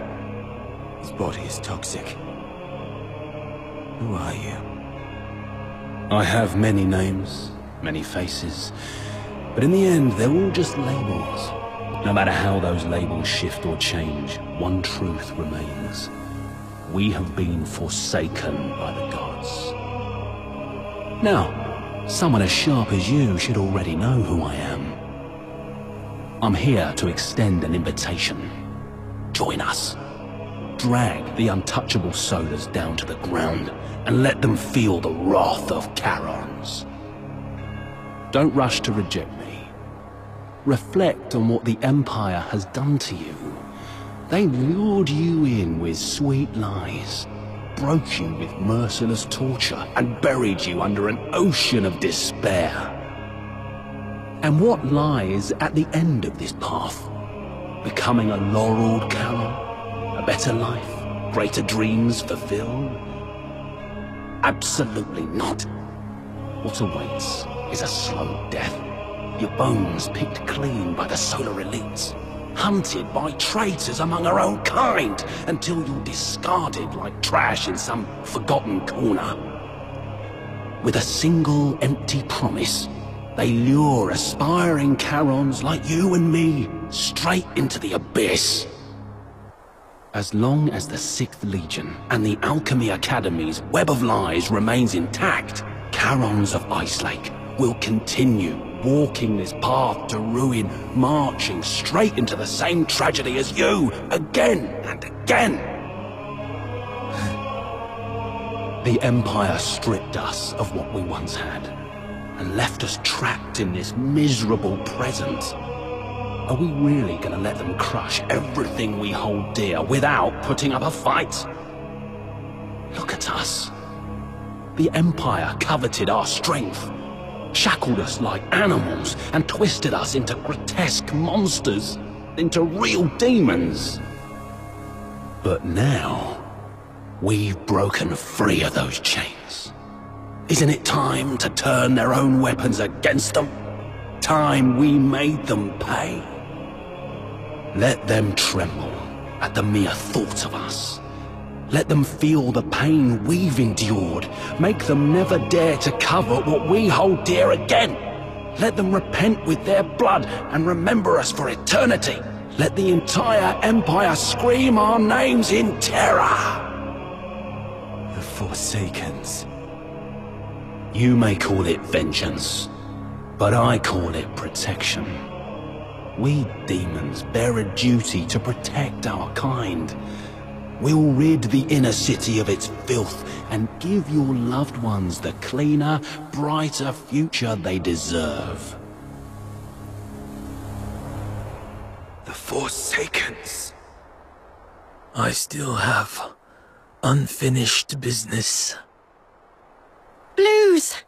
Speaker 12: His body is toxic. Who are you?
Speaker 16: I have many names, many faces, but in the end, they're all just labels. No matter how those labels shift or change, one truth remains. We have been forsaken by the gods. Now, someone as sharp as you should already know who I am. I'm here to extend an invitation. Join us. Drag the untouchable solars down to the ground and let them feel the wrath of Charons. Don't rush to reject me. Reflect on what the Empire has done to you. They lured you in with sweet lies, broke you with merciless torture, and buried you under an ocean of despair. And what lies at the end of this path? Becoming a laureled Charon? A better life? Greater dreams fulfilled? Absolutely not. What awaits is a slow death. Your bones picked clean by the solar elites, hunted by traitors among our own kind, until you're discarded like trash in some forgotten corner. With a single empty promise, they lure aspiring Charons like you and me straight into the abyss. As long as the 6th Legion and the Alchemy Academy's web of lies remains intact, Charons of Icelake will continue walking this path to ruin, marching straight into the same tragedy as you, again and again. The Empire stripped us of what we once had, and left us trapped in this miserable present. Are we really gonna let them crush everything we hold dear without putting up a fight? Look at us. The Empire coveted our strength, shackled us like animals, and twisted us into grotesque monsters, into real demons. But now, we've broken free of those chains. Isn't it time to turn their own weapons against them? Time we made them pay? Let them tremble at the mere thought of us. Let them feel the pain we've endured. Make them never dare to cover what we hold dear again. Let them repent with their blood and remember us for eternity. Let the entire Empire scream our names in terror.
Speaker 12: The Forsakens.
Speaker 16: You may call it vengeance, but I call it protection. We demons bear a duty to protect our kind. We'll rid the inner city of its filth and give your loved ones the cleaner, brighter future they deserve.
Speaker 12: The Forsakens. I still have unfinished business.
Speaker 6: Blues!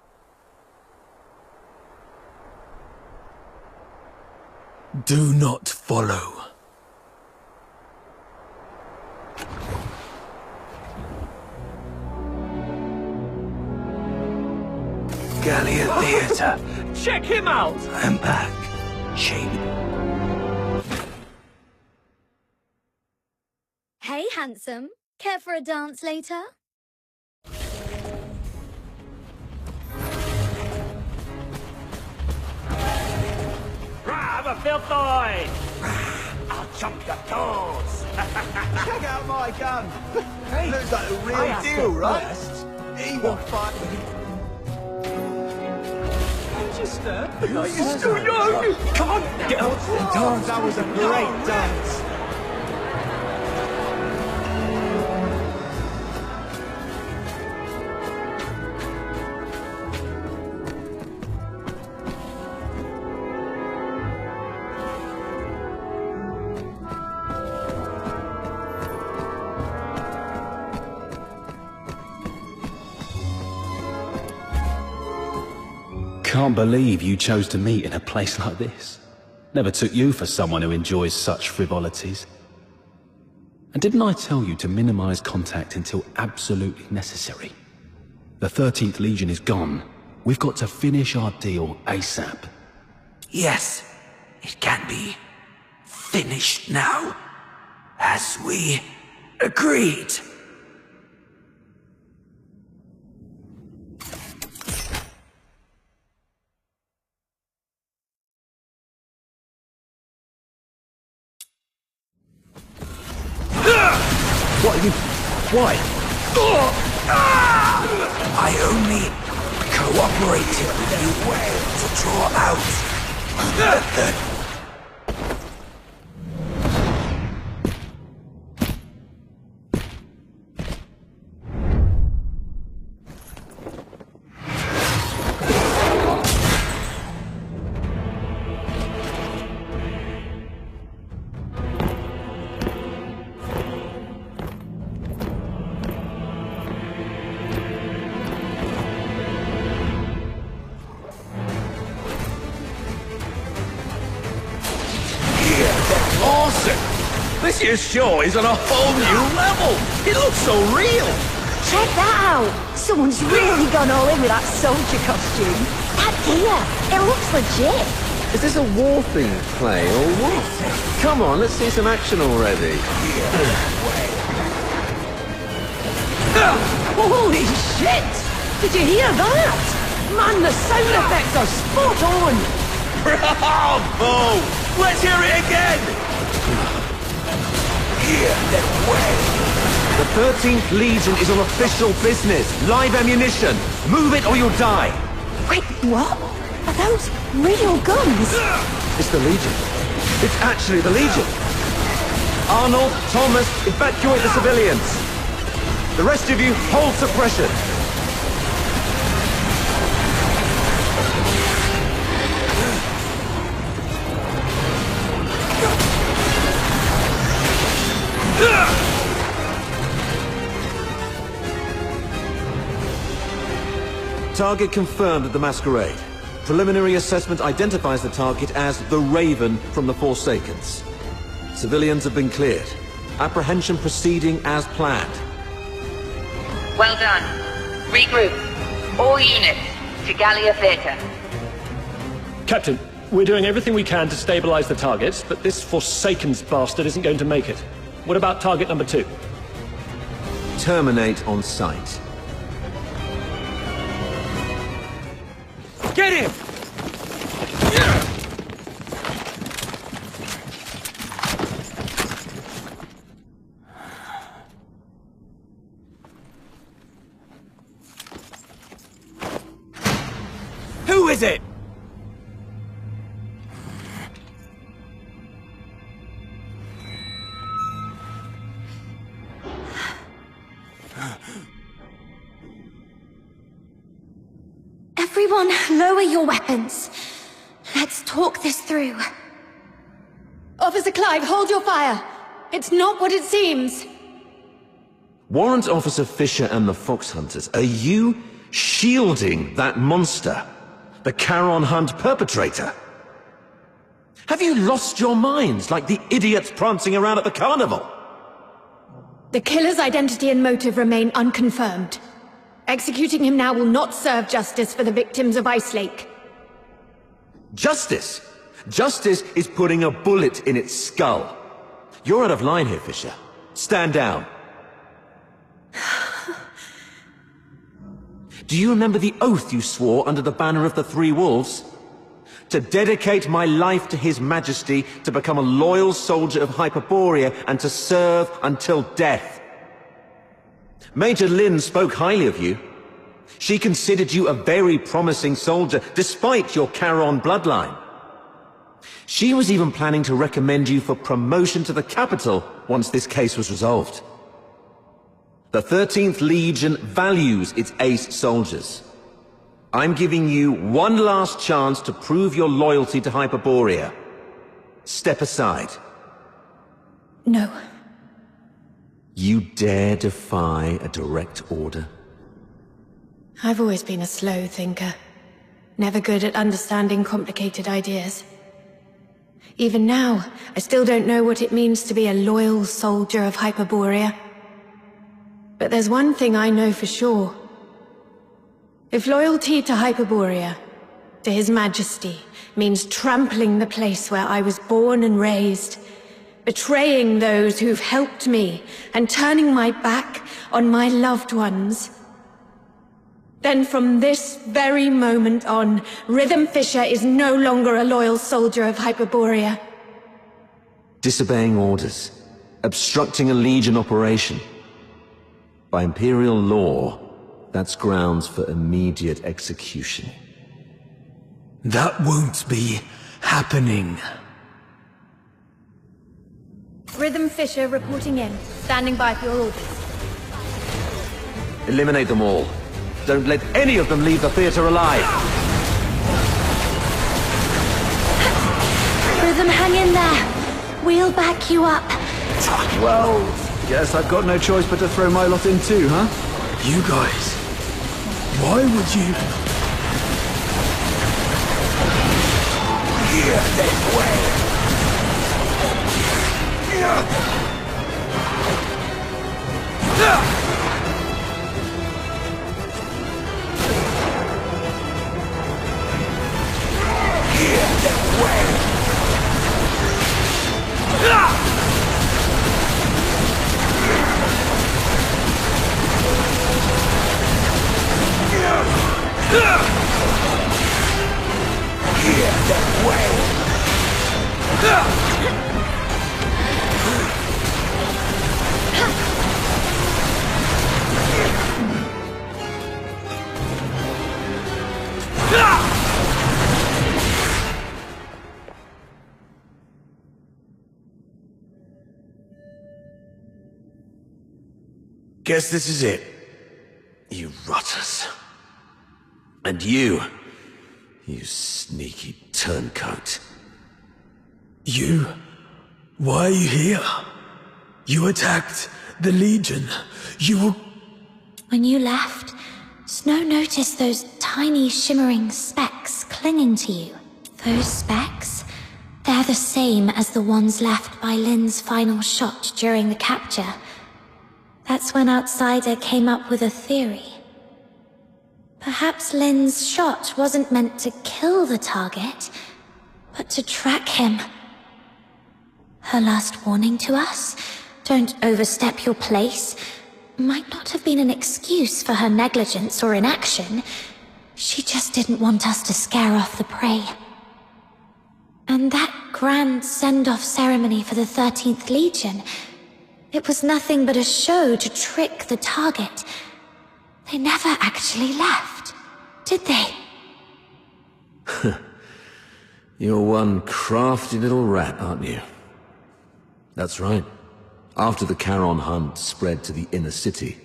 Speaker 12: Do not follow. Gallia Theatre.
Speaker 4: Check him out!
Speaker 12: I'm back. Shame.
Speaker 2: Hey, handsome. Care for a dance later?
Speaker 4: Grab a filth boy!
Speaker 5: I'll chomp your toes! Check out my gun! Hey, looks like a real deal, right? He will fight. You're still young! Come on, get out to the dance! That was a great dance!
Speaker 16: Can't believe you chose to meet in a place like this. Never took you for someone who enjoys such frivolities. And didn't I tell you to minimize contact until absolutely necessary? The 13th Legion is gone. We've got to finish our deal ASAP.
Speaker 23: Yes, it can be finished now, as we agreed.
Speaker 16: What are you... Why?
Speaker 23: I only cooperated with you well to draw out.
Speaker 19: This year's show is on a whole new level! It looks so real!
Speaker 22: Check that out! Someone's really gone all in with that soldier costume. That gear, it looks legit.
Speaker 9: Is this a war-themed play, or what? Come on, let's see some action already.
Speaker 18: Holy shit! Did you hear that? Man, the sound effects are spot on!
Speaker 19: Bravo! Let's hear it again!
Speaker 9: The 13th Legion is on official business. Live ammunition. Move it or you'll die.
Speaker 22: Wait, what? Are those real guns?
Speaker 9: It's the Legion. It's actually the Legion. Arnold, Thomas, evacuate the civilians. The rest of you, hold suppression. Target confirmed at the Masquerade. Preliminary assessment identifies the target as the Raven from the Forsakens. Civilians have been cleared. Apprehension proceeding as planned.
Speaker 3: Well done. Regroup. All units to Gallia Theatre.
Speaker 11: Captain, we're doing everything we can to stabilize the targets, but this Forsakens bastard isn't going to make it. What about target number 2?
Speaker 9: Terminate on sight.
Speaker 19: Get him! Who is it?
Speaker 2: Everyone, lower your weapons. Let's talk this through.
Speaker 6: Officer Clive, hold your fire. It's not what it seems.
Speaker 9: Warrant Officer Fisher and the Fox Hunters, are you shielding that monster? The Charon Hunt perpetrator? Have you lost your minds like the idiots prancing around at the carnival?
Speaker 6: The killer's identity and motive remain unconfirmed. Executing him now will not serve justice for the victims of Ice Lake.
Speaker 9: Justice? Justice is putting a bullet in its skull. You're out of line here, Fisher. Stand down. Do you remember the oath you swore under the banner of the Three Wolves? To dedicate my life to His Majesty, to become a loyal soldier of Hyperborea, and to serve until death. Major Lynn spoke highly of you.
Speaker 8: She considered you a very promising soldier, despite your Charon bloodline. She was even planning to recommend you for promotion to the capital once this case was resolved. The 13th Legion values its ace soldiers. I'm giving you one last chance to prove your loyalty to Hyperborea. Step aside.
Speaker 6: No.
Speaker 8: You dare defy a direct order?
Speaker 6: I've always been a slow thinker. Never good at understanding complicated ideas. Even now, I still don't know what it means to be a loyal soldier of Hyperborea. But there's one thing I know for sure. If loyalty to Hyperborea, to His Majesty, means trampling the place where I was born and raised, betraying those who've helped me, and turning my back on my loved ones, then from this very moment on, Rhythm Fisher is no longer a loyal soldier of Hyperborea.
Speaker 8: Disobeying orders, obstructing a Legion operation. By Imperial law, that's grounds for immediate execution.
Speaker 12: That won't be happening.
Speaker 6: Rhythm Fisher reporting in. Standing by for your orders.
Speaker 8: Eliminate them all. Don't let any of them leave the theater alive!
Speaker 7: Rhythm, hang in there. We'll back you up.
Speaker 20: Well, guess I've got no choice but to throw my lot in too, huh?
Speaker 12: You guys, why would you...
Speaker 4: Here, that way!
Speaker 8: Guess this is it. You rotters. And you sneaky turncoat.
Speaker 12: You? Why are you here? You attacked the Legion. You...
Speaker 2: When you left, Snow noticed those tiny shimmering specks clinging to you. Those specks? They're the same as the ones left by Lynn's final shot during the capture. That's when Outsider came up with a theory. Perhaps Lynn's shot wasn't meant to kill the target, but to track him. Her last warning to us, don't overstep your place, might not have been an excuse for her negligence or inaction. She just didn't want us to scare off the prey. And that grand send-off ceremony for the 13th Legion, it was nothing but a show to trick the target. They never actually left, did they?
Speaker 8: You're one crafty little rat, aren't you? That's right. After the Charon hunt spread to the inner city,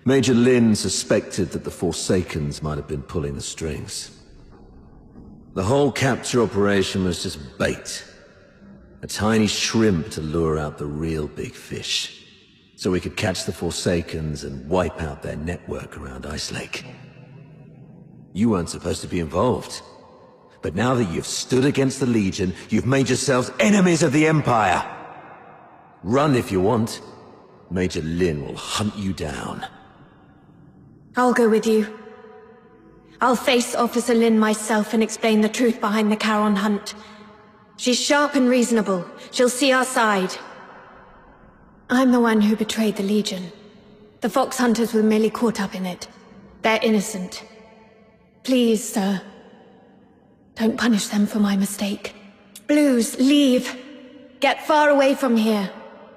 Speaker 8: Major Lynn suspected that the Forsakens might have been pulling the strings. The whole capture operation was just bait. A tiny shrimp to lure out the real big fish, so we could catch the Forsakens and wipe out their network around Ice Lake. You weren't supposed to be involved. But now that you've stood against the Legion, you've made yourselves enemies of the Empire! Run if you want. Major Lynn will hunt you down.
Speaker 6: I'll go with you. I'll face Officer Lynn myself and explain the truth behind the Charon hunt. She's sharp and reasonable. She'll see our side. I'm the one who betrayed the Legion. The Fox Hunters were merely caught up in it. They're innocent. Please, sir. Don't punish them for my mistake. Blues, leave. Get far away from here.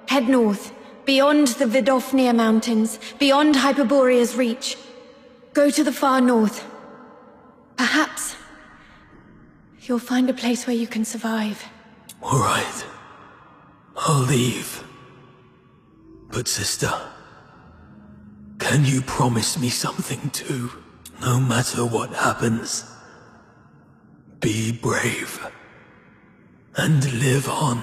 Speaker 6: Head north, beyond the Vidofnir Mountains, beyond Hyperborea's reach. Go to the far north. Perhaps you'll find a place where you can survive.
Speaker 12: All right. I'll leave. But sister, can you promise me something too? No matter what happens, be brave and live on.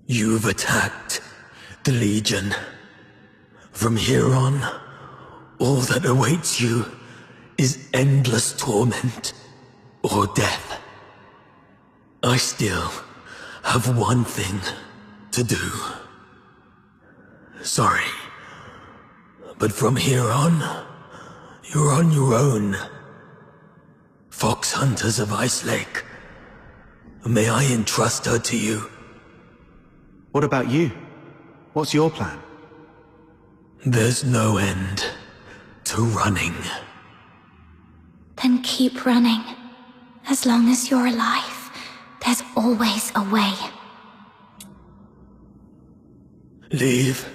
Speaker 12: You've attacked the Legion. From here on, all that awaits you is endless torment or death. I still have one thing to do. Sorry, but from here on, you're on your own. Fox Hunters of Ice Lake, may I entrust her to you?
Speaker 20: What about you? What's your plan?
Speaker 12: There's no end to running.
Speaker 2: Then keep running. As long as you're alive, there's always a way.
Speaker 12: Leave.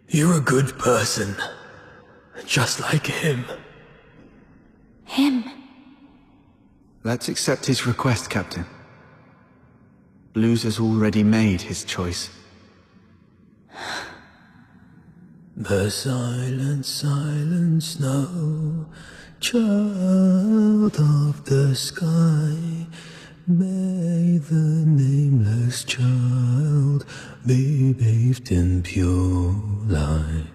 Speaker 12: You're a good person. Just like him.
Speaker 2: Him?
Speaker 20: Let's accept his request, Captain. Blues has already made his choice.
Speaker 12: The silent, silent snow, child of the sky, may the nameless child be bathed in pure light.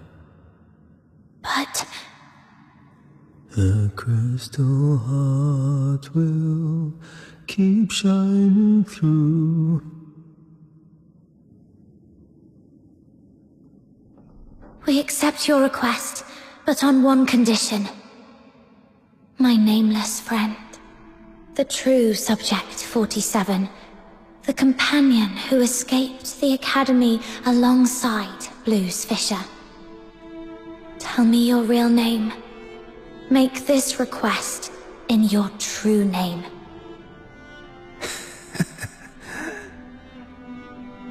Speaker 2: But
Speaker 12: the crystal heart will keep shining through.
Speaker 2: we accept your request, but on one condition. My nameless friend. The true Subject 47. The companion who escaped the Academy alongside Blue's Fisher. Tell me your real name. Make this request in your true name.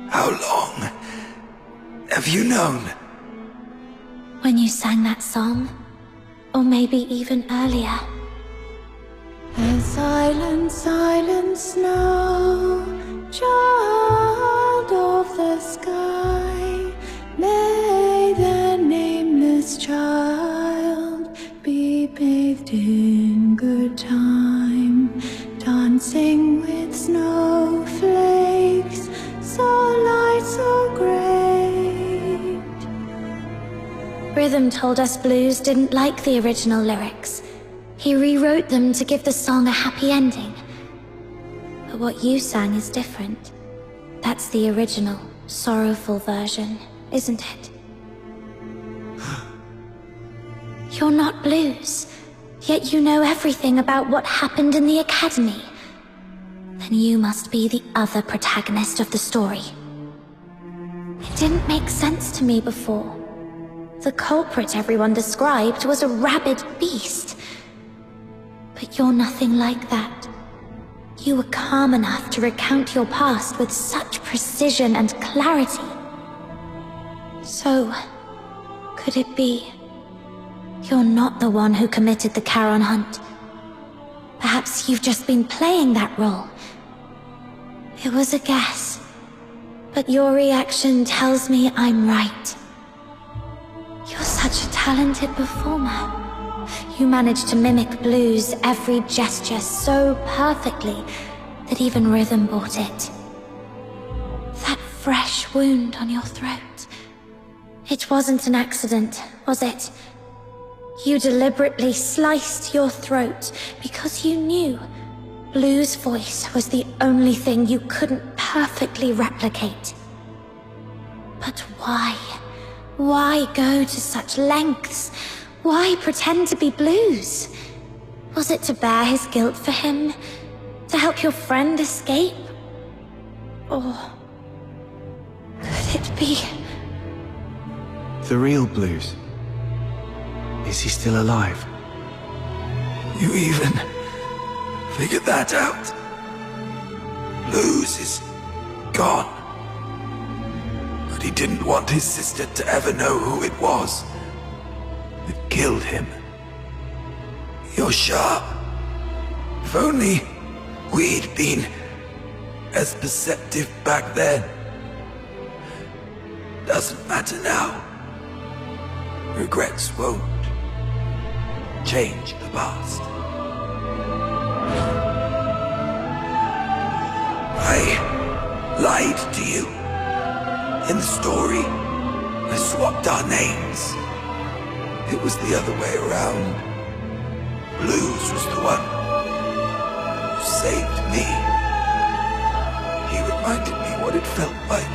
Speaker 5: How long have you known?
Speaker 2: When you sang that song, or maybe even earlier.
Speaker 6: The silent, silent snow, child of the sky, may the nameless child be bathed in good time, dancing with snowflakes, so light, so great.
Speaker 2: Rhythm told us Blues didn't like the original lyrics. He rewrote them to give the song a happy ending. But what you sang is different. That's the original, sorrowful version, isn't it? You're not Blues, yet you know everything about what happened in the Academy. Then you must be the other protagonist of the story. It didn't make sense to me before. The culprit everyone described was a rabid beast. But you're nothing like that. You were calm enough to recount your past with such precision and clarity. So, could it be you're not the one who committed the Charon hunt? Perhaps you've just been playing that role. It was a guess, but your reaction tells me I'm right. You're such a talented performer. You managed to mimic Blue's every gesture so perfectly that even Rhythm bought it. That fresh wound on your throat. It wasn't an accident, was it? You deliberately sliced your throat because you knew Blue's voice was the only thing you couldn't perfectly replicate. But why? Why go to such lengths? Why pretend to be Blues? Was it to bear his guilt for him? To help your friend escape? Or could it be...
Speaker 20: The real Blues? Is he still alive?
Speaker 12: You even figured that out? Blues is gone. But he didn't want his sister to ever know who it was that killed him. You're sharp. If only we'd been as perceptive back then. Doesn't matter now. Regrets won't change the past. I lied to you. In the story, I swapped our names. It was the other way around. Blues was the one who saved me. He reminded me what it felt like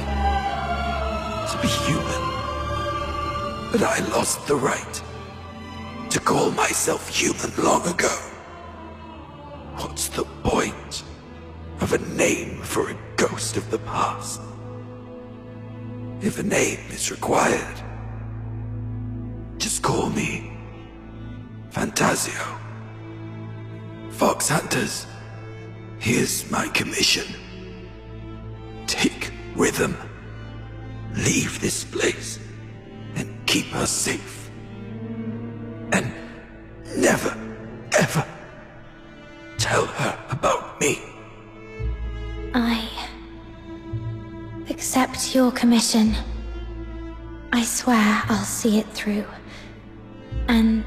Speaker 12: to be human. But I lost the right to call myself human long ago. What's the point of a name for a ghost of the past? If a name is required, just call me Phantasio. Fox Hunters, here's my commission. Take Rhythm, leave this place, and keep her safe. And never, ever tell her about me.
Speaker 2: I accept your commission. I swear I'll see it through. And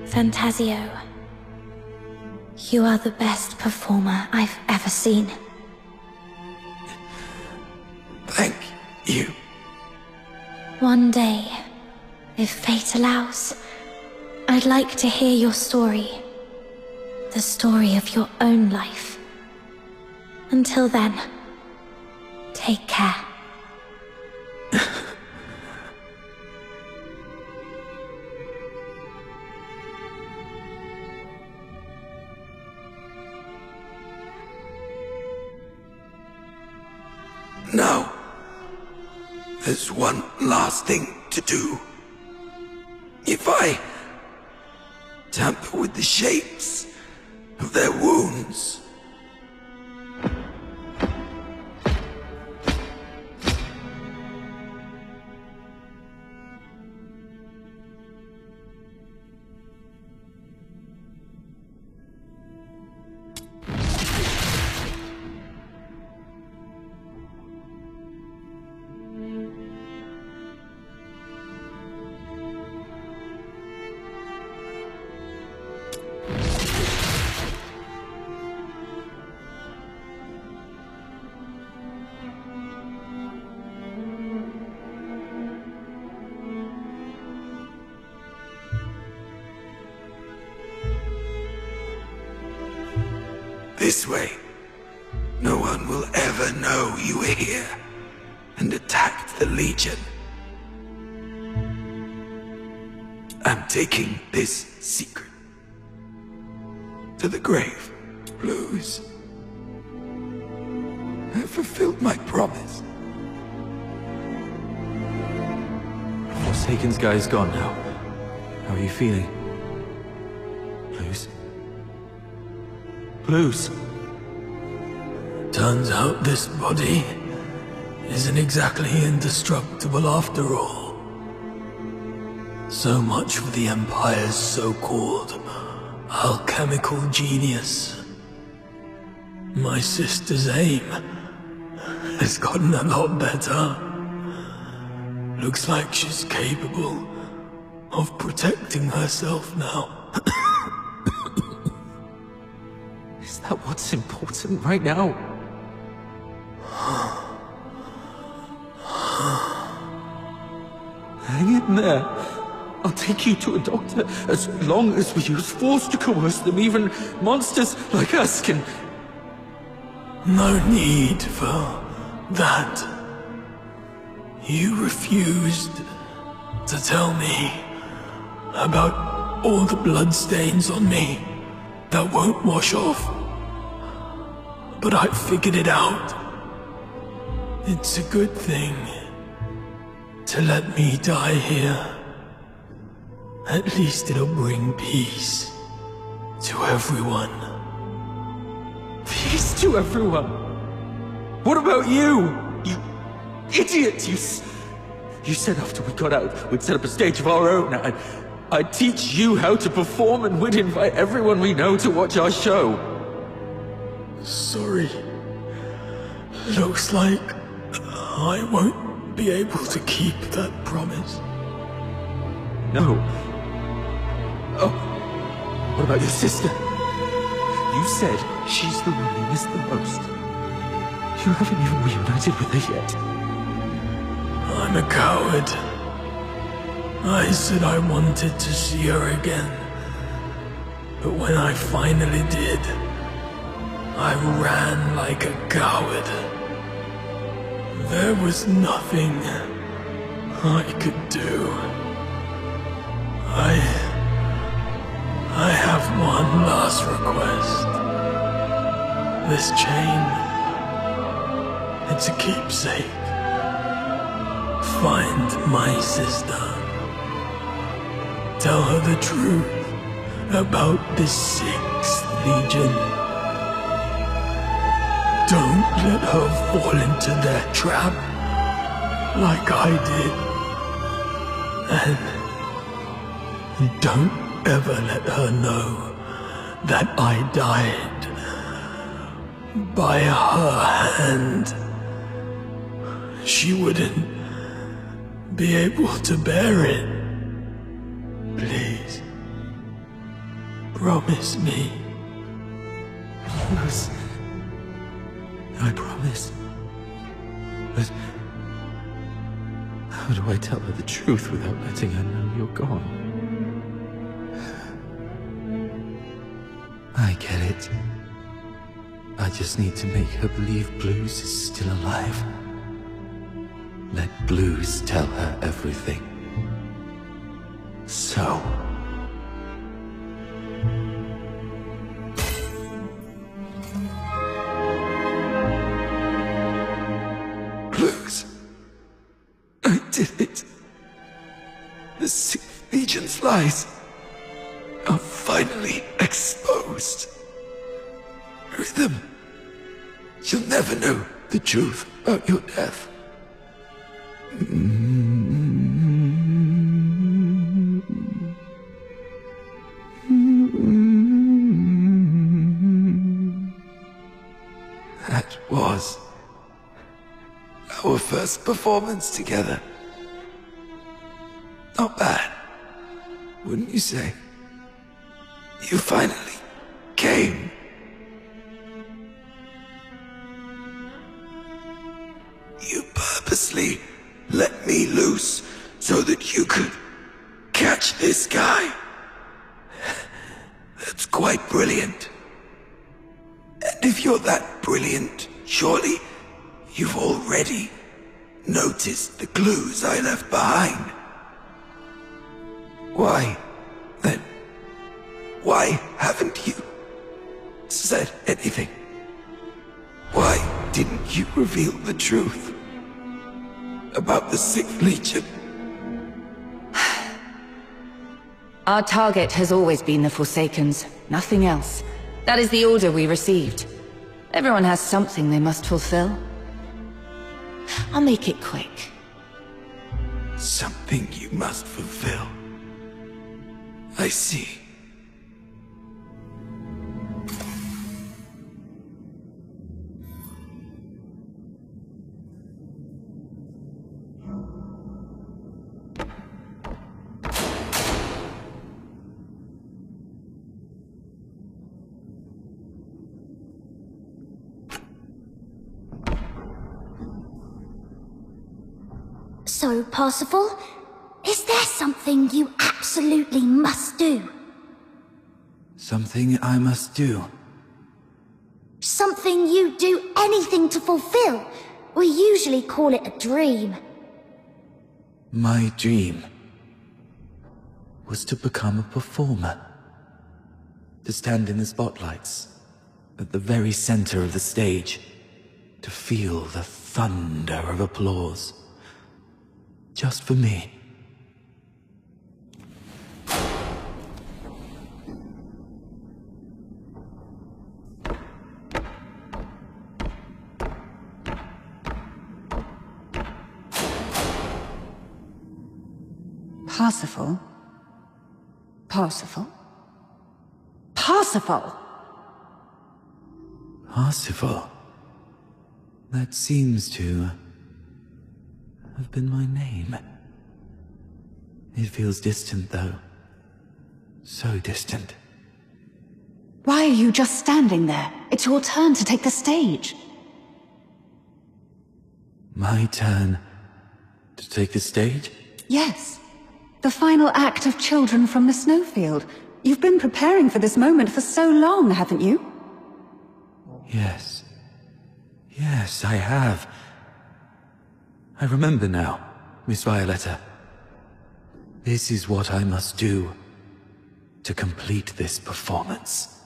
Speaker 2: Phantasio, you are the best performer I've ever seen.
Speaker 12: Thank you.
Speaker 2: One day, if fate allows, I'd like to hear your story. The story of your own life. Until then, take care.
Speaker 12: Now, there's one last thing to do. If I tamper with the shapes of their wounds, this way, no one will ever know you were here and attacked the Legion. I'm taking this secret to the grave, Blues. I fulfilled my promise.
Speaker 9: Forsaken's guy is gone now. How are you feeling? Blues? Blues?
Speaker 12: Turns out this body isn't exactly indestructible after all. So much for the Empire's so-called alchemical genius. My sister's aim has gotten a lot better. Looks like she's capable of protecting herself now.
Speaker 9: Is that what's important right now? Hang in there. I'll take you to a doctor as long as we use force to coerce them. Even monsters like us can...
Speaker 12: No need for that. You refused to tell me about all the bloodstains on me that won't wash off. But I figured it out. It's a good thing to let me die here. At least it'll bring peace to everyone.
Speaker 8: Peace to everyone? What about you? You idiot! You said after we got out, we'd set up a stage of our own. I'd teach you how to perform, and we'd invite everyone we know to watch our show.
Speaker 12: Sorry. Looks like I won't be able to keep that promise.
Speaker 8: No. Oh, what about your sister? You said she's the one you miss the most. You haven't even reunited with her yet.
Speaker 12: I'm a coward. I said I wanted to see her again. But when I finally did, I ran like a coward. There was nothing I could do. I have one last request. This chain, it's a keepsake. Find my sister. Tell her the truth about the 6th Legion. Don't let her fall into their trap like I did. And don't ever let her know that I died by her hand. She wouldn't be able to bear it. Please, promise me.
Speaker 8: Yes. I promise. But how do I tell her the truth without letting her know you're gone? I get it. I just need to make her believe Blues is still alive. Let Blues tell her everything. So... Blues. I did it. The 6th Legion's lies are finally exposed. Rhythm, you'll never know the truth about your death. That was our first performance together. Not bad, wouldn't you say? You finally came. You purposely let me loose so that you could catch this guy. That's quite brilliant. And if you're that brilliant, surely you've already noticed the clues I left behind. Why, then, why haven't you said anything? Why didn't you reveal the truth about the 6th Legion?
Speaker 18: Our target has always been the Forsakens, nothing else. That is the order we received. Everyone has something they must fulfill. I'll make it quick.
Speaker 8: Something you must fulfill. I see.
Speaker 7: So, Parsifal, is there something you absolutely must do?
Speaker 8: Something I must do.
Speaker 7: Something you do anything to fulfill? We usually call it a dream.
Speaker 23: My dream was to become a performer. To stand in the spotlights, at the very center of the stage. To feel the thunder of applause. Just for me.
Speaker 22: Parsifal? Parsifal? Parsifal!
Speaker 23: Parsifal? That seems to have been my name. It feels distant, though. So distant.
Speaker 22: Why are you just standing there? It's your turn to take the stage.
Speaker 23: My turn to take the stage?
Speaker 22: Yes. The final act of Children from the Snowfield. You've been preparing for this moment for so long, haven't you?
Speaker 23: Yes. Yes, I have. I remember now, Miss Violetta. This is what I must do to complete this performance.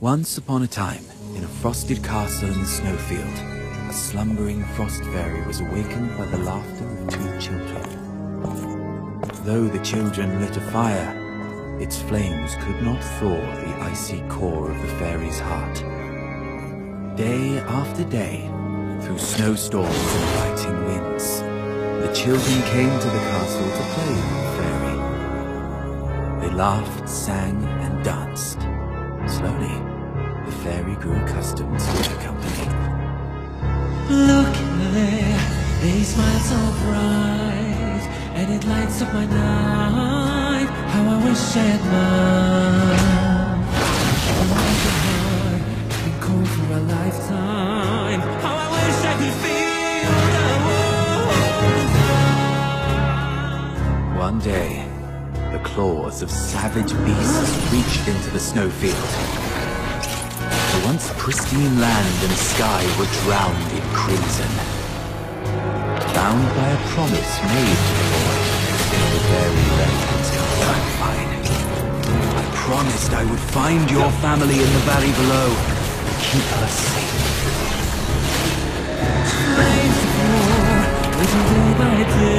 Speaker 23: Once upon a time, in a frosted castle in the snowfield, a slumbering frost fairy was awakened by the laughter of 2 children. Though the children lit a fire, its flames could not thaw the icy core of the fairy's heart. Day after day, through snowstorms and biting winds, the children came to the castle to play with the fairy. They laughed, sang, and danced. Slowly, the fairy grew accustomed to their company.
Speaker 15: Look there, they smile so bright, and it lights up my night. How I wish I had mine. Oh, my heart, been cold for a lifetime. How I wish I could feel the warmth.
Speaker 23: One day, the claws of savage beasts reached into the snowfield. The once pristine land and sky were drowned in crimson. Bound by a promise made to the boy, the fairy left his confine. I promised I would find your family in the valley below and keep her safe.
Speaker 15: Little day by day,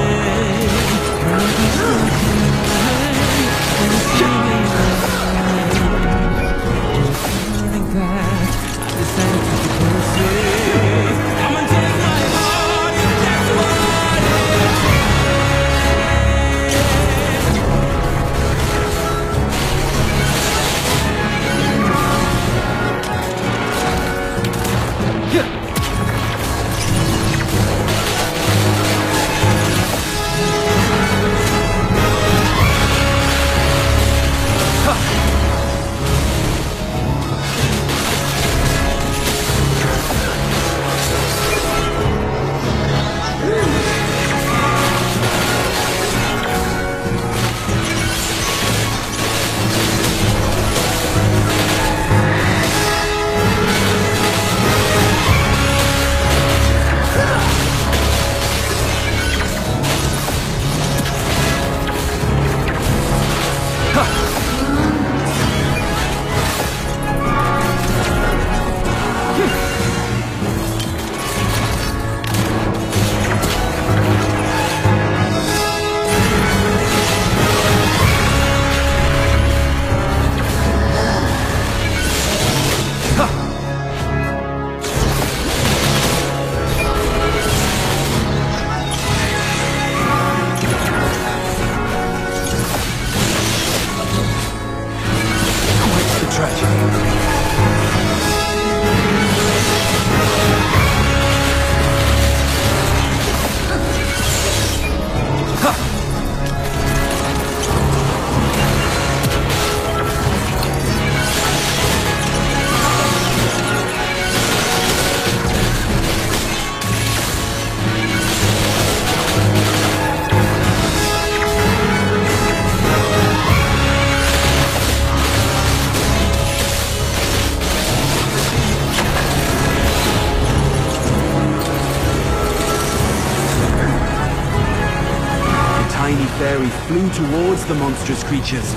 Speaker 23: fairy flew towards the monstrous creatures,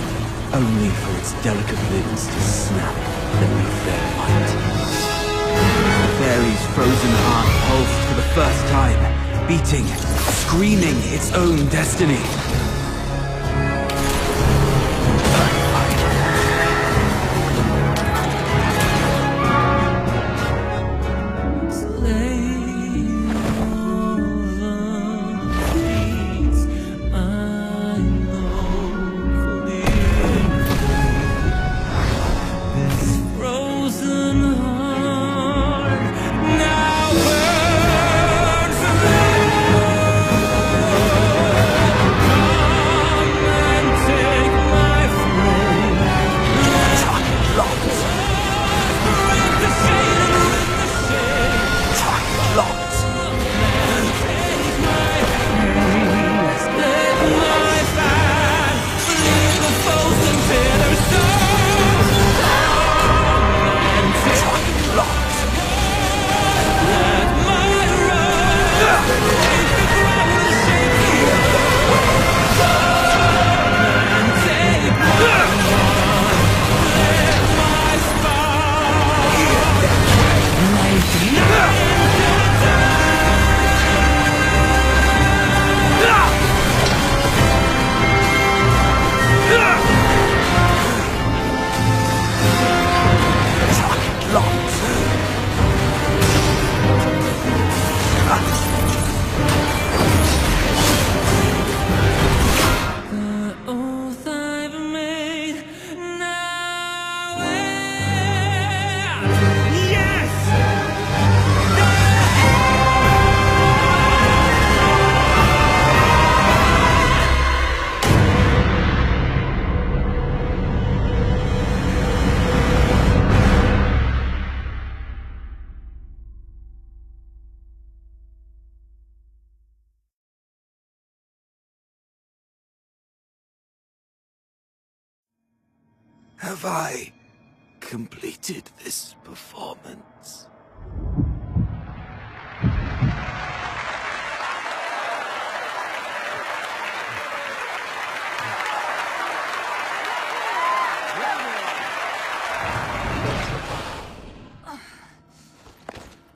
Speaker 23: only for its delicate limbs to snap beneath their might. The fairy's frozen heart pulsed for the first time, beating, screaming its own destiny.
Speaker 12: Have I completed this performance?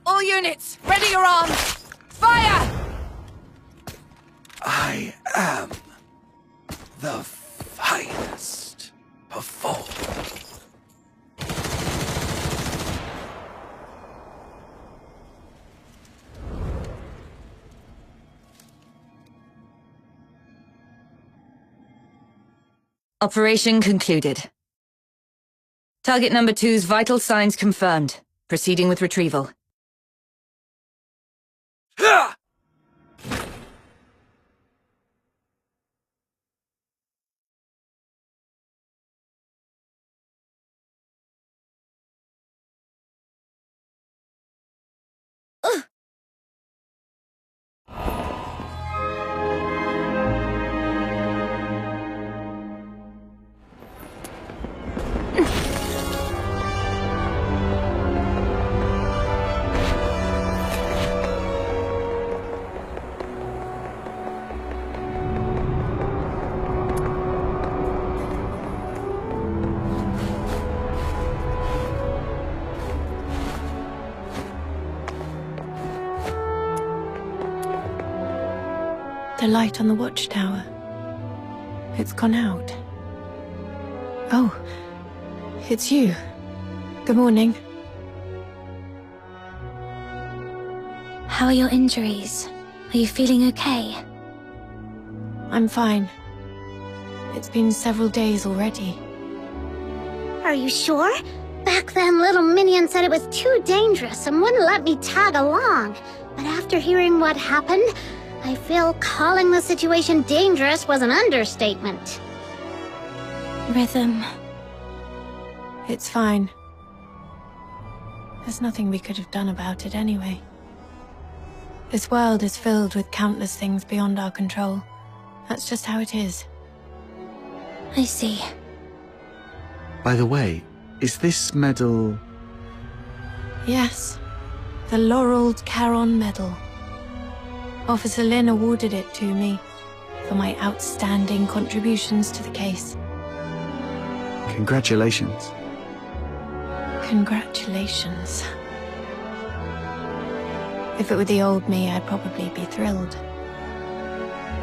Speaker 10: All units, ready your arms! Fire!
Speaker 12: I am the finest performer.
Speaker 10: Operation concluded. Target number 2's vital signs confirmed. Proceeding with retrieval.
Speaker 6: The light on the watchtower. It's gone out. Oh, it's you. Good morning.
Speaker 2: How are your injuries? Are you feeling okay?
Speaker 6: I'm fine. It's been several days already.
Speaker 7: Are you sure? Back then, little Minion said it was too dangerous and wouldn't let me tag along. But after hearing what happened, I feel calling the situation dangerous was an understatement.
Speaker 2: Rhythm.
Speaker 6: It's fine. There's nothing we could have done about it anyway. This world is filled with countless things beyond our control. That's just how it is.
Speaker 2: I see.
Speaker 20: By the way, is this medal...
Speaker 6: Yes. The Laureled Charon Medal. Officer Lynn awarded it to me. for my outstanding contributions to the case.
Speaker 20: Congratulations.
Speaker 6: Congratulations. If it were the old me, I'd probably be thrilled.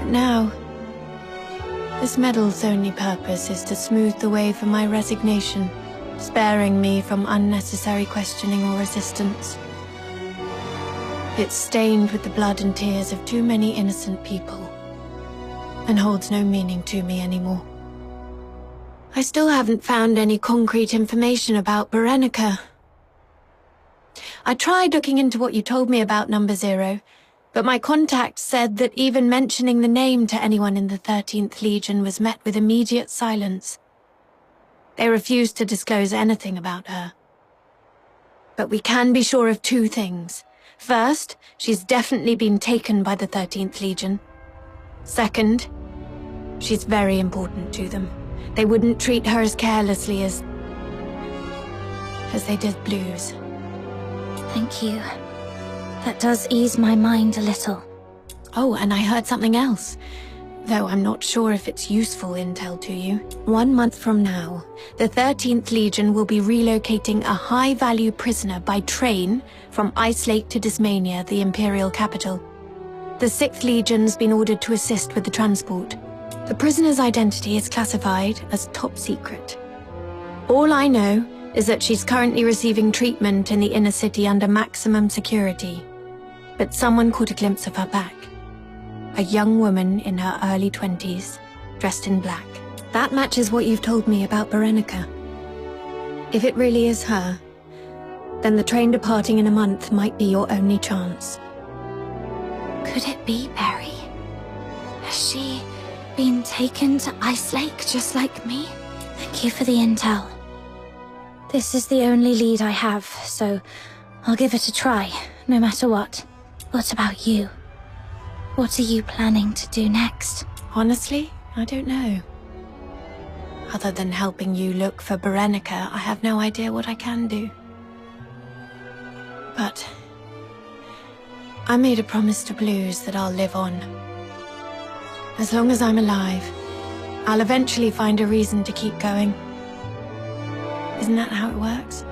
Speaker 6: But now, this medal's only purpose is to smooth the way for my resignation, sparing me from unnecessary questioning or resistance. It's stained with the blood and tears of too many innocent people, and holds no meaning to me anymore. I still haven't found any concrete information about Berenica. I tried looking into what you told me about Number Zero, but my contact said that even mentioning the name to anyone in the 13th Legion was met with immediate silence. They refused to disclose anything about her. But we can be sure of two things. First, she's definitely been taken by the 13th Legion. Second, she's very important to them. They wouldn't treat her as carelessly as they did Blues.
Speaker 14: Thank you. That does ease my mind a little.
Speaker 6: Oh, and I heard something else. Though I'm not sure if it's useful intel to you. 1 month from now, the 13th Legion will be relocating a high-value prisoner by train from Ice Lake to Dismania, the Imperial capital. The 6th Legion's been ordered to assist with the transport. The prisoner's identity is classified as top secret. All I know is that she's currently receiving treatment in the inner city under maximum security. But someone caught a glimpse of her back. A young woman in her early 20s, dressed in black. That matches what you've told me about Berenica. If it really is her, then the train departing in a month might be your only chance.
Speaker 14: Could it be Barry? Has she been taken to Ice Lake just like me? Thank you for the intel. This is the only lead I have, so I'll give it a try, no matter what. What about you? What are you planning to do next?
Speaker 6: Honestly, I don't know. Other than helping you look for Berenica, I have no idea what I can do. But I made a promise to Blues that I'll live on. As long as I'm alive, I'll eventually find a reason to keep going. Isn't that how it works?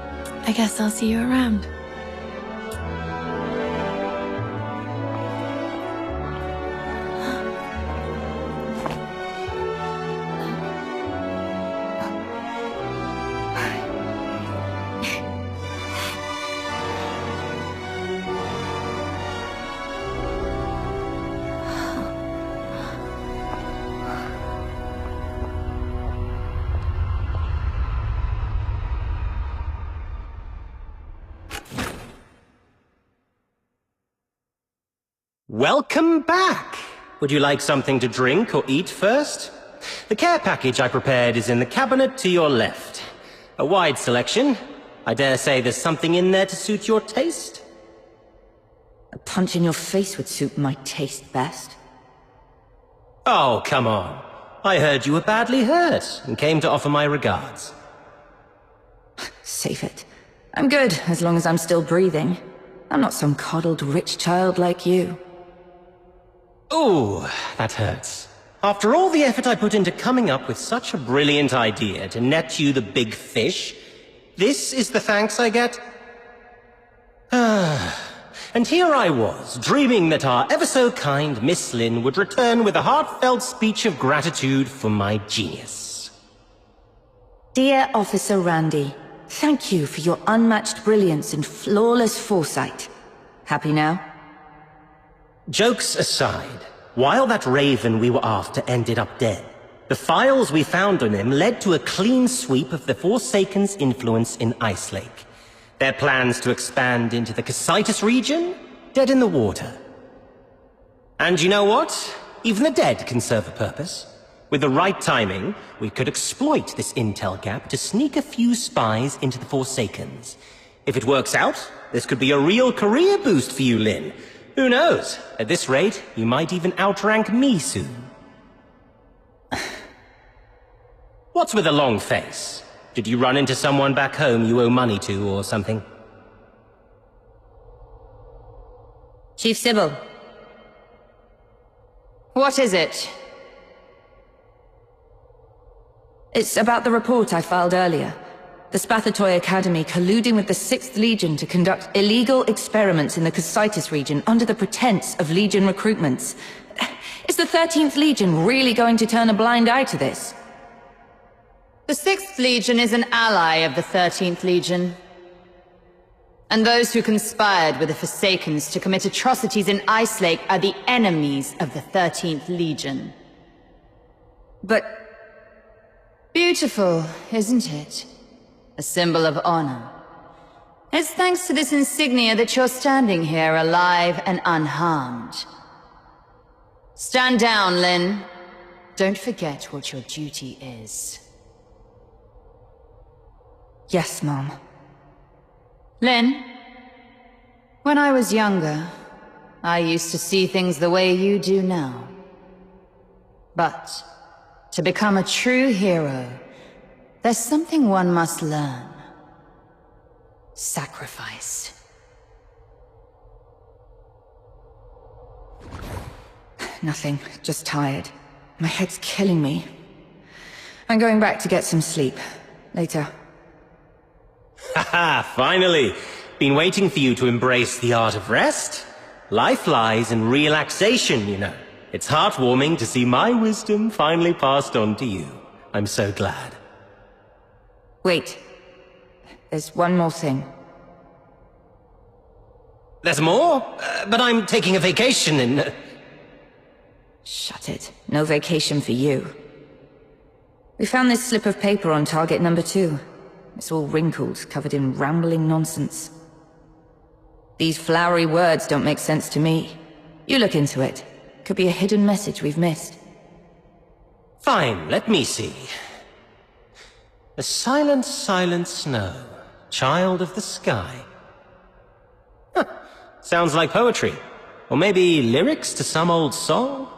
Speaker 6: I guess I'll see you around.
Speaker 13: Welcome back! Would you like something to drink or eat first? The care package I prepared is in the cabinet to your left. A wide selection. I dare say there's something in there to suit your taste?
Speaker 22: A punch in your face would suit my taste best.
Speaker 13: Oh, come on. I heard you were badly hurt and came to offer my regards.
Speaker 22: Save it. I'm good, as long as I'm still breathing. I'm not some coddled rich child like you.
Speaker 13: Ooh, that hurts. After all the effort I put into coming up with such a brilliant idea to net you the big fish, this is the thanks I get? And here I was, dreaming that our ever-so-kind Miss Lynn would return with a heartfelt speech of gratitude for my genius.
Speaker 22: Dear Officer Randy, thank you for your unmatched brilliance and flawless foresight. Happy now?
Speaker 13: Jokes aside, while that raven we were after ended up dead, the files we found on him led to a clean sweep of the Forsaken's influence in Ice Lake. Their plans to expand into the Casitas region? Dead in the water. And you know what? Even the dead can serve a purpose. With the right timing, we could exploit this intel gap to sneak a few spies into the Forsakens. If it works out, this could be a real career boost for you, Lynn. Who knows? At this rate, you might even outrank me soon. What's with a long face? Did you run into someone back home you owe money to or something?
Speaker 22: Chief Sibylle. What is it?
Speaker 10: It's about the report I filed earlier. The Spathatoy Academy colluding with the 6th Legion to conduct illegal experiments in the Cocytus region under the pretense of Legion recruitments. Is the 13th Legion really going to turn a blind eye to this?
Speaker 1: The 6th Legion is an ally of the 13th Legion. And those who conspired with the Forsakens to commit atrocities in Ice Lake are the enemies of the 13th Legion.
Speaker 10: But...
Speaker 1: beautiful, isn't it? A symbol of honor. It's thanks to this insignia that you're standing here alive and unharmed. Stand down, Lynn. Don't forget what your duty is.
Speaker 10: Yes, Mom.
Speaker 1: Lynn, when I was younger, I used to see things the way you do now. But to become a true hero, there's something one must learn. Sacrifice.
Speaker 10: Nothing, just tired. My head's killing me. I'm going back to get some sleep. Later.
Speaker 13: Haha, finally! Been waiting for you to embrace the art of rest. Life lies in relaxation, you know. It's heartwarming to see my wisdom finally passed on to you. I'm so glad.
Speaker 10: Wait. There's one more thing.
Speaker 13: There's more? But I'm taking a vacation in...
Speaker 10: Shut it. No vacation for you. We found this slip of paper on target number 2. It's all wrinkled, covered in rambling nonsense. These flowery words don't make sense to me. You look into it. Could be a hidden message we've missed.
Speaker 13: Fine, let me see. The silent, silent snow, child of the sky. Huh. Sounds like poetry. Or maybe lyrics to some old song?